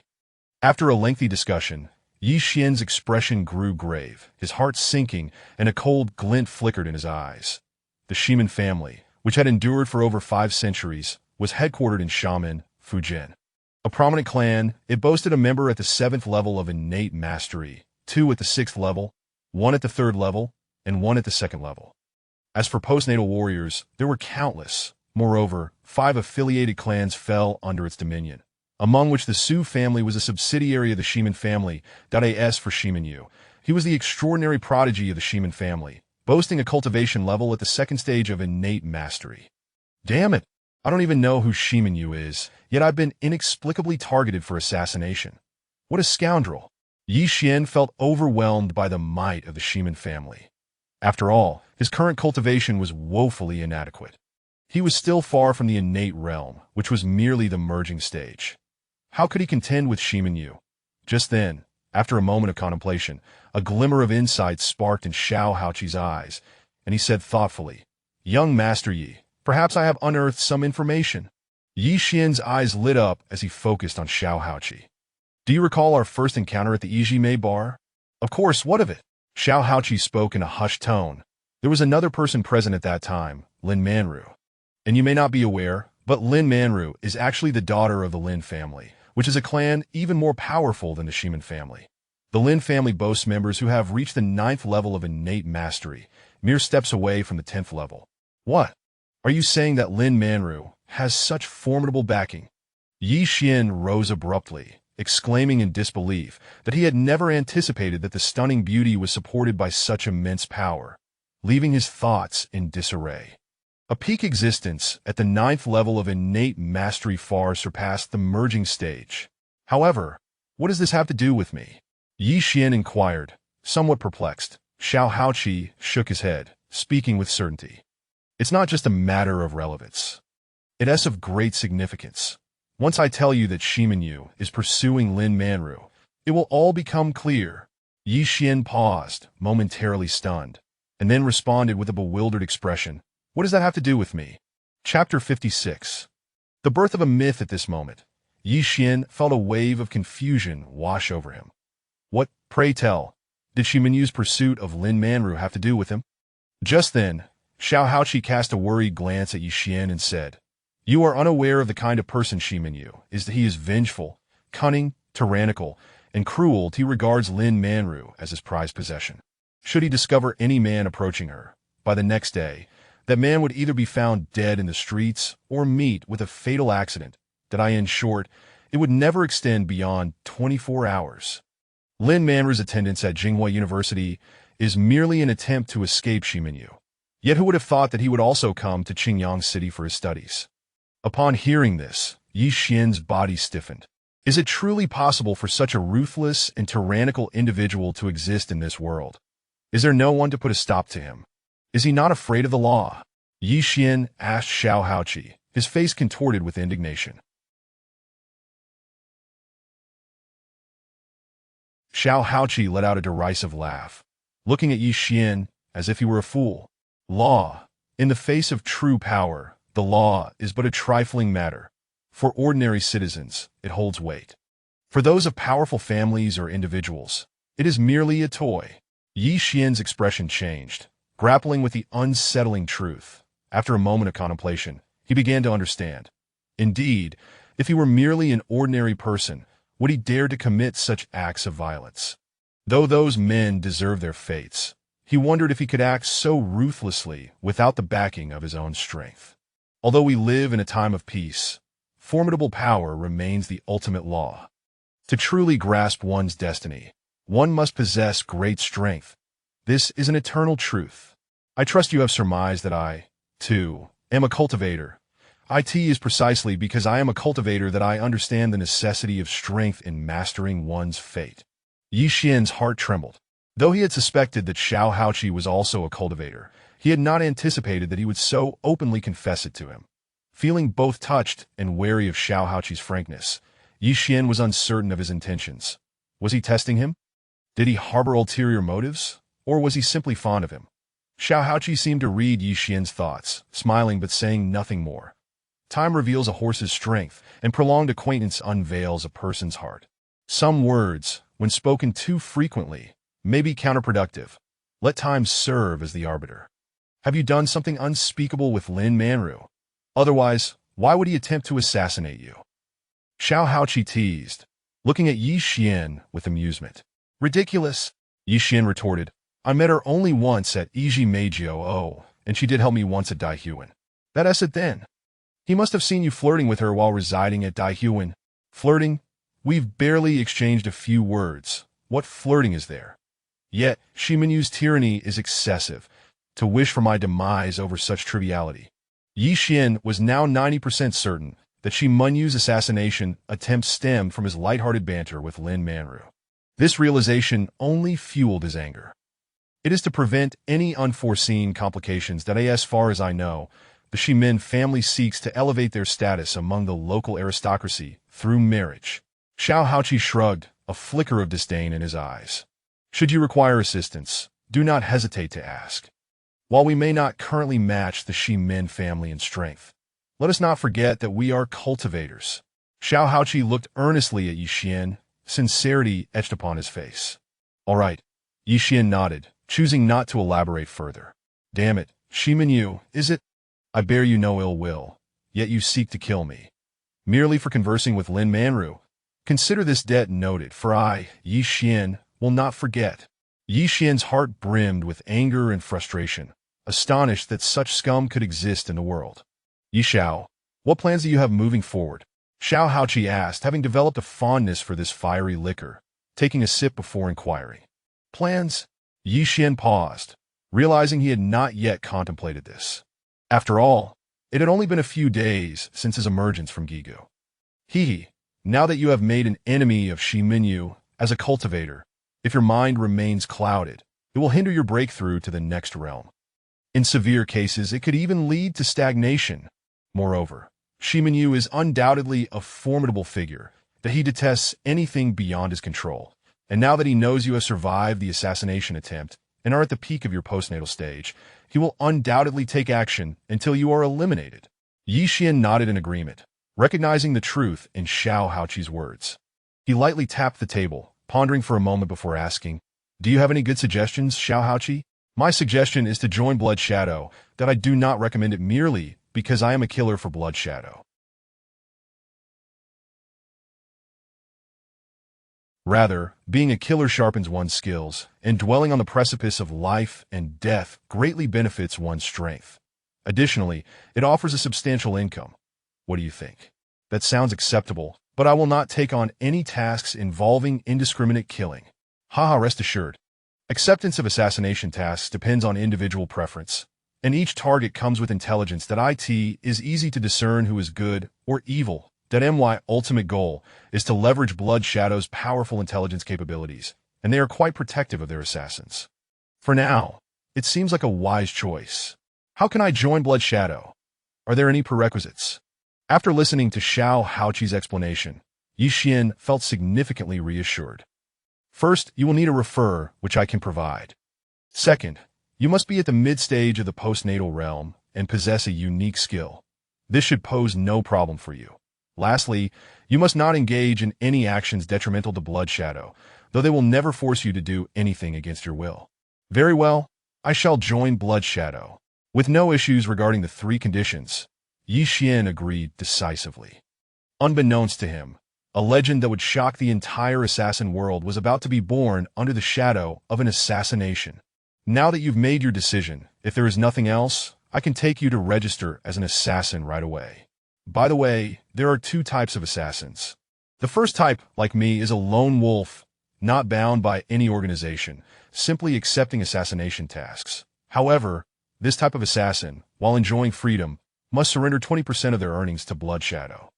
After a lengthy discussion, Ye Xuan's expression grew grave, his heart sinking, and a cold glint flickered in his eyes. The Shiman family, which had endured for over 5 centuries, was headquartered in Xiamen, Fujian. A prominent clan, it boasted a member at the 7th level of innate mastery, 2 at the 6th level, 1 at the 3rd level, and 1 at the 2nd level. As for postnatal warriors, there were countless. Moreover, 5 affiliated clans fell under its dominion, among which the Su family was a subsidiary of the Shiman family, .as for Shiman Yu. He was the extraordinary prodigy of the Shiman family, boasting a cultivation level at the 2nd stage of innate mastery. Damn it! I don't even know who Shiman Yu is, yet I've been inexplicably targeted for assassination. What a scoundrel! Ye Xuan felt overwhelmed by the might of the Shiman family. After all, his current cultivation was woefully inadequate. He was still far from the innate realm, which was merely the merging stage. How could he contend with Shiman Yu? Just then, after a moment of contemplation, a glimmer of insight sparked in Xiao Haoqi's eyes, and he said thoughtfully, "Young Master Yi, perhaps I have unearthed some information." Ye Xuan's eyes lit up as he focused on Xiao Haoqi. "Do you recall our first encounter at the Ijime bar?" "Of course, what of it?" Xiao Haoqi spoke in a hushed tone. "There was another person present at that time, Lin Manru. And you may not be aware, but Lin Manru is actually the daughter of the Lin family, which is a clan even more powerful than the Shiman family. The Lin family boasts members who have reached the 9th level of innate mastery, mere steps away from the 10th level. What? Are you saying that Lin Manru has such formidable backing?" Ye Xuan rose abruptly, exclaiming in disbelief that he had never anticipated that the stunning beauty was supported by such immense power, leaving his thoughts in disarray. A peak existence at the 9th level of innate mastery far surpassed the merging stage. However, what does this have to do with me? Ye Xuan inquired, somewhat perplexed. Xiao Haoqi shook his head, speaking with certainty. "It's not just a matter of relevance. It is of great significance. Once I tell you that Shiman Yu is pursuing Lin Manru, it will all become clear." Ye Xuan paused, momentarily stunned, and then responded with a bewildered expression. "What does that have to do with me?" Chapter 56. The birth of a myth at this moment. Ye Xuan felt a wave of confusion wash over him. What, pray tell, did Shiman Yu's pursuit of Lin Manru have to do with him? Just then, Xiao Haoqi cast a worried glance at Ye Xuan and said, "You are unaware of the kind of person Shiman Yu is, that he is vengeful, cunning, tyrannical, and cruel, he regards Lin Manru as his prized possession. Should he discover any man approaching her, by the next day, that man would either be found dead in the streets or meet with a fatal accident that, in short, it would never extend beyond 24 hours. Lin Manru's attendance at Jinghua University is merely an attempt to escape Shiminyu. Yet who would have thought that he would also come to Qingyang City for his studies? Upon hearing this, Ye Xuan's body stiffened. Is it truly possible for such a ruthless and tyrannical individual to exist in this world? Is there no one to put a stop to him? Is he not afraid of the law? Ye Xuan asked Xiao Haoqi, his face contorted with indignation. Xiao Haoqi let out a derisive laugh, looking at Ye Xuan as if he were a fool. Law. In the face of true power, the law is but a trifling matter. For ordinary citizens, it holds weight. For those of powerful families or individuals, it is merely a toy. Ye Xuan's expression changed, grappling with the unsettling truth. After a moment of contemplation, he began to understand. Indeed, if he were merely an ordinary person, would he dare to commit such acts of violence? Though those men deserve their fates, he wondered if he could act so ruthlessly without the backing of his own strength. Although we live in a time of peace, formidable power remains the ultimate law. To truly grasp one's destiny, one must possess great strength. This is an eternal truth. I trust you have surmised that I, too, am a cultivator. It is precisely because I am a cultivator that I understand the necessity of strength in mastering one's fate. Ye Xuan's heart trembled. Though he had suspected that Xiao Haoqi was also a cultivator, he had not anticipated that he would so openly confess it to him. Feeling both touched and wary of Xiao Haoqi's frankness, Ye Xuan was uncertain of his intentions. Was he testing him? Did he harbor ulterior motives? Or was he simply fond of him? Xiao Haoqi seemed to read Ye Xuan's thoughts, smiling but saying nothing more. Time reveals a horse's strength, and prolonged acquaintance unveils a person's heart. Some words, when spoken too frequently, may be counterproductive. Let time serve as the arbiter. Have you done something unspeakable with Lin Manru? Otherwise, why would he attempt to assassinate you? Xiao Haoqi teased, looking at Ye Xuan with amusement. Ridiculous, Ye Xuan retorted. I met her only once at Iji Meijio, and she did help me once at Daihuan. That's it then. He must have seen you flirting with her while residing at Daihuan. Flirting? We've barely exchanged a few words. What flirting is there? Yet, Shiminyu's tyranny is excessive. To wish for my demise over such triviality. Ye Xuan was now 90% certain that Shiminyu's assassination attempt stemmed from his lighthearted banter with Lin Manru. This realization only fueled his anger. It is to prevent any unforeseen complications that, as far as I know, the Shimin family seeks to elevate their status among the local aristocracy through marriage. Xiao Haoqi shrugged, a flicker of disdain in his eyes. Should you require assistance, do not hesitate to ask. While we may not currently match the Shimin family in strength, let us not forget that we are cultivators. Xiao Haoqi looked earnestly at Ye Xuan, sincerity etched upon his face. All right, Ye Xuan nodded, choosing not to elaborate further. Damn it, Shiminyu, is it? I bear you no ill will, yet you seek to kill me. Merely for conversing with Lin Manru. Consider this debt noted, for I, Ye Xuan, will not forget. Ye Xuan's heart brimmed with anger and frustration, astonished that such scum could exist in the world. Ye Xiao, what plans do you have moving forward? Xiao Haoqi asked, having developed a fondness for this fiery liquor, taking a sip before inquiring. Plans? Ye Xuan paused, realizing he had not yet contemplated this. After all, it had only been a few days since his emergence from Gigu. Now that you have made an enemy of Shiminyu as a cultivator, if your mind remains clouded, it will hinder your breakthrough to the next realm. In severe cases, it could even lead to stagnation. Moreover, Shiminyu is undoubtedly a formidable figure, that he detests anything beyond his control. And now that he knows you have survived the assassination attempt and are at the peak of your postnatal stage, he will undoubtedly take action until you are eliminated. Ye Xuan nodded in agreement, recognizing the truth in Xiao Haoqi's words. He lightly tapped the table, pondering for a moment before asking, Do you have any good suggestions, Xiao Haoqi? My suggestion is to join Blood Shadow, that I do not recommend it merely because I am a killer for Blood Shadow. Rather, being a killer sharpens one's skills, and dwelling on the precipice of life and death greatly benefits one's strength. Additionally, it offers a substantial income. What do you think? That sounds acceptable, but I will not take on any tasks involving indiscriminate killing. Haha, rest assured. Acceptance of assassination tasks depends on individual preference, and each target comes with intelligence that is easy to discern who is good or evil. My ultimate goal is to leverage Blood Shadow's powerful intelligence capabilities, and they are quite protective of their assassins. For now, it seems like a wise choice. How can I join Blood Shadow? Are there any prerequisites? After listening to Xiao Haoqi's explanation, Ye Xuan felt significantly reassured. First, you will need a refer, which I can provide. Second, you must be at the mid-stage of the postnatal realm and possess a unique skill. This should pose no problem for you. Lastly, you must not engage in any actions detrimental to Blood Shadow, though they will never force you to do anything against your will. Very well, I shall join Blood Shadow. With no issues regarding the three conditions, Ye Xuan agreed decisively. Unbeknownst to him, a legend that would shock the entire assassin world was about to be born under the shadow of an assassination. Now that you've made your decision, if there is nothing else, I can take you to register as an assassin right away. By the way, there are two types of assassins. The first type, like me, is a lone wolf, not bound by any organization, simply accepting assassination tasks. However, this type of assassin, while enjoying freedom, must surrender 20% of their earnings to Blood Shadow.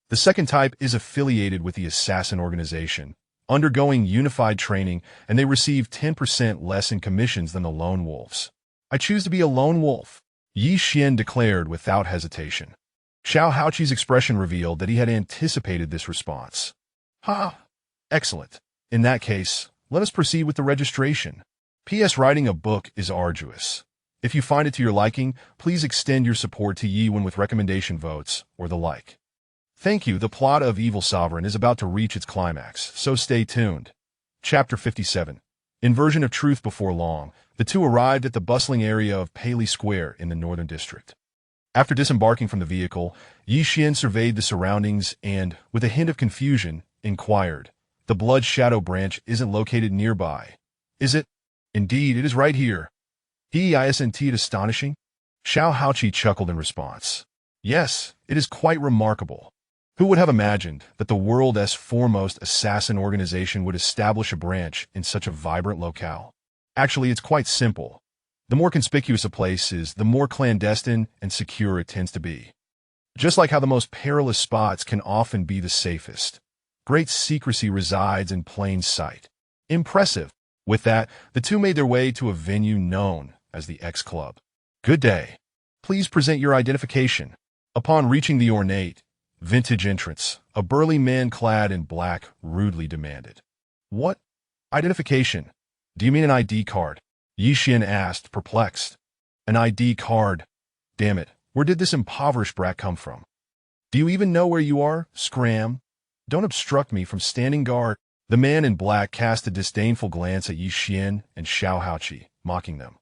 The second type is affiliated with the assassin organization, undergoing unified training, and they receive 10% less in commissions than the lone wolves. I choose to be a lone wolf, Ye Xuan declared without hesitation. Xiao Haoqi's expression revealed that he had anticipated this response. Excellent. In that case, let us proceed with the registration. P.S. Writing a book is arduous. If you find it to your liking, please extend your support to Ye Xuan with recommendation votes or the like. Thank you. The plot of Evil Sovereign is about to reach its climax, so stay tuned. Chapter 57. Inversion of Truth. Before long, the two arrived at the bustling area of Paley Square in the Northern District. After disembarking from the vehicle, Ye Xuan surveyed the surroundings and, with a hint of confusion, inquired, "The Blood Shadow branch isn't located nearby, is it?" "Indeed, it is right here." "Isn't it astonishing?" Xiao Haoqi chuckled in response. "Yes, it is quite remarkable. Who would have imagined that the world's foremost assassin organization would establish a branch in such a vibrant locale? Actually, it's quite simple. The more conspicuous a place is, the more clandestine and secure it tends to be. Just like how the most perilous spots can often be the safest. Great secrecy resides in plain sight. Impressive. With that, the two made their way to a venue known as the X Club. "Good day. Please present your identification." Upon reaching the ornate, vintage entrance, a burly man clad in black rudely demanded. "What? Identification? Do you mean an ID card?" Ye Xuan asked, perplexed. "An ID card? Damn it, where did this impoverished brat come from? Do you even know where you are, Scram? Don't obstruct me from standing guard." The man in black cast a disdainful glance at Ye Xuan and Xiao Haoqi, mocking them.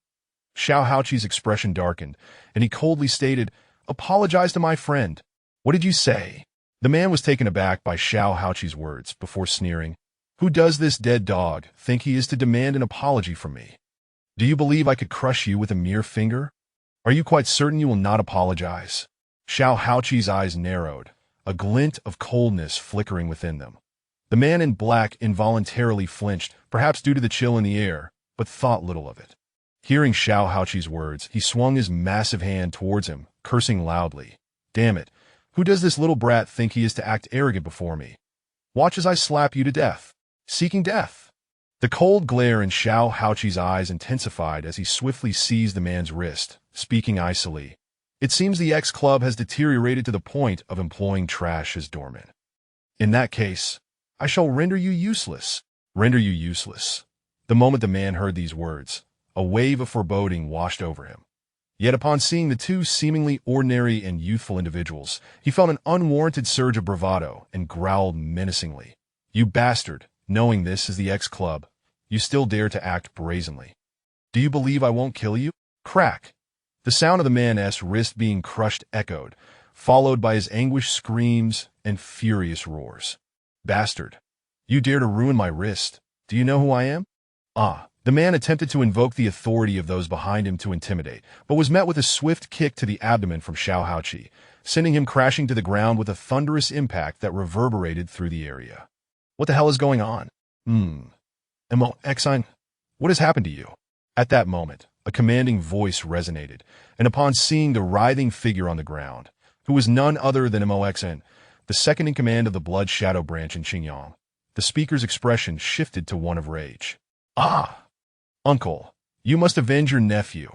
Xiao Haoqi's expression darkened, and he coldly stated, "Apologize to my friend." "What did you say?" The man was taken aback by Xiao Haoqi's words, before sneering, "Who does this dead dog think he is to demand an apology from me? Do you believe I could crush you with a mere finger? Are you quite certain you will not apologize?" Xiao Haoqi's eyes narrowed, a glint of coldness flickering within them. The man in black involuntarily flinched, perhaps due to the chill in the air, but thought little of it. Hearing Xiao Haoqi's words, he swung his massive hand towards him, cursing loudly. "Damn it, who does this little brat think he is to act arrogant before me? Watch as I slap you to death." "Seeking death?" The cold glare in Xiao Haoqi's eyes intensified as he swiftly seized the man's wrist, speaking icily. "It seems the X Club has deteriorated to the point of employing trash as doormen. In that case, I shall render you useless." "Render you useless." The moment the man heard these words, a wave of foreboding washed over him. Yet upon seeing the two seemingly ordinary and youthful individuals, he felt an unwarranted surge of bravado and growled menacingly. "You bastard, knowing this is the X Club, you still dare to act brazenly. Do you believe I won't kill you?" Crack! The sound of the man's wrist being crushed echoed, followed by his anguished screams and furious roars. "Bastard, You dare to ruin my wrist. Do you know who I am? Ah. The man attempted to invoke the authority of those behind him to intimidate, but was met with a swift kick to the abdomen from Xiao Haoqi, sending him crashing to the ground with a thunderous impact that reverberated through the area. What the hell is going on? Ye, what has happened to you? At that moment, a commanding voice resonated, and upon seeing the writhing figure on the ground, who was none other than Ye, the second in command of the Blood Shadow branch in Qingyang, the speaker's expression shifted to one of rage. Ah! Uncle, you must avenge your nephew.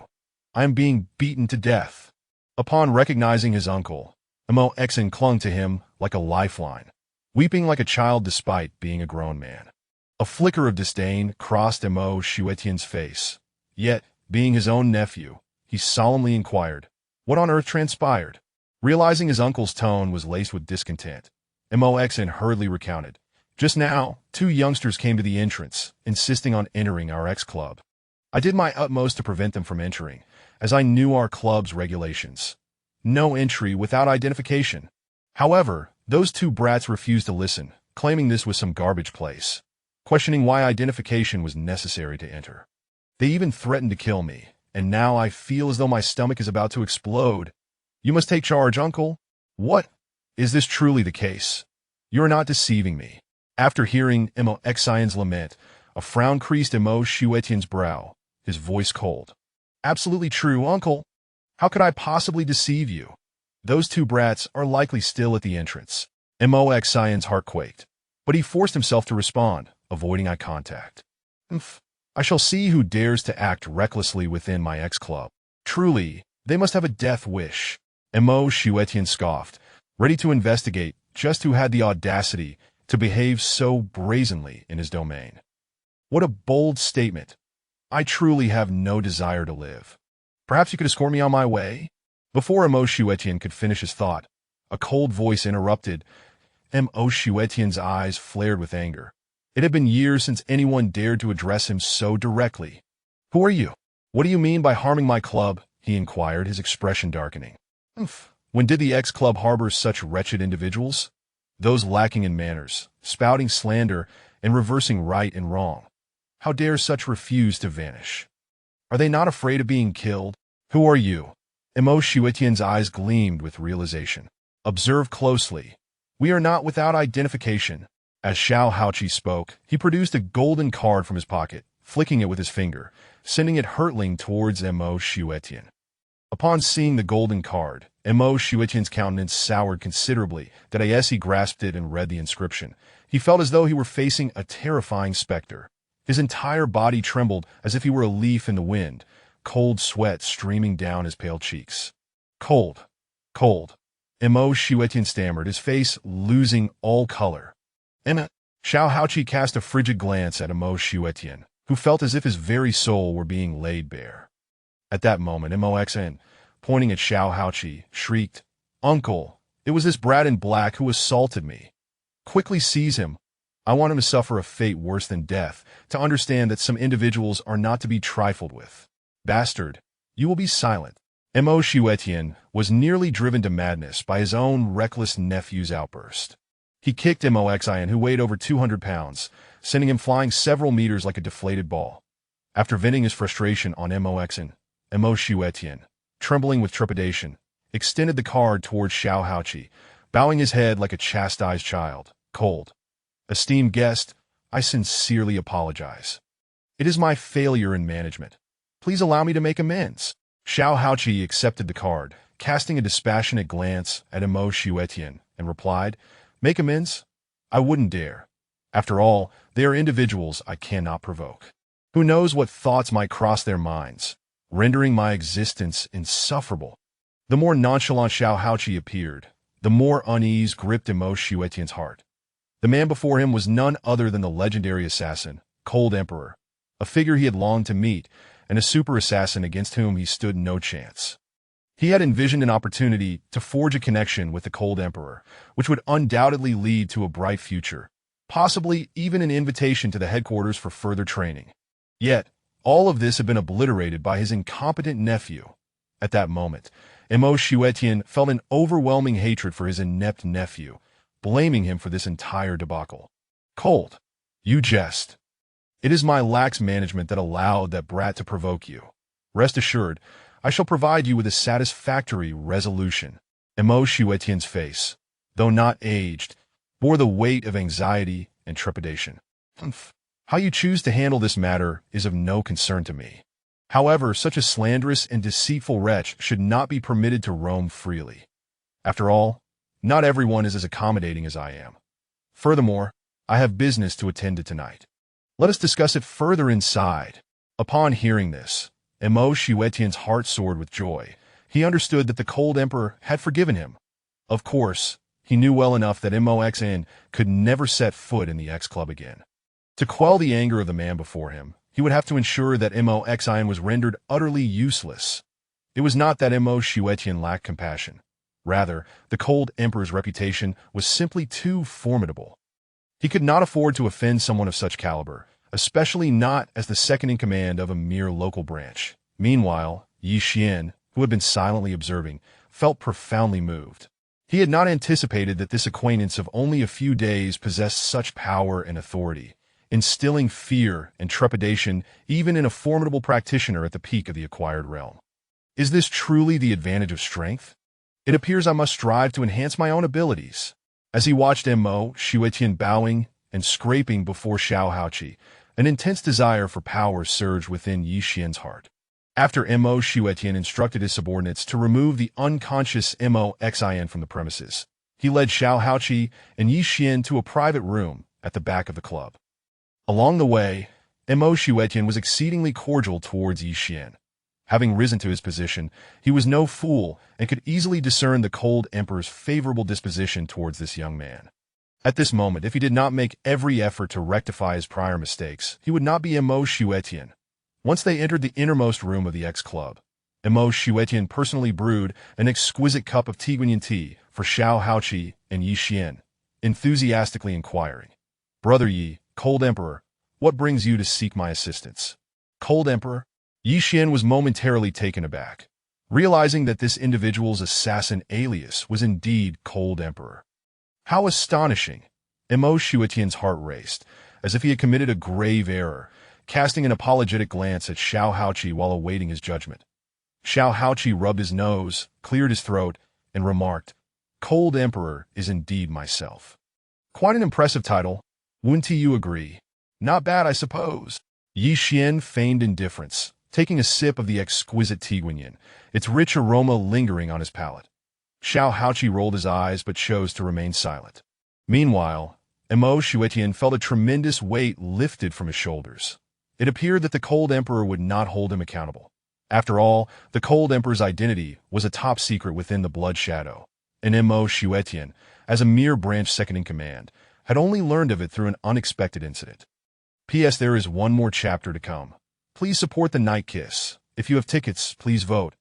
I am being beaten to death. Upon recognizing his uncle, Ye clung to him like a lifeline, weeping like a child despite being a grown man. A flicker of disdain crossed Ye Xuan's face. Yet, being his own nephew, he solemnly inquired, what on earth transpired? Realizing his uncle's tone was laced with discontent, Ye hurriedly recounted, just now, 2 youngsters came to the entrance, insisting on entering our X-Club. I did my utmost to prevent them from entering, as I knew our club's regulations. No entry without identification. However, those 2 brats refused to listen, claiming this was some garbage place, questioning why identification was necessary to enter. They even threatened to kill me, and now I feel as though my stomach is about to explode. You must take charge, uncle. What? Is this truly the case? You're not deceiving me. After hearing Ye Xuan's lament, a frown creased Ye Xuan's brow, his voice cold. Absolutely true, uncle. How could I possibly deceive you? Those 2 brats are likely still at the entrance. Ye Xuan's heart quaked, but he forced himself to respond, avoiding eye contact. I shall see who dares to act recklessly within my X-Club. Truly, they must have a death wish. Ye Xuan scoffed, ready to investigate just who had the audacity to behave so brazenly in his domain. What a bold statement. I truly have no desire to live. Perhaps you could escort me on my way? Before Ye Xuan could finish his thought, a cold voice interrupted. Ye Xuan's eyes flared with anger. It had been years since anyone dared to address him so directly. Who are you? What do you mean by harming my club? He inquired, his expression darkening. When did the X-Club harbor such wretched individuals? Those lacking in manners, spouting slander, and reversing right and wrong. How dare such refuse to vanish? Are they not afraid of being killed? Who are you? Ye Xuan's eyes gleamed with realization. Observe closely. We are not without identification. As Xiao Haoqi spoke, he produced a golden card from his pocket, flicking it with his finger, sending it hurtling towards Ye Xuan. Upon seeing the golden card, Ye Xuan's countenance soured considerably, that as he grasped it and read the inscription, he felt as though he were facing a terrifying specter. His entire body trembled as if he were a leaf in the wind, cold sweat streaming down his pale cheeks. Cold. Cold. Ye Xuan stammered, his face losing all color. Xiao Haoqi cast a frigid glance at Ye Xuan, who felt as if his very soul were being laid bare. At that moment, Ye Xuan, pointing at Xiao Haoqi, shrieked, Uncle, it was this brat in black who assaulted me. Quickly seize him. I want him to suffer a fate worse than death, to understand that some individuals are not to be trifled with. Bastard, you will be silent. Ye Xuan was nearly driven to madness by his own reckless nephew's outburst. He kicked Ye Xuan, who weighed over 200 pounds, sending him flying several meters like a deflated ball. After venting his frustration on Ye Xuan, trembling with trepidation, extended the card towards Xiao Haoqi, bowing his head like a chastised child. Cold. Esteemed guest, I sincerely apologize. It is my failure in management. Please allow me to make amends. Xiao Haoqi accepted the card, casting a dispassionate glance at Ye Xuan, and replied, Make amends? I wouldn't dare. After all, they are individuals I cannot provoke. Who knows what thoughts might cross their minds, rendering my existence insufferable. The more nonchalant Xiao Haoqi appeared, the more unease gripped Ye Xuan's heart. The man before him was none other than the legendary assassin, Cold Emperor, a figure he had longed to meet, and a super assassin against whom he stood no chance. He had envisioned an opportunity to forge a connection with the Cold Emperor, which would undoubtedly lead to a bright future, possibly even an invitation to the headquarters for further training. Yet, all of this had been obliterated by his incompetent nephew. At that moment, Ye Xuan felt an overwhelming hatred for his inept nephew, blaming him for this entire debacle. Cold. You jest. It is my lax management that allowed that brat to provoke you. Rest assured, I shall provide you with a satisfactory resolution. Mo Xuetian's face, though not aged, bore the weight of anxiety and trepidation. Humph. How you choose to handle this matter is of no concern to me. However, such a slanderous and deceitful wretch should not be permitted to roam freely. After all, not everyone is as accommodating as I am. Furthermore, I have business to attend to tonight. Let us discuss it further inside. Upon hearing this, Mo Xuetian's heart soared with joy. He understood that the Cold Emperor had forgiven him. Of course, he knew well enough that Mo Xuan could never set foot in the X Club again. To quell the anger of the man before him, he would have to ensure that Mo Xuan was rendered utterly useless. It was not that Mo Xuetian lacked compassion. Rather, the Cold Emperor's reputation was simply too formidable. He could not afford to offend someone of such caliber, especially not as the second-in-command of a mere local branch. Meanwhile, Ye Xuan, who had been silently observing, felt profoundly moved. He had not anticipated that this acquaintance of only a few days possessed such power and authority, instilling fear and trepidation even in a formidable practitioner at the peak of the acquired realm. Is this truly the advantage of strength? It appears I must strive to enhance my own abilities. As he watched Mo Xuetian bowing and scraping before Xiao Haoqi, an intense desire for power surged within Ye Xuan's heart. After Mo Xuetian instructed his subordinates to remove the unconscious Mo Xuan from the premises, he led Xiao Haoqi and Ye Xuan to a private room at the back of the club. Along the way, Mo Xuetian was exceedingly cordial towards Ye Xuan. Having risen to his position, he was no fool and could easily discern the Cold Emperor's favorable disposition towards this young man. At this moment, if he did not make every effort to rectify his prior mistakes, he would not be Mo Xuetian. Once they entered the innermost room of the X Club, Mo Xuetian personally brewed an exquisite cup of Tiguanyin tea for Xiao Haoqi and Ye Xuan, enthusiastically inquiring, "Brother Yi, Cold Emperor, what brings you to seek my assistance?" Cold Emperor? Ye Xuan was momentarily taken aback, realizing that this individual's assassin alias was indeed Cold Emperor. How astonishing! Mo Xuetian's heart raced, as if he had committed a grave error, casting an apologetic glance at Xiao Haoqi while awaiting his judgment. Xiao Haoqi rubbed his nose, cleared his throat, and remarked, "Cold Emperor is indeed myself." Quite an impressive title, wouldn't you agree? Not bad, I suppose. Ye Xuan feigned indifference, taking a sip of the exquisite Tiguanyin, its rich aroma lingering on his palate. Xiao Haoqi rolled his eyes but chose to remain silent. Meanwhile, Mo Xuetian felt a tremendous weight lifted from his shoulders. It appeared that the Cold Emperor would not hold him accountable. After all, the Cold Emperor's identity was a top secret within the Blood Shadow, and Mo Xuetian, as a mere branch second-in-command, had only learned of it through an unexpected incident. P.S. There is one more chapter to come. Please support the Night Kiss. If you have tickets, please vote.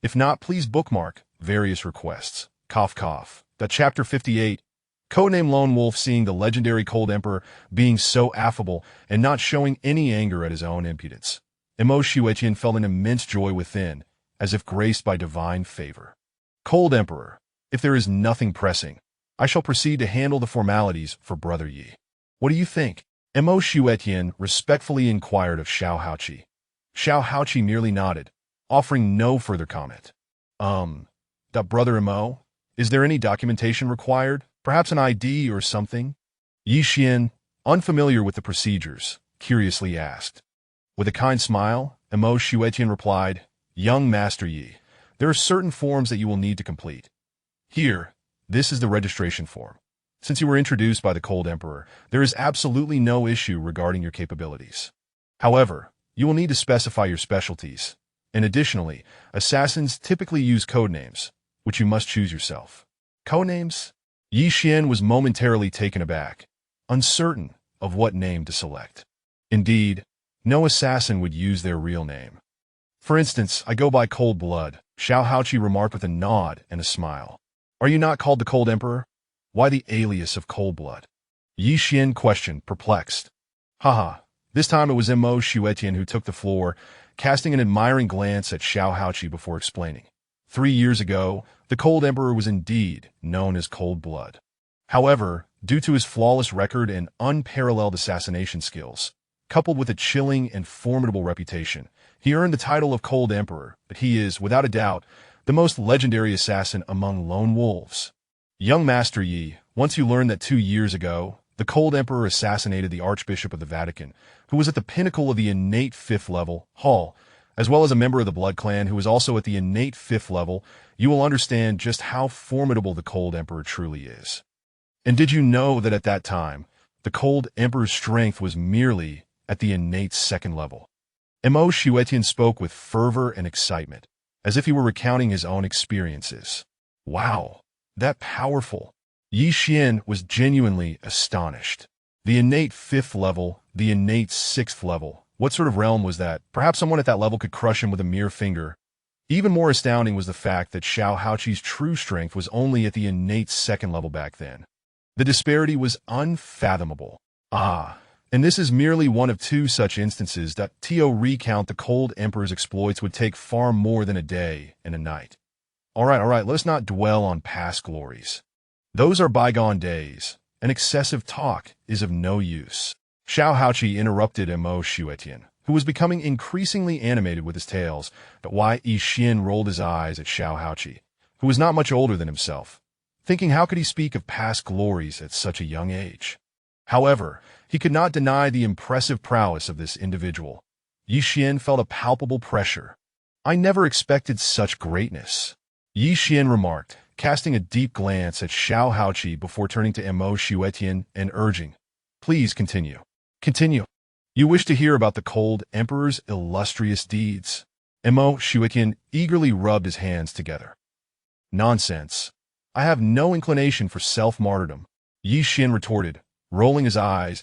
If not, please bookmark various requests. Cough cough. Chapter 58. Codename Lone Wolf, seeing the legendary Cold Emperor being so affable and not showing any anger at his own impudence. Mo Xuetian felt an immense joy within, as if graced by divine favor. Cold Emperor, if there is nothing pressing, I shall proceed to handle the formalities for Brother Yi. What do you think? Mo Xuetian respectfully inquired of Xiao Haoqi. Xiao Haoqi merely nodded, offering no further comment. Brother Mo, is there any documentation required? Perhaps an ID or something? Ye Xuan, unfamiliar with the procedures, curiously asked. With a kind smile, Mo Xuetian replied, "Young Master Yi, there are certain forms that you will need to complete. Here, this is the registration form. Since you were introduced by the Cold Emperor, there is absolutely no issue regarding your capabilities. However, you will need to specify your specialties, and additionally, assassins typically use codenames, which you must choose yourself." Codenames? Ye Xuan was momentarily taken aback, uncertain of what name to select. Indeed, no assassin would use their real name. "For instance, I go by Cold Blood," Xiao Haoqi remarked with a nod and a smile. "Are you not called the Cold Emperor? Why the alias of Cold Blood?" Ye Xuan questioned, perplexed. Haha, this time it was Mo Xuetian who took the floor, casting an admiring glance at Xiao Haoqi before explaining. 3 years ago, the Cold Emperor was indeed known as Cold Blood. However, Due to his flawless record and unparalleled assassination skills, coupled with a chilling and formidable reputation, he earned the title of Cold Emperor, but he is, without a doubt, the most legendary assassin among lone wolves. Young Master Yi, once you learned that 2 years ago, the Cold Emperor assassinated the Archbishop of the Vatican, who was at the pinnacle of the innate 5th level, Hall, as well as a member of the Blood Clan who was also at the innate 5th level, you will understand just how formidable the Cold Emperor truly is. And did you know that at that time, the Cold Emperor's strength was merely at the innate 2nd level? Ye Xuan spoke with fervor and excitement, as if he were recounting his own experiences. Wow, that powerful. Ye Xuan was genuinely astonished. The innate 5th level, the innate 6th level. What sort of realm was that? Perhaps someone at that level could crush him with a mere finger. Even more astounding was the fact that Xiao Haoqi's true strength was only at the innate 2nd level back then. The disparity was unfathomable. And this is merely one of 2 such instances that to recount the Cold Emperor's exploits would take far more than a day and a night. All right, let's not dwell on past glories. Those are bygone days, and excessive talk is of no use. Xiao Haoqi interrupted Ye Xuan, who was becoming increasingly animated with his tales, but Ye Xuan rolled his eyes at Xiao Haoqi, who was not much older than himself, thinking how could he speak of past glories at such a young age. However, he could not deny the impressive prowess of this individual. Ye Xuan felt a palpable pressure. I never expected such greatness, Ye Xuan remarked, casting a deep glance at Xiao Haoqi before turning to Ye Xuan and urging, "Please continue. Continue. You wish to hear about the Cold Emperor's illustrious deeds." Ye Xuan eagerly rubbed his hands together. "Nonsense. I have no inclination for self-martyrdom," Ye Xuan retorted, rolling his eyes.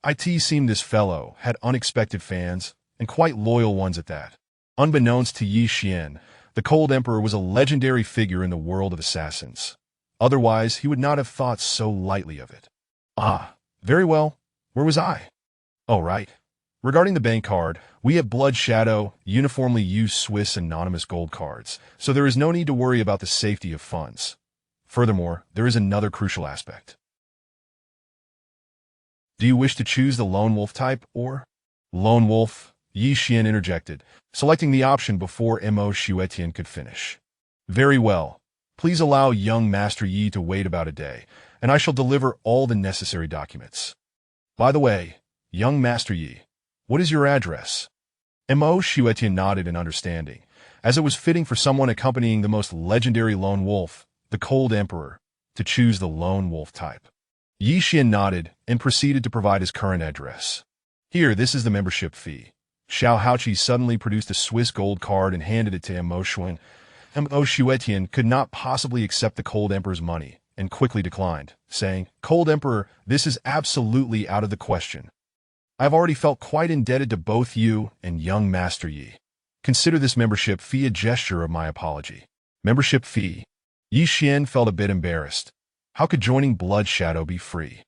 It seemed this fellow had unexpected fans, and quite loyal ones at that. Unbeknownst to Ye Xuan, the Cold Emperor was a legendary figure in the world of assassins. Otherwise, he would not have thought so lightly of it. Very well. Where was I? Oh, right. Regarding the bank card, we at Blood Shadow uniformly use Swiss anonymous gold cards, so there is no need to worry about the safety of funds. Furthermore, there is another crucial aspect. Do you wish to choose the Lone Wolf type or? Lone Wolf, Ye Xuan interjected, selecting the option before Ye Xuan could finish. Very well. Please allow young Master Yi to wait about a day, and I shall deliver all the necessary documents. By the way, young Master Yi, what is your address? Ye Xuan nodded in understanding, as it was fitting for someone accompanying the most legendary Lone Wolf, the Cold Emperor, to choose the Lone Wolf type. Ye Xuan nodded and proceeded to provide his current address. Here, this is the membership fee. Xiao Haoqi suddenly produced a Swiss gold card and handed it to Ye Xuan. Ye Xuan could not possibly accept the Cold Emperor's money and quickly declined, saying, "Cold Emperor, this is absolutely out of the question. I have already felt quite indebted to both you and young Master Yi. Consider this membership fee a gesture of my apology." Membership fee. Ye Xuan felt a bit embarrassed. How could joining Blood Shadow be free?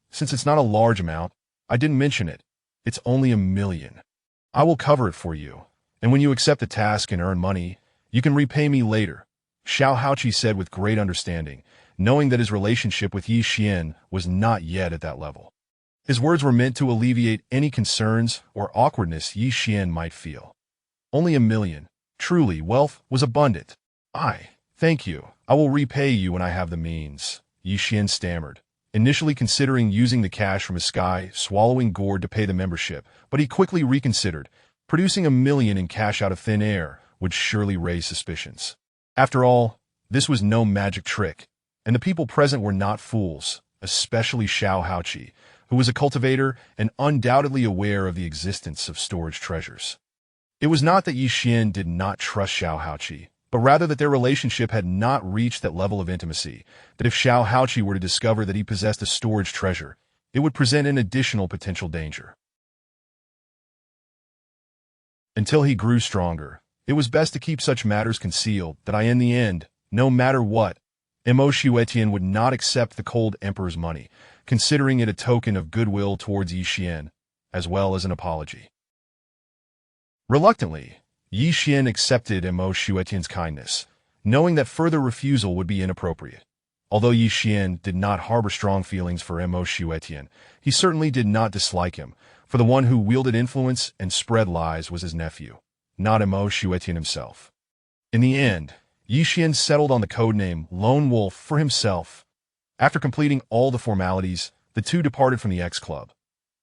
Since it's not a large amount, I didn't mention it. It's only 1 million. I will cover it for you, and when you accept the task and earn money, you can repay me later, Xiao Haoqi said with great understanding, knowing that his relationship with Ye Xuan was not yet at that level. His words were meant to alleviate any concerns or awkwardness Ye Xuan might feel. Only 1 million. Truly, wealth was abundant. Thank you. I will repay you when I have the means, Ye Xuan stammered, initially considering using the cash from his swallowing gourd to pay the membership, but he quickly reconsidered. Producing 1 million in cash out of thin air would surely raise suspicions. After all, this was no magic trick, and the people present were not fools, especially Xiao Haoqi, who was a cultivator and undoubtedly aware of the existence of storage treasures. It was not that Ye Xuan did not trust Xiao Haoqi, but rather that their relationship had not reached that level of intimacy, that if Xiao Haoqi were to discover that he possessed a storage treasure, it would present an additional potential danger. Until he grew stronger, it was best to keep such matters concealed, that in the end, no matter what, Ye Xuan would not accept the Cold Emperor's money, considering it a token of goodwill towards Ye Xuan, as well as an apology. Reluctantly, Ye Xuan accepted Ye Xuan's kindness, knowing that further refusal would be inappropriate. Although Ye Xuan did not harbor strong feelings for Mo Xuetian, he certainly did not dislike him, for the one who wielded influence and spread lies was his nephew, not Mo Xuetian himself. In the end, Ye Xuan settled on the codename Lone Wolf for himself. After completing all the formalities, the two departed from the X-Club.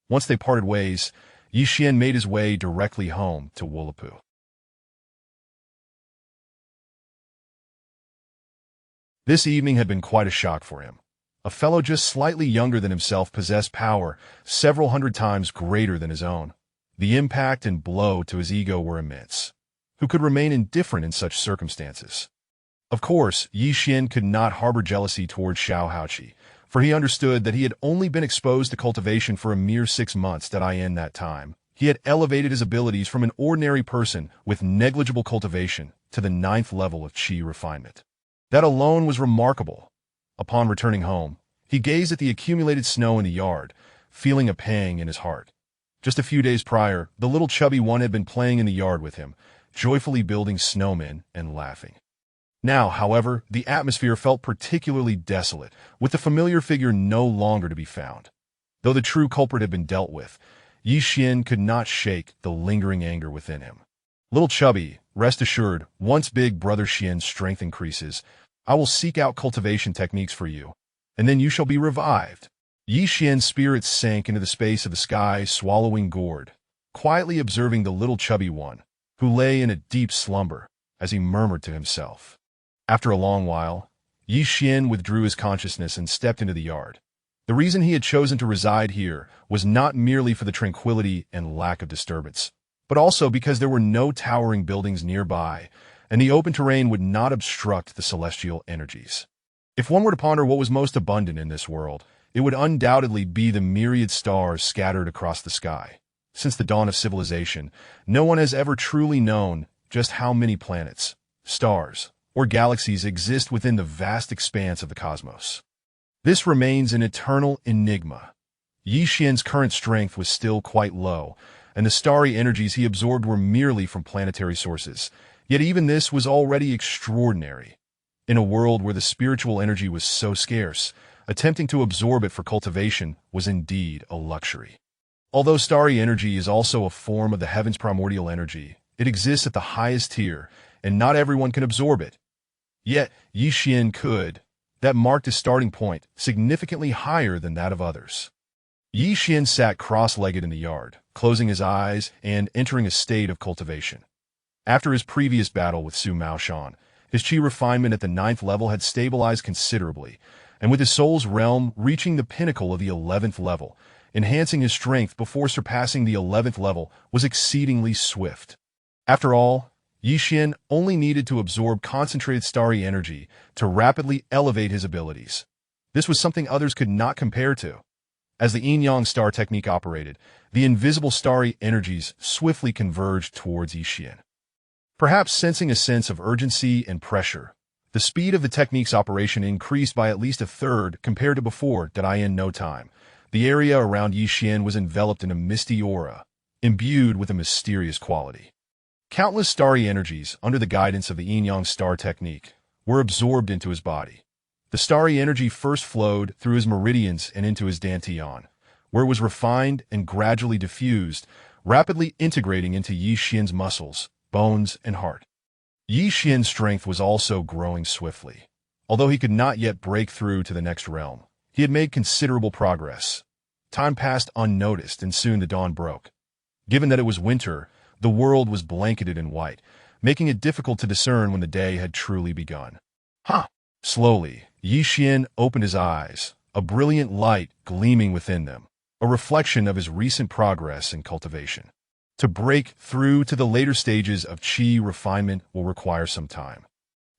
Once they parted ways, Ye Xuan made his way directly home to Woolapu. This evening had been quite a shock for him. A fellow just slightly younger than himself possessed power several hundred times greater than his own. The impact and blow to his ego were immense. Who could remain indifferent in such circumstances? Of course, Ye Xuan could not harbor jealousy towards Xiao Haoqi, for he understood that he had only been exposed to cultivation for a mere 6 months in that time. He had elevated his abilities from an ordinary person with negligible cultivation to the 9th level of qi refinement. That alone was remarkable. Upon returning home, he gazed at the accumulated snow in the yard, feeling a pang in his heart. Just a few days prior, the little chubby one had been playing in the yard with him, joyfully building snowmen and laughing. Now, however, the atmosphere felt particularly desolate, with the familiar figure no longer to be found. Though the true culprit had been dealt with, Ye Xuan could not shake the lingering anger within him. Little chubby, rest assured, once big brother Xian's strength increases, I will seek out cultivation techniques for you, and then you shall be revived. Ye Xuan's spirit sank into the space of the sky, swallowing gourd, quietly observing the little chubby one, who lay in a deep slumber, as he murmured to himself. After a long while, Ye Xuan withdrew his consciousness and stepped into the yard. The reason he had chosen to reside here was not merely for the tranquility and lack of disturbance, but also because there were no towering buildings nearby, and the open terrain would not obstruct the celestial energies. If one were to ponder what was most abundant in this world, it would undoubtedly be the myriad stars scattered across the sky. Since the dawn of civilization, no one has ever truly known just how many planets, stars, or galaxies exist within the vast expanse of the cosmos. This remains an eternal enigma. Ye Xuan's current strength was still quite low, and the starry energies he absorbed were merely from planetary sources. Yet even this was already extraordinary. In a world where the spiritual energy was so scarce, attempting to absorb it for cultivation was indeed a luxury. Although starry energy is also a form of the heaven's primordial energy, it exists at the highest tier, and not everyone can absorb it. Yet, Ye Xuan could. That marked a starting point significantly higher than that of others. Ye Xuan sat cross-legged in the yard, closing his eyes and entering a state of cultivation. After his previous battle with Su Maoshan, his qi refinement at the 9th level had stabilized considerably, and with his soul's realm reaching the pinnacle of the 11th level, enhancing his strength before surpassing the 11th level was exceedingly swift. After all, Ye Xuan only needed to absorb concentrated starry energy to rapidly elevate his abilities. This was something others could not compare to. As the yin-yang star technique operated, the invisible starry energies swiftly converged towards Ye Xuan. Perhaps sensing a sense of urgency and pressure, the speed of the technique's operation increased by at least a third compared to before. In no time, the area around Ye Xuan was enveloped in a misty aura, imbued with a mysterious quality. Countless starry energies, under the guidance of the yin-yang star technique, were absorbed into his body. The starry energy first flowed through his meridians and into his dantian, where it was refined and gradually diffused, rapidly integrating into Ye Xuan's muscles, bones, and heart. Ye Xuan's strength was also growing swiftly. Although he could not yet break through to the next realm, he had made considerable progress. Time passed unnoticed, and soon the dawn broke. Given that it was winter, the world was blanketed in white, making it difficult to discern when the day had truly begun. Slowly, Ye Xuan opened his eyes, a brilliant light gleaming within them, a reflection of his recent progress in cultivation. To break through to the later stages of qi refinement will require some time.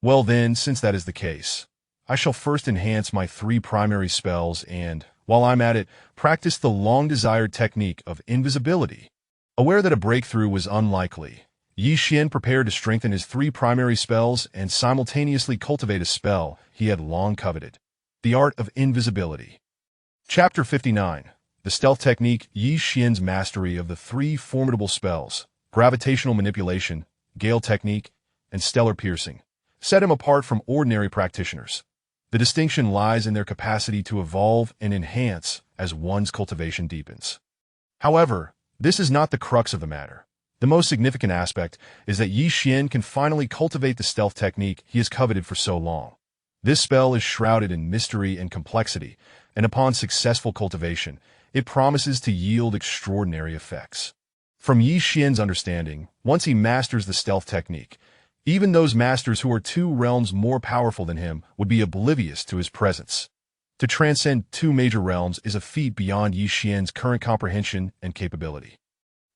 Well then, since that is the case, I shall first enhance my 3 primary spells and, while I'm at it, practice the long-desired technique of invisibility. Aware that a breakthrough was unlikely, Ye Xuan prepared to strengthen his 3 primary spells and simultaneously cultivate a spell he had long coveted, the art of invisibility. Chapter 59. The stealth technique. Ye Xuan's mastery of the 3 formidable spells, gravitational manipulation, gale technique, and stellar piercing, set him apart from ordinary practitioners. The distinction lies in their capacity to evolve and enhance as one's cultivation deepens. However, this is not the crux of the matter. The most significant aspect is that Ye Xuan can finally cultivate the stealth technique he has coveted for so long. This spell is shrouded in mystery and complexity, and upon successful cultivation, it promises to yield extraordinary effects. From Ye Xuan's understanding, once he masters the stealth technique, even those masters who are 2 realms more powerful than him would be oblivious to his presence. To transcend 2 major realms is a feat beyond Ye Xuan's current comprehension and capability.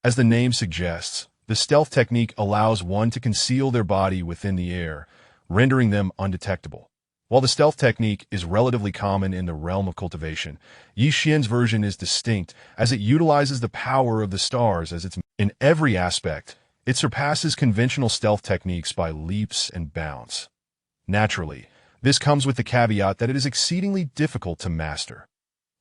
As the name suggests, the stealth technique allows one to conceal their body within the air, rendering them undetectable. While the stealth technique is relatively common in the realm of cultivation, Ye Xuan's version is distinct as it utilizes the power of the stars as its in every aspect. It surpasses conventional stealth techniques by leaps and bounds. Naturally, this comes with the caveat that it is exceedingly difficult to master.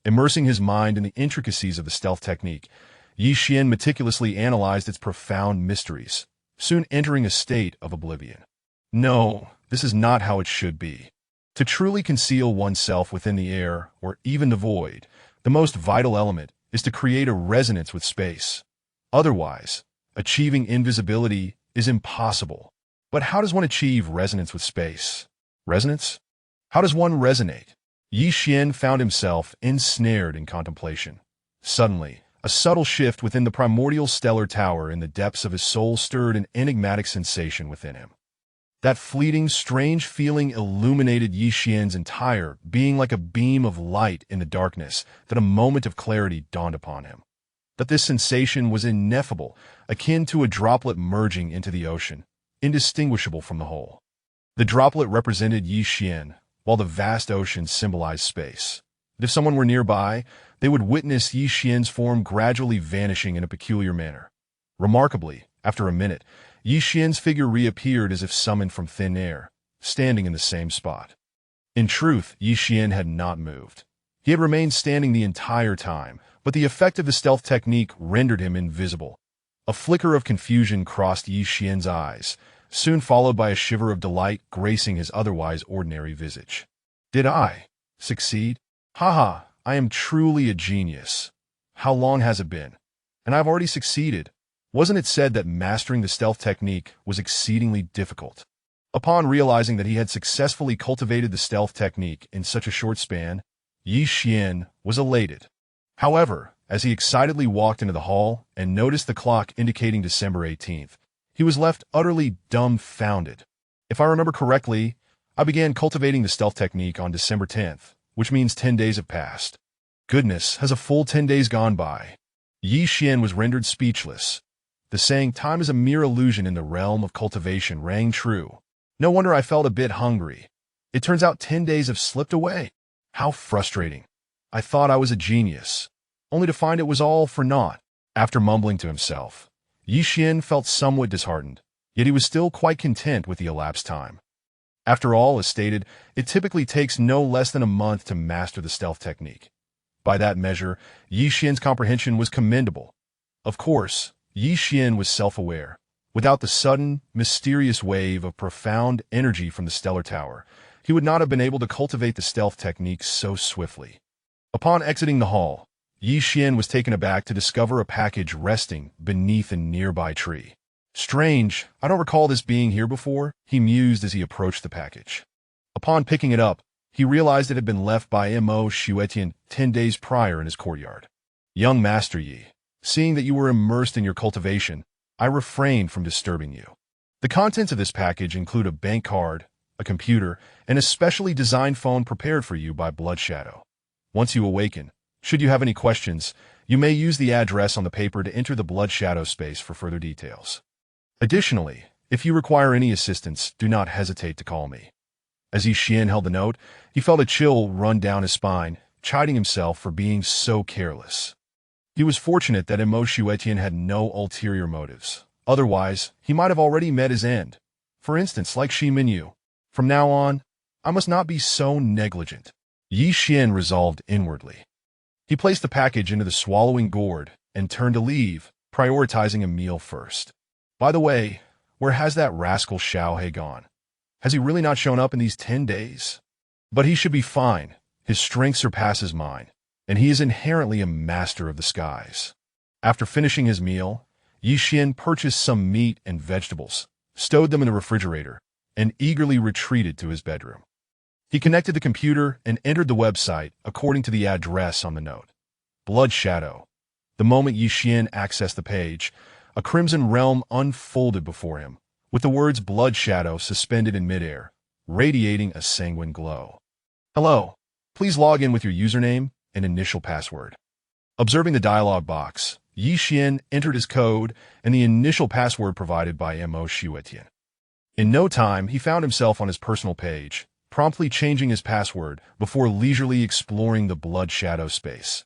Immersing his mind in the intricacies of the stealth technique, Ye Xuan meticulously analyzed its profound mysteries, soon entering a state of oblivion. No, this is not how it should be. To truly conceal oneself within the air, or even the void, the most vital element is to create a resonance with space. Otherwise, achieving invisibility is impossible. But how does one achieve resonance with space? Resonance? How does one resonate? Ye Xuan found himself ensnared in contemplation. Suddenly, a subtle shift within the primordial stellar tower in the depths of his soul stirred an enigmatic sensation within him. That fleeting, strange feeling illuminated Ye Xuan's entire being like a beam of light in the darkness that a moment of clarity dawned upon him. That this sensation was ineffable, akin to a droplet merging into the ocean, indistinguishable from the whole. The droplet represented Ye Xuan, while the vast ocean symbolized space. And if someone were nearby, they would witness Ye Xuan's form gradually vanishing in a peculiar manner. Remarkably, after a minute, Ye Xuan's figure reappeared as if summoned from thin air, standing in the same spot. In truth, Ye Xuan had not moved. He had remained standing the entire time, but the effect of the stealth technique rendered him invisible. A flicker of confusion crossed Ye Xuan's eyes, soon followed by a shiver of delight gracing his otherwise ordinary visage. Did I succeed? Haha, I am truly a genius. How long has it been? And I've already succeeded. Wasn't it said that mastering the stealth technique was exceedingly difficult? Upon realizing that he had successfully cultivated the stealth technique in such a short span, Ye Xuan was elated. However, as he excitedly walked into the hall and noticed the clock indicating December 18th, he was left utterly dumbfounded. If I remember correctly, I began cultivating the stealth technique on December 10th, which means 10 days have passed. Goodness, has a full 10 days gone by? Ye Xuan was rendered speechless. The saying, time is a mere illusion in the realm of cultivation, rang true. No wonder I felt a bit hungry. It turns out 10 days have slipped away. How frustrating. I thought I was a genius, only to find it was all for naught. After mumbling to himself, Ye Xuan felt somewhat disheartened, yet he was still quite content with the elapsed time. After all, as stated, it typically takes no less than a month to master the stealth technique. By that measure, Ye Xuan's comprehension was commendable. Of course, Ye Xuan was self-aware. Without the sudden, mysterious wave of profound energy from the stellar tower, he would not have been able to cultivate the stealth technique so swiftly. Upon exiting the hall, Ye Xuan was taken aback to discover a package resting beneath a nearby tree. Strange, I don't recall this being here before, he mused as he approached the package. Upon picking it up, he realized it had been left by Ye Xuan 10 days prior in his courtyard. Young Master Ye, seeing that you were immersed in your cultivation, I refrained from disturbing you. The contents of this package include a bank card, a computer, and a specially designed phone prepared for you by Blood Shadow. Once you awaken, should you have any questions, you may use the address on the paper to enter the Blood Shadow space for further details. Additionally, if you require any assistance, do not hesitate to call me. As Ye Xuan held the note, he felt a chill run down his spine, chiding himself for being so careless. He was fortunate that Ye Xuan had no ulterior motives. Otherwise, he might have already met his end. For instance, like Shi Minyu. From now on, I must not be so negligent. Ye Xuan resolved inwardly. He placed the package into the swallowing gourd and turned to leave, prioritizing a meal first. By the way, where has that rascal Xiao He gone? Has he really not shown up in these 10 days? But he should be fine. His strength surpasses mine, and he is inherently a master of the skies. After finishing his meal, Ye Xuan purchased some meat and vegetables, stowed them in the refrigerator, and eagerly retreated to his bedroom. He connected the computer and entered the website according to the address on the note. Blood Shadow. The moment Ye Xuan accessed the page, a crimson realm unfolded before him, with the words Blood Shadow suspended in midair, radiating a sanguine glow. Hello. Please log in with your username and initial password. Observing the dialog box, Ye Xuan entered his code and the initial password provided by Mo Xuetian. In no time, he found himself on his personal page, promptly changing his password before leisurely exploring the Blood Shadow space.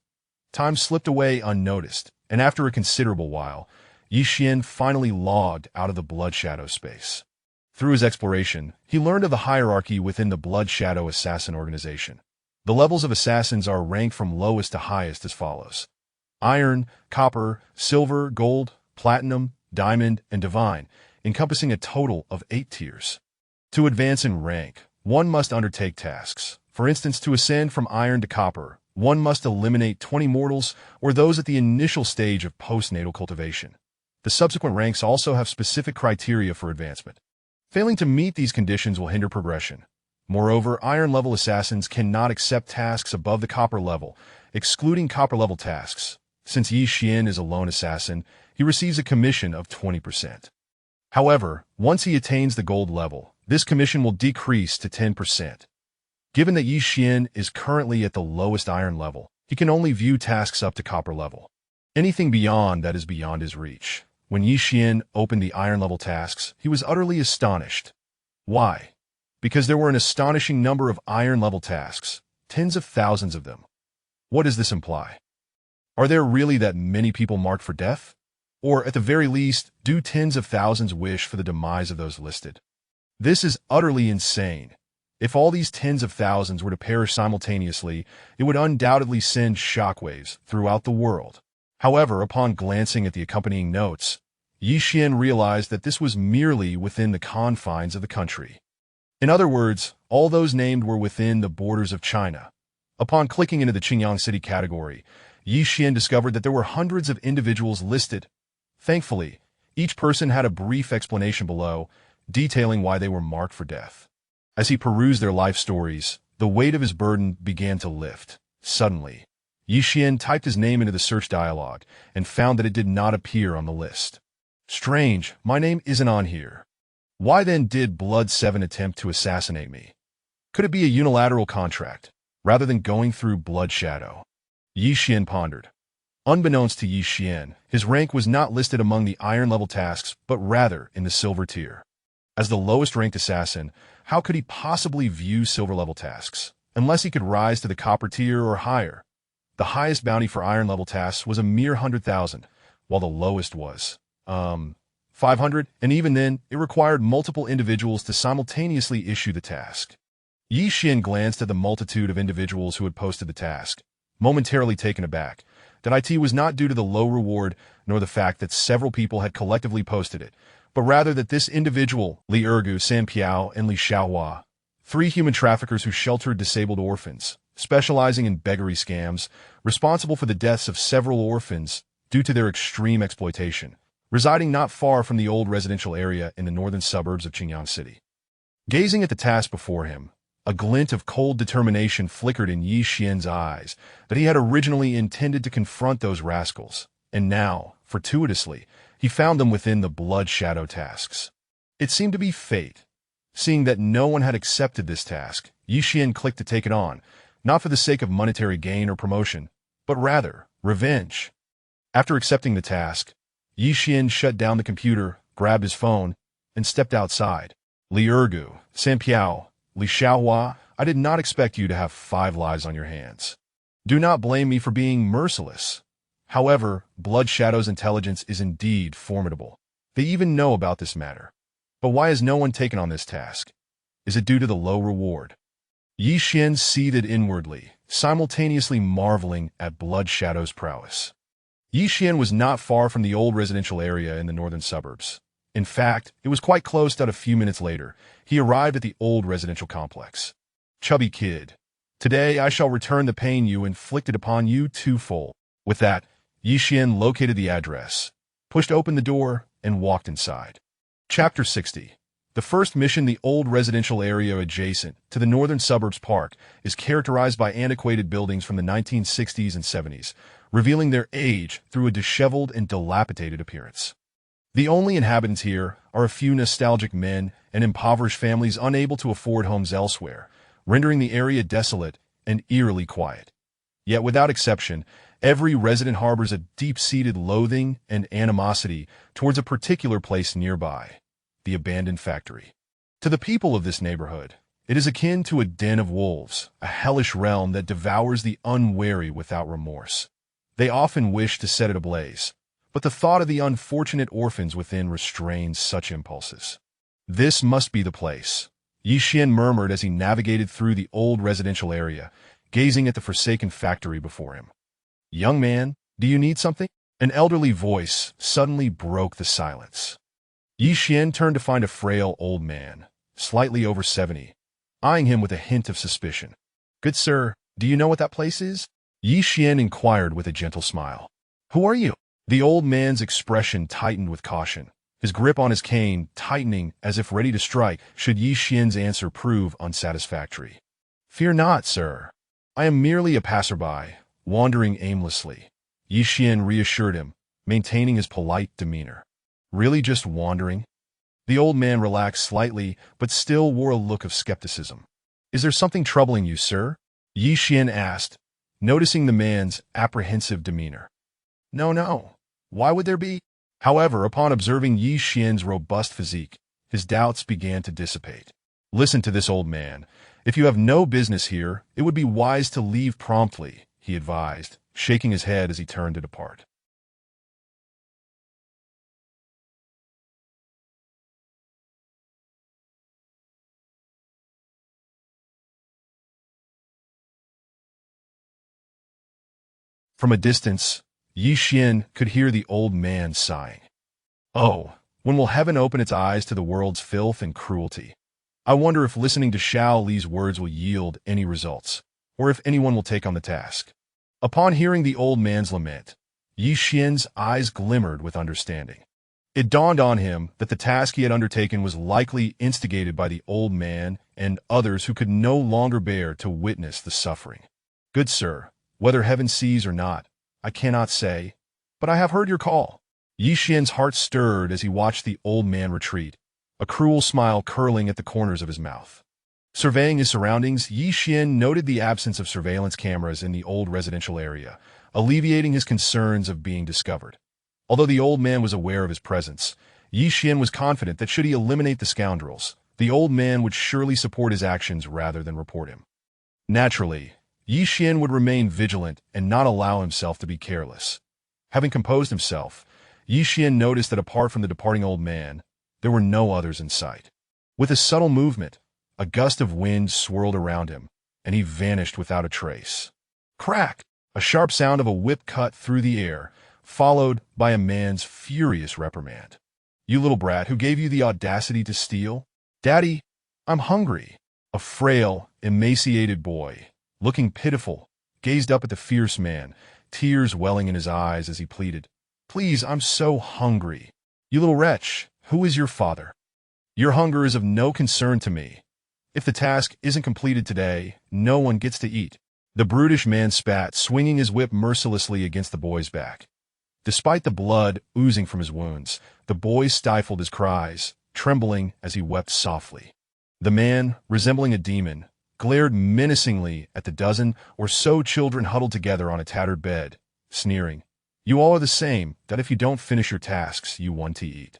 Time slipped away unnoticed, and after a considerable while, Ye Xuan finally logged out of the Blood Shadow space. Through his exploration, he learned of the hierarchy within the Blood Shadow Assassin organization. The levels of assassins are ranked from lowest to highest as follows: Iron, Copper, Silver, Gold, Platinum, Diamond, and Divine, encompassing a total of 8 tiers. To advance in rank, one must undertake tasks. For instance, to ascend from Iron to Copper, one must eliminate 20 mortals or those at the initial stage of postnatal cultivation. The subsequent ranks also have specific criteria for advancement. Failing to meet these conditions will hinder progression. Moreover, Iron-level assassins cannot accept tasks above the Copper level, excluding Copper-level tasks. Since Ye Xuan is a lone assassin, he receives a commission of 20%. However, once he attains the Gold level, this commission will decrease to 10%. Given that Ye Xuan is currently at the lowest Iron level, he can only view tasks up to Copper level. Anything beyond that is beyond his reach. When Ye Xuan opened the Iron-level tasks, he was utterly astonished. Why? Because there were an astonishing number of Iron-level tasks, tens of thousands of them. What does this imply? Are there really that many people marked for death? Or, at the very least, do tens of thousands wish for the demise of those listed? This is utterly insane. If all these tens of thousands were to perish simultaneously, it would undoubtedly send shockwaves throughout the world. However, upon glancing at the accompanying notes, Ye Xuan realized that this was merely within the confines of the country. In other words, all those named were within the borders of China. Upon clicking into the Qingyang City category, Ye Xuan discovered that there were hundreds of individuals listed. Thankfully, each person had a brief explanation below, detailing why they were marked for death. As he perused their life stories, the weight of his burden began to lift. Suddenly, Ye Xuan typed his name into the search dialog and found that it did not appear on the list. Strange, my name isn't on here. Why then did Blood 7 attempt to assassinate me? Could it be a unilateral contract, rather than going through Blood Shadow? Ye Xuan pondered. Unbeknownst to Ye Xuan, his rank was not listed among the Iron-level tasks, but rather in the Silver tier. As the lowest-ranked assassin, how could he possibly view Silver-level tasks, unless he could rise to the Copper tier or higher? The highest bounty for Iron-level tasks was a mere 100,000, while the lowest was, 500, and even then, it required multiple individuals to simultaneously issue the task. Ye Xuan glanced at the multitude of individuals who had posted the task, momentarily taken aback. That it was not due to the low reward nor the fact that several people had collectively posted it, but rather that this individual, Li Ergu, San Piao, and Li Xiaohua, 3 human traffickers who sheltered disabled orphans, specializing in beggary scams, responsible for the deaths of several orphans due to their extreme exploitation, residing not far from the old residential area in the northern suburbs of Qingyang City. Gazing at the task before him, a glint of cold determination flickered in Ye Xuan's eyes that he had originally intended to confront those rascals, and now, fortuitously, he found them within the Blood Shadow tasks. It seemed to be fate. Seeing that no one had accepted this task, Ye Xuan clicked to take it on, not for the sake of monetary gain or promotion, but rather revenge. After accepting the task, Ye Xuan shut down the computer, grabbed his phone, and stepped outside. Li Ergu, San Piao, Li Xiaohua, I did not expect you to have 5 lives on your hands. Do not blame me for being merciless. However, Blood Shadow's intelligence is indeed formidable. They even know about this matter. But why has no one taken on this task? Is it due to the low reward? Ye Xuan seethed inwardly, simultaneously marveling at Blood Shadow's prowess. Ye Xuan was not far from the old residential area in the northern suburbs. In fact, it was quite close that a few minutes later, he arrived at the old residential complex. chubby kid. Today I shall return the pain you inflicted upon you twofold." With that, Ye Xuan located the address, pushed open the door, and walked inside. Chapter 60. The first mission. The old residential area adjacent to the northern suburbs park is characterized by antiquated buildings from the 1960s and 70s, revealing their age through a disheveled and dilapidated appearance. The only inhabitants here are a few nostalgic men and impoverished families unable to afford homes elsewhere, rendering the area desolate and eerily quiet. Yet without exception, every resident harbors a deep-seated loathing and animosity towards a particular place nearby, the abandoned factory. To the people of this neighborhood, it is akin to a den of wolves, a hellish realm that devours the unwary without remorse. They often wish to set it ablaze, but the thought of the unfortunate orphans within restrains such impulses. "This must be the place," Ye Xuan murmured as he navigated through the old residential area, gazing at the forsaken factory before him. "Young man, do you need something?" An elderly voice suddenly broke the silence. Ye Xuan turned to find a frail old man, slightly over 70, eyeing him with a hint of suspicion. "Good sir, do you know what that place is?" Ye Xuan inquired with a gentle smile. "Who are you?" The old man's expression tightened with caution, his grip on his cane tightening as if ready to strike should Ye Xuan's answer prove unsatisfactory. "Fear not, sir. I am merely a passerby, wandering aimlessly," Ye Xuan reassured him, maintaining his polite demeanor. "Really just wandering?" The old man relaxed slightly, but still wore a look of skepticism. "Is there something troubling you, sir?" Ye Xuan asked, noticing the man's apprehensive demeanor. No. Why would there be? However, upon observing Ye Xuan's robust physique, his doubts began to dissipate. "Listen to this, old man. If you have no business here, it would be wise to leave promptly," he advised, shaking his head as he turned to depart. From a distance, Ye Xuan could hear the old man sighing. "Oh, when will heaven open its eyes to the world's filth and cruelty? I wonder if listening to Xiao Li's words will yield any results, or if anyone will take on the task." Upon hearing the old man's lament, Ye Xuan's eyes glimmered with understanding. It dawned on him that the task he had undertaken was likely instigated by the old man and others who could no longer bear to witness the suffering. "Good sir, whether heaven sees or not, I cannot say, but I have heard your call." Ye Xuan's heart stirred as he watched the old man retreat, a cruel smile curling at the corners of his mouth. Surveying his surroundings, Ye Xuan noted the absence of surveillance cameras in the old residential area, alleviating his concerns of being discovered. Although the old man was aware of his presence, Ye Xuan was confident that should he eliminate the scoundrels, the old man would surely support his actions rather than report him. Naturally, Ye Xuan would remain vigilant and not allow himself to be careless. Having composed himself, Ye Xuan noticed that apart from the departing old man, there were no others in sight. With a subtle movement, a gust of wind swirled around him, and he vanished without a trace. Crack! A sharp sound of a whip cut through the air, followed by a man's furious reprimand. "You little brat, who gave you the audacity to steal?" "Daddy, I'm hungry." A frail, emaciated boy, looking pitiful, gazed up at the fierce man, tears welling in his eyes as he pleaded, "Please, I'm so hungry." "You little wretch, who is your father? Your hunger is of no concern to me. If the task isn't completed today, no one gets to eat." The brutish man spat, swinging his whip mercilessly against the boy's back. Despite the blood oozing from his wounds, the boy stifled his cries, trembling as he wept softly. The man, resembling a demon, glared menacingly at the dozen or so children huddled together on a tattered bed, sneering, "You all are the same, that if you don't finish your tasks, you want to eat.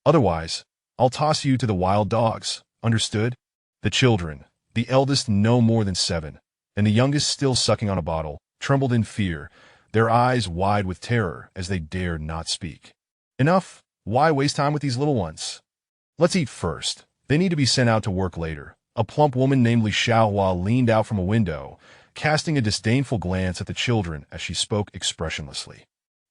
Otherwise, I'll toss you to the wild dogs, understood?" The children, the eldest no more than 7, and the youngest still sucking on a bottle, trembled in fear, their eyes wide with terror as they dared not speak. "Enough! Why waste time with these little ones? Let's eat first. They need to be sent out to work later." A plump woman named Li Xiaohua leaned out from a window, casting a disdainful glance at the children as she spoke expressionlessly.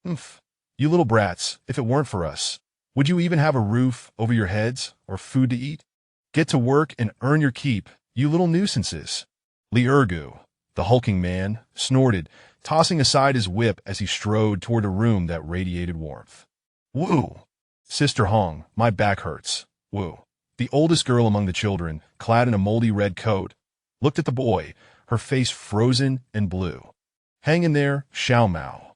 "Humph! You little brats, if it weren't for us, would you even have a roof over your heads or food to eat? Get to work and earn your keep, You little nuisances. Li Ergu, the hulking man, snorted, tossing aside his whip as he strode toward a room that radiated warmth. Woo! Sister Hong, my back hurts. Woo! The oldest girl among the children, clad in a moldy red coat, looked at the boy, her face frozen and blue. Hang in there, Xiao Mao.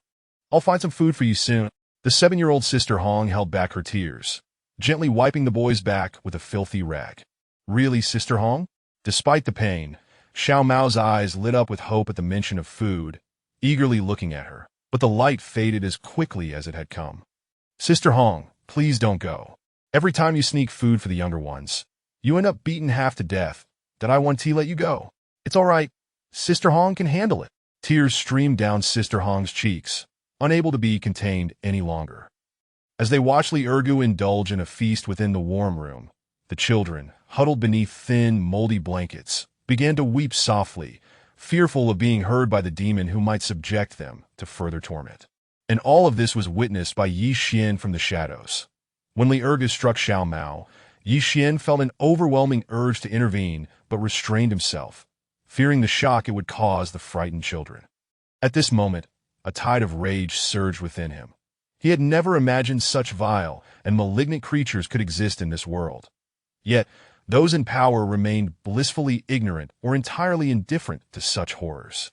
I'll find some food for you soon. The 7-year-old Sister Hong held back her tears, gently wiping the boy's back with a filthy rag. Really, Sister Hong? Despite the pain, Xiao Mao's eyes lit up with hope at the mention of food, eagerly looking at her, but the light faded as quickly as it had come. Sister Hong, please don't go. Every time you sneak food for the younger ones, you end up beaten half to death. Did I want to let you go? It's all right. Sister Hong can handle it. Tears streamed down Sister Hong's cheeks, unable to be contained any longer. As they watched Li Ergu indulge in a feast within the warm room, the children, huddled beneath thin, moldy blankets, began to weep softly, fearful of being heard by the demon who might subject them to further torment. And all of this was witnessed by Ye Xuan from the shadows. When Li Ergu struck Xiao Mao, Ye Xuan felt an overwhelming urge to intervene but restrained himself, fearing the shock it would cause the frightened children. At this moment, a tide of rage surged within him. He had never imagined such vile and malignant creatures could exist in this world. Yet, those in power remained blissfully ignorant or entirely indifferent to such horrors.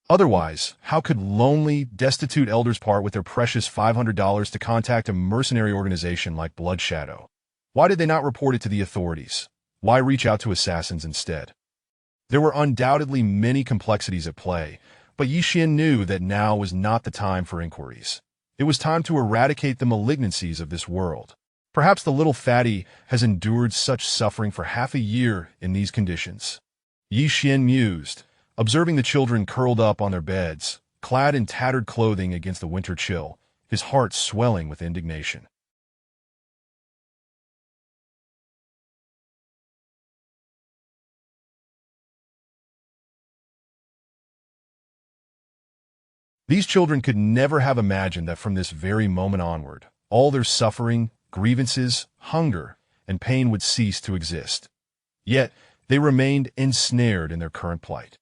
Otherwise, how could lonely, destitute elders part with their precious $500 to contact a mercenary organization like Blood Shadow? Why did they not report it to the authorities? Why reach out to assassins instead? There were undoubtedly many complexities at play, but Ye Xuan knew that now was not the time for inquiries. It was time to eradicate the malignancies of this world. Perhaps the little fatty has endured such suffering for half a year in these conditions. Ye Xuan mused, observing the children curled up on their beds, clad in tattered clothing against the winter chill, his heart swelling with indignation. These children could never have imagined that from this very moment onward, all their suffering, grievances, hunger, and pain would cease to exist. Yet, they remained ensnared in their current plight.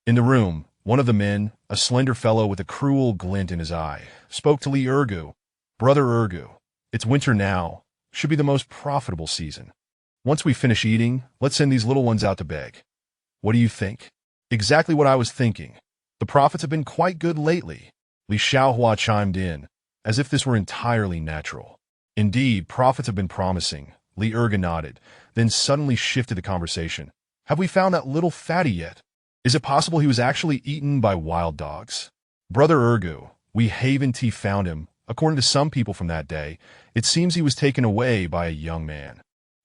In the room, one of the men, a slender fellow with a cruel glint in his eye, spoke to Li Ergu. Brother Ergu, it's winter now. Should be the most profitable season. Once we finish eating, let's send these little ones out to beg. What do you think? Exactly what I was thinking. The profits have been quite good lately. Li Xiaohua chimed in, as if this were entirely natural. Indeed, profits have been promising. Li Ergu nodded, then suddenly shifted the conversation. Have we found that little fatty yet? Is it possible he was actually eaten by wild dogs? Brother Ergu, we haven't found him. According to some people from that day, it seems he was taken away by a young man.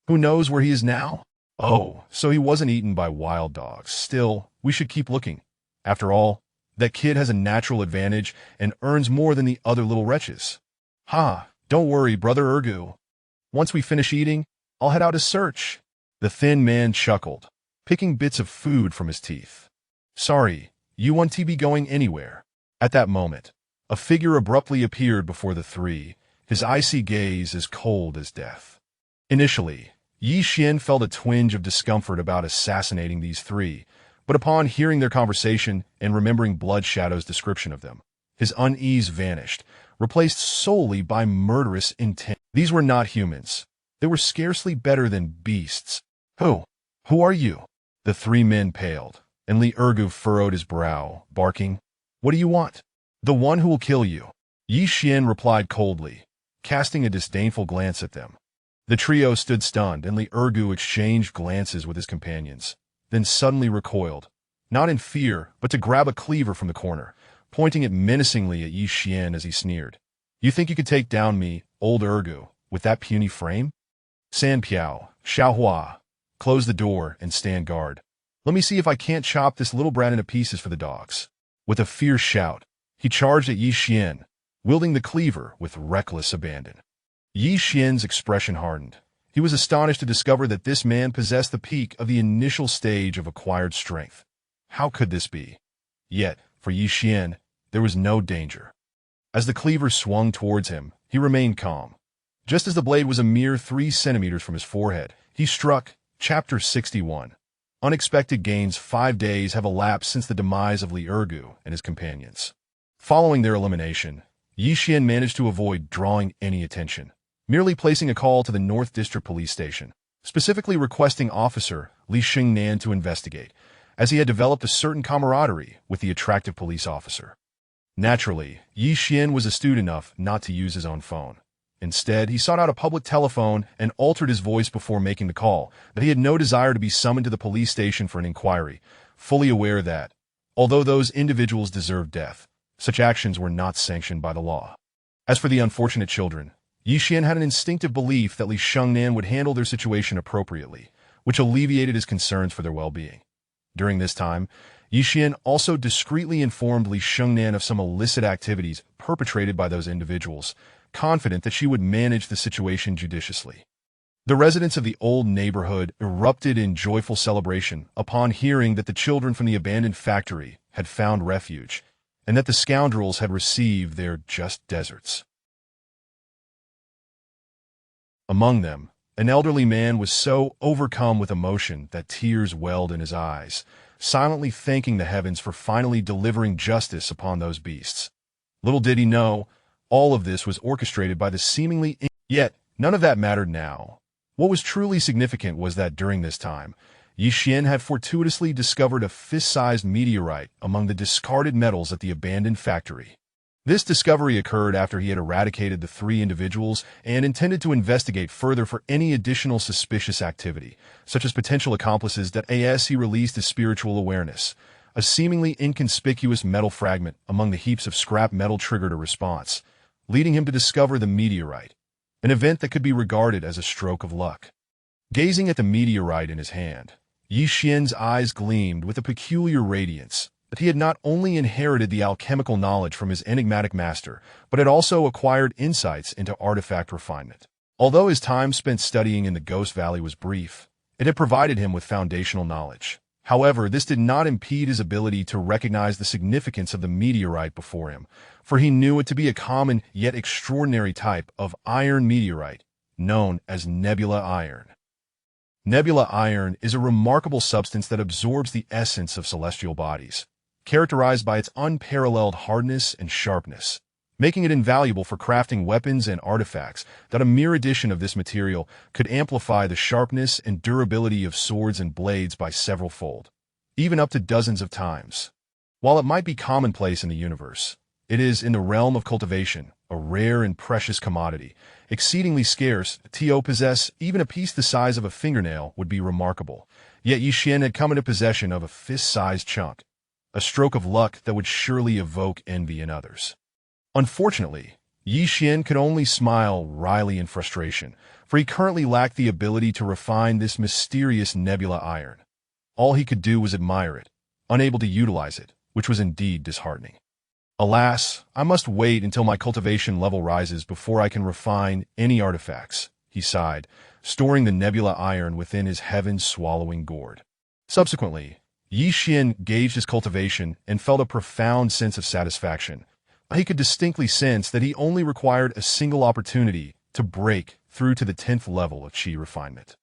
Who knows where he is now? Oh, so he wasn't eaten by wild dogs. Still, we should keep looking. After all, that kid has a natural advantage and earns more than the other little wretches. Ha, don't worry, Brother Ergu. Once we finish eating, I'll head out to search. The thin man chuckled, picking bits of food from his teeth. Sorry, you won't be going anywhere. At that moment, a figure abruptly appeared before the three, his icy gaze as cold as death. Initially, Ye Xuan felt a twinge of discomfort about assassinating these three, but upon hearing their conversation and remembering Blood Shadow's description of them, his unease vanished, replaced solely by murderous intent. These were not humans. They were scarcely better than beasts. Who are you? The three men paled, and Li Ergu furrowed his brow, barking, What do you want? The one who will kill you. Ye Xuan replied coldly, casting a disdainful glance at them. The trio stood stunned, and Li Ergu exchanged glances with his companions, then suddenly recoiled, not in fear, but to grab a cleaver from the corner, pointing it menacingly at Ye Xuan as he sneered. You think you could take down me, old Ergu, with that puny frame? San Piao, Xiaohua, close the door and stand guard. Let me see if I can't chop this little brat into pieces for the dogs. With a fierce shout, he charged at Ye Xuan, wielding the cleaver with reckless abandon. Ye Xuan's expression hardened. He was astonished to discover that this man possessed the peak of the initial stage of acquired strength. How could this be? Yet, for Ye Xuan, there was no danger. As the cleaver swung towards him, he remained calm. Just as the blade was a mere 3 centimeters from his forehead, he struck. Chapter 61. unexpected gains 5 days have elapsed since the demise of Li Ergu and his companions. Following their elimination, Ye Xuan managed to avoid drawing any attention, merely placing a call to the North District Police Station, specifically requesting Officer Li Xingnan to investigate, as he had developed a certain camaraderie with the attractive police officer. Naturally, Ye Xuan was astute enough not to use his own phone. Instead, he sought out a public telephone and altered his voice before making the call, that he had no desire to be summoned to the police station for an inquiry, fully aware that, although those individuals deserved death, such actions were not sanctioned by the law. As for the unfortunate children, Ye Xuan had an instinctive belief that Li Xingnan would handle their situation appropriately, which alleviated his concerns for their well-being. During this time, Ye Xuan also discreetly informed Li Xingnan of some illicit activities perpetrated by those individuals, confident that she would manage the situation judiciously. The residents of the old neighborhood erupted in joyful celebration upon hearing that the children from the abandoned factory had found refuge, and that the scoundrels had received their just deserts. Among them, an elderly man was so overcome with emotion that tears welled in his eyes, silently thanking the heavens for finally delivering justice upon those beasts. Little did he know, all of this was orchestrated by the seemingly... Yet, none of that mattered now. What was truly significant was that during this time, Ye Xuan had fortuitously discovered a fist-sized meteorite among the discarded metals at the abandoned factory. This discovery occurred after he had eradicated the 3 individuals and intended to investigate further for any additional suspicious activity, such as potential accomplices that he released his spiritual awareness. A seemingly inconspicuous metal fragment among the heaps of scrap metal triggered a response, leading him to discover the meteorite, an event that could be regarded as a stroke of luck. Gazing at the meteorite in his hand, Ye Xuan's eyes gleamed with a peculiar radiance, that he had not only inherited the alchemical knowledge from his enigmatic master, but had also acquired insights into artifact refinement. Although his time spent studying in the Ghost Valley was brief, it had provided him with foundational knowledge. However, this did not impede his ability to recognize the significance of the meteorite before him, for he knew it to be a common yet extraordinary type of iron meteorite, known as nebula iron. Nebula iron is a remarkable substance that absorbs the essence of celestial bodies, characterized by its unparalleled hardness and sharpness, making it invaluable for crafting weapons and artifacts that a mere addition of this material could amplify the sharpness and durability of swords and blades by several-fold, even up to dozens of times. While it might be commonplace in the universe, it is, in the realm of cultivation, a rare and precious commodity, exceedingly scarce. To possess even a piece the size of a fingernail would be remarkable, yet Ye Xuan had come into possession of a fist-sized chunk, a stroke of luck that would surely evoke envy in others. Unfortunately, Ye Xuan could only smile wryly in frustration, for he currently lacked the ability to refine this mysterious nebula iron. All he could do was admire it, unable to utilize it, which was indeed disheartening. Alas, I must wait until my cultivation level rises before I can refine any artifacts, he sighed, storing the nebula iron within his heaven-swallowing gourd. Subsequently, Ye Xuan gauged his cultivation and felt a profound sense of satisfaction. He could distinctly sense that he only required a single opportunity to break through to the 10th level of Qi refinement.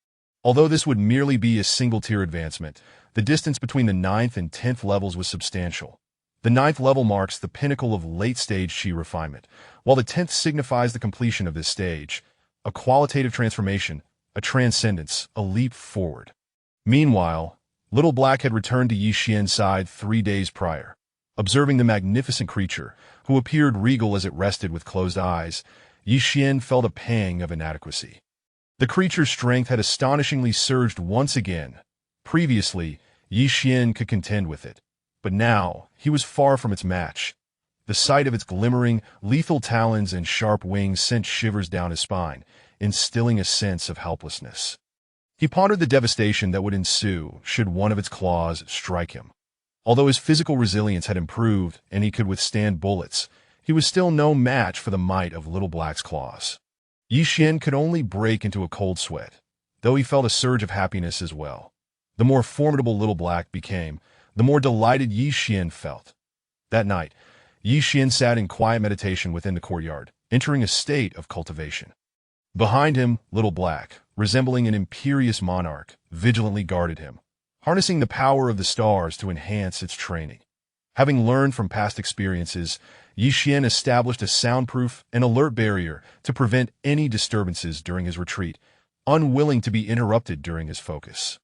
Although this would merely be a single-tier advancement, the distance between the 9th and 10th levels was substantial. The 9th level marks the pinnacle of late-stage Qi refinement, while the 10th signifies the completion of this stage, a qualitative transformation, a transcendence, a leap forward. Meanwhile, Little Black had returned to Ye Xuan's side 3 days prior. Observing the magnificent creature, who appeared regal as it rested with closed eyes, Ye Xuan felt a pang of inadequacy. The creature's strength had astonishingly surged once again. Previously, Ye Xuan could contend with it, but now he was far from its match. The sight of its glimmering, lethal talons and sharp wings sent shivers down his spine, instilling a sense of helplessness. He pondered the devastation that would ensue should one of its claws strike him. Although his physical resilience had improved and he could withstand bullets, he was still no match for the might of Little Black's claws. Ye Xuan could only break into a cold sweat, though he felt a surge of happiness as well. The more formidable Little Black became, the more delighted Ye Xuan felt. That night, Ye Xuan sat in quiet meditation within the courtyard, entering a state of cultivation. Behind him, Little Black, resembling an imperious monarch, vigilantly guarded him, harnessing the power of the stars to enhance its training. Having learned from past experiences, Ye Xuan established a soundproof and alert barrier to prevent any disturbances during his retreat, unwilling to be interrupted during his focus.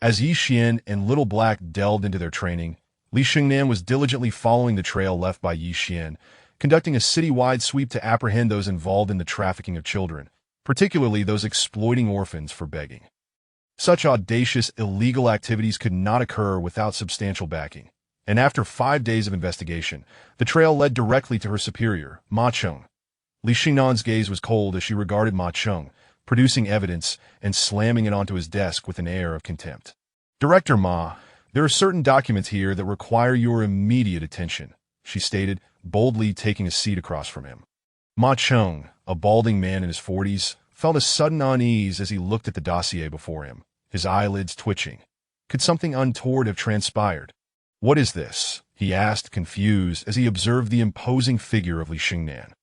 As Ye Xuan and Little Black delved into their training, Li Xingnan was diligently following the trail left by Ye Xuan, conducting a citywide sweep to apprehend those involved in the trafficking of children, particularly those exploiting orphans for begging. Such audacious, illegal activities could not occur without substantial backing, and after 5 days of investigation, the trail led directly to her superior, Ma Cheng. Li Xingnan's gaze was cold as she regarded Ma Cheng, producing evidence and slamming it onto his desk with an air of contempt. "Director Ma, there are certain documents here that require your immediate attention," she stated, boldly taking a seat across from him. Ma Cheng, a balding man in his 40s, felt a sudden unease as he looked at the dossier before him, his eyelids twitching. Could something untoward have transpired? "What is this?" he asked, confused, as he observed the imposing figure of Li Xingnan.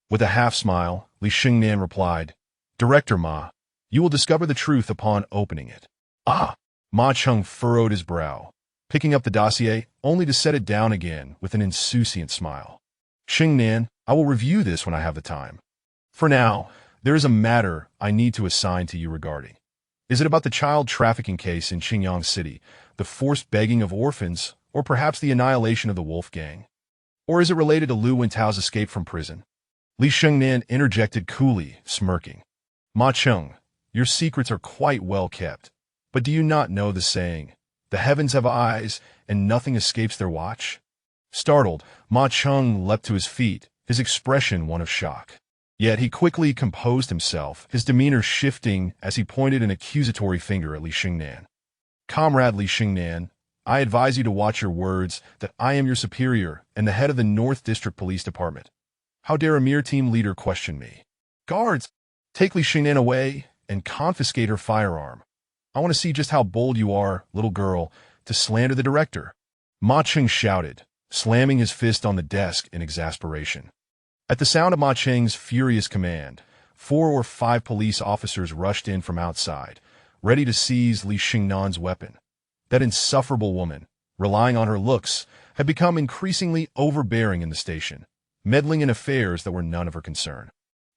With a half-smile, Li Xingnan replied, "Director Ma, you will discover the truth upon opening it." "Ah!" Ma Cheng furrowed his brow, picking up the dossier, only to set it down again with an insouciant smile. "Xingnan, I will review this when I have the time. For now, there is a matter I need to assign to you regarding. Is it about the child trafficking case in Qingyang City, the forced begging of orphans, or perhaps the annihilation of the Wolf Gang? Or is it related to Lu Wentao's escape from prison?" Li Xingnan interjected coolly, smirking. "Ma Cheng, your secrets are quite well kept, but do you not know the saying, 'The heavens have eyes, and nothing escapes their watch'?" Startled, Ma Cheng leapt to his feet, his expression one of shock. Yet he quickly composed himself, his demeanor shifting as he pointed an accusatory finger at Li Xingnan. "Comrade Li Xingnan, I advise you to watch your words, that I am your superior and the head of the North District Police Department. How dare a mere team leader question me? Guards, take Li Xingnan away and confiscate her firearm. I want to see just how bold you are, little girl, to slander the director." Ma Cheng shouted, slamming his fist on the desk in exasperation. At the sound of Ma Cheng's furious command, 4 or 5 police officers rushed in from outside, ready to seize Li Xingnan's weapon. That insufferable woman, relying on her looks, had become increasingly overbearing in the station, meddling in affairs that were none of her concern.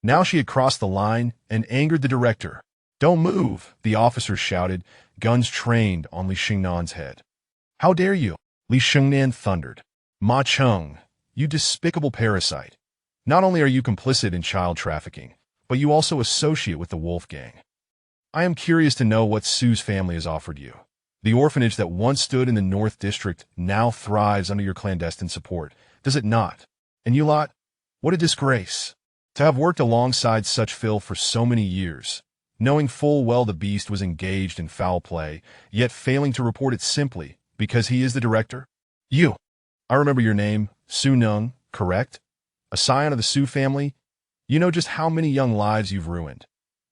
Now she had crossed the line and angered the director. "Don't move," the officers shouted, guns trained on Li Xingnan's head. "How dare you?" Li Xingnan thundered. "Ma Cheng, you despicable parasite. Not only are you complicit in child trafficking, but you also associate with the Wolf Gang. I am curious to know what Su's family has offered you. The orphanage that once stood in the North District now thrives under your clandestine support, does it not? And you lot? What a disgrace. To have worked alongside such filth for so many years, knowing full well the beast was engaged in foul play, yet failing to report it simply because he is the director? You! I remember your name, Su Nung, correct? A scion of the Su family? You know just how many young lives you've ruined.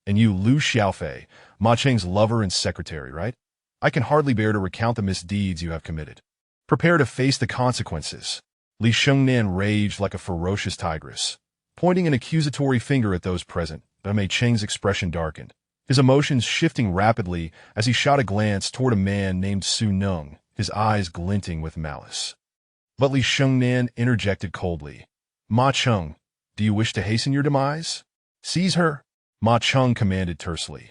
And you Lu Xiaofei, Ma Cheng's lover and secretary, right? I can hardly bear to recount the misdeeds you have committed. Prepare to face the consequences." Li Xingnan raged like a ferocious tigress, pointing an accusatory finger at those present, but Ma Cheng's expression darkened, his emotions shifting rapidly as he shot a glance toward a man named Su Nung, his eyes glinting with malice. But Li Xingnan interjected coldly. "Ma Cheng, do you wish to hasten your demise? Seize her," Ma Cheng commanded tersely.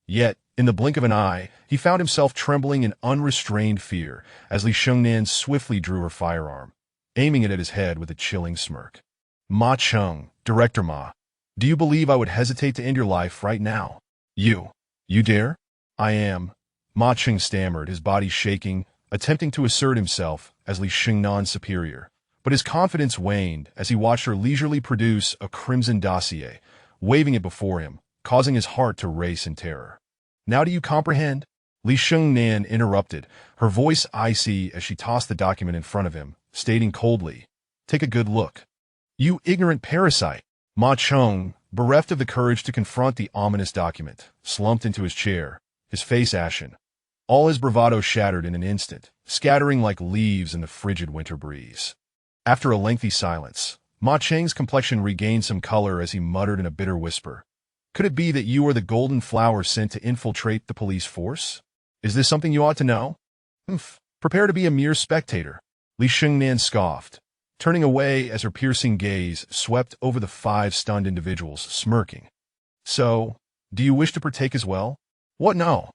Yet, in the blink of an eye, he found himself trembling in unrestrained fear as Li Xingnan swiftly drew her firearm, aiming it at his head with a chilling smirk. "Ma Cheng, Director Ma, do you believe I would hesitate to end your life right now? You dare?" "I am," Ma Cheng stammered, his body shaking, attempting to assert himself as Li Xingnan's superior. But his confidence waned as he watched her leisurely produce a crimson dossier, waving it before him, causing his heart to race in terror. "Now do you comprehend?" Li Xingnan interrupted, her voice icy as she tossed the document in front of him, stating coldly, "Take a good look." "You ignorant parasite!" Ma Cheng, bereft of the courage to confront the ominous document, slumped into his chair, his face ashen. All his bravado shattered in an instant, scattering like leaves in the frigid winter breeze. After a lengthy silence, Ma Cheng's complexion regained some color as he muttered in a bitter whisper, "Could it be that you are the golden flower sent to infiltrate the police force? Is this something you ought to know?" Prepare to be a mere spectator. Li Shengnan scoffed, turning away as her piercing gaze swept over the 5 stunned individuals, smirking. So, do you wish to partake as well? What, no?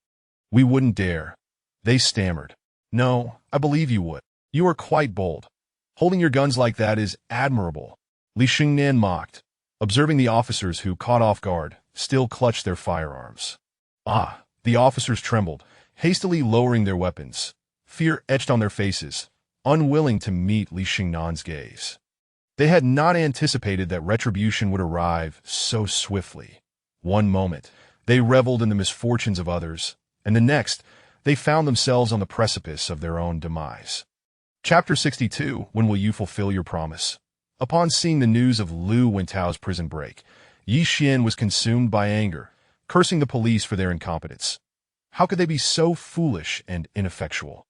We wouldn't dare. They stammered. No, I believe you would. You are quite bold. Holding your guns like that is admirable. Li Shengnan mocked, observing the officers who, caught off guard, still clutched their firearms. The officers trembled, hastily lowering their weapons, fear etched on their faces, unwilling to meet Li Shengnan's gaze. They had not anticipated that retribution would arrive so swiftly. One moment, they reveled in the misfortunes of others, and the next, they found themselves on the precipice of their own demise. Chapter 62. When will you fulfill your promise? Upon seeing the news of Lu Wentao's prison break, Ye Xuan was consumed by anger, cursing the police for their incompetence. How could they be so foolish and ineffectual?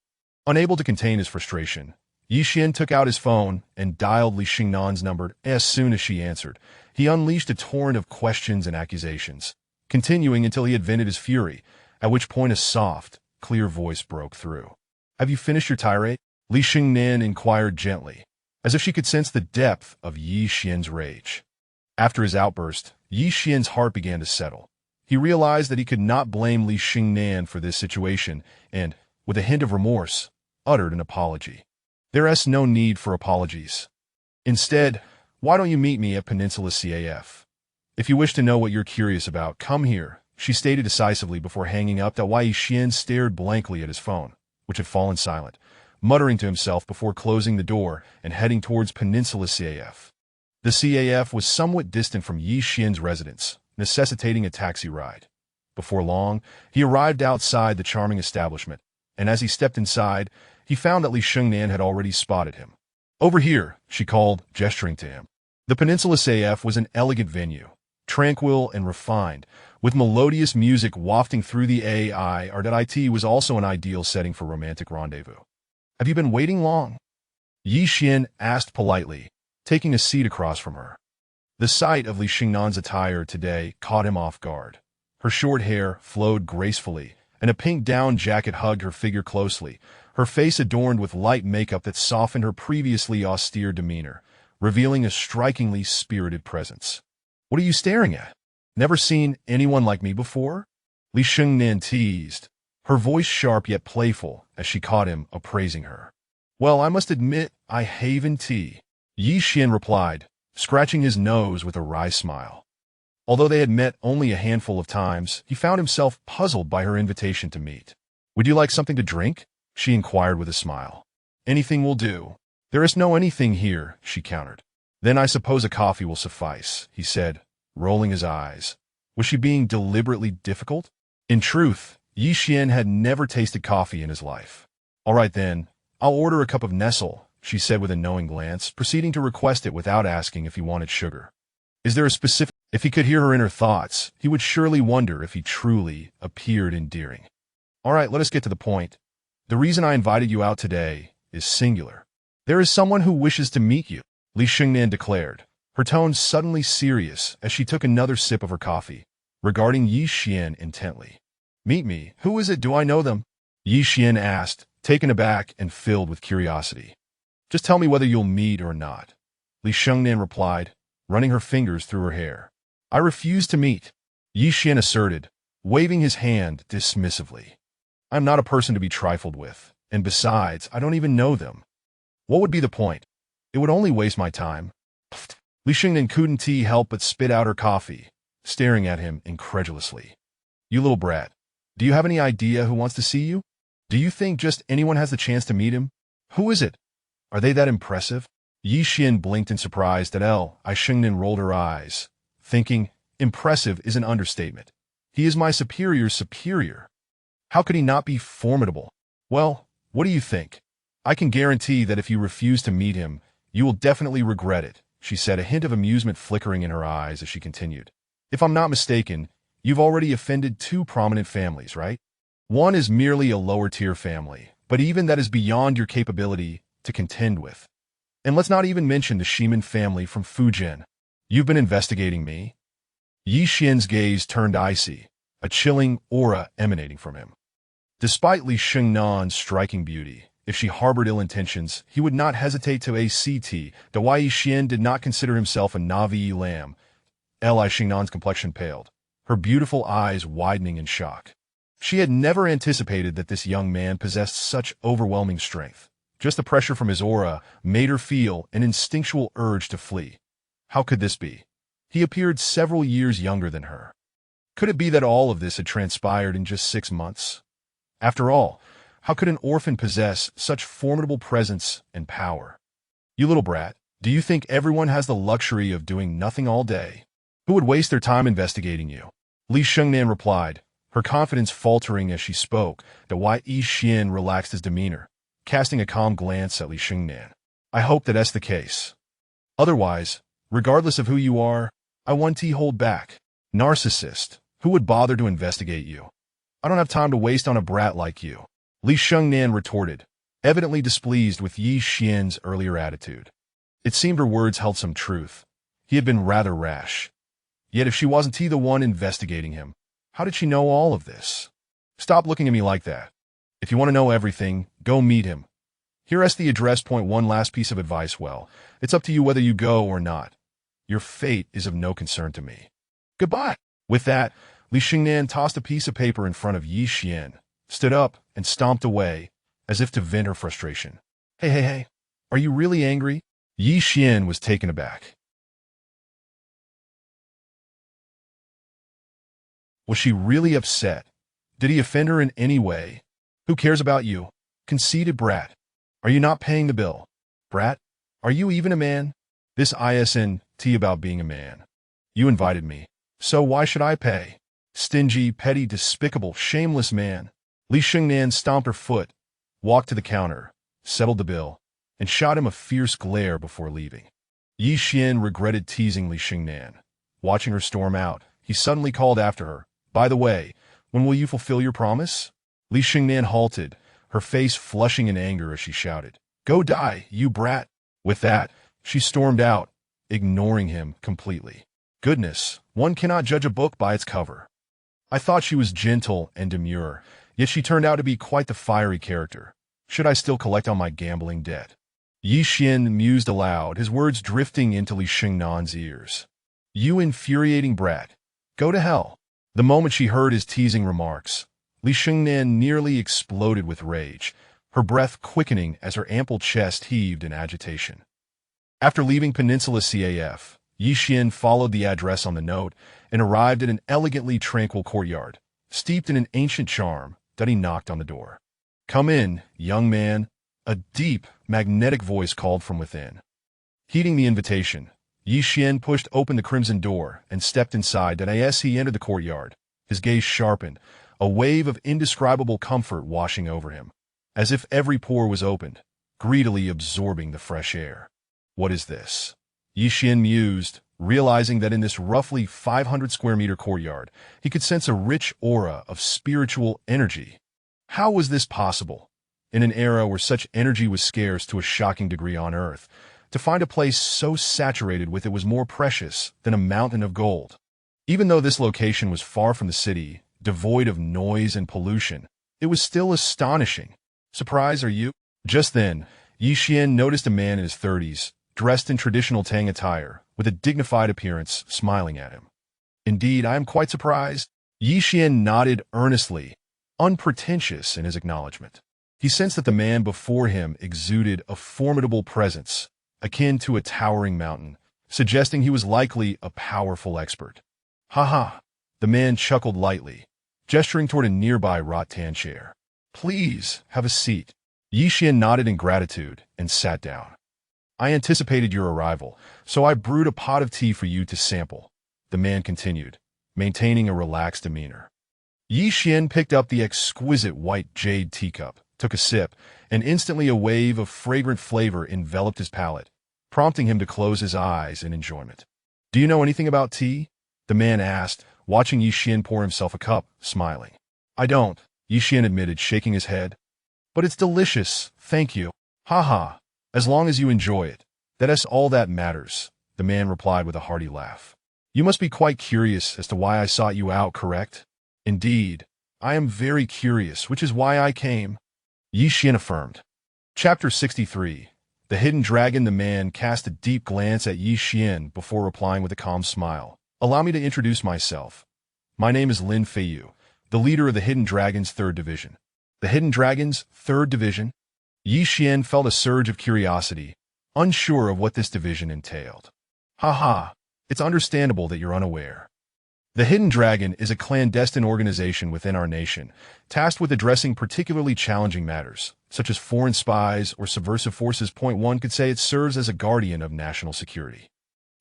Unable to contain his frustration, Ye Xuan took out his phone and dialed Li Shengnan's number. As soon as she answered, he unleashed a torrent of questions and accusations, continuing until he had vented his fury, at which point a soft, clear voice broke through. Have you finished your tirade? Li Shengnan inquired gently, as if she could sense the depth of Ye Xuan's rage. After his outburst, Ye Xuan's heart began to settle. He realized that he could not blame Li Shengnan for this situation and, with a hint of remorse, uttered an apology. There is no need for apologies. Instead, why don't you meet me at Peninsula CAF? If you wish to know what you're curious about, come here, she stated decisively before hanging up. That Ye Xuan stared blankly at his phone, which had fallen silent, muttering to himself before closing the door and heading towards Peninsula CAF. The CAF was somewhat distant from Ye Xuan's residence, necessitating a taxi ride. Before long, he arrived outside the charming establishment, and as he stepped inside, he found that Li Shengnan had already spotted him. Over here, she called, gesturing to him. The Peninsula CAF was an elegant venue, tranquil and refined, with melodious music wafting through the air. It was also an ideal setting for romantic rendezvous. Have you been waiting long? Ye Xuan asked politely, taking a seat across from her. The sight of Li Shengnan's attire today caught him off guard. Her short hair flowed gracefully, and a pink down jacket hugged her figure closely, her face adorned with light makeup that softened her previously austere demeanor, revealing a strikingly spirited presence. What are you staring at? Never seen anyone like me before? Li Shengnan teased, her voice sharp yet playful as she caught him appraising her. Well, I must admit, I haven't tea. Ye Xuan replied, scratching his nose with a wry smile. Although they had met only a handful of times, he found himself puzzled by her invitation to meet. Would you like something to drink? She inquired with a smile. Anything will do. There is no anything here, she countered. Then I suppose a coffee will suffice, he said, rolling his eyes. Was she being deliberately difficult? In truth, Ye Xuan had never tasted coffee in his life. All right then, I'll order a cup of Nestle, she said with a knowing glance, proceeding to request it without asking if he wanted sugar. Is there a specific... If he could hear her inner thoughts, he would surely wonder if he truly appeared endearing. All right, let us get to the point. The reason I invited you out today is singular. There is someone who wishes to meet you, Li Shengnan declared, her tone suddenly serious as she took another sip of her coffee, regarding Ye Xuan intently. Meet me? Who is it? Do I know them? Ye Xuan asked, taken aback and filled with curiosity. Just tell me whether you'll meet or not, Li Shengnan replied, running her fingers through her hair. I refuse to meet, Ye Xuan asserted, waving his hand dismissively. I'm not a person to be trifled with, and besides, I don't even know them. What would be the point? It would only waste my time. Li Shengnan couldn't help but spit out her coffee, staring at him incredulously. You little brat, do you have any idea who wants to see you? Do you think just anyone has the chance to meet him? Who is it? Are they that impressive? Ye Xuan blinked in surprise. Li Shengnan rolled her eyes, thinking, impressive is an understatement. He is my superior's superior. How could he not be formidable? Well, what do you think? I can guarantee that if you refuse to meet him, you will definitely regret it, she said, a hint of amusement flickering in her eyes as she continued. If I'm not mistaken, you've already offended 2 prominent families, right? One is merely a lower-tier family, but even that is beyond your capability to contend with. And let's not even mention the Shiman family from Fujian. You've been investigating me? Ye Xuan's gaze turned icy, a chilling aura emanating from him. Despite Li Xingnan's striking beauty, if she harbored ill intentions, he would not hesitate to ACT. The Ye Xuan did not consider himself a Navi lamb. Li Xingnan's complexion paled, her beautiful eyes widening in shock. She had never anticipated that this young man possessed such overwhelming strength. Just the pressure from his aura made her feel an instinctual urge to flee. How could this be? He appeared several years younger than her. Could it be that all of this had transpired in just 6 months? After all, how could an orphan possess such formidable presence and power? You little brat, do you think everyone has the luxury of doing nothing all day? Who would waste their time investigating you? Li Xingnan replied, her confidence faltering as she spoke. The Ye Xuan relaxed his demeanor, casting a calm glance at Li Xingnan. I hope that's the case. Otherwise, regardless of who you are, I want to hold back. Narcissist, who would bother to investigate you? I don't have time to waste on a brat like you. Li Xingnan retorted, evidently displeased with Ye Xuan's earlier attitude. It seemed her words held some truth. He had been rather rash. Yet if she wasn't the one investigating him, how did she know all of this? Stop looking at me like that. If you want to know everything, go meet him. Here's the address. One last piece of advice. Well, it's up to you whether you go or not. Your fate is of no concern to me. Goodbye. With that, Li Xingnan tossed a piece of paper in front of Ye Xuan, stood up, and stomped away, as if to vent her frustration. Hey, are you really angry? Ye Xuan was taken aback. Was she really upset? Did he offend her in any way? Who cares about you? Conceited brat. Are you not paying the bill? Brat, are you even a man? This isn't about being a man. You invited me, so why should I pay? Stingy, petty, despicable, shameless man. Li Xingnan stomped her foot, walked to the counter, settled the bill, and shot him a fierce glare before leaving. Ye Xuan regretted teasing Li Xingnan. Watching her storm out, he suddenly called after her. By the way, when will you fulfill your promise? Li Xingnan halted, her face flushing in anger as she shouted, Go die, you brat! With that, she stormed out, ignoring him completely. Goodness, one cannot judge a book by its cover. I thought she was gentle and demure, yet she turned out to be quite the fiery character. Should I still collect on my gambling debt? Ye Xuan mused aloud, his words drifting into Li Xingnan's ears. You infuriating brat. Go to hell. The moment she heard his teasing remarks, Li Xingnan nearly exploded with rage, her breath quickening as her ample chest heaved in agitation. After leaving Peninsula CAF, Ye Xuan followed the address on the note and arrived at an elegantly tranquil courtyard, steeped in an ancient charm. That he knocked on the door. Come in, young man, a deep, magnetic voice called from within. Heeding the invitation, Ye Xuan pushed open the crimson door and stepped inside. As he entered the courtyard, his gaze sharpened, a wave of indescribable comfort washing over him, as if every pore was opened, greedily absorbing the fresh air. What is this? Ye Xuan mused, realizing that in this roughly 500-square-meter courtyard, he could sense a rich aura of spiritual energy. How was this possible? In an era where such energy was scarce to a shocking degree on Earth, to find a place so saturated with it was more precious than a mountain of gold. Even though this location was far from the city, devoid of noise and pollution, it was still astonishing. Surprised, are you? Just then, Ye Xuan noticed a man in his 30s, dressed in traditional Tang attire, with a dignified appearance, smiling at him. Indeed, I am quite surprised. Ye Xuan nodded earnestly, unpretentious in his acknowledgement. He sensed that the man before him exuded a formidable presence, akin to a towering mountain, suggesting he was likely a powerful expert. Ha! The man chuckled lightly, gesturing toward a nearby rattan chair. Please, have a seat. Ye Xuan nodded in gratitude and sat down. I anticipated your arrival, so I brewed a pot of tea for you to sample, the man continued, maintaining a relaxed demeanor. Ye Xuan picked up the exquisite white jade teacup, took a sip, and instantly a wave of fragrant flavor enveloped his palate, prompting him to close his eyes in enjoyment. Do you know anything about tea? The man asked, watching Ye Xuan pour himself a cup, smiling. I don't, Ye Xuan admitted, shaking his head. But it's delicious, thank you. Ha! As long as you enjoy it, that's all that matters, the man replied with a hearty laugh. You must be quite curious as to why I sought you out, correct? Indeed, I am very curious, which is why I came. Ye Xuan affirmed. Chapter 63. The Hidden Dragon. The man cast a deep glance at Ye Xuan before replying with a calm smile. Allow me to introduce myself. My name is Lin Feiyu, the leader of the Hidden Dragon's 3rd Division. The Hidden Dragon's 3rd Division? Ye Xuan felt a surge of curiosity, unsure of what this division entailed. Haha, it's understandable that you're unaware. The Hidden Dragon is a clandestine organization within our nation, tasked with addressing particularly challenging matters, such as foreign spies or subversive forces. One could say it serves as a guardian of national security.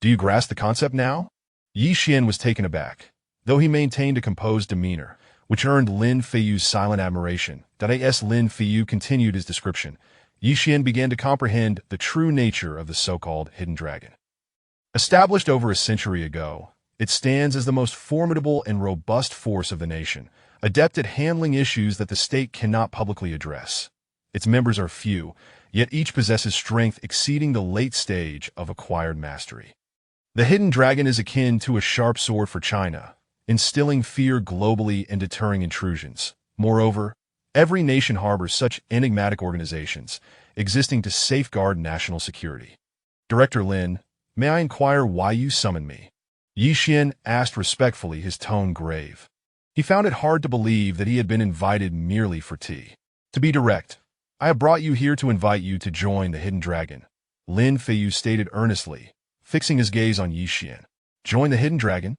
Do you grasp the concept now? Ye Xuan was taken aback, though he maintained a composed demeanor, which earned Lin Feiyu's silent admiration. As Lin Feiyu continued his description, Ye Xuan began to comprehend the true nature of the so-called Hidden Dragon. Established over a century ago, it stands as the most formidable and robust force of the nation, adept at handling issues that the state cannot publicly address. Its members are few, yet each possesses strength exceeding the late stage of acquired mastery. The Hidden Dragon is akin to a sharp sword for China, instilling fear globally and deterring intrusions. Moreover, every nation harbors such enigmatic organizations, existing to safeguard national security. Director Lin, may I inquire why you summoned me? Ye Xuan asked respectfully, his tone grave. He found it hard to believe that he had been invited merely for tea. To be direct, I have brought you here to invite you to join the Hidden Dragon, Lin Feiyu stated earnestly, fixing his gaze on Ye Xuan. Join the Hidden Dragon?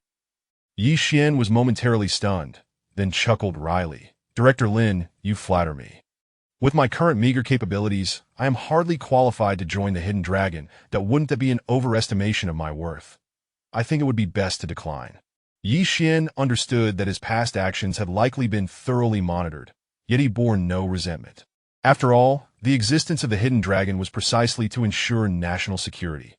Ye Xuan was momentarily stunned, then chuckled wryly. Director Lin, you flatter me. With my current meager capabilities, I am hardly qualified to join the Hidden Dragon. Wouldn't that be an overestimation of my worth? I think it would be best to decline. Ye Xuan understood that his past actions had likely been thoroughly monitored, yet he bore no resentment. After all, the existence of the Hidden Dragon was precisely to ensure national security.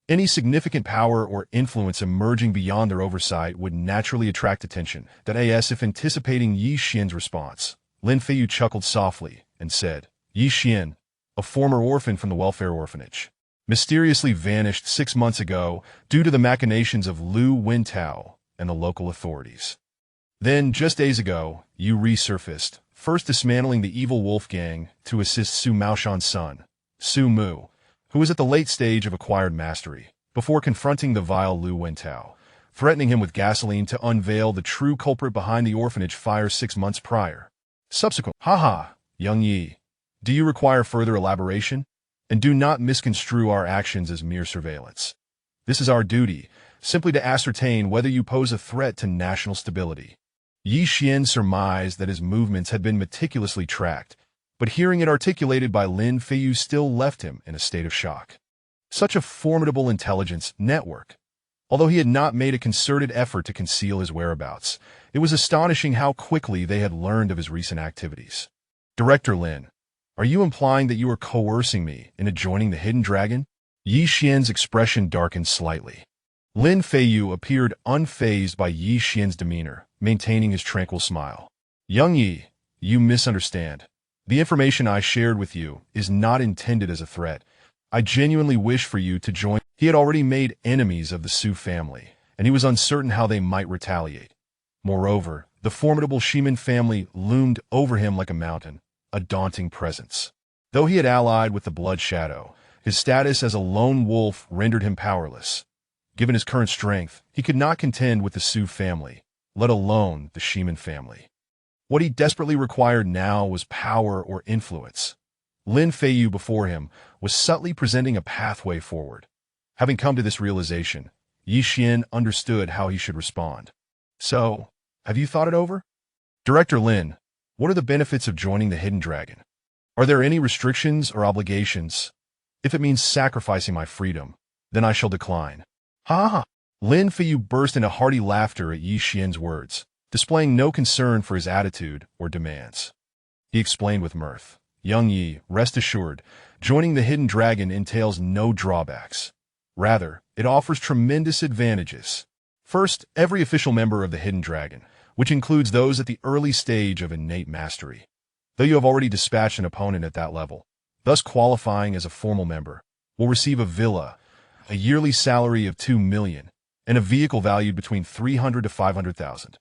Any significant power or influence emerging beyond their oversight would naturally attract attention. If anticipating Ye Xuan's response, Lin Feiyu chuckled softly and said, Ye Xuan, a former orphan from the welfare orphanage, mysteriously vanished 6 months ago due to the machinations of Lu Wintao and the local authorities. Then, just days ago, you resurfaced, first dismantling the evil wolf gang to assist Su Maoshan's son, Su Mu, who was at the late stage of acquired mastery, before confronting the vile Lu Wintao, threatening him with gasoline to unveil the true culprit behind the orphanage fire 6 months prior. Subsequent, young Yi, do you require further elaboration? And do not misconstrue our actions as mere surveillance. This is our duty, simply to ascertain whether you pose a threat to national stability. Ye Xuan surmised that his movements had been meticulously tracked, but hearing it articulated by Lin Feiyu still left him in a state of shock. Such a formidable intelligence network. Although he had not made a concerted effort to conceal his whereabouts, it was astonishing how quickly they had learned of his recent activities. Director Lin, are you implying that you are coercing me into joining the Hidden Dragon? Ye Xuan's expression darkened slightly. Lin Feiyu appeared unfazed by Ye Xuan's demeanor, maintaining his tranquil smile. Young Yi, you misunderstand. The information I shared with you is not intended as a threat. I genuinely wish for you to join. He had already made enemies of the Su family, and he was uncertain how they might retaliate. Moreover, the formidable Shiman family loomed over him like a mountain, a daunting presence. Though he had allied with the Blood Shadow, his status as a lone wolf rendered him powerless. Given his current strength, he could not contend with the Su family, let alone the Shiman family. What he desperately required now was power or influence. Lin Feiyu before him was subtly presenting a pathway forward. Having come to this realization, Ye Xuan understood how he should respond. So, have you thought it over? Director Lin, what are the benefits of joining the Hidden Dragon? Are there any restrictions or obligations? If it means sacrificing my freedom, then I shall decline. Lin Feiyu burst into hearty laughter at Ye Xuan's words, displaying no concern for his attitude or demands. He explained with mirth, Young Yi, rest assured, joining the Hidden Dragon entails no drawbacks. Rather, it offers tremendous advantages. First, every official member of the Hidden Dragon, which includes those at the early stage of innate mastery, though you have already dispatched an opponent at that level, thus qualifying as a formal member, will receive a villa, a yearly salary of 2 million, and a vehicle valued between 300 to 500,000.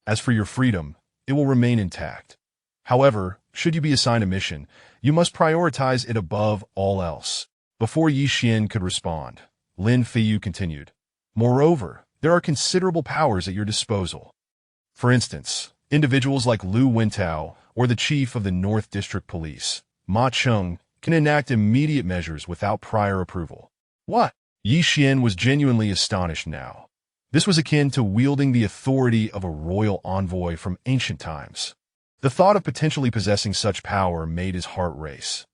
As for your freedom, it will remain intact. However, should you be assigned a mission, you must prioritize it above all else. Before Ye Xuan could respond, Lin Feiyu continued. Moreover, there are considerable powers at your disposal. For instance, individuals like Lu Wintao or the chief of the North District Police, Ma Cheng, can enact immediate measures without prior approval. What? Ye Xuan was genuinely astonished now. This was akin to wielding the authority of a royal envoy from ancient times. The thought of potentially possessing such power made his heart race,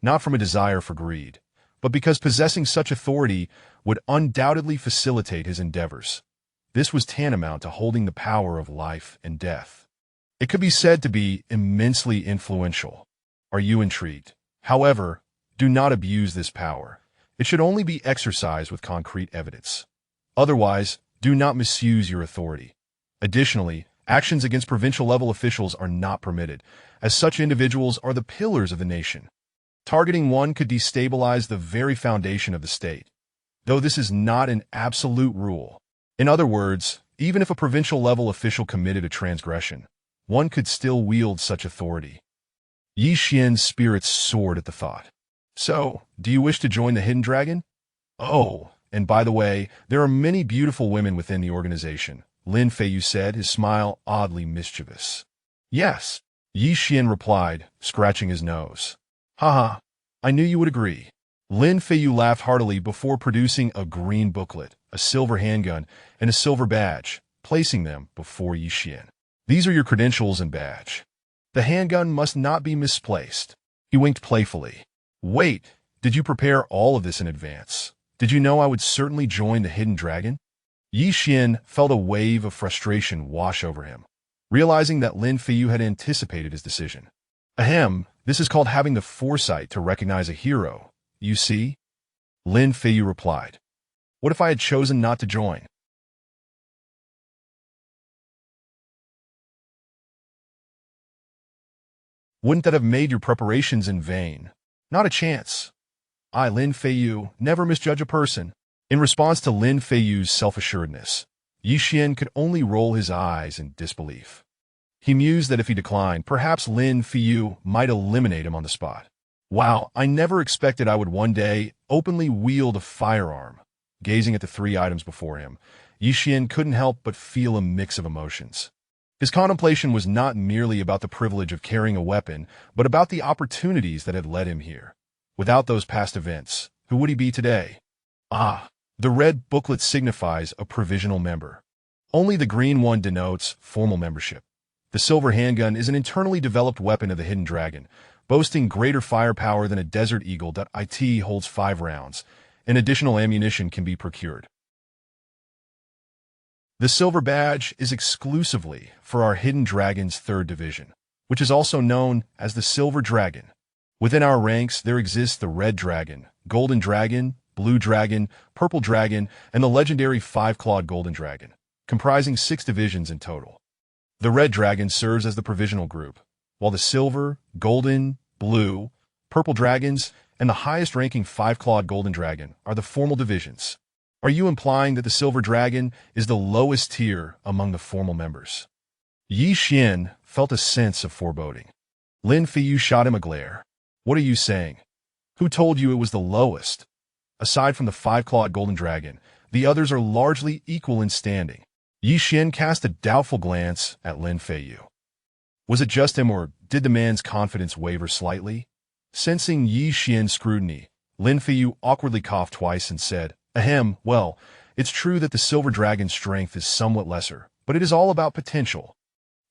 not from a desire for greed, but because possessing such authority would undoubtedly facilitate his endeavors. This was tantamount to holding the power of life and death. It could be said to be immensely influential. Are you intrigued? However, do not abuse this power. It should only be exercised with concrete evidence. Otherwise, do not misuse your authority. Additionally, actions against provincial-level officials are not permitted, as such individuals are the pillars of the nation. Targeting one could destabilize the very foundation of the state, though this is not an absolute rule. In other words, even if a provincial-level official committed a transgression, one could still wield such authority. Ye Xuan's spirits soared at the thought. So, do you wish to join the Hidden Dragon? Oh, and by the way, there are many beautiful women within the organization, Lin Feiyu said, his smile oddly mischievous. Yes, Ye Xuan replied, scratching his nose. Haha, I knew you would agree. Lin Feiyu laughed heartily before producing a green booklet, a silver handgun, and a silver badge, placing them before Ye Xuan. These are your credentials and badge. The handgun must not be misplaced. He winked playfully. Wait, did you prepare all of this in advance? Did you know I would certainly join the Hidden Dragon? Ye Xuan felt a wave of frustration wash over him, realizing that Lin Feiyu had anticipated his decision. Ahem, this is called having the foresight to recognize a hero, you see? Lin Feiyu replied. What if I had chosen not to join? Wouldn't that have made your preparations in vain? Not a chance. I, Lin Feiyu, never misjudge a person. In response to Lin Feiyu's self-assuredness, Ye Xuan could only roll his eyes in disbelief. He mused that if he declined, perhaps Lin Feiyu might eliminate him on the spot. Wow, I never expected I would one day openly wield a firearm. Gazing at the three items before him, Ye Xuan couldn't help but feel a mix of emotions. His contemplation was not merely about the privilege of carrying a weapon, but about the opportunities that had led him here. Without those past events, who would he be today? Ah, the red booklet signifies a provisional member. Only the green one denotes formal membership. The silver handgun is an internally developed weapon of the Hidden Dragon, boasting greater firepower than a Desert Eagle. It holds 5 rounds, and additional ammunition can be procured. The silver badge is exclusively for our Hidden Dragon's 3rd Division, which is also known as the Silver Dragon. Within our ranks, there exists the Red Dragon, Golden Dragon, Blue Dragon, Purple Dragon, and the legendary 5-clawed Golden Dragon, comprising 6 divisions in total. The Red Dragon serves as the provisional group, while the Silver, Golden, Blue, Purple Dragons, and the highest-ranking 5-clawed Golden Dragon are the formal divisions. Are you implying that the Silver Dragon is the lowest tier among the formal members? Ye Xuan felt a sense of foreboding. Lin Feiyu shot him a glare. What are you saying? Who told you it was the lowest? Aside from the 5-clawed Golden Dragon, the others are largely equal in standing. Ye Xuan cast a doubtful glance at Lin Feiyu. Was it just him, or did the man's confidence waver slightly? Sensing Ye Xuan's scrutiny, Lin Feiyu awkwardly coughed twice and said, Ahem, well, it's true that the Silver Dragon's strength is somewhat lesser, but it is all about potential.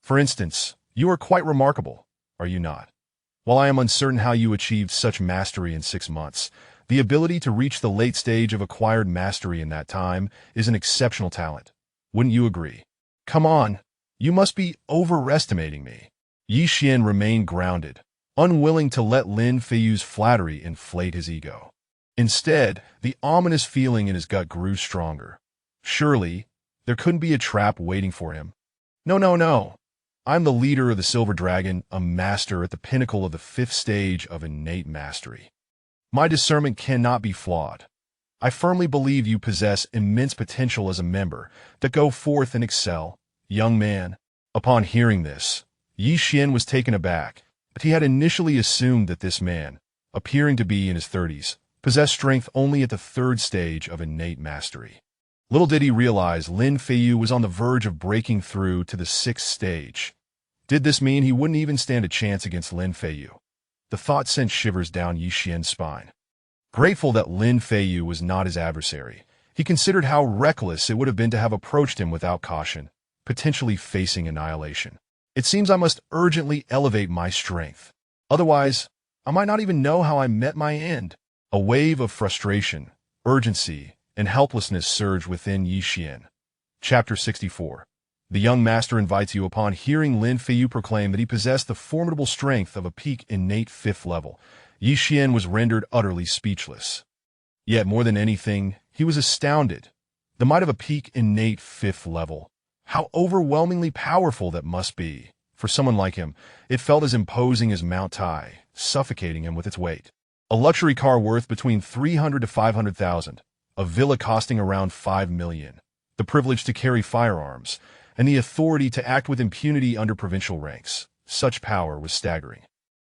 For instance, you are quite remarkable, are you not? While I am uncertain how you achieved such mastery in 6 months, the ability to reach the late stage of acquired mastery in that time is an exceptional talent. Wouldn't you agree? Come on, you must be overestimating me. Ye Xuan remained grounded, unwilling to let Lin Feiyu's flattery inflate his ego. Instead, the ominous feeling in his gut grew stronger. Surely, there couldn't be a trap waiting for him. No. I'm the leader of the Silver Dragon, a master at the pinnacle of the 5th stage of innate mastery. My discernment cannot be flawed. I firmly believe you possess immense potential as a member, that go forth and excel, young man. Upon hearing this, Ye Xuan was taken aback, but he had initially assumed that this man, appearing to be in his 30s, possessed strength only at the third stage of innate mastery. Little did he realize Lin Feiyu was on the verge of breaking through to the 6th stage. Did this mean he wouldn't even stand a chance against Lin Feiyu? The thought sent shivers down Ye Xuan's spine. Grateful that Lin Feiyu was not his adversary, he considered how reckless it would have been to have approached him without caution, potentially facing annihilation. It seems I must urgently elevate my strength. Otherwise, I might not even know how I met my end. A wave of frustration, urgency, and helplessness surged within Ye Xuan. Chapter 64. The young master invites you upon hearing Lin Feiyu proclaim that he possessed the formidable strength of a peak innate 5th level. Ye Xuan was rendered utterly speechless. Yet more than anything, he was astounded. The might of a peak innate 5th level. How overwhelmingly powerful that must be. For someone like him, it felt as imposing as Mount Tai, suffocating him with its weight. A luxury car worth between 300 to 500,000, a villa costing around 5 million, the privilege to carry firearms, and the authority to act with impunity under provincial ranks. Such power was staggering.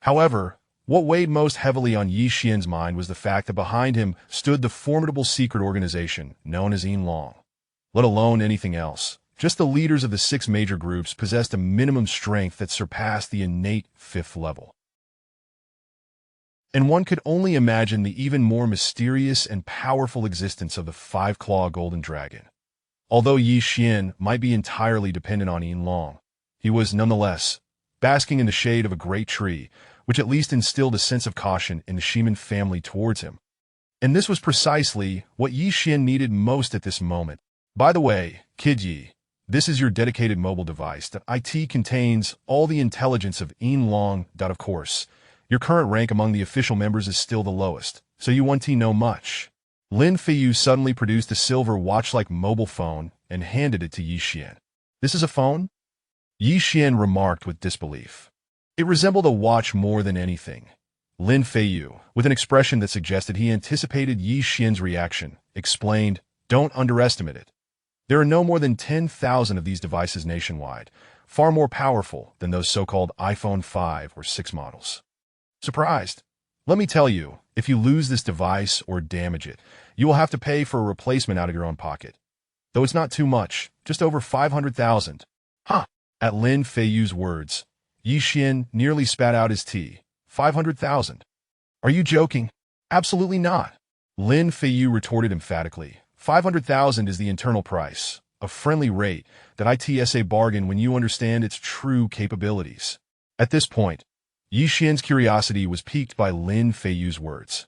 However, what weighed most heavily on Ye Xuan's mind was the fact that behind him stood the formidable secret organization known as Yinlong. Let alone anything else, just the leaders of the 6 major groups possessed a minimum strength that surpassed the innate 5th level. And one could only imagine the even more mysterious and powerful existence of the 5-claw golden dragon. Although Ye Xuan might be entirely dependent on Yinlong, he was nonetheless basking in the shade of a great tree, which at least instilled a sense of caution in the Shiman family towards him. And this was precisely what Ye Xuan needed most at this moment. By the way, Kid Yi, this is your dedicated mobile device that IT contains all the intelligence of Yinlong. Of course, your current rank among the official members is still the lowest, so you won't know much. Lin Feiyu suddenly produced a silver watch-like mobile phone and handed it to Ye Xuan. This is a phone? Ye Xuan remarked with disbelief. It resembled a watch more than anything. Lin Feiyu, with an expression that suggested he anticipated Ye Xuan's reaction, explained, "Don't underestimate it. There are no more than 10,000 of these devices nationwide, far more powerful than those so-called iPhone 5 or 6 models." Surprised? Let me tell you, if you lose this device or damage it, you will have to pay for a replacement out of your own pocket. Though it's not too much, just over 500,000. Huh! At Lin Feiyu's words, Ye Xuan nearly spat out his tea. 500,000. Are you joking? Absolutely not. Lin Feiyu retorted emphatically. 500,000 is the internal price, a friendly rate that ITS a bargain when you understand its true capabilities. At this point, Ye Xuan's curiosity was piqued by Lin Feiyu's words.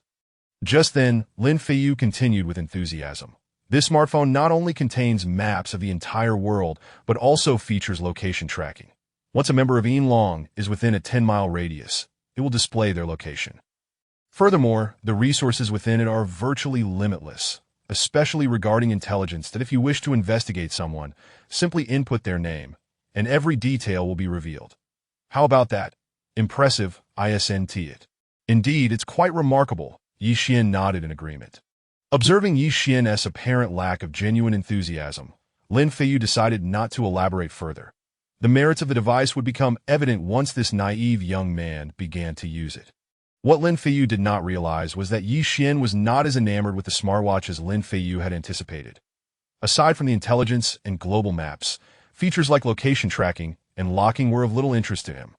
Just then, Lin Feiyu continued with enthusiasm. This smartphone not only contains maps of the entire world, but also features location tracking. Once a member of Yinlong is within a 10-mile radius, it will display their location. Furthermore, the resources within it are virtually limitless, especially regarding intelligence that if you wish to investigate someone, simply input their name, and every detail will be revealed. How about that? Impressive, isn't it? Indeed, it's quite remarkable. Ye Xuan nodded in agreement. Observing Ye Xuan's apparent lack of genuine enthusiasm, Lin Feiyu decided not to elaborate further. The merits of the device would become evident once this naive young man began to use it. What Lin Feiyu did not realize was that Ye Xuan was not as enamored with the smartwatch as Lin Feiyu had anticipated. Aside from the intelligence and global maps, features like location tracking and locking were of little interest to him.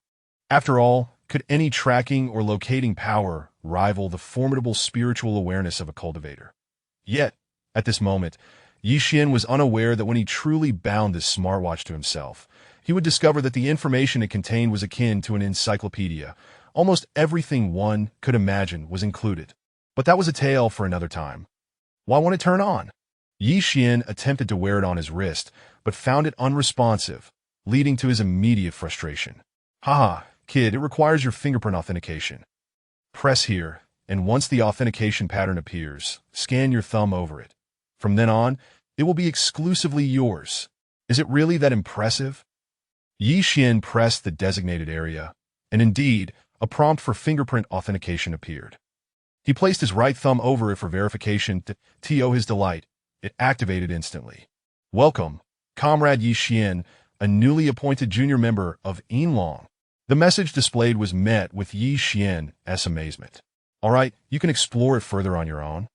After all, could any tracking or locating power rival the formidable spiritual awareness of a cultivator? Yet, at this moment, Ye Xuan was unaware that when he truly bound this smartwatch to himself, he would discover that the information it contained was akin to an encyclopedia. Almost everything one could imagine was included. But that was a tale for another time. Why won't it turn on? Ye Xuan attempted to wear it on his wrist, but found it unresponsive, leading to his immediate frustration. Haha, kid, it requires your fingerprint authentication. Press here, and once the authentication pattern appears, scan your thumb over it. From then on, it will be exclusively yours. Is it really that impressive? Ye Xuan pressed the designated area, and indeed, a prompt for fingerprint authentication appeared. He placed his right thumb over it for verification. To his delight, it activated instantly. Welcome, Comrade Ye Xuan. a newly appointed junior member of Yinlong. The message displayed was met with Ye Xuan's amazement. All right, you can explore it further on your own.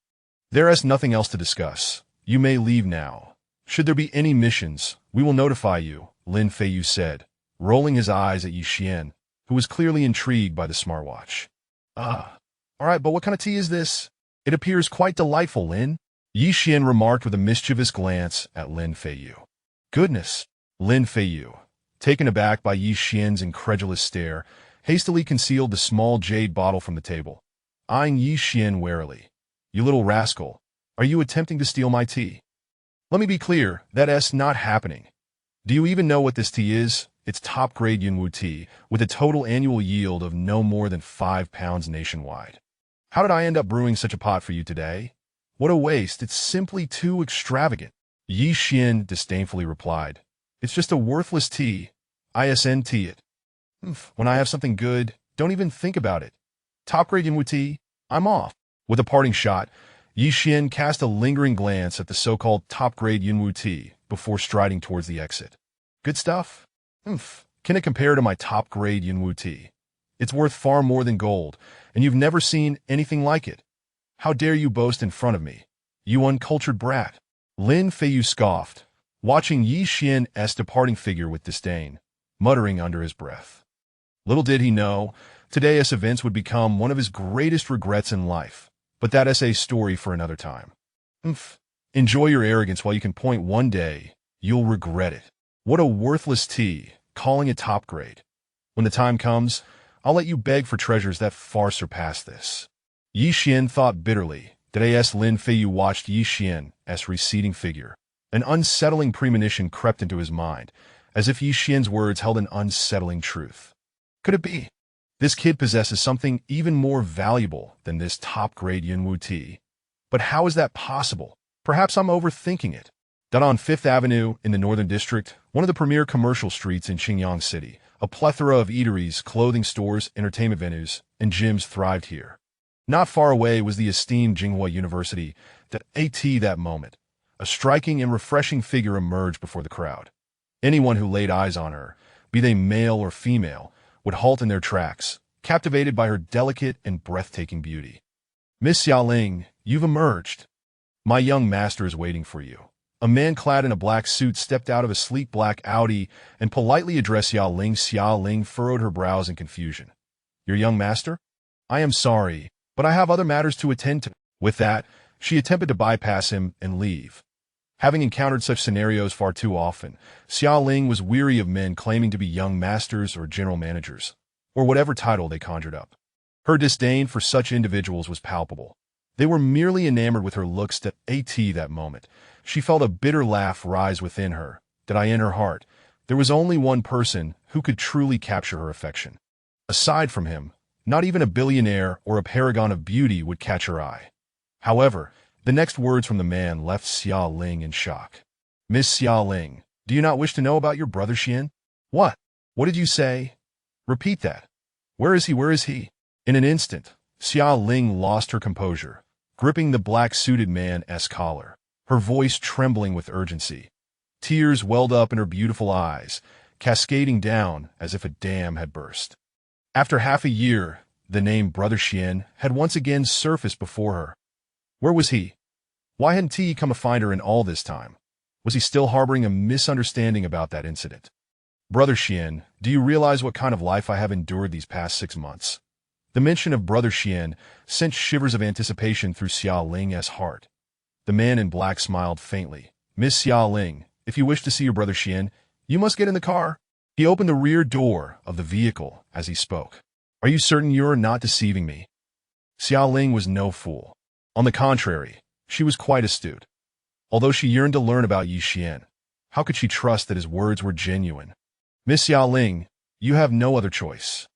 There is nothing else to discuss. You may leave now. Should there be any missions, we will notify you, Lin Feiyu said, rolling his eyes at Ye Xuan, who was clearly intrigued by the smartwatch. All right, but what kind of tea is this? It appears quite delightful, Lin. Ye Xuan remarked with a mischievous glance at Lin Feiyu. Goodness, Lin Feiyu, taken aback by Ye Xuan's incredulous stare, hastily concealed the small jade bottle from the table, eyeing Ye Xuan warily. You little rascal, are you attempting to steal my tea? Let me be clear, that's not happening. Do you even know what this tea is? It's top-grade Yunwu tea, with a total annual yield of no more than 5 pounds nationwide. How did I end up brewing such a pot for you today? What a waste, it's simply too extravagant. Ye Xuan disdainfully replied. It's just a worthless tea. ISNT it. When I have something good, don't even think about it. Top-grade Yunwu tea, I'm off. With a parting shot, Ye Xuan cast a lingering glance at the so-called top-grade Yunwu tea before striding towards the exit. Good stuff? Can it compare to my top-grade Yunwu tea? It's worth far more than gold, and you've never seen anything like it. How dare you boast in front of me, you uncultured brat? Lin Feiyu scoffed, watching Ye Xuan's departing figure with disdain, muttering under his breath. Little did he know, today's events would become one of his greatest regrets in life, but that is a story for another time. Enjoy your arrogance while you can point one day, you'll regret it. What a worthless tea, calling it top grade. When the time comes, I'll let you beg for treasures that far surpass this. Ye Xuan thought bitterly that as Lin Feiyu watched Ye Xuan's receding figure. An unsettling premonition crept into his mind, as if Ye Xuan's words held an unsettling truth. Could it be? This kid possesses something even more valuable than this top-grade Yunwu tea. But how is that possible? Perhaps I'm overthinking it. That on 5th Avenue in the Northern District, one of the premier commercial streets in Qingyang City, a plethora of eateries, clothing stores, entertainment venues, and gyms thrived here. Not far away was the esteemed Tsinghua University. That moment, a striking and refreshing figure emerged before the crowd. Anyone who laid eyes on her, be they male or female, would halt in their tracks, captivated by her delicate and breathtaking beauty. Miss Xiaoling, you've emerged. My young master is waiting for you. A man clad in a black suit stepped out of a sleek black Audi and politely addressed Xiaoling. Xiaoling furrowed her brows in confusion. Your young master? I am sorry, but I have other matters to attend to. With that, she attempted to bypass him and leave. Having encountered such scenarios far too often, Xiaoling was weary of men claiming to be young masters or general managers, or whatever title they conjured up. Her disdain for such individuals was palpable. They were merely enamored with her looks. That moment, she felt a bitter laugh rise within her. In her heart, there was only one person who could truly capture her affection. Aside from him, not even a billionaire or a paragon of beauty would catch her eye. However, the next words from the man left Xiaoling in shock. Miss Xiaoling, do you not wish to know about your brother Xian? What? What did you say? Repeat that. Where is he? Where is he? In an instant, Xiaoling lost her composure, gripping the black-suited man's collar, her voice trembling with urgency. Tears welled up in her beautiful eyes, cascading down as if a dam had burst. After half a year, the name Brother Xian had once again surfaced before her. Where was he? Why hadn't he come to find her in all this time? Was he still harboring a misunderstanding about that incident? Brother Xian, do you realize what kind of life I have endured these past 6 months? The mention of Brother Xian sent shivers of anticipation through Xiaoling's heart. The man in black smiled faintly. Miss Xiaoling, if you wish to see your brother Xian, you must get in the car. He opened the rear door of the vehicle as he spoke. Are you certain you are not deceiving me? Xiaoling was no fool. On the contrary, she was quite astute. Although she yearned to learn about Ye Xuan, how could she trust that his words were genuine? Miss Xiaoling, you have no other choice.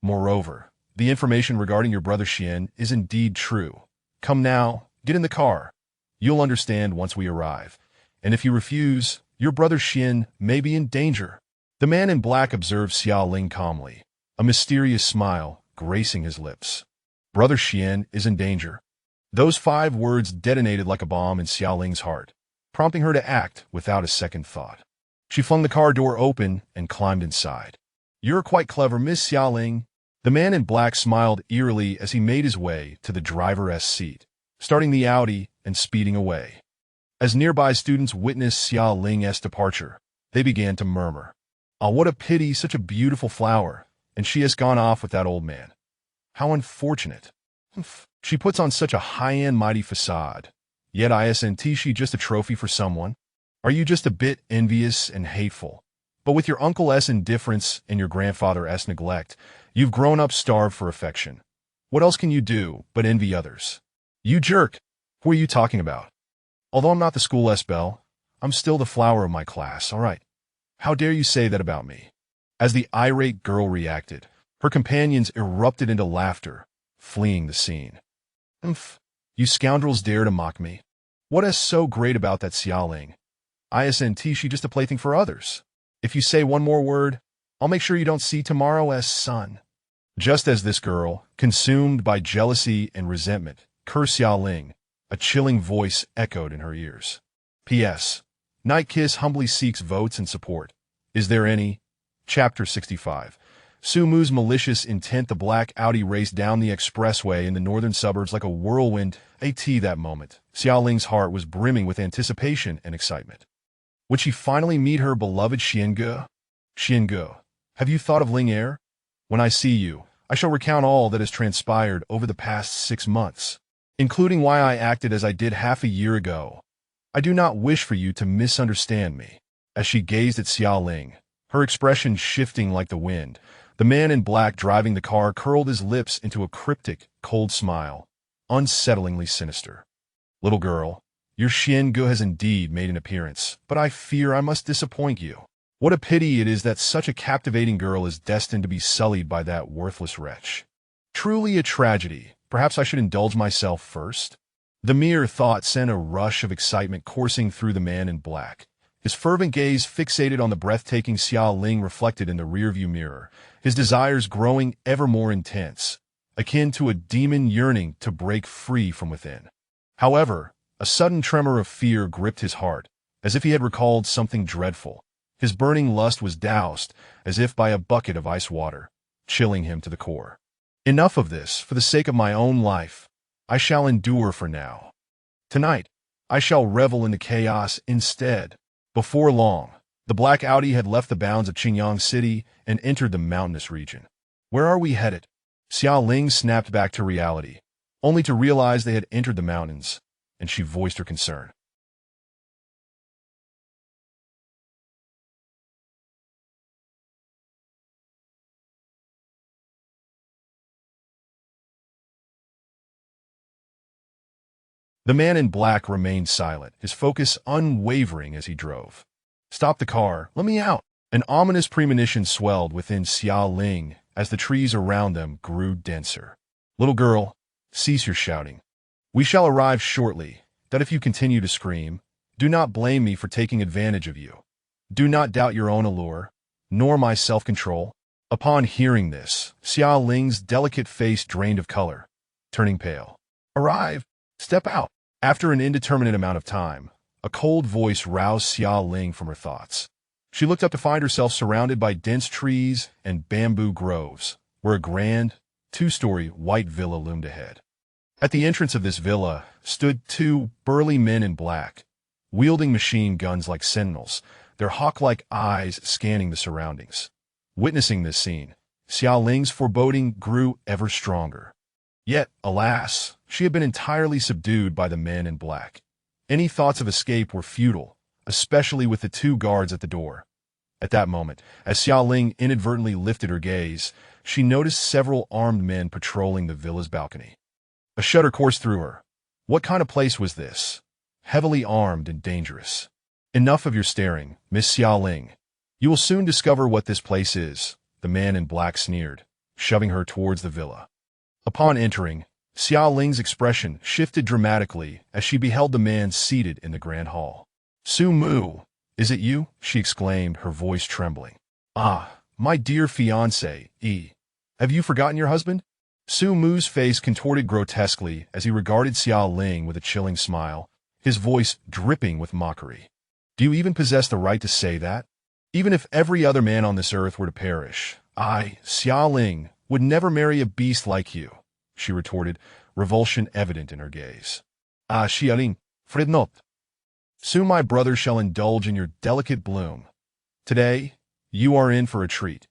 Moreover, the information regarding your brother Xian is indeed true. Come now, get in the car. You'll understand once we arrive. And if you refuse, your brother Xian may be in danger. The man in black observed Xiaoling calmly, a mysterious smile gracing his lips. Brother Xian is in danger. Those 5 words detonated like a bomb in Xiaoling's heart, prompting her to act without a second thought. She flung the car door open and climbed inside. "You're quite clever, Miss Xiaoling." The man in black smiled eerily as he made his way to the driver's seat, starting the Audi and speeding away. As nearby students witnessed Xiaoling's departure, they began to murmur, "Ah, what a pity, such a beautiful flower, and she has gone off with that old man. How unfortunate. Humph. She puts on such a high-end mighty facade, yet isn't she just a trophy for someone? Are you just a bit envious and hateful? But with your uncle's indifference and your grandfather's neglect, you've grown up starved for affection. What else can you do but envy others? You jerk! Who are you talking about? Although I'm not the school's belle, I'm still the flower of my class, all right. How dare you say that about me?" As the irate girl reacted, her companions erupted into laughter, fleeing the scene. "Humph, you scoundrels dare to mock me. What is so great about that Xiaoling? Isn't she just a plaything for others? If you say one more word, I'll make sure you don't see tomorrow's sun." Just as this girl, consumed by jealousy and resentment, cursed Xiaoling, a chilling voice echoed in her ears. P.S. Night Kiss humbly seeks votes and support. Is there any? Chapter 65. Su Mu's malicious intent. The black Audi raced down the expressway in the northern suburbs like a whirlwind. That moment, Xiaoling's heart was brimming with anticipation and excitement. Would she finally meet her beloved Xiange? Xiange, have you thought of Ling Er? When I see you, I shall recount all that has transpired over the past 6 months, including why I acted as I did half a year ago. I do not wish for you to misunderstand me. As she gazed at Xiaoling, her expression shifting like the wind, the man in black driving the car curled his lips into a cryptic, cold smile, unsettlingly sinister. "Little girl, your Xiange has indeed made an appearance, but I fear I must disappoint you. What a pity it is that such a captivating girl is destined to be sullied by that worthless wretch. Truly a tragedy. Perhaps I should indulge myself first." The mere thought sent a rush of excitement coursing through the man in black. His fervent gaze fixated on the breathtaking Xiaoling reflected in the rearview mirror, his desires growing ever more intense, akin to a demon yearning to break free from within. However, a sudden tremor of fear gripped his heart, as if he had recalled something dreadful. His burning lust was doused, as if by a bucket of ice water, chilling him to the core. "Enough of this, for the sake of my own life. I shall endure for now. Tonight, I shall revel in the chaos instead." Before long, the black Audi had left the bounds of Qingyang City and entered the mountainous region. "Where are we headed?" Xiaoling snapped back to reality, only to realize they had entered the mountains, and she voiced her concern. The man in black remained silent, his focus unwavering as he drove. "Stop the car, let me out!" An ominous premonition swelled within Xiaoling as the trees around them grew denser. "Little girl, cease your shouting. We shall arrive shortly, that if you continue to scream, do not blame me for taking advantage of you. Do not doubt your own allure, nor my self-control." Upon hearing this, Xiaoling's delicate face drained of color, turning pale. "Arrive! Step out!" After an indeterminate amount of time, a cold voice roused Xiaoling from her thoughts. She looked up to find herself surrounded by dense trees and bamboo groves, where a grand, 2-story white villa loomed ahead. At the entrance of this villa stood 2 burly men in black, wielding machine guns like sentinels, their hawk-like eyes scanning the surroundings. Witnessing this scene, Xiaoling's foreboding grew ever stronger. Yet, alas, she had been entirely subdued by the men in black. Any thoughts of escape were futile, especially with the 2 guards at the door. At that moment, as Xiaoling inadvertently lifted her gaze, she noticed several armed men patrolling the villa's balcony. A shudder coursed through her. What kind of place was this? Heavily armed and dangerous. "Enough of your staring, Miss Xiaoling. You will soon discover what this place is," the man in black sneered, shoving her towards the villa. Upon entering, Xiaoling's expression shifted dramatically as she beheld the man seated in the grand hall. "Su Mu, is it you?" she exclaimed, her voice trembling. "Ah, my dear fiancé, have you forgotten your husband?" Su Mu's face contorted grotesquely as he regarded Xiaoling with a chilling smile, his voice dripping with mockery. "Do you even possess the right to say that? Even if every other man on this earth were to perish, I, Xiaoling, would never marry a beast like you, she retorted, revulsion evident in her gaze. Ah, Xiaoling, fret not. Soon my brothers shall indulge in your delicate bloom. Today, you are in for a treat.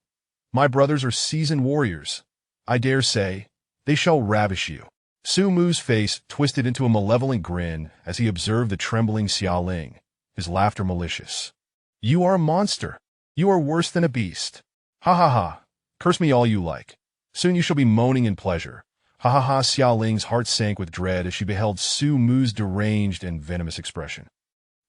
My brothers are seasoned warriors. I dare say, they shall ravish you. Su Mu's face twisted into a malevolent grin as he observed the trembling Xiaoling, his laughter malicious. You are a monster. You are worse than a beast. Ha ha ha. Curse me all you like. Soon you shall be moaning in pleasure. Ha ha ha. Xiaoling's heart sank with dread as she beheld Su Mu's deranged and venomous expression.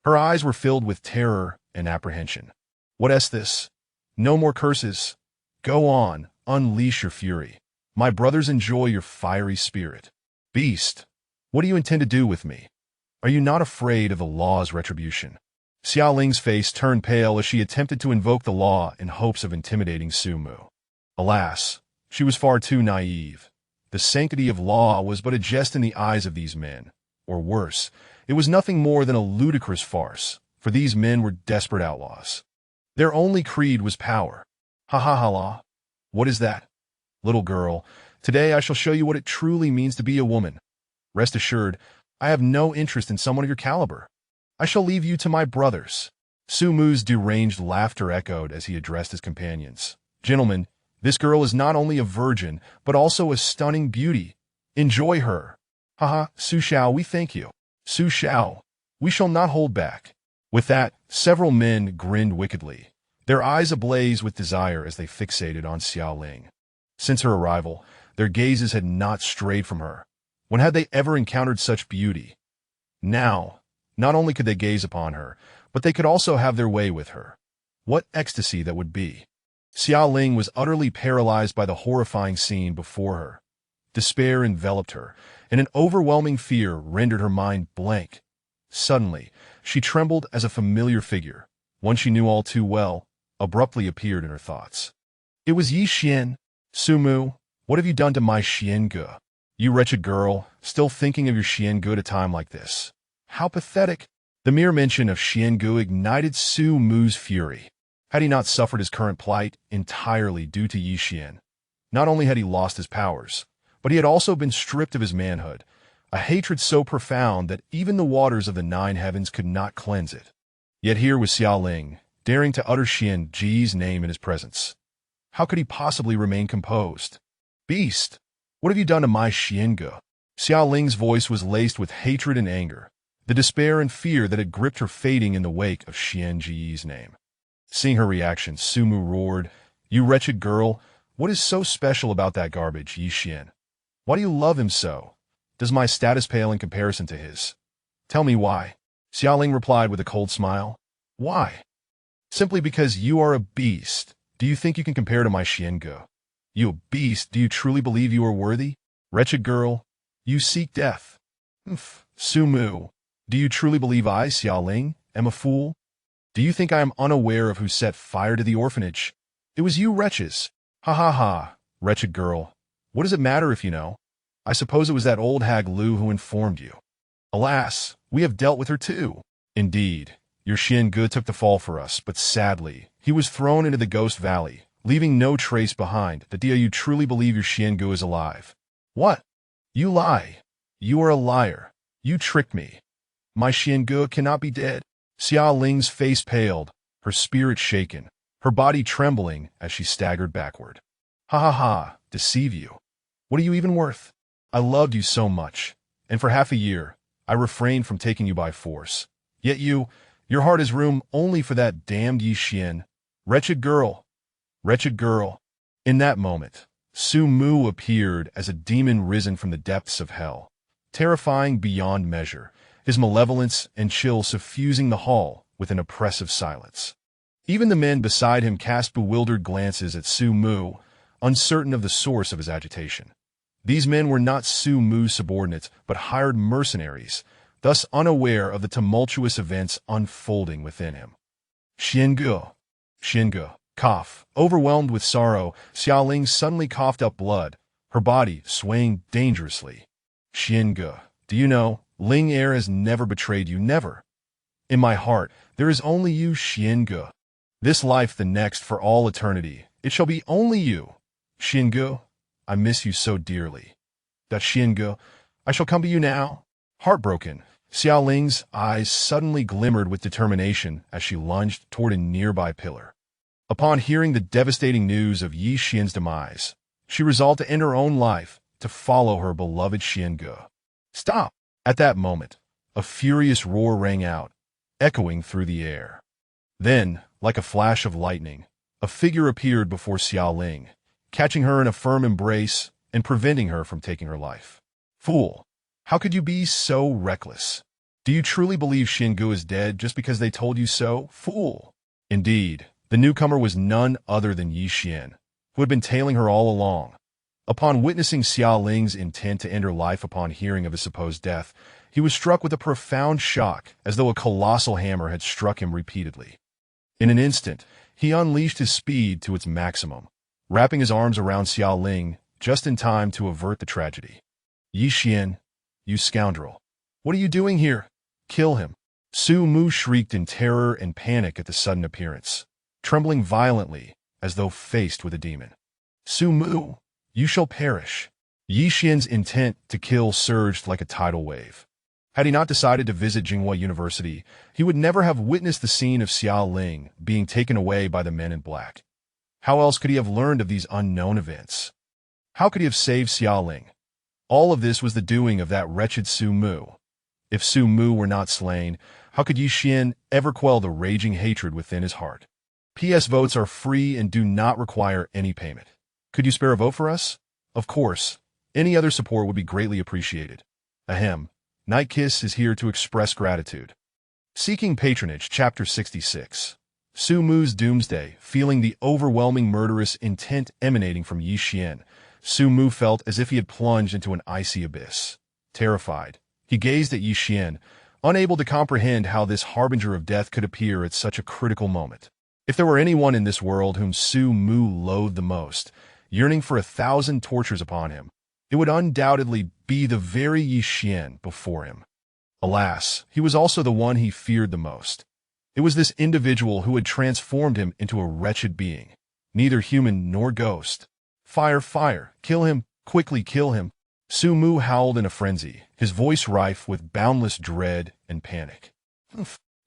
Her eyes were filled with terror and apprehension. What is this? No more curses. Go on, unleash your fury. My brothers enjoy your fiery spirit. Beast, what do you intend to do with me? Are you not afraid of the law's retribution? Xiaoling's face turned pale as she attempted to invoke the law in hopes of intimidating Su Mu. Alas, she was far too naive. The sanctity of law was but a jest in the eyes of these men. Or worse, it was nothing more than a ludicrous farce, for these men were desperate outlaws. Their only creed was power. Ha ha ha la. What is that? Little girl, today I shall show you what it truly means to be a woman. Rest assured, I have no interest in someone of your caliber. I shall leave you to my brothers. Su Mu's deranged laughter echoed as he addressed his companions. Gentlemen, this girl is not only a virgin, but also a stunning beauty. Enjoy her. Haha, Su Xiao, we thank you. Su Xiao, we shall not hold back. With that, several men grinned wickedly, their eyes ablaze with desire as they fixated on Xiaoling. Since her arrival, their gazes had not strayed from her. When had they ever encountered such beauty? Now, not only could they gaze upon her, but they could also have their way with her. What ecstasy that would be! Xiaoling was utterly paralyzed by the horrifying scene before her. Despair enveloped her, and an overwhelming fear rendered her mind blank. Suddenly, she trembled as a familiar figure, one she knew all too well, abruptly appeared in her thoughts. It was Ye Xuan. Su Mu, what have you done to my Xiange? You wretched girl, still thinking of your Xiange at a time like this. How pathetic! The mere mention of Xiange ignited Su Mu's fury. Had he not suffered his current plight entirely due to Ye Xuan? Not only had he lost his powers, but he had also been stripped of his manhood, a hatred so profound that even the waters of the nine heavens could not cleanse it. Yet here was Xiaoling, daring to utter Xiange's name in his presence. How could he possibly remain composed? Beast, what have you done to my Xiange? Xiaoling's voice was laced with hatred and anger, the despair and fear that had gripped her fading in the wake of Xiange's name. Seeing her reaction, Su Mu roared, You wretched girl, what is so special about that garbage, Ye Xuan? Why do you love him so? Does my status pale in comparison to his? Tell me why. Xiaoling replied with a cold smile. Why? Simply because you are a beast. Do you think you can compare to my Xiange? You a beast, do you truly believe you are worthy? Wretched girl, you seek death. Su Mu, do you truly believe I, Xiaoling, am a fool? Do you think I am unaware of who set fire to the orphanage? It was you wretches. Ha ha ha, wretched girl. What does it matter if you know? I suppose it was that old hag Lu who informed you. Alas, we have dealt with her too. Indeed, your Xiange took the fall for us, but sadly, he was thrown into the Ghost Valley, leaving no trace behind. Do you truly believe your Xiange is alive? What? You lie. You are a liar. You tricked me. My Xiange cannot be dead. Xiaoling's face paled, her spirit shaken, her body trembling as she staggered backward. Ha ha ha, deceive you. What are you even worth? I loved you so much, and for half a year, I refrained from taking you by force. Yet your heart is room only for that damned Ye Xuan. Wretched girl. Wretched girl. In that moment, Su Mu appeared as a demon risen from the depths of hell, terrifying beyond measure, his malevolence and chill suffusing the hall with an oppressive silence. Even the men beside him cast bewildered glances at Su Mu, uncertain of the source of his agitation. These men were not Su Mu's subordinates, but hired mercenaries, thus unaware of the tumultuous events unfolding within him. Xiange. Xiange. Cough. Overwhelmed with sorrow, Xiaoling suddenly coughed up blood, her body swaying dangerously. Xiange, do you know, Ling Er has never betrayed you, never. In my heart, there is only you, Xiange. This life, the next, for all eternity. It shall be only you. Xingu, I miss you so dearly. That Xingu, I shall come to you now. Heartbroken, Xiaoling's eyes suddenly glimmered with determination as she lunged toward a nearby pillar. Upon hearing the devastating news of Ye Xuan's demise, she resolved to end her own life to follow her beloved Xingu. Stop! At that moment, a furious roar rang out, echoing through the air. Then, like a flash of lightning, a figure appeared before Xiaoling, catching her in a firm embrace and preventing her from taking her life. Fool! How could you be so reckless? Do you truly believe Xingu is dead just because they told you so? Fool! Indeed, the newcomer was none other than Ye Xuan, who had been tailing her all along. Upon witnessing Xiaoling's intent to end her life upon hearing of his supposed death, he was struck with a profound shock, as though a colossal hammer had struck him repeatedly. In an instant, he unleashed his speed to its maximum, wrapping his arms around Xiaoling just in time to avert the tragedy. Ye Xuan, you scoundrel! What are you doing here? Kill him! Su Mu shrieked in terror and panic at the sudden appearance, trembling violently as though faced with a demon. Su Mu, you shall perish! Ye Xuan's intent to kill surged like a tidal wave. Had he not decided to visit Jinghua University, he would never have witnessed the scene of Xiaoling being taken away by the men in black. How else could he have learned of these unknown events? How could he have saved Xiaoling? All of this was the doing of that wretched Su Mu. If Su Mu were not slain, how could Ye Xuan ever quell the raging hatred within his heart? PS votes are free and do not require any payment. Could you spare a vote for us? Of course. Any other support would be greatly appreciated. Ahem. Night Kiss is here to express gratitude. Seeking Patronage, Chapter 66. Su Mu's Doomsday, feeling the overwhelming murderous intent emanating from Ye Xuan, Su Mu felt as if he had plunged into an icy abyss. Terrified, he gazed at Ye Xuan, unable to comprehend how this harbinger of death could appear at such a critical moment. If there were anyone in this world whom Su Mu loathed the most, yearning for 1,000 tortures upon him, it would undoubtedly be the very Ye Xuan before him. Alas, he was also the one he feared the most. It was this individual who had transformed him into a wretched being, neither human nor ghost. Fire, fire, kill him, quickly kill him. Su Mu howled in a frenzy, his voice rife with boundless dread and panic.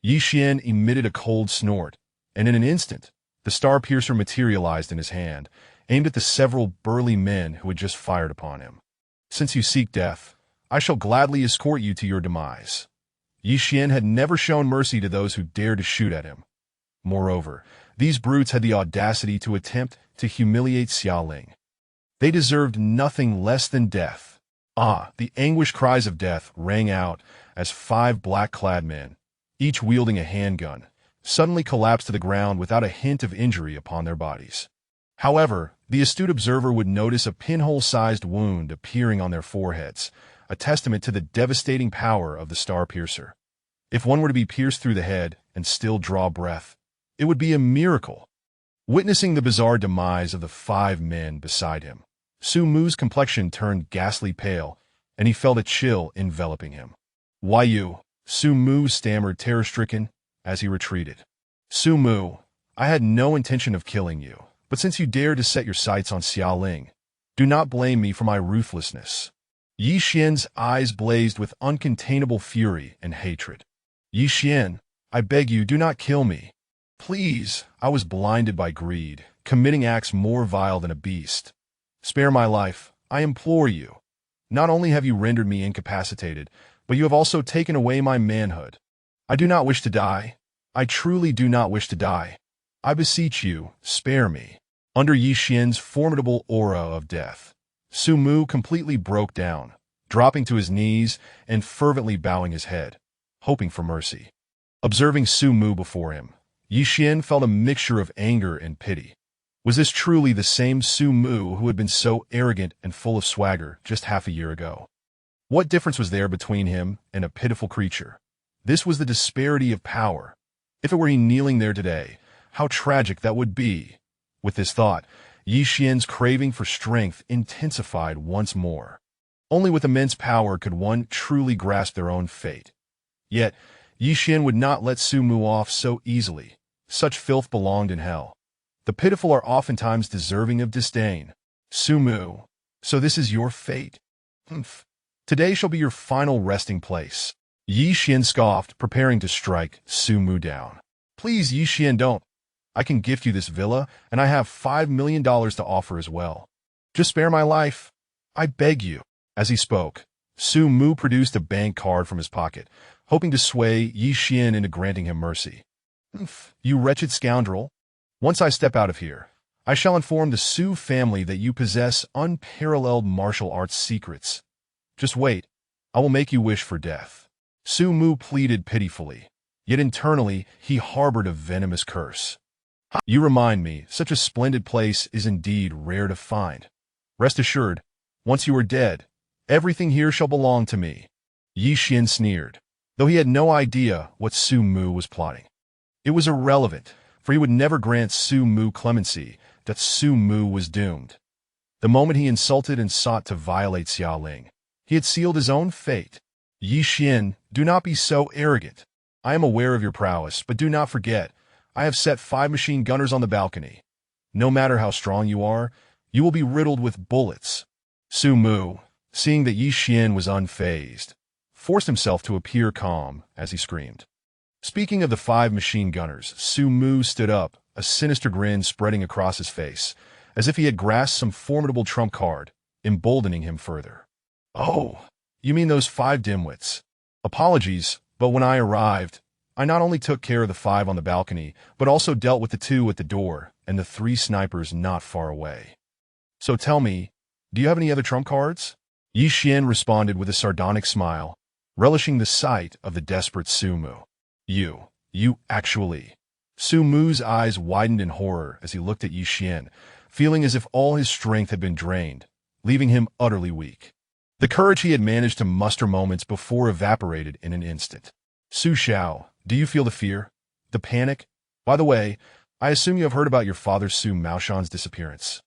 Ye Xuan emitted a cold snort, and in an instant, the star piercer materialized in his hand, aimed at the several burly men who had just fired upon him. Since you seek death, I shall gladly escort you to your demise. Ye Xuan had never shown mercy to those who dared to shoot at him. Moreover, these brutes had the audacity to attempt to humiliate Xiaoling. They deserved nothing less than death. Ah, the anguished cries of death rang out as 5 black-clad men, each wielding a handgun, suddenly collapsed to the ground without a hint of injury upon their bodies. However, the astute observer would notice a pinhole-sized wound appearing on their foreheads, a testament to the devastating power of the star piercer. If one were to be pierced through the head and still draw breath, it would be a miracle. Witnessing the bizarre demise of the 5 men beside him, Su Mu's complexion turned ghastly pale, and he felt a chill enveloping him. Why you? Su Mu stammered terror-stricken as he retreated. Su Mu, I had no intention of killing you, but since you dared to set your sights on Xiaoling, do not blame me for my ruthlessness. Ye Xuan's eyes blazed with uncontainable fury and hatred. Ye Xuan, I beg you, do not kill me. Please, I was blinded by greed, committing acts more vile than a beast. Spare my life, I implore you. Not only have you rendered me incapacitated, but you have also taken away my manhood. I do not wish to die. I truly do not wish to die. I beseech you, spare me. Under Ye Xuan's formidable aura of death, Su Mu completely broke down, dropping to his knees and fervently bowing his head, hoping for mercy. Observing Su Mu before him, Ye Xuan felt a mixture of anger and pity. Was this truly the same Su Mu who had been so arrogant and full of swagger just half a year ago? What difference was there between him and a pitiful creature? This was the disparity of power. If it were he kneeling there today, how tragic that would be. With this thought, Ye Xuan's craving for strength intensified once more. Only with immense power could one truly grasp their own fate. Yet, Ye Xuan would not let Su Mu off so easily. Such filth belonged in hell. The pitiful are oftentimes deserving of disdain. Sumu, so this is your fate. Humph. Today shall be your final resting place. Ye Xuan scoffed, preparing to strike Sumu down. Please, Ye Xuan, don't. I can gift you this villa, and I have $5 million to offer as well. Just spare my life. I beg you. As he spoke, Sumu produced a bank card from his pocket, hoping to sway Ye Xuan into granting him mercy. Humph, you wretched scoundrel. Once I step out of here, I shall inform the Su family that you possess unparalleled martial arts secrets. Just wait. I will make you wish for death. Sumu pleaded pitifully, yet internally he harbored a venomous curse. You remind me, such a splendid place is indeed rare to find. Rest assured, once you are dead, everything here shall belong to me. Ye Xuan sneered, though he had no idea what Sumu was plotting. It was irrelevant, for he would never grant Sumu clemency, that Sumu was doomed. The moment he insulted and sought to violate Xiaoling, he had sealed his own fate. Ye Xuan, do not be so arrogant. I am aware of your prowess, but do not forget, I have set 5 machine gunners on the balcony. No matter how strong you are, you will be riddled with bullets. Sumu, seeing that Ye Xuan was unfazed, forced himself to appear calm as he screamed. Speaking of the 5 machine gunners, Sumu stood up, a sinister grin spreading across his face, as if he had grasped some formidable trump card, emboldening him further. Oh, you mean those 5 dimwits. Apologies, but when I arrived, I not only took care of the 5 on the balcony, but also dealt with the 2 at the door and the 3 snipers not far away. So tell me, do you have any other trump cards? Ye Xuan responded with a sardonic smile, relishing the sight of the desperate Sumu. You actually. Sumu's eyes widened in horror as he looked at Ye Xuan, feeling as if all his strength had been drained, leaving him utterly weak. The courage he had managed to muster moments before evaporated in an instant. Su Xiao, do you feel the fear? The panic? By the way, I assume you have heard about your father Su Maoshan's disappearance.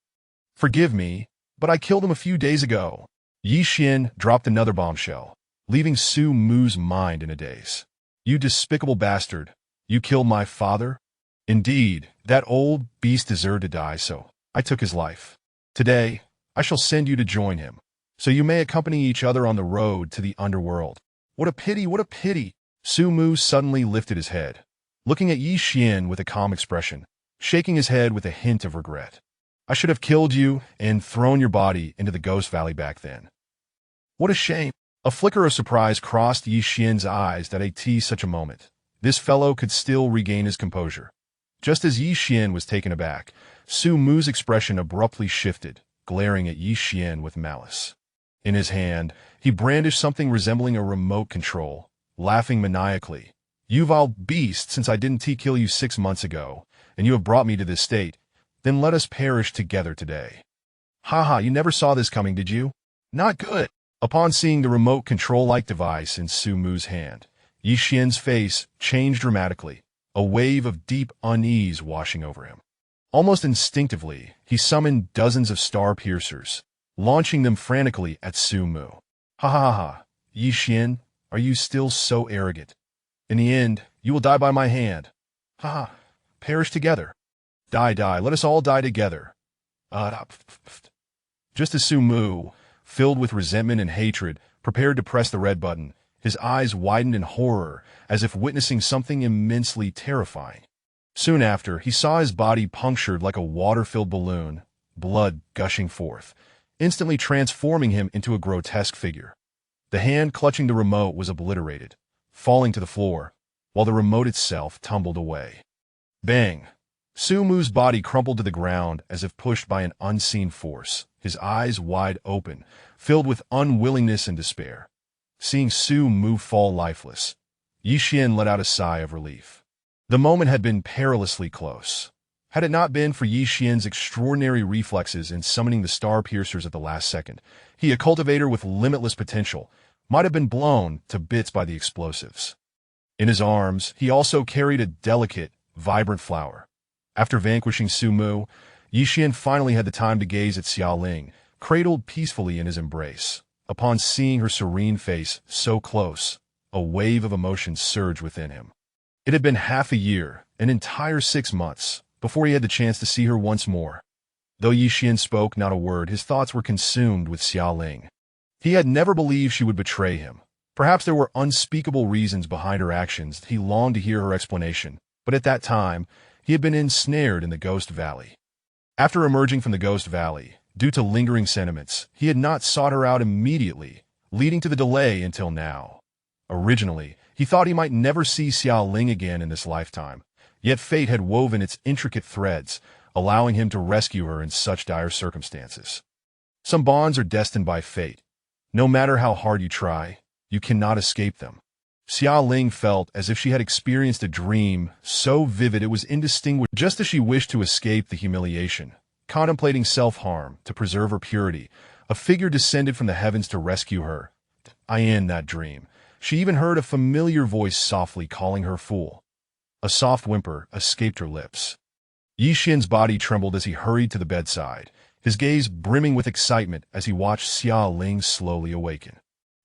Forgive me, but I killed him a few days ago. Ye Xuan dropped another bombshell, leaving Su Mu's mind in a daze. You despicable bastard. You killed my father? Indeed, that old beast deserved to die, so I took his life. Today, I shall send you to join him, so you may accompany each other on the road to the underworld. What a pity, what a pity! Sumu suddenly lifted his head, looking at Ye Xuan with a calm expression, shaking his head with a hint of regret. I should have killed you and thrown your body into the Ghost Valley back then. What a shame! A flicker of surprise crossed Ye Xuan's eyes at such a moment. This fellow could still regain his composure. Just as Ye Xuan was taken aback, Su Mu's expression abruptly shifted, glaring at Ye Xuan with malice. In his hand, he brandished something resembling a remote control, laughing maniacally. You vile beast, since I didn't kill you 6 months ago, and you have brought me to this state, then let us perish together today. Ha, you never saw this coming, did you? Not good. Upon seeing the remote control-like device in Su Mu's hand, Ye Xuan's face changed dramatically, a wave of deep unease washing over him. Almost instinctively, he summoned dozens of star piercers, launching them frantically at Su Mu. Ha. Ye Xuan, are you still so arrogant? In the end, you will die by my hand. Ha. Perish together. Die, let us all die together. Just as Su Mu, filled with resentment and hatred, prepared to press the red button, his eyes widened in horror, as if witnessing something immensely terrifying. Soon after, he saw his body punctured like a water-filled balloon, blood gushing forth, instantly transforming him into a grotesque figure. The hand clutching the remote was obliterated, falling to the floor, while the remote itself tumbled away. Bang! Su Mu's body crumpled to the ground as if pushed by an unseen force, his eyes wide open, filled with unwillingness and despair. Seeing Su Mu fall lifeless, Ye Xuan let out a sigh of relief. The moment had been perilously close. Had it not been for Ye Xuan's extraordinary reflexes in summoning the star piercers at the last second, he, a cultivator with limitless potential, might have been blown to bits by the explosives. In his arms, he also carried a delicate, vibrant flower. After vanquishing Su Mu, Ye Xuan finally had the time to gaze at Xiaoling, cradled peacefully in his embrace. Upon seeing her serene face so close, a wave of emotion surged within him. It had been half a year, an entire 6 months, before he had the chance to see her once more. Though Ye Xuan spoke not a word, his thoughts were consumed with Xia Ling. He had never believed she would betray him. Perhaps there were unspeakable reasons behind her actions. He longed to hear her explanation, but at that time, he had been ensnared in the Ghost Valley. After emerging from the Ghost Valley, due to lingering sentiments, he had not sought her out immediately, leading to the delay until now. Originally, he thought he might never see Xia Ling again in this lifetime, yet fate had woven its intricate threads, allowing him to rescue her in such dire circumstances. Some bonds are destined by fate. No matter how hard you try, you cannot escape them. Xia Ling felt as if she had experienced a dream so vivid it was indistinguishable. Just as she wished to escape the humiliation, contemplating self-harm to preserve her purity, a figure descended from the heavens to rescue her. In that dream, she even heard a familiar voice softly calling her fool. A soft whimper escaped her lips. Ye Xuan's body trembled as he hurried to the bedside, his gaze brimming with excitement as he watched Xia Ling slowly awaken.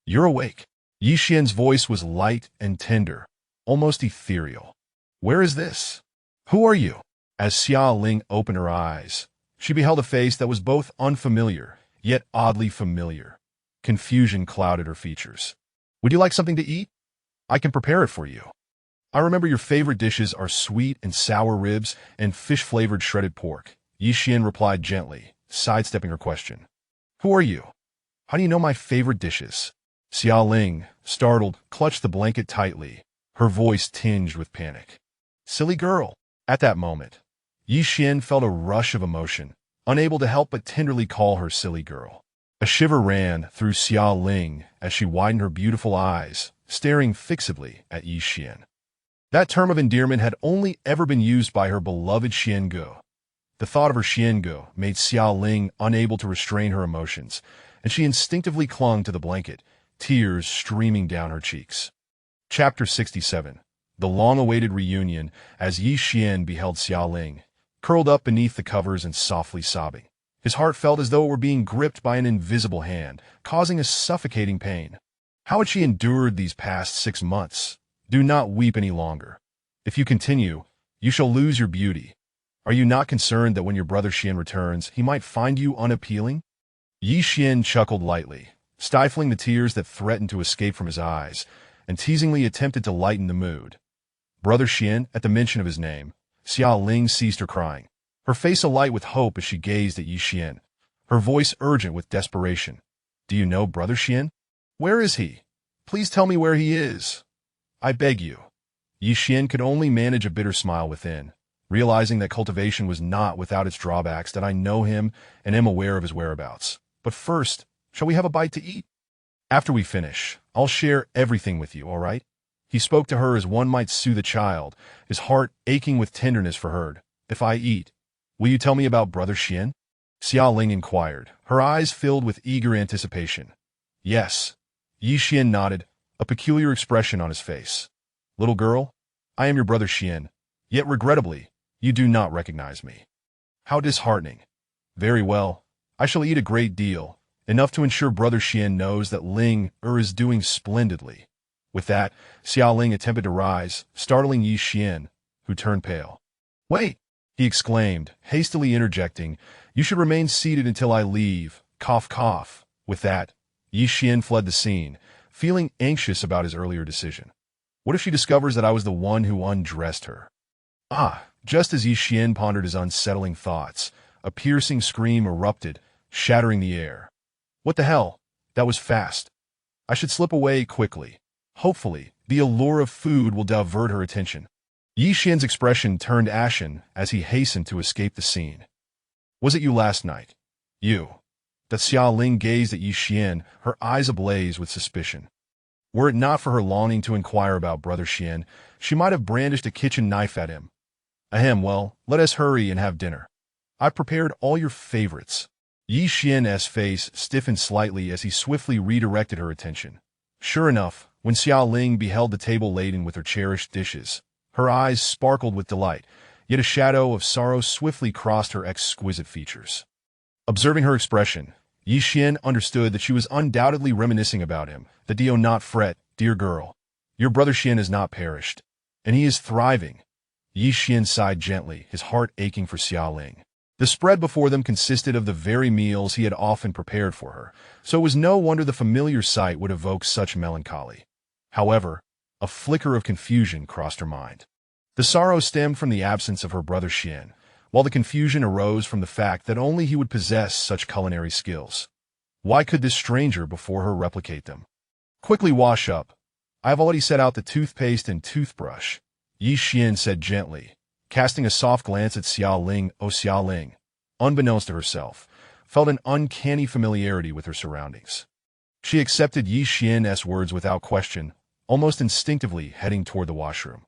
"You're awake." Ye Xuan's voice was light and tender, almost ethereal. "Where is this? Who are you?" As Xia Ling opened her eyes, she beheld a face that was both unfamiliar, yet oddly familiar. Confusion clouded her features. "Would you like something to eat? I can prepare it for you. I remember your favorite dishes are sweet and sour ribs and fish-flavored shredded pork," Ye Xuan replied gently, sidestepping her question. "Who are you? How do you know my favorite dishes?" Xia Ling, startled, clutched the blanket tightly, her voice tinged with panic. "Silly girl." At that moment, Ye Xuan felt a rush of emotion, unable to help but tenderly call her silly girl. A shiver ran through Xia Ling as she widened her beautiful eyes, staring fixedly at Ye Xuan. That term of endearment had only ever been used by her beloved Xiangu. The thought of her Xiangu made Xia Ling unable to restrain her emotions, and she instinctively clung to the blanket, tears streaming down her cheeks. Chapter 67. The long-awaited reunion as Ye Xuan beheld Xia Ling, curled up beneath the covers and softly sobbing. His heart felt as though it were being gripped by an invisible hand, causing a suffocating pain. How had she endured these past 6 months? "Do not weep any longer. If you continue, you shall lose your beauty. Are you not concerned that when your brother Xian returns, he might find you unappealing?" Ye Xuan chuckled lightly, stifling the tears that threatened to escape from his eyes, and teasingly attempted to lighten the mood. Brother Xian, at the mention of his name, Xia Ling ceased her crying, her face alight with hope as she gazed at Ye Xuan, her voice urgent with desperation. "Do you know Brother Xian? Where is he? Please tell me where he is. I beg you." Ye Xuan could only manage a bitter smile within, realizing that cultivation was not without its drawbacks. "That I know him and am aware of his whereabouts. But first, shall we have a bite to eat? After we finish, I'll share everything with you, all right?" He spoke to her as one might soothe a child, his heart aching with tenderness for her. "If I eat, will you tell me about Brother Xian?" Xia Ling inquired, her eyes filled with eager anticipation. "Yes." Ye Xuan nodded, a peculiar expression on his face. "Little girl, I am your brother Xian, yet regrettably, you do not recognize me. How disheartening. Very well, I shall eat a great deal, enough to ensure Brother Xian knows that Ling is doing splendidly." With that, Xia Ling attempted to rise, startling Ye Xuan, who turned pale. "Wait!" he exclaimed, hastily interjecting, "You should remain seated until I leave. Cough, cough." With that, Ye Xuan fled the scene, feeling anxious about his earlier decision. What if she discovers that I was the one who undressed her? Just as Ye Xuan pondered his unsettling thoughts, a piercing scream erupted, shattering the air. What the hell? That was fast. I should slip away quickly. Hopefully, the allure of food will divert her attention. Ye Xuan's expression turned ashen as he hastened to escape the scene. "Was it you last night? You?" That Xia Ling gazed at Ye Xuan, her eyes ablaze with suspicion. Were it not for her longing to inquire about Brother Xian, she might have brandished a kitchen knife at him. Well, let us hurry and have dinner. I've prepared all your favorites." Ye Xuan's face stiffened slightly as he swiftly redirected her attention. Sure enough, when Xia Ling beheld the table laden with her cherished dishes, her eyes sparkled with delight, yet a shadow of sorrow swiftly crossed her exquisite features. Observing her expression, Ye Xuan understood that she was undoubtedly reminiscing about him. "Do not fret, dear girl. Your brother Xian has not perished. And he is thriving. Ye Xuan sighed gently, his heart aching for Xiaoling. The spread before them consisted of the very meals he had often prepared for her, so it was no wonder the familiar sight would evoke such melancholy. However, a flicker of confusion crossed her mind. The sorrow stemmed from the absence of her brother Xian, while the confusion arose from the fact that only he would possess such culinary skills. Why could this stranger before her replicate them? Quickly wash up. I have already set out the toothpaste and toothbrush, Ye Xuan said gently, casting a soft glance at Xiaoling. Xiaoling, unbeknownst to herself, felt an uncanny familiarity with her surroundings. She accepted Ye Xuan's words without question, almost instinctively heading toward the washroom.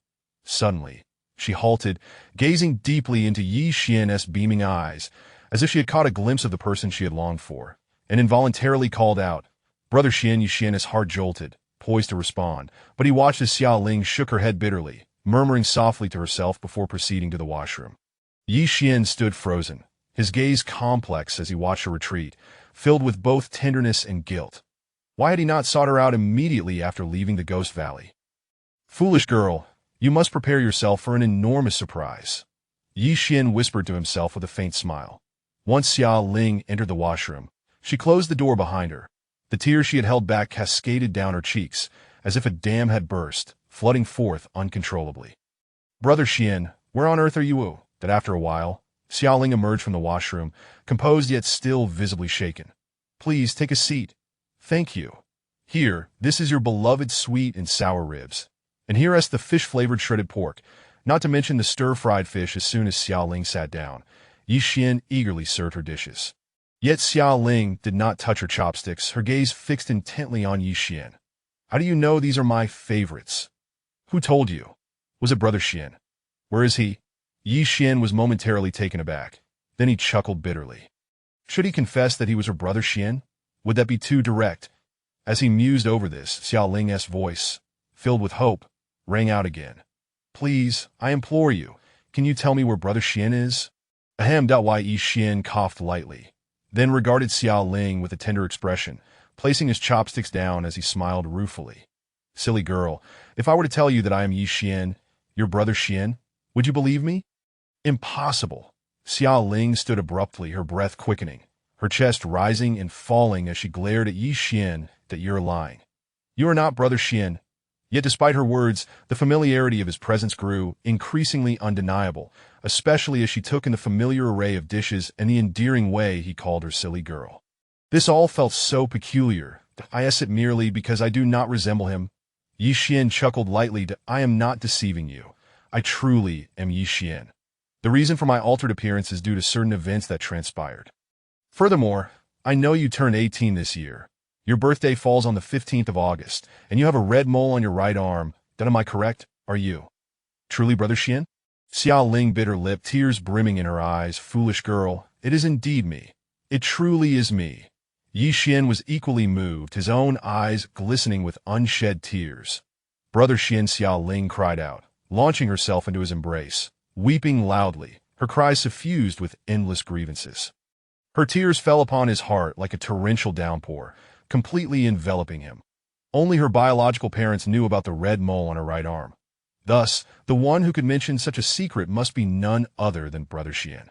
Suddenly, she halted, gazing deeply into Ye Xuan's beaming eyes, as if she had caught a glimpse of the person she had longed for, and involuntarily called out, "Brother Xian!" Ye Xuan's heart jolted, poised to respond, but he watched as Xiaoling shook her head bitterly, murmuring softly to herself before proceeding to the washroom. Ye Xuan stood frozen, his gaze complex as he watched her retreat, filled with both tenderness and guilt. Why had he not sought her out immediately after leaving the Ghost Valley? "Foolish girl, you must prepare yourself for an enormous surprise," Ye Xuan whispered to himself with a faint smile. Once Xiaoling entered the washroom, she closed the door behind her. The tears she had held back cascaded down her cheeks, as if a dam had burst, flooding forth uncontrollably. "Brother Xian, where on earth are you?" That after a while, Xiaoling emerged from the washroom, composed yet still visibly shaken. "Please take a seat." "Thank you. Here, this is your beloved sweet and sour ribs. And here is the fish-flavored shredded pork, not to mention the stir-fried fish." As soon as Xiaoling sat down, Ye Xuan eagerly served her dishes. Yet Xiaoling did not touch her chopsticks, her gaze fixed intently on Ye Xuan. "How do you know these are my favorites?" "Who told you? Was it Brother Xian?" "Where is he?" Ye Xuan was momentarily taken aback. Then he chuckled bitterly. Should he confess that he was her brother Xian? Would that be too direct? As he mused over this, Xiaoling's voice, filled with hope, rang out again. "Please, I implore you, can you tell me where Brother Xian is?" Ahem. Ye Xuan coughed lightly, then regarded Xiaoling with a tender expression, placing his chopsticks down as he smiled ruefully. "Silly girl, if I were to tell you that I am Ye Xuan, your brother Xian, would you believe me?" "Impossible." Xiaoling stood abruptly, her breath quickening, her chest rising and falling as she glared at Ye Xuan. "That you're lying. You are not Brother Xian." Yet despite her words, the familiarity of his presence grew, increasingly undeniable, especially as she took in the familiar array of dishes and the endearing way he called her silly girl. This all felt so peculiar. "I ask it merely because I do not resemble him." Ye Xuan chuckled lightly. "I am not deceiving you. I truly am Ye Xuan. The reason for my altered appearance is due to certain events that transpired. Furthermore, I know you turned 18 this year. Your birthday falls on the 15th of August, and you have a red mole on your right arm. Am I correct? Are you truly Brother Xian?" Xiaoling bit her lip, tears brimming in her eyes. "Foolish girl, it is indeed me. It truly is me." Ye Xuan was equally moved, his own eyes glistening with unshed tears. "Brother Xian!" Xiaoling cried out, launching herself into his embrace, weeping loudly, her cries suffused with endless grievances. Her tears fell upon his heart like a torrential downpour, completely enveloping him. Only her biological parents knew about the red mole on her right arm. Thus, the one who could mention such a secret must be none other than Brother Xian.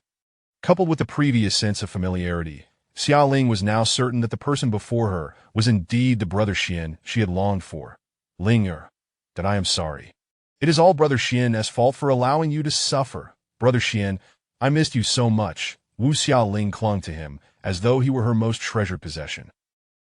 Coupled with the previous sense of familiarity, Xiaoling was now certain that the person before her was indeed the Brother Xian she had longed for. "Linger, that I am sorry. It is all Brother Xian's fault for allowing you to suffer. Brother Xian, I missed you so much." Wu Xiaoling clung to him, as though he were her most treasured possession.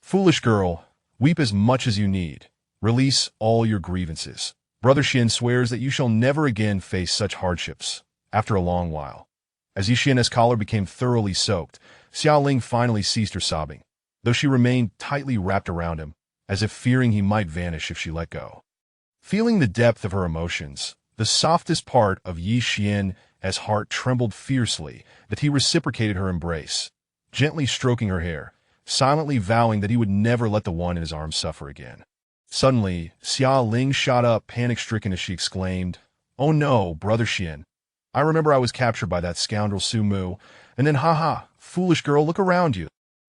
"Foolish girl, weep as much as you need. Release all your grievances. Brother Xian swears that you shall never again face such hardships." After a long while, as Ye Xuan's collar became thoroughly soaked, Xiaoling finally ceased her sobbing, though she remained tightly wrapped around him, as if fearing he might vanish if she let go. Feeling the depth of her emotions, the softest part of Ye Xuan's heart trembled fiercely that he reciprocated her embrace, gently stroking her hair, silently vowing that he would never let the one in his arms suffer again. Suddenly, Xiaoling shot up, panic-stricken as she exclaimed, "Oh no, Brother Xian! I remember I was captured by that scoundrel Sumu, and then haha, foolish girl, look around you.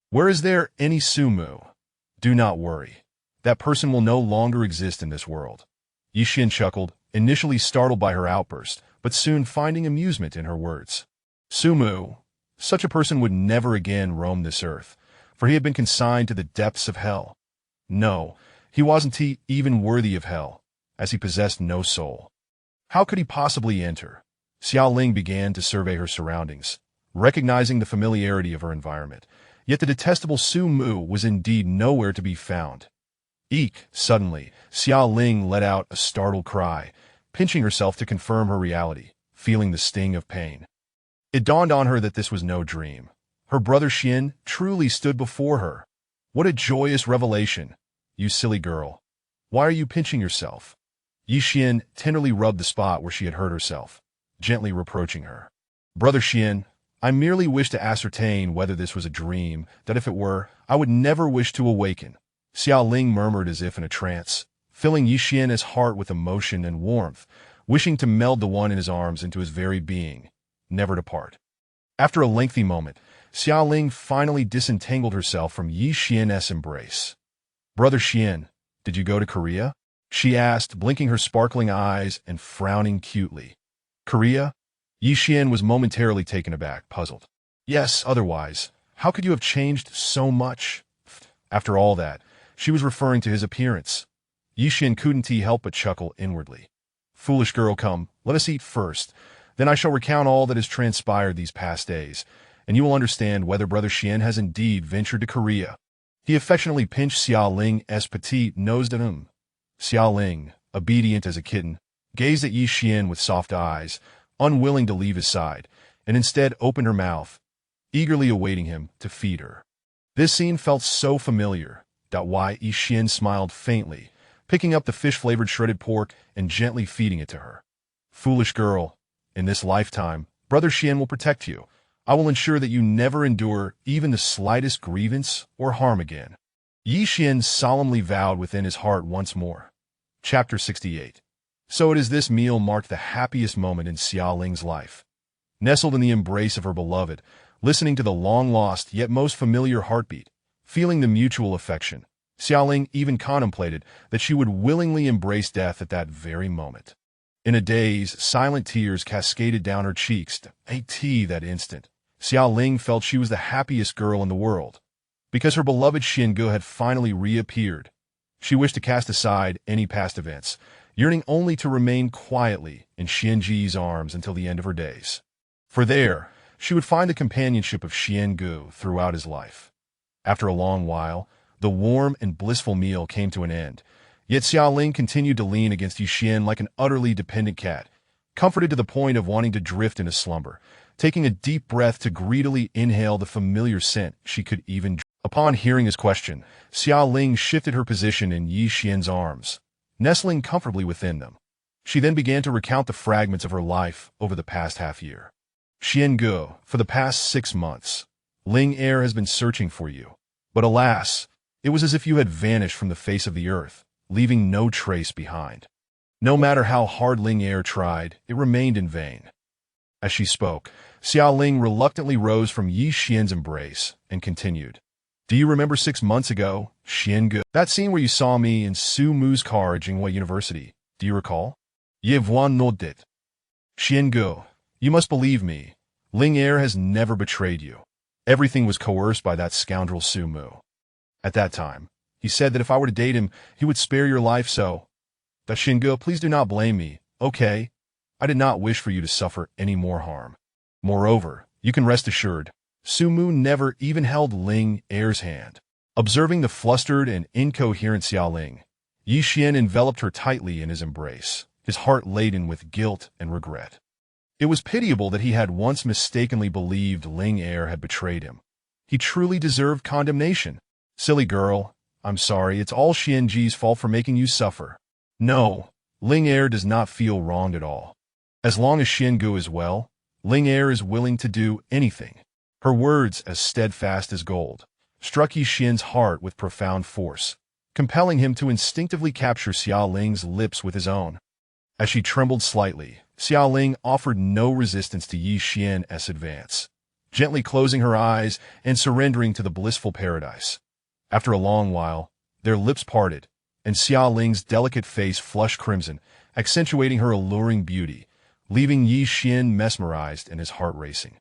Where is there any Sumu? Do not worry. That person will no longer exist in this world." Ye Xuan chuckled, initially startled by her outburst, but soon finding amusement in her words. Sumu, such a person would never again roam this earth, for he had been consigned to the depths of hell. No, he wasn't even worthy of hell, as he possessed no soul. How could he possibly enter? Xiaoling began to survey her surroundings, recognizing the familiarity of her environment. Yet the detestable Su Mu was indeed nowhere to be found. Eek! Suddenly, Xiaoling let out a startled cry, pinching herself to confirm her reality, feeling the sting of pain. It dawned on her that this was no dream. Her brother Xian truly stood before her. What a joyous revelation! You silly girl. Why are you pinching yourself? Ye Xuan tenderly rubbed the spot where she had hurt herself, gently reproaching her. Brother Xian, I merely wish to ascertain whether this was a dream, that if it were, I would never wish to awaken. Xiaoling murmured as if in a trance, filling Ye Xuan's heart with emotion and warmth, wishing to meld the one in his arms into his very being, never to part. After a lengthy moment, Xiaoling finally disentangled herself from Ye Xuan's embrace. Brother Xian, did you go to Korea? She asked, blinking her sparkling eyes and frowning cutely. Korea? Ye Xuan was momentarily taken aback, puzzled. Yes, otherwise, how could you have changed so much? After all that, she was referring to his appearance. Ye Xuan couldn't help but chuckle inwardly. Foolish girl, come, let us eat first. Then I shall recount all that has transpired these past days, and you will understand whether Brother Xian has indeed ventured to Korea. He affectionately pinched Xiaoling's petite nose at him. Xiaoling, obedient as a kitten, gazed at Ye Xuan with soft eyes, unwilling to leave his side, and instead opened her mouth, eagerly awaiting him to feed her. This scene felt so familiar. Why Ye Xuan smiled faintly, picking up the fish-flavored shredded pork and gently feeding it to her. Foolish girl, in this lifetime, Brother Xian will protect you. I will ensure that you never endure even the slightest grievance or harm again. Ye Xuan solemnly vowed within his heart once more. Chapter 68. So it is this meal marked the happiest moment in Xiaoling's life. Nestled in the embrace of her beloved, listening to the long-lost yet most familiar heartbeat, feeling the mutual affection, Xiaoling even contemplated that she would willingly embrace death at that very moment. In a daze, silent tears cascaded down her cheeks. That instant, Xiaoling felt she was the happiest girl in the world. Because her beloved Xingu had finally reappeared, she wished to cast aside any past events, yearning only to remain quietly in Xianji's arms until the end of her days. For there, she would find the companionship of Xingu throughout his life. After a long while, the warm and blissful meal came to an end, yet Xiaoling continued to lean against Ye Xuan like an utterly dependent cat, comforted to the point of wanting to drift into slumber, taking a deep breath to greedily inhale the familiar scent she could even. Upon hearing his question, Xiaoling shifted her position in Ye Xuan's arms, nestling comfortably within them. She then began to recount the fragments of her life over the past half-year. Xingu, for the past 6 months, Ling Er has been searching for you. But alas, it was as if you had vanished from the face of the earth, leaving no trace behind. No matter how hard Ling Er tried, it remained in vain. As she spoke, Xiaoling reluctantly rose from Ye Xuan's embrace and continued. Do you remember 6 months ago, Xingu? That scene where you saw me in Su Mu's car at Jinghua University, do you recall? Ye Xuan nodded. Xingu, you must believe me. Ling Er has never betrayed you. Everything was coerced by that scoundrel Su Mu. At that time, he said that if I were to date him, he would spare your life so. That Xingu, please do not blame me, okay? I did not wish for you to suffer any more harm. Moreover, you can rest assured, Su Mu never even held Ling Er's hand. Observing the flustered and incoherent Xiaoling, Ye Xuan enveloped her tightly in his embrace, his heart laden with guilt and regret. It was pitiable that he had once mistakenly believed Ling Er had betrayed him. He truly deserved condemnation. Silly girl, I'm sorry, it's all Xianji's fault for making you suffer. No, Ling Er does not feel wronged at all. As long as Xingu is well, Ling Er is willing to do anything. Her words, as steadfast as gold, struck Ye Xuan's heart with profound force, compelling him to instinctively capture Xiaoling's lips with his own. As she trembled slightly, Xiaoling offered no resistance to Ye Xuan's advance, gently closing her eyes and surrendering to the blissful paradise. After a long while, their lips parted, and Xiaoling's delicate face flushed crimson accentuating her alluring beauty, leaving Ye Xuan mesmerized and his heart racing.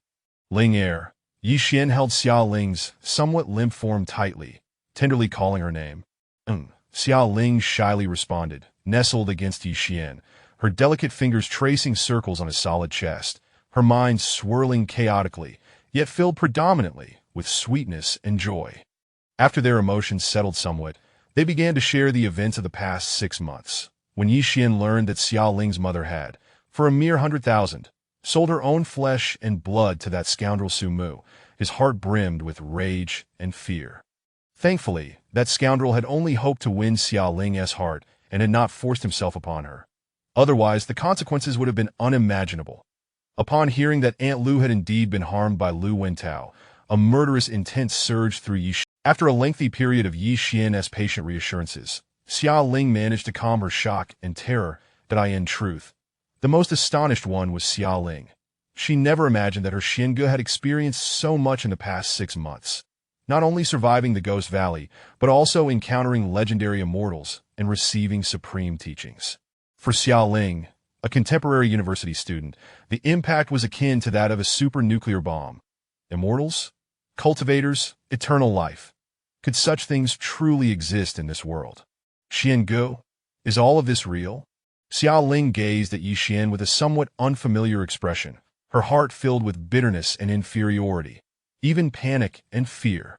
Ling Air. Ye Xuan held Xia Ling's somewhat limp form tightly, tenderly calling her name. Xia Ling shyly responded, nestled against Ye Xuan, her delicate fingers tracing circles on his solid chest, her mind swirling chaotically, yet filled predominantly with sweetness and joy. After their emotions settled somewhat, they began to share the events of the past 6 months. When Ye Xuan learned that Xia Ling's mother had, for a mere 100,000, sold her own flesh and blood to that scoundrel Su Mu, his heart brimmed with rage and fear. Thankfully, that scoundrel had only hoped to win Xia Ling's heart and had not forced himself upon her. Otherwise, the consequences would have been unimaginable. Upon hearing that Aunt Lu had indeed been harmed by Lu Wentao, a murderous intent surged through Ye Xuan. After a lengthy period of Ye Xuan's patient reassurances, Xia Ling managed to calm her shock and terror that in truth. The most astonished one was Xia Ling. She never imagined that her Xiange had experienced so much in the past 6 months, not only surviving the Ghost Valley, but also encountering legendary immortals and receiving supreme teachings. For Xia Ling, a contemporary university student, the impact was akin to that of a super-nuclear bomb. Immortals? Cultivators? Eternal life. Could such things truly exist in this world? Xiange? Is all of this real? Xia Ling gazed at Ye Xuan with a somewhat unfamiliar expression, her heart filled with bitterness and inferiority, even panic and fear.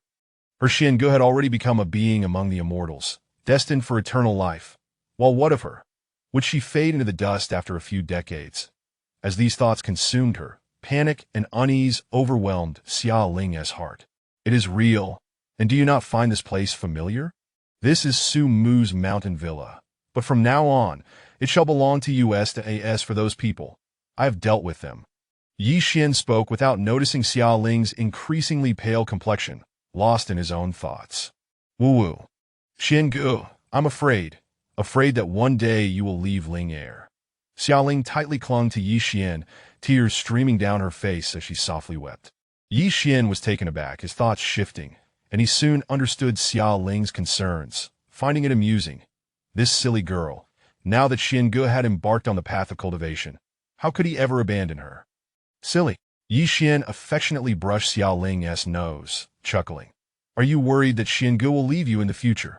Her Xiange had already become a being among the immortals, destined for eternal life. While what of her? Would she fade into the dust after a few decades? As these thoughts consumed her, panic and unease overwhelmed Xia Ling's heart. It is real, and do you not find this place familiar? This is Su Mu's mountain villa, but from now on, it shall belong to us to as for those people. I have dealt with them. Ye Xuan spoke without noticing Xia Ling's increasingly pale complexion, lost in his own thoughts. Woo-woo. Xiange, I'm afraid that one day you will leave Ling Air. Xia Ling tightly clung to Ye Xuan, tears streaming down her face as she softly wept. Ye Xuan was taken aback, his thoughts shifting, and he soon understood Xia Ling's concerns, finding it amusing. This silly girl, now that Xiange had embarked on the path of cultivation, how could he ever abandon her? Silly. Ye Xuan affectionately brushed Xia Ling's nose, chuckling. Are you worried that Xiange will leave you in the future?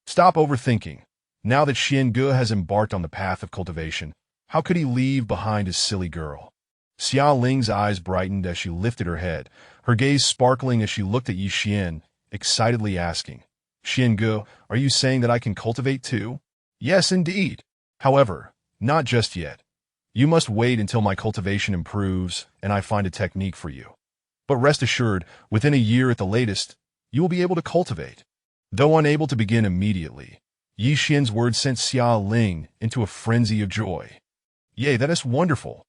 Stop overthinking. Now that Xiange has embarked on the path of cultivation, how could he leave behind his silly girl? Xia Ling's eyes brightened as she lifted her head, her gaze sparkling as she looked at Ye Xuan, excitedly asking, Xiange, are you saying that I can cultivate too? Yes, indeed. However, not just yet. You must wait until my cultivation improves and I find a technique for you. But rest assured, within a year at the latest, you will be able to cultivate. Though unable to begin immediately, Ye Xuan's words sent Xia Ling into a frenzy of joy. Yay, that is wonderful.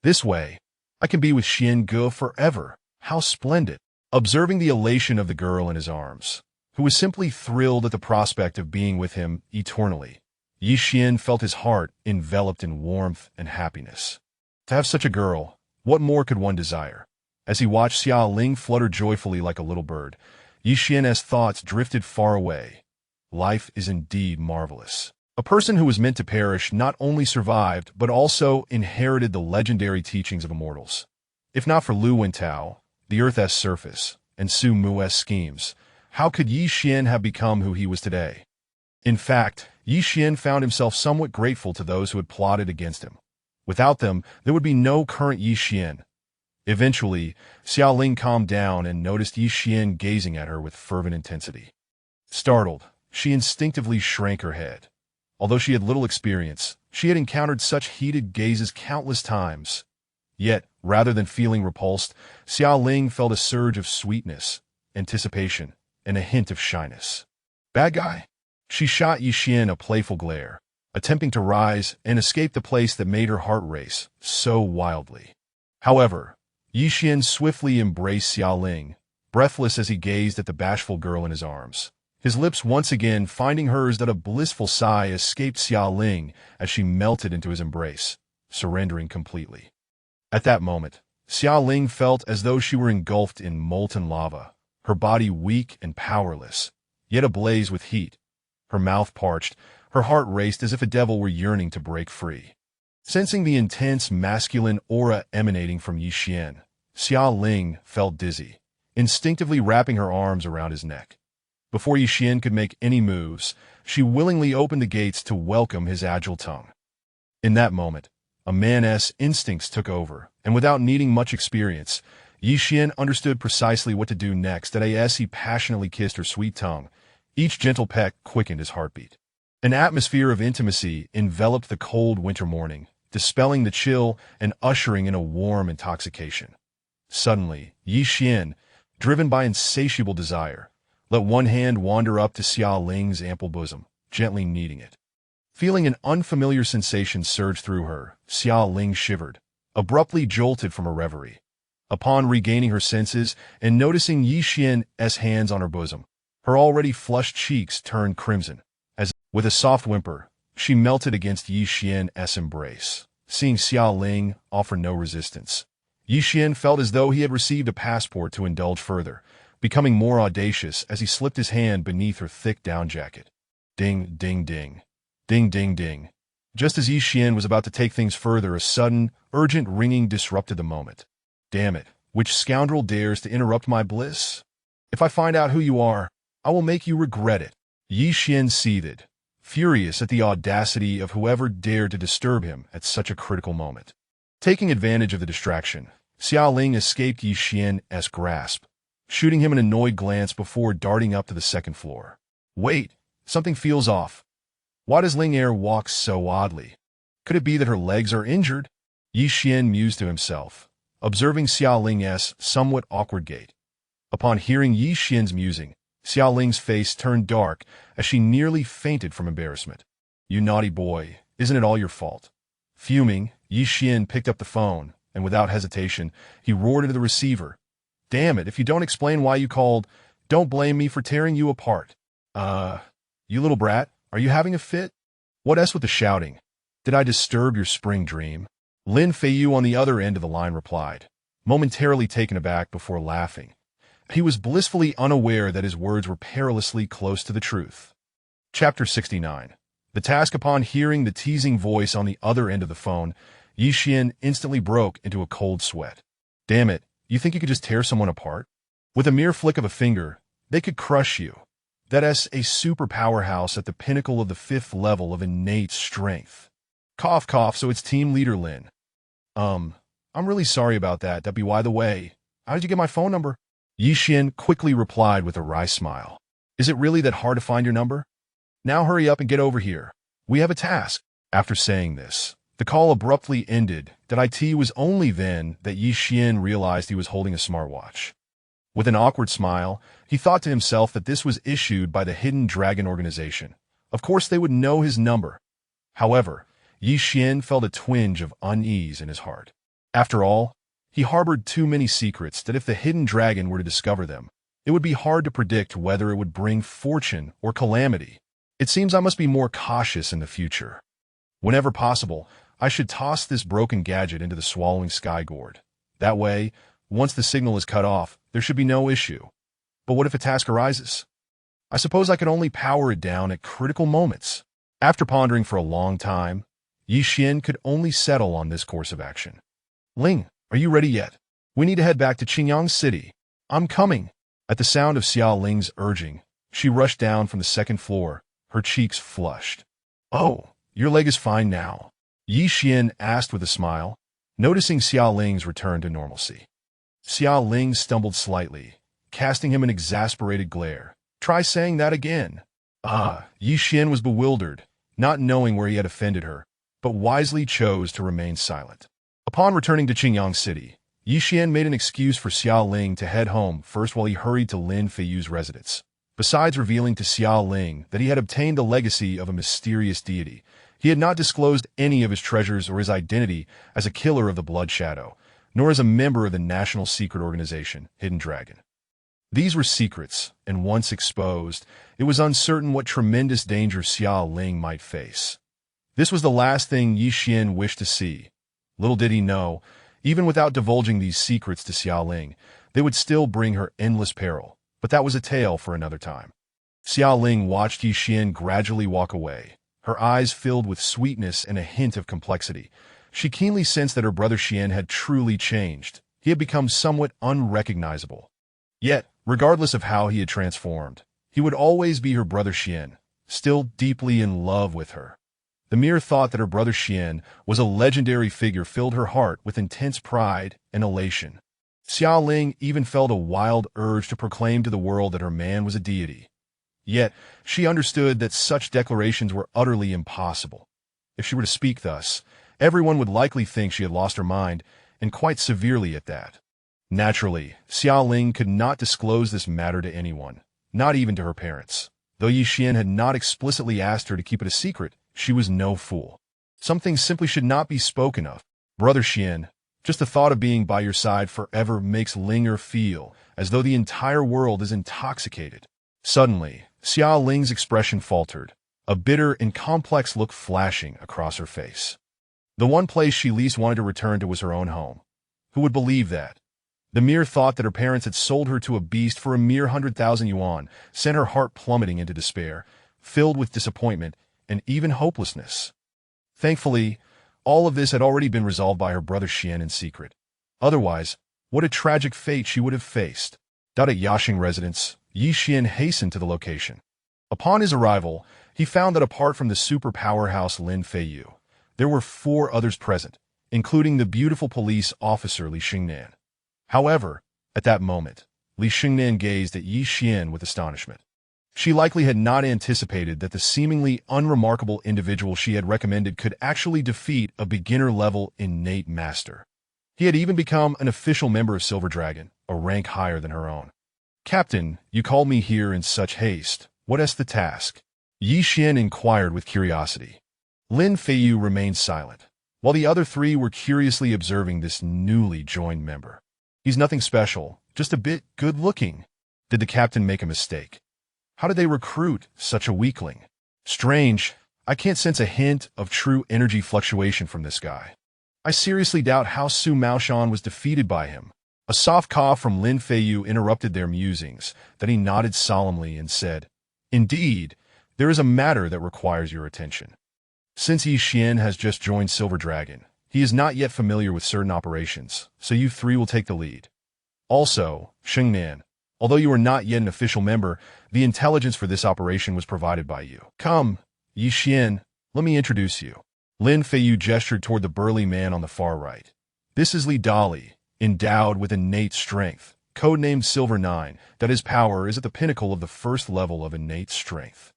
This way, I can be with Xiange forever. How splendid. Observing the elation of the girl in his arms, who was simply thrilled at the prospect of being with him eternally, Ye Xuan felt his heart enveloped in warmth and happiness. To have such a girl, what more could one desire? As he watched Xia Ling flutter joyfully like a little bird, Ye Xuan's thoughts drifted far away. Life is indeed marvelous. A person who was meant to perish not only survived, but also inherited the legendary teachings of immortals. If not for Lu Wentao, the Earth's surface, and Su Mu's schemes, how could Ye Xuan have become who he was today? In fact, Ye Xuan found himself somewhat grateful to those who had plotted against him. Without them, there would be no current Ye Xuan. Eventually, Xia Ling calmed down and noticed Ye Xuan gazing at her with fervent intensity. Startled, she instinctively shrank her head. Although she had little experience, she had encountered such heated gazes countless times. Yet, rather than feeling repulsed, Xia Ling felt a surge of sweetness, anticipation, and a hint of shyness. Bad guy? She shot Ye Xuan a playful glare, attempting to rise and escape the place that made her heart race so wildly. However, Ye Xuan swiftly embraced Xia Ling, breathless as he gazed at the bashful girl in his arms. His lips once again finding hers that a blissful sigh escaped Xia Ling as she melted into his embrace, surrendering completely. At that moment, Xia Ling felt as though she were engulfed in molten lava, her body weak and powerless, yet ablaze with heat. Her mouth parched, her heart raced as if a devil were yearning to break free. Sensing the intense masculine aura emanating from Ye Xuan, Xia Ling felt dizzy, instinctively wrapping her arms around his neck. Before Ye Xuan could make any moves, she willingly opened the gates to welcome his agile tongue. In that moment, a man's instincts took over, and without needing much experience, Ye Xuan understood precisely what to do next as he passionately kissed her sweet tongue. Each gentle peck quickened his heartbeat. An atmosphere of intimacy enveloped the cold winter morning, dispelling the chill and ushering in a warm intoxication. Suddenly, Ye Xuan, driven by insatiable desire, let one hand wander up to Xia Ling's ample bosom, gently kneading it. Feeling an unfamiliar sensation surge through her, Xia Ling shivered, abruptly jolted from her reverie. Upon regaining her senses and noticing Ye Xuan's hands on her bosom, her already flushed cheeks turned crimson, as, with a soft whimper, she melted against Ye Xuan's embrace. Seeing Xia Ling offer no resistance, Ye Xuan felt as though he had received a passport to indulge further, becoming more audacious as he slipped his hand beneath her thick down jacket. Ding, ding, ding. Ding, ding, ding. Just as Ye Xuan was about to take things further, a sudden, urgent ringing disrupted the moment. Damn it, which scoundrel dares to interrupt my bliss? If I find out who you are, I will make you regret it. Ye Xuan seethed, furious at the audacity of whoever dared to disturb him at such a critical moment. Taking advantage of the distraction, Xia Ling escaped Ye Xuan's grasp, shooting him an annoyed glance before darting up to the second floor. Wait, something feels off. Why does Ling Er walk so oddly? Could it be that her legs are injured? Ye Xuan mused to himself, observing Xia Ling's somewhat awkward gait. Upon hearing Ye Xuan's musing, Xia Ling's face turned dark as she nearly fainted from embarrassment. You naughty boy, isn't it all your fault? Fuming, Ye Xuan picked up the phone, and without hesitation, he roared into the receiver. Damn it, if you don't explain why you called, don't blame me for tearing you apart. You little brat, are you having a fit? What with the shouting? Did I disturb your spring dream? Lin Feiyu on the other end of the line replied, momentarily taken aback before laughing. He was blissfully unaware that his words were perilously close to the truth. Chapter 69. The task. Upon hearing the teasing voice on the other end of the phone, Ye Xuan instantly broke into a cold sweat. Damn it, you think you could just tear someone apart? With a mere flick of a finger, they could crush you. That's a super powerhouse at the pinnacle of the 5th level of innate strength. Cough, cough, so it's team leader Lin. I'm really sorry about that. That'd be why the way. How did you get my phone number? Ye Xuan quickly replied with a wry smile. Is it really that hard to find your number? Now hurry up and get over here. We have a task. After saying this, the call abruptly ended. It was only then that Ye Xuan realized he was holding a smartwatch. With an awkward smile, he thought to himself that this was issued by the Hidden Dragon organization. Of course they would know his number. However, Ye Xuan felt a twinge of unease in his heart. After all, he harbored too many secrets that if the Hidden Dragon were to discover them, it would be hard to predict whether it would bring fortune or calamity. It seems I must be more cautious in the future. Whenever possible, I should toss this broken gadget into the swallowing sky gourd. That way, once the signal is cut off, there should be no issue. But what if a task arises? I suppose I could only power it down at critical moments. After pondering for a long time, Ye Xuan could only settle on this course of action. Ling, are you ready yet? We need to head back to Qingyang City. I'm coming. At the sound of Xia Ling's urging, she rushed down from the 2nd floor, her cheeks flushed. Oh, your leg is fine now, Ye Xuan asked with a smile, noticing Xia Ling's return to normalcy. Xia Ling stumbled slightly, casting him an exasperated glare. Try saying that again. Ye Xuan was bewildered, not knowing where he had offended her, but wisely chose to remain silent. Upon returning to Qingyang City, Ye Xuan made an excuse for Xia Ling to head home first while he hurried to Lin Feiyu's residence. Besides revealing to Xia Ling that he had obtained the legacy of a mysterious deity, he had not disclosed any of his treasures or his identity as a killer of the Blood Shadow, nor as a member of the national secret organization, Hidden Dragon. These were secrets, and once exposed, it was uncertain what tremendous danger Xia Ling might face. This was the last thing Ye Xuan wished to see. Little did he know, even without divulging these secrets to Xia Ling, they would still bring her endless peril, but that was a tale for another time. Xiao Ling watched Ye Xuan gradually walk away, her eyes filled with sweetness and a hint of complexity. She keenly sensed that her brother Xian had truly changed. He had become somewhat unrecognizable. Yet, regardless of how he had transformed, he would always be her brother Xian, still deeply in love with her. The mere thought that her brother Xian was a legendary figure filled her heart with intense pride and elation. Xiao Ling even felt a wild urge to proclaim to the world that her man was a deity. Yet, she understood that such declarations were utterly impossible. If she were to speak thus, everyone would likely think she had lost her mind, and quite severely at that. Naturally, Xiao Ling could not disclose this matter to anyone, not even to her parents. Though Ye Xuan had not explicitly asked her to keep it a secret, she was no fool. Some things simply should not be spoken of. Brother Xian, just the thought of being by your side forever makes Linger feel as though the entire world is intoxicated. Suddenly, Xiao Ling's expression faltered, a bitter and complex look flashing across her face. The one place she least wanted to return to was her own home. Who would believe that? The mere thought that her parents had sold her to a beast for a mere 100,000 yuan sent her heart plummeting into despair, filled with disappointment and even hopelessness. Thankfully, all of this had already been resolved by her brother Xian in secret. Otherwise, what a tragic fate she would have faced. At Yashing residence, Ye Xuan hastened to the location. Upon his arrival, he found that apart from the super powerhouse Lin Feiyu, there were 4 others present, including the beautiful police officer Li Xingnan. However, at that moment, Li Xingnan gazed at Ye Xuan with astonishment. She likely had not anticipated that the seemingly unremarkable individual she had recommended could actually defeat a beginner-level innate master. He had even become an official member of Silver Dragon, a rank higher than her own. "Captain, you called me here in such haste. What is the task?" Ye Xuan inquired with curiosity. Lin Feiyu remained silent, while the other 3 were curiously observing this newly joined member. "He's nothing special, just a bit good-looking." Did the captain make a mistake? How did they recruit such a weakling? Strange, I can't sense a hint of true energy fluctuation from this guy. I seriously doubt how Su Maoshan was defeated by him. A soft cough from Lin Feiyu interrupted their musings, then he nodded solemnly and said, "Indeed, there is a matter that requires your attention. Since Ye Xuan has just joined Silver Dragon, he is not yet familiar with certain operations, so you 3 will take the lead. Also, Xingnan, although you are not yet an official member, the intelligence for this operation was provided by you. Come, Ye Xuan, let me introduce you." Lin Feiyu gestured toward the burly man on the far right. "This is Li Dali, endowed with innate strength, codenamed Silver 9, that his power is at the pinnacle of the first level of innate strength.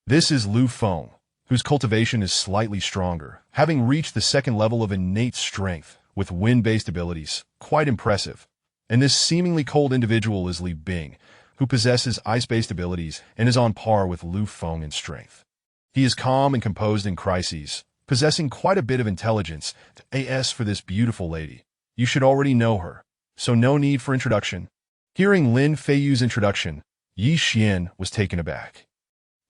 This is Lu Feng, whose cultivation is slightly stronger, having reached the 2nd level of innate strength, with wind-based abilities, quite impressive. And this seemingly cold individual is Li Bing, who possesses ice-based abilities and is on par with Lu Feng in strength. He is calm and composed in crises, possessing quite a bit of intelligence. As for this beautiful lady, you should already know her, so no need for introduction." Hearing Lin Feiyu's introduction, Ye Xuan was taken aback.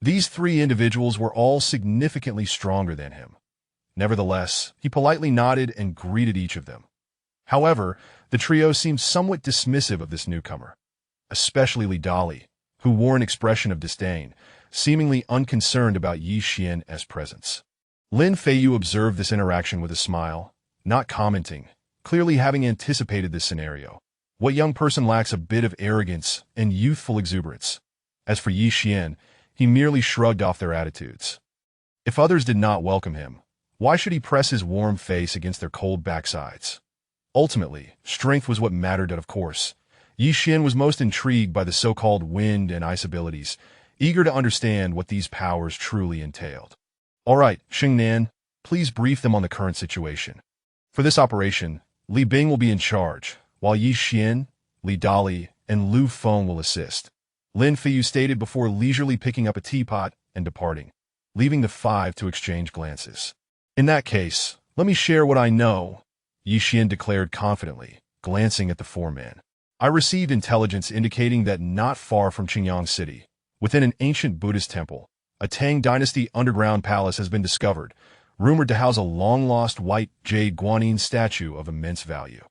These 3 individuals were all significantly stronger than him. Nevertheless, he politely nodded and greeted each of them. However, the trio seemed somewhat dismissive of this newcomer, especially Li Dali, who wore an expression of disdain, seemingly unconcerned about Ye Xuan's presence. Lin Feiyu observed this interaction with a smile, not commenting, clearly having anticipated this scenario. What young person lacks a bit of arrogance and youthful exuberance? As for Ye Xuan, he merely shrugged off their attitudes. If others did not welcome him, why should he press his warm face against their cold backsides? Ultimately, strength was what mattered, and of course, Ye Xuan was most intrigued by the so-called wind and ice abilities, eager to understand what these powers truly entailed. "All right, Xingnan, please brief them on the current situation. For this operation, Li Bing will be in charge, while Ye Xuan, Li Dali, and Lu Feng will assist," Lin Feiyu stated before leisurely picking up a teapot and departing, leaving the 5 to exchange glances. "In that case, let me share what I know," Ye Xuan declared confidently, glancing at the 4 men. "I received intelligence indicating that not far from Qingyang City, within an ancient Buddhist temple, a Tang Dynasty underground palace has been discovered, rumored to house a long-lost white jade guanyin statue of immense value.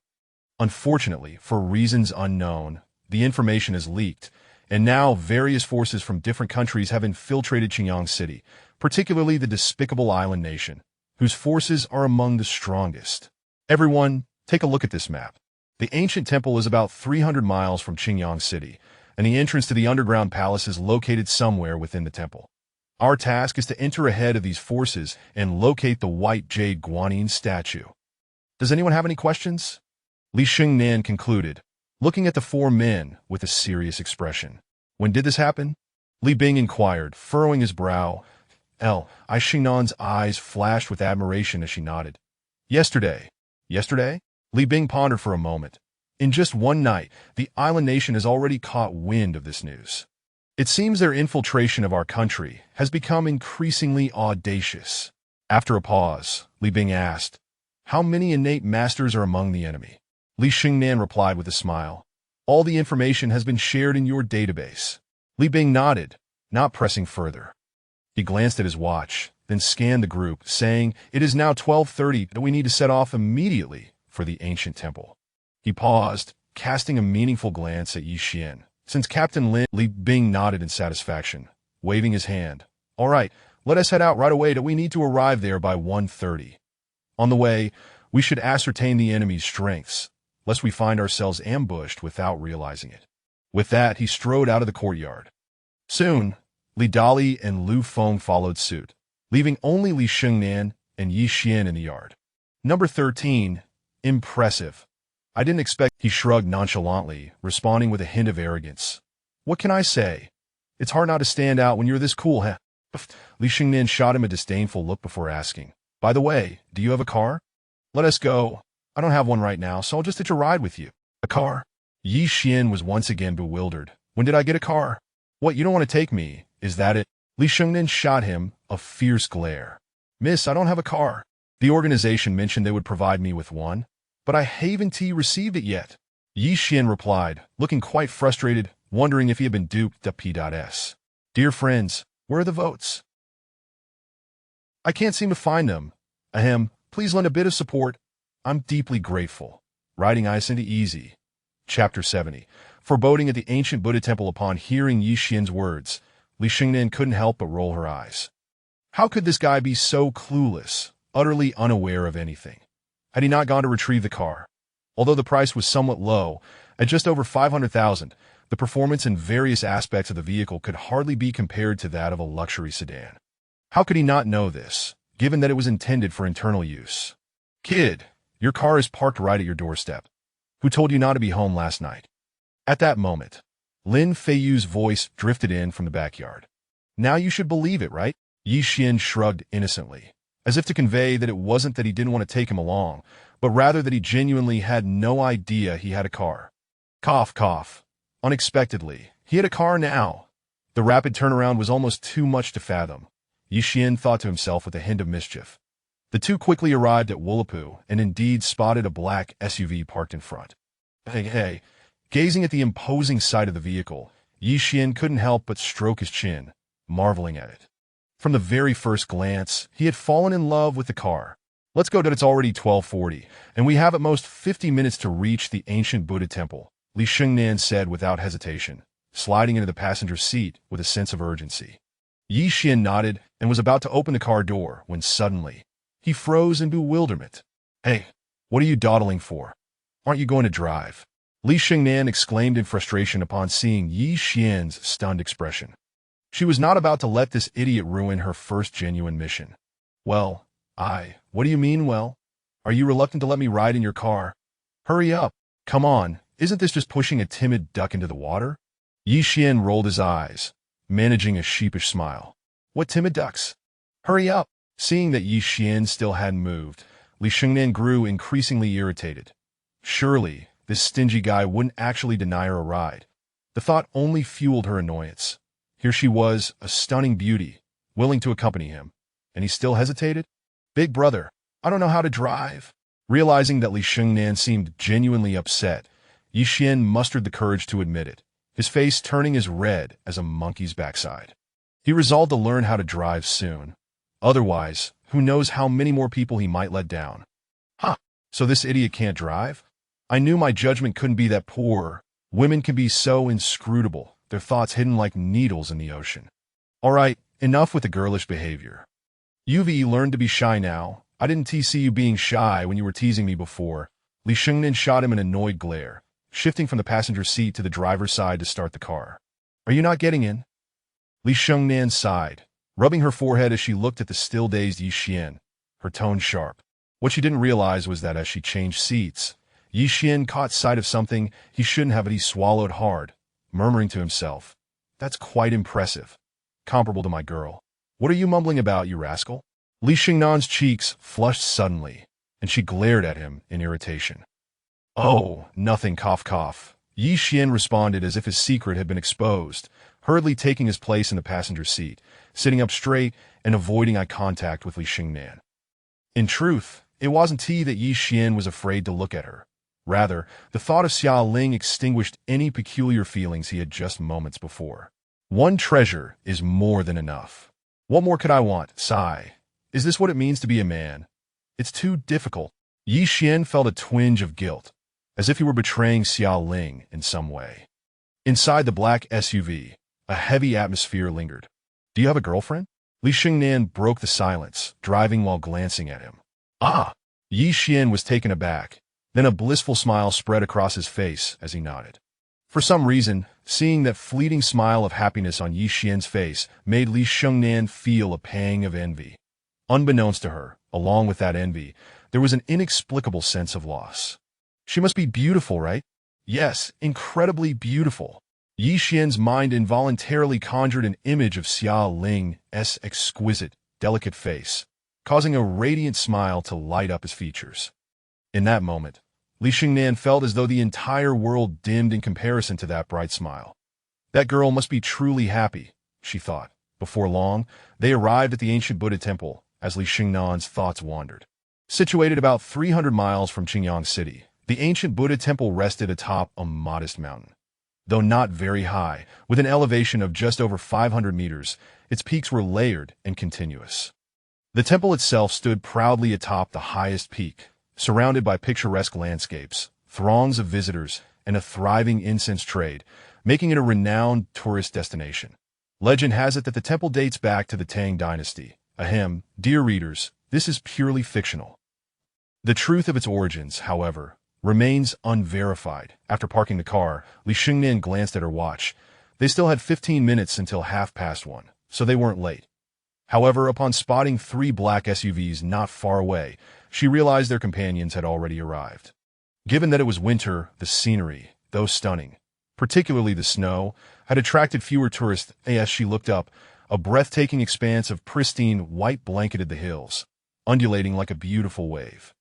Unfortunately, for reasons unknown, the information is leaked, And now various forces from different countries have infiltrated Qingyang City, particularly the despicable island nation, whose forces are among the strongest. Everyone, take a look at this map. The ancient temple is about 300 miles from Qingyang City, and the entrance to the underground palace is located somewhere within the temple. Our task is to enter ahead of these forces and locate the white jade guanyin statue. Does anyone have any questions? Li Xingnan concluded, looking at the four men with a serious expression. When did this happen? Li Bing inquired, furrowing his brow. I Xingnan's eyes flashed with admiration as she nodded. Yesterday. Yesterday? Li Bing pondered for a moment. In just one night, the island nation has already caught wind of this news. It seems their infiltration of our country has become increasingly audacious. After a pause, Li Bing asked, "How many innate masters are among the enemy?" Li Xingnan replied with a smile. "All the information has been shared in your database." Li Bing nodded, not pressing further. He glanced at his watch, then scanned the group, saying, "It is now 12:30 and we need to set off immediately for the ancient temple." He paused, casting a meaningful glance at Ye Xuan. Since Captain Lin, Li Bing nodded in satisfaction, waving his hand. "All right, let us head out right away. We need to arrive there by 1:30. On the way, we should ascertain the enemy's strengths, lest we find ourselves ambushed without realizing it." With that, he strode out of the courtyard. Soon, Li Dali and Lu Feng followed suit, leaving only Li Xingnan and Ye Xuan in the yard. Number 13. Impressive. I didn't expect, he shrugged nonchalantly, responding with a hint of arrogance. "What can I say? It's hard not to stand out when you're this cool, huh?" Li Xingnan shot him a disdainful look before asking, "By the way, do you have a car?" "Let us go. I don't have one right now, so I'll just hitch a ride with you." "A car?" Ye Xuan was once again bewildered. "When did I get a car?" "What, you don't want to take me? Is that it?" Li Xingnan shot him a fierce glare. "Miss, I don't have a car. The organization mentioned they would provide me with one, but I haven't received it yet." Ye Xuan replied, looking quite frustrated, wondering if he had been duped. P.S. "Dear friends, where are the votes? I can't seem to find them. Please lend a bit of support. I'm deeply grateful." Writing ice into easy. Chapter 70. Foreboding at the ancient Buddha temple. Upon hearing Ye Xuan's words, Li Xingnan couldn't help but roll her eyes. How could this guy be so clueless, utterly unaware of anything? Had he not gone to retrieve the car? Although the price was somewhat low, at just over 500,000, the performance in various aspects of the vehicle could hardly be compared to that of a luxury sedan. How could he not know this, given that it was intended for internal use? "Kid, your car is parked right at your doorstep. Who told you not to be home last night?" At that moment, Lin Feiyu's voice drifted in from the backyard. "Now you should believe it, right?" Ye Xuan shrugged innocently, as if to convey that it wasn't that he didn't want to take him along, but rather that he genuinely had no idea he had a car. Cough, cough. Unexpectedly, he had a car now. The rapid turnaround was almost too much to fathom. Ye Xuan thought to himself with a hint of mischief. The two quickly arrived at Wulapu and indeed spotted a black SUV parked in front. Hey. Gazing at the imposing sight of the vehicle, Ye Xuan couldn't help but stroke his chin, marveling at it. From the very first glance, he had fallen in love with the car. "Let's go. It's already 12:40, and we have at most 50 minutes to reach the ancient Buddha temple," Li Xingnan said without hesitation, sliding into the passenger seat with a sense of urgency. Ye Xuan nodded and was about to open the car door when suddenly, he froze in bewilderment. "Hey, what are you dawdling for? Aren't you going to drive?" Li Xingnan exclaimed in frustration upon seeing Ye Xuan's stunned expression. She was not about to let this idiot ruin her first genuine mission. What do you mean, well? Are you reluctant to let me ride in your car? Hurry up. Come on, isn't this just pushing a timid duck into the water?" Ye Xuan rolled his eyes, managing a sheepish smile. "What timid ducks? Hurry up." Seeing that Ye Xuan still hadn't moved, Li Xingnan grew increasingly irritated. Surely, this stingy guy wouldn't actually deny her a ride. The thought only fueled her annoyance. Here she was, a stunning beauty, willing to accompany him, and he still hesitated? "Big brother, I don't know how to drive." Realizing that Li Xingnan seemed genuinely upset, Ye Xuan mustered the courage to admit it, his face turning as red as a monkey's backside. He resolved to learn how to drive soon. Otherwise, who knows how many more people he might let down. So this idiot can't drive? I knew my judgment couldn't be that poor. Women can be so inscrutable, their thoughts hidden like needles in the ocean. All right, enough with the girlish behavior. You've learned to be shy now. I didn't see you being shy when you were teasing me before. Li Shengnan shot him an annoyed glare, shifting from the passenger seat to the driver's side to start the car. Are you not getting in? Li Shengnan sighed, rubbing her forehead as she looked at the still-dazed Ye Xuan, her tone sharp. What she didn't realize was that as she changed seats, Ye Xuan caught sight of something he shouldn't have, and he swallowed hard, murmuring to himself, "That's quite impressive. Comparable to my girl. What are you mumbling about, you rascal?" Li Shengnan's cheeks flushed suddenly, and she glared at him in irritation. "Oh, nothing, cough cough." Ye Xuan responded as if his secret had been exposed, hurriedly taking his place in the passenger seat, sitting up straight and avoiding eye contact with Li Shengnan. In truth, it wasn't that Ye Xuan was afraid to look at her. Rather, the thought of Xia Ling extinguished any peculiar feelings he had just moments before. One treasure is more than enough. What more could I want? Sigh. Is this what it means to be a man? It's too difficult. Ye Xuan felt a twinge of guilt, as if he were betraying Xia Ling in some way. Inside the black SUV, a heavy atmosphere lingered. "Do you have a girlfriend?" Li Shengnan broke the silence, driving while glancing at him. "Ah!" Ye Xuan was taken aback. Then a blissful smile spread across his face as he nodded. For some reason, seeing that fleeting smile of happiness on Ye Xuan's face made Li Shengnan feel a pang of envy. Unbeknownst to her, along with that envy, there was an inexplicable sense of loss. She must be beautiful, right? Yes, incredibly beautiful. Ye Xuan's mind involuntarily conjured an image of Xia Ling's exquisite, delicate face, causing a radiant smile to light up his features. In that moment, Li Shengnan felt as though the entire world dimmed in comparison to that bright smile. That girl must be truly happy, she thought. Before long, they arrived at the ancient Buddha temple as Li Shengnan's thoughts wandered. Situated about 300 miles from Qingyang City, the ancient Buddha temple rested atop a modest mountain. Though not very high, with an elevation of just over 500 meters, its peaks were layered and continuous. The temple itself stood proudly atop the highest peak, surrounded by picturesque landscapes, throngs of visitors, and a thriving incense trade, making it a renowned tourist destination. Legend has it that the temple dates back to the Tang dynasty. Ahem, dear readers, this is purely fictional. The truth of its origins, however, remains unverified. After parking the car, Li Shengnan glanced at her watch. They still had 15 minutes until 1:30, so they weren't late. However, upon spotting 3 black SUVs not far away, she realized their companions had already arrived. Given that it was winter, the scenery, though stunning, particularly the snow, had attracted fewer tourists. As she looked up, a breathtaking expanse of pristine white blanketed the hills, undulating like a beautiful wave.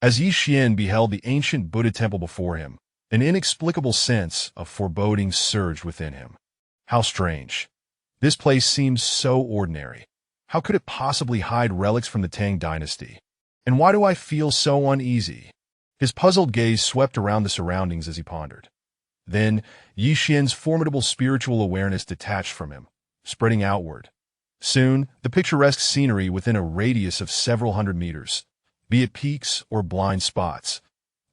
As Ye Xuan beheld the ancient Buddha temple before him, an inexplicable sense of foreboding surged within him. How strange. This place seems so ordinary. How could it possibly hide relics from the Tang dynasty? And why do I feel so uneasy? His puzzled gaze swept around the surroundings as he pondered. Then, Ye Xuan's formidable spiritual awareness detached from him, spreading outward. Soon, the picturesque scenery within a radius of several hundred meters, be it peaks or blind spots,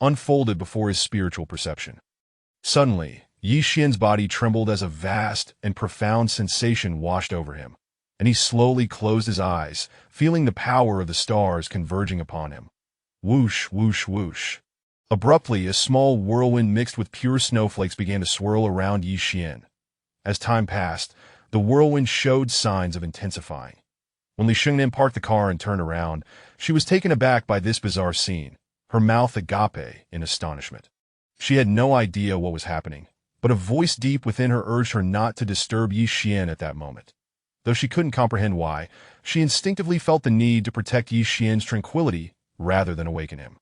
unfolded before his spiritual perception. Suddenly, Ye Xuan's body trembled as a vast and profound sensation washed over him, and he slowly closed his eyes, feeling the power of the stars converging upon him. Whoosh, whoosh, whoosh. Abruptly, a small whirlwind mixed with pure snowflakes began to swirl around Ye Xuan. As time passed, the whirlwind showed signs of intensifying. When Li Shengnan parked the car and turned around, she was taken aback by this bizarre scene, her mouth agape in astonishment. She had no idea what was happening, but a voice deep within her urged her not to disturb Ye Xuan at that moment. Though she couldn't comprehend why, she instinctively felt the need to protect Ye Xuan's tranquility rather than awaken him.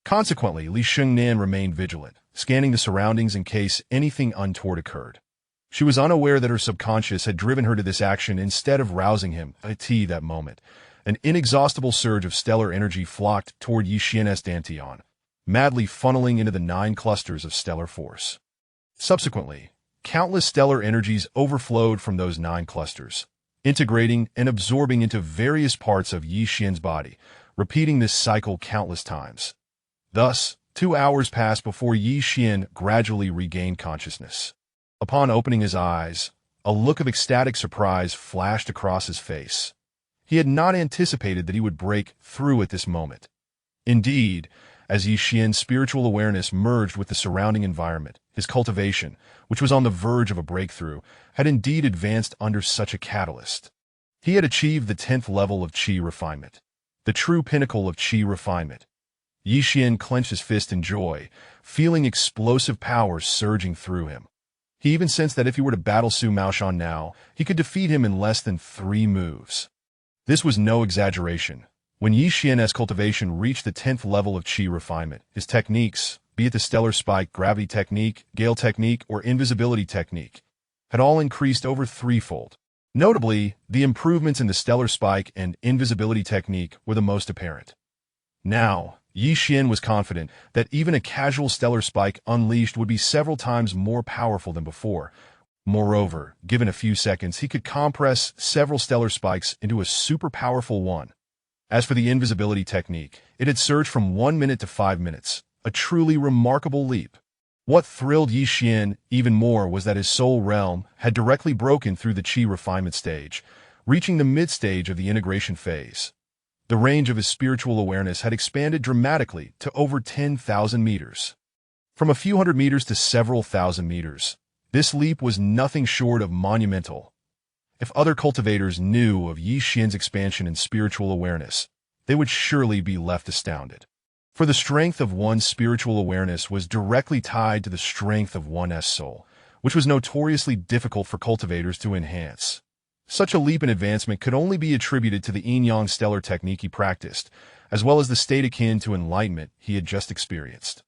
Consequently, Li Shengnan remained vigilant, scanning the surroundings in case anything untoward occurred. She was unaware that her subconscious had driven her to this action instead of rousing him. At that moment, an inexhaustible surge of stellar energy flocked toward Ye Xuan's dantian, madly funneling into the 9 clusters of stellar force. Subsequently, countless stellar energies overflowed from those 9 clusters, integrating and absorbing into various parts of Ye Xuan's body, repeating this cycle countless times. Thus, 2 hours passed before Ye Xuan gradually regained consciousness. Upon opening his eyes, a look of ecstatic surprise flashed across his face. He had not anticipated that he would break through at this moment. Indeed, as Ye Xuan's spiritual awareness merged with the surrounding environment, his cultivation, which was on the verge of a breakthrough, had indeed advanced under such a catalyst. He had achieved the 10th level of Qi refinement, the true pinnacle of Qi refinement. Ye Xuan clenched his fist in joy, feeling explosive power surging through him. He even sensed that if he were to battle Su Maoshan now, he could defeat him in less than 3 moves. This was no exaggeration. When Ye Xuan's cultivation reached the 10th level of Qi refinement, his techniques, be it the stellar spike, gravity technique, gale technique, or invisibility technique, had all increased over 3-fold. Notably, the improvements in the stellar spike and invisibility technique were the most apparent. Now, Ye Xuan was confident that even a casual stellar spike unleashed would be several times more powerful than before. Moreover, given a few seconds, he could compress several stellar spikes into a super powerful one. As for the invisibility technique, it had surged from 1 minute to 5 minutes, a truly remarkable leap. What thrilled Ye Xuan even more was that his soul realm had directly broken through the Qi refinement stage, reaching the mid-stage of the integration phase. The range of his spiritual awareness had expanded dramatically to over 10,000 meters. From a few hundred meters to several thousand meters, this leap was nothing short of monumental. If other cultivators knew of Ye Xuan's expansion in spiritual awareness, they would surely be left astounded. For the strength of one's spiritual awareness was directly tied to the strength of one's soul, which was notoriously difficult for cultivators to enhance. Such a leap in advancement could only be attributed to the yin-yang stellar technique he practiced, as well as the state akin to enlightenment he had just experienced.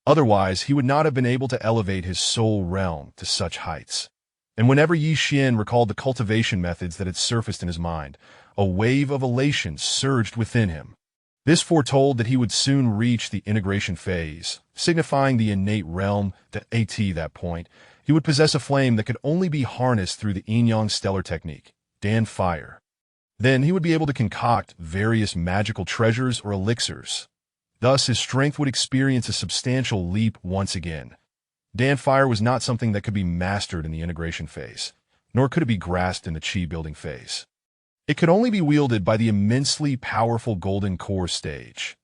Otherwise, he would not have been able to elevate his soul realm to such heights. And whenever Ye Xuan recalled the cultivation methods that had surfaced in his mind, a wave of elation surged within him. This foretold that he would soon reach the integration phase, signifying the innate realm that at that point, he would possess a flame that could only be harnessed through the yin-yang stellar technique, Dan Fire. Then he would be able to concoct various magical treasures or elixirs. Thus, his strength would experience a substantial leap once again. Dan Fire was not something that could be mastered in the integration phase, nor could it be grasped in the Qi building phase. It could only be wielded by the immensely powerful Golden Core stage.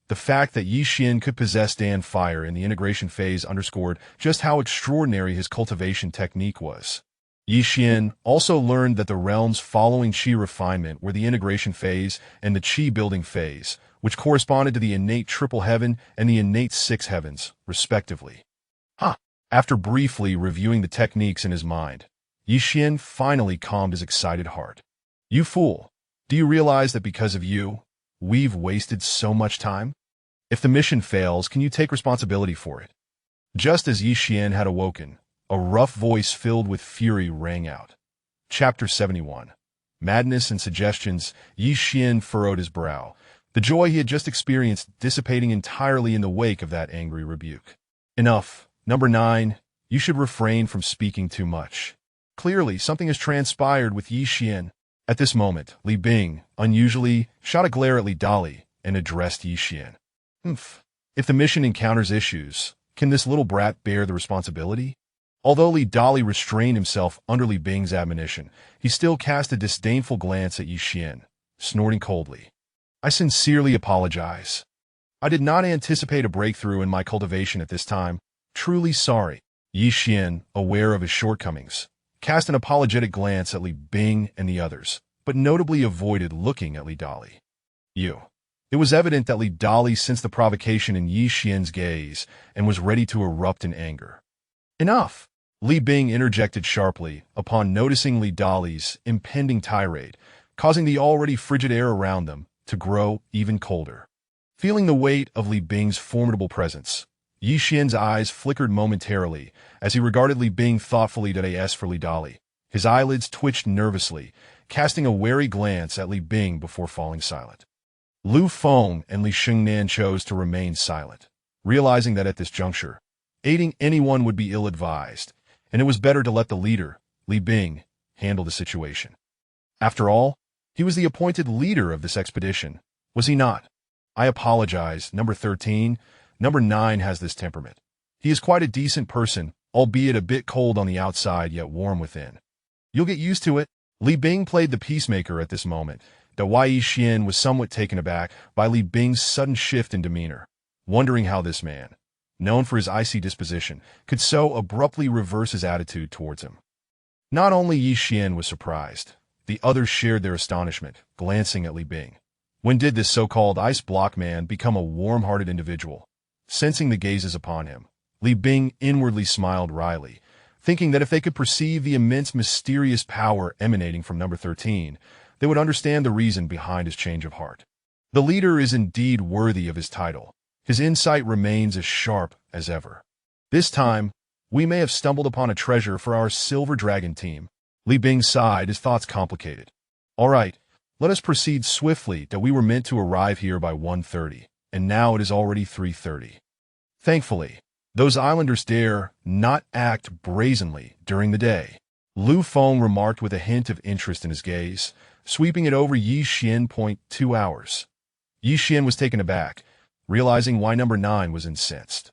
The fact that Ye Xuan could possess Dan Fire in the integration phase underscored just how extraordinary his cultivation technique was. Ye Xuan also learned that the realms following Qi refinement were the integration phase and the Qi building phase, which corresponded to the innate triple heaven and the innate 6 heavens, respectively. After briefly reviewing the techniques in his mind, Ye Xuan finally calmed his excited heart. You fool! Do you realize that because of you, we've wasted so much time? If the mission fails, can you take responsibility for it? Just as Ye Xuan had awoken, a rough voice filled with fury rang out. Chapter 71. Madness and Suggestions. Ye Xuan furrowed his brow, the joy he had just experienced dissipating entirely in the wake of that angry rebuke. Enough. Number 9. You should refrain from speaking too much. Clearly, something has transpired with Ye Xuan. At this moment, Li Bing, unusually, shot a glare at Li Dali and addressed Ye Xuan. If the mission encounters issues, can this little brat bear the responsibility? Although Li Dali restrained himself under Li Bing's admonition, he still cast a disdainful glance at Ye Xuan, snorting coldly. I sincerely apologize. I did not anticipate a breakthrough in my cultivation at this time. Truly sorry. Ye Xuan, aware of his shortcomings, cast an apologetic glance at Li Bing and the others, but notably avoided looking at Li Dali. It was evident that Li Dali sensed the provocation in Ye Xuan's gaze and was ready to erupt in anger. Enough! Li Bing interjected sharply upon noticing Li Dali's impending tirade, causing the already frigid air around them to grow even colder. Feeling the weight of Li Bing's formidable presence, Ye Xuan's eyes flickered momentarily as he regarded Li Bing thoughtfully. As for Li Dali, his eyelids twitched nervously, casting a wary glance at Li Bing before falling silent. Lu Feng and Li Xingnan chose to remain silent, realizing that at this juncture, aiding anyone would be ill-advised, and it was better to let the leader, Li Bing, handle the situation. After all, he was the appointed leader of this expedition, was he not? I apologize, Number 13. Number 9 has this temperament. He is quite a decent person, albeit a bit cold on the outside yet warm within. You'll get used to it. Li Bing played the peacemaker at this moment. Ye Xuan was somewhat taken aback by Li Bing's sudden shift in demeanor, wondering how this man, known for his icy disposition, could so abruptly reverse his attitude towards him. Not only Ye Xuan was surprised, the others shared their astonishment, glancing at Li Bing. When did this so-called ice block man become a warm-hearted individual? Sensing the gazes upon him, Li Bing inwardly smiled wryly, thinking that if they could perceive the immense mysterious power emanating from number 13, they would understand the reason behind his change of heart. The leader is indeed worthy of his title. His insight remains as sharp as ever. This time, we may have stumbled upon a treasure for our Silver Dragon team. Li Bing sighed, his thoughts complicated. All right, let us proceed swiftly, that we were meant to arrive here by 1:30, and now it is already 3:30. Thankfully, those islanders dare not act brazenly during the day. Lu Feng remarked with a hint of interest in his gaze, sweeping it over Ye Xuan. 2 hours. Ye Xuan was taken aback, realizing why number 9 was incensed.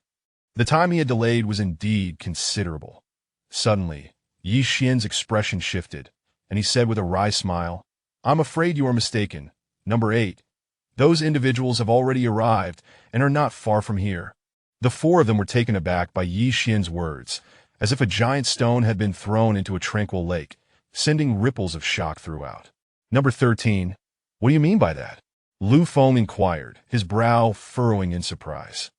The time he had delayed was indeed considerable. Suddenly, Ye Xuan's expression shifted, and he said with a wry smile, "I'm afraid you are mistaken. Number 8. Those individuals have already arrived and are not far from here." The 4 of them were taken aback by Ye Xuan's words, as if a giant stone had been thrown into a tranquil lake, sending ripples of shock throughout. "Number 13, what do you mean by that?" Lu Feng inquired, his brow furrowing in surprise.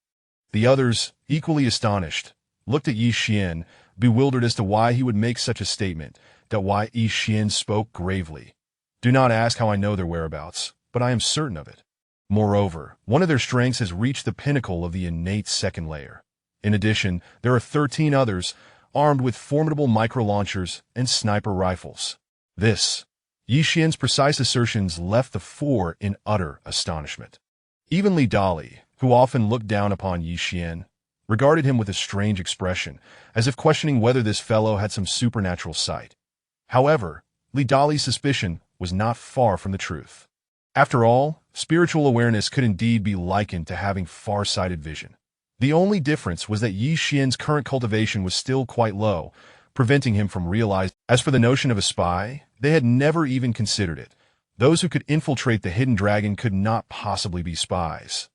The others, equally astonished, looked at Ye Xuan, bewildered as to why he would make such a statement. Ye Xuan spoke gravely. "Do not ask how I know their whereabouts, but I am certain of it. Moreover, one of their strengths has reached the pinnacle of the innate second layer. In addition, there are 13 others, armed with formidable micro-launchers and sniper rifles." Ye Xuan's precise assertions left the 4 in utter astonishment. Even Li Dali, who often looked down upon Ye Xuan, regarded him with a strange expression, as if questioning whether this fellow had some supernatural sight. However, Li Dali's suspicion was not far from the truth. After all, spiritual awareness could indeed be likened to having far-sighted vision. The only difference was that Ye Xuan's current cultivation was still quite low, preventing him from realizing. As for the notion of a spy, they had never even considered it. Those who could infiltrate the hidden dragon could not possibly be spies.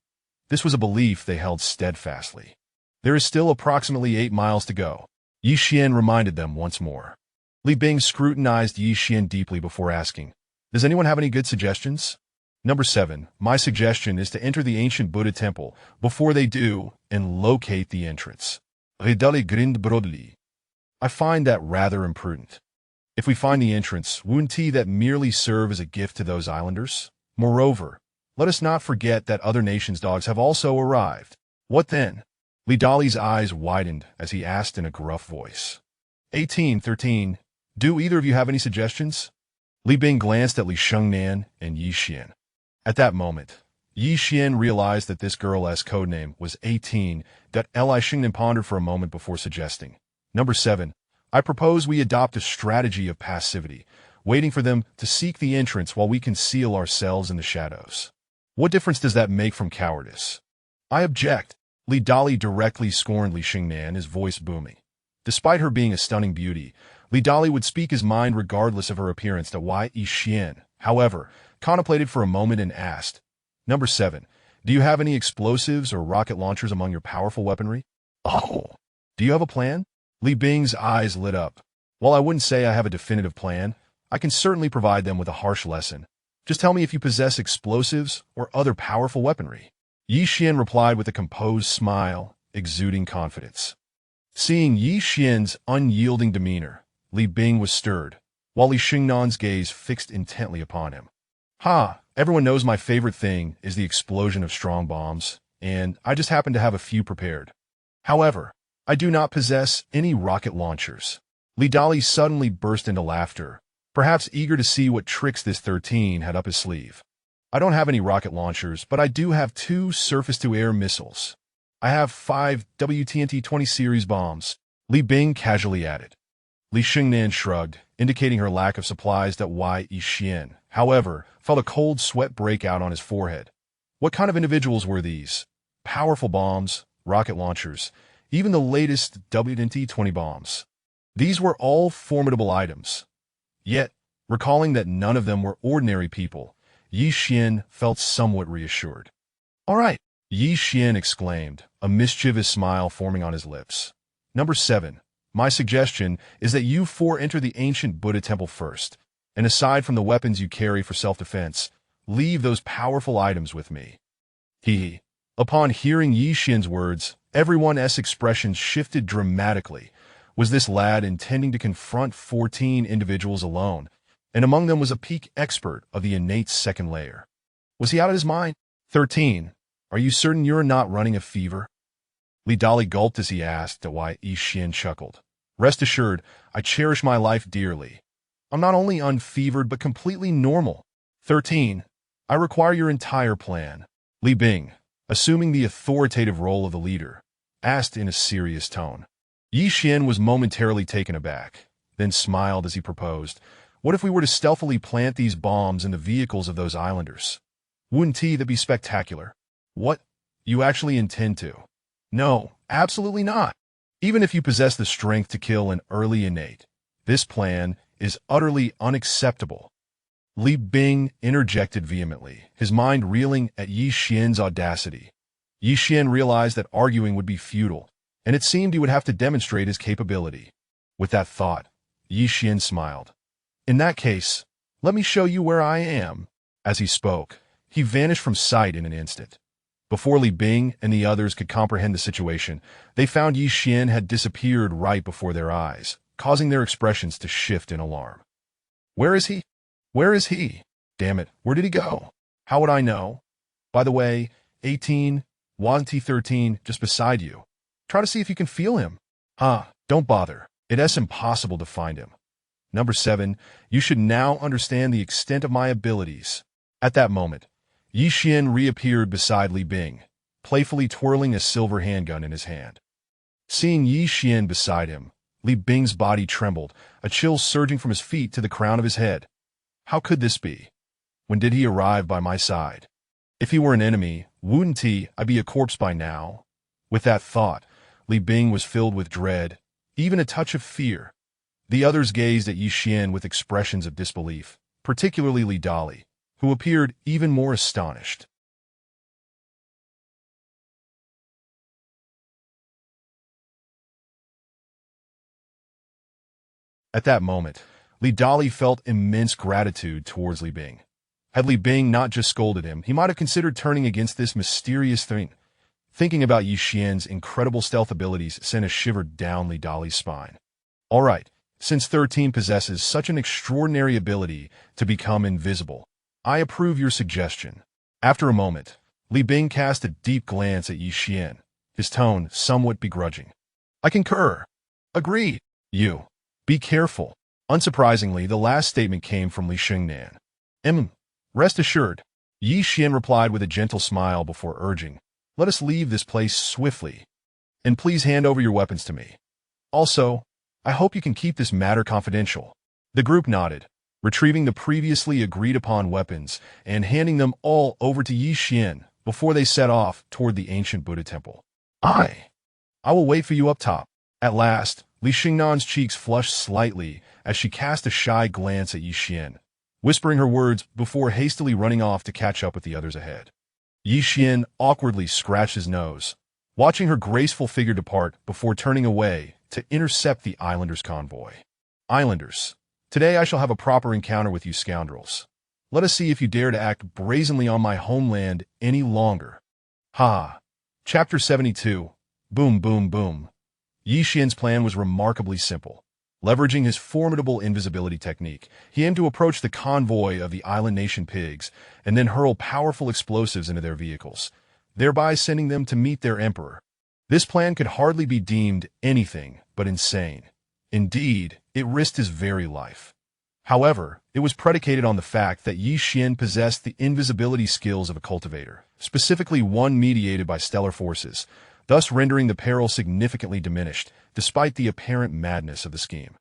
This was a belief they held steadfastly. There is still approximately 8 miles to go, Ye Xuan reminded them once more. Li Bing scrutinized Ye Xuan deeply before asking, "Does anyone have any good suggestions?" Number 7, my suggestion is to enter the ancient Buddha temple before they do and locate the entrance. Redale grinned broadly. I find that rather imprudent. If we find the entrance, wouldn't that merely serve as a gift to those islanders? Moreover, let us not forget that other nations' dogs have also arrived. What then? Li Dali's eyes widened as he asked in a gruff voice. 18, 13. Do either of you have any suggestions? Li Bing glanced at Li Shengnan and Ye Xuan. At that moment, Ye Xuan realized that this girl's codename was 18. Li Shengnan pondered for a moment before suggesting. Number 7. I propose we adopt a strategy of passivity, waiting for them to seek the entrance while we conceal ourselves in the shadows. What difference does that make from cowardice? I object. Li Dali directly scorned Li Shengnan, his voice booming. Despite her being a stunning beauty, Li Dali would speak his mind regardless of her appearance. Ye Xuan, however, contemplated for a moment and asked, Number 7, do you have any explosives or rocket launchers among your powerful weaponry? Oh, do you have a plan? Li Bing's eyes lit up. While I wouldn't say I have a definitive plan, I can certainly provide them with a harsh lesson. Just tell me if you possess explosives or other powerful weaponry. Ye Xuan replied with a composed smile, exuding confidence. Seeing Ye Xuan's unyielding demeanor, Li Bing was stirred, while Li Shengnan's gaze fixed intently upon him. Everyone knows my favorite thing is the explosion of strong bombs, and I just happen to have a few prepared. However, I do not possess any rocket launchers. Li Dali suddenly burst into laughter, perhaps eager to see what tricks this 13 had up his sleeve. I don't have any rocket launchers, but I do have 2 surface-to-air missiles. I have 5 WTNT-20 series bombs, Li Bing casually added. Li Shengnan shrugged, indicating her lack of supplies. Ye Xuan, however, felt a cold sweat break out on his forehead. What kind of individuals were these? Powerful bombs, rocket launchers, even the latest WNT-20 bombs. These were all formidable items. Yet, recalling that none of them were ordinary people, Ye Xuan felt somewhat reassured. "All right," Ye Xuan exclaimed, a mischievous smile forming on his lips. "Number 7. My suggestion is that you four enter the ancient Buddha temple first, and aside from the weapons you carry for self-defense, leave those powerful items with me." He. Upon hearing Ye Xuan's words, everyone's expressions shifted dramatically. Was this lad intending to confront 14 individuals alone? And among them was a peak expert of the innate second layer. Was he out of his mind? 13. Are you certain you're not running a fever? Li Dali gulped as he asked, at why Ye Xuan chuckled. Rest assured, I cherish my life dearly. I'm not only unfevered, but completely normal. 13. I require your entire plan. Li Bing, assuming the authoritative role of the leader, asked in a serious tone. Ye Xuan was momentarily taken aback, then smiled as he proposed, what if we were to stealthily plant these bombs in the vehicles of those islanders? Wouldn't that be spectacular? What? You actually intend to? No, absolutely not. Even if you possess the strength to kill an early innate, this plan is utterly unacceptable. Li Bing interjected vehemently, his mind reeling at Ye Xuan's audacity. Ye Xuan realized that arguing would be futile, and it seemed he would have to demonstrate his capability. With that thought, Ye Xuan smiled. In that case, let me show you where I am. As he spoke, he vanished from sight in an instant. Before Li Bing and the others could comprehend the situation, they found Ye Xuan had disappeared right before their eyes, causing their expressions to shift in alarm. Where is he? Where is he? Damn it, where did he go? How would I know? By the way, 18, Wanti 13, just beside you. Try to see if you can feel him. Don't bother. It's impossible to find him. Number 7, you should now understand the extent of my abilities. At that moment, Ye Xuan reappeared beside Li Bing, playfully twirling a silver handgun in his hand. Seeing Ye Xuan beside him, Li Bing's body trembled, a chill surging from his feet to the crown of his head. How could this be? When did he arrive by my side? If he were an enemy, wouldn't I be a corpse by now? With that thought, Li Bing was filled with dread, even a touch of fear. The others gazed at Ye Xuan with expressions of disbelief, particularly Li Dali, who appeared even more astonished. At that moment, Li Dali felt immense gratitude towards Li Bing. Had Li Bing not just scolded him, he might have considered turning against this mysterious thing. Thinking about Ye Xuan's incredible stealth abilities sent a shiver down Li Dali's spine. All right, since 13 possesses such an extraordinary ability to become invisible, I approve your suggestion. After a moment, Li Bing cast a deep glance at Ye Xuan, his tone somewhat begrudging. I concur. Agreed. You. Be careful. Unsurprisingly, the last statement came from Li Xingnan. Rest assured. Ye Xuan replied with a gentle smile before urging, let us leave this place swiftly. And please hand over your weapons to me. Also, I hope you can keep this matter confidential. The group nodded, retrieving the previously agreed-upon weapons and handing them all over to Ye Xuan before they set off toward the ancient Buddha temple. I will wait for you up top. At last, Li Xingnan's cheeks flushed slightly as she cast a shy glance at Ye Xuan, whispering her words before hastily running off to catch up with the others ahead. Ye Xuan awkwardly scratched his nose, watching her graceful figure depart before turning away to intercept the islanders' convoy. Islanders, today I shall have a proper encounter with you scoundrels. Let us see if you dare to act brazenly on my homeland any longer. Ha! Chapter 72. Boom, boom, boom. Ye Xuan's plan was remarkably simple. Leveraging his formidable invisibility technique, he aimed to approach the convoy of the island nation pigs and then hurl powerful explosives into their vehicles, thereby sending them to meet their emperor. This plan could hardly be deemed anything but insane. Indeed, it risked his very life. However, it was predicated on the fact that Ye Xuan possessed the invisibility skills of a cultivator, specifically one mediated by stellar forces, thus rendering the peril significantly diminished, despite the apparent madness of the scheme.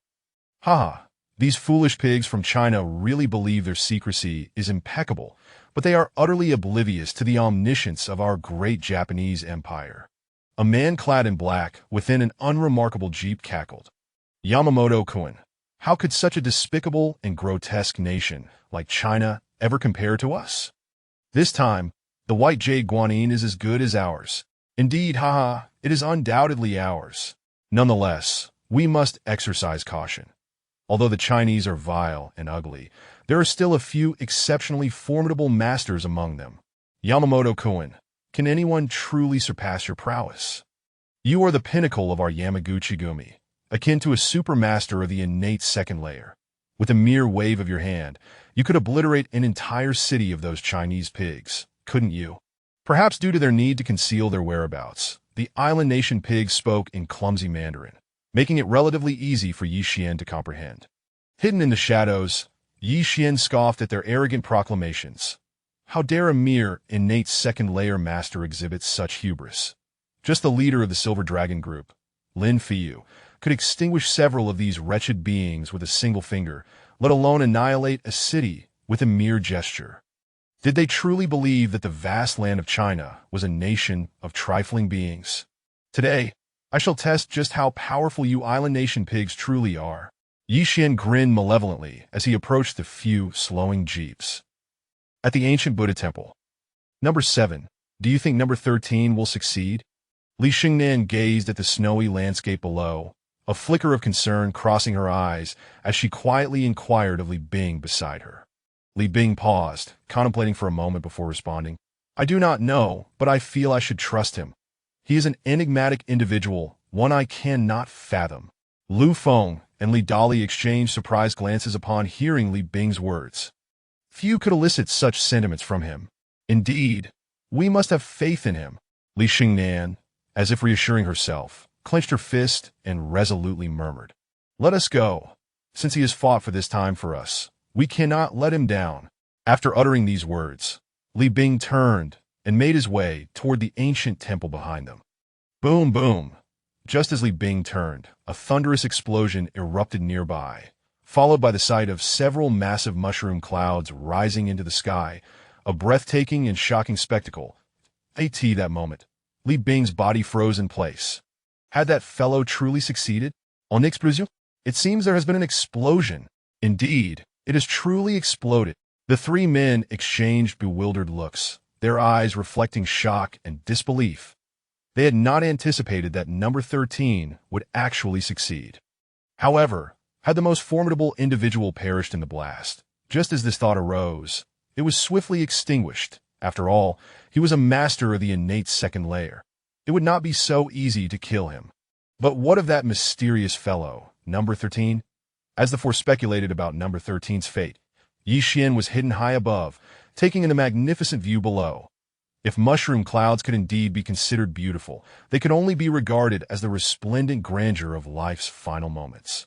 These foolish pigs from China really believe their secrecy is impeccable, but they are utterly oblivious to the omniscience of our great Japanese empire. A man clad in black within an unremarkable jeep cackled. Yamamoto-kun, how could such a despicable and grotesque nation like China ever compare to us? This time, the white jade guanine is as good as ours. Indeed, haha, it is undoubtedly ours. Nonetheless, we must exercise caution. Although the Chinese are vile and ugly, there are still a few exceptionally formidable masters among them. Yamamoto-kun, can anyone truly surpass your prowess? You are the pinnacle of our Yamaguchi-gumi, akin to a supermaster of the innate second layer. With a mere wave of your hand, you could obliterate an entire city of those Chinese pigs, couldn't you? Perhaps due to their need to conceal their whereabouts, the island nation pigs spoke in clumsy Mandarin, making it relatively easy for Ye Xuan to comprehend. Hidden in the shadows, Ye Xuan scoffed at their arrogant proclamations. How dare a mere, innate second-layer master exhibit such hubris? Just the leader of the Silver Dragon group, Lin Fiyu, could extinguish several of these wretched beings with a single finger, let alone annihilate a city with a mere gesture. Did they truly believe that the vast land of China was a nation of trifling beings? Today, I shall test just how powerful you island nation pigs truly are. Ye Xuan grinned malevolently as he approached the few slowing jeeps. At the ancient Buddha temple. Number 7. Do you think number 13 will succeed? Li Xingnan gazed at the snowy landscape below, a flicker of concern crossing her eyes as she quietly inquired of Li Bing beside her. Li Bing paused, contemplating for a moment before responding. I do not know, but I feel I should trust him. He is an enigmatic individual, one I cannot fathom. Lu Feng and Li Dali exchanged surprised glances upon hearing Li Bing's words. Few could elicit such sentiments from him. Indeed, we must have faith in him. Li Xingnan, as if reassuring herself, clenched her fist and resolutely murmured. Let us go. Since he has fought for this time for us, we cannot let him down. After uttering these words, Li Bing turned and made his way toward the ancient temple behind them. Boom, boom. Just as Li Bing turned, a thunderous explosion erupted nearby, followed by the sight of several massive mushroom clouds rising into the sky, a breathtaking and shocking spectacle. That moment, Li Bing's body froze in place. Had that fellow truly succeeded? En explosion? It seems there has been an explosion. Indeed, it has truly exploded. The three men exchanged bewildered looks, their eyes reflecting shock and disbelief. They had not anticipated that number 13 would actually succeed. However, had the most formidable individual perished in the blast, just as this thought arose, it was swiftly extinguished. After all, he was a master of the innate second layer. It would not be so easy to kill him. But what of that mysterious fellow, number 13? As the four speculated about number 13's fate, Ye Xuan was hidden high above, taking in a magnificent view below. If mushroom clouds could indeed be considered beautiful, they could only be regarded as the resplendent grandeur of life's final moments.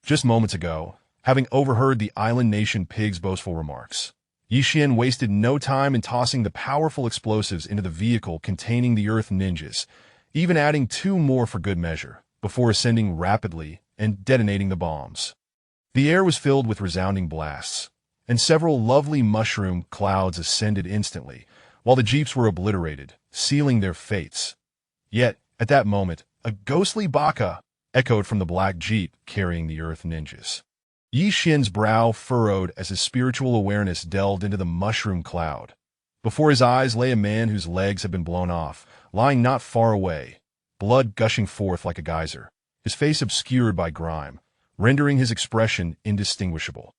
Just moments ago, having overheard the island nation pig's boastful remarks, Ye Xuan wasted no time in tossing the powerful explosives into the vehicle containing the Earth ninjas, even adding 2 more for good measure, before ascending rapidly and detonating the bombs. The air was filled with resounding blasts, and several lovely mushroom clouds ascended instantly, while the jeeps were obliterated, sealing their fates. Yet, at that moment, a ghostly baka echoed from the black jeep carrying the Earth ninjas. Ye Xuan's brow furrowed as his spiritual awareness delved into the mushroom cloud. Before his eyes lay a man whose legs had been blown off, lying not far away, blood gushing forth like a geyser, his face obscured by grime, rendering his expression indistinguishable.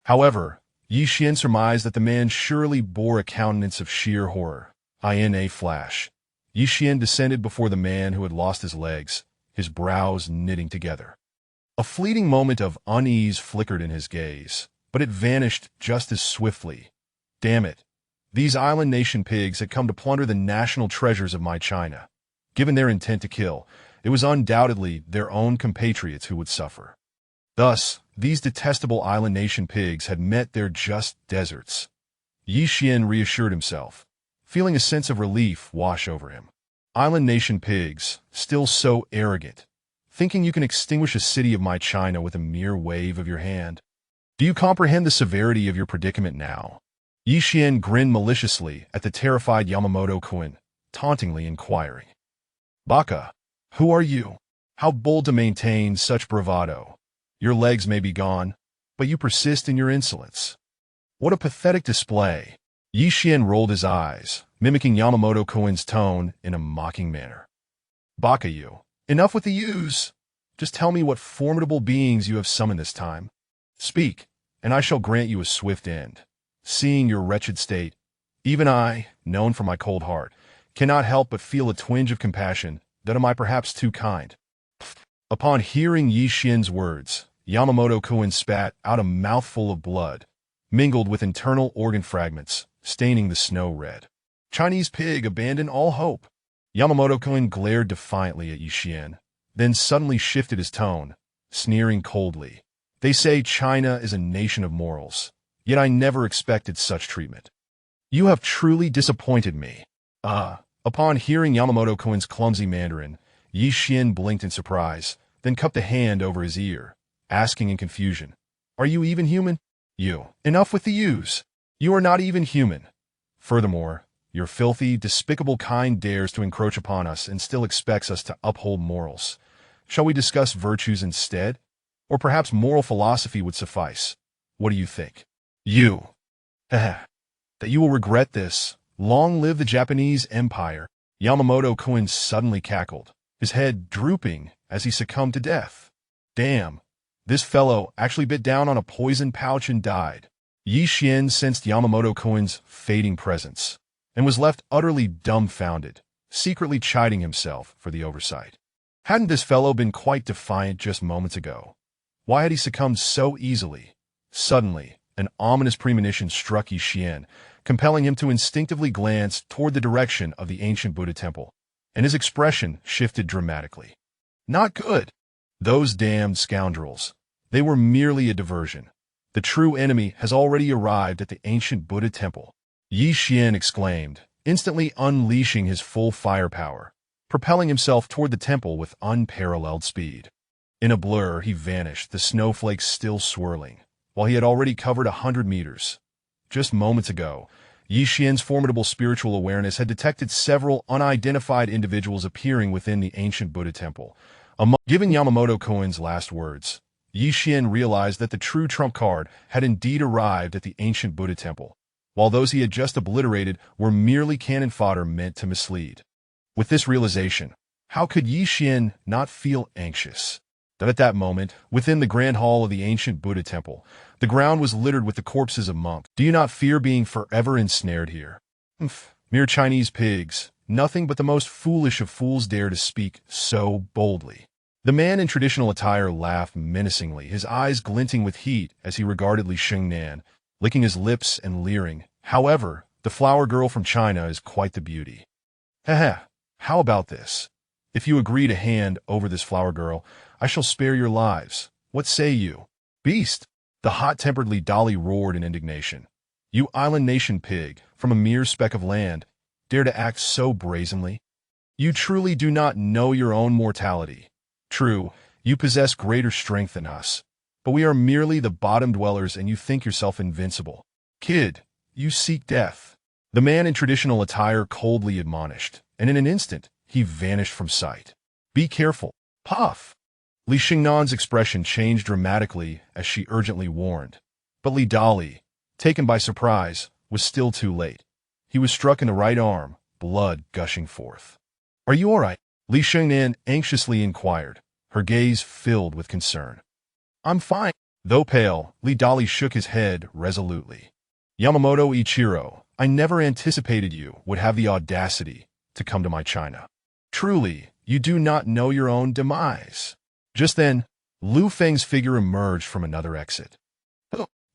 However, Ye Xuan surmised that the man surely bore a countenance of sheer horror. In a flash, Ye Xuan descended before the man who had lost his legs, his brows knitting together. A fleeting moment of unease flickered in his gaze, but it vanished just as swiftly. Damn it. These island nation pigs had come to plunder the national treasures of my China. Given their intent to kill, it was undoubtedly their own compatriots who would suffer. Thus, these detestable island nation pigs had met their just deserts. Ye Xuan reassured himself, feeling a sense of relief wash over him. Island nation pigs, still so arrogant, thinking you can extinguish a city of my China with a mere wave of your hand. Do you comprehend the severity of your predicament now? Ye Xuan grinned maliciously at the terrified Yamamoto-kun, tauntingly inquiring. Baka, who are you? How bold to maintain such bravado. Your legs may be gone, but you persist in your insolence. What a pathetic display. Ye Xuan rolled his eyes, mimicking Yamamoto Koen's tone in a mocking manner. Baka you. Enough with the yous. Just tell me what formidable beings you have summoned this time. Speak, and I shall grant you a swift end. Seeing your wretched state, even I, known for my cold heart, cannot help but feel a twinge of compassion that am I perhaps too kind. Upon hearing Ye Xuan's words, Yamamoto Koen spat out a mouthful of blood, mingled with internal organ fragments, staining the snow red. Chinese pig abandoned all hope. Yamamoto Koen glared defiantly at Ye Xuan, then suddenly shifted his tone, sneering coldly. They say China is a nation of morals, yet I never expected such treatment. You have truly disappointed me. Upon hearing Yamamoto Koen's clumsy Mandarin, Ye Xuan blinked in surprise, then cupped a hand over his ear, asking in confusion, Are you even human? You. Enough with the yous. You are not even human. Furthermore, your filthy, despicable kind dares to encroach upon us and still expects us to uphold morals. Shall we discuss virtues instead? Or perhaps moral philosophy would suffice. What do you think? You. That you will regret this. Long live the Japanese Empire. Yamamoto Koen suddenly cackled, his head drooping as he succumbed to death. Damn, this fellow actually bit down on a poison pouch and died. Ye Xuan sensed Yamamoto Koen's fading presence, and was left utterly dumbfounded, secretly chiding himself for the oversight. Hadn't this fellow been quite defiant just moments ago? Why had he succumbed so easily? Suddenly, an ominous premonition struck Ye Xuan, compelling him to instinctively glance toward the direction of the ancient Buddha temple, and his expression shifted dramatically. Not good. Those damned scoundrels. They were merely a diversion. The true enemy has already arrived at the ancient Buddha temple. Ye Xuan exclaimed, instantly unleashing his full firepower, propelling himself toward the temple with unparalleled speed. In a blur, he vanished, the snowflakes still swirling, while he had already covered 100 meters. Just moments ago, Ye Xuan's formidable spiritual awareness had detected several unidentified individuals appearing within the ancient Buddha temple. Given Yamamoto Koen's last words, Ye Xuan realized that the true trump card had indeed arrived at the ancient Buddha temple, while those he had just obliterated were merely cannon fodder meant to mislead. With this realization, how could Ye Xuan not feel anxious? That at that moment, within the grand hall of the ancient Buddha temple, the ground was littered with the corpses of monks. Do you not fear being forever ensnared here? Mere Chinese pigs, nothing but the most foolish of fools dare to speak so boldly. The man in traditional attire laughed menacingly, his eyes glinting with heat as he regarded Li Xingnan, licking his lips and leering. However, the flower girl from China is quite the beauty. How about this? If you agree to hand over this flower girl, I shall spare your lives. What say you? Beast! The hot-tempered Li Dali roared in indignation. You island nation pig, from a mere speck of land, dare to act so brazenly? You truly do not know your own mortality. True, you possess greater strength than us, but we are merely the bottom dwellers and you think yourself invincible. Kid, you seek death. The man in traditional attire coldly admonished, and in an instant, he vanished from sight. Be careful. Puff! Li Xingnan's expression changed dramatically as she urgently warned. But Li Dali, taken by surprise, was still too late. He was struck in the right arm, blood gushing forth. Are you all right? Li Xingnan anxiously inquired, her gaze filled with concern. I'm fine. Though pale, Li Dali shook his head resolutely. Yamamoto Ichiro, I never anticipated you would have the audacity to come to my China. Truly, you do not know your own demise. Just then, Lu Feng's figure emerged from another exit.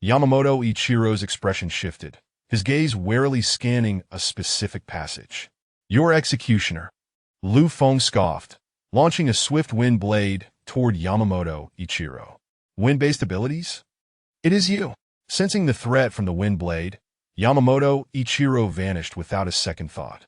Yamamoto Ichiro's expression shifted, his gaze warily scanning a specific passage. Your executioner. Lu Feng scoffed, launching a swift wind blade toward Yamamoto Ichiro. Wind-based abilities? It is you. Sensing the threat from the wind blade, Yamamoto Ichiro vanished without a second thought.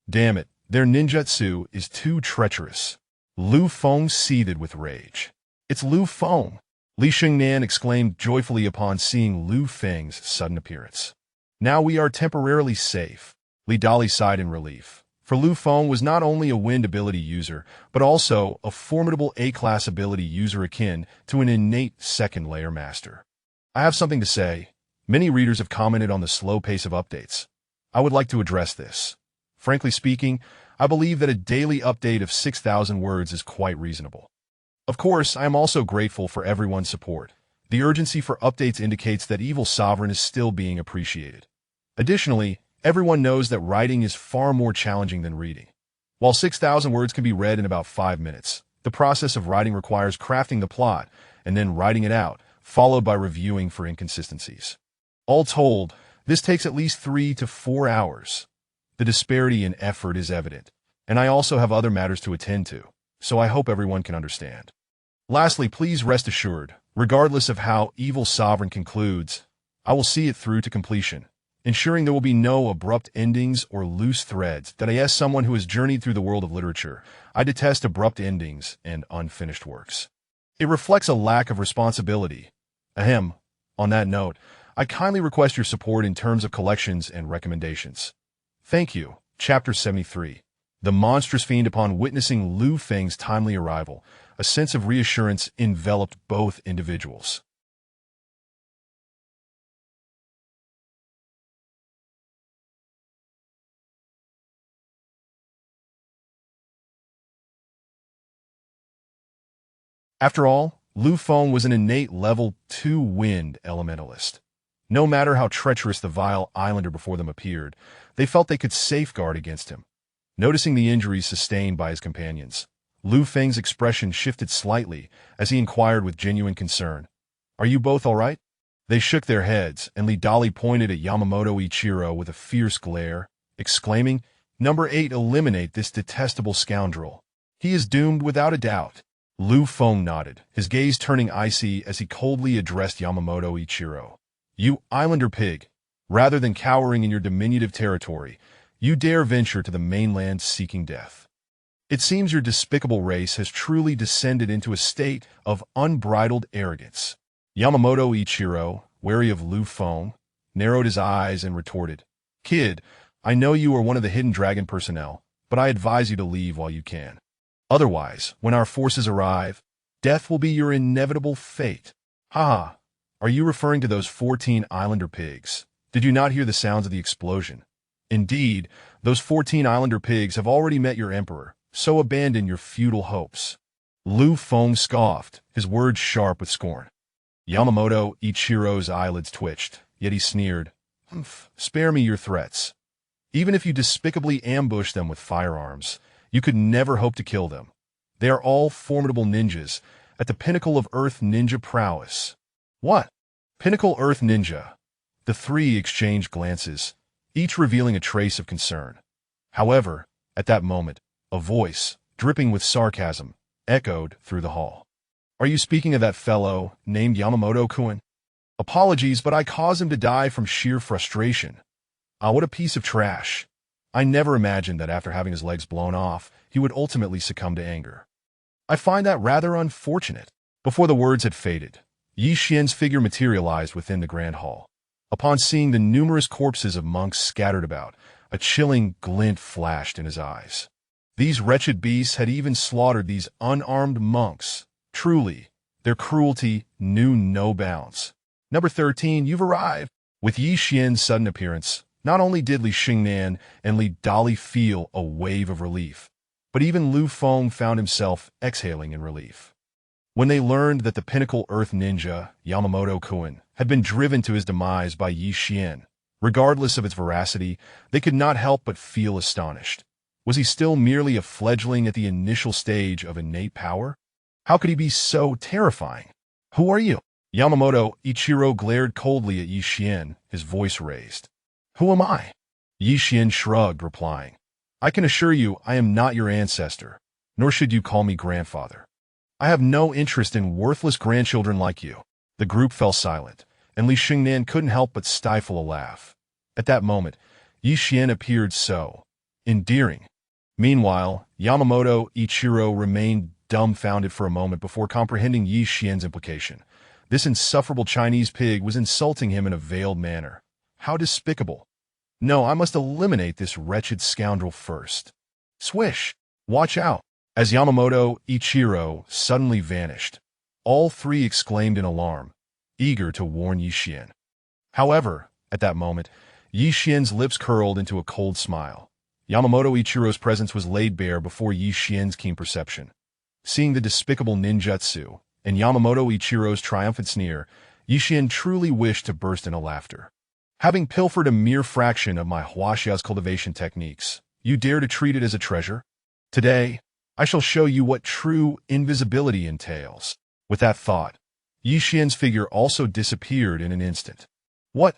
Damn it, their ninjutsu is too treacherous. Lu Feng seethed with rage. It's Lu Feng! Li Xingnan exclaimed joyfully upon seeing Lu Feng's sudden appearance. Now we are temporarily safe. Li Dali sighed in relief, For Lu Feng was not only a wind ability user, but also a formidable A-class ability user akin to an innate second-layer master. I have something to say. Many readers have commented on the slow pace of updates. I would like to address this. Frankly speaking, I believe that a daily update of 6,000 words is quite reasonable. Of course, I am also grateful for everyone's support. The urgency for updates indicates that Evil Sovereign is still being appreciated. Additionally, everyone knows that writing is far more challenging than reading. While 6,000 words can be read in about 5 minutes, the process of writing requires crafting the plot and then writing it out, followed by reviewing for inconsistencies. All told, this takes at least 3 to 4 hours. The disparity in effort is evident, and I also have other matters to attend to, so I hope everyone can understand. Lastly, please rest assured, regardless of how Evil Sovereign concludes, I will see it through to completion, ensuring there will be no abrupt endings or loose threads. That as someone who has journeyed through the world of literature, I detest abrupt endings and unfinished works. It reflects a lack of responsibility. Ahem. On that note, I kindly request your support in terms of collections and recommendations. Thank you. Chapter 73. The monstrous fiend. Upon witnessing Lu Feng's timely arrival, a sense of reassurance enveloped both individuals. After all, Lu Feng was an innate level 2 wind elementalist. No matter how treacherous the vile islander before them appeared, they felt they could safeguard against him. Noticing the injuries sustained by his companions, Lu Feng's expression shifted slightly as he inquired with genuine concern, "Are you both all right?" They shook their heads, and Li Dali pointed at Yamamoto Ichiro with a fierce glare, exclaiming, "Number 8, eliminate this detestable scoundrel. He is doomed without a doubt." Lu Feng nodded, his gaze turning icy as he coldly addressed Yamamoto Ichiro. "You islander pig! Rather than cowering in your diminutive territory, you dare venture to the mainland seeking death. It seems your despicable race has truly descended into a state of unbridled arrogance." Yamamoto Ichiro, wary of Lu Feng, narrowed his eyes and retorted, "Kid, I know you are one of the Hidden Dragon personnel, but I advise you to leave while you can. Otherwise, when our forces arrive, death will be your inevitable fate." "Haha, are you referring to those 14 islander pigs? Did you not hear the sounds of the explosion? Indeed, those 14 islander pigs have already met your emperor, so abandon your futile hopes." Lu Feng scoffed, his words sharp with scorn. Yamamoto Ichiro's eyelids twitched, yet he sneered, "Spare me your threats. Even if you despicably ambush them with firearms, you could never hope to kill them. They are all formidable ninjas, at the pinnacle of Earth ninja prowess." "What? Pinnacle Earth ninja?" The three exchanged glances, each revealing a trace of concern. However, at that moment, a voice, dripping with sarcasm, echoed through the hall. "Are you speaking of that fellow named Yamamoto-kun? Apologies, but I caused him to die from sheer frustration. Ah, what a piece of trash. I never imagined that after having his legs blown off, he would ultimately succumb to anger. I find that rather unfortunate." Before the words had faded, Ye Xuan's figure materialized within the grand hall. Upon seeing the numerous corpses of monks scattered about, a chilling glint flashed in his eyes. These wretched beasts had even slaughtered these unarmed monks. Truly, their cruelty knew no bounds. "Number 13, you've arrived." With Ye Xuan's sudden appearance, not only did Li Xingnan and Li Dali feel a wave of relief, but even Lu Feng found himself exhaling in relief. When they learned that the pinnacle Earth ninja, Yamamoto-kun, had been driven to his demise by Ye Xuan, regardless of its veracity, they could not help but feel astonished. Was he still merely a fledgling at the initial stage of innate power? How could he be so terrifying? "Who are you?" Yamamoto Ichiro glared coldly at Ye Xuan, his voice raised. "Who am I?" Ye Xuan shrugged, replying, "I can assure you I am not your ancestor, nor should you call me grandfather. I have no interest in worthless grandchildren like you." The group fell silent, and Li Xingnan couldn't help but stifle a laugh. At that moment, Ye Xuan appeared so endearing. Meanwhile, Yamamoto Ichiro remained dumbfounded for a moment before comprehending Ye Xuan's implication. This insufferable Chinese pig was insulting him in a veiled manner. How despicable. "No, I must eliminate this wretched scoundrel first." Swish! Watch out! As Yamamoto Ichiro suddenly vanished, all three exclaimed in alarm, eager to warn Ye Xuan. However, at that moment, Ye Xuan's lips curled into a cold smile. Yamamoto Ichiro's presence was laid bare before Ye Xuan's keen perception. Seeing the despicable ninjutsu and Yamamoto Ichiro's triumphant sneer, Ye Xuan truly wished to burst into laughter. Having pilfered a mere fraction of my Huaxia's cultivation techniques, you dare to treat it as a treasure? Today, I shall show you what true invisibility entails. With that thought, Ye Xuan's figure also disappeared in an instant. What?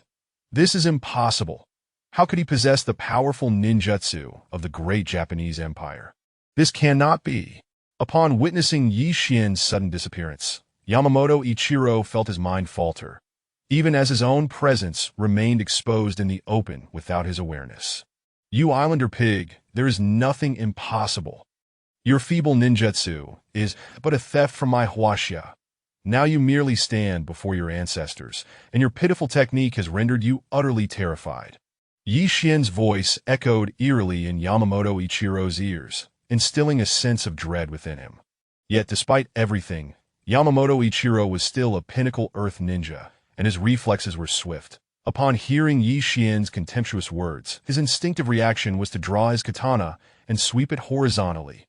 This is impossible. How could he possess the powerful ninjutsu of the great Japanese Empire? This cannot be. Upon witnessing Ye Xuan's sudden disappearance, Yamamoto Ichiro felt his mind falter, even as his own presence remained exposed in the open without his awareness. You islander pig, there is nothing impossible. Your feeble ninjutsu is but a theft from my Huaxia. Now you merely stand before your ancestors, and your pitiful technique has rendered you utterly terrified. Ye Xuan's voice echoed eerily in Yamamoto Ichiro's ears, instilling a sense of dread within him. Yet despite everything, Yamamoto Ichiro was still a pinnacle earth ninja, and his reflexes were swift. Upon hearing Ye Xuan's contemptuous words, his instinctive reaction was to draw his katana and sweep it horizontally.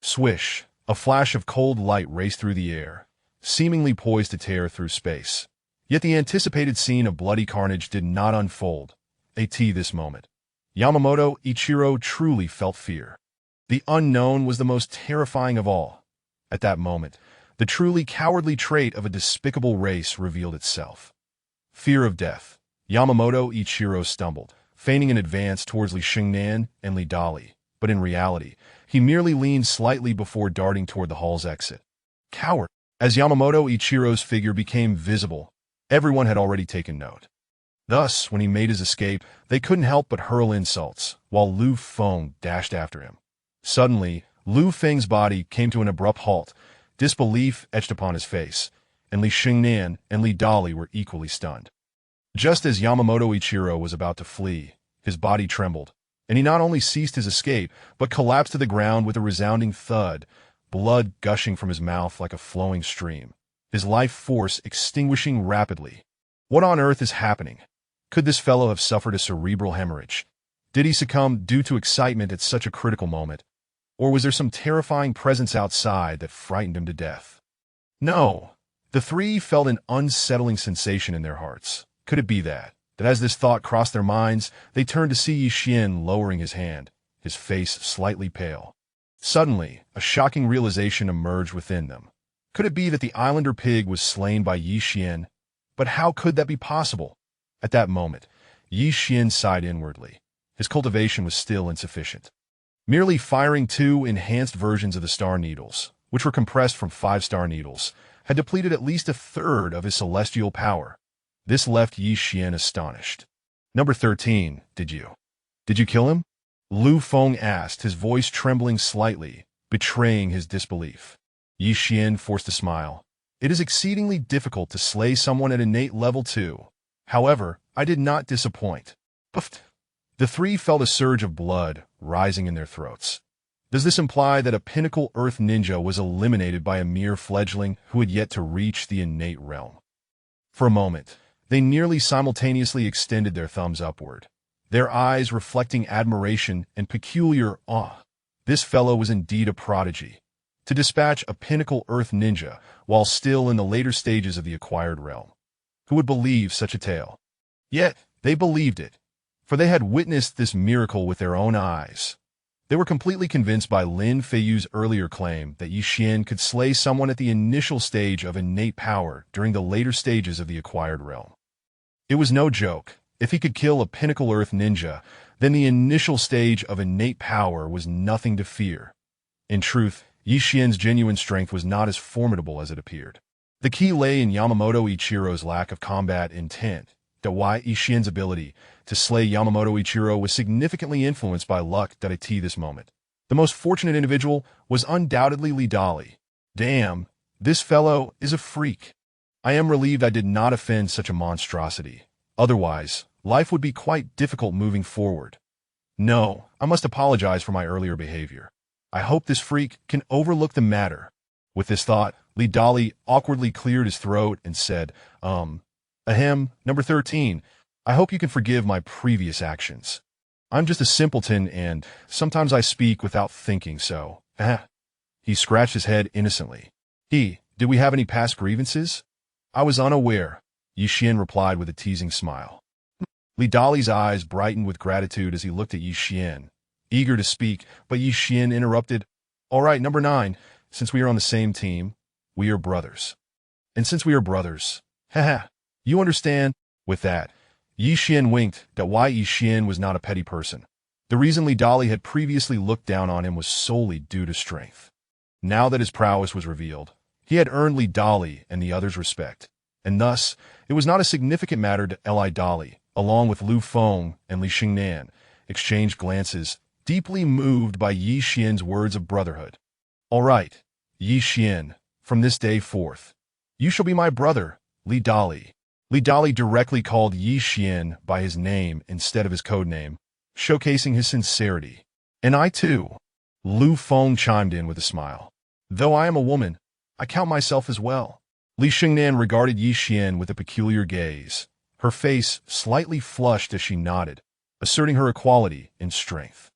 Swish! A flash of cold light raced through the air, seemingly poised to tear through space. Yet the anticipated scene of bloody carnage did not unfold. This moment, Yamamoto Ichiro truly felt fear. The unknown was the most terrifying of all. At that moment, the truly cowardly trait of a despicable race revealed itself. Fear of death. Yamamoto Ichiro stumbled, feigning an advance towards Li Xingnan and Li Dali, but in reality, he merely leaned slightly before darting toward the hall's exit. Coward! As Yamamoto Ichiro's figure became visible, everyone had already taken note. Thus, when he made his escape, they couldn't help but hurl insults, while Lu Feng dashed after him. Suddenly, Lu Feng's body came to an abrupt halt, disbelief etched upon his face, and Li Xingnan and Li Dali were equally stunned. Just as Yamamoto Ichiro was about to flee, his body trembled, and he not only ceased his escape, but collapsed to the ground with a resounding thud, blood gushing from his mouth like a flowing stream, his life force extinguishing rapidly. What on earth is happening? Could this fellow have suffered a cerebral hemorrhage? Did he succumb due to excitement at such a critical moment? Or was there some terrifying presence outside that frightened him to death? No. The three felt an unsettling sensation in their hearts. Could it be that as this thought crossed their minds, they turned to see Ye Xuan lowering his hand, his face slightly pale. Suddenly, a shocking realization emerged within them. Could it be that the islander pig was slain by Ye Xuan? But how could that be possible? At that moment, Ye Xuan sighed inwardly. His cultivation was still insufficient. Merely firing 2 enhanced versions of the star needles, which were compressed from 5-star needles, had depleted at least a third of his celestial power. This left Ye Xuan astonished. Number 13, did you kill him? Lu Feng asked, his voice trembling slightly, betraying his disbelief. Ye Xuan forced a smile. It is exceedingly difficult to slay someone at innate level 2. However, I did not disappoint. Puffed. The three felt a surge of blood rising in their throats. Does this imply that a pinnacle earth ninja was eliminated by a mere fledgling who had yet to reach the innate realm? For a moment, they nearly simultaneously extended their thumbs upward, their eyes reflecting admiration and peculiar awe. This fellow was indeed a prodigy. To dispatch a pinnacle earth ninja while still in the later stages of the acquired realm. Who would believe such a tale? Yet, they believed it, for they had witnessed this miracle with their own eyes. They were completely convinced by Lin Feiyu's earlier claim that Ye Xuan could slay someone at the initial stage of innate power during the later stages of the acquired realm. It was no joke. If he could kill a pinnacle earth ninja, then the initial stage of innate power was nothing to fear. In truth, Ye Xuan's genuine strength was not as formidable as it appeared. The key lay in Yamamoto Ichiro's lack of combat intent. Why Ye Xuan's ability to slay Yamamoto Ichiro was significantly influenced by luck at this moment. The most fortunate individual was undoubtedly Li Dali. Damn, this fellow is a freak. I am relieved I did not offend such a monstrosity. Otherwise, life would be quite difficult moving forward. No, I must apologize for my earlier behavior. I hope this freak can overlook the matter. With this thought, Li Dali awkwardly cleared his throat and said, Ahem, number 13, I hope you can forgive my previous actions. I'm just a simpleton and sometimes I speak without thinking, so, He scratched his head innocently. Did we have any past grievances? I was unaware, Ye Xuan replied with a teasing smile. Li Dali's eyes brightened with gratitude as he looked at Ye Xuan, eager to speak, but Ye Xuan interrupted. All right, number 9, since we are on the same team, we are brothers. And since we are brothers, you understand? With that, Ye Xuan winked that why Ye Xuan was not a petty person. The reason Li Dali had previously looked down on him was solely due to strength. Now that his prowess was revealed, he had earned Li Dali and the others' respect, and thus, it was not a significant matter to Li Dali, along with Lu Feng and Li Xingnan, exchanged glances, deeply moved by Ye Xuan's words of brotherhood. All right, Ye Xuan, from this day forth, you shall be my brother, Li Dali. Li Dali directly called Ye Xuan by his name instead of his code name, showcasing his sincerity. And I too, Lu Feng chimed in with a smile. Though I am a woman, I count myself as well. Li Xingnan regarded Ye Xuan with a peculiar gaze, her face slightly flushed as she nodded, asserting her equality in strength.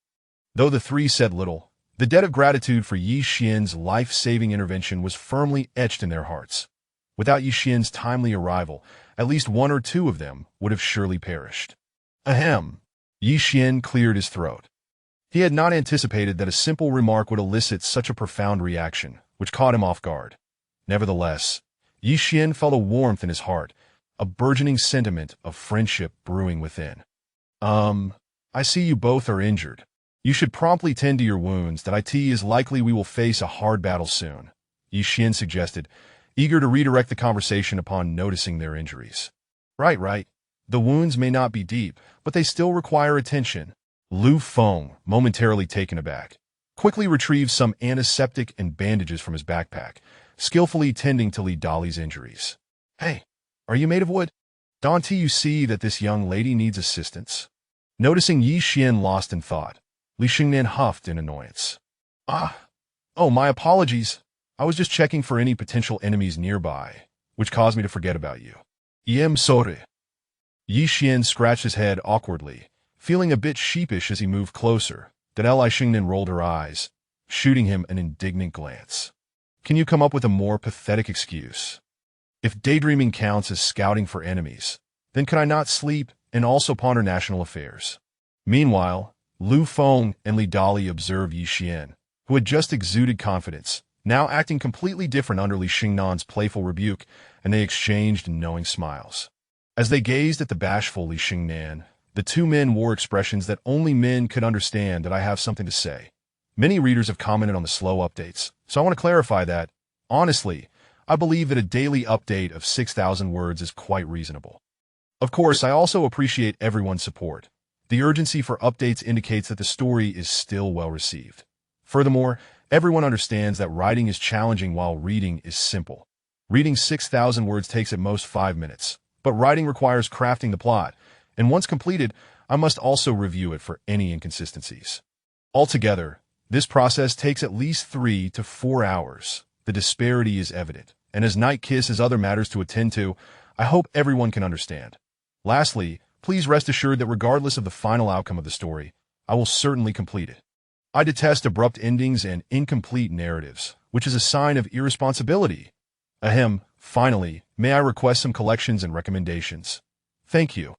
Though the three said little, the debt of gratitude for Ye Xuan's life-saving intervention was firmly etched in their hearts. Without Ye Xuan's timely arrival, at least one or two of them would have surely perished. Ahem. Ye Xuan cleared his throat. He had not anticipated that a simple remark would elicit such a profound reaction, which caught him off guard. Nevertheless, Ye Xuan felt a warmth in his heart, a burgeoning sentiment of friendship brewing within. I see you both are injured. You should promptly tend to your wounds that it is likely we will face a hard battle soon, Ye Xuan suggested, eager to redirect the conversation upon noticing their injuries. Right. The wounds may not be deep, but they still require attention. Lu Feng, momentarily taken aback, quickly retrieved some antiseptic and bandages from his backpack, skillfully tending to Li Dali's injuries. Hey, are you made of wood? Don't you see that this young lady needs assistance? Noticing Ye Xuan lost in thought, Li Xingnan huffed in annoyance. Oh, my apologies. I was just checking for any potential enemies nearby, which caused me to forget about you. I'm sorry. Ye Xuan scratched his head awkwardly, feeling a bit sheepish as he moved closer, that Li Xingnan rolled her eyes, shooting him an indignant glance. Can you come up with a more pathetic excuse? If daydreaming counts as scouting for enemies, then could I not sleep and also ponder national affairs? Meanwhile, Lu Feng and Li Dali observed Ye Xuan, who had just exuded confidence, now acting completely different under Li Xingnan's playful rebuke, and they exchanged knowing smiles. As they gazed at the bashful Li Xingnan, the two men wore expressions that only men could understand. That I have something to say. Many readers have commented on the slow updates, so I want to clarify that, honestly, I believe that a daily update of 6,000 words is quite reasonable. Of course, I also appreciate everyone's support. The urgency for updates indicates that the story is still well received. Furthermore, everyone understands that writing is challenging while reading is simple. Reading 6,000 words takes at most 5 minutes, but writing requires crafting the plot, and once completed, I must also review it for any inconsistencies. Altogether, this process takes at least 3 to 4 hours. The disparity is evident, and as Night Kiss has other matters to attend to, I hope everyone can understand. Lastly, please rest assured that regardless of the final outcome of the story, I will certainly complete it. I detest abrupt endings and incomplete narratives, which is a sign of irresponsibility. Finally, may I request some collections and recommendations? Thank you.